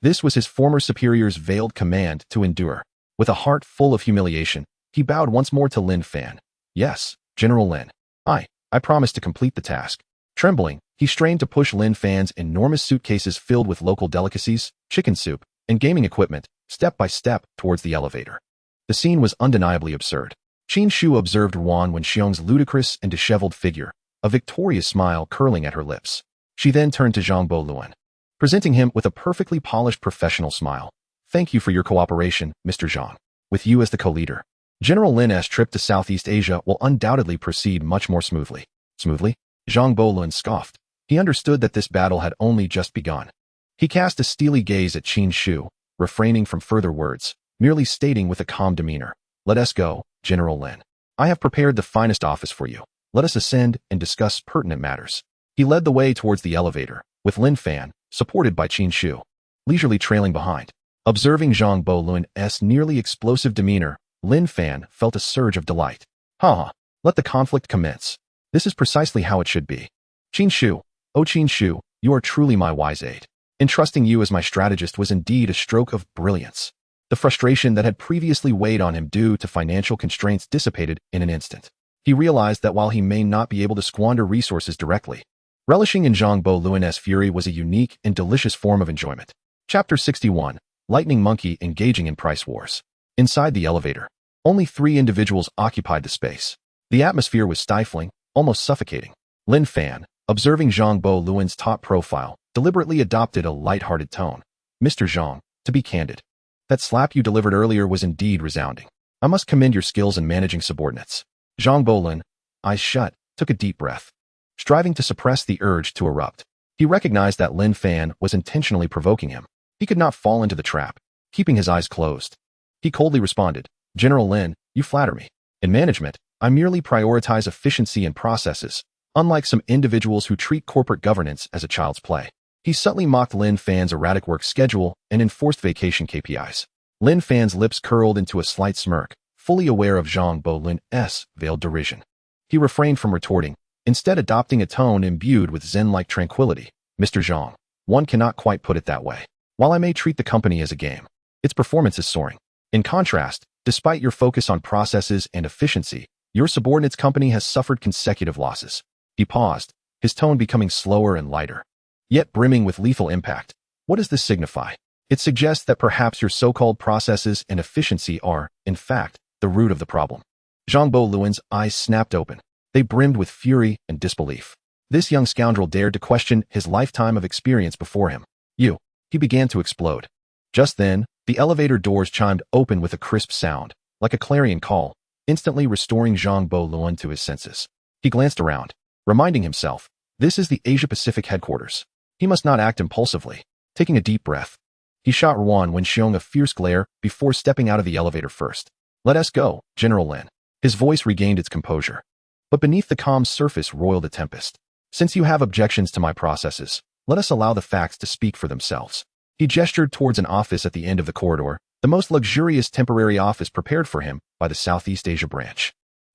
This was his former superior's veiled command to endure. With a heart full of humiliation, he bowed once more to Lin Fan. Yes, General Lin. I promise to complete the task. Trembling, he strained to push Lin Fan's enormous suitcases filled with local delicacies, chicken soup, and gaming equipment, step by step towards the elevator. The scene was undeniably absurd. Qin Shu observed Wan Wenxiong's ludicrous and disheveled figure, a victorious smile curling at her lips. She then turned to Zhang Bolin, presenting him with a perfectly polished professional smile. Thank you for your cooperation, Mr. Zhang. With you as the co-leader, General Lin's trip to Southeast Asia will undoubtedly proceed much more smoothly. smoothly. Zhang Bolun scoffed. He understood that this battle had only just begun. He cast a steely gaze at Qin Shu, refraining from further words, merely stating with a calm demeanor, "Let us go, General Lin. I have prepared the finest office for you. Let us ascend and discuss pertinent matters." He led the way towards the elevator, with Lin Fan, supported by Qin Shu, leisurely trailing behind. Observing Zhang Bolun's nearly explosive demeanor, Lin Fan felt a surge of delight. Ha! Let the conflict commence. This is precisely how it should be. Qin Shu, oh Qin Shu, you are truly my wise aide. Entrusting you as my strategist was indeed a stroke of brilliance. The frustration that had previously weighed on him due to financial constraints dissipated in an instant. He realized that while he may not be able to squander resources directly, relishing in Zhang Bolun's fury was a unique and delicious form of enjoyment. Chapter 61. Lightning Monkey Engaging in Price Wars. Inside the elevator, only 3 individuals occupied the space. The atmosphere was stifling, almost suffocating. Lin Fan, observing Zhang Bolun's top profile, deliberately adopted a light-hearted tone. "Mr. Zhang, to be candid, that slap you delivered earlier was indeed resounding. I must commend your skills in managing subordinates." Zhang Bolun, eyes shut, took a deep breath, striving to suppress the urge to erupt. He recognized that Lin Fan was intentionally provoking him. He could not fall into the trap, keeping his eyes closed. He coldly responded, "General Lin, you flatter me. In management, I merely prioritize efficiency and processes, unlike some individuals who treat corporate governance as a child's play." He subtly mocked Lin Fan's erratic work schedule and enforced vacation KPIs. Lin Fan's lips curled into a slight smirk, fully aware of Zhang Bolun's veiled derision. He refrained from retorting, instead adopting a tone imbued with zen-like tranquility. "Mr. Zhang, one cannot quite put it that way. While I may treat the company as a game, its performance is soaring. In contrast, despite your focus on processes and efficiency, your subordinate's company has suffered consecutive losses." He paused, his tone becoming slower and lighter, yet brimming with lethal impact. "What does this signify?" "It suggests that perhaps your so-called processes and efficiency are, in fact, the root of the problem." Zhang Bolun's eyes snapped open. They brimmed with fury and disbelief. This young scoundrel dared to question his lifetime of experience before him. He began to explode. Just then, the elevator doors chimed open with a crisp sound, like a clarion call, instantly restoring Zhang Bolun to his senses. He glanced around, reminding himself, this is the Asia-Pacific headquarters. He must not act impulsively. Taking a deep breath, he shot Ruan Wenxiong a fierce glare before stepping out of the elevator first. "Let us go, General Lin." His voice regained its composure. But beneath the calm surface roiled a tempest. "Since you have objections to my processes, let us allow the facts to speak for themselves." He gestured towards an office at the end of the corridor, the most luxurious temporary office prepared for him by the Southeast Asia branch.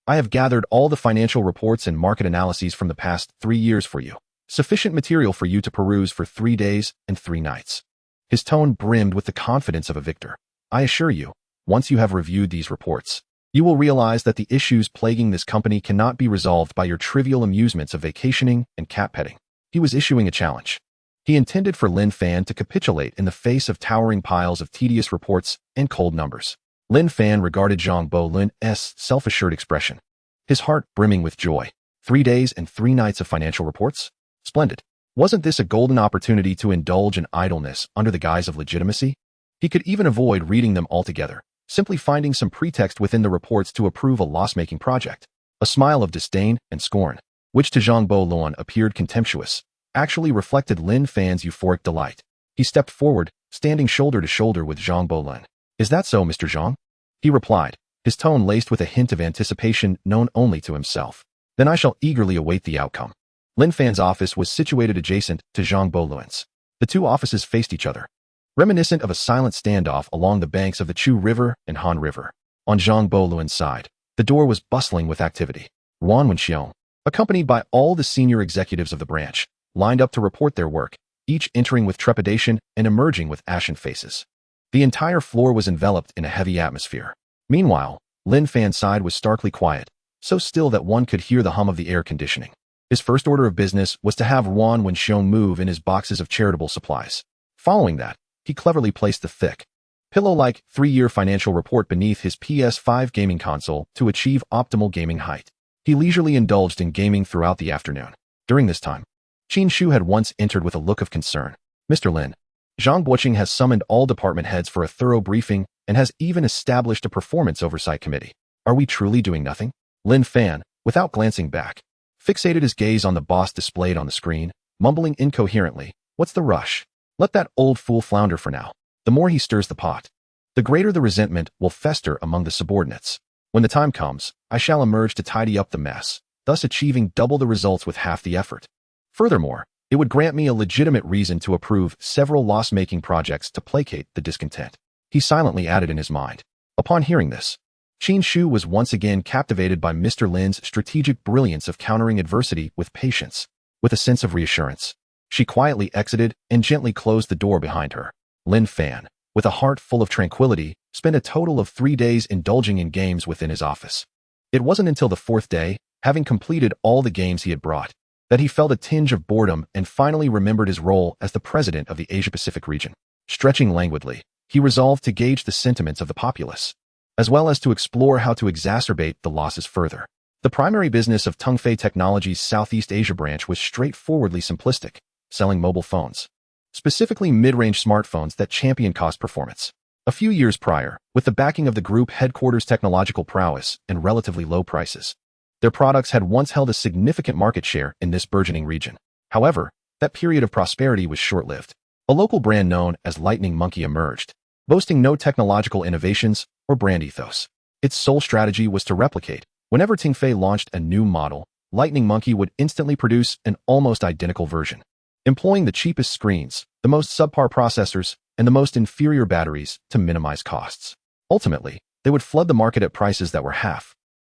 "I have gathered all the financial reports and market analyses from the past 3 years for you. Sufficient material for you to peruse for 3 days and 3 nights. His tone brimmed with the confidence of a victor. "I assure you, once you have reviewed these reports, you will realize that the issues plaguing this company cannot be resolved by your trivial amusements of vacationing and cat petting." He was issuing a challenge. He intended for Lin Fan to capitulate in the face of towering piles of tedious reports and cold numbers. Lin Fan regarded Zhang Bolun's self-assured expression, his heart brimming with joy. 3 days and 3 nights of financial reports? Splendid. Wasn't this a golden opportunity to indulge in idleness under the guise of legitimacy? He could even avoid reading them altogether, simply finding some pretext within the reports to approve a loss-making project. A smile of disdain and scorn, which to Zhang Bolun appeared contemptuous, actually reflected Lin Fan's euphoric delight. He stepped forward, standing shoulder to shoulder with Zhang Bolun. "Is that so, Mr. Zhang?" He replied, his tone laced with a hint of anticipation known only to himself. "Then I shall eagerly await the outcome." Lin Fan's office was situated adjacent to Zhang Bolun's. The 2 offices faced each other, reminiscent of a silent standoff along the banks of the Chu River and Han River. On Zhang Bolun's side, the door was bustling with activity. Ruan Wenxiong, accompanied by all the senior executives of the branch, lined up to report their work, each entering with trepidation and emerging with ashen faces. The entire floor was enveloped in a heavy atmosphere. Meanwhile, Lin Fan's side was starkly quiet, so still that one could hear the hum of the air conditioning. His first order of business was to have Ruan Wenxiong move in his boxes of charitable supplies. Following that, he cleverly placed the thick, pillow-like 3-year financial report beneath his PS5 gaming console to achieve optimal gaming height. He leisurely indulged in gaming throughout the afternoon. During this time, Qin Shu had once entered with a look of concern. "Mr. Lin, Zhang Boqing has summoned all department heads for a thorough briefing and has even established a performance oversight committee. Are we truly doing nothing?" Lin Fan, without glancing back, fixated his gaze on the boss displayed on the screen, mumbling incoherently, "What's the rush? Let that old fool flounder for now. The more he stirs the pot, the greater the resentment will fester among the subordinates. When the time comes, I shall emerge to tidy up the mess, thus achieving double the results with half the effort. Furthermore, it would grant me a legitimate reason to approve several loss-making projects to placate the discontent," he silently added in his mind. Upon hearing this, Qin Shu was once again captivated by Mr. Lin's strategic brilliance of countering adversity with patience. With a sense of reassurance, she quietly exited and gently closed the door behind her. Lin Fan, with a heart full of tranquility, spent a total of 3 days indulging in games within his office. It wasn't until the 4th day, having completed all the games he had brought, that he felt a tinge of boredom and finally remembered his role as the president of the Asia-Pacific region. Stretching languidly, he resolved to gauge the sentiments of the populace, as well as to explore how to exacerbate the losses further. The primary business of Tongfei Technologies' Southeast Asia branch was straightforwardly simplistic, selling mobile phones, specifically mid-range smartphones that champion cost performance. A few years prior, with the backing of the group headquarters' technological prowess and relatively low prices, their products had once held a significant market share in this burgeoning region. However, that period of prosperity was short-lived. A local brand known as Lightning Monkey emerged, boasting no technological innovations or brand ethos. Its sole strategy was to replicate. Whenever Tongfei launched a new model, Lightning Monkey would instantly produce an almost identical version, employing the cheapest screens, the most subpar processors, and the most inferior batteries to minimize costs. Ultimately, they would flood the market at prices that were half,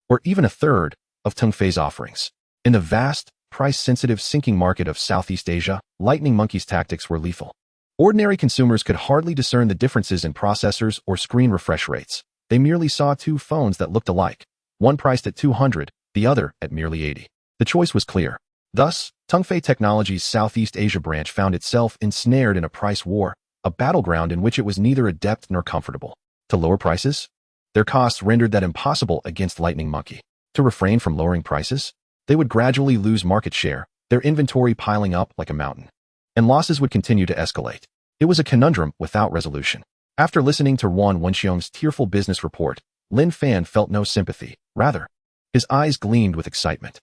or even a third, of Tongfei's offerings. In the vast, price-sensitive sinking market of Southeast Asia, Lightning Monkey's tactics were lethal. Ordinary consumers could hardly discern the differences in processors or screen refresh rates. They merely saw two phones that looked alike, one priced at 200, the other at merely 80. The choice was clear. Thus, Tongfei Technologies' Southeast Asia branch found itself ensnared in a price war, a battleground in which it was neither adept nor comfortable. To lower prices? Their costs rendered that impossible against Lightning Monkey. To refrain from lowering prices? They would gradually lose market share, their inventory piling up like a mountain. And losses would continue to escalate. It was a conundrum without resolution. After listening to Wan Wenxiong's tearful business report, Lin Fan felt no sympathy. Rather, his eyes gleamed with excitement.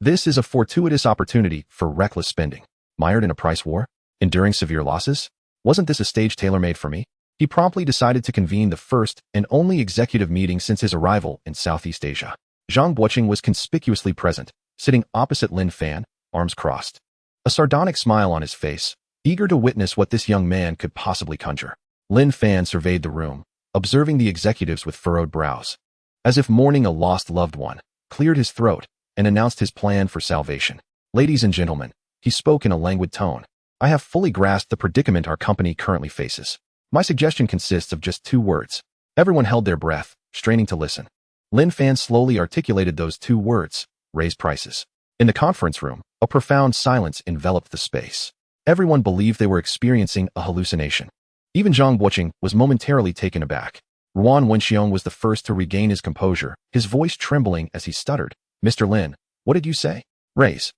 This is a fortuitous opportunity for reckless spending. Mired in a price war? Enduring severe losses? Wasn't this a stage tailor-made for me? He promptly decided to convene the first and only executive meeting since his arrival in Southeast Asia. Zhang Buoqing was conspicuously present, sitting opposite Lin Fan, arms crossed, a sardonic smile on his face, eager to witness what this young man could possibly conjure. Lin Fan surveyed the room, observing the executives with furrowed brows. As if mourning a lost loved one, cleared his throat, and announced his plan for salvation. "Ladies and gentlemen," he spoke in a languid tone, "I have fully grasped the predicament our company currently faces. My suggestion consists of just 2 words." Everyone held their breath, straining to listen. Lin Fan slowly articulated those 2 words: raise prices. In the conference room, a profound silence enveloped the space. Everyone believed they were experiencing a hallucination. Even Zhang Buoqing was momentarily taken aback. Wan Wenxiong was the first to regain his composure, his voice trembling as he stuttered. "Mr. Lin, what did you say? Raise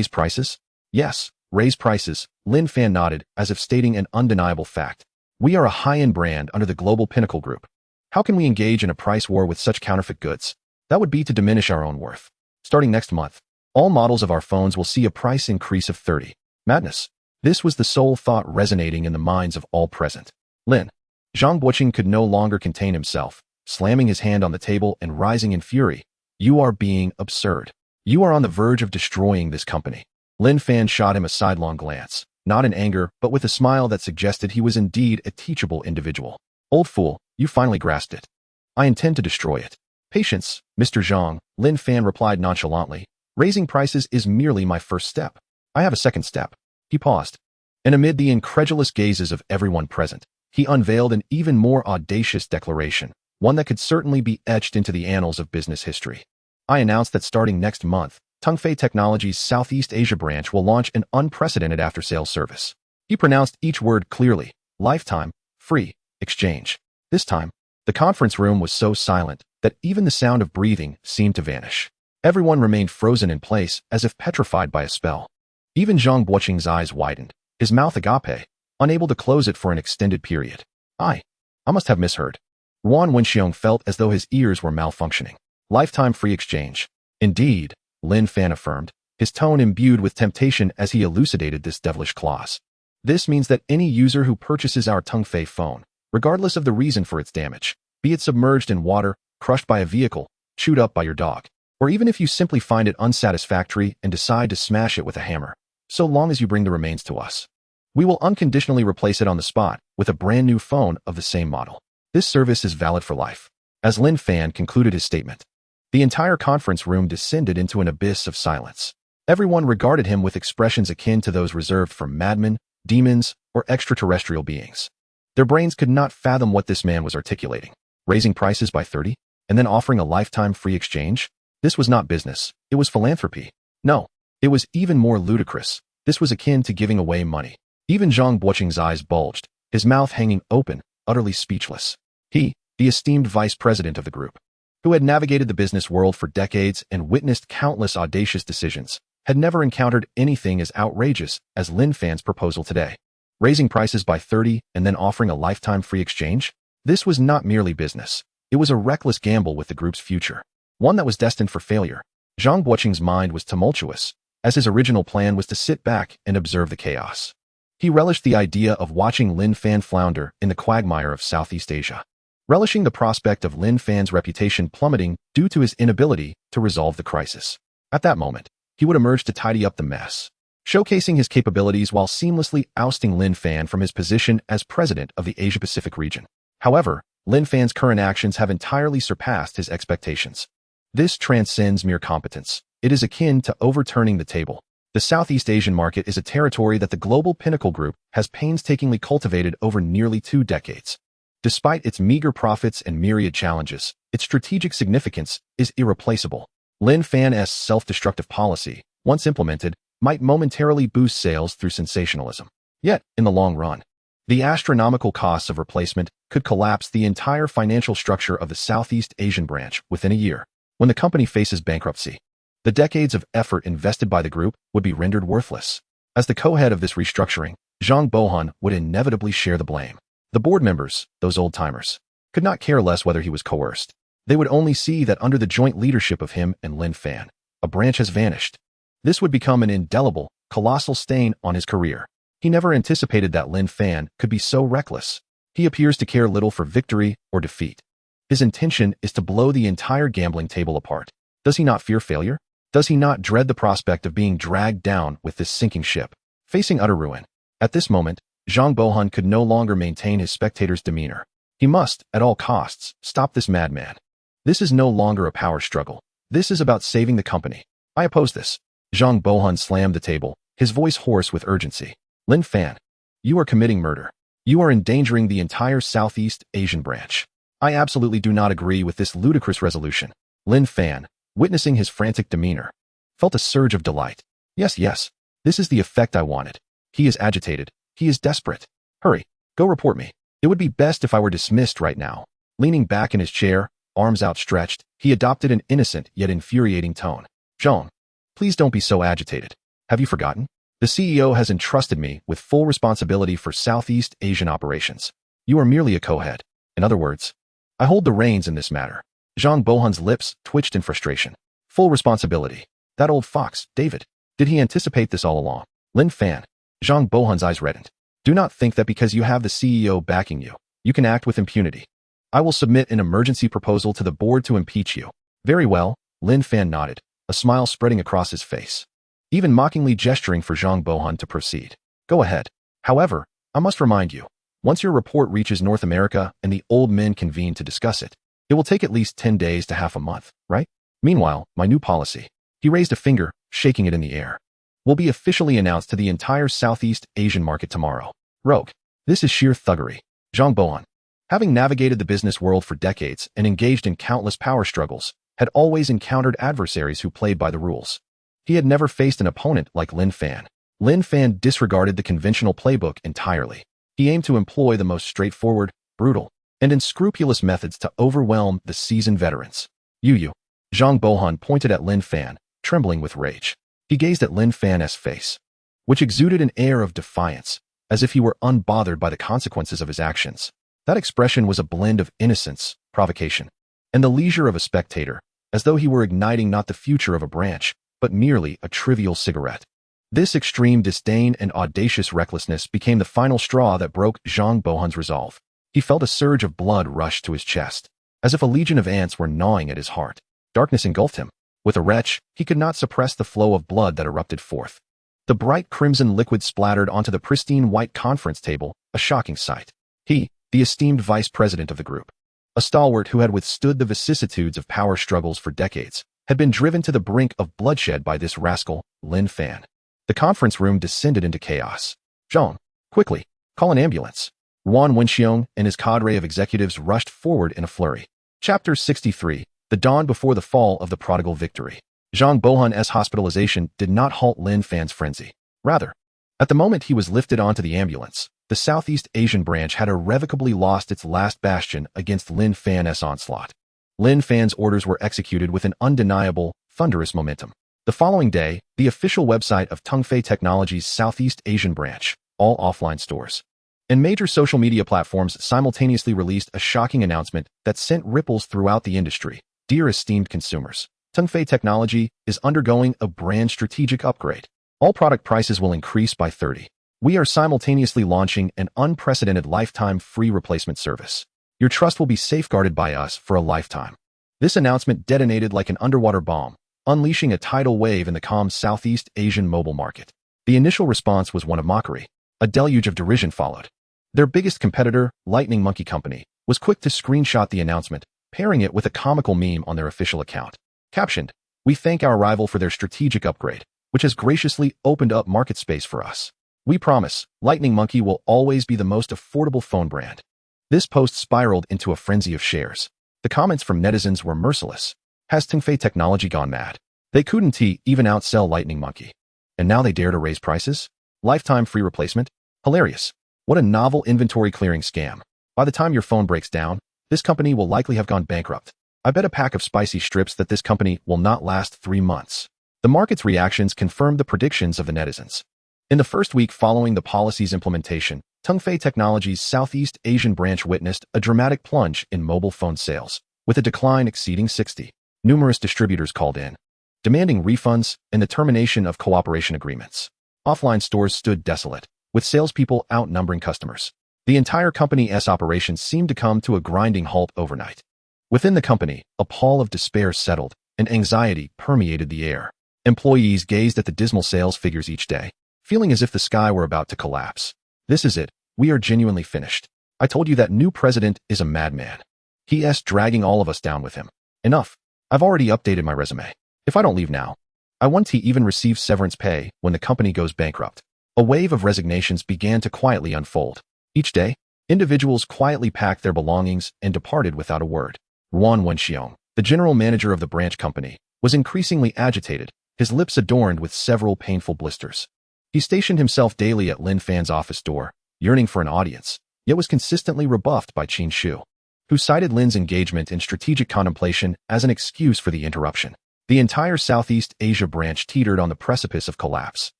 prices?" "Yes, raise prices," Lin Fan nodded, as if stating an undeniable fact. "We are a high-end brand under the global Pinnacle Group. How can we engage in a price war with such counterfeit goods? That would be to diminish our own worth. Starting next month, all models of our phones will see a price increase of 30. Madness." This was the sole thought resonating in the minds of all present. Lin. Zhang Buoqing could no longer contain himself, slamming his hand on the table and rising in fury. "You are being absurd. You are on the verge of destroying this company." Lin Fan shot him a sidelong glance, not in anger, but with a smile that suggested he was indeed a teachable individual. "Old fool, you finally grasped it. I intend to destroy it." "Patience, Mr. Zhang," Lin Fan replied nonchalantly. "Raising prices is merely my first step. I have a second step." He paused, and amid the incredulous gazes of everyone present, he unveiled an even more audacious declaration, one that could certainly be etched into the annals of business history. "I announce that starting next month, Tongfei Technologies' Southeast Asia branch will launch an unprecedented after-sales service." He pronounced each word clearly: lifetime, free, exchange. This time, the conference room was so silent that even the sound of breathing seemed to vanish. Everyone remained frozen in place as if petrified by a spell. Even Zhang Buoqing's eyes widened, his mouth agape, unable to close it for an extended period. I must have misheard. Wan Wenxiong felt as though his ears were malfunctioning. Lifetime free exchange. Indeed, Lin Fan affirmed, his tone imbued with temptation as he elucidated this devilish clause. This means that any user who purchases our Tongfei phone, regardless of the reason for its damage, be it submerged in water, crushed by a vehicle, chewed up by your dog, or even if you simply find it unsatisfactory and decide to smash it with a hammer, so long as you bring the remains to us, we will unconditionally replace it on the spot with a brand new phone of the same model. This service is valid for life. As Lin Fan concluded his statement, the entire conference room descended into an abyss of silence. Everyone regarded him with expressions akin to those reserved for madmen, demons, or extraterrestrial beings. Their brains could not fathom what this man was articulating. Raising prices by 30, and then offering a lifetime free exchange? This was not business, it was philanthropy. No, it was even more ludicrous. This was akin to giving away money. Even Zhang Boqing's eyes bulged, his mouth hanging open, utterly speechless. He, the esteemed vice president of the group, who had navigated the business world for decades and witnessed countless audacious decisions, had never encountered anything as outrageous as Lin Fan's proposal today. Raising prices by 30 and then offering a lifetime free exchange? This was not merely business. It was a reckless gamble with the group's future, one that was destined for failure. Zhang Boqing's mind was tumultuous, as his original plan was to sit back and observe the chaos. He relished the idea of watching Lin Fan flounder in the quagmire of Southeast Asia, relishing the prospect of Lin Fan's reputation plummeting due to his inability to resolve the crisis. At that moment, he would emerge to tidy up the mess, showcasing his capabilities while seamlessly ousting Lin Fan from his position as president of the Asia-Pacific region. However, Lin Fan's current actions have entirely surpassed his expectations. This transcends mere competence. It is akin to overturning the table. The Southeast Asian market is a territory that the Global Pinnacle Group has painstakingly cultivated over nearly 2 decades. Despite its meager profits and myriad challenges, its strategic significance is irreplaceable. Lin Fan's self-destructive policy, once implemented, might momentarily boost sales through sensationalism. Yet, in the long run, the astronomical costs of replacement could collapse the entire financial structure of the Southeast Asian branch within a year. When the company faces bankruptcy, the decades of effort invested by the group would be rendered worthless. As the co-head of this restructuring, Zhang Bohan would inevitably share the blame. The board members, those old-timers, could not care less whether he was coerced. They would only see that under the joint leadership of him and Lin Fan, a branch has vanished. This would become an indelible, colossal stain on his career. He never anticipated that Lin Fan could be so reckless. He appears to care little for victory or defeat. His intention is to blow the entire gambling table apart. Does he not fear failure? Does he not dread the prospect of being dragged down with this sinking ship, facing utter ruin? At this moment, Zhang Bohan could no longer maintain his spectator's demeanor. He must, at all costs, stop this madman. This is no longer a power struggle. This is about saving the company. I oppose this. Zhang Bohan slammed the table, his voice hoarse with urgency. Lin Fan, you are committing murder. You are endangering the entire Southeast Asian branch. I absolutely do not agree with this ludicrous resolution. Lin Fan, witnessing his frantic demeanor, felt a surge of delight. Yes, this is the effect I wanted. He is agitated. He is desperate. Hurry, go report me. It would be best if I were dismissed right now. Leaning back in his chair, arms outstretched, he adopted an innocent yet infuriating tone. Zhang, please don't be so agitated. Have you forgotten? The CEO has entrusted me with full responsibility for Southeast Asian operations. You are merely a co-head. In other words, I hold the reins in this matter. Zhang Bohan's lips twitched in frustration. Full responsibility. That old fox, David. Did he anticipate this all along? Lin Fan. Zhang Bohan's eyes reddened. Do not think that because you have the CEO backing you, you can act with impunity. I will submit an emergency proposal to the board to impeach you. Very well, Lin Fan nodded, a smile spreading across his face, even mockingly gesturing for Zhang Bohan to proceed. Go ahead. However, I must remind you, once your report reaches North America and the old men convene to discuss it, it will take at least 10 days to half a month, right? Meanwhile, my new policy, he raised a finger, shaking it in the air, will be officially announced to the entire Southeast Asian market tomorrow. Rogue. This is sheer thuggery. Zhang Bohan, having navigated the business world for decades and engaged in countless power struggles, had always encountered adversaries who played by the rules. He had never faced an opponent like Lin Fan. Lin Fan disregarded the conventional playbook entirely. He aimed to employ the most straightforward, brutal, and unscrupulous methods to overwhelm the seasoned veterans. You. Zhang Bohan pointed at Lin Fan, trembling with rage. He gazed at Lin Fan's face, which exuded an air of defiance, as if he were unbothered by the consequences of his actions. That expression was a blend of innocence, provocation, and the leisure of a spectator, as though he were igniting not the future of a branch, but merely a trivial cigarette. This extreme disdain and audacious recklessness became the final straw that broke Zhang Bohan's resolve. He felt a surge of blood rush to his chest, as if a legion of ants were gnawing at his heart. Darkness engulfed him. With a retch, he could not suppress the flow of blood that erupted forth. The bright crimson liquid splattered onto the pristine white conference table, a shocking sight. He, the esteemed vice president of the group, a stalwart who had withstood the vicissitudes of power struggles for decades, had been driven to the brink of bloodshed by this rascal, Lin Fan. The conference room descended into chaos. Zhang, quickly, call an ambulance. Yuan Wenxiong and his cadre of executives rushed forward in a flurry. Chapter 63, The Dawn Before the Fall of the Prodigal Victory. Zhang Bohan's hospitalization did not halt Lin Fan's frenzy. Rather, at the moment he was lifted onto the ambulance, the Southeast Asian branch had irrevocably lost its last bastion against Lin Fan's onslaught. Lin Fan's orders were executed with an undeniable, thunderous momentum. The following day, the official website of Tongfei Technology's Southeast Asian branch, all offline stores, and major social media platforms simultaneously released a shocking announcement that sent ripples throughout the industry. Dear esteemed consumers, Tongfei Technology is undergoing a brand strategic upgrade. All product prices will increase by 30%. We are simultaneously launching an unprecedented lifetime free replacement service. Your trust will be safeguarded by us for a lifetime. This announcement detonated like an underwater bomb, unleashing a tidal wave in the calm Southeast Asian mobile market. The initial response was one of mockery. A deluge of derision followed. Their biggest competitor, Lightning Monkey Company, was quick to screenshot the announcement, pairing it with a comical meme on their official account. Captioned, "We thank our rival for their strategic upgrade, which has graciously opened up market space for us. We promise, Lightning Monkey will always be the most affordable phone brand." This post spiraled into a frenzy of shares. The comments from netizens were merciless. Has Tongfei Technology gone mad? They couldn't even outsell Lightning Monkey. And now they dare to raise prices? Lifetime free replacement? Hilarious. What a novel inventory clearing scam. By the time your phone breaks down, this company will likely have gone bankrupt. I bet a pack of spicy strips that this company will not last 3 months. The market's reactions confirmed the predictions of the netizens. In the first week following the policy's implementation, Tongfei Technology's Southeast Asian branch witnessed a dramatic plunge in mobile phone sales, with a decline exceeding 60%. Numerous distributors called in, demanding refunds and the termination of cooperation agreements. Offline stores stood desolate, with salespeople outnumbering customers. The entire company's operations seemed to come to a grinding halt overnight. Within the company, a pall of despair settled, and anxiety permeated the air. Employees gazed at the dismal sales figures each day, feeling as if the sky were about to collapse. This is it. We are genuinely finished. I told you that new president is a madman. He's dragging all of us down with him. Enough. I've already updated my resume. If I don't leave now, I won't even receive severance pay when the company goes bankrupt. A wave of resignations began to quietly unfold. Each day, individuals quietly packed their belongings and departed without a word. Yuan Wenxiong, the general manager of the branch company, was increasingly agitated, his lips adorned with several painful blisters. He stationed himself daily at Lin Fan's office door, yearning for an audience, yet was consistently rebuffed by Qin Shu, who cited Lin's engagement in strategic contemplation as an excuse for the interruption. The entire Southeast Asia branch teetered on the precipice of collapse,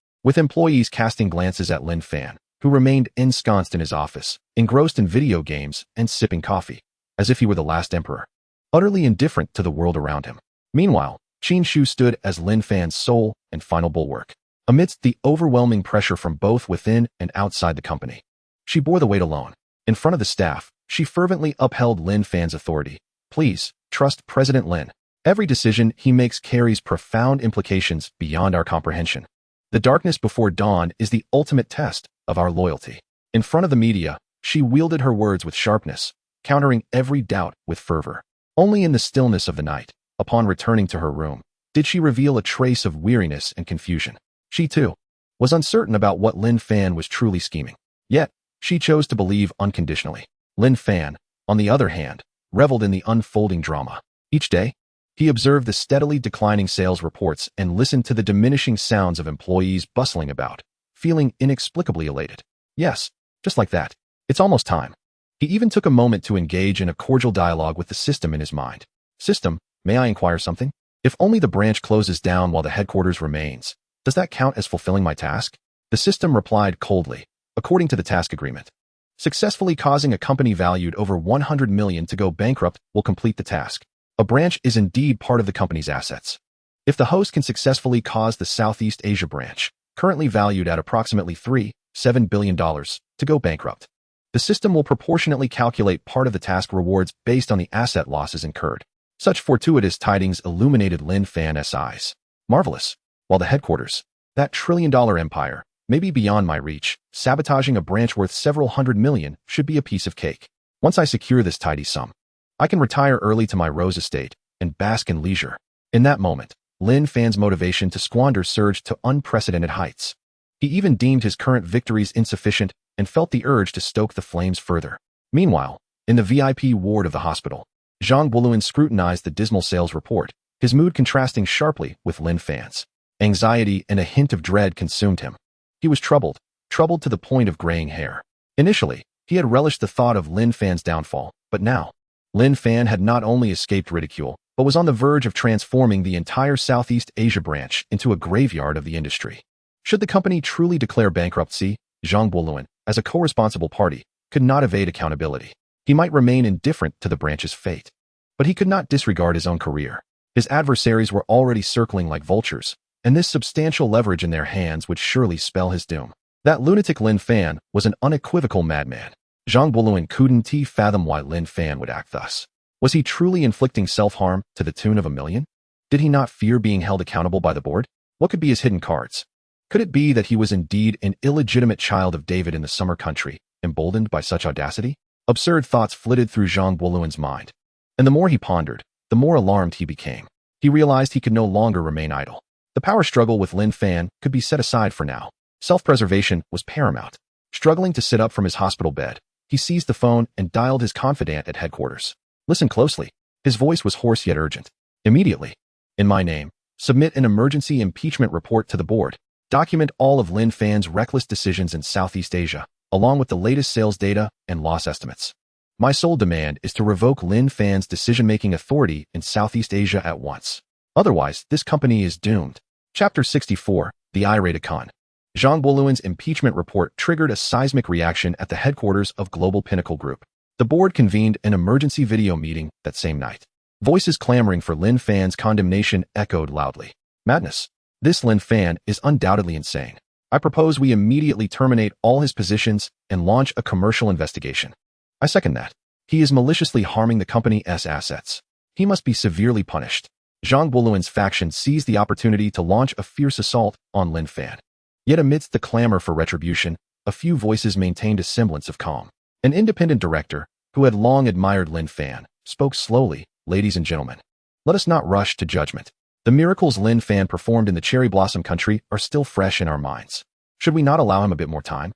with employees casting glances at Lin Fan, who remained ensconced in his office, engrossed in video games and sipping coffee, as if he were the last emperor, utterly indifferent to the world around him. Meanwhile, Qin Shu stood as Lin Fan's sole and final bulwark, amidst the overwhelming pressure from both within and outside the company. She bore the weight alone. In front of the staff, she fervently upheld Lin Fan's authority. Please, trust President Lin. Every decision he makes carries profound implications beyond our comprehension. The darkness before dawn is the ultimate test of our loyalty. In front of the media, she wielded her words with sharpness, countering every doubt with fervor. Only in the stillness of the night, upon returning to her room, did she reveal a trace of weariness and confusion. She, too, was uncertain about what Lin Fan was truly scheming. Yet, she chose to believe unconditionally. Lin Fan, on the other hand, reveled in the unfolding drama. Each day, he observed the steadily declining sales reports and listened to the diminishing sounds of employees bustling about, feeling inexplicably elated. Yes, just like that. It's almost time. He even took a moment to engage in a cordial dialogue with the system in his mind. System, may I inquire something? If only the branch closes down while the headquarters remains, does that count as fulfilling my task? The system replied coldly, according to the task agreement. Successfully causing a company valued over 100 million to go bankrupt will complete the task. A branch is indeed part of the company's assets. If the host can successfully cause the Southeast Asia branch, currently valued at approximately $3.7 billion, to go bankrupt, the system will proportionately calculate part of the task rewards based on the asset losses incurred. Such fortuitous tidings illuminated Lin Fan's eyes. Marvelous. While the headquarters, that trillion-dollar empire, may be beyond my reach, sabotaging a branch worth several hundred million should be a piece of cake. Once I secure this tidy sum, I can retire early to my Rose estate and bask in leisure. In that moment, Lin Fan's motivation to squander surged to unprecedented heights. He even deemed his current victories insufficient and felt the urge to stoke the flames further. Meanwhile, in the VIP ward of the hospital, Zhang Buluan scrutinized the dismal sales report, his mood contrasting sharply with Lin Fan's. Anxiety and a hint of dread consumed him. He was troubled to the point of graying hair. Initially, he had relished the thought of Lin Fan's downfall, but now, Lin Fan had not only escaped ridicule, but was on the verge of transforming the entire Southeast Asia branch into a graveyard of the industry. Should the company truly declare bankruptcy, Zhang Buluan, as a co-responsible party, could not evade accountability. He might remain indifferent to the branch's fate, but he could not disregard his own career. His adversaries were already circling like vultures, and this substantial leverage in their hands would surely spell his doom. That lunatic Lin Fan was an unequivocal madman. Zhang Buluan couldn't fathom why Lin Fan would act thus. Was he truly inflicting self-harm to the tune of $1 million? Did he not fear being held accountable by the board? What could be his hidden cards? Could it be that he was indeed an illegitimate child of David in the summer country, emboldened by such audacity? Absurd thoughts flitted through Zhang Buluan's mind, and the more he pondered, the more alarmed he became. He realized he could no longer remain idle. The power struggle with Lin Fan could be set aside for now. Self-preservation was paramount. Struggling to sit up from his hospital bed, he seized the phone and dialed his confidant at headquarters. Listen closely. His voice was hoarse yet urgent. Immediately. In my name, submit an emergency impeachment report to the board. Document all of Lin Fan's reckless decisions in Southeast Asia, along with the latest sales data and loss estimates. My sole demand is to revoke Lin Fan's decision-making authority in Southeast Asia at once. Otherwise, this company is doomed. Chapter 64, The Irate Khan. Zhang Buluan's impeachment report triggered a seismic reaction at the headquarters of Global Pinnacle Group. The board convened an emergency video meeting that same night. Voices clamoring for Lin Fan's condemnation echoed loudly. Madness. This Lin Fan is undoubtedly insane. I propose we immediately terminate all his positions and launch a commercial investigation. I second that. He is maliciously harming the company's assets. He must be severely punished. Zhang Buluan's faction seized the opportunity to launch a fierce assault on Lin Fan. Yet amidst the clamor for retribution, a few voices maintained a semblance of calm. An independent director, who had long admired Lin Fan, spoke slowly. Ladies and gentlemen, let us not rush to judgment. The miracles Lin Fan performed in the cherry blossom country are still fresh in our minds. Should we not allow him a bit more time?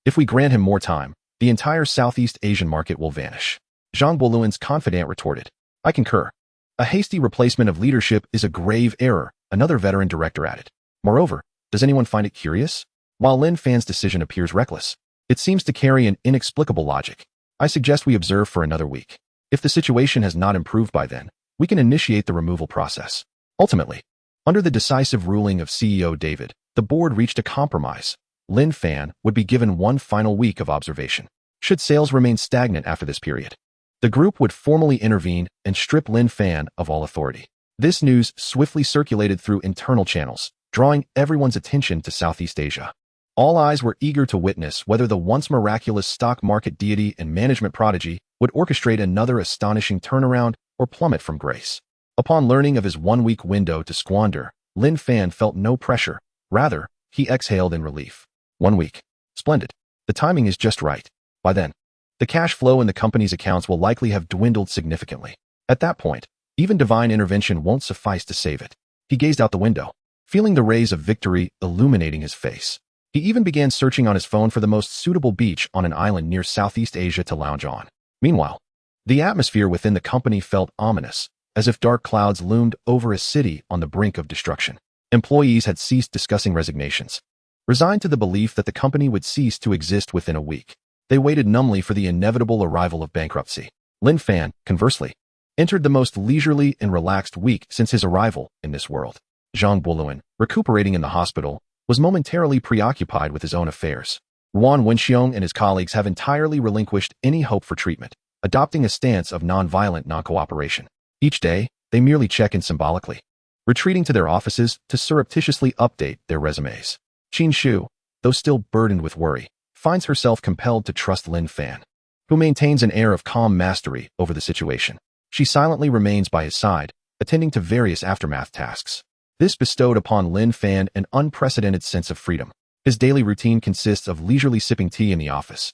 If we grant him more time, the entire Southeast Asian market will vanish. Zhang Buluan's confidant retorted. I concur. A hasty replacement of leadership is a grave error, another veteran director added. Moreover, does anyone find it curious? While Lin Fan's decision appears reckless, it seems to carry an inexplicable logic. I suggest we observe for another week. If the situation has not improved by then, we can initiate the removal process. Ultimately, under the decisive ruling of CEO David, the board reached a compromise. Lin Fan would be given one final week of observation. Should sales remain stagnant after this period, the group would formally intervene and strip Lin Fan of all authority. This news swiftly circulated through internal channels, drawing everyone's attention to Southeast Asia. All eyes were eager to witness whether the once miraculous stock market deity and management prodigy would orchestrate another astonishing turnaround or plummet from grace. Upon learning of his one-week window to squander, Lin Fan felt no pressure. Rather, he exhaled in relief. 1 week. Splendid. The timing is just right. By then, the cash flow in the company's accounts will likely have dwindled significantly. At that point, even divine intervention won't suffice to save it. He gazed out the window, feeling the rays of victory illuminating his face. He even began searching on his phone for the most suitable beach on an island near Southeast Asia to lounge on. Meanwhile, the atmosphere within the company felt ominous, as if dark clouds loomed over a city on the brink of destruction. Employees had ceased discussing resignations. Resigned to the belief that the company would cease to exist within a week, they waited numbly for the inevitable arrival of bankruptcy. Lin Fan, conversely, entered the most leisurely and relaxed week since his arrival in this world. Zhang Buluan, recuperating in the hospital, was momentarily preoccupied with his own affairs. Ruan Wenxiong and his colleagues have entirely relinquished any hope for treatment, adopting a stance of non-violent non-cooperation. Each day, they merely check in symbolically. retreating to their offices to surreptitiously update their resumes. Qin Shu, though still burdened with worry, finds herself compelled to trust Lin Fan, who maintains an air of calm mastery over the situation. She silently remains by his side, attending to various aftermath tasks. This bestowed upon Lin Fan an unprecedented sense of freedom. His daily routine consists of leisurely sipping tea in the office,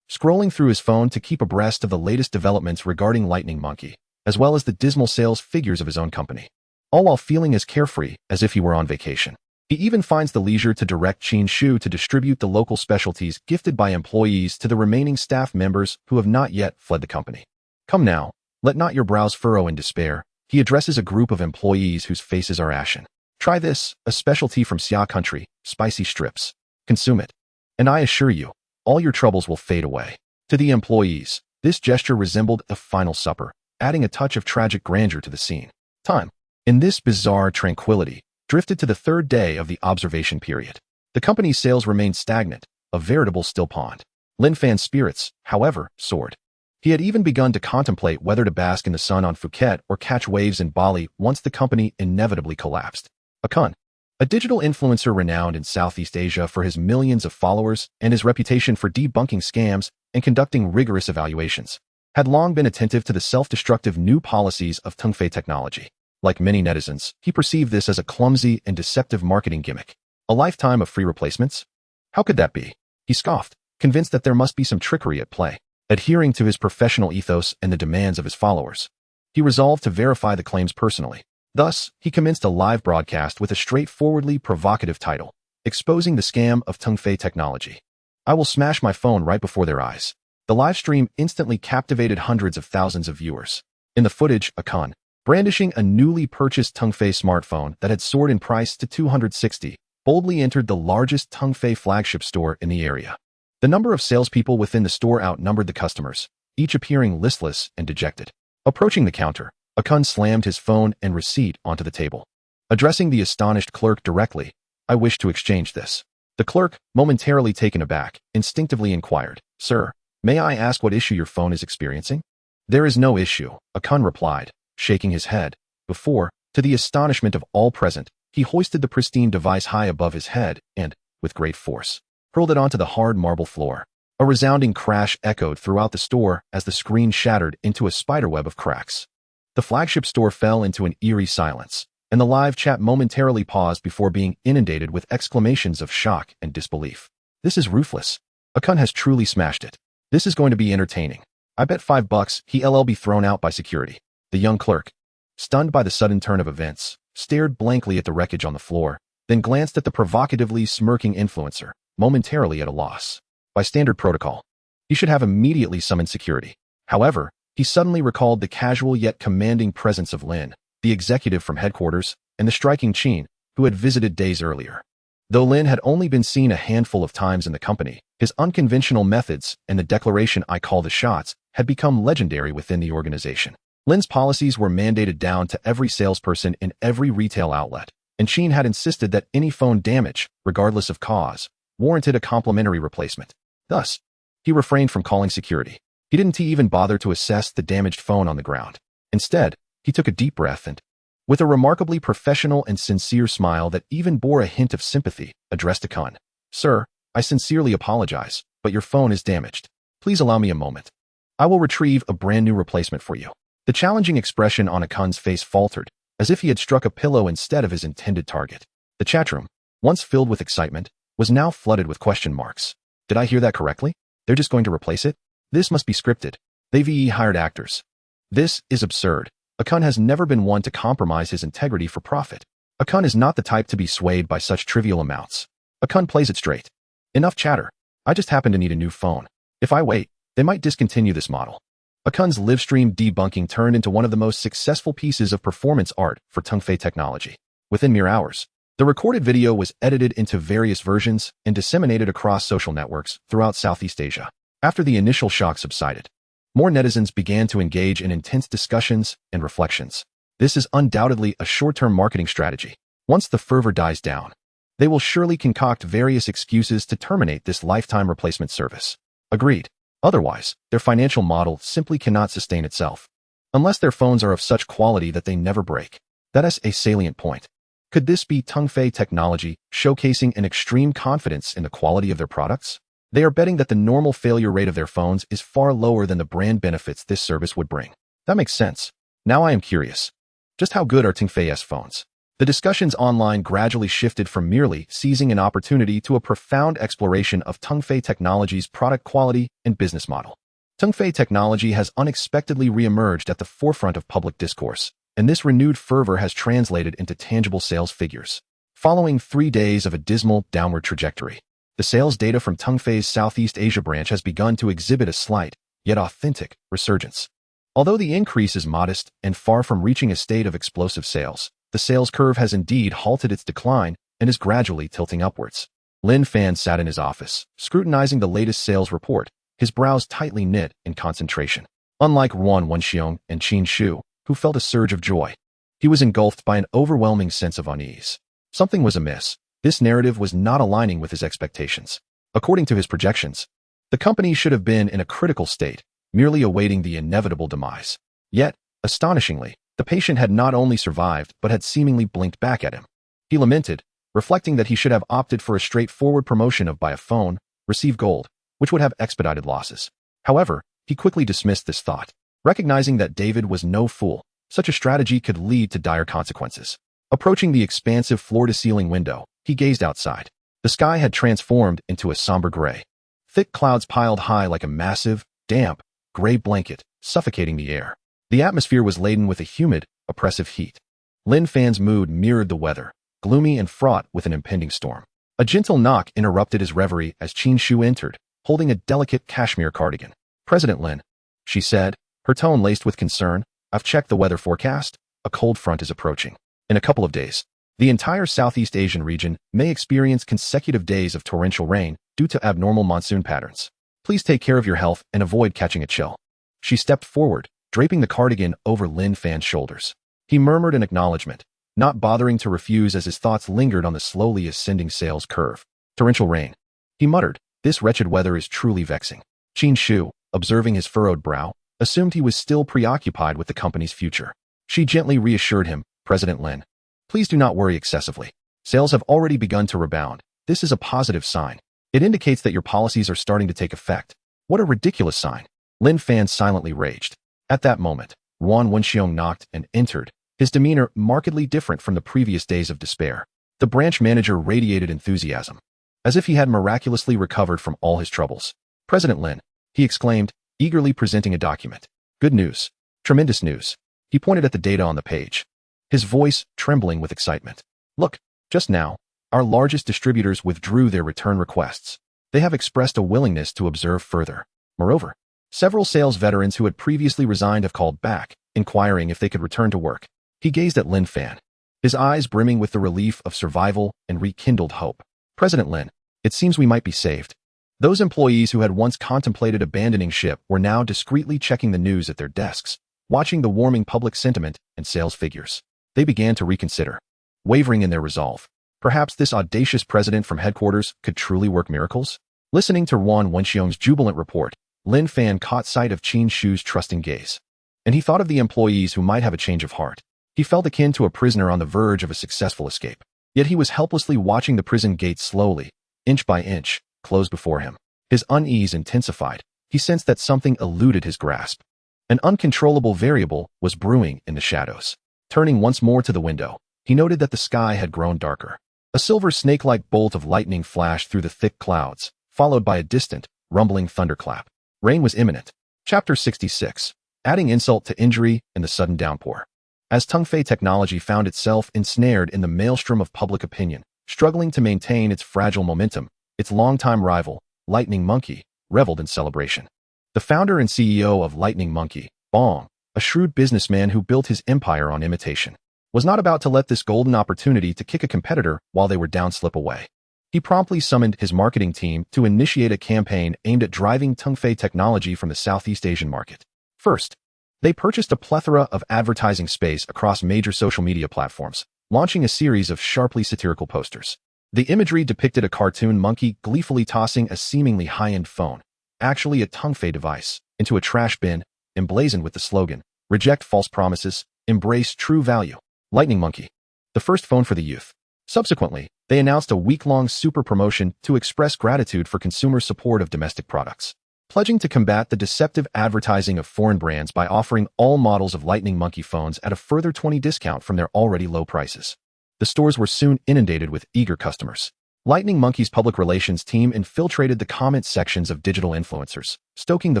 scrolling through his phone to keep abreast of the latest developments regarding Lightning Monkey, as well as the dismal sales figures of his own company, all while feeling as carefree as if he were on vacation. He even finds the leisure to direct Qin Shu to distribute the local specialties gifted by employees to the remaining staff members who have not yet fled the company. Come now, let not your brows furrow in despair. He addresses a group of employees whose faces are ashen. Try this, a specialty from Xia country, spicy strips. Consume it, and I assure you, all your troubles will fade away. To the employees, this gesture resembled a final supper, adding a touch of tragic grandeur to the scene. Time. In this bizarre tranquility, drifted to the third day of the observation period. The company's sales remained stagnant, a veritable still pond. Lin Fan's spirits, however, soared. He had even begun to contemplate whether to bask in the sun on Phuket or catch waves in Bali once the company inevitably collapsed. Akun, a digital influencer renowned in Southeast Asia for his millions of followers and his reputation for debunking scams and conducting rigorous evaluations, had long been attentive to the self-destructive new policies of Tongfei technology. Like many netizens, he perceived this as a clumsy and deceptive marketing gimmick. A lifetime of free replacements? How could that be? He scoffed, convinced that there must be some trickery at play. Adhering to his professional ethos and the demands of his followers, he resolved to verify the claims personally. Thus, he commenced a live broadcast with a straightforwardly provocative title, exposing the scam of Tongfei technology. I will smash my phone right before their eyes. The live stream instantly captivated hundreds of thousands of viewers. In the footage, Akun, brandishing a newly purchased Tongfei smartphone that had soared in price to $260, boldly entered the largest Tongfei flagship store in the area. The number of salespeople within the store outnumbered the customers, each appearing listless and dejected. Approaching the counter, Akun slammed his phone and receipt onto the table. Addressing the astonished clerk directly, I wish to exchange this. The clerk, momentarily taken aback, instinctively inquired, Sir, may I ask what issue your phone is experiencing? There is no issue, Akun replied, shaking his head, before, to the astonishment of all present, he hoisted the pristine device high above his head and, with great force, hurled it onto the hard marble floor. A resounding crash echoed throughout the store as the screen shattered into a spiderweb of cracks. The flagship store fell into an eerie silence, and the live chat momentarily paused before being inundated with exclamations of shock and disbelief. This is ruthless. Akun has truly smashed it. This is going to be entertaining. I bet $5 he'll be thrown out by security. The young clerk, stunned by the sudden turn of events, stared blankly at the wreckage on the floor, then glanced at the provocatively smirking influencer, momentarily at a loss. By standard protocol, he should have immediately summoned security. However, he suddenly recalled the casual yet commanding presence of Lin, the executive from headquarters, and the striking Qin, who had visited days earlier. Though Lin had only been seen a handful of times in the company, his unconventional methods and the declaration "I call the shots" had become legendary within the organization. Lin's policies were mandated down to every salesperson in every retail outlet, and Qin had insisted that any phone damage, regardless of cause, warranted a complimentary replacement. Thus, he refrained from calling security. He didn't even bother to assess the damaged phone on the ground. Instead, he took a deep breath and, with a remarkably professional and sincere smile that even bore a hint of sympathy, addressed Akun. Sir, I sincerely apologize, but your phone is damaged. Please allow me a moment. I will retrieve a brand new replacement for you. The challenging expression on Akun's face faltered, as if he had struck a pillow instead of his intended target. The chatroom, once filled with excitement, was now flooded with question marks. Did I hear that correctly? They're just going to replace it? This must be scripted. They've hired actors. This is absurd. Akun has never been one to compromise his integrity for profit. Akun is not the type to be swayed by such trivial amounts. Akun plays it straight. Enough chatter. I just happen to need a new phone. If I wait, they might discontinue this model. Akun's livestream debunking turned into one of the most successful pieces of performance art for Tongfei technology. Within mere hours, the recorded video was edited into various versions and disseminated across social networks throughout Southeast Asia. After the initial shock subsided, more netizens began to engage in intense discussions and reflections. This is undoubtedly a short-term marketing strategy. Once the fervor dies down, they will surely concoct various excuses to terminate this lifetime replacement service. Agreed. Otherwise, their financial model simply cannot sustain itself. Unless their phones are of such quality that they never break. That is a salient point. Could this be Tongfei Technology showcasing an extreme confidence in the quality of their products? They are betting that the normal failure rate of their phones is far lower than the brand benefits this service would bring. That makes sense. Now I am curious. Just how good are Tongfei's phones? The discussions online gradually shifted from merely seizing an opportunity to a profound exploration of Tongfei Technology's product quality and business model. Tongfei Technology has unexpectedly re-emerged at the forefront of public discourse, and this renewed fervor has translated into tangible sales figures. Following 3 days of a dismal downward trajectory, the sales data from Tongfei's Southeast Asia branch has begun to exhibit a slight, yet authentic, resurgence. Although the increase is modest and far from reaching a state of explosive sales, the sales curve has indeed halted its decline and is gradually tilting upwards. Lin Fan sat in his office, scrutinizing the latest sales report, his brows tightly knit in concentration. Unlike Ruan Wenxiong and Qin Shu, who felt a surge of joy, he was engulfed by an overwhelming sense of unease. Something was amiss. This narrative was not aligning with his expectations. According to his projections, the company should have been in a critical state, merely awaiting the inevitable demise. Yet, astonishingly, the patient had not only survived but had seemingly blinked back at him. He lamented, reflecting that he should have opted for a straightforward promotion of buy a phone, receive gold, which would have expedited losses. However, he quickly dismissed this thought, recognizing that David was no fool. Such a strategy could lead to dire consequences. Approaching the expansive floor-to-ceiling window, he gazed outside. The sky had transformed into a somber gray. Thick clouds piled high like a massive, damp, gray blanket, suffocating the air. The atmosphere was laden with a humid, oppressive heat. Lin Fan's mood mirrored the weather, gloomy and fraught with an impending storm. A gentle knock interrupted his reverie as Qin Shu entered, holding a delicate cashmere cardigan. "President Lin," she said, her tone laced with concern, "I've checked the weather forecast. A cold front is approaching. In a couple of days, the entire Southeast Asian region may experience consecutive days of torrential rain due to abnormal monsoon patterns. Please take care of your health and avoid catching a chill." She stepped forward, draping the cardigan over Lin Fan's shoulders. He murmured an acknowledgement, not bothering to refuse as his thoughts lingered on the slowly ascending sales curve. "Torrential rain," he muttered. "This wretched weather is truly vexing." Qin Shu, observing his furrowed brow, assumed he was still preoccupied with the company's future. She gently reassured him, "President Lin, please do not worry excessively. Sales have already begun to rebound. This is a positive sign. It indicates that your policies are starting to take effect." "What a ridiculous sign." Lin Fan silently raged. At that moment, Ruan Wenxiong knocked and entered, his demeanor markedly different from the previous days of despair. The branch manager radiated enthusiasm, as if he had miraculously recovered from all his troubles. "President Lin," he exclaimed, eagerly presenting a document. "Good news. Tremendous news." He pointed at the data on the page, his voice trembling with excitement. "Look, just now, our largest distributors withdrew their return requests. They have expressed a willingness to observe further. Moreover, several sales veterans who had previously resigned have called back, inquiring if they could return to work." He gazed at Lin Fan, his eyes brimming with the relief of survival and rekindled hope. "President Lin, it seems we might be saved." Those employees who had once contemplated abandoning ship were now discreetly checking the news at their desks, watching the warming public sentiment and sales figures. They began to reconsider, wavering in their resolve. Perhaps this audacious president from headquarters could truly work miracles? Listening to Ruan Wenxiong's jubilant report, Lin Fan caught sight of Qin Shu's trusting gaze, and he thought of the employees who might have a change of heart. He felt akin to a prisoner on the verge of a successful escape. Yet he was helplessly watching the prison gates slowly, inch by inch, close before him. His unease intensified. He sensed that something eluded his grasp. An uncontrollable variable was brewing in the shadows. Turning once more to the window, he noted that the sky had grown darker. A silver snake-like bolt of lightning flashed through the thick clouds, followed by a distant, rumbling thunderclap. Rain was imminent. Chapter 66. Adding insult to injury in the sudden downpour. As Tongfei Technology found itself ensnared in the maelstrom of public opinion, struggling to maintain its fragile momentum, its longtime rival, Lightning Monkey, reveled in celebration. The founder and CEO of Lightning Monkey, Bong, a shrewd businessman who built his empire on imitation, was not about to let this golden opportunity to kick a competitor while they were down slip away. He promptly summoned his marketing team to initiate a campaign aimed at driving Tongfei Technology from the Southeast Asian market. First, they purchased a plethora of advertising space across major social media platforms, launching a series of sharply satirical posters. The imagery depicted a cartoon monkey gleefully tossing a seemingly high-end phone, actually a Tongfei device, into a trash bin, emblazoned with the slogan, "Reject false promises, embrace true value." Lightning Monkey, the first phone for the youth. Subsequently, they announced a week-long super promotion to express gratitude for consumer support of domestic products, pledging to combat the deceptive advertising of foreign brands by offering all models of Lightning Monkey phones at a further 20% discount from their already low prices. The stores were soon inundated with eager customers. Lightning Monkey's public relations team infiltrated the comment sections of digital influencers, stoking the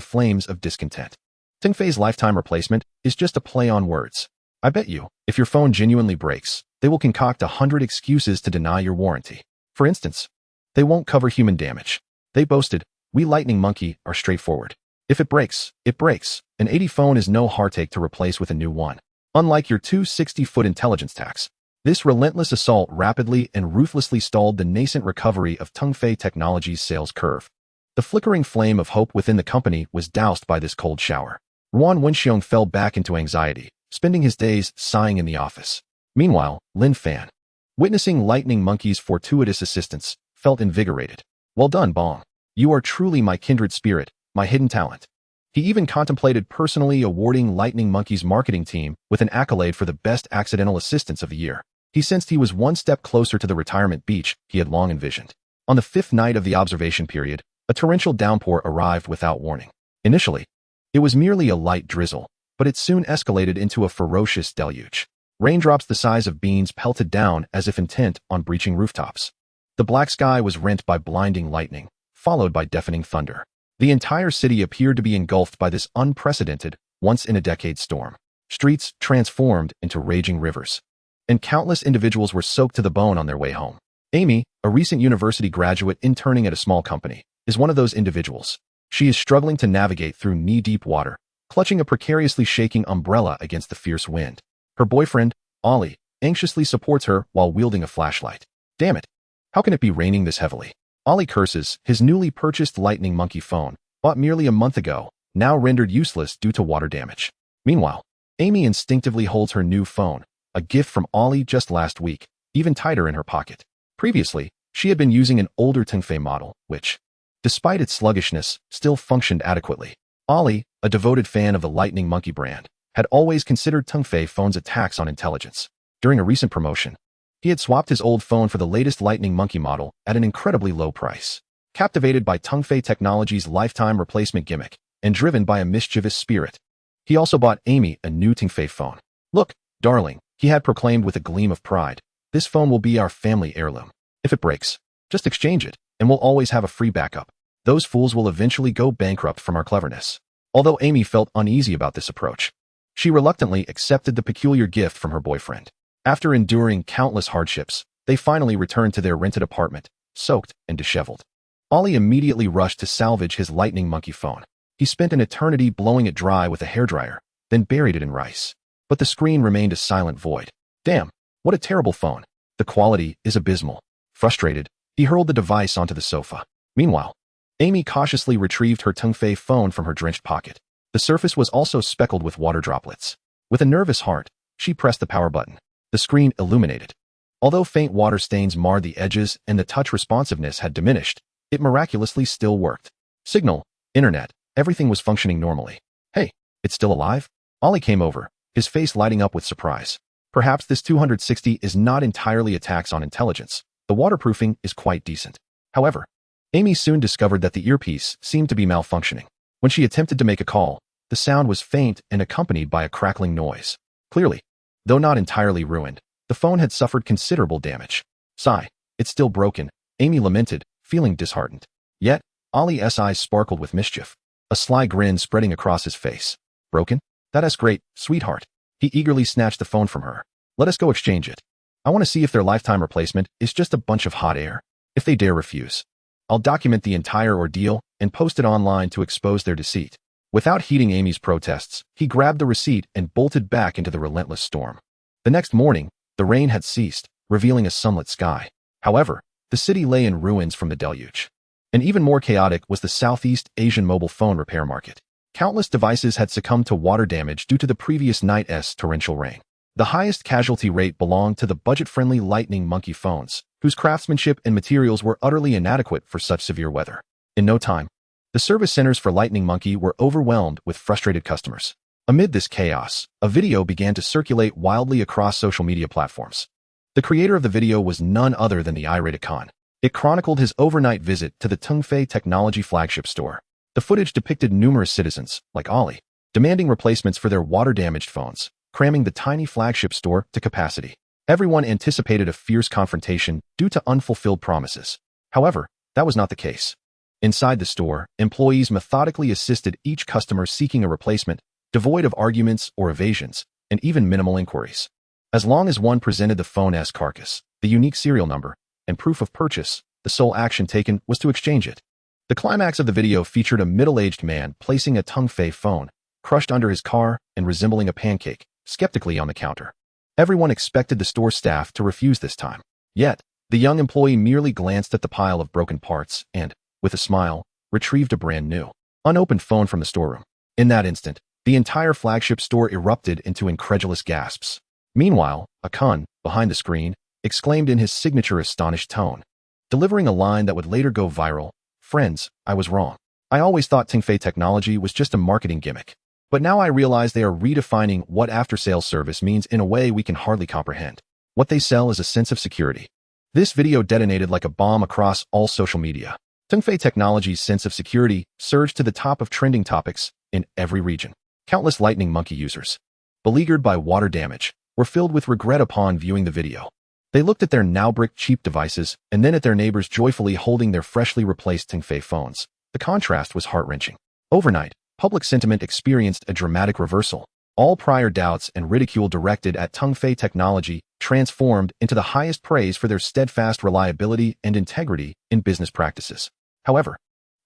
flames of discontent. Tongfei's lifetime replacement is just a play on words. I bet you, if your phone genuinely breaks, they will concoct 100 excuses to deny your warranty. For instance, they won't cover human damage. They boasted, "We Lightning Monkey are straightforward. If it breaks, it breaks. An 80 phone is no heartache to replace with a new one. Unlike your 260-foot intelligence tax." This relentless assault rapidly and ruthlessly stalled the nascent recovery of Tongfei Technologies' sales curve. The flickering flame of hope within the company was doused by this cold shower. Yuan Wenxiong fell back into anxiety, spending his days sighing in the office. Meanwhile, Lin Fan, witnessing Lightning Monkey's fortuitous assistance, felt invigorated. "Well done, Bong. You are truly my kindred spirit, my hidden talent." He even contemplated personally awarding Lightning Monkey's marketing team with an accolade for the best accidental assistance of the year. He sensed he was one step closer to the retirement beach he had long envisioned. On the 5th night of the observation period, a torrential downpour arrived without warning. Initially, it was merely a light drizzle, but it soon escalated into a ferocious deluge. Raindrops the size of beans pelted down as if intent on breaching rooftops. The black sky was rent by blinding lightning, followed by deafening thunder. The entire city appeared to be engulfed by this unprecedented, once-in-a-decade storm. Streets transformed into raging rivers, and countless individuals were soaked to the bone on their way home. Amy, a recent university graduate interning at a small company, is one of those individuals. She is struggling to navigate through knee-deep water, clutching a precariously shaking umbrella against the fierce wind. Her boyfriend, Ollie, anxiously supports her while wielding a flashlight. Damn it! How can it be raining this heavily? Ollie curses his newly purchased Lightning Monkey phone, bought merely a month ago, now rendered useless due to water damage. Meanwhile, Amy instinctively holds her new phone, a gift from Ollie just last week, even tighter in her pocket. Previously, she had been using an older Tongfei model, which, despite its sluggishness, still functioned adequately. Ollie, a devoted fan of the Lightning Monkey brand, had always considered Tongfei phones a tax on intelligence. During a recent promotion, he had swapped his old phone for the latest Lightning Monkey model at an incredibly low price. Captivated by Tongfei Technologies' lifetime replacement gimmick and driven by a mischievous spirit, he also bought Amy a new Tongfei phone. "Look, darling," he had proclaimed with a gleam of pride, "this phone will be our family heirloom. If it breaks, just exchange it, and we'll always have a free backup. Those fools will eventually go bankrupt from our cleverness." Although Amy felt uneasy about this approach, she reluctantly accepted the peculiar gift from her boyfriend. After enduring countless hardships, they finally returned to their rented apartment, soaked and disheveled. Ollie immediately rushed to salvage his Lightning Monkey phone. He spent an eternity blowing it dry with a hairdryer, then buried it in rice. But the screen remained a silent void. "Damn, what a terrible phone. The quality is abysmal." Frustrated, he hurled the device onto the sofa. Meanwhile, Amy cautiously retrieved her Tongfei phone from her drenched pocket. The surface was also speckled with water droplets. With a nervous heart, she pressed the power button. The screen illuminated. Although faint water stains marred the edges and the touch responsiveness had diminished, it miraculously still worked. Signal, internet, everything was functioning normally. "Hey, it's still alive?" Ollie came over, his face lighting up with surprise. "Perhaps this 260 is not entirely a tax on intelligence. The waterproofing is quite decent." However, Amy soon discovered that the earpiece seemed to be malfunctioning. When she attempted to make a call, the sound was faint and accompanied by a crackling noise. Clearly, though not entirely ruined, the phone had suffered considerable damage. "Sigh, it's still broken," Amy lamented, feeling disheartened. Yet, Ollie's eyes sparkled with mischief, a sly grin spreading across his face. "Broken? That's great, sweetheart." He eagerly snatched the phone from her. "Let us go exchange it. I want to see if their lifetime replacement is just a bunch of hot air. If they dare refuse, I'll document the entire ordeal and post it online to expose their deceit." Without heeding Amy's protests, he grabbed the receipt and bolted back into the relentless storm. The next morning, the rain had ceased, revealing a sunlit sky. However, the city lay in ruins from the deluge. And even more chaotic was the Southeast Asian mobile phone repair market. Countless devices had succumbed to water damage due to the previous night's torrential rain. The highest casualty rate belonged to the budget-friendly Lightning Monkey phones, whose craftsmanship and materials were utterly inadequate for such severe weather. In no time, the service centers for Lightning Monkey were overwhelmed with frustrated customers. Amid this chaos, a video began to circulate wildly across social media platforms. The creator of the video was none other than the irate Khan. It chronicled his overnight visit to the Tongfei Technology flagship store. The footage depicted numerous citizens, like Ali, demanding replacements for their water-damaged phones, cramming the tiny flagship store to capacity. Everyone anticipated a fierce confrontation due to unfulfilled promises. However, that was not the case. Inside the store, employees methodically assisted each customer seeking a replacement, devoid of arguments or evasions, and even minimal inquiries. As long as one presented the phone's carcass, the unique serial number, and proof of purchase, the sole action taken was to exchange it. The climax of the video featured a middle-aged man placing a Tongfei phone, crushed under his car and resembling a pancake, skeptically on the counter. Everyone expected the store staff to refuse this time. Yet, the young employee merely glanced at the pile of broken parts and, with a smile, retrieved a brand new, unopened phone from the storeroom. In that instant, the entire flagship store erupted into incredulous gasps. Meanwhile, a Kun, behind the screen, exclaimed in his signature astonished tone, delivering a line that would later go viral, "Friends, I was wrong. I always thought Tongfei Technology was just a marketing gimmick. But now I realize they are redefining what after-sales service means in a way we can hardly comprehend. What they sell is a sense of security." This video detonated like a bomb across all social media. Tongfei Technology's sense of security surged to the top of trending topics in every region. Countless Lightning Monkey users, beleaguered by water damage, were filled with regret upon viewing the video. They looked at their now-brick cheap devices and then at their neighbors joyfully holding their freshly replaced Tongfei phones. The contrast was heart-wrenching. Overnight, public sentiment experienced a dramatic reversal. All prior doubts and ridicule directed at Tongfei Technology transformed into the highest praise for their steadfast reliability and integrity in business practices. However,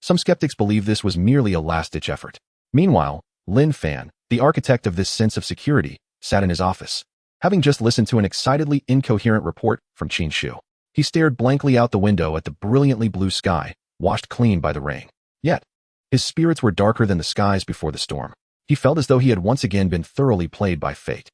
some skeptics believe this was merely a last-ditch effort. Meanwhile, Lin Fan, the architect of this sense of security, sat in his office, having just listened to an excitedly incoherent report from Qin Shu. He stared blankly out the window at the brilliantly blue sky, washed clean by the rain. Yet, his spirits were darker than the skies before the storm. He felt as though he had once again been thoroughly played by fate.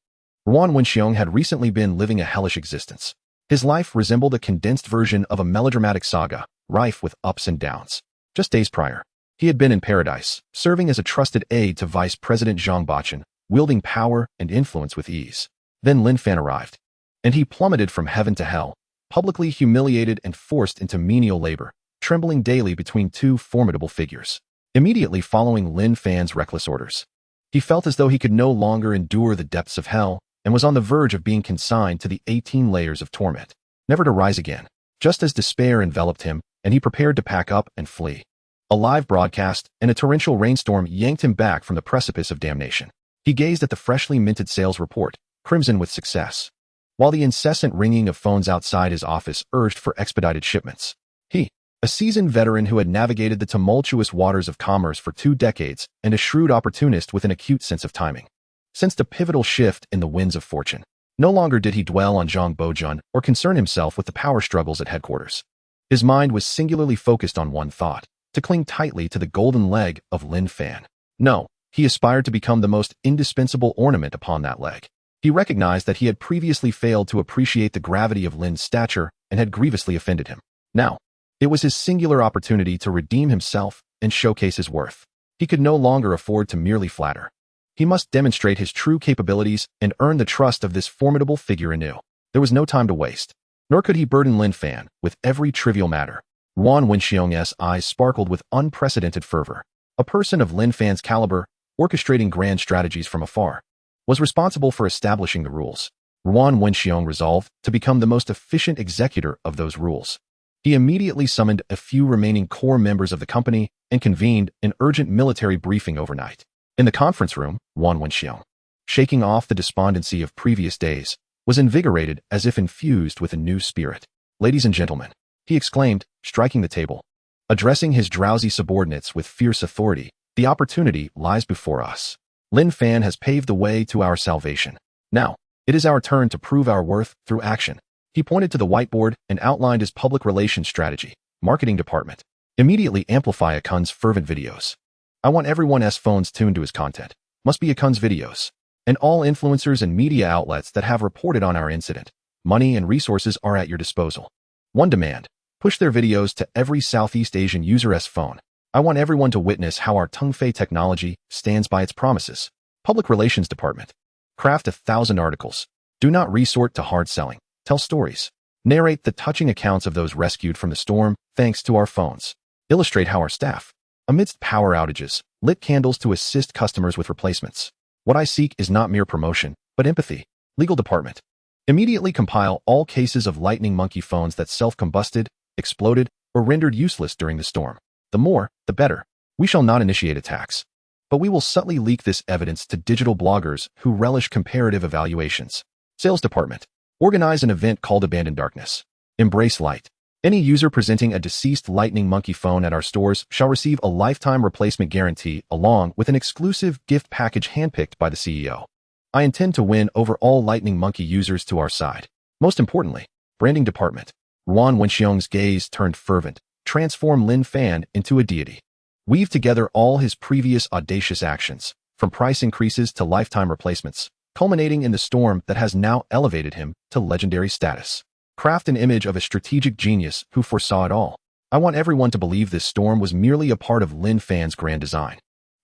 Ruan Wenxiong had recently been living a hellish existence. His life resembled a condensed version of a melodramatic saga, rife with ups and downs. Just days prior, he had been in paradise, serving as a trusted aide to Vice President Zhang Baqin, wielding power and influence with ease. Then Lin Fan arrived, and he plummeted from heaven to hell, publicly humiliated and forced into menial labor, trembling daily between two formidable figures. Immediately following Lin Fan's reckless orders, he felt as though he could no longer endure the depths of hell and was on the verge of being consigned to the 18 layers of torment, never to rise again. Just as despair enveloped him and he prepared to pack up and flee, a live broadcast and a torrential rainstorm yanked him back from the precipice of damnation. He gazed at the freshly minted sales report, crimson with success, while the incessant ringing of phones outside his office urged for expedited shipments. He, a seasoned veteran who had navigated the tumultuous waters of commerce for 2 decades and a shrewd opportunist with an acute sense of timing, sensed a pivotal shift in the winds of fortune. No longer did he dwell on Zhang Bojun or concern himself with the power struggles at headquarters. His mind was singularly focused on one thought: to cling tightly to the golden leg of Lin Fan. No, he aspired to become the most indispensable ornament upon that leg. He recognized that he had previously failed to appreciate the gravity of Lin's stature and had grievously offended him. Now, it was his singular opportunity to redeem himself and showcase his worth. He could no longer afford to merely flatter. He must demonstrate his true capabilities and earn the trust of this formidable figure anew. There was no time to waste, nor could he burden Lin Fan with every trivial matter. Ruan Wenxiong's eyes sparkled with unprecedented fervor. A person of Lin Fan's caliber, orchestrating grand strategies from afar, was responsible for establishing the rules. Ruan Wenxiong resolved to become the most efficient executor of those rules. He immediately summoned a few remaining core members of the company and convened an urgent military briefing overnight. In the conference room, Ruan Wenxiong, shaking off the despondency of previous days, was invigorated as if infused with a new spirit. "Ladies and gentlemen," he exclaimed, striking the table. Addressing his drowsy subordinates with fierce authority, "The opportunity lies before us. Lin Fan has paved the way to our salvation. Now, it is our turn to prove our worth through action." He pointed to the whiteboard and outlined his public relations strategy. "Marketing department, immediately amplify Akun's fervent videos. I want everyone's phones tuned to his content. Must be Akun's videos. And all influencers and media outlets that have reported on our incident. Money and resources are at your disposal. One demand: push their videos to every Southeast Asian user's phone. I want everyone to witness how our Tongfei Technology stands by its promises." Public Relations Department. Craft 1,000 articles. Do not resort to hard selling. Tell stories. Narrate the touching accounts of those rescued from the storm thanks to our phones. Illustrate how our staff, amidst power outages, lit candles to assist customers with replacements. What I seek is not mere promotion, but empathy. Legal Department. Immediately compile all cases of lightning monkey phones that self-combusted, exploded, or rendered useless during the storm. The more, the better. We shall not initiate attacks, but we will subtly leak this evidence to digital bloggers who relish comparative evaluations. Sales Department. Organize an event called Abandon Darkness. Embrace light. Any user presenting a deceased lightning monkey phone at our stores shall receive a lifetime replacement guarantee along with an exclusive gift package handpicked by the CEO. I intend to win over all lightning monkey users to our side. Most importantly, Branding Department. Ruan Wenxiong's gaze turned fervent, transform Lin Fan into a deity. Weave together all his previous audacious actions, from price increases to lifetime replacements, culminating in the storm that has now elevated him to legendary status. Craft an image of a strategic genius who foresaw it all. I want everyone to believe this storm was merely a part of Lin Fan's grand design,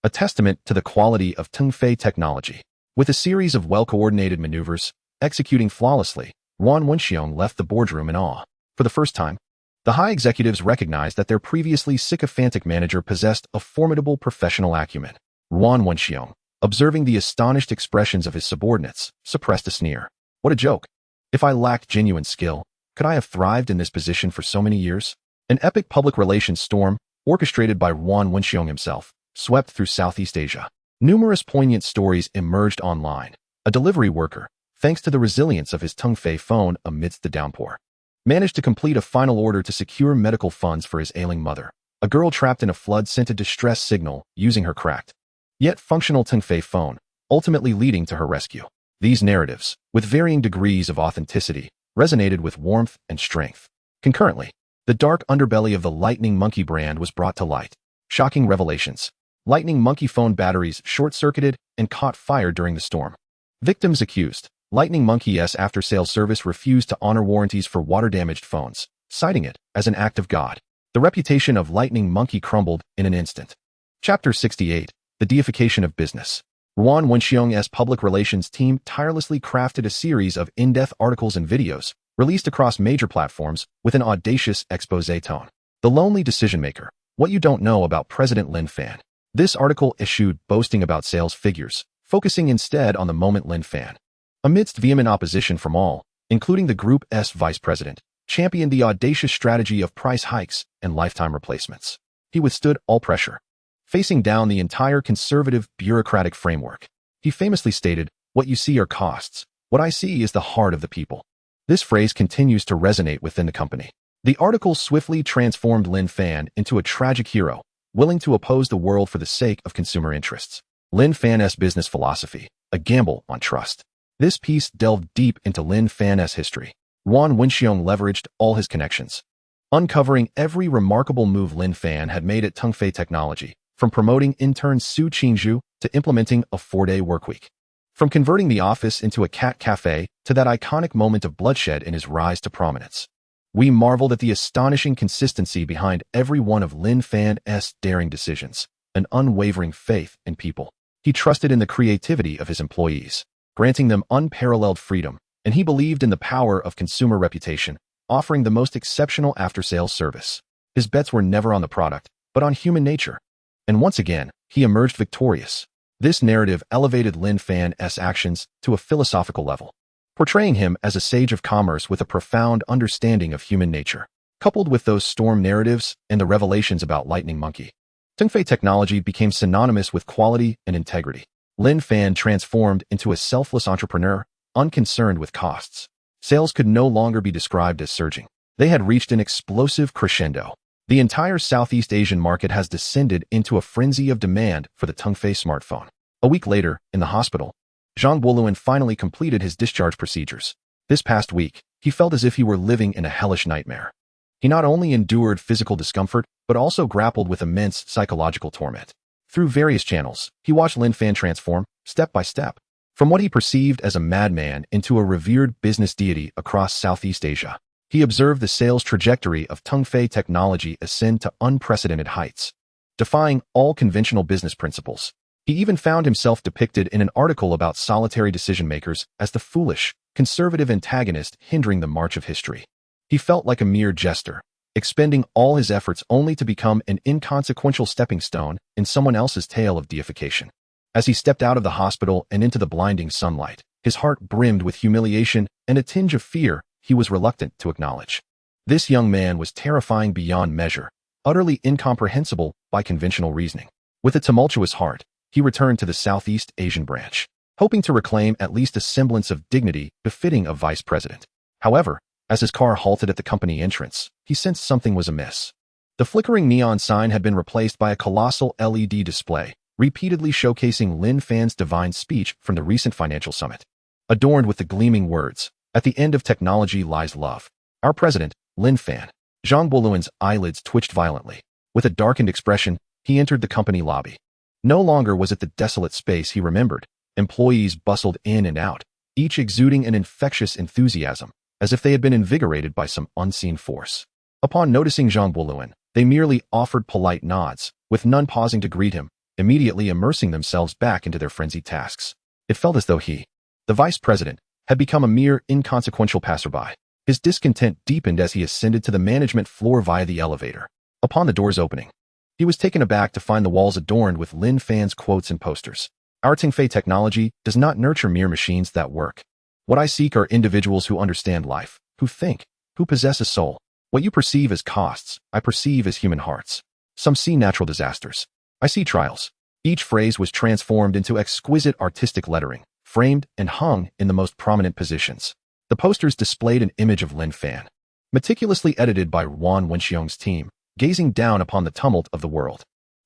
a testament to the quality of Tongfei technology. With a series of well-coordinated maneuvers, executing flawlessly, Ruan Wenxiong left the boardroom in awe. For the first time, the high executives recognized that their previously sycophantic manager possessed a formidable professional acumen. Ruan Wenxiong, observing the astonished expressions of his subordinates, suppressed a sneer. What a joke! If I lacked genuine skill, could I have thrived in this position for so many years? An epic public relations storm, orchestrated by Ruan Wenxiong himself, swept through Southeast Asia. Numerous poignant stories emerged online. A delivery worker, thanks to the resilience of his Tongfei phone amidst the downpour, managed to complete a final order to secure medical funds for his ailing mother. A girl trapped in a flood sent a distress signal using her cracked, yet functional Tongfei phone, ultimately leading to her rescue. These narratives, with varying degrees of authenticity, resonated with warmth and strength. Concurrently, the dark underbelly of the Lightning Monkey brand was brought to light. Shocking revelations. Lightning Monkey phone batteries short-circuited and caught fire during the storm. Victims accused. Lightning Monkey's after-sales service refused to honor warranties for water-damaged phones, citing it as an act of God. The reputation of Lightning Monkey crumbled in an instant. Chapter 68. The Deification of Business. Ruan Wenxiong's public relations team tirelessly crafted a series of in-depth articles and videos, released across major platforms with an audacious exposé tone. The Lonely Decision Maker. What you don't know about President Lin Fan. This article issued boasting about sales figures, focusing instead on the moment Lin Fan, amidst vehement opposition from all, including the group's vice president, championed the audacious strategy of price hikes and lifetime replacements. He withstood all pressure, facing down the entire conservative bureaucratic framework. He famously stated, "What you see are costs. What I see is the heart of the people." This phrase continues to resonate within the company. The article swiftly transformed Lin Fan into a tragic hero, willing to oppose the world for the sake of consumer interests. Lin Fan's business philosophy, a gamble on trust. This piece delved deep into Lin Fan's history. Ruan Wenxiong leveraged all his connections, uncovering every remarkable move Lin Fan had made at Tongfei Technology, from promoting intern Su Qingzhu to implementing a 4-day workweek. From converting the office into a cat cafe to that iconic moment of bloodshed in his rise to prominence. We marveled at the astonishing consistency behind every one of Lin Fan's daring decisions, an unwavering faith in people. He trusted in the creativity of his employees, granting them unparalleled freedom, and he believed in the power of consumer reputation, offering the most exceptional after-sales service. His bets were never on the product, but on human nature. And once again, he emerged victorious. This narrative elevated Lin Fan's actions to a philosophical level, portraying him as a sage of commerce with a profound understanding of human nature. Coupled with those storm narratives and the revelations about Lightning Monkey, Tongfei Technology became synonymous with quality and integrity. Lin Fan transformed into a selfless entrepreneur, unconcerned with costs. Sales could no longer be described as surging. They had reached an explosive crescendo. The entire Southeast Asian market has descended into a frenzy of demand for the Tongfei smartphone. A week later, in the hospital, Zhang Guoluan finally completed his discharge procedures. This past week, he felt as if he were living in a hellish nightmare. He not only endured physical discomfort, but also grappled with immense psychological torment. Through various channels, he watched Lin Fan transform, step by step, from what he perceived as a madman into a revered business deity across Southeast Asia. He observed the sales trajectory of Tongfei Technology ascend to unprecedented heights, defying all conventional business principles. He even found himself depicted in an article about solitary decision-makers as the foolish, conservative antagonist hindering the march of history. He felt like a mere jester, expending all his efforts only to become an inconsequential stepping stone in someone else's tale of deification. As he stepped out of the hospital and into the blinding sunlight, his heart brimmed with humiliation and a tinge of fear he was reluctant to acknowledge. This young man was terrifying beyond measure, utterly incomprehensible by conventional reasoning. With a tumultuous heart, he returned to the Southeast Asian branch, hoping to reclaim at least a semblance of dignity befitting a vice president. However, as his car halted at the company entrance, he sensed something was amiss. The flickering neon sign had been replaced by a colossal LED display, repeatedly showcasing Lin Fan's divine speech from the recent financial summit. Adorned with the gleaming words, "At the end of technology lies love. Our president, Lin Fan." Zhang Buluan's eyelids twitched violently. With a darkened expression, he entered the company lobby. No longer was it the desolate space he remembered. Employees bustled in and out, each exuding an infectious enthusiasm, as if they had been invigorated by some unseen force. Upon noticing Zhang Buluan, they merely offered polite nods, with none pausing to greet him, immediately immersing themselves back into their frenzied tasks. It felt as though he, the vice president, had become a mere inconsequential passerby. His discontent deepened as he ascended to the management floor via the elevator. Upon the doors opening, he was taken aback to find the walls adorned with Lin Fan's quotes and posters. "Our Tingfei technology does not nurture mere machines that work. What I seek are individuals who understand life, who think, who possess a soul. What you perceive as costs, I perceive as human hearts. Some see natural disasters. I see trials." Each phrase was transformed into exquisite artistic lettering, framed and hung in the most prominent positions. The posters displayed an image of Lin Fan, meticulously edited by Yuan Wenxiong's team, gazing down upon the tumult of the world.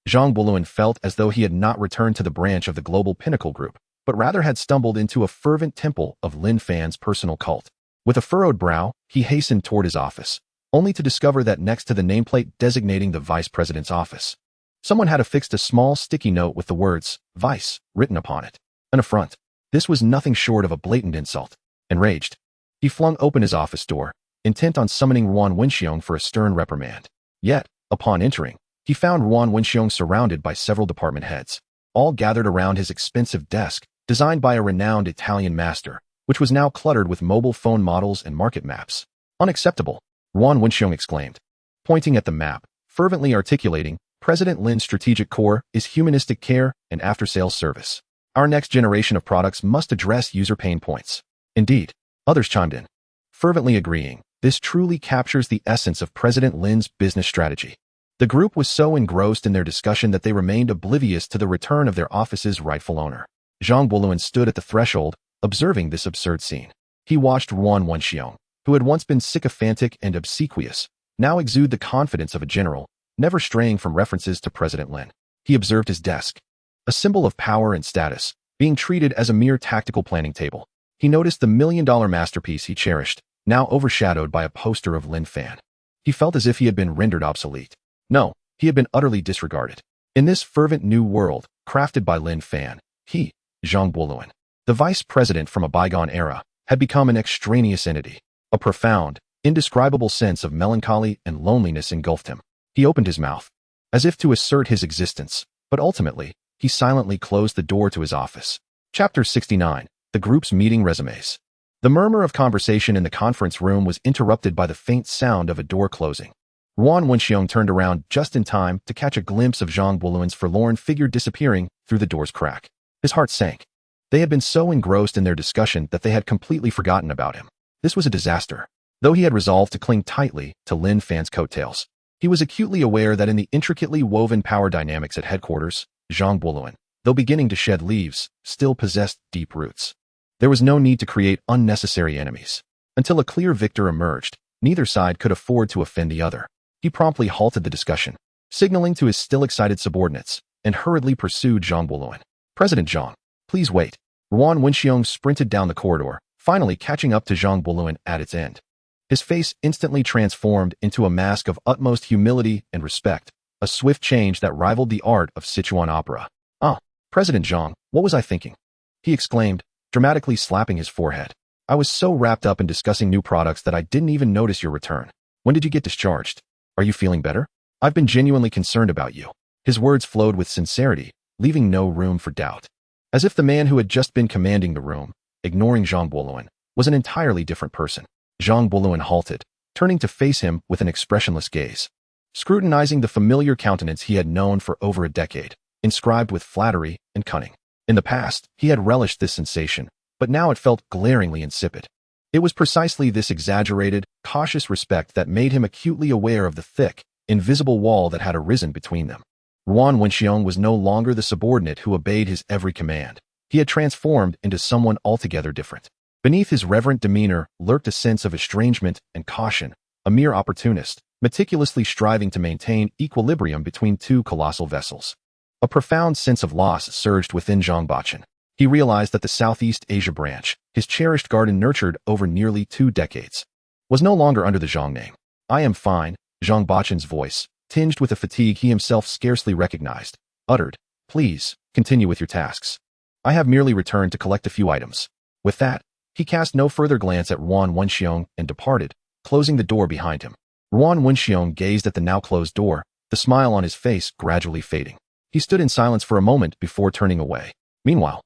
Zhang Buluan felt as though he had not returned to the branch of the global pinnacle group, but rather had stumbled into a fervent temple of Lin Fan's personal cult. With a furrowed brow, he hastened toward his office, only to discover that next to the nameplate designating the vice president's office, someone had affixed a small sticky note with the words, "Vice," written upon it. An affront. This was nothing short of a blatant insult. Enraged, he flung open his office door, intent on summoning Yuan Wenxiong for a stern reprimand. Yet, upon entering, he found Yuan Wenxiong surrounded by several department heads, all gathered around his expensive desk, designed by a renowned Italian master, which was now cluttered with mobile phone models and market maps. "Unacceptable," Yuan Wenxiong exclaimed, pointing at the map, fervently articulating, "President Lin's strategic core is humanistic care and after-sales service. Our next generation of products must address user pain points." Indeed, others chimed in, fervently agreeing, this truly captures the essence of President Lin's business strategy. The group was so engrossed in their discussion that they remained oblivious to the return of their office's rightful owner. Zhang Buluan stood at the threshold, observing this absurd scene. He watched Yuan Wenxiong, who had once been sycophantic and obsequious, now exude the confidence of a general, never straying from references to President Lin. He observed his desk, a symbol of power and status, being treated as a mere tactical planning table. He noticed the million-dollar masterpiece he cherished, now overshadowed by a poster of Lin Fan. He felt as if he had been rendered obsolete. No, he had been utterly disregarded. In this fervent new world, crafted by Lin Fan, he, Zhang Buluan, the vice president from a bygone era, had become an extraneous entity. A profound, indescribable sense of melancholy and loneliness engulfed him. He opened his mouth, as if to assert his existence, but ultimately, he silently closed the door to his office. Chapter 69. The group's meeting resumes. The murmur of conversation in the conference room was interrupted by the faint sound of a door closing. Yuan Wenxiong turned around just in time to catch a glimpse of Zhang Buluan's forlorn figure disappearing through the door's crack. His heart sank. They had been so engrossed in their discussion that they had completely forgotten about him. This was a disaster. Though he had resolved to cling tightly to Lin Fan's coattails, he was acutely aware that in the intricately woven power dynamics at headquarters, Zhang Buluan, though beginning to shed leaves, still possessed deep roots. There was no need to create unnecessary enemies. Until a clear victor emerged, neither side could afford to offend the other. He promptly halted the discussion, signaling to his still excited subordinates, and hurriedly pursued Zhang Buluan. "President Zhang, please wait." Yuan Wenxiong sprinted down the corridor, finally catching up to Zhang Buluan at its end. His face instantly transformed into a mask of utmost humility and respect, a swift change that rivaled the art of Sichuan opera. "Ah, President Zhang, what was I thinking?" he exclaimed, dramatically slapping his forehead. "I was so wrapped up in discussing new products that I didn't even notice your return. When did you get discharged? Are you feeling better? I've been genuinely concerned about you." His words flowed with sincerity, leaving no room for doubt. As if the man who had just been commanding the room, ignoring Zhang Boluan, was an entirely different person. Zhang Boluan halted, turning to face him with an expressionless gaze, scrutinizing the familiar countenance he had known for over a decade, inscribed with flattery and cunning. In the past, he had relished this sensation, but now it felt glaringly insipid. It was precisely this exaggerated, cautious respect that made him acutely aware of the thick, invisible wall that had arisen between them. Ruan Wenxiong was no longer the subordinate who obeyed his every command. He had transformed into someone altogether different. Beneath his reverent demeanor lurked a sense of estrangement and caution, a mere opportunist, meticulously striving to maintain equilibrium between two colossal vessels. A profound sense of loss surged within Zhang Bachan. He realized that the Southeast Asia branch, his cherished garden nurtured over nearly 2 decades, was no longer under the Zhang name. "I am fine," Zhang Bachan's voice, tinged with a fatigue he himself scarcely recognized, uttered. "Please, continue with your tasks. I have merely returned to collect a few items." With that, he cast no further glance at Ruan Wenxiong and departed, closing the door behind him. Ruan Wenxiong gazed at the now closed door, the smile on his face gradually fading. He stood in silence for a moment before turning away. Meanwhile,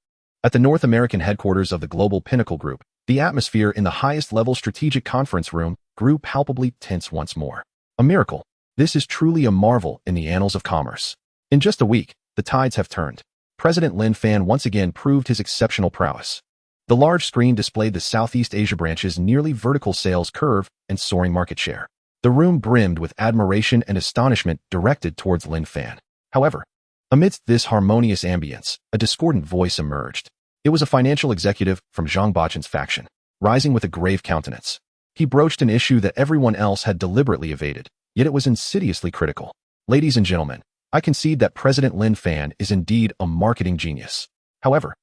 at the North American headquarters of the Global Pinnacle Group, the atmosphere in the highest-level strategic conference room grew palpably tense once more. A miracle. This is truly a marvel in the annals of commerce. In just a week, the tides have turned. President Lin Fan once again proved his exceptional prowess. The large screen displayed the Southeast Asia branch's nearly vertical sales curve and soaring market share. The room brimmed with admiration and astonishment directed towards Lin Fan. However, amidst this harmonious ambience, a discordant voice emerged. It was a financial executive from Zhang Bachan's faction, rising with a grave countenance. He broached an issue that everyone else had deliberately evaded, yet it was insidiously critical. "Ladies and gentlemen, I concede that President Lin Fan is indeed a marketing genius. However,"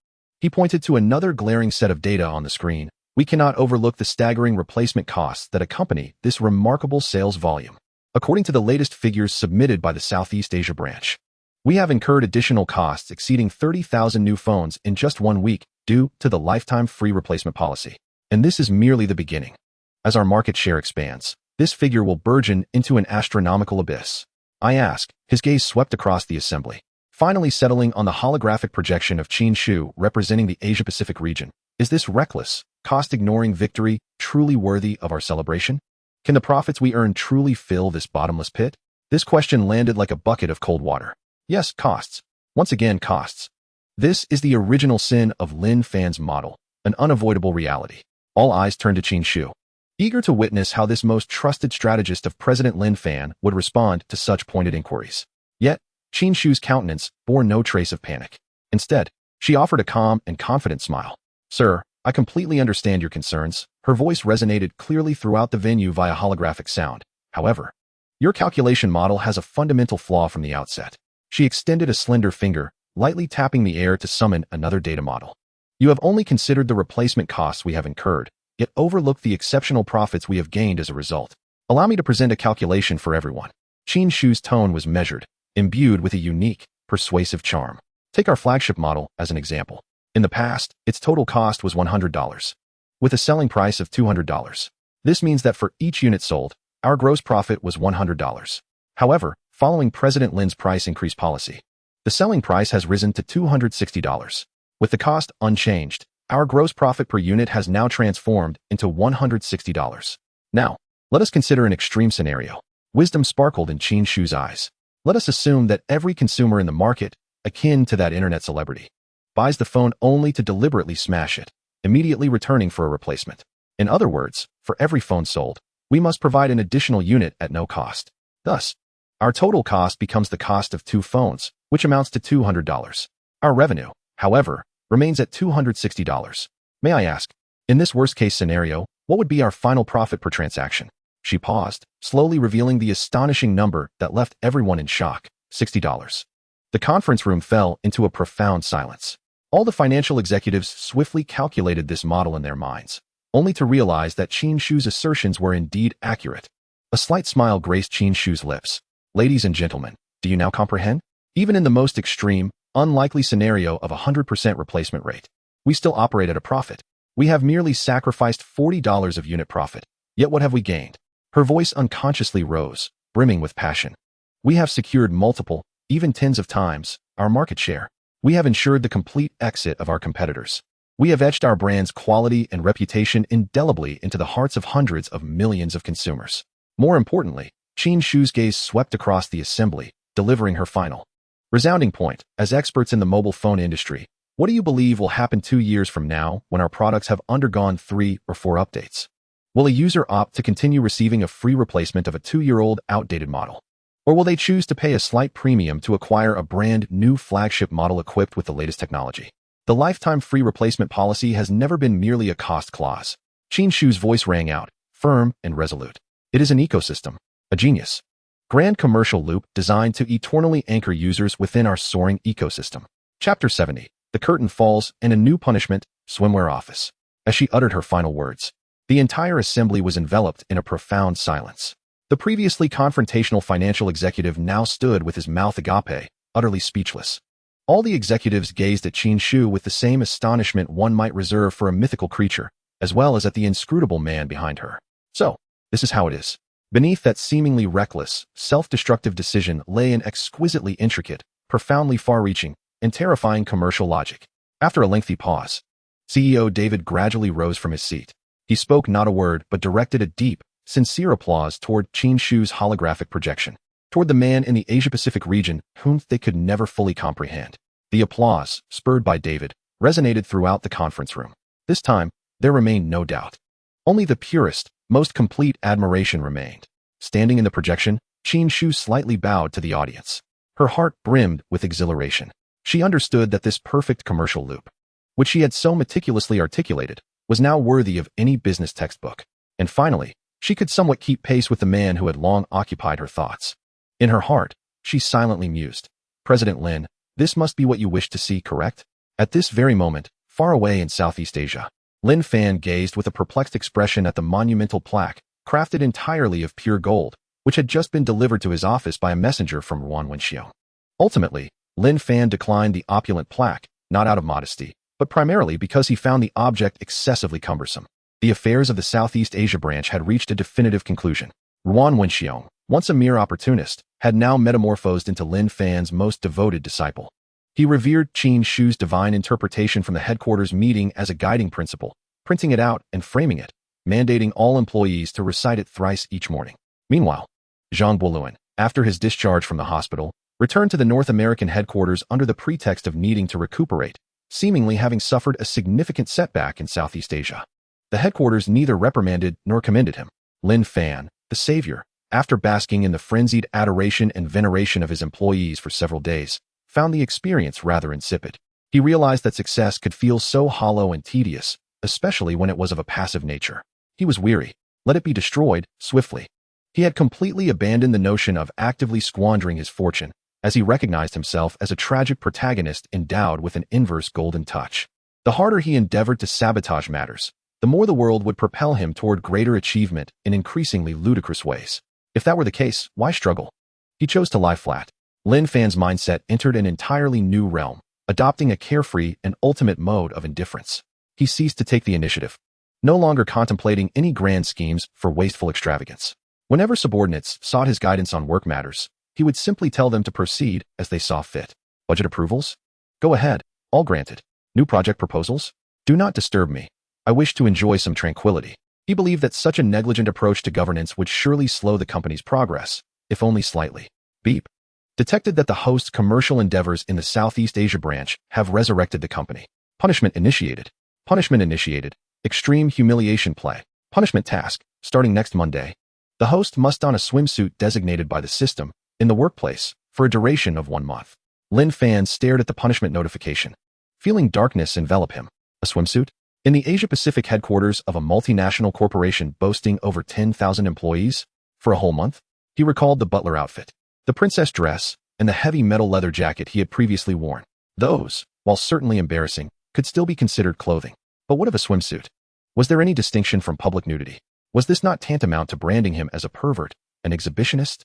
he pointed to another glaring set of data on the screen, "we cannot overlook the staggering replacement costs that accompany this remarkable sales volume. According to the latest figures submitted by the Southeast Asia branch, we have incurred additional costs exceeding 30,000 new phones in just 1 week due to the lifetime free replacement policy. And this is merely the beginning. As our market share expands, this figure will burgeon into an astronomical abyss." I ask, his gaze swept across the assembly, finally settling on the holographic projection of Qin Shu representing the Asia-Pacific region. "Is this reckless, cost-ignoring victory truly worthy of our celebration? Can the profits we earn truly fill this bottomless pit?" This question landed like a bucket of cold water. Yes, costs. Once again, costs. This is the original sin of Lin Fan's model, an unavoidable reality. All eyes turned to Qin Shu, eager to witness how this most trusted strategist of President Lin Fan would respond to such pointed inquiries. Yet, Qin Shu's countenance bore no trace of panic. Instead, she offered a calm and confident smile. "Sir, I completely understand your concerns." Her voice resonated clearly throughout the venue via holographic sound. "However, your calculation model has a fundamental flaw from the outset." She extended a slender finger, lightly tapping the air to summon another data model. "You have only considered the replacement costs we have incurred, yet overlooked the exceptional profits we have gained as a result. Allow me to present a calculation for everyone." Qin Shu's tone was measured, imbued with a unique, persuasive charm. Take our flagship model as an example. In the past, its total cost was $100, with a selling price of $200. This means that for each unit sold, our gross profit was $100. However, following President Lin's price increase policy, the selling price has risen to $260. With the cost unchanged, our gross profit per unit has now transformed into $160. Now, let us consider an extreme scenario. Wisdom sparkled in Qin Shu's eyes. Let us assume that every consumer in the market, akin to that internet celebrity, buys the phone only to deliberately smash it, immediately returning for a replacement. In other words, for every phone sold, we must provide an additional unit at no cost. Thus, our total cost becomes the cost of 2 phones, which amounts to $200. Our revenue, however, remains at $260. May I ask, in this worst-case scenario, what would be our final profit per transaction? She paused, slowly revealing the astonishing number that left everyone in shock: $60. The conference room fell into a profound silence. All the financial executives swiftly calculated this model in their minds, only to realize that Qin Shu's assertions were indeed accurate. A slight smile graced Qin Shu's lips. "Ladies and gentlemen, do you now comprehend? Even in the most extreme, unlikely scenario of a 100% replacement rate, we still operate at a profit. We have merely sacrificed $40 of unit profit. Yet what have we gained?" Her voice unconsciously rose, brimming with passion. "We have secured multiple, even tens of times, our market share. We have ensured the complete exit of our competitors. We have etched our brand's quality and reputation indelibly into the hearts of hundreds of millions of consumers. More importantly, Qin Shu's gaze swept across the assembly, delivering her final resounding point. As experts in the mobile phone industry, what do you believe will happen 2 years from now when our products have undergone 3 or 4 updates? Will a user opt to continue receiving a free replacement of a 2-year-old outdated model? Or will they choose to pay a slight premium to acquire a brand new flagship model equipped with the latest technology? The lifetime free replacement policy has never been merely a cost clause. Qin Shu's voice rang out, firm and resolute. It is an ecosystem, a genius. Grand commercial loop designed to eternally anchor users within our soaring ecosystem. Chapter 70. The curtain falls and a new punishment, swimwear office. As she uttered her final words, the entire assembly was enveloped in a profound silence. The previously confrontational financial executive now stood with his mouth agape, utterly speechless. All the executives gazed at Qin Shu with the same astonishment one might reserve for a mythical creature, as well as at the inscrutable man behind her. So, this is how it is. Beneath that seemingly reckless, self-destructive decision lay an exquisitely intricate, profoundly far-reaching, and terrifying commercial logic. After a lengthy pause, CEO David gradually rose from his seat. He spoke not a word but directed a deep, sincere applause toward Qin Shu's holographic projection, toward the man in the Asia-Pacific region whom they could never fully comprehend. The applause, spurred by David, resonated throughout the conference room. This time, there remained no doubt. Only the purest, most complete admiration remained. Standing in the projection, Qin Shu slightly bowed to the audience. Her heart brimmed with exhilaration. She understood that this perfect commercial loop, which she had so meticulously articulated, was now worthy of any business textbook. And finally, she could somewhat keep pace with the man who had long occupied her thoughts. In her heart, she silently mused, President Lin, this must be what you wish to see, correct? At this very moment, far away in Southeast Asia, Lin Fan gazed with a perplexed expression at the monumental plaque, crafted entirely of pure gold, which had just been delivered to his office by a messenger from Wenxiong. Ultimately, Lin Fan declined the opulent plaque, not out of modesty, but primarily because he found the object excessively cumbersome. The affairs of the Southeast Asia branch had reached a definitive conclusion. Wenxiong, once a mere opportunist, had now metamorphosed into Lin Fan's most devoted disciple. He revered Qin Shu's divine interpretation from the headquarters meeting as a guiding principle, printing it out and framing it, mandating all employees to recite it thrice each morning. Meanwhile, Zhang Buoluan, after his discharge from the hospital, returned to the North American headquarters under the pretext of needing to recuperate, seemingly having suffered a significant setback in Southeast Asia. The headquarters neither reprimanded nor commended him. Lin Fan, the savior, after basking in the frenzied adoration and veneration of his employees for several days, found the experience rather insipid. He realized that success could feel so hollow and tedious, especially when it was of a passive nature. He was weary. Let it be destroyed, swiftly. He had completely abandoned the notion of actively squandering his fortune, as he recognized himself as a tragic protagonist endowed with an inverse golden touch. The harder he endeavored to sabotage matters, the more the world would propel him toward greater achievement in increasingly ludicrous ways. If that were the case, why struggle? He chose to lie flat. Lin Fan's mindset entered an entirely new realm, adopting a carefree and ultimate mode of indifference. He ceased to take the initiative, no longer contemplating any grand schemes for wasteful extravagance. Whenever subordinates sought his guidance on work matters, he would simply tell them to proceed as they saw fit. Budget approvals? Go ahead, all granted. New project proposals? Do not disturb me. I wish to enjoy some tranquility. He believed that such a negligent approach to governance would surely slow the company's progress, if only slightly. Beep. Detected that the host's commercial endeavors in the Southeast Asia branch have resurrected the company. Punishment initiated. Punishment initiated. Extreme humiliation play. Punishment task, starting next Monday. The host must don a swimsuit designated by the system, in the workplace, for a duration of 1 month. Lin Fan stared at the punishment notification, feeling darkness envelop him. A swimsuit? In the Asia-Pacific headquarters of a multinational corporation boasting over 10,000 employees? For a whole month? He recalled the butler outfit, the princess dress, and the heavy metal leather jacket he had previously worn. Those, while certainly embarrassing, could still be considered clothing. But what of a swimsuit? Was there any distinction from public nudity? Was this not tantamount to branding him as a pervert, an exhibitionist?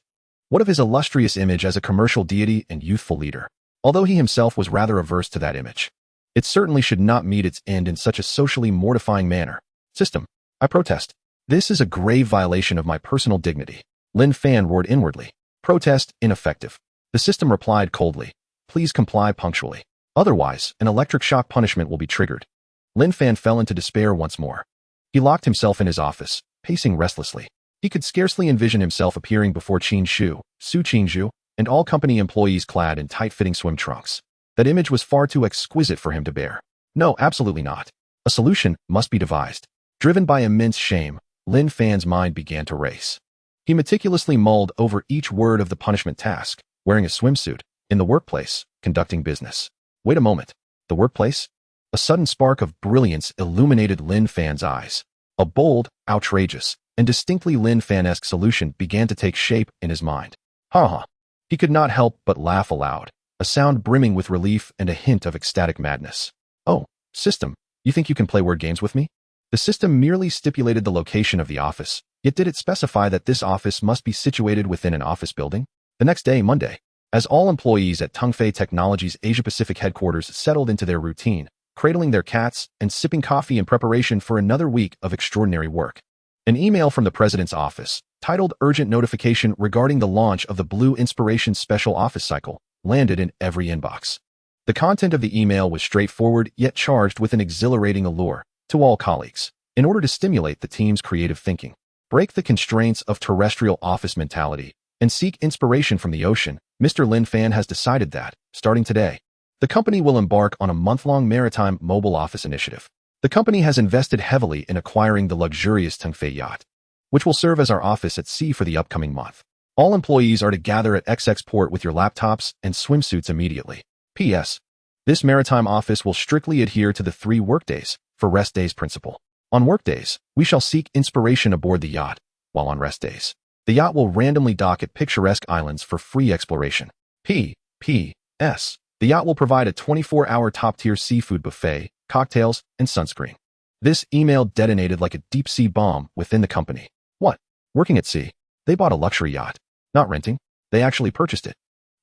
What of his illustrious image as a commercial deity and youthful leader? Although he himself was rather averse to that image, it certainly should not meet its end in such a socially mortifying manner. System, I protest. This is a grave violation of my personal dignity. Lin Fan roared inwardly. Protest ineffective. The system replied coldly. Please comply punctually. Otherwise, an electric shock punishment will be triggered. Lin Fan fell into despair once more. He locked himself in his office, pacing restlessly. He could scarcely envision himself appearing before Qin Shu, Su Qingzhu, and all company employees clad in tight-fitting swim trunks. That image was far too exquisite for him to bear. No, absolutely not. A solution must be devised. Driven by immense shame, Lin Fan's mind began to race. He meticulously mulled over each word of the punishment task, wearing a swimsuit, in the workplace, conducting business. Wait a moment. The workplace? A sudden spark of brilliance illuminated Lin Fan's eyes. A bold, outrageous, and distinctly Lin Fan-esque solution began to take shape in his mind. Ha! He could not help but laugh aloud, a sound brimming with relief and a hint of ecstatic madness. Oh, system, you think you can play word games with me? The system merely stipulated the location of the office, yet did it specify that this office must be situated within an office building? The next day, Monday, as all employees at Tongfei Technologies Asia-Pacific headquarters settled into their routine, cradling their cats and sipping coffee in preparation for another week of extraordinary work, an email from the president's office, titled Urgent Notification Regarding the Launch of the Blue Inspiration Special Office Cycle, landed in every inbox. The content of the email was straightforward yet charged with an exhilarating allure to all colleagues. In order to stimulate the team's creative thinking, break the constraints of terrestrial office mentality, and seek inspiration from the ocean, Mr. Lin Fan has decided that, starting today, the company will embark on a month-long maritime mobile office initiative. The company has invested heavily in acquiring the luxurious Tongfei yacht, which will serve as our office at sea for the upcoming month. All employees are to gather at XX Port with your laptops and swimsuits immediately. P.S. This maritime office will strictly adhere to the 3 workdays for rest days principle. On workdays, we shall seek inspiration aboard the yacht, while on rest days, the yacht will randomly dock at picturesque islands for free exploration. P.S. The yacht will provide a 24-hour top-tier seafood buffet, cocktails, and sunscreen. This email detonated like a deep-sea bomb within the company. What? Working at sea? They bought a luxury yacht. Not renting. They actually purchased it.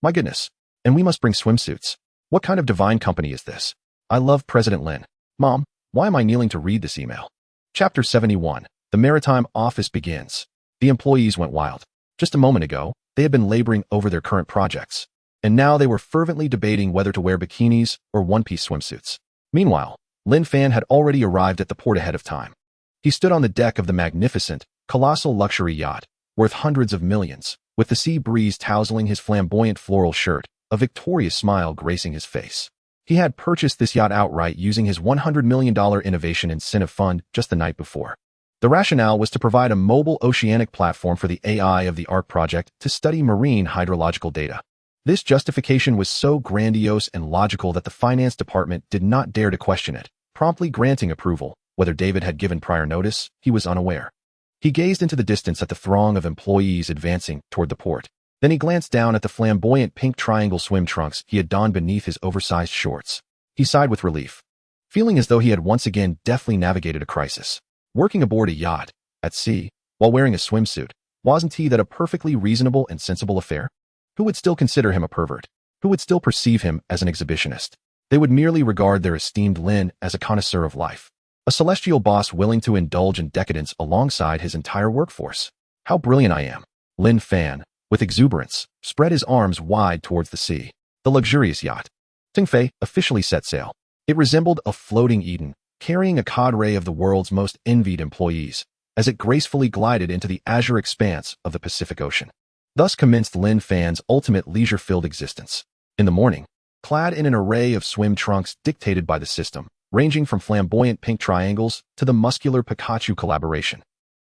My goodness. And we must bring swimsuits. What kind of divine company is this? I love President Lin. Mom, why am I kneeling to read this email? Chapter 71. The Maritime Office begins. The employees went wild. Just a moment ago, they had been laboring over their current projects, and now they were fervently debating whether to wear bikinis or one-piece swimsuits. Meanwhile, Lin Fan had already arrived at the port ahead of time. He stood on the deck of the magnificent, colossal luxury yacht, worth hundreds of millions, with the sea breeze tousling his flamboyant floral shirt, a victorious smile gracing his face. He had purchased this yacht outright using his $100 million innovation incentive fund just the night before. The rationale was to provide a mobile oceanic platform for the AI of the ARC project to study marine hydrological data. This justification was so grandiose and logical that the finance department did not dare to question it, promptly granting approval. Whether David had given prior notice, he was unaware. He gazed into the distance at the throng of employees advancing toward the port. Then he glanced down at the flamboyant pink triangle swim trunks he had donned beneath his oversized shorts. He sighed with relief, feeling as though he had once again deftly navigated a crisis. Working aboard a yacht, at sea, while wearing a swimsuit, wasn't he that a perfectly reasonable and sensible affair? Who would still consider him a pervert? Who would still perceive him as an exhibitionist? They would merely regard their esteemed Lin as a connoisseur of life, a celestial boss willing to indulge in decadence alongside his entire workforce. How brilliant I am! Lin Fan, with exuberance, spread his arms wide towards the sea. The luxurious yacht, Tongfei, officially set sail. It resembled a floating Eden, carrying a cadre of the world's most envied employees, as it gracefully glided into the azure expanse of the Pacific Ocean. Thus commenced Lin Fan's ultimate leisure-filled existence. In the morning, clad in an array of swim trunks dictated by the system, ranging from flamboyant pink triangles to the muscular Pikachu collaboration,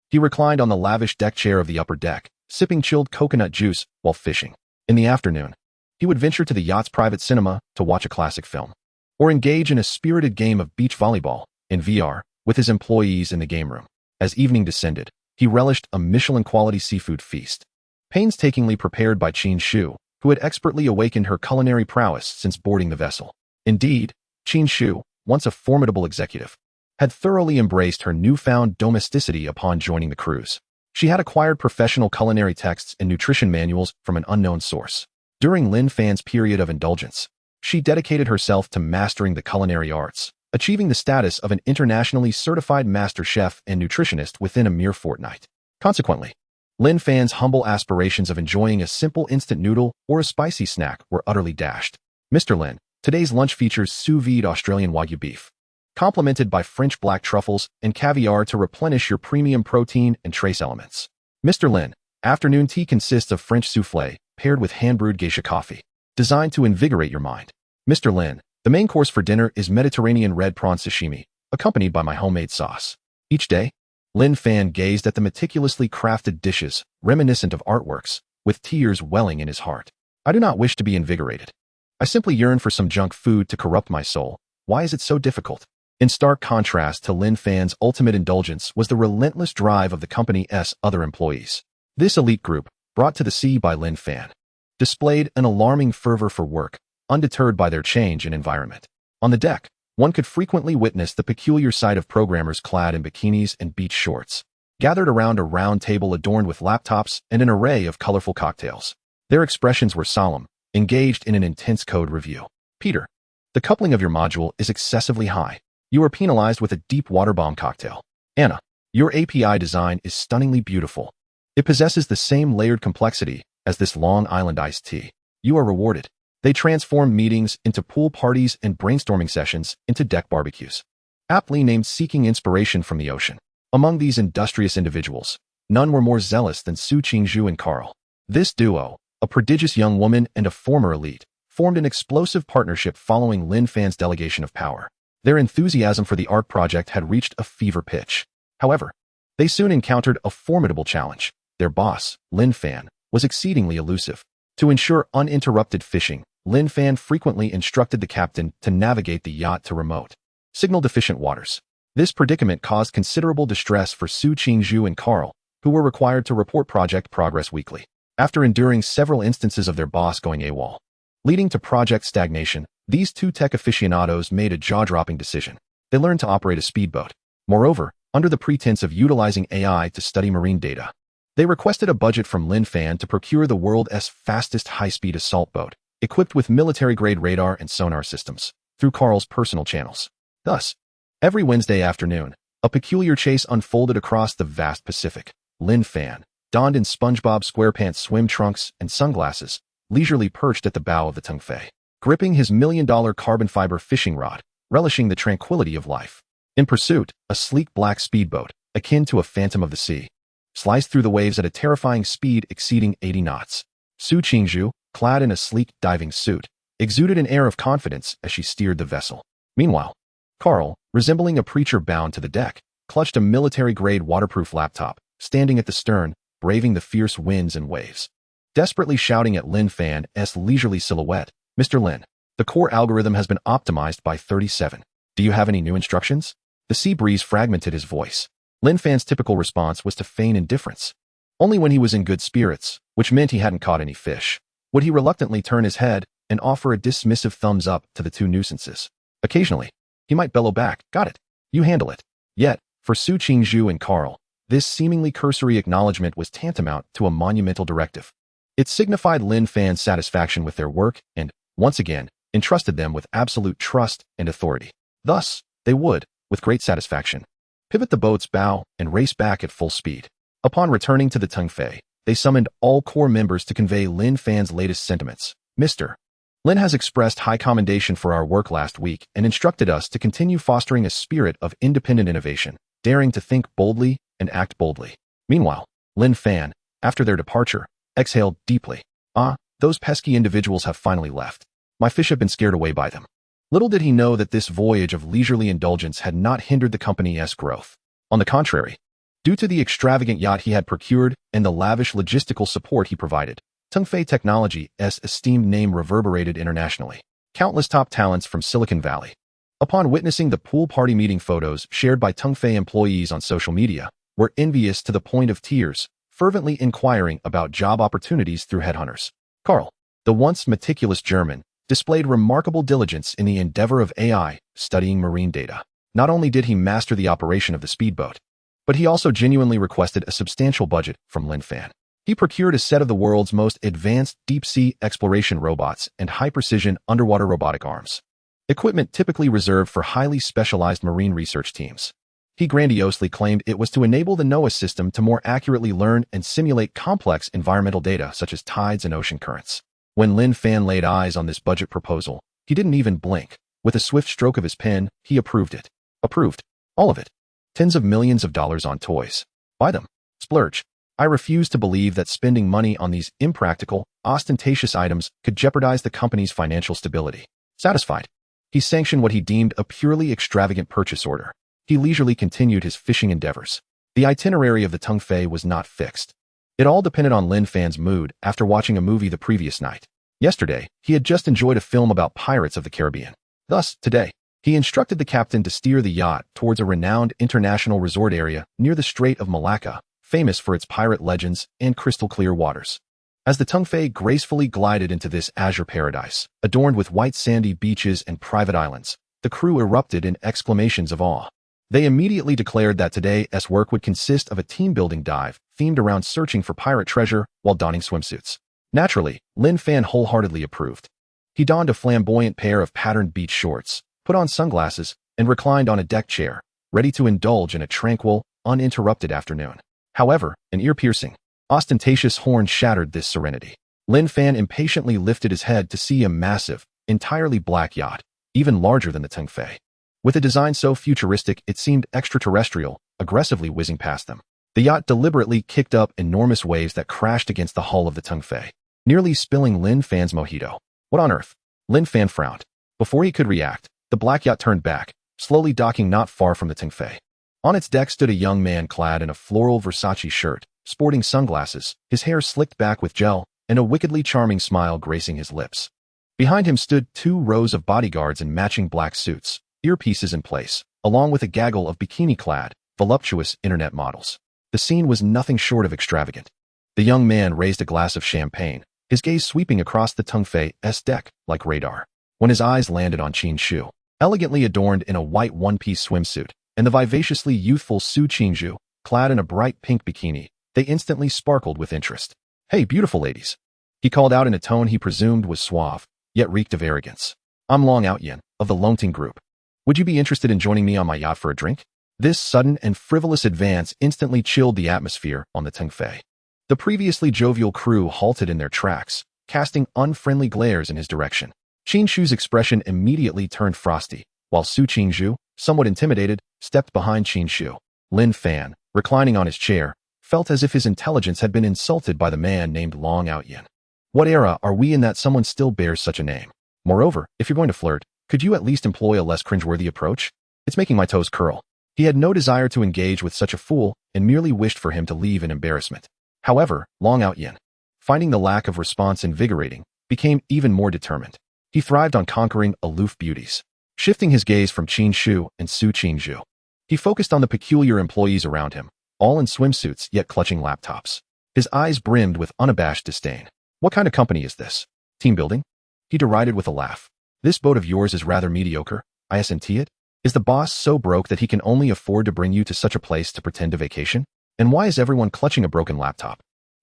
he reclined on the lavish deck chair of the upper deck, sipping chilled coconut juice while fishing. In the afternoon, he would venture to the yacht's private cinema to watch a classic film, or engage in a spirited game of beach volleyball, in VR, with his employees in the game room. As evening descended, he relished a Michelin-quality seafood feast, painstakingly prepared by Qin Shu, who had expertly awakened her culinary prowess since boarding the vessel. Indeed, Qin Shu, once a formidable executive, had thoroughly embraced her newfound domesticity upon joining the cruise. She had acquired professional culinary texts and nutrition manuals from an unknown source. During Lin Fan's period of indulgence, she dedicated herself to mastering the culinary arts, achieving the status of an internationally certified master chef and nutritionist within a mere fortnight. Consequently, Lin Fan's humble aspirations of enjoying a simple instant noodle or a spicy snack were utterly dashed. Mr. Lin, Today's lunch features sous vide Australian Wagyu beef, complemented by French black truffles and caviar to replenish your premium protein and trace elements. Mr. Lin, afternoon tea consists of French souffle paired with hand-brewed geisha coffee, designed to invigorate your mind. Mr. Lin, the main course for dinner is Mediterranean red prawn sashimi, accompanied by my homemade sauce. Each day, Lin Fan gazed at the meticulously crafted dishes, reminiscent of artworks, with tears welling in his heart. I do not wish to be invigorated. I simply yearn for some junk food to corrupt my soul. Why is it so difficult? In stark contrast to Lin Fan's ultimate indulgence was the relentless drive of the company's other employees. This elite group, brought to the sea by Lin Fan, displayed an alarming fervor for work, undeterred by their change in environment. On the deck, one could frequently witness the peculiar sight of programmers clad in bikinis and beach shorts, gathered around a round table adorned with laptops and an array of colorful cocktails. Their expressions were solemn, engaged in an intense code review. Peter, the coupling of your module is excessively high. You are penalized with a deep water bomb cocktail. Anna, your API design is stunningly beautiful. It possesses the same layered complexity as this Long Island iced tea. You are rewarded. They transform meetings into pool parties and brainstorming sessions into deck barbecues. Aptly named seeking inspiration from the ocean. Among these industrious individuals, none were more zealous than Su Qingzhu and Carl. This duo, a prodigious young woman and a former elite, formed an explosive partnership following Lin Fan's delegation of power. Their enthusiasm for the ARC project had reached a fever pitch. However, they soon encountered a formidable challenge. Their boss, Lin Fan, was exceedingly elusive. To ensure uninterrupted fishing, Lin Fan frequently instructed the captain to navigate the yacht to remote, signal-deficient waters. This predicament caused considerable distress for Su Qingzhu and Carl, who were required to report project progress weekly. After enduring several instances of their boss going AWOL, leading to project stagnation, these two tech aficionados made a jaw-dropping decision. They learned to operate a speedboat. Moreover, under the pretense of utilizing AI to study marine data, they requested a budget from Lin Fan to procure the world's fastest high-speed assault boat, equipped with military-grade radar and sonar systems, through Carl's personal channels. Thus, every Wednesday afternoon, a peculiar chase unfolded across the vast Pacific. Lin Fan, donned in SpongeBob SquarePants swim trunks and sunglasses, leisurely perched at the bow of the Tungfei, gripping his $1 million carbon fiber fishing rod, relishing the tranquility of life. In pursuit, a sleek black speedboat, akin to a phantom of the sea, sliced through the waves at a terrifying speed exceeding 80 knots. Su Qingzhu, clad in a sleek diving suit, exuded an air of confidence as she steered the vessel. Meanwhile, Carl, resembling a preacher bound to the deck, clutched a military-grade waterproof laptop, standing at the stern, braving the fierce winds and waves, desperately shouting at Lin Fan's leisurely silhouette, "Mr. Lin, the core algorithm has been optimized by 37. Do you have any new instructions?" The sea breeze fragmented his voice. Lin Fan's typical response was to feign indifference. Only when he was in good spirits, which meant he hadn't caught any fish, would he reluctantly turn his head and offer a dismissive thumbs up to the two nuisances. Occasionally, he might bellow back, "Got it. You handle it." Yet, for Su Qingzhu and Carl, this seemingly cursory acknowledgement was tantamount to a monumental directive. It signified Lin Fan's satisfaction with their work and, once again, entrusted them with absolute trust and authority. Thus, they would, with great satisfaction, pivot the boat's bow and race back at full speed. Upon returning to the Tungfei, they summoned all core members to convey Lin Fan's latest sentiments. "Mr. Lin has expressed high commendation for our work last week and instructed us to continue fostering a spirit of independent innovation, daring to think boldly and act boldly." Meanwhile, Lin Fan, after their departure, exhaled deeply. "Ah, those pesky individuals have finally left. My fish have been scared away by them." Little did he know that this voyage of leisurely indulgence had not hindered the company's growth. On the contrary, due to the extravagant yacht he had procured and the lavish logistical support he provided, Tungfei Technology's esteemed name reverberated internationally. Countless top talents from Silicon Valley, upon witnessing the pool party meeting photos shared by Tungfei employees on social media, were envious to the point of tears, fervently inquiring about job opportunities through headhunters. Carl, the once meticulous German, displayed remarkable diligence in the endeavor of AI, studying marine data. Not only did he master the operation of the speedboat, but he also genuinely requested a substantial budget from Lin Fan. He procured a set of the world's most advanced deep-sea exploration robots and high-precision underwater robotic arms, equipment typically reserved for highly specialized marine research teams. He grandiosely claimed it was to enable the NOAA system to more accurately learn and simulate complex environmental data such as tides and ocean currents. When Lin Fan laid eyes on this budget proposal, He didn't even blink. With a swift stroke of his pen, he approved it. Approved. All of it. Tens of millions of dollars on toys. Buy them. Splurge. I refuse to believe that spending money on these impractical, ostentatious items could jeopardize the company's financial stability. Satisfied, he sanctioned what he deemed a purely extravagant purchase order. He leisurely continued his fishing endeavors. The itinerary of the Tung Fei was not fixed. It all depended on Lin Fan's mood after watching a movie the previous night. Yesterday, he had just enjoyed a film about pirates of the Caribbean. Thus, today, he instructed the captain to steer the yacht towards a renowned international resort area near the Strait of Malacca, famous for its pirate legends and crystal-clear waters. As the Tung Fei gracefully glided into this azure paradise, adorned with white sandy beaches and private islands, the crew erupted in exclamations of awe. They immediately declared that today's work would consist of a team-building dive themed around searching for pirate treasure while donning swimsuits. Naturally, Lin Fan wholeheartedly approved. He donned a flamboyant pair of patterned beach shorts, put on sunglasses, and reclined on a deck chair, ready to indulge in a tranquil, uninterrupted afternoon. However, an ear-piercing, ostentatious horn shattered this serenity. Lin Fan impatiently lifted his head to see a massive, entirely black yacht, even larger than the Tung Fei. With a design so futuristic it seemed extraterrestrial, aggressively whizzing past them. The yacht deliberately kicked up enormous waves that crashed against the hull of the Tung Fei, nearly spilling Lin Fan's mojito. What on earth? Lin Fan frowned. Before he could react, the black yacht turned back, slowly docking not far from the Tung Fei. On its deck stood a young man clad in a floral Versace shirt, sporting sunglasses, his hair slicked back with gel, and a wickedly charming smile gracing his lips. Behind him stood 2 rows of bodyguards in matching black suits, earpieces in place, along with a gaggle of bikini-clad, voluptuous internet models. The scene was nothing short of extravagant. The young man raised a glass of champagne, his gaze sweeping across the Tung Fei's deck like radar. When his eyes landed on Qin Shu, elegantly adorned in a white one-piece swimsuit, and the vivaciously youthful Su Qingzhu, clad in a bright pink bikini, they instantly sparkled with interest. "Hey, beautiful ladies," he called out in a tone he presumed was suave, yet reeked of arrogance. "I'm Long Outyin, of the Longting Group. Would you be interested in joining me on my yacht for a drink?" This sudden and frivolous advance instantly chilled the atmosphere on the Tung Fei. The previously jovial crew halted in their tracks, casting unfriendly glares in his direction. Qin Shu's expression immediately turned frosty, while Su Qingzhu, somewhat intimidated, stepped behind Qin Shu. Lin Fan, reclining on his chair, felt as if his intelligence had been insulted by the man named Long Outyin. What era are we in that someone still bears such a name? Moreover, if you're going to flirt, could you at least employ a less cringeworthy approach? It's making my toes curl. He had no desire to engage with such a fool and merely wished for him to leave in embarrassment. However, Long Outyin, finding the lack of response invigorating, became even more determined. He thrived on conquering aloof beauties. Shifting his gaze from Qin Shu and Su Qingzhu, he focused on the peculiar employees around him, all in swimsuits yet clutching laptops. His eyes brimmed with unabashed disdain. "What kind of company is this? Team building?" He derided with a laugh. "This boat of yours is rather mediocre, isn't it? Is the boss so broke that he can only afford to bring you to such a place to pretend to vacation? And why is everyone clutching a broken laptop?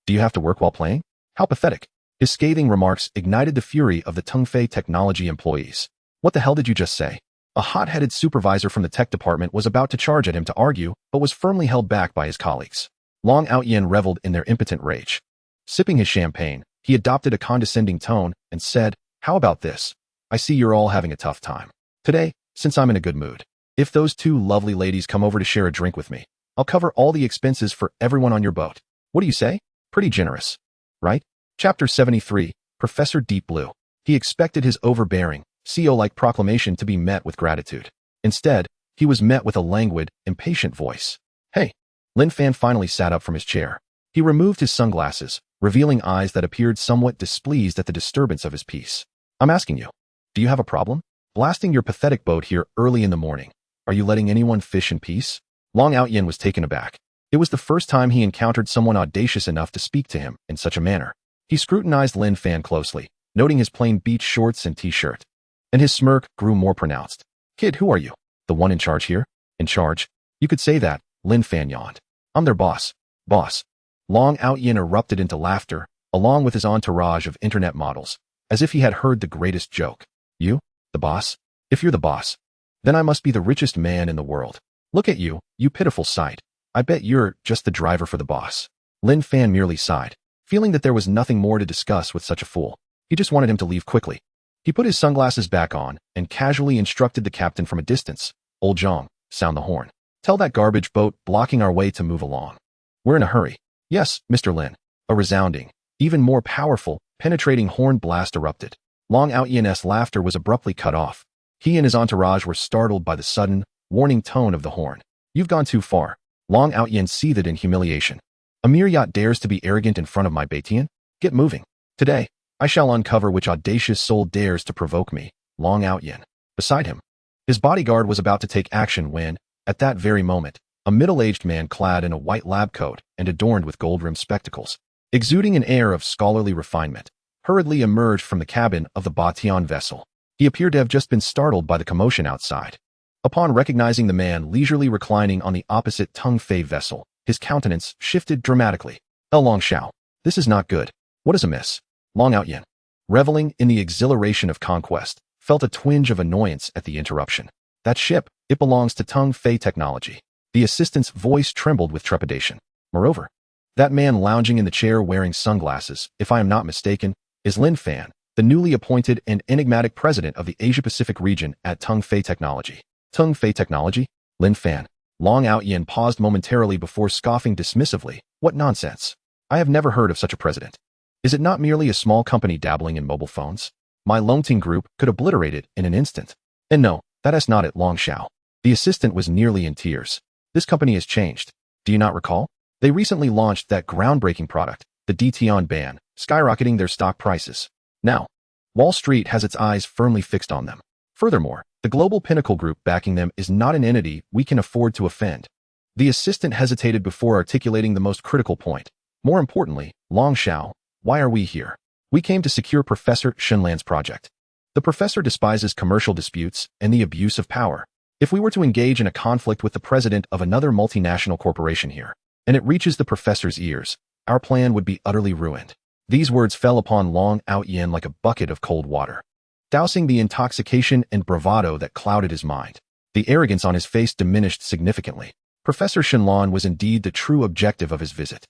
Do you have to work while playing? How pathetic." His scathing remarks ignited the fury of the Tung Fei technology employees. "What the hell did you just say?" A hot-headed supervisor from the tech department was about to charge at him to argue, but was firmly held back by his colleagues. Long Outyin reveled in their impotent rage. Sipping his champagne, he adopted a condescending tone and said, "How about this? I see you're all having a tough time. Today, since I'm in a good mood, if those 2 lovely ladies come over to share a drink with me, I'll cover all the expenses for everyone on your boat. What do you say? Pretty generous, right?" Chapter 73, Professor Deep Blue. He expected his overbearing, CEO-like proclamation to be met with gratitude. Instead, he was met with a languid, impatient voice. "Hey." Lin Fan finally sat up from his chair. He removed his sunglasses, revealing eyes that appeared somewhat displeased at the disturbance of his peace. "I'm asking you, do you have a problem? Blasting your pathetic boat here early in the morning. Are you letting anyone fish in peace?" Long Outyin was taken aback. It was the first time he encountered someone audacious enough to speak to him in such a manner. He scrutinized Lin Fan closely, noting his plain beach shorts and t-shirt. And his smirk grew more pronounced. "Kid, who are you? The one in charge here?" "In charge? You could say that," Lin Fan yawned. "I'm their boss." "Boss." Long Outyin erupted into laughter, along with his entourage of internet models, as if he had heard the greatest joke. "You? The boss? If you're the boss, then I must be the richest man in the world. Look at you, you pitiful sight. I bet you're just the driver for the boss." Lin Fan merely sighed, feeling that there was nothing more to discuss with such a fool. He just wanted him to leave quickly. He put his sunglasses back on and casually instructed the captain from a distance. "Old Zhang, sound the horn. Tell that garbage boat blocking our way to move along. We're in a hurry." "Yes, Mr. Lin." A resounding, even more powerful, penetrating horn blast erupted. Long Outyan's laughter was abruptly cut off. He and his entourage were startled by the sudden, warning tone of the horn. "You've gone too far." Long Outyan seethed in humiliation. "A mere yacht dares to be arrogant in front of my Baitian? Get moving. Today, I shall uncover which audacious soul dares to provoke me." Long Outyan. Beside him, his bodyguard was about to take action when, at that very moment, a middle-aged man clad in a white lab coat and adorned with gold-rimmed spectacles, exuding an air of scholarly refinement, hurriedly emerged from the cabin of the Batian vessel. He appeared to have just been startled by the commotion outside. Upon recognizing the man leisurely reclining on the opposite Tung Fei vessel, his countenance shifted dramatically. "Long Xiao, this is not good. What is amiss?" Long Outyan, reveling in the exhilaration of conquest, felt a twinge of annoyance at the interruption. "That ship, it belongs to Tung Fei Technology." The assistant's voice trembled with trepidation. Moreover, that man lounging in the chair wearing sunglasses, if I am not mistaken, is Lin Fan, the newly appointed and enigmatic president of the Asia-Pacific region at Tung Fei Technology. Tung Fei Technology? Lin Fan. Long Outyan paused momentarily before scoffing dismissively. "What nonsense. I have never heard of such a president. Is it not merely a small company dabbling in mobile phones? My Longting Group could obliterate it in an instant. And no, that is not it, Long Xiao." The assistant was nearly in tears. "This company has changed. Do you not recall? They recently launched that groundbreaking product, the DTON ban, skyrocketing their stock prices. Now, Wall Street has its eyes firmly fixed on them. Furthermore, the global pinnacle group backing them is not an entity we can afford to offend." The assistant hesitated before articulating the most critical point. "More importantly, Long Xiao, why are we here? We came to secure Professor Shenlan's project. The professor despises commercial disputes and the abuse of power. If we were to engage in a conflict with the president of another multinational corporation here, and it reaches the professor's ears, our plan would be utterly ruined." These words fell upon Long Outyan like a bucket of cold water, dousing the intoxication and bravado that clouded his mind. The arrogance on his face diminished significantly. Professor Shenlan was indeed the true objective of his visit.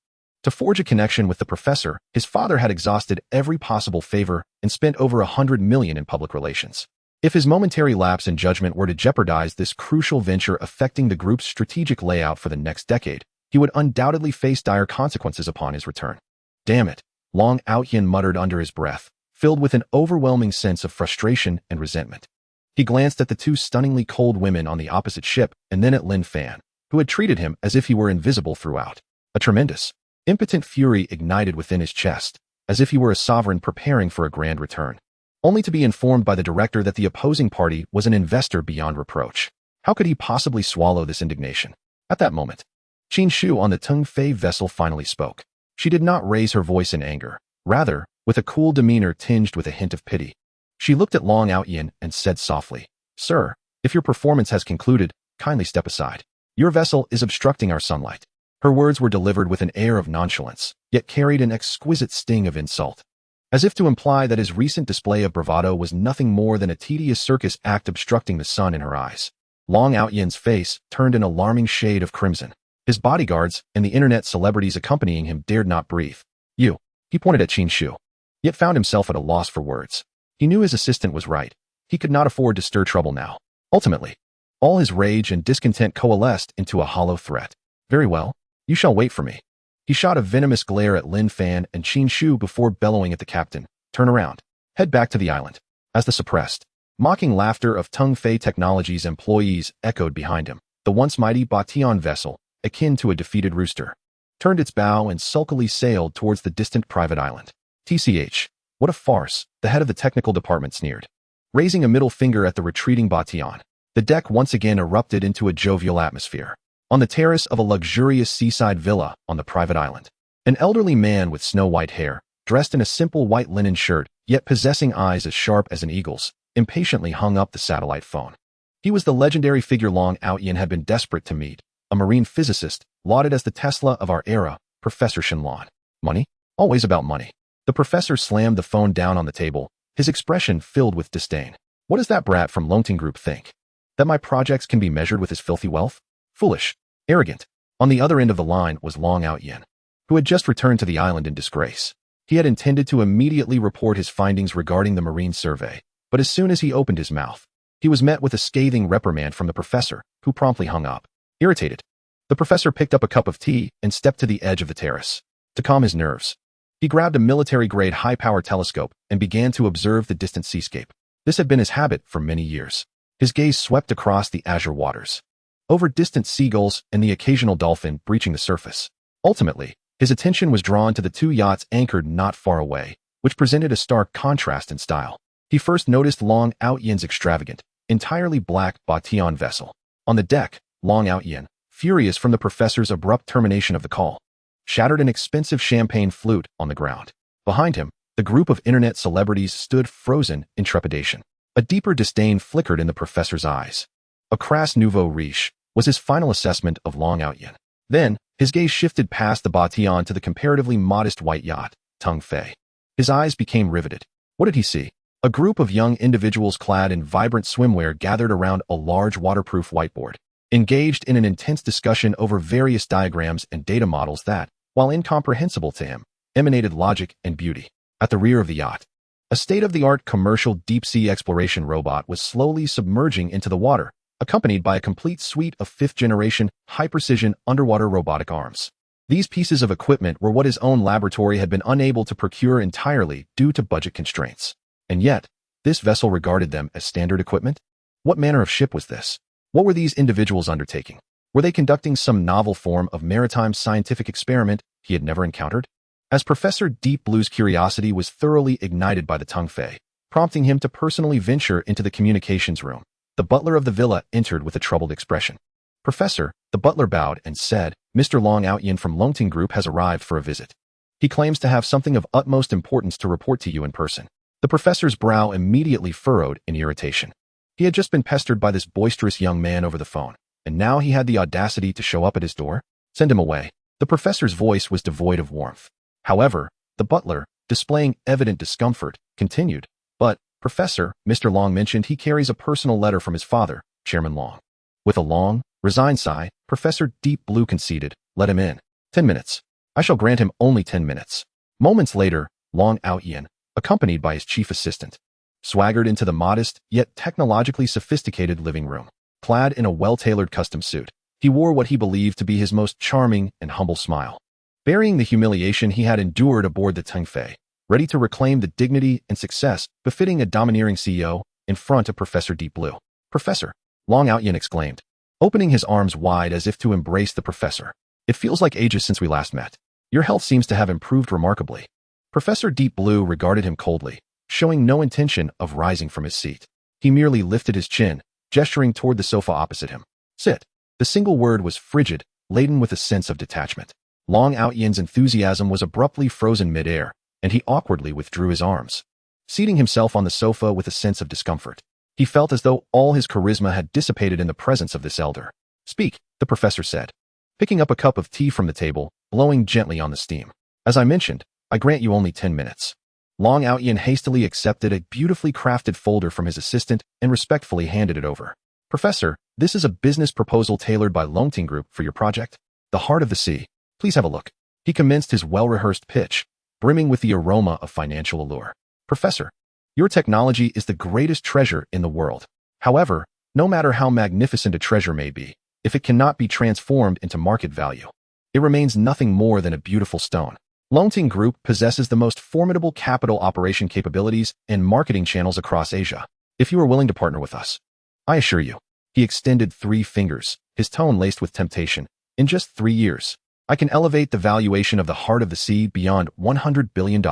To forge a connection with the professor, his father had exhausted every possible favor and spent over 100 million in public relations. If his momentary lapse in judgment were to jeopardize this crucial venture affecting the group's strategic layout for the next decade, he would undoubtedly face dire consequences upon his return. "Damn it," Long Outyan muttered under his breath, filled with an overwhelming sense of frustration and resentment. He glanced at the two stunningly cold women on the opposite ship and then at Lin Fan, who had treated him as if he were invisible throughout. A tremendous, impotent fury ignited within his chest, as if he were a sovereign preparing for a grand return, only to be informed by the director that the opposing party was an investor beyond reproach. How could he possibly swallow this indignation? At that moment, Qin Shu on the Tung Fei vessel finally spoke. She did not raise her voice in anger. Rather, with a cool demeanor tinged with a hint of pity, she looked at Long Outyan and said softly, "Sir, if your performance has concluded, kindly step aside. Your vessel is obstructing our sunlight." Her words were delivered with an air of nonchalance, yet carried an exquisite sting of insult, as if to imply that his recent display of bravado was nothing more than a tedious circus act obstructing the sun in her eyes. Long Outyan's face turned an alarming shade of crimson. His bodyguards and the internet celebrities accompanying him dared not breathe. "You," he pointed at Qin Shu, yet found himself at a loss for words. He knew his assistant was right. He could not afford to stir trouble now. Ultimately, all his rage and discontent coalesced into a hollow threat. "Very well, you shall wait for me." He shot a venomous glare at Lin Fan and Qin Shu before bellowing at the captain, "Turn around. Head back to the island." As the suppressed, mocking laughter of Tung Fei Technologies employees echoed behind him, the once mighty Batian vessel, akin to a defeated rooster, turned its bow and sulkily sailed towards the distant private island. "TCH, what a farce," the head of the technical department sneered, raising a middle finger at the retreating Batian. The deck once again erupted into a jovial atmosphere. On the terrace of a luxurious seaside villa on the private island, an elderly man with snow-white hair, dressed in a simple white linen shirt, yet possessing eyes as sharp as an eagle's, impatiently hung up the satellite phone. He was the legendary figure Long Outyan had been desperate to meet, a marine physicist, lauded as the Tesla of our era, Professor Shenlan. Money? Always about money. The professor slammed the phone down on the table, his expression filled with disdain. "What does that brat from Longting Group think? That my projects can be measured with his filthy wealth? Foolish. Arrogant." On the other end of the line was Long Outyan, who had just returned to the island in disgrace. He had intended to immediately report his findings regarding the marine survey, But as soon as he opened his mouth, he was met with a scathing reprimand from the professor, who promptly hung up. Irritated, the professor picked up a cup of tea and stepped to the edge of the terrace. To calm his nerves, he grabbed a military-grade high-power telescope and began to observe the distant seascape. This had been his habit for many years. His gaze swept across the azure waters, over distant seagulls and the occasional dolphin breaching the surface. Ultimately, his attention was drawn to the two yachts anchored not far away, which presented a stark contrast in style. He first noticed Long Out Yin's extravagant, entirely black Batian vessel. On the deck, Long Out Yin, furious from the professor's abrupt termination of the call, shattered an expensive champagne flute on the ground. Behind him, the group of internet celebrities stood frozen in trepidation. A deeper disdain flickered in the professor's eyes. A crass nouveau riche was his final assessment of Long Out Yin. Then, his gaze shifted past the Batian to the comparatively modest white yacht, Tung Fei. His eyes became riveted. What did he see? A group of young individuals clad in vibrant swimwear gathered around a large waterproof whiteboard, engaged in an intense discussion over various diagrams and data models that, while incomprehensible to him, emanated logic and beauty. At the rear of the yacht, a state-of-the-art commercial deep-sea exploration robot was slowly submerging into the water, accompanied by a complete suite of fifth-generation, high-precision underwater robotic arms. These pieces of equipment were what his own laboratory had been unable to procure entirely due to budget constraints. And yet, this vessel regarded them as standard equipment? What manner of ship was this? What were these individuals undertaking? Were they conducting some novel form of maritime scientific experiment he had never encountered? As Professor Deep Blue's curiosity was thoroughly ignited by the Tung Fei, prompting him to personally venture into the communications room, the butler of the villa entered with a troubled expression. Professor, the butler bowed and said, Mr. Long Out Yin from Longting Group has arrived for a visit. He claims to have something of utmost importance to report to you in person. The professor's brow immediately furrowed in irritation. He had just been pestered by this boisterous young man over the phone, and now he had the audacity to show up at his door? Send him away. The professor's voice was devoid of warmth. However, the butler, displaying evident discomfort, continued, But, Professor, Mr. Long mentioned he carries a personal letter from his father, Chairman Long. With a long, resigned sigh, Professor Deep Blue conceded, Let him in. 10 minutes. I shall grant him only 10 minutes. Moments later, Long Out Yin, accompanied by his chief assistant, swaggered into the modest, yet technologically sophisticated living room. Clad in a well-tailored custom suit, he wore what he believed to be his most charming and humble smile. Burying the humiliation he had endured aboard the Tung Fei, ready to reclaim the dignity and success befitting a domineering CEO in front of Professor Deep Blue. Professor, Long Out Yin exclaimed, opening his arms wide as if to embrace the professor. It feels like ages since we last met. Your health seems to have improved remarkably. Professor Deep Blue regarded him coldly, showing no intention of rising from his seat. He merely lifted his chin, gesturing toward the sofa opposite him. Sit. The single word was frigid, laden with a sense of detachment. Long Out Yin's enthusiasm was abruptly frozen mid-air, and he awkwardly withdrew his arms, seating himself on the sofa with a sense of discomfort. He felt as though all his charisma had dissipated in the presence of this elder. Speak, the professor said, picking up a cup of tea from the table, blowing gently on the steam. As I mentioned, I grant you only 10 minutes. Long Out Yin hastily accepted a beautifully crafted folder from his assistant and respectfully handed it over. Professor, this is a business proposal tailored by Longting Group for your project, The Heart of the Sea. Please have a look. He commenced his well-rehearsed pitch, brimming with the aroma of financial allure. Professor, your technology is the greatest treasure in the world. However, no matter how magnificent a treasure may be, if it cannot be transformed into market value, it remains nothing more than a beautiful stone. Longting Group possesses the most formidable capital operation capabilities and marketing channels across Asia. If you are willing to partner with us, I assure you, he extended 3 fingers, his tone laced with temptation. In just 3 years, I can elevate the valuation of the Heart of the Sea beyond $100 billion.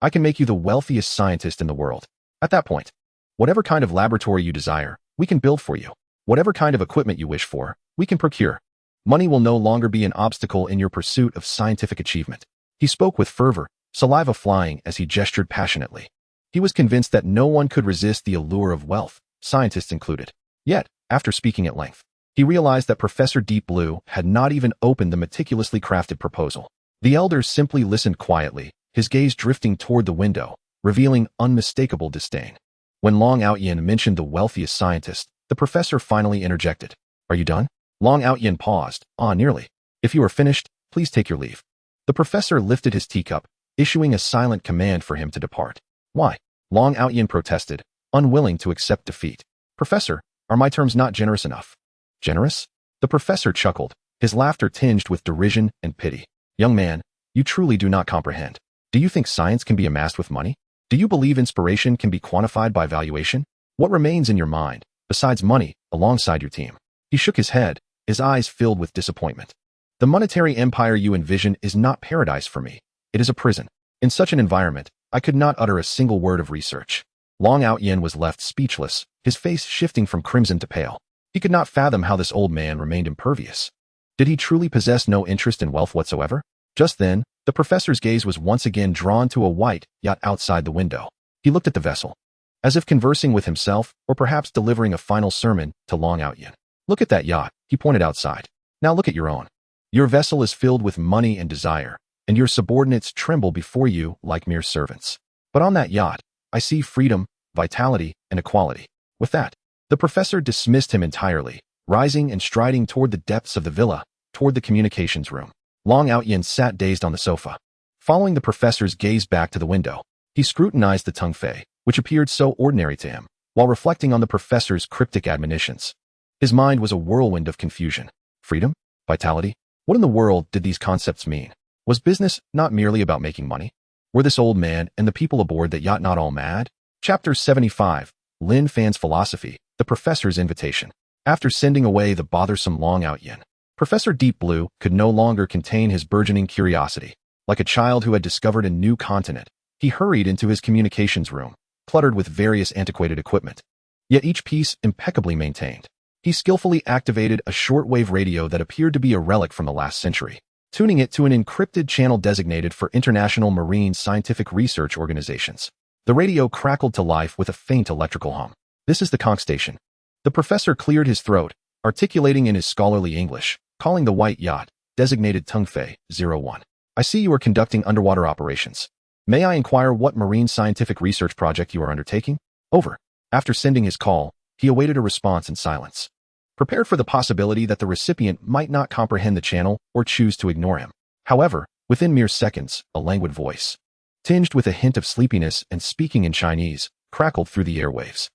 I can make you the wealthiest scientist in the world. At that point, whatever kind of laboratory you desire, we can build for you. Whatever kind of equipment you wish for, we can procure. Money will no longer be an obstacle in your pursuit of scientific achievement. He spoke with fervor, saliva flying as he gestured passionately. He was convinced that no one could resist the allure of wealth, scientists included. Yet, after speaking at length, he realized that Professor Deep Blue had not even opened the meticulously crafted proposal. The elder simply listened quietly, his gaze drifting toward the window, revealing unmistakable disdain. When Long Out Yin mentioned the wealthiest scientist, the professor finally interjected. Are you done? Long Out Yin paused. Nearly. If you are finished, please take your leave. The professor lifted his teacup, issuing a silent command for him to depart. Why? Long Out Yin protested, unwilling to accept defeat. Professor, are my terms not generous enough? Generous? The professor chuckled, his laughter tinged with derision and pity. Young man, you truly do not comprehend. Do you think science can be amassed with money? Do you believe inspiration can be quantified by valuation? What remains in your mind, besides money, alongside your team? He shook his head, his eyes filled with disappointment. The monetary empire you envision is not paradise for me. It is a prison. In such an environment, I could not utter a single word of research. Long Out Yin was left speechless, his face shifting from crimson to pale. He could not fathom how this old man remained impervious. Did he truly possess no interest in wealth whatsoever? Just then, the professor's gaze was once again drawn to a white yacht outside the window. He looked at the vessel, as if conversing with himself or perhaps delivering a final sermon to Long Out Yin. Look at that yacht, he pointed outside. Now look at your own. Your vessel is filled with money and desire, and your subordinates tremble before you like mere servants. But on that yacht, I see freedom, vitality, and equality. With that, the professor dismissed him entirely, rising and striding toward the depths of the villa, toward the communications room. Long Out Yin sat dazed on the sofa. Following the professor's gaze back to the window, he scrutinized the Tung Fei, which appeared so ordinary to him, while reflecting on the professor's cryptic admonitions. His mind was a whirlwind of confusion. Freedom? Vitality? What in the world did these concepts mean? Was business not merely about making money? Were this old man and the people aboard that yacht not all mad? Chapter 75, Lin Fan's Philosophy, the Professor's Invitation. After sending away the bothersome Long Out Yin, Professor Deep Blue could no longer contain his burgeoning curiosity. Like a child who had discovered a new continent, he hurried into his communications room, cluttered with various antiquated equipment, yet each piece impeccably maintained. He skillfully activated a shortwave radio that appeared to be a relic from the last century, tuning it to an encrypted channel designated for international marine scientific research organizations. The radio crackled to life with a faint electrical hum. This is the conch station. The professor cleared his throat, articulating in his scholarly English, calling the white yacht, designated Tung Fei 01. I see you are conducting underwater operations. May I inquire what marine scientific research project you are undertaking? Over. After sending his call, he awaited a response in silence, prepared for the possibility that the recipient might not comprehend the channel or choose to ignore him. However, within mere seconds, a languid voice, tinged with a hint of sleepiness and speaking in Chinese, crackled through the airwaves.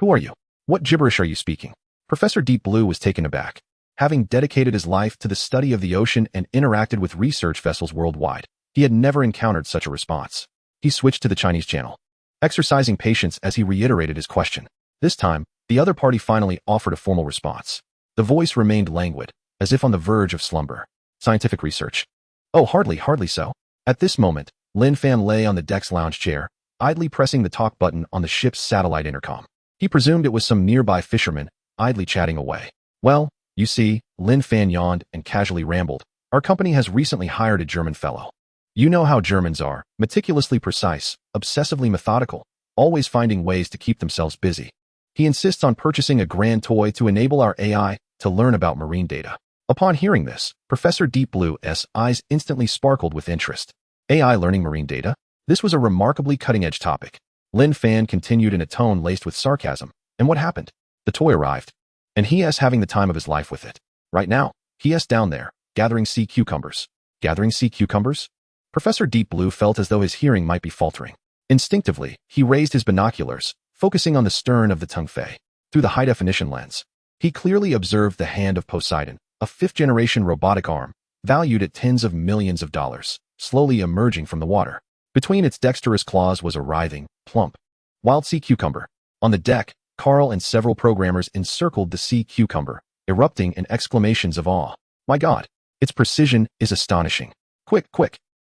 Who are you? What gibberish are you speaking? Professor Deep Blue was taken aback. Having dedicated his life to the study of the ocean and interacted with research vessels worldwide, he had never encountered such a response. He switched to the Chinese channel, exercising patience as he reiterated his question. This time, the other party finally offered a formal response. The voice remained languid, as if on the verge of slumber. Scientific research. Oh, hardly so. At this moment, Lin Fan lay on the deck's lounge chair, idly pressing the talk button on the ship's satellite intercom. He presumed it was some nearby fisherman, idly chatting away. Well, you see, Lin Fan yawned and casually rambled. Our company has recently hired a German fellow. You know how Germans are, meticulously precise, obsessively methodical, always finding ways to keep themselves busy. He insists on purchasing a grand toy to enable our AI to learn about marine data. Upon hearing this, Professor Deep Blue's eyes instantly sparkled with interest. AI learning marine data? This was a remarkably cutting-edge topic. Lin Fan continued in a tone laced with sarcasm. And what happened? The toy arrived, and he's having the time of his life with it. Right now, he's down there, gathering sea cucumbers. Gathering sea cucumbers? Professor Deep Blue felt as though his hearing might be faltering. Instinctively, he raised his binoculars, focusing on the stern of the Tung Fei. Through the high-definition lens, he clearly observed the hand of Poseidon, a fifth-generation robotic arm, valued at tens of millions of dollars, slowly emerging from the water. Between its dexterous claws was a writhing, plump, wild sea cucumber. On the deck, Carl and several programmers encircled the sea cucumber, erupting in exclamations of awe. My God, its precision is astonishing. Quick,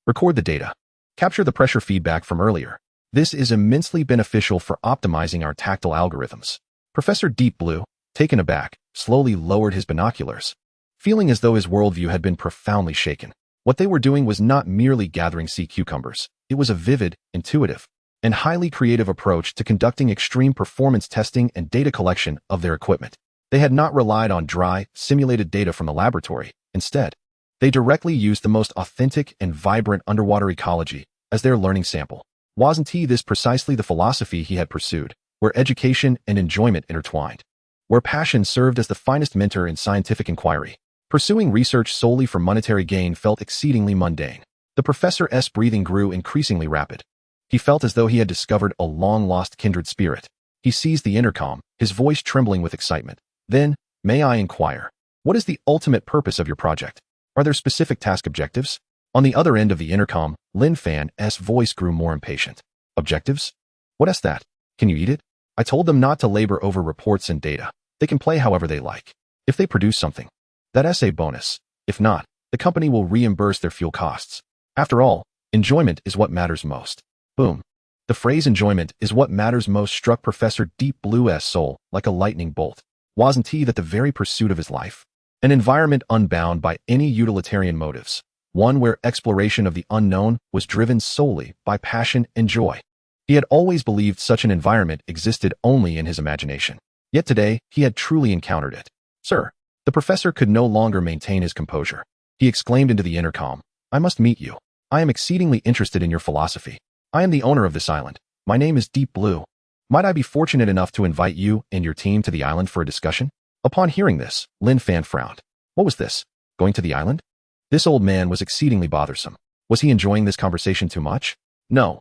record the data. Capture the pressure feedback from earlier. This is immensely beneficial for optimizing our tactile algorithms. Professor Deep Blue, taken aback, slowly lowered his binoculars, feeling as though his worldview had been profoundly shaken. What they were doing was not merely gathering sea cucumbers. It was a vivid, intuitive, and highly creative approach to conducting extreme performance testing and data collection of their equipment. They had not relied on dry, simulated data from the laboratory. Instead, they directly used the most authentic and vibrant underwater ecology as their learning sample. Wasn't this precisely the philosophy he had pursued, where education and enjoyment intertwined, where passion served as the finest mentor in scientific inquiry? Pursuing research solely for monetary gain felt exceedingly mundane. The professor's breathing grew increasingly rapid. He felt as though he had discovered a long-lost kindred spirit. He seized the intercom, his voice trembling with excitement. Then, may I inquire, what is the ultimate purpose of your project? Are there specific task objectives? On the other end of the intercom, Lin Fan's voice grew more impatient. Objectives? What is that? Can you eat it? I told them not to labor over reports and data. They can play however they like. If they produce something, that's a bonus. If not, the company will reimburse their fuel costs. After all, enjoyment is what matters most. Boom. The phrase enjoyment is what matters most struck Professor Deep Blue's soul like a lightning bolt. Wasn't he that the very pursuit of his life? An environment unbound by any utilitarian motives. One where exploration of the unknown was driven solely by passion and joy. He had always believed such an environment existed only in his imagination. Yet today, he had truly encountered it. Sir, the professor could no longer maintain his composure. He exclaimed into the intercom, I must meet you. I am exceedingly interested in your philosophy. I am the owner of this island. My name is Deep Blue. Might I be fortunate enough to invite you and your team to the island for a discussion? Upon hearing this, Lin Fan frowned. What was this? Going to the island? This old man was exceedingly bothersome. Was he enjoying this conversation too much? No,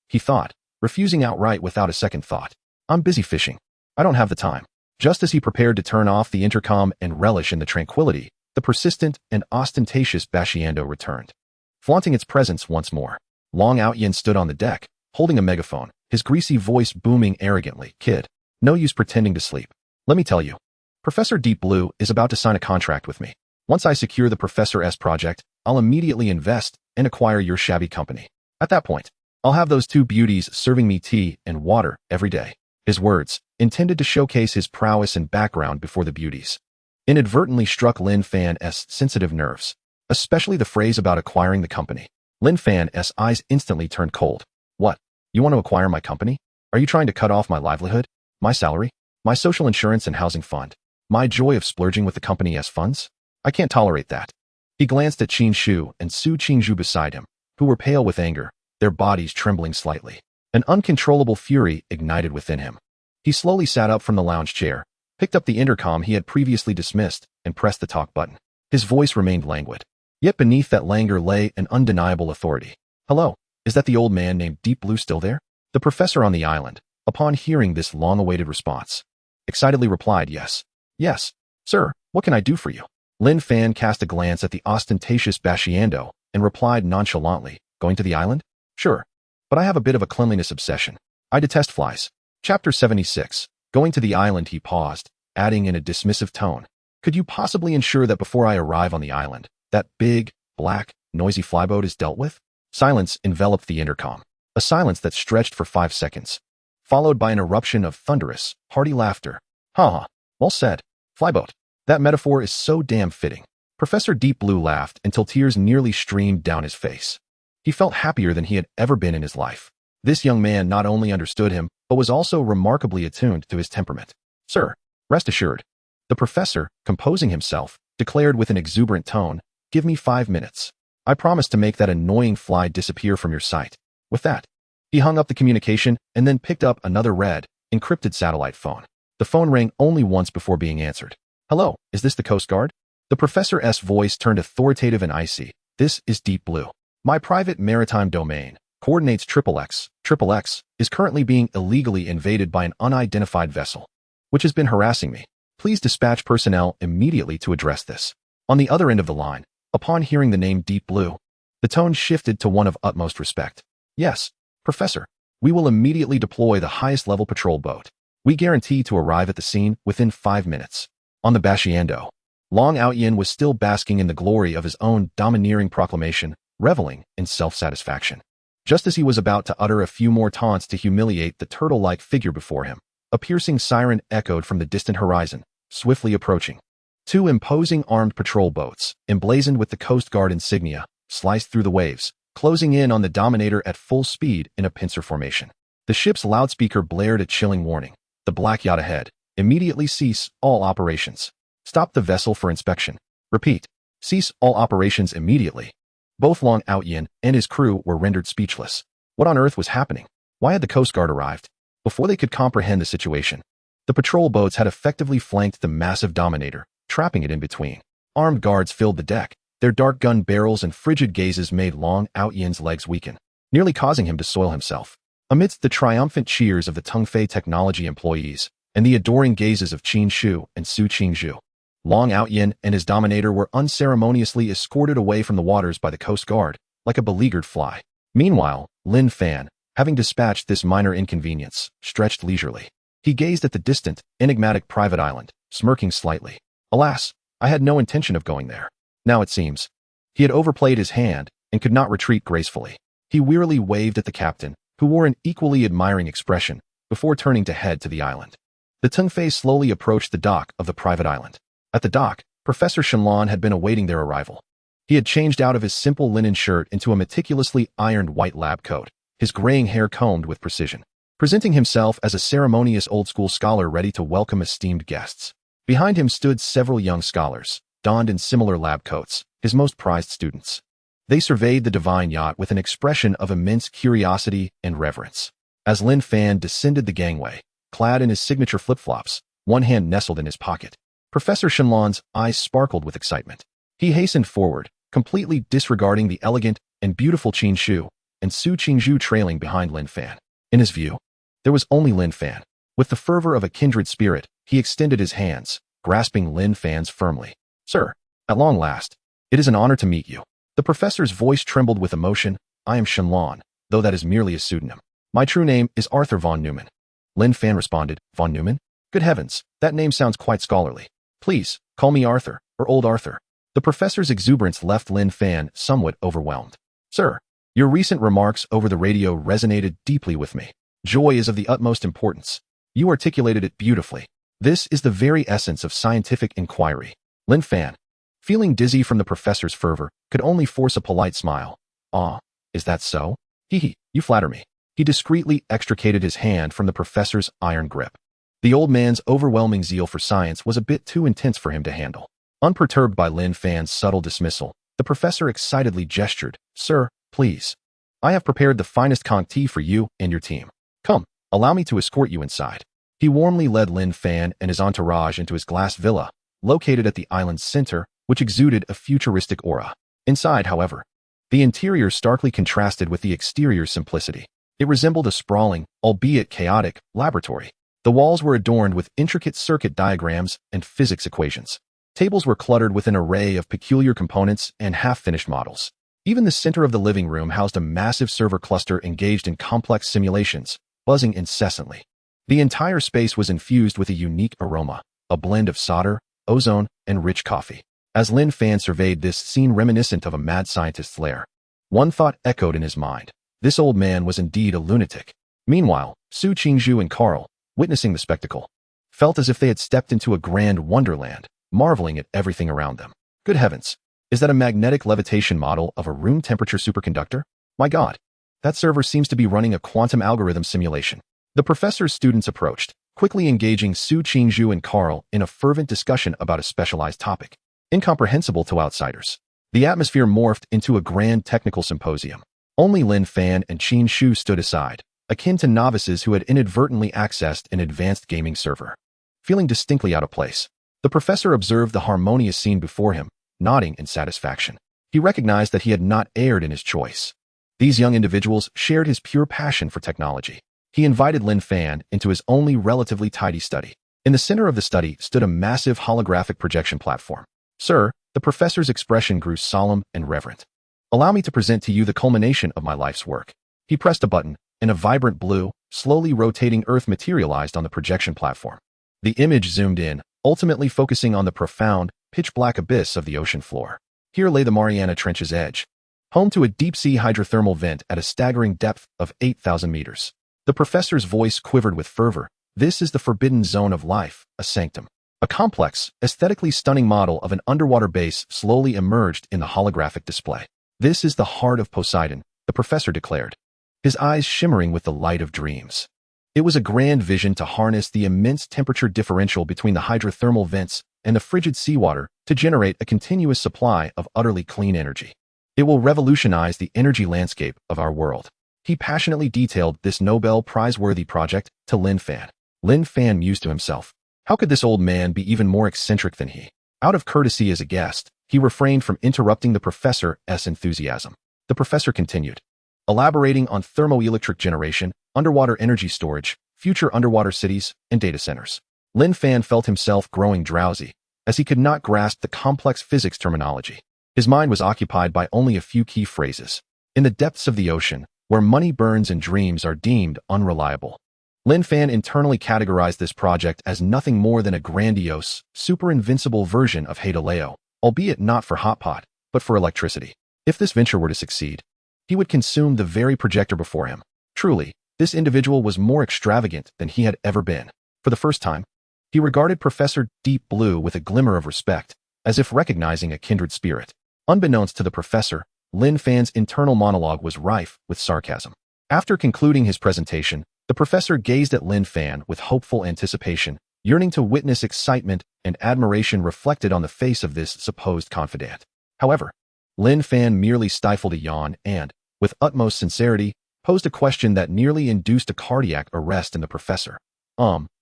he thought, refusing outright without a second thought. I'm busy fishing. I don't have the time. Just as he prepared to turn off the intercom and relish in the tranquility, the persistent and ostentatious Bashiando returned. Flaunting its presence once more, Long Outyin stood on the deck, holding a megaphone, his greasy voice booming arrogantly. Kid, no use pretending to sleep. Let me tell you, Professor Deep Blue is about to sign a contract with me. Once I secure the Professor's project, I'll immediately invest and acquire your shabby company. At that point, I'll have those two beauties serving me tea and water every day. His words, intended to showcase his prowess and background before the beauties, inadvertently struck Lin Fan's sensitive nerves, especially the phrase about acquiring the company. Lin Fan's eyes instantly turned cold. What? You want to acquire my company? Are you trying to cut off my livelihood? My salary? My social insurance and housing fund? My joy of splurging with the company's funds? I can't tolerate that. He glanced at Qin Shu and Su Qingzhu beside him, who were pale with anger, their bodies trembling slightly. An uncontrollable fury ignited within him. He slowly sat up from the lounge chair, picked up the intercom he had previously dismissed, and pressed the talk button. His voice remained languid. Yet beneath that languor lay an undeniable authority. Hello, is that the old man named Deep Blue still there? The professor on the island, upon hearing this long-awaited response, excitedly replied, Yes, sir, what can I do for you? Lin Fan cast a glance at the ostentatious Bashiando and replied nonchalantly, Going to the island? Sure, but I have a bit of a cleanliness obsession. I detest flies. Chapter 76. Going to the island, he paused, adding in a dismissive tone. Could you possibly ensure that before I arrive on the island, that big, black, noisy flyboat is dealt with? Silence enveloped the intercom, a silence that stretched for 5 seconds, followed by an eruption of thunderous, hearty laughter. Ha, well said. Flyboat. That metaphor is so damn fitting. Professor Deep Blue laughed until tears nearly streamed down his face. He felt happier than he had ever been in his life. This young man not only understood him, but was also remarkably attuned to his temperament. Sir, rest assured. The professor, composing himself, declared with an exuberant tone, Give me 5 minutes. I promise to make that annoying fly disappear from your sight. With that, he hung up the communication and then picked up another red, encrypted satellite phone. The phone rang only once before being answered. Hello, is this the Coast Guard? The professor's voice turned authoritative and icy. This is Deep Blue. My private maritime domain, coordinates XXX. XXX is currently being illegally invaded by an unidentified vessel, which has been harassing me. Please dispatch personnel immediately to address this. On the other end of the line, upon hearing the name Deep Blue, the tone shifted to one of utmost respect. Yes, Professor, we will immediately deploy the highest level patrol boat. We guarantee to arrive at the scene within 5 minutes. On the Bashiando, Long Outyin was still basking in the glory of his own domineering proclamation, reveling in self-satisfaction. Just as he was about to utter a few more taunts to humiliate the turtle-like figure before him, a piercing siren echoed from the distant horizon, swiftly approaching. 2 imposing armed patrol boats, emblazoned with the Coast Guard insignia, sliced through the waves, closing in on the Dominator at full speed in a pincer formation. The ship's loudspeaker blared a chilling warning. The black yacht ahead. Immediately cease all operations. Stop the vessel for inspection. Repeat. Cease all operations immediately. Both Long Outyin and his crew were rendered speechless. What on earth was happening? Why had the Coast Guard arrived? Before they could comprehend the situation, the patrol boats had effectively flanked the massive Dominator, trapping it in between. Armed guards filled the deck. Their dark gun barrels and frigid gazes made Long Outyin's legs weaken, nearly causing him to soil himself. Amidst the triumphant cheers of the Tongfei technology employees and the adoring gazes of Qin Shu and Su Qingzhu, Long Outyin and his dominator were unceremoniously escorted away from the waters by the Coast Guard, like a beleaguered fly. Meanwhile, Lin Fan, having dispatched this minor inconvenience, stretched leisurely. He gazed at the distant, enigmatic private island, smirking slightly. Alas, I had no intention of going there. Now it seems. He had overplayed his hand and could not retreat gracefully. He wearily waved at the captain, who wore an equally admiring expression, before turning to head to the island. The Tongfei slowly approached the dock of the private island. At the dock, Professor Shenlong had been awaiting their arrival. He had changed out of his simple linen shirt into a meticulously ironed white lab coat, his graying hair combed with precision, presenting himself as a ceremonious old-school scholar ready to welcome esteemed guests. Behind him stood several young scholars, donned in similar lab coats, his most prized students. They surveyed the divine yacht with an expression of immense curiosity and reverence. As Lin Fan descended the gangway, clad in his signature flip-flops, one hand nestled in his pocket, Professor Shenlong's eyes sparkled with excitement. He hastened forward, completely disregarding the elegant and beautiful Qin Shu and Su Qingzhu trailing behind Lin Fan. In his view, there was only Lin Fan. With the fervor of a kindred spirit, he extended his hands, grasping Lin Fan's firmly. "Sir, at long last, it is an honor to meet you." The professor's voice trembled with emotion. "I am Shenlong, though that is merely a pseudonym. My true name is Arthur von Neumann." Lin Fan responded, "Von Neumann? Good heavens, that name sounds quite scholarly. Please, call me Arthur, or Old Arthur." The professor's exuberance left Lin Fan somewhat overwhelmed. "Sir, your recent remarks over the radio resonated deeply with me. Joy is of the utmost importance. You articulated it beautifully. This is the very essence of scientific inquiry." Lin Fan, feeling dizzy from the professor's fervor, could only force a polite smile. "Ah, is that so? Hee, you flatter me." He discreetly extricated his hand from the professor's iron grip. The old man's overwhelming zeal for science was a bit too intense for him to handle. Unperturbed by Lin Fan's subtle dismissal, the professor excitedly gestured, "Sir, please. I have prepared the finest conch tea for you and your team. Come, allow me to escort you inside." He warmly led Lin Fan and his entourage into his glass villa, located at the island's center, which exuded a futuristic aura. Inside, however, the interior starkly contrasted with the exterior's simplicity. It resembled a sprawling, albeit chaotic, laboratory. The walls were adorned with intricate circuit diagrams and physics equations. Tables were cluttered with an array of peculiar components and half-finished models. Even the center of the living room housed a massive server cluster engaged in complex simulations, buzzing incessantly. The entire space was infused with a unique aroma, a blend of solder, ozone, and rich coffee. As Lin Fan surveyed this scene reminiscent of a mad scientist's lair, one thought echoed in his mind. This old man was indeed a lunatic. Meanwhile, Su Qingzhu and Carl, witnessing the spectacle, felt as if they had stepped into a grand wonderland, marveling at everything around them. Good heavens, is that a magnetic levitation model of a room temperature superconductor? My God, that server seems to be running a quantum algorithm simulation. The professor's students approached, quickly engaging Su Qingzhu and Carl in a fervent discussion about a specialized topic, incomprehensible to outsiders. The atmosphere morphed into a grand technical symposium. Only Lin Fan and Qin Shu stood aside, akin to novices who had inadvertently accessed an advanced gaming server. Feeling distinctly out of place, the professor observed the harmonious scene before him, nodding in satisfaction. He recognized that he had not erred in his choice. These young individuals shared his pure passion for technology. He invited Lin Fan into his only relatively tidy study. In the center of the study stood a massive holographic projection platform. "Sir," the professor's expression grew solemn and reverent. "Allow me to present to you the culmination of my life's work." He pressed a button, and a vibrant blue, slowly rotating Earth materialized on the projection platform. The image zoomed in, ultimately focusing on the profound, pitch-black abyss of the ocean floor. Here lay the Mariana Trench's edge, home to a deep-sea hydrothermal vent at a staggering depth of 8,000 meters. The professor's voice quivered with fervor. "This is the forbidden zone of life, a sanctum." A complex, aesthetically stunning model of an underwater base slowly emerged in the holographic display. "This is the heart of Poseidon," the professor declared, his eyes shimmering with the light of dreams. It was a grand vision to harness the immense temperature differential between the hydrothermal vents and the frigid seawater to generate a continuous supply of utterly clean energy. "It will revolutionize the energy landscape of our world." He passionately detailed this Nobel Prize-worthy project to Lin Fan. Lin Fan mused to himself, how could this old man be even more eccentric than he? Out of courtesy as a guest, he refrained from interrupting the professor's enthusiasm. The professor continued, elaborating on thermoelectric generation, underwater energy storage, future underwater cities, and data centers. Lin Fan felt himself growing drowsy, as he could not grasp the complex physics terminology. His mind was occupied by only a few key phrases. In the depths of the ocean, where money burns and dreams are deemed unreliable. Lin Fan internally categorized this project as nothing more than a grandiose, super-invincible version of Hadaleo, albeit not for hot pot, but for electricity. If this venture were to succeed, he would consume the very projector before him. Truly, this individual was more extravagant than he had ever been. For the first time, he regarded Professor Deep Blue with a glimmer of respect, as if recognizing a kindred spirit. Unbeknownst to the professor, Lin Fan's internal monologue was rife with sarcasm. After concluding his presentation, the professor gazed at Lin Fan with hopeful anticipation, yearning to witness excitement and admiration reflected on the face of this supposed confidant. However, Lin Fan merely stifled a yawn and, with utmost sincerity, posed a question that nearly induced a cardiac arrest in the professor.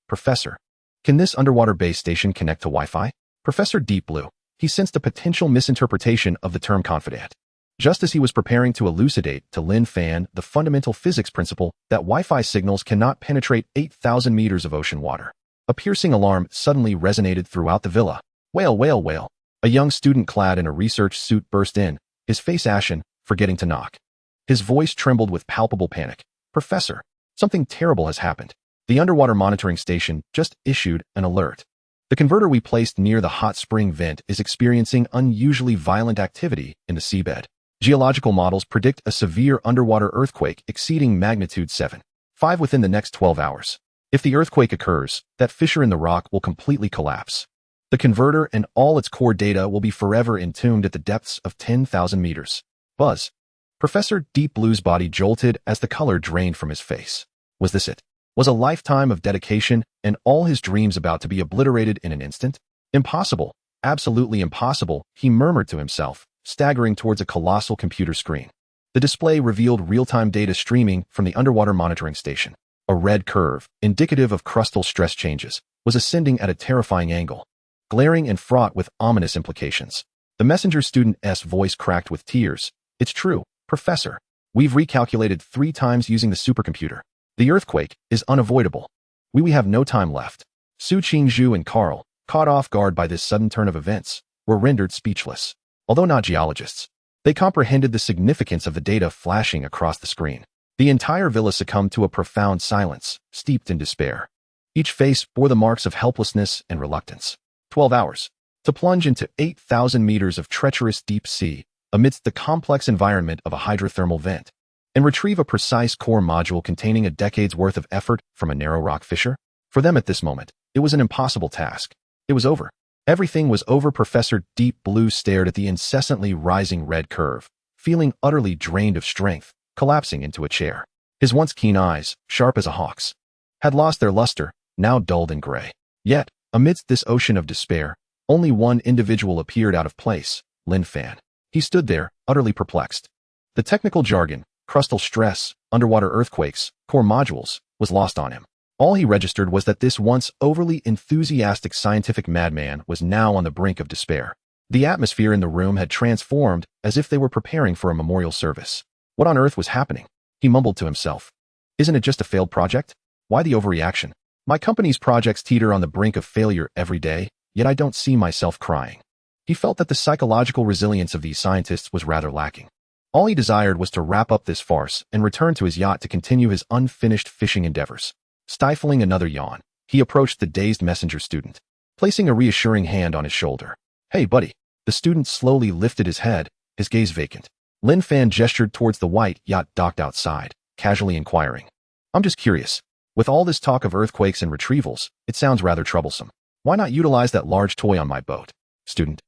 Professor, can this underwater base station connect to Wi-Fi? Professor Deep Blue, he sensed a potential misinterpretation of the term confidant. Just as he was preparing to elucidate to Lin Fan the fundamental physics principle that Wi-Fi signals cannot penetrate 8,000 meters of ocean water, a piercing alarm suddenly resonated throughout the villa. Wail, wail, wail. A young student clad in a research suit burst in, his face ashen, forgetting to knock. His voice trembled with palpable panic. Professor, something terrible has happened. The underwater monitoring station just issued an alert. The converter we placed near the hot spring vent is experiencing unusually violent activity in the seabed. Geological models predict a severe underwater earthquake exceeding magnitude 7.5 within the next 12 hours. If the earthquake occurs, that fissure in the rock will completely collapse. The converter and all its core data will be forever entombed at the depths of 10,000 meters. Buzz. Professor Deep Blue's body jolted as the color drained from his face. Was this it? Was a lifetime of dedication and all his dreams about to be obliterated in an instant? Impossible. Absolutely impossible, he murmured to himself, staggering towards a colossal computer screen. The display revealed real-time data streaming from the underwater monitoring station. A red curve, indicative of crustal stress changes, was ascending at a terrifying angle, glaring and fraught with ominous implications. The messenger student's voice cracked with tears. It's true, Professor. We've recalculated 3 times using the supercomputer. The earthquake is unavoidable. We have no time left. Su Qingzhu and Carl, caught off guard by this sudden turn of events, were rendered speechless. Although not geologists, they comprehended the significance of the data flashing across the screen. The entire villa succumbed to a profound silence, steeped in despair. Each face bore the marks of helplessness and reluctance. 12 hours. To plunge into 8,000 meters of treacherous deep sea, amidst the complex environment of a hydrothermal vent, and retrieve a precise core module containing a decade's worth of effort from a narrow rock fissure? For them at this moment, it was an impossible task. It was over. Everything was over. Professor Deep Blue stared at the incessantly rising red curve, feeling utterly drained of strength, collapsing into a chair. His once keen eyes, sharp as a hawk's, had lost their luster, now dulled and gray. Yet, amidst this ocean of despair, only one individual appeared out of place, Lin Fan. He stood there, utterly perplexed. The technical jargon, crustal stress, underwater earthquakes, core modules, was lost on him. All he registered was that this once overly enthusiastic scientific madman was now on the brink of despair. The atmosphere in the room had transformed as if they were preparing for a memorial service. What on earth was happening? He mumbled to himself. Isn't it just a failed project? Why the overreaction? My company's projects teeter on the brink of failure every day, yet I don't see myself crying. He felt that the psychological resilience of these scientists was rather lacking. All he desired was to wrap up this farce and return to his yacht to continue his unfinished fishing endeavors. Stifling another yawn, he approached the dazed messenger student, placing a reassuring hand on his shoulder. Hey, buddy. The student slowly lifted his head, his gaze vacant. Lin Fan gestured towards the white yacht docked outside, casually inquiring. I'm just curious. With all this talk of earthquakes and retrievals, it sounds rather troublesome. Why not utilize that large toy on my boat? Student.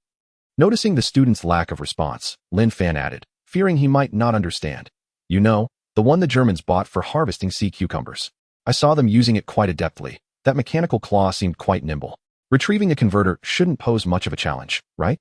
Noticing the student's lack of response, Lin Fan added, fearing he might not understand. You know, the one the Germans bought for harvesting sea cucumbers. I saw them using it quite adeptly. That mechanical claw seemed quite nimble. Retrieving a converter shouldn't pose much of a challenge, right?